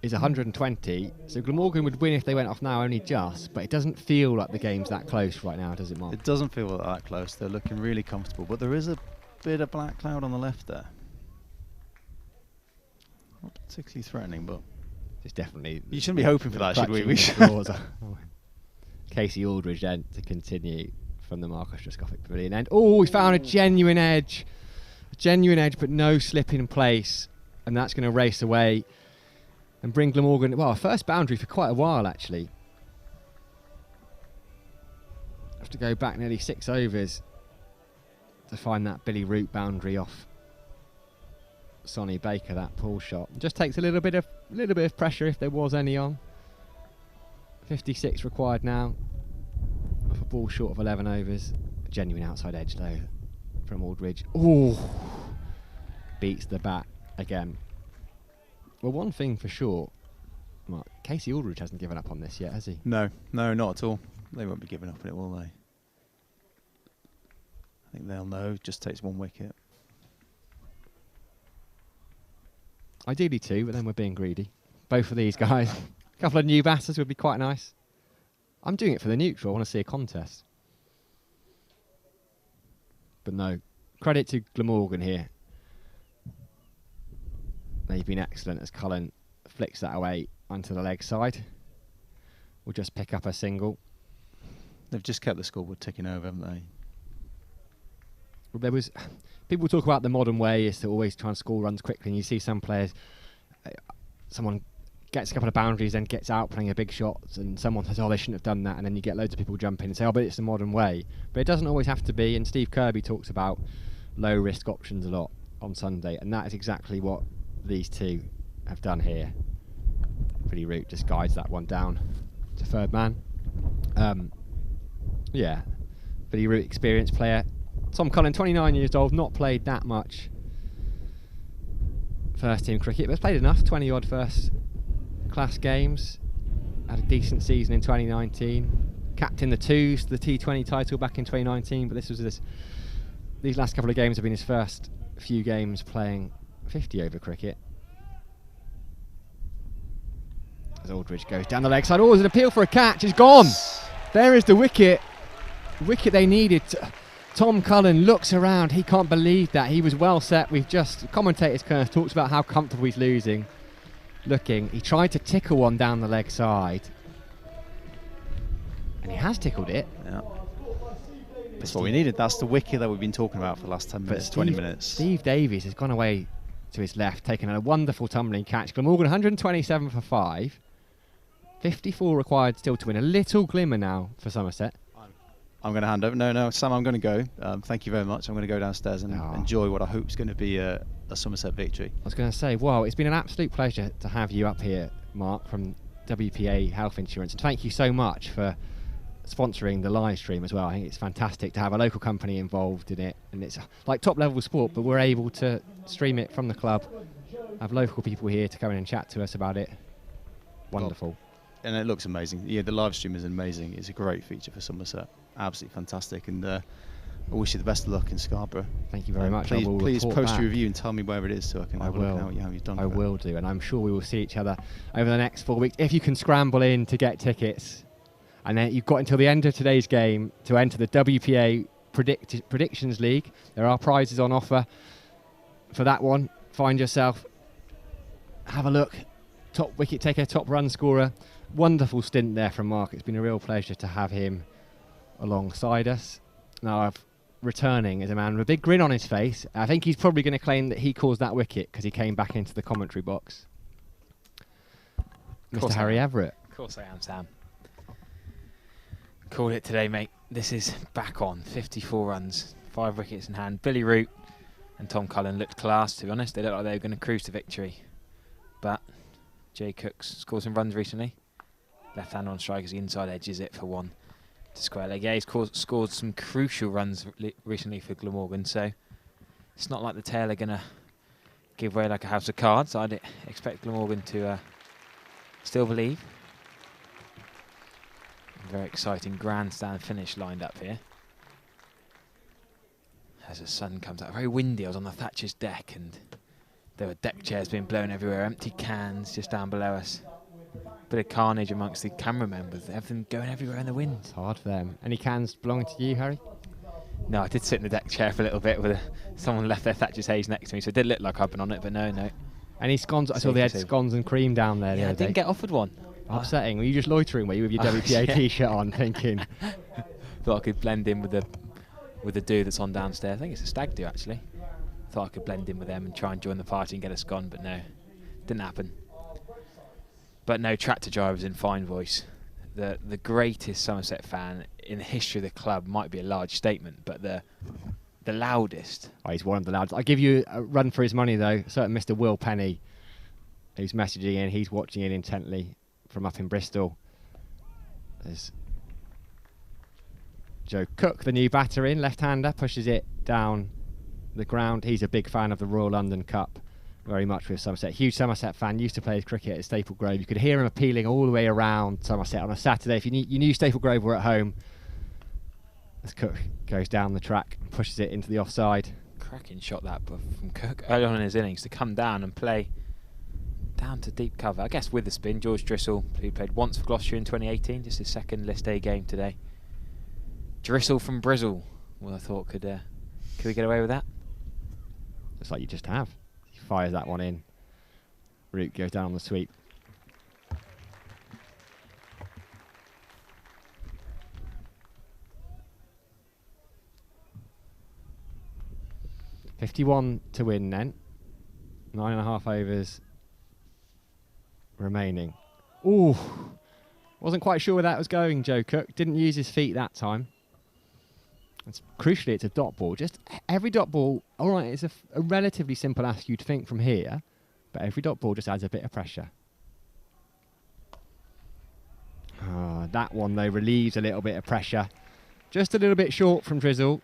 Is 120, so Glamorgan would win if they went off now only just, but it doesn't feel like the game's that close right now, does it, Mark? It doesn't feel that close. They're looking really comfortable, but there is a bit of black cloud on the left there. Not particularly threatening, but it's definitely... You shouldn't be hoping for that, should we? Casey Aldridge then to continue from the Marcus Driscoll Pavilion end. Oh, we found a genuine edge. A genuine edge, but no slip in place. And that's going to race away and bring Glamorgan... Well, first boundary for quite a while, actually. Have to go back nearly 6 overs to find that Billy Root boundary off Sonny Baker, that pull shot. Just takes a little bit of pressure if there was any on. 56 required now off a ball short of 11 overs. A genuine outside edge though from Aldridge. Oh, beats the bat again. Well, one thing for sure, Mark, Casey Aldridge hasn't given up on this yet, has he? No, not at all. They won't be giving up on it, will they? I think they'll know. It just takes 1 wicket. Ideally 2, but then we're being greedy. Both of these guys. A couple of new batters would be quite nice. I'm doing it for the neutral. I want to see a contest. But no. Credit to Glamorgan here. They've been excellent as Cullen flicks that away onto the leg side. We'll just pick up a single. They've just kept the scoreboard ticking over, haven't they? Well, there was... People talk about the modern way is to always try and score runs quickly, and you see some players... someone gets a couple of boundaries, then gets out playing a big shot, and someone says, oh, they shouldn't have done that, and then you get loads of people jump in and say, oh, but it's the modern way. But it doesn't always have to be, and Steve Kirby talks about low-risk options a lot on Sunday, and that is exactly what these two have done here. Pretty Root just guides that one down to third man. Yeah, Billy Root, experienced player. Tom Cullen, 29 years old, not played that much first team cricket, but has played enough, 20 odd first class games. Had a decent season in 2019. Captained the twos to the T20 title back in 2019, but these last couple of games have been his first few games playing 50 over cricket. As Aldridge goes down the leg side, an appeal for a catch, it's gone. There is the wicket they needed. Tom Cullen looks around, he can't believe that. He was well set. Commentators kind of talked about how comfortable he's looking. He tried to tickle one down the leg side, and he has tickled it. Yeah. That's what we needed. That's the wicket that we've been talking about for the last 10 minutes, 20 minutes. Steve Davies has gone away to his left, taking a wonderful tumbling catch. Glamorgan 127 for 5. 54 required still to win. A little glimmer now for Somerset. I'm going to hand over. No, Sam, I'm going to go. Thank you very much. I'm going to go downstairs and enjoy what I hope is going to be a Somerset victory. I was going to say, wow, it's been an absolute pleasure to have you up here, Mark, from WPA Health Insurance. And thank you so much for sponsoring the live stream as well. I think it's fantastic to have a local company involved in it. And it's like top level sport, but we're able to stream it from the club, have local people here to come in and chat to us about it. Wonderful. And it looks amazing. Yeah, the live stream is amazing. It's a great feature for Somerset. Absolutely fantastic. And I wish you the best of luck in Scarborough. Thank you very much. Please post a review and tell me where it is so I can have a look at how you've done. I will do, and I'm sure we will see each other over the next 4 weeks. If you can scramble in to get tickets, and then you've got until the end of today's game to enter the WPA Predictions League. There are prizes on offer for that one. Find yourself, have a look. Top wicket taker, top run scorer. Wonderful stint there from Mark. It's been a real pleasure to have him alongside us. Now, returning as a man with a big grin on his face. I think he's probably going to claim that he caused that wicket because he came back into the commentary box. Mr. Harry Everett. Of course I am, Sam. Called it today, mate. This is back on. 54 runs, 5 wickets in hand. Billy Root and Tom Cullen looked class, to be honest. They looked like they were going to cruise to victory. But Jay Cooks scored some runs recently. Left hand on strike as the inside edge is it for one to square leg. Yeah, he's scored some crucial runs recently for Glamorgan, so it's not like the tail are going to give way like a house of cards. I'd expect Glamorgan to still believe. Very exciting grandstand finish lined up here. As the sun comes out, very windy. I was on the Thatcher's deck and there were deck chairs being blown everywhere, empty cans just down below us. Bit of carnage amongst the cameramen with everything going everywhere in the wind. It's hard for them. Any cans belonging to you, Harry? No, I did sit in the deck chair for a little bit with someone left their Thatcher's haze next to me, so it did look like I'd been on it, but no. Any scones? I saw they had scones and cream down there. Yeah, I didn't get offered one. Upsetting. Were you just loitering, were you, with your WPA t-shirt on, thinking? Thought I could blend in with the do that's on downstairs. I think it's a stag do, actually. Thought I could blend in with them and try and join the party and get a scone, but no, didn't happen. But no, Tractor Driver's in fine voice. The greatest Somerset fan in the history of the club might be a large statement, but the loudest. Oh, he's one of the loudest. I'll give you a run for his money, though. Certain Mr. Will Penny, who's messaging in, he's watching it intently from up in Bristol. There's Joe Cook, the new batter in, left-hander, pushes it down the ground. He's a big fan of the Royal London Cup, very much with Somerset. Huge Somerset fan, used to play his cricket at Staple Grove. You could hear him appealing all the way around Somerset on a Saturday. If you knew Staple Grove were at home, as Cook goes down the track and pushes it into the offside. Cracking shot that from Cook early on in his innings to come down and play down to deep cover. I guess with the spin, George Drissel, who played once for Gloucester in 2018, just his second List A game today. Drissel from Brizzle. Well, I thought, could we get away with that? Looks like you just have. He fires that one in. Root goes down on the sweep. .51 to win then. 9.5 overs remaining. Ooh, wasn't quite sure where that was going, Joe Cook. Didn't use his feet that time. Crucially, it's a dot ball. Just every dot ball, all right, it's a relatively simple ask you'd think from here, but every dot ball just adds a bit of pressure. That one, though, relieves a little bit of pressure. Just a little bit short from Drizzle.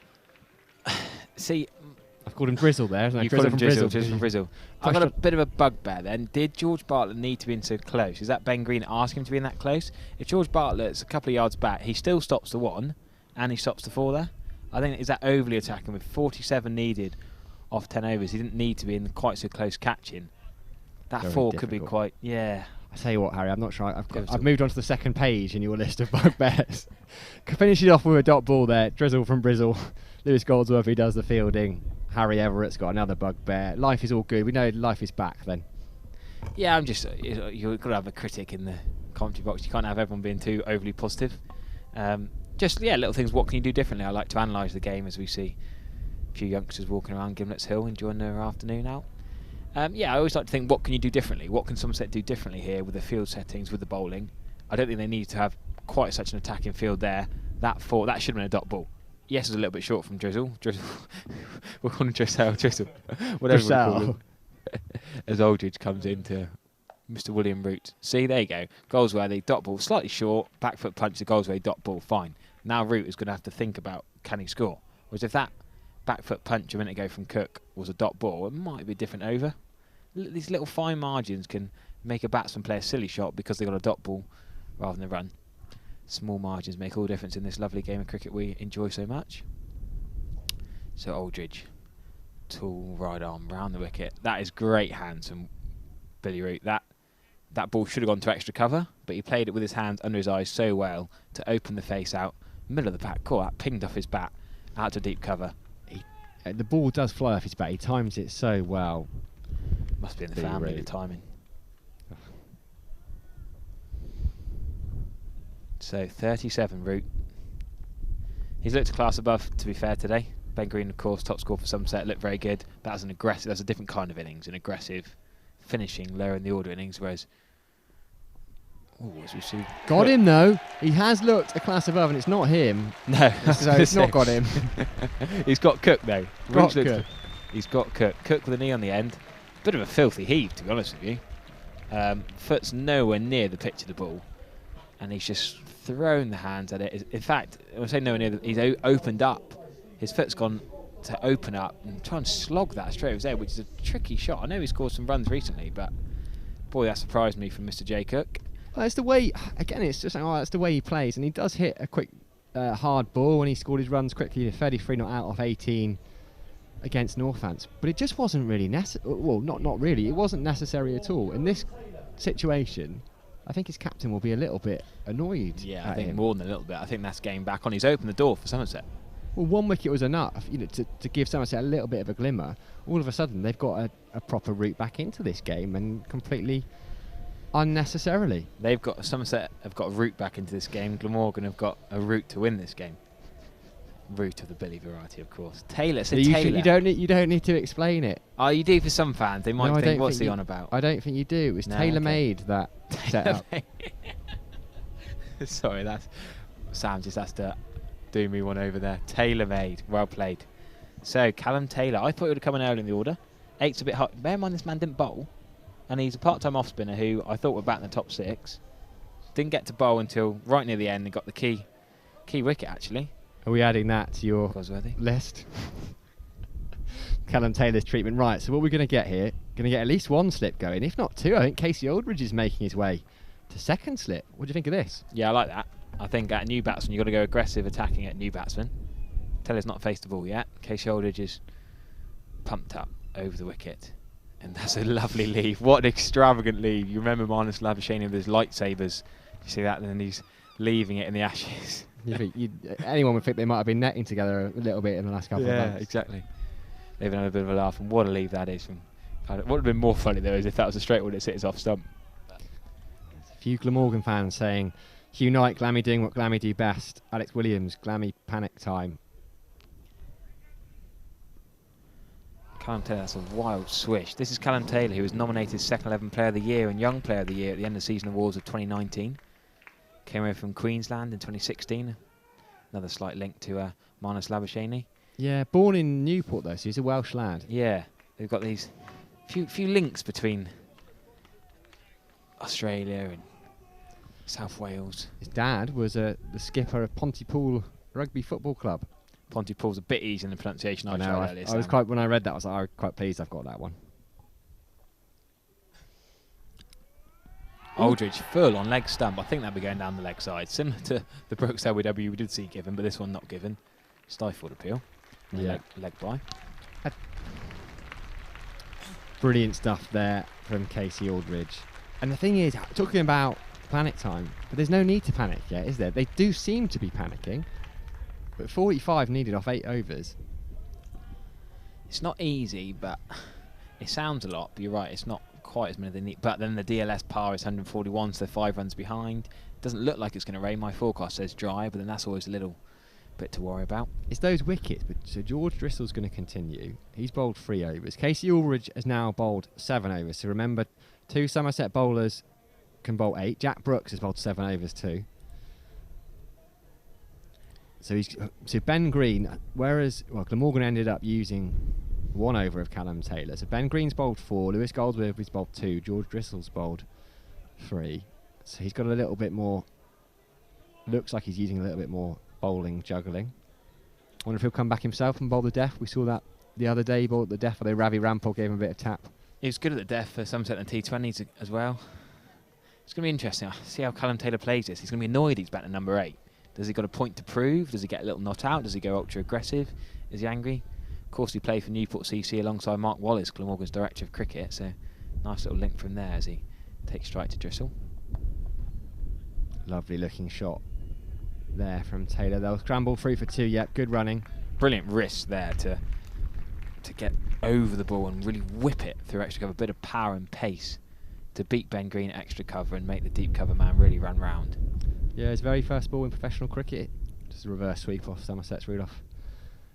See, I've called him Drizzle there, hasn't I? You called him Drizzle from Drizzle. I've got a bit of a bugbear then. Did George Bartlett need to be in so close? Is that Ben Green asking him to be in that close? If George Bartlett's a couple of yards back, he still stops the 1 and he stops the 4 there. I think, is that overly attacking with 47 needed off 10 overs? He didn't need to be in quite so close catching. That Very 4 difficult. could be quite, yeah. I tell you what, Harry, I'm not sure. I've moved on to the second page in your list of bugbears. Finish it off with a dot ball there. Drizzle from Brizzle. Lewis Goldsworthy does the fielding. Harry Everett's got another bugbear. Life is all good. We know life is back then. Yeah, I'm just, you've got to have a critic in the commentary box. You can't have everyone being too overly positive. Just, yeah, little things. What can you do differently? I like to analyse the game as we see a few youngsters walking around Gimlet's Hill enjoying their afternoon out. Yeah, I always like to think, what can you do differently? What can Somerset do differently here with the field settings, with the bowling? I don't think they need to have quite such an attacking field there. That should have been a dot ball. Yes, it's a little bit short from Drizzle. We'll call him Drizzle. Whatever we call him. As Aldridge comes into Mr. William Root. See, there you go. Goldsworthy, dot ball, slightly short. Back foot punch to Goldsworthy, dot ball, fine. Now Root is going to have to think about, can he score? Whereas if that back foot punch a minute ago from Cook was a dot ball, it might be a different over. These little fine margins can make a batsman play a silly shot because they got a dot ball rather than a run. Small margins make all the difference in this lovely game of cricket we enjoy so much. So Aldridge, tall right arm round the wicket. That is great hands from Billy Root. That ball should have gone to extra cover, but he played it with his hands under his eyes so well to open the face out. Middle of the pack, caught that, pinged off his bat, out to deep cover. The ball does fly off his bat. He times it so well. Must be in the family, the timing. So 37 Root. He's looked a class above, to be fair, today. Ben Green, of course, top scorer for Somerset, looked very good. That's an aggressive. That's a different kind of innings, an aggressive finishing, lower in the order innings. Whereas, as we see, got him though. He has looked a class above, and it's not him. No, so it's not got him. He's got Cook though. Got Cook. He's got Cook. Cook with a knee on the end. Bit of a filthy heave, to be honest with you. Foot's nowhere near the pitch of the ball, and he's just thrown the hands at it. In fact, I say nowhere near. He's opened up. His foot's gone to open up and try and slog that straight over his head, which is a tricky shot. I know he scored some runs recently, but boy, that surprised me from Mr. J. Cook. Well, it's the way. Again, it's just that's the way he plays, and he does hit a quick, hard ball when he scored his runs quickly. 33 not out of 18 against Northants, but it just wasn't really necessary. Well, not really. It wasn't necessary at all in this situation. I think his captain will be a little bit annoyed. Yeah, I think more than a little bit. I think that's game back on. He's opened the door for Somerset. Well, 1 wicket was enough, to give Somerset a little bit of a glimmer. All of a sudden, they've got a proper route back into this game, and completely unnecessarily. Somerset have got a route back into this game. Glamorgan have got a route to win this game. Route of the Billy variety, of course. Taylor. So Taylor. You don't need to explain it. Oh, you do for some fans. They might think, what's he on about? I don't think you do. It's tailor-made, that setup. Sorry, Sam just has to do me one over there. Tailor-made. Well played. So, Callum Taylor. I thought he would have come in early in the order. 8's a bit hot. Bear in mind, this man didn't bowl. And he's a part-time off-spinner who I thought would bat in the top 6. Didn't get to bowl until right near the end and got the key wicket, actually. Are we adding that to your list? Callum Taylor's treatment. Right, so what we're going to get here, going to get at least 1 slip going, if not 2. I think Casey Aldridge is making his way to 2nd slip. What do you think of this? Yeah, I like that. I think at a new batsman, you've got to go aggressive attacking at new batsman. Taylor's not faced the ball yet. Casey Aldridge is pumped up over the wicket. And that's a lovely leave. What an extravagant leave. You remember Marnus Labuschagne with his lightsabers. You see that, and then he's leaving it in the ashes. Anyone would think they might have been netting together a little bit in the last couple of months. Yeah, exactly. They've had a bit of a laugh, and what a leave that is. What would have been more funny, though, is if that was a straight one that hits off stump. A few Glamorgan fans saying, Hugh Knight, Glammy doing what Glammy do best. Alex Williams, Glammy panic time. Callum Taylor, that's a wild swish. This is Callum Taylor, who was nominated Second 11 Player of the Year and Young Player of the Year at the end of season awards of 2019. Came over from Queensland in 2016. Another slight link to Marnus Labuschagne. Yeah, born in Newport though, so he's a Welsh lad. Yeah, they've got these few links between Australia and South Wales. His dad was the skipper of Pontypool Rugby Football Club. Pontypool's a bit easy in the pronunciation. I know. I was quite, when I read that, I was like, quite pleased I've got that one. Aldridge full on leg stump. I think that'll be going down the leg side, similar to the Brooks LWW we did see given, but this one not given. Stifled appeal. Yeah. Leg by. Brilliant stuff there from Casey Aldridge. And the thing is, talking about panic time, but there's no need to panic yet, is there? They do seem to be panicking, but 45 needed off 8 overs. It's not easy, but it sounds a lot, but you're right, it's not quite as many as they need. But then the DLS par is 141, so they're 5 runs behind. Doesn't look like it's going to rain. My forecast says dry, but then that's always a little bit to worry about. It's those wickets. But so George Driscoll's going to continue. He's bowled 3 overs. Casey Aldridge has now bowled 7 overs. So remember, 2 Somerset bowlers can bowl 8. Jack Brooks has bowled 7 overs too. So Ben Green, whereas Glamorgan ended up using 1 over of Callum Taylor. So Ben Green's bowled 4, Lewis Goldsworthy's bowled 2, George Driscoll's bowled 3. So he's got a little bit more, looks like he's using a little bit more bowling juggling. I wonder if he'll come back himself and bowl the death. We saw that the other day, he bowled the death, although Ravi Rampal gave him a bit of tap. He was good at the death for Somerset and T20s as well. It's going to be interesting. I see how Callum Taylor plays this. He's going to be annoyed he's back to number 8. Does he got a point to prove? Does he get a little not out? Does he go ultra aggressive? Is he angry? Of course, he played for Newport CC alongside Mark Wallace, Glamorgan's director of cricket, so nice little link from there as he takes strike to Driscoll. Lovely looking shot there from Taylor. They'll scramble 3 for 2. Yep, good running. Brilliant wrist there to get over the ball and really whip it through extra cover. A bit of power and pace to beat Ben Green at extra cover and make the deep cover man really run round. Yeah, his very first ball in professional cricket. Just a reverse sweep off Somerset's Rudolph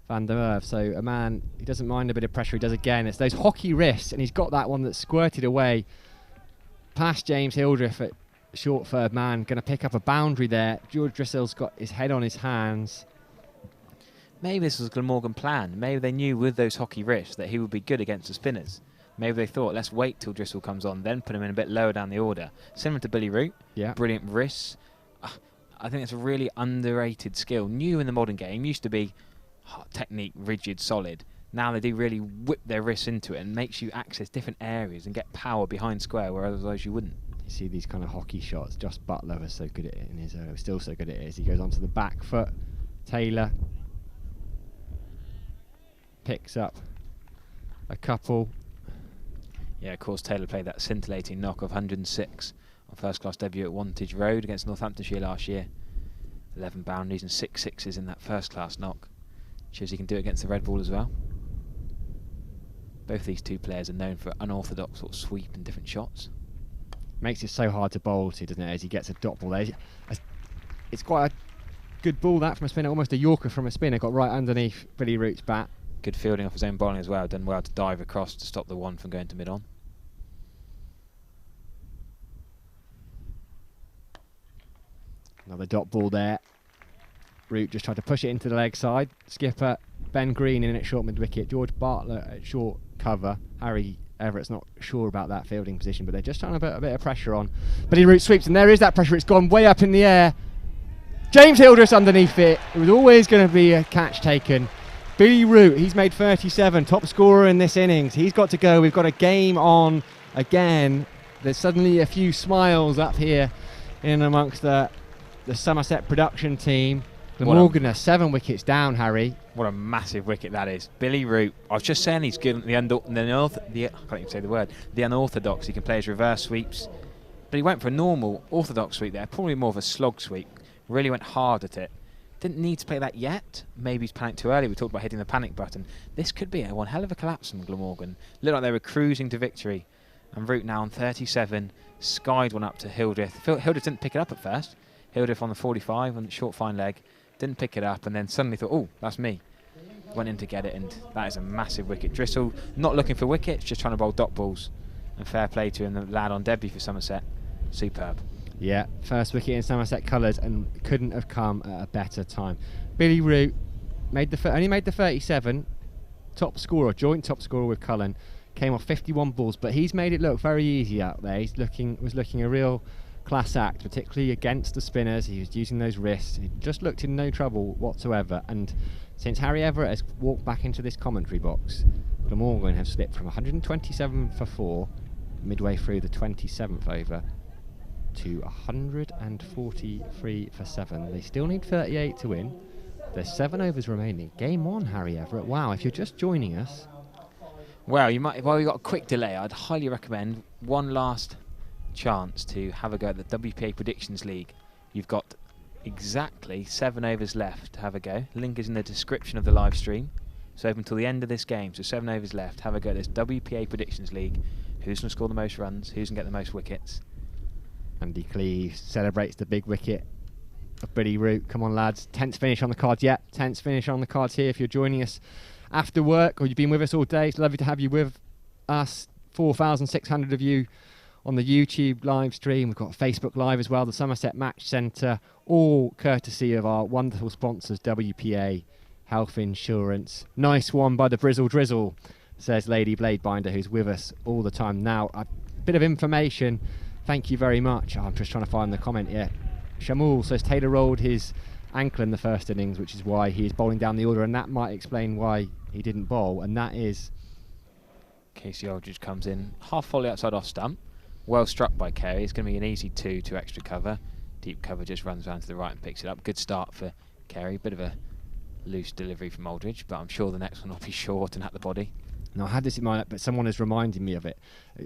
van der Merwe. So a man, he doesn't mind a bit of pressure. He does again. It's those hockey wrists, and he's got that one that squirted away past James Hildreth at short third man. Going to pick up a boundary there. George Driscoll's got his head on his hands. Maybe this was a Glamorgan plan. Maybe they knew with those hockey wrists that he would be good against the spinners. Maybe they thought, let's wait till Driscoll comes on, then put him in a bit lower down the order. Similar to Billy Root. Yeah. Brilliant wrists. I think it's a really underrated skill. New in the modern game. Used to be technique, rigid, solid. Now they do really whip their wrists into it and makes you access different areas and get power behind square where otherwise you wouldn't. You see these kind of hockey shots. Josh Butler was so good at it in his still so good at it as he goes onto the back foot. Taylor picks up a couple. Yeah, of course, Taylor played that scintillating knock of 106 on first-class debut at Wantage Road against Northamptonshire last year. 11 boundaries and 6 sixes in that first-class knock. Shows he can do it against the red ball as well. Both these two players are known for unorthodox sort of sweep and different shots. Makes it so hard to bowl to, doesn't it, as he gets a dot ball there. It's quite a good ball that from a spinner, almost a Yorker from a spinner, got right underneath Billy Root's bat. Good fielding off his own bowling as well, done well to dive across to stop the one from going to mid-on. Another dot ball there. Root just tried to push it into the leg side. Skipper Ben Green in at short mid-wicket. George Bartlett at short cover. Harry Everett's not sure about that fielding position, but they're just trying to put a bit of pressure on. Billy Root sweeps, and there is that pressure. It's gone way up in the air. James Hildreth underneath it. It was always going to be a catch taken. Billy Root, he's made 37, top scorer in this innings. He's got to go. We've got a game on again. There's suddenly a few smiles up here in amongst the Somerset production team. Glamorgan are 7 wickets down, Harry. What a massive wicket that is. Billy Root, I was just saying he's given I can't even say the word, the unorthodox. He can play his reverse sweeps, but he went for a normal orthodox sweep there, probably more of a slog sweep. Really went hard at it. Didn't need to play that yet. Maybe he's panicked too early. We talked about hitting the panic button. This could be one hell of a collapse from Glamorgan. Looked like they were cruising to victory. And Root now on 37, skied one up to Hildreth. Hildreth didn't pick it up at first. Hildreth on the 45 on the short fine leg. Didn't pick it up and then suddenly thought, oh, that's me. Went in to get it, and that is a massive wicket. Driscoll not looking for wickets, just trying to bowl dot balls. And fair play to him, the lad on debut for Somerset. Superb. Yeah, first wicket in Somerset colours and couldn't have come at a better time. Billy Root only made the 37, top scorer, joint top scorer with Cullen. Came off 51 balls, but he's made it look very easy out there. Was looking a real class act, particularly against the spinners. He was using those wrists. He just looked in no trouble whatsoever. And since Harry Everett has walked back into this commentary box, Glamorgan have slipped from 127 for 4 midway through the 27th over to 143 for 7. They still need 38 to win. There's 7 overs remaining. Game on, Harry Everett. Wow, if you're just joining us. Well, you might. While we got a quick delay, I'd highly recommend one last chance to have a go at the WPA Predictions League. You've got exactly 7 overs left to have a go. Link is in the description of the live stream. It's open until the end of this game, so 7 overs left. Have a go at this WPA Predictions League. Who's going to score the most runs? Who's going to get the most wickets? Andy Cleave celebrates the big wicket of Billy Root. Come on, lads. 10th finish on the cards. Yep, 10th finish on the cards here. If you're joining us after work or you've been with us all day, it's lovely to have you with us. 4,600 of you on the YouTube live stream. We've got Facebook Live as well, the Somerset Match Centre, all courtesy of our wonderful sponsors, WPA Health Insurance. Nice one by the Brizzle Drizzle, says Lady Bladebinder, who's with us all the time. Now, a bit of information. Thank you very much. I'm just trying to find the comment here. Shamul says Taylor rolled his ankle in the first innings, which is why he is bowling down the order, and that might explain why he didn't bowl, and that is... Casey Aldridge comes in, half volley outside off stump. Well struck by Carey. It's going to be an easy 2 to extra cover. Deep cover just runs around to the right and picks it up. Good start for Carey. Bit of a loose delivery from Aldridge, but I'm sure the next one will be short and at the body. Now, I had this in mind, but someone has reminded me of it.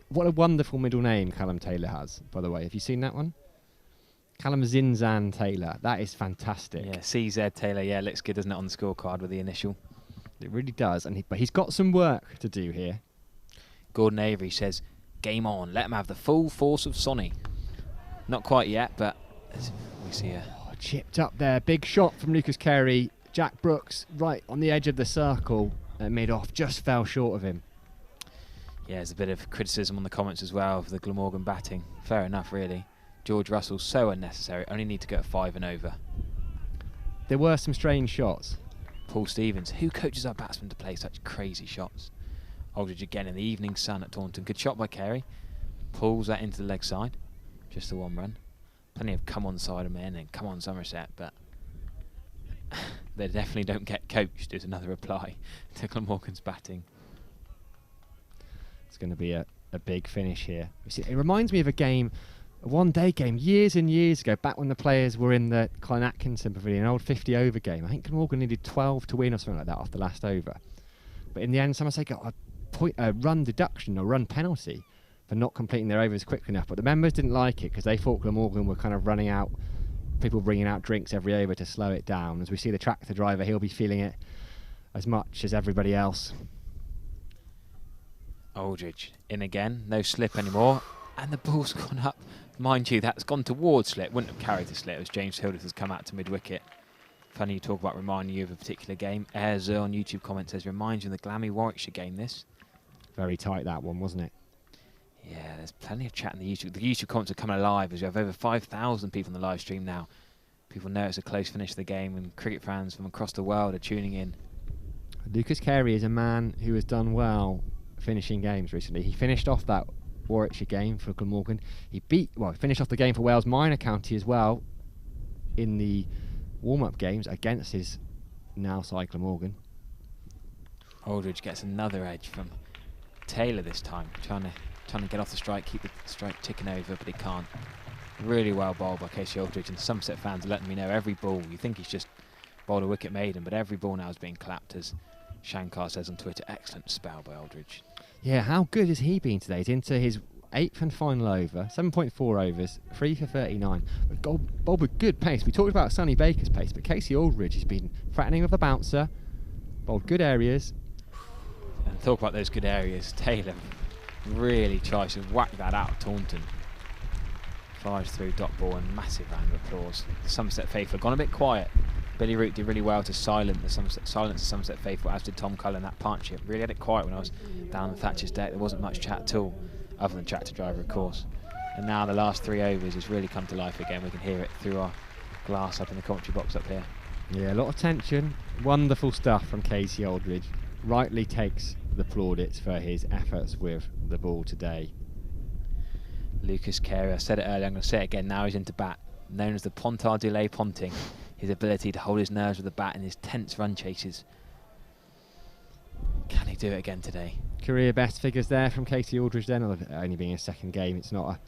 What a wonderful middle name Callum Taylor has, by the way. Have you seen that one? Callum Zinzan Taylor. That is fantastic. Yeah, CZ Taylor. Yeah, looks good, doesn't it, on the scorecard with the initial? It really does. But he's got some work to do here. Gordon Avery says, game on. Let him have the full force of Sonny. Not quite yet, but we see a... Oh, chipped up there. Big shot from Lucas Carey. Jack Brooks right on the edge of the circle. Mid-off, just fell short of him. Yeah, there's a bit of criticism on the comments as well for the Glamorgan batting. Fair enough, really. George Russell, so unnecessary. Only need to go at 5 and over. There were some strange shots. Paul Stevens, who coaches our batsmen to play such crazy shots? Aldridge again in the evening sun at Taunton. Good shot by Carey. Pulls that into the leg side. Just the 1 run. Plenty of come on side of men and come on Somerset, but they definitely don't get coached, is another reply to Glamorgan's batting. It's going to be a big finish here. You see, it reminds me of a game, a one-day game, years and years ago, back when the players were in the Colin Atkinson Pavilion, an old 50-over game. I think Glamorgan needed 12 to win or something like that off the last over. But in the end, Somerset got a run deduction or run penalty for not completing their overs quickly enough. But the members didn't like it because they thought Glamorgan were kind of running out, people bringing out drinks every over to slow it down. As we see the tractor driver, he'll be feeling it as much as everybody else. Aldridge in again, no slip anymore, and the ball's gone up. Mind you, that's gone towards slip, wouldn't have carried the slip as James Hildreth has come out to mid-wicket. Funny you talk about reminding you of a particular game. Ayers on YouTube comment says, reminds you of the Glammy Warwickshire game this. Very tight that one, wasn't it? Yeah, there's plenty of chat in the YouTube. The YouTube comments are coming alive as we have over 5,000 people on the live stream now. People know it's a close finish to the game, and cricket fans from across the world are tuning in. Lucas Carey is a man who has done well finishing games recently. He finished off that Warwickshire game for Glamorgan. He finished off the game for Wales Minor County as well in the warm-up games against his now side Glamorgan. Aldridge gets another edge from Taylor this time, trying to get off the strike, keep the strike ticking over, but he can't. Really well bowled by Casey Aldridge, and Somerset fans are letting me know every ball, you think he's just bowled a wicket maiden, but every ball now is being clapped, as Shankar says on Twitter. Excellent spell by Aldridge. Yeah, how good has he been today? He's into his 8th and final over, 7.4 overs, 3 for 39. But bowled with good pace. We talked about Sonny Baker's pace, but Casey Aldridge has been threatening with the bouncer, bowled good areas. And talk about those good areas, Taylor really tries to whack that out of Taunton. Flies through dot ball, and massive round of applause. The Somerset faithful gone a bit quiet. Billy Root did really well to silence the Somerset faithful, as did Tom Cullen. That partnership really had it quiet when I was down the Thatcher's deck. There wasn't much chat at all, other than tractor driver, of course. And now the last 3 overs has really come to life again. We can hear it through our glass up in the commentary box up here. Yeah, a lot of tension. Wonderful stuff from Casey Aldridge. Rightly takes the plaudits for his efforts with the ball today. Lucas Carey, I said it earlier, I'm going to say it again now, he's into bat. Known as the Pontard delay ponting. His ability to hold his nerves with the bat in his tense run chases. Can he do it again today? Career best figures there from Casey Aldridge then, only being his second game. It's not a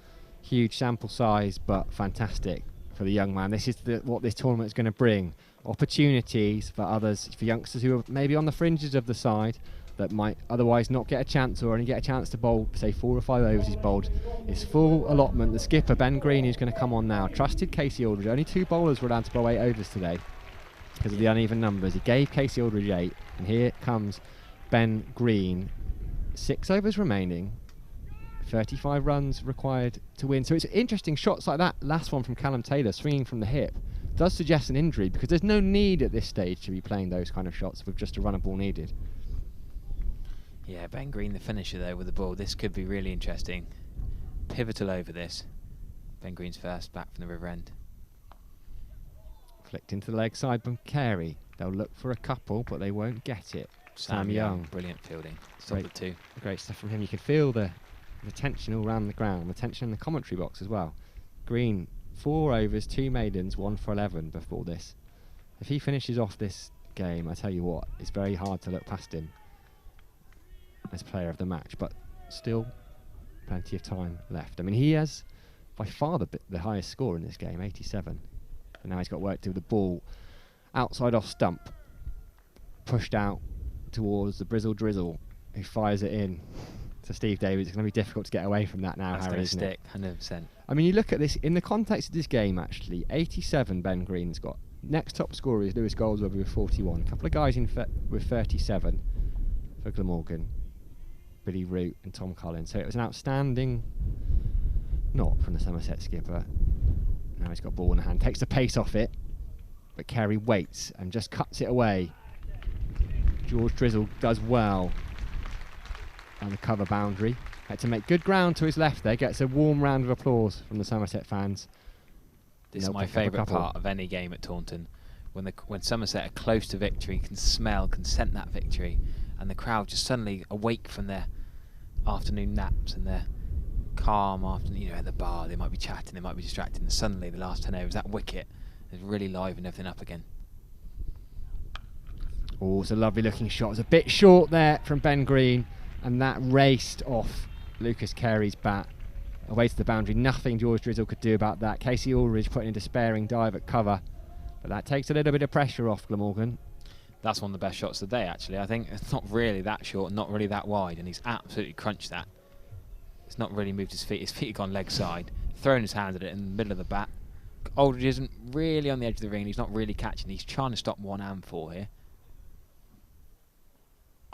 huge sample size, but fantastic for the young man. This is what this tournament is going to bring. Opportunities for others, for youngsters who are maybe on the fringes of the side that might otherwise not get a chance, or only get a chance to bowl, say 4 or 5 overs. He's bowled his full allotment. The skipper, Ben Green, who's going to come on now, trusted Casey Aldridge. Only 2 bowlers were allowed to bowl 8 overs today because of the uneven numbers. He gave Casey Aldridge 8, and here comes Ben Green. 6 overs remaining, 35 runs required to win. So it's interesting, shots like that last one from Callum Taylor, swinging from the hip, does suggest an injury, because there's no need at this stage to be playing those kind of shots with just a run of ball needed. Yeah, Ben Green, the finisher though with the ball. This could be really interesting. Pivotal over this. Ben Green's first back from the river end. Flicked into the leg side from Carey. They'll look for a couple, but they won't get it. Sam Young. Brilliant fielding. Stop the 2. Great stuff from him. You can feel the tension all around the ground, the tension in the commentary box as well. Green, 4 overs, 2 maidens, 1 for 11 before this. If he finishes off this game, I tell you what, it's very hard to look past him as player of the match, but still plenty of time left. I mean, he has by far the highest score in this game, 87. And now he's got work to do with the ball outside off stump, pushed out towards the Brizzle Drizzle, who fires it in to Steve Davies. It's going to be difficult to get away from that now, That's Harry, going to isn't stick, it? 100%. I mean, you look at this in the context of this game, actually. 87 Ben Green's got. Next top scorer is Lewis Goldsworthy with 41. A couple of guys with 37 for Glamorgan, Billy Root and Tom Collins. So it was an outstanding knock from the Somerset skipper. Now he's got ball in the hand, takes the pace off it, but Carey waits and just cuts it away. George Drizzle does well on the cover boundary. Had to make good ground to his left there, gets a warm round of applause from the Somerset fans. This is my favourite part of any game at Taunton, when Somerset are close to victory, can scent that victory, and the crowd just suddenly awake from their afternoon naps and their calm afternoon, at the bar. They might be chatting, they might be distracted, and suddenly the last 10 overs, that wicket is really livened everything up again. Oh, it's a lovely looking shot. It was a bit short there from Ben Green, and that raced off Lucas Carey's bat away to the boundary. Nothing George Drizzle could do about that. Casey Aldridge putting a despairing dive at cover, but that takes a little bit of pressure off Glamorgan. That's one of the best shots of the day, actually. I think it's not really that short, not really that wide, and he's absolutely crunched that. It's not really moved his feet. His feet have gone leg side, thrown his hand at it in the middle of the bat. Aldridge isn't really on the edge of the ring. He's not really catching. He's trying to stop 1 and 4 here.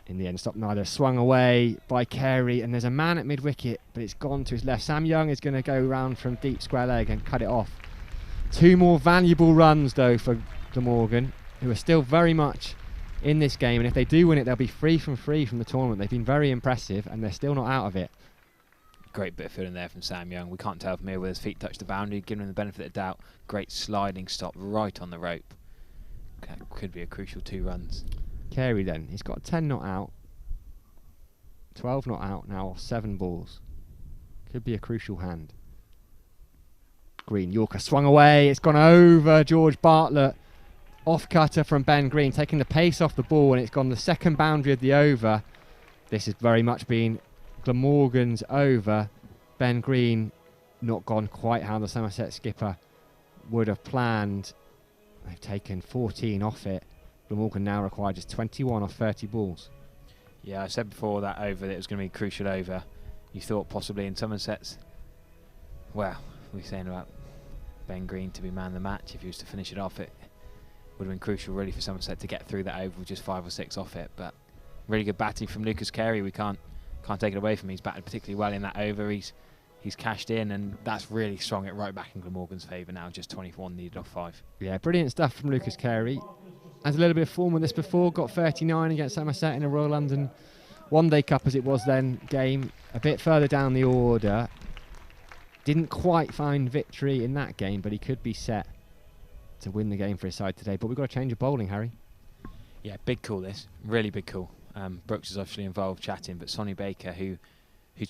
In the end, stopped neither. Swung away by Carey, and there's a man at mid-wicket, but it's gone to his left. Sam Young is going to go round from deep square leg and cut it off. 2 more valuable runs, though, for Glamorgan, who are still very much in this game, and if they do win it, they'll be free from the tournament. They've been very impressive, and they're still not out of it. Great bit of fielding there from Sam Young. We can't tell from here whether his feet touch the boundary, giving him the benefit of the doubt. Great sliding stop right on the rope. That could be a crucial 2 runs. Carey then, he's got 10 not out, 12 not out now off 7 balls. Could be a crucial hand. Green, Yorker swung away, it's gone over George Bartlett. Off cutter from Ben Green, taking the pace off the ball, and it's gone the second boundary of the over. This has very much been Glamorgan's over. Ben Green not gone quite how the Somerset skipper would have planned. They've taken 14 off it. Glamorgan now required just 21 off 30 balls. Yeah, I said before that over that it was going to be a crucial over. You thought possibly in Somerset's, well, we were saying about Ben Green to be man of the match. If he was to finish it off, it would have been crucial really for Somerset to get through that over with just 5 or 6 off it. But really good batting from Lucas Carey. We can't take it away from him. He's batted particularly well in that over. He's cashed in, and that's really strong it right back in Glamorgan's favour now. Just 21 needed off 5. Yeah, brilliant stuff from Lucas Carey. Has a little bit of form with this before. Got 39 against Somerset in a Royal London One Day Cup, as it was then, game. A bit further down the order. Didn't quite find victory in that game, but he could be set to win the game for his side today. But we've got a change of bowling, Harry. Yeah, big call this. Really big call. Brooks is obviously involved chatting, but Sonny Baker, who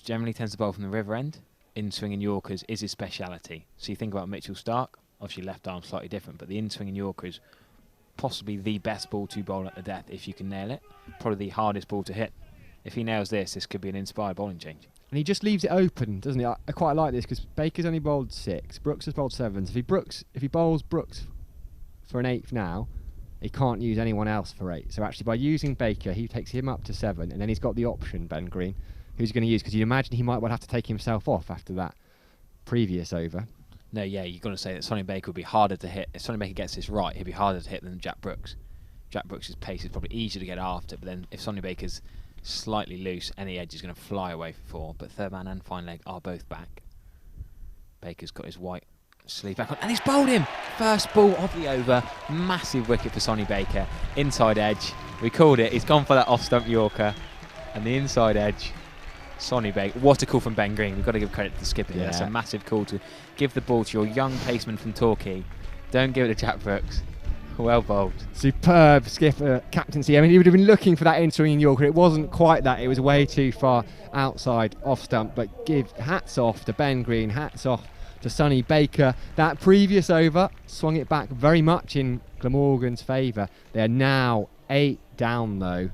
generally tends to bowl from the river end, in-swinging Yorkers is his speciality. So you think about Mitchell Stark, obviously left arm slightly different, but the in-swinging Yorkers, possibly the best ball to bowl at the death if you can nail it. Probably the hardest ball to hit. If he nails this, this could be an inspired bowling change. And he just leaves it open, doesn't he? I quite like this because Baker's only bowled 6, Brooks has bowled 7s. If he bowls Brooks for an 8th now, he can't use anyone else for 8. So actually by using Baker, he takes him up to 7, and then he's got the option, Ben Green, who's going to use, because you imagine he might well have to take himself off after that previous over. No, yeah, you've got to say that Sonny Baker would be harder to hit. If Sonny Baker gets this right, he'll be harder to hit than Jack Brooks. Jack Brooks' pace is probably easier to get after, but then if Sonny Baker's slightly loose, any edge is going to fly away for 4. But third man and fine leg are both back. Baker's got his white sleeve back on, and he's bowled him. First ball of the over, massive wicket for Sonny Baker. Inside edge, we called it. He's gone for that off-stump Yorker, and the inside edge. Sonny Baker, what a call from Ben Green. We've got to give credit to the skipper here. That's a massive call to give the ball to your young paceman from Torquay. Don't give it to Jack Brooks. Well bowled. Superb skipper captaincy. I mean, he would have been looking for that in-swinging Yorker. It wasn't quite that. It was way too far outside off stump. But give hats off to Ben Green. Hats off to Sonny Baker. That previous over swung it back very much in Glamorgan's favour. They're now 8 down though.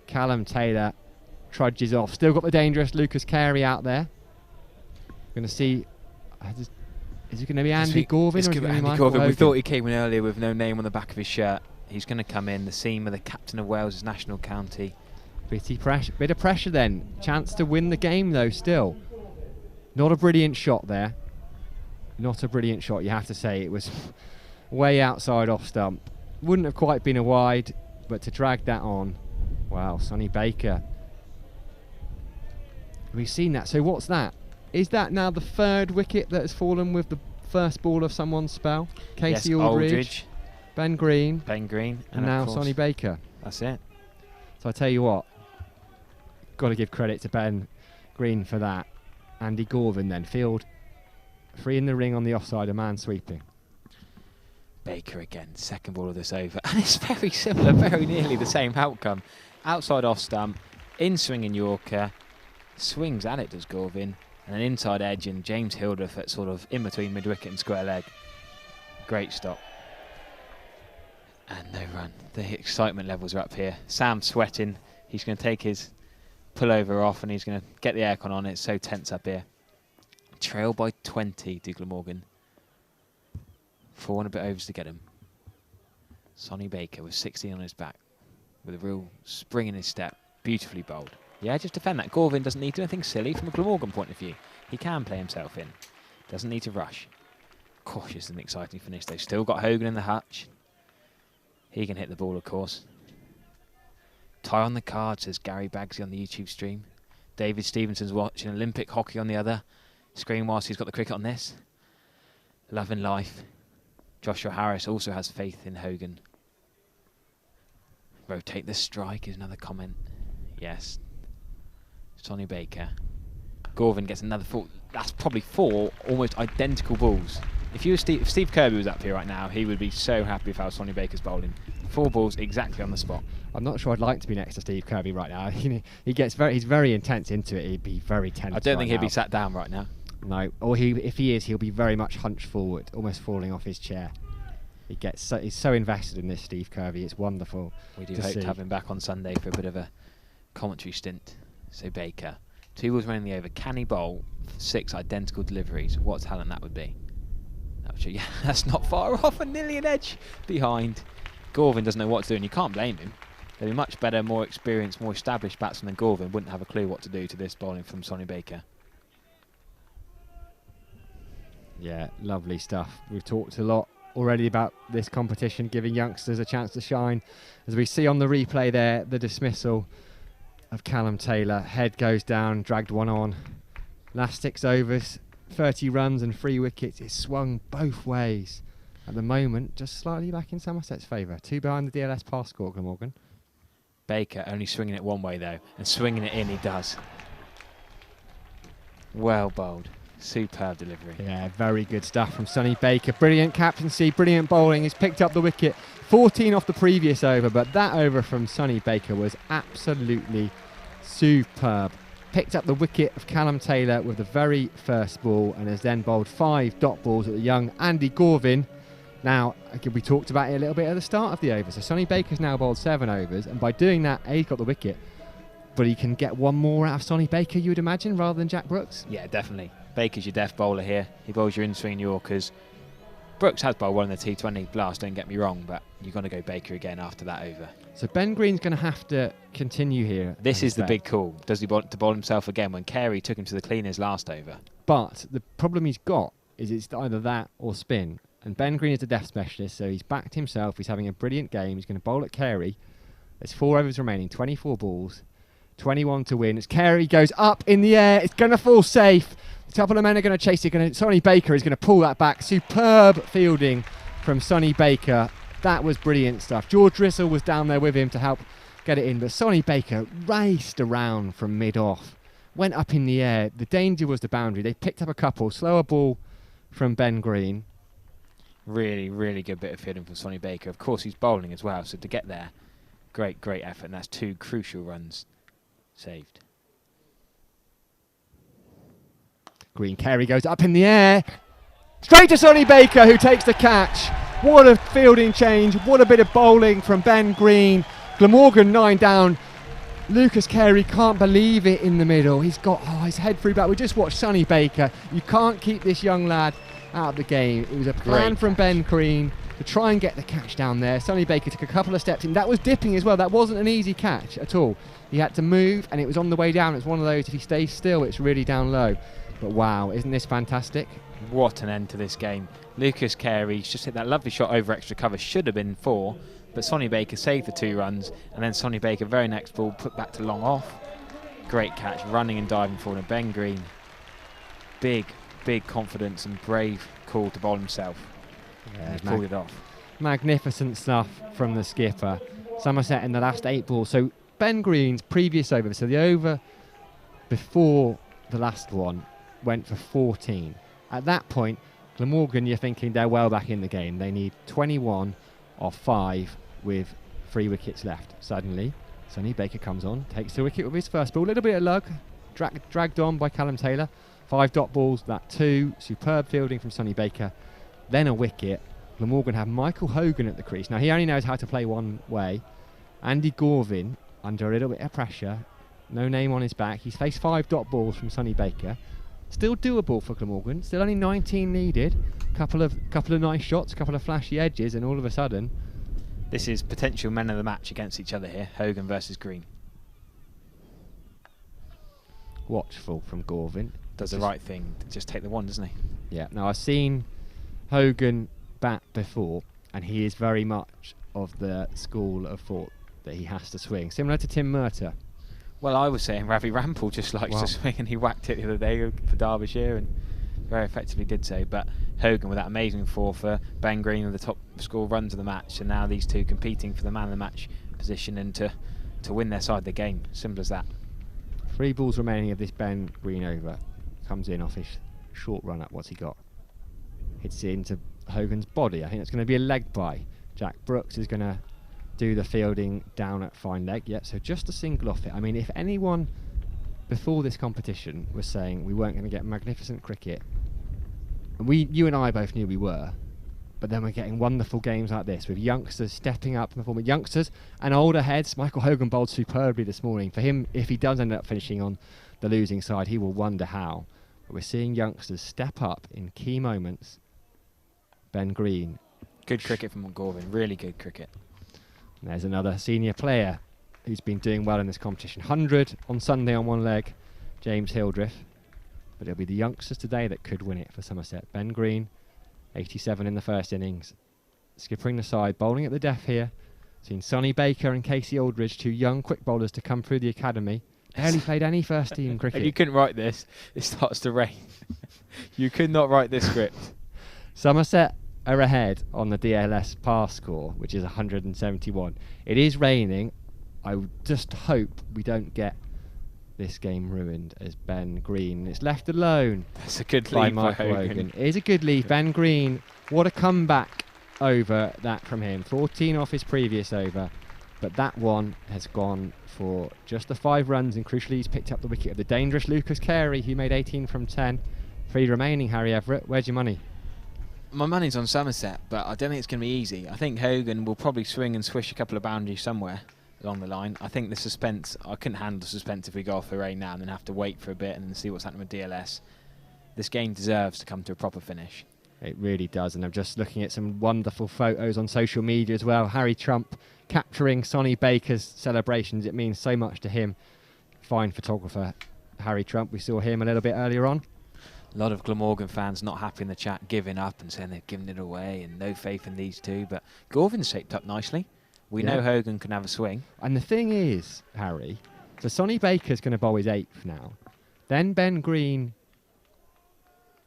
Callum Taylor trudges off. Still got the dangerous Lucas Carey out there. Going to see. Is it going to be Andy Gorvin? It's going to be Andy Gorvin. We thought he came in earlier with no name on the back of his shirt. He's going to come in, the seam of the captain of Wales' national county. Bit of pressure then. Chance to win the game though still. Not a brilliant shot there. Not a brilliant shot, you have to say. It was way outside off stump. Wouldn't have quite been a wide, but to drag that on. Wow, Sonny Baker. We've seen that. So what's that? Is that now the 3rd wicket that has fallen with the first ball of someone's spell? Casey yes, Aldridge, Ben Green, and now Sonny Baker. That's it. So I tell you what, got to give credit to Ben Green for that. Andy Gorvin then field 3 in the ring on the offside, a man sweeping. Baker again, second ball of this over, and it's very similar, very nearly the same outcome. Outside off stump, in swinging Yorker, swings at it, does Gorvin. And an inside edge, and James Hildreth at sort of in between mid-wicket and square leg. Great stop. And no run. The excitement levels are up here. Sam's sweating. He's going to take his pullover off and he's going to get the aircon on. It's so tense up here. Trail by 20 to Glamorgan. 4 and a bit overs to get him. Sonny Baker with 16 on his back. With a real spring in his step. Beautifully bowled. Yeah, just defend that. Gorvin doesn't need to do anything silly from a Glamorgan point of view. He can play himself in. Doesn't need to rush. Cautious and exciting finish. They've still got Hogan in the hutch. He can hit the ball, of course. Tie on the card, says Gary Baggsy on the YouTube stream. David Stevenson's watching Olympic hockey on the other screen whilst he's got the cricket on this. Loving life. Joshua Harris also has faith in Hogan. Rotate the strike is another comment. Yes. Sonny Baker. Gorvin gets another 4. That's probably 4 almost identical balls. If Steve Kirby was up here right now, he would be so happy with how Sonny Baker's bowling. 4 balls exactly on the spot. I'm not sure I'd like to be next to Steve Kirby right now. He's very intense into it. He'd be very tense. I don't think he'd be sat down right now. No, or if he is, he'll be very much hunched forward, almost falling off his chair. He's so invested in this, Steve Kirby. It's wonderful. We do hope to have him back on Sunday for a bit of a commentary stint. So Baker, 2 balls running the over. Can he bowl 6 identical deliveries? What talent that would be. Yeah, that's not far off. A nearly an edge behind. Gorvin doesn't know what to do, and you can't blame him. There'd be much better, more experienced, more established batsmen than Gorvin. Wouldn't have a clue what to do to this bowling from Sonny Baker. Yeah, lovely stuff. We've talked a lot already about this competition, giving youngsters a chance to shine. As we see on the replay there, the dismissal of Callum Taylor. Head goes down, dragged one on. Last 6 overs, 30 runs and 3 wickets. It's swung both ways. At the moment, just slightly back in Somerset's favour. 2 behind the DLS pass score, Glamorgan. Baker only swinging it one way though, and swinging it in he does. Well bowled. Superb delivery. Yeah, very good stuff from Sonny Baker. Brilliant captaincy, brilliant bowling. He's picked up the wicket. 14 off the previous over, but that over from Sonny Baker was absolutely superb. picked up the wicket of Callum Taylor with the very first ball and has then bowled 5 dot balls at the young Andy Gorvin. Now, we talked about it a little bit at the start of the over. So Sonny Baker's now bowled 7 overs, and by doing that, he's got the wicket. But he can get one more out of Sonny Baker, you would imagine, rather than Jack Brooks? Yeah, definitely. Baker's your death bowler here. He bowls your in-swing Yorkers. Brooks has bowled one in the T20 blast, don't get me wrong, but you're going to go Baker again after that over. So Ben Green's going to have to continue here. This is the big call. Does he want to bowl himself again when Carey took him to the cleaners last over? But the problem he's got is it's either that or spin. And Ben Green is a death specialist, so he's backed himself. He's having a brilliant game. He's going to bowl at Carey. There's 4 overs remaining, 24 balls, 21 to win. As Carey goes up in the air, it's going to fall safe. A couple of men are going to chase it. Sonny Baker is going to pull that back. Superb fielding from Sonny Baker. That was brilliant stuff. George Drissel was down there with him to help get it in, but Sonny Baker raced around from mid-off, went up in the air. The danger was the boundary. They picked up a couple. Slower ball from Ben Green. Really, really good bit of fielding from Sonny Baker. Of course, he's bowling as well, so to get there, great, great effort, and that's 2 crucial runs saved. Green Carey goes up in the air. Straight to Sonny Baker, who takes the catch. What a fielding change. What a bit of bowling from Ben Green. Glamorgan 9 down. Lucas Carey can't believe it in the middle. He's got his head through back. We just watched Sonny Baker. You can't keep this young lad out of the game. It was a plan from Ben Green to try and get the catch down there. Sonny Baker took a couple of steps in. That was dipping as well. That wasn't an easy catch at all. He had to move and it was on the way down. It's one of those, if he stays still, it's really down low. But wow, isn't this fantastic? What an end to this game. Lucas Carey's just hit that lovely shot over extra cover. Should have been 4, but Sonny Baker saved the 2 runs, and then Sonny Baker, very next ball, put back to long off. Great catch, running and diving forward. And Ben Green, big, big confidence and brave call to bowl himself. Yeah, he pulled it off. Magnificent stuff from the skipper. Somerset in the last 8 balls. So Ben Green's previous over, so the over before the last one, went for 14. At that point, Glamorgan, you're thinking they're well back in the game. They need 21 off 5 with 3 wickets left. Suddenly, Sonny Baker comes on, takes the wicket with his first ball. A little bit of luck, dragged on by Callum Taylor. 5 dot balls, that 2. Superb fielding from Sonny Baker. Then a wicket. Glamorgan have Michael Hogan at the crease. Now, he only knows how to play one way. Andy Gorvin, under a little bit of pressure. No name on his back. He's faced 5 dot balls from Sonny Baker. Still doable for Glamorgan. Still only 19 needed. Couple of nice shots, couple of flashy edges, and all of a sudden, this is potential men of the match against each other here. Hogan versus Green. Watchful from Gorvin. Does the right thing. Just take the one, doesn't he? Yeah. Now, I've seen Hogan bat before, and he is very much of the school of thought that he has to swing, similar to Tim Murtagh. Well, I was saying Ravi Rampal just likes to swing, and he whacked it the other day for Derbyshire and very effectively did so. But Hogan with that amazing 4 for Ben Green with the top score runs of the match, and now these two competing for the man of the match position and to win their side of the game. Simple as that. 3 balls remaining of this Ben Green over. Comes in off his short run up. What's he got? Hits it into Hogan's body. I think it's going to be a leg bye. Jack Brooks is going to do the fielding down at fine leg. Yeah, so just a single off it. I mean, if anyone before this competition was saying we weren't going to get magnificent cricket, and you and I both knew we were, but then we're getting wonderful games like this with youngsters stepping up and performing. Youngsters and older heads. Michael Hogan bowled superbly this morning. For him, if he does end up finishing on the losing side, he will wonder how. But we're seeing youngsters step up in key moments. Ben Green. Good cricket from Gorvin. Really good cricket. And there's another senior player who's been doing well in this competition. 100 on Sunday on one leg, James Hildreth. But it'll be the youngsters today that could win it for Somerset. Ben Green, 87 in the first innings. Skippering the side, bowling at the death here. Seen Sonny Baker and Casey Aldridge, 2 young quick bowlers to come through the academy. Barely played any first team cricket. You couldn't write this. It starts to rain. You could not write this script. Somerset are ahead on the DLS pass score, which is 171. It is raining. I just hope we don't get this game ruined as Ben Green is left alone. That's a good by lead Michael by Hogan. It is a good lead. Ben Green, what a comeback over that from him. 14 off his previous over. but that one has gone for just the 5 runs, and crucially he's picked up the wicket of the dangerous Lucas Carey, who made 18 from 10. 3 remaining, Harry Everett. Where's your money? My money's on Somerset, but I don't think it's going to be easy. I think Hogan will probably swing and swish a couple of boundaries somewhere along the line. I think the suspense, I couldn't handle the suspense if we go off the rain now and then have to wait for a bit and then see what's happening with DLS. This game deserves to come to a proper finish. It really does, and I'm just looking at some wonderful photos on social media as well. Harry Trump capturing Sonny Baker's celebrations. It means so much to him. Fine photographer, Harry Trump. We saw him a little bit earlier on. A lot of Glamorgan fans not happy in the chat, giving up and saying they've given it away and no faith in these two. But Gorvin's shaped up nicely. We know Hogan can have a swing. And the thing is, Harry, so Sonny Baker's going to bowl his 8th now. Then Ben Green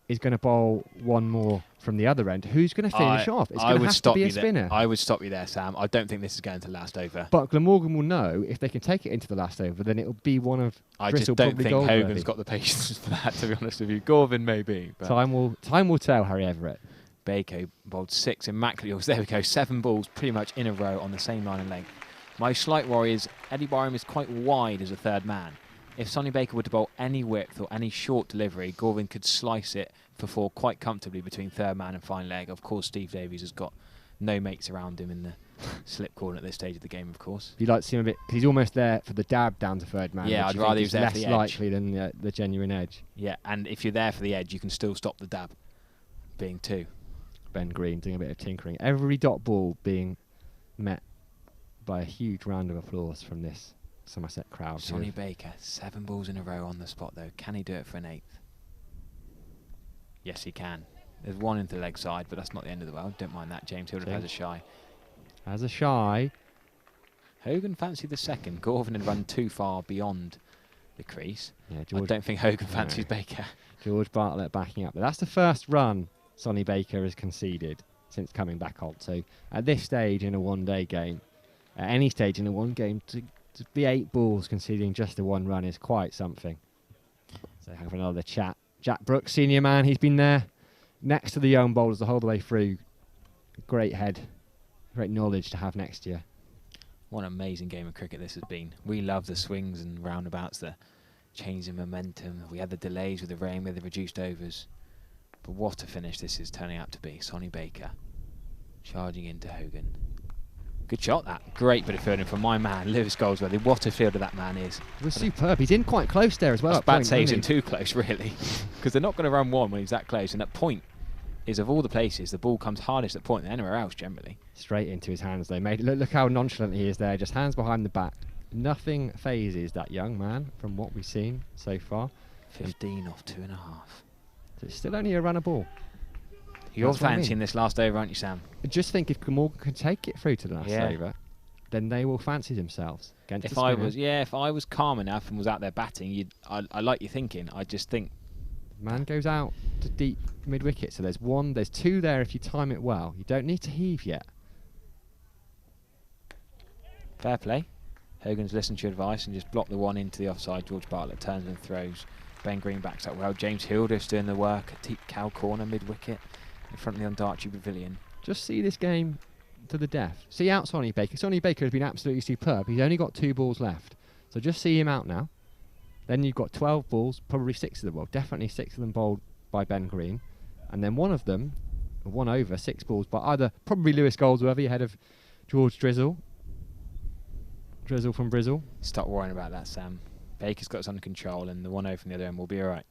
is going to bowl one more from the other end. Who's going to finish off? It's going to have to be a spinner. I would stop you there, Sam. I don't think this is going to last over. But Glamorgan will know if they can take it into the last over, then it'll be one of I Bristol, just don't think Goldworthy. Hogan's got the patience for that, to be honest with you. Gorvin maybe. But Time will tell, Harry Everett. Baker bowled 6 immaculate. There we go, 7 balls pretty much in a row on the same line of length. My slight worry is Eddie Byram is quite wide as a third man. If Sonny Baker were to bowl any width or any short delivery, Gorvin could slice it for 4 quite comfortably between third man and fine leg. Of course, Steve Davies has got no mates around him in the slip corner at this stage of the game, of course. You'd like to see him a bit, because he's almost there for the dab down to third man. Yeah, I'd rather he was there for the edge. Less likely than the genuine edge. Yeah, and if you're there for the edge, you can still stop the dab being 2. Ben Green doing a bit of tinkering. Every dot ball being met by a huge round of applause from this Somerset crowd. Sonny Baker, 7 balls in a row on the spot though. Can he do it for an 8th? Yes, he can. There's 1 into the leg side, but that's not the end of the world. Don't mind that. James Hilder has a shy. Has a shy. Hogan fancied the second. Gorvin had run too far beyond the crease. Yeah, I don't think Hogan fancies Baker. George Bartlett backing up. But that's the first run Sonny Baker has conceded since coming back on. So at this stage in a one-day game, at any stage in a one game, to be 8 balls conceding just the 1 run is quite something. So have another chat. Jack Brooks, senior man, he's been there next to the young bowlers the whole way through. Great head, great knowledge to have next year. What an amazing game of cricket this has been. We love the swings and roundabouts, the change in momentum. We had the delays with the rain, with the reduced overs. But what a finish this is turning out to be. Sonny Baker charging into Hogan. Good shot, that. Great bit of fielding from my man, Lewis Goldsworthy. What a fielder that man is. It was superb. He's in quite close there as well. I was about to say he's in too close, really. Because they're not going to run 1 when he's that close. And that point is, of all the places, the ball comes hardest at point than anywhere else, generally. Straight into his hands, though. Look how nonchalant he is there. Just hands behind the back. Nothing phases that young man from what we've seen so far. 15 off 2.5. So it's still only a run a ball. You're fancying this last over, aren't you, Sam? Just think if Glamorgan can take it through to the last over, then they will fancy themselves against if I was calm enough and was out there batting, I like your thinking. I just think man goes out to deep mid wicket, so there's 2 there if you time it well. You don't need to heave yet. Fair play. Hogan's listened to your advice and just blocked the 1 into the offside. George Bartlett turns and throws. Ben Green backs up well. James Hilder's doing the work at deep cow corner mid wicket in front of the Ondarchi Pavilion. Just see this game to the death. See out Sonny Baker. Sonny Baker has been absolutely superb. He's only got 2 balls left. So just see him out now. Then you've got 12 balls, probably 6 of them. Well, definitely 6 of them bowled by Ben Green. And then one of them, 1 over, 6 balls by either probably Lewis Goldsworthy ahead of George Drizzle. Drizzle from Brizzle. Stop worrying about that, Sam. Baker's got us under control and the 1 over from the other end will be alright.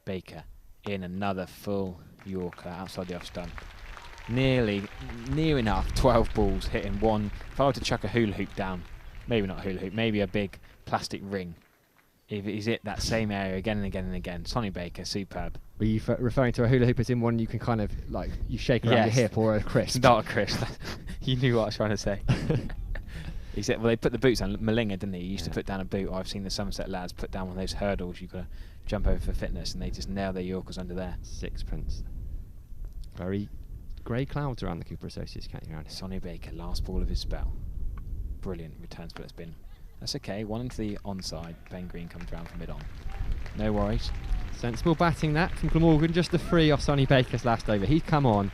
Baker in another full Yorker outside the off stump. Near enough 12 balls hitting 1. If I were to chuck a hula hoop down, maybe not a hula hoop, maybe a big plastic ring, if he's hit that same area again and again and again. Sonny Baker, superb. Were you referring to a hula hoop as in one you can kind of like you shake around your hip, or a crisp? Not a crisp. You knew what I was trying to say. He said, well, they put the boots on. Malinga, didn't he? He used to put down a boot. I've seen the Somerset lads put down one of those hurdles you've got to jump over for fitness, and they just nail their Yorkers under there. Sixpence. Very grey clouds around the Cooper Associates County Ground. Sonny Baker, last ball of his spell. Brilliant return spell it's been. That's okay. 1 into the onside. Ben Green comes round from mid-on. No worries. Sensible batting that from Glamorgan. Just the 3 off Sonny Baker's last over. He's come on.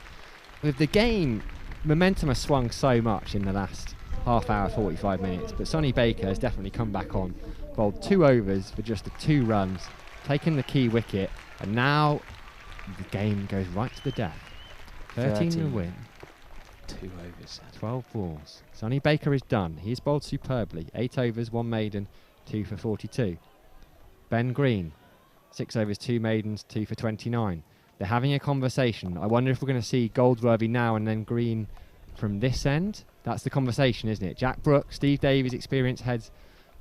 With the game, momentum has swung so much in the last half hour, 45 minutes. But Sonny Baker has definitely come back on, bowled 2 overs for just the 2 runs, taken the key wicket, and now the game goes right to the death. 13 to win. 2 overs. 12 balls. Sonny Baker is done. He's bowled superbly. 8 overs, 1 maiden, 2 for 42. Ben Green, 6 overs, 2 maidens, 2 for 29. They're having a conversation. I wonder if we're going to see Goldsworthy now and then Green from this end. That's the conversation, isn't it? Jack Brooks, Steve Davies, experienced heads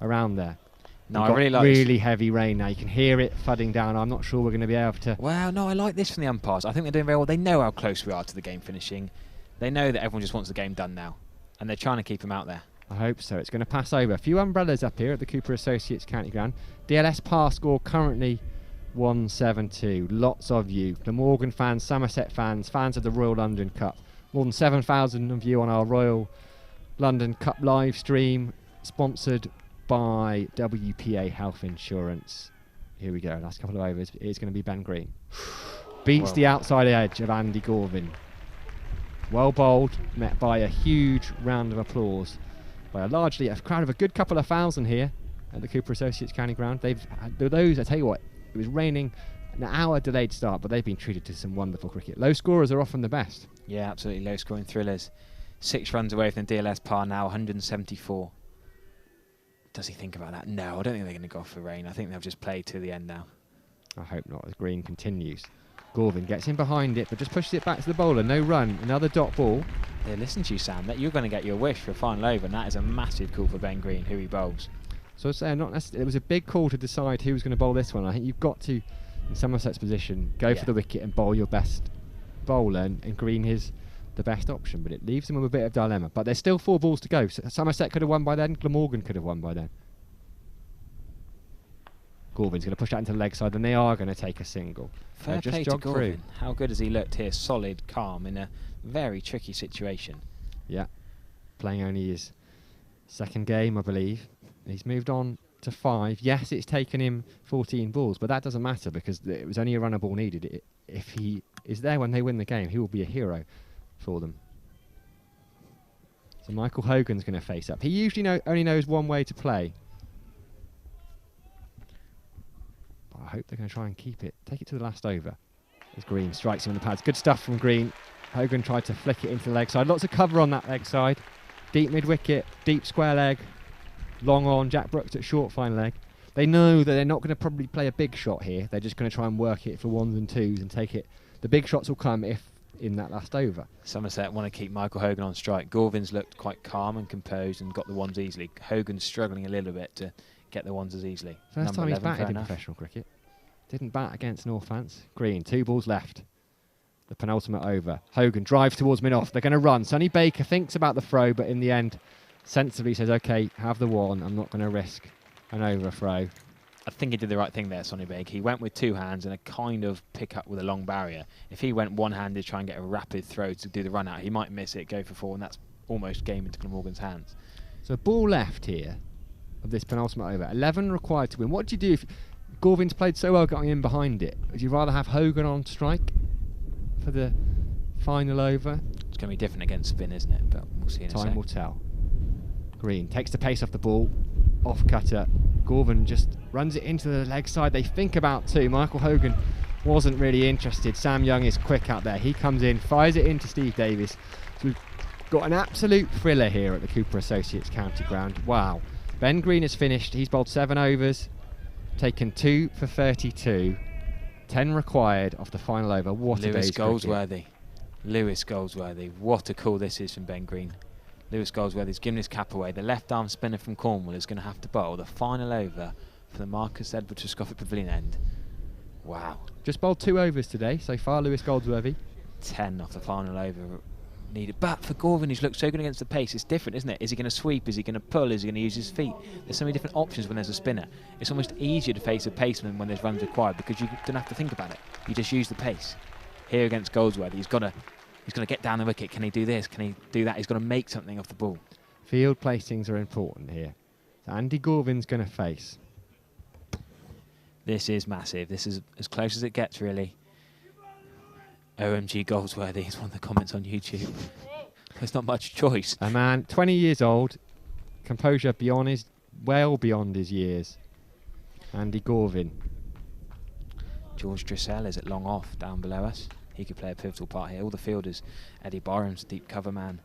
around there. No, We've I really got like really heavy rain now. You can hear it thudding down. I'm not sure we're going to be able to... Well, no, I like this from the umpires. I think they're doing very well. They know how close we are to the game finishing. They know that everyone just wants the game done now, and they're trying to keep them out there. I hope so. It's going to pass over. A few umbrellas up here at the Cooper Associates County Ground. DLS par score currently 172. Lots of you. Glamorgan fans, Somerset fans, fans of the Royal London Cup. More than 7,000 of you on our Royal London Cup live stream, sponsored by WPA Health Insurance. Here we go. Last couple of overs. It's going to be Ben Green. Beats the outside edge of Andy Gorvin. Well bowled, met by a huge round of applause by a crowd of a good couple of thousand here at the Cooper Associates County Ground. They've had those, I tell you what, it was raining, an hour delayed start, but they've been treated to some wonderful cricket. Low scorers are often the best. Yeah, absolutely low scoring thrillers. 6 runs away from the DLS par now, 174. Does he think about that? No, I don't think they're going to go for rain. I think they'll just play to the end now. I hope not, as Green continues. Gorvin gets in behind it, but just pushes it back to the bowler. No run, another dot ball. Yeah, listen to you, Sam. That you're going to get your wish for a final over, and that is a massive call for Ben Green, who he bowls. So I say, not necessarily. It was a big call to decide who was going to bowl this one. I think you've got to, in Somerset's position, go for the wicket and bowl your best bowler, and Green is the best option. But it leaves them with a bit of dilemma. But there's still 4 balls to go. So Somerset could have won by then. Glamorgan could have won by then. Gorvin's going to push that into the leg side, and they are going to take a single. Fair play to Gorvin. How good has he looked here? Solid, calm, in a very tricky situation. Yeah. Playing only his 2nd game, I believe. He's moved on to 5. Yes, it's taken him 14 balls, but that doesn't matter because it was only a runner ball needed. If he is there when they win the game, he will be a hero for them. So Michael Hogan's going to face up. He usually only knows one way to play. I hope they're going to try and keep it. Take it to the last over. As Green strikes him in the pads. Good stuff from Green. Hogan tried to flick it into the leg side. Lots of cover on that leg side. Deep mid-wicket, deep square leg. Long on, Jack Brooks at short fine leg. They know that they're not going to probably play a big shot here. They're just going to try and work it for 1s and 2s and take it. The big shots will come if in that last over. Somerset want to keep Michael Hogan on strike. Gorvin's looked quite calm and composed and got the 1s easily. Hogan's struggling a little bit to get the 1s as easily. First time he's batted in professional cricket. Didn't bat against Northants. Green, 2 balls left. The penultimate over. Hogan drives towards mid-off. They're going to run. Sonny Baker thinks about the throw, but in the end, sensibly says, OK, have the 1. I'm not going to risk an overthrow. I think he did the right thing there, Sonny Baker. He went with 2 hands and a kind of pick up with a long barrier. If he went one-handed, try and get a rapid throw to do the run out, he might miss it, go for 4, and that's almost game into Glamorgan's hands. So ball left here of this penultimate over. 11 required to win. What do you do if Gorvin's played so well getting in behind it? Would you rather have Hogan on strike for the final over? It's going to be different against spin, isn't it? But we'll see in a sec. Time will tell. Green takes the pace off the ball. Off cutter. Gorvin just runs it into the leg side. They think about 2. Michael Hogan wasn't really interested. Sam Young is quick out there. He comes in, fires it into Steve Davies. So we've got an absolute thriller here at the Cooper Associates County Ground. Wow. Ben Green has finished. He's bowled 7 overs. Taken 2 for 32. 10 required off the final over. What a day's Goldsworthy. Lewis Goldsworthy. What a call this is from Ben Green. Lewis Goldsworthy's given his cap away. The left-arm spinner from Cornwall is going to have to bowl the final over for the Marcus Edwards Trescothick Pavilion end. Wow. Just bowled 2 overs today so far, Lewis Goldsworthy. 10 off the final over needed. But for Gorvin, who's looked so good against the pace, it's different, isn't it? Is he going to sweep? Is he going to pull? Is he going to use his feet? There's so many different options when there's a spinner. It's almost easier to face a paceman when there's runs required because you don't have to think about it. You just use the pace. Here against Goldsworthy, he's got to get down the wicket. Can he do this? Can he do that? He's got to make something of the ball. Field placings are important here. So Andy Gorvin's going to face. This is massive. This is as close as it gets, really. OMG Goldsworthy is one of the comments on YouTube. There's not much choice. A man, 20 years old, composure well beyond his years. Andy Gorvin. George Drissell is at long off down below us. He could play a pivotal part here. All the fielders. Eddie Byram's a deep cover man.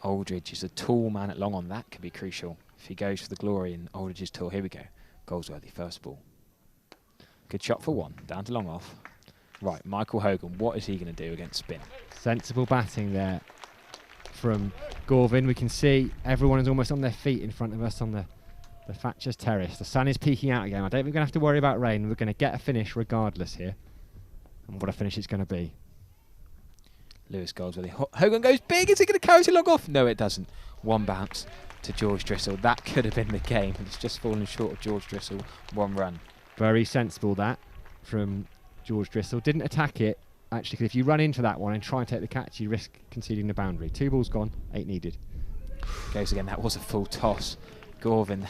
Aldridge is a tall man at long on. That could be crucial if he goes for the glory and Aldridge is tall. Here we go. Goldsworthy first ball. Good shot for one. Down to long off. Right, Michael Hogan. What is he going to do against spin? Sensible batting there from Gorvin. We can see everyone is almost on their feet in front of us on the Thatcher's Terrace. The sun is peeking out again. I don't think we're going to have to worry about rain. We're going to get a finish regardless here. And what a finish it's going to be. Lewis Goldsworthy. Hogan goes big. Is he going to carry to long off? No, it doesn't. One bounce to George Drissell. That could have been the game. It's just fallen short of George Drissell. One run. Very sensible that from George Drissell. Didn't attack it. Actually, 'cause if you run into that one and try and take the catch, you risk conceding the boundary. 2 balls gone, 8 needed. Goes again. That was a full toss. Gorvin.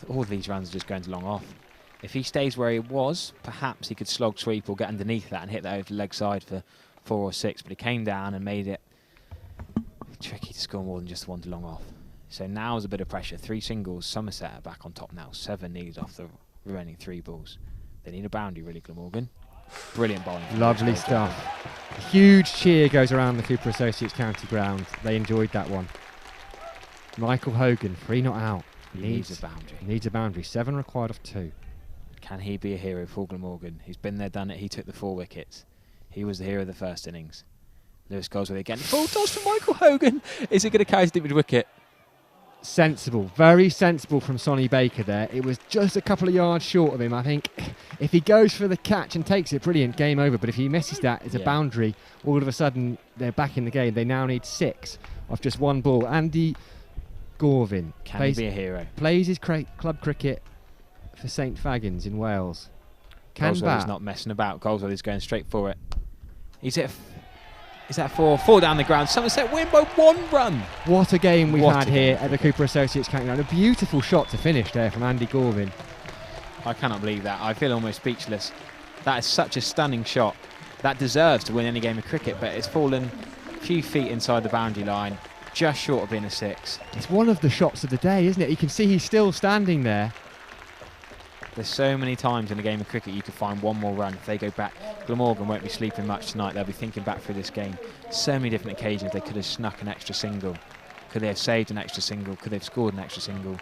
All these runs are just going to long off. If he stays where he was, perhaps he could slog sweep or get underneath that and hit that over the leg side for 4 or 6. But he came down and made it tricky to score more than just one to long off. So now is a bit of pressure. 3 singles. Somerset are back on top now. 7 needed off the remaining 3 balls. They need a boundary, really, Glamorgan. Brilliant bowling. Lovely stuff. A huge cheer goes around the Cooper Associates County ground. They enjoyed that one. Michael Hogan, 3 not out. Needs a boundary. Needs a boundary. 7 required of 2. Can he be a hero for Glamorgan? He's been there, done it. He took the 4 wickets. He was the hero of the first innings. Lewis Goldsworthy again. Full toss from Michael Hogan. Is it going to carry to the wicket? Sensible, very sensible from Sonny Baker there. It was just a couple of yards short of him. I think if he goes for the catch and takes it, brilliant, game over. But if he misses that, it's a boundary. All of a sudden, they're back in the game. They now need 6 off just 1 ball. Andy Gorvin Can he be a hero? Plays his club cricket for St Fagans in Wales. Goldsworthy's not messing about. Goldsworthy's going straight for it. He's hit. Is that 4? 4 down the ground. Somerset win by 1 run. What a game we've had here at the Cooper Associates County Ground. A beautiful shot to finish there from Andy Gorvin. I cannot believe that. I feel almost speechless. That is such a stunning shot. That deserves to win any game of cricket, but it's fallen a few feet inside the boundary line, just short of being a 6. It's one of the shots of the day, isn't it? You can see he's still standing there. There's so many times in a game of cricket you could find 1 more run. If they go back, Glamorgan won't be sleeping much tonight. They'll be thinking back through this game. So many different occasions they could have snuck an extra single. Could they have saved an extra single? Could they have scored an extra single?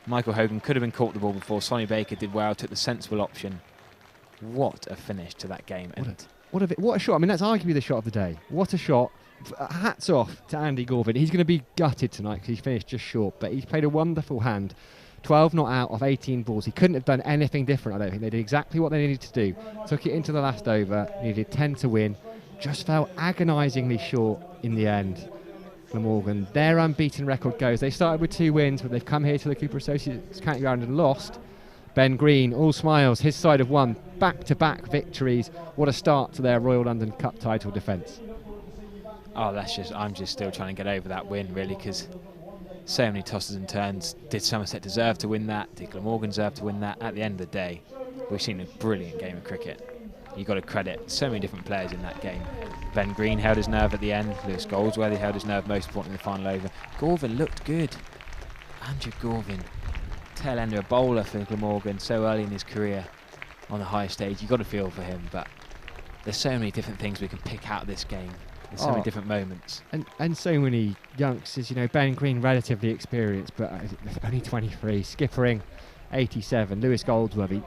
Michael Hogan could have been caught the ball before. Sonny Baker did well, took the sensible option. What a finish to that game. What a shot. I mean, that's arguably the shot of the day. What a shot. Hats off to Andy Gorvin. He's going to be gutted tonight because he finished just short, but he's played a wonderful hand. 12 not out of 18 balls. He couldn't have done anything different, I don't think. They did exactly what they needed to do. Took it into the last over, needed 10 to win. Just fell agonisingly short in the end. Glamorgan, their unbeaten record goes. They started with 2 wins, but they've come here to the Cooper Associates County Ground and lost. Ben Green, all smiles, his side have won. Back-to-back victories. What a start to their Royal London Cup title defence. Oh, I'm just still trying to get over that win, really, because so many tosses and turns. Did Somerset deserve to win that? Did Glamorgan deserve to win that? At the end of the day, we've seen a brilliant game of cricket. You've got to credit so many different players in that game. Ben Green held his nerve at the end. Lewis Goldsworthy held his nerve most importantly in the final over. Gorvin looked good. Andrew Gorvin, tail ender, a bowler for Glamorgan so early in his career on the high stage. You've got to feel for him, but there's so many different things we can pick out of this game. There's so many different moments. And so many youngsters, you know, Ben Green relatively experienced, but only 23, skippering 87. Lewis Goldsworthy,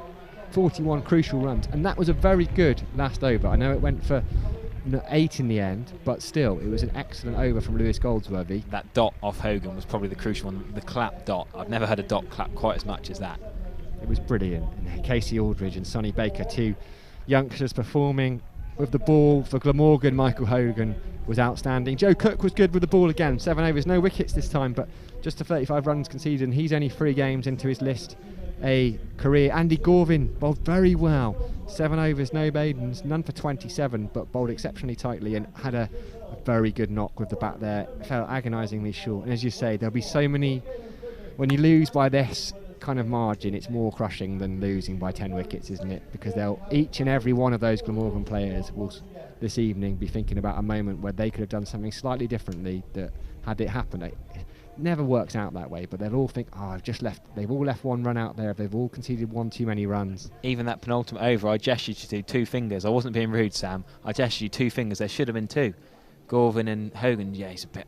41 crucial runs, and that was a very good last over. I know it went for 8 in the end, but still, it was an excellent over from Lewis Goldsworthy. That dot off Hogan was probably the crucial one, the clap dot. I've never heard a dot clap quite as much as that. It was brilliant. And Casey Aldridge and Sonny Baker, 2 youngsters performing with the ball for Glamorgan. Michael Hogan was outstanding. Joe Cook was good with the ball again. 7 overs, no wickets this time, but just to 35 runs conceded, and he's only 3 games into his list a career. Andy Gorvin bowled very well. 7 overs, no maidens, none for 27, but bowled exceptionally tightly and had a very good knock with the bat there. Fell agonisingly short. And as you say, there'll be so many, when you lose by this kind of margin, it's more crushing than losing by 10 wickets, isn't it? Because they'll, each and every one of those Glamorgan players will this evening be thinking about a moment where they could have done something slightly differently, that had it happened, it never works out that way, but they'll all think, oh, they've all left one run out there, they've all conceded one too many runs. Even that penultimate over, I gestured to do 2 fingers. I wasn't being rude, Sam. I gestured you 2 fingers. There should have been 2. Gorvin and Hogan, yeah, he's a bit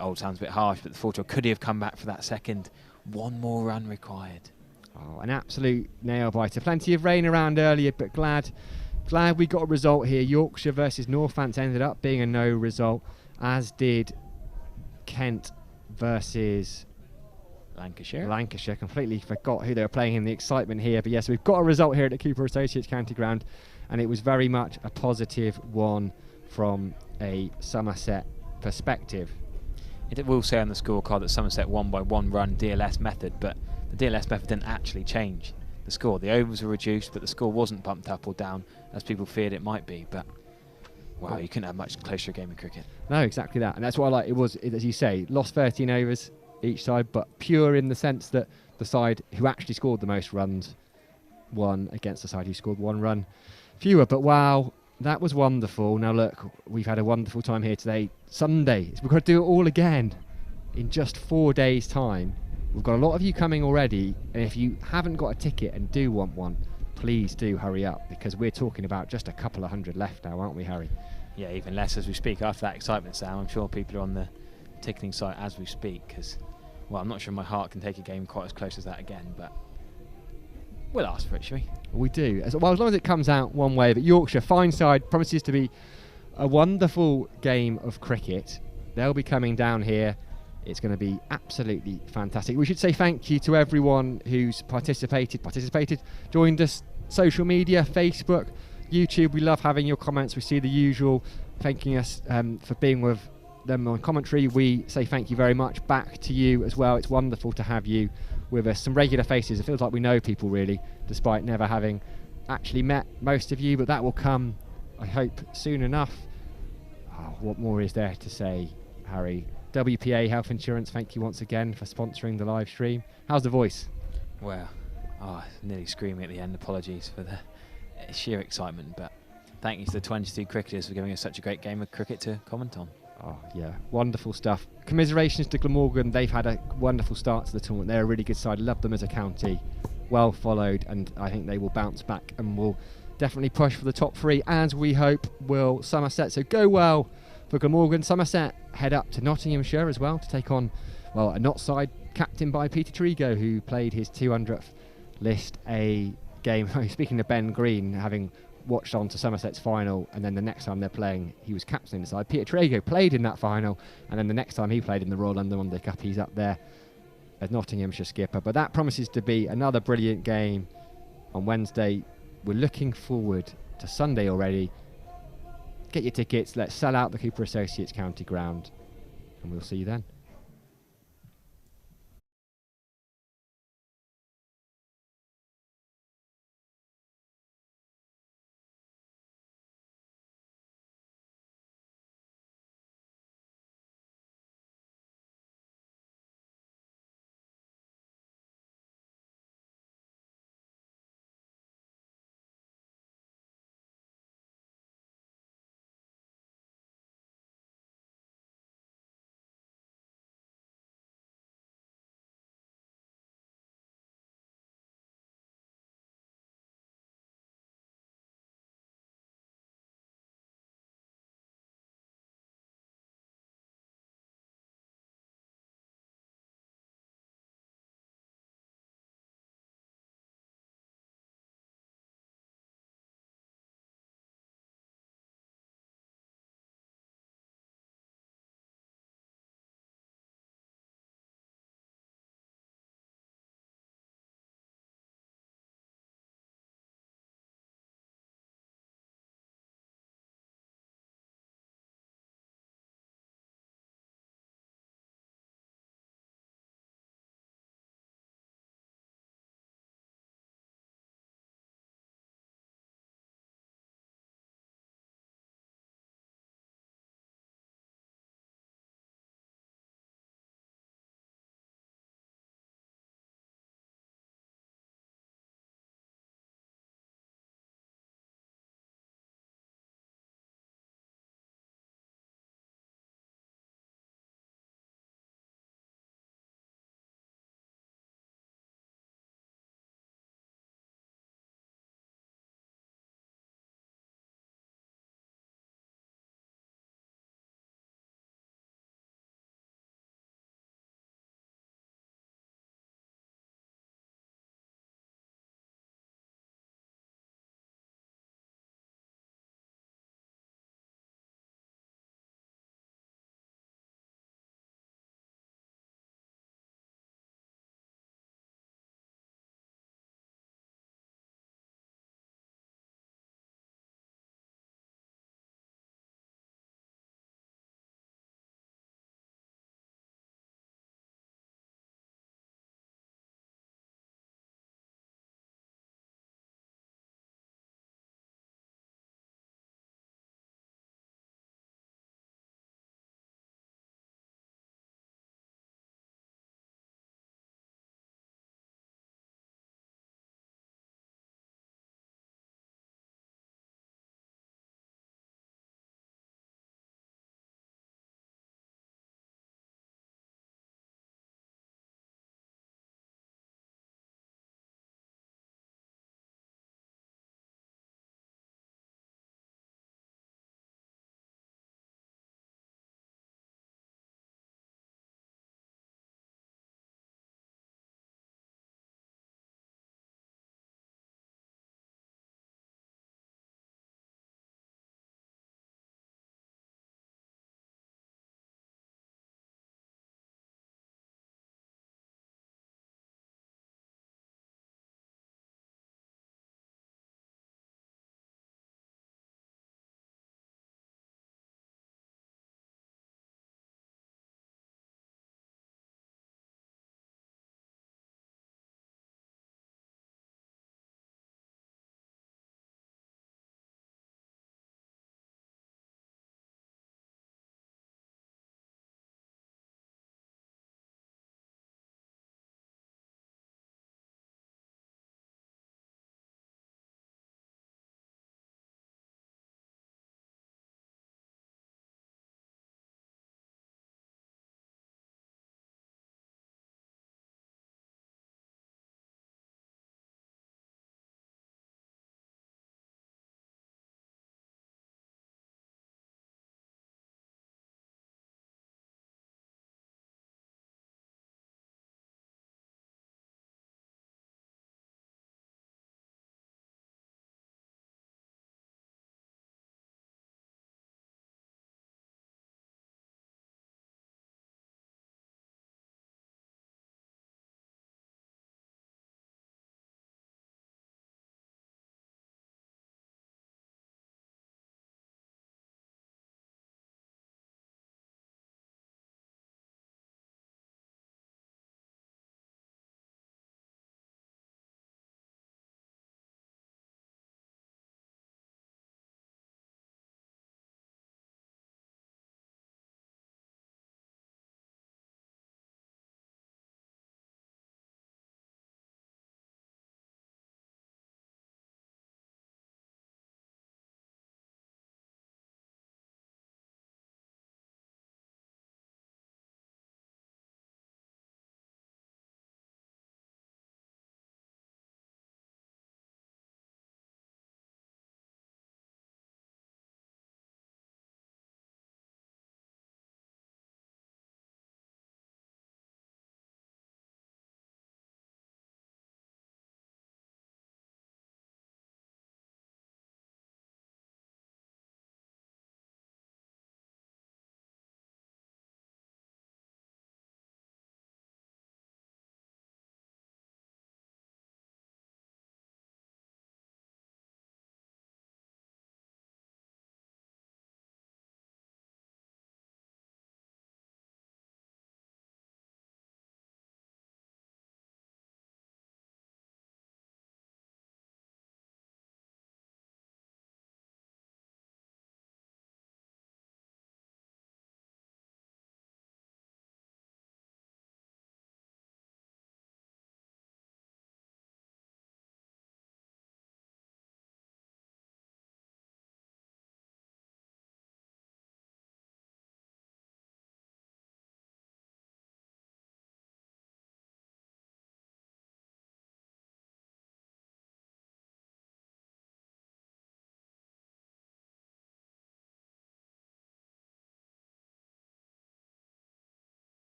old, sounds a bit harsh, but the 40 could he have come back for that second? One more run required. Oh, an absolute nail biter. Plenty of rain around earlier, but glad we got a result here. Yorkshire versus Northants ended up being a no result, as did Kent versus Lancashire. Completely forgot who they were playing in the excitement here, but yes, we've got a result here at the Cooper Associates County Ground, and it was very much a positive one from a Somerset perspective. It will say on the scorecard that Somerset won by 1 run DLS method, but the DLS method didn't actually change the score. The overs were reduced, but the score wasn't bumped up or down as people feared it might be. But wow, you couldn't have much closer game of cricket. No, exactly that, and that's what I like. It was, as you say, lost 13 overs each side, but pure in the sense that the side who actually scored the most runs won against the side who scored 1 run fewer. But wow, that was wonderful. Now look, we've had a wonderful time here today. Sunday, we've got to do it all again in just 4 days' time. We've got a lot of you coming already, and if you haven't got a ticket and do want one, please do hurry up, because we're talking about just a couple of hundred left now, aren't we, Harry? Yeah, even less as we speak. After that excitement, Sam, I'm sure people are on the ticketing site as we speak, because, well, I'm not sure my heart can take a game quite as close as that again, but we'll ask for it, shall we? We do. As long as it comes out one way. But Yorkshire, fine side, promises to be a wonderful game of cricket. They'll be coming down here. It's going to be absolutely fantastic. We should say thank you to everyone who's participated, joined us, social media, Facebook, YouTube. We love having your comments. We see the usual thanking us for being with them on commentary. We say thank you very much back to you as well. It's wonderful to have you with us. Some regular faces. It feels like we know people, really, despite never having actually met most of you, but that will come, I hope, soon enough. Oh, what more is there to say, Harry? WPA Health Insurance, thank you once again for sponsoring the live stream. How's the voice? Well, nearly screaming at the end. Apologies for the sheer excitement, but thank you to the 22 cricketers for giving us such a great game of cricket to comment on. Oh yeah, wonderful stuff. Commiserations to Glamorgan. They've had a wonderful start to the tournament. They're a really good side. Love them as a county. Well followed, and I think they will bounce back and will definitely push for the top 3, as we hope will Somerset. So go well for Glamorgan. Somerset head up to Nottinghamshire as well to take on, well, a Nott side captained by Peter Trigo, who played his 200th list a game. Speaking of Ben Green, having watched on to Somerset's final, and then the next time they're playing, he was captaining the side. Peter Trigo played in that final, and then the next time he played in the Royal London One Day Cup, he's up there as Nottinghamshire skipper. But that promises to be another brilliant game on Wednesday. We're looking forward to Sunday already. Get your tickets, let's sell out the Cooper Associates County Ground, and we'll see you then.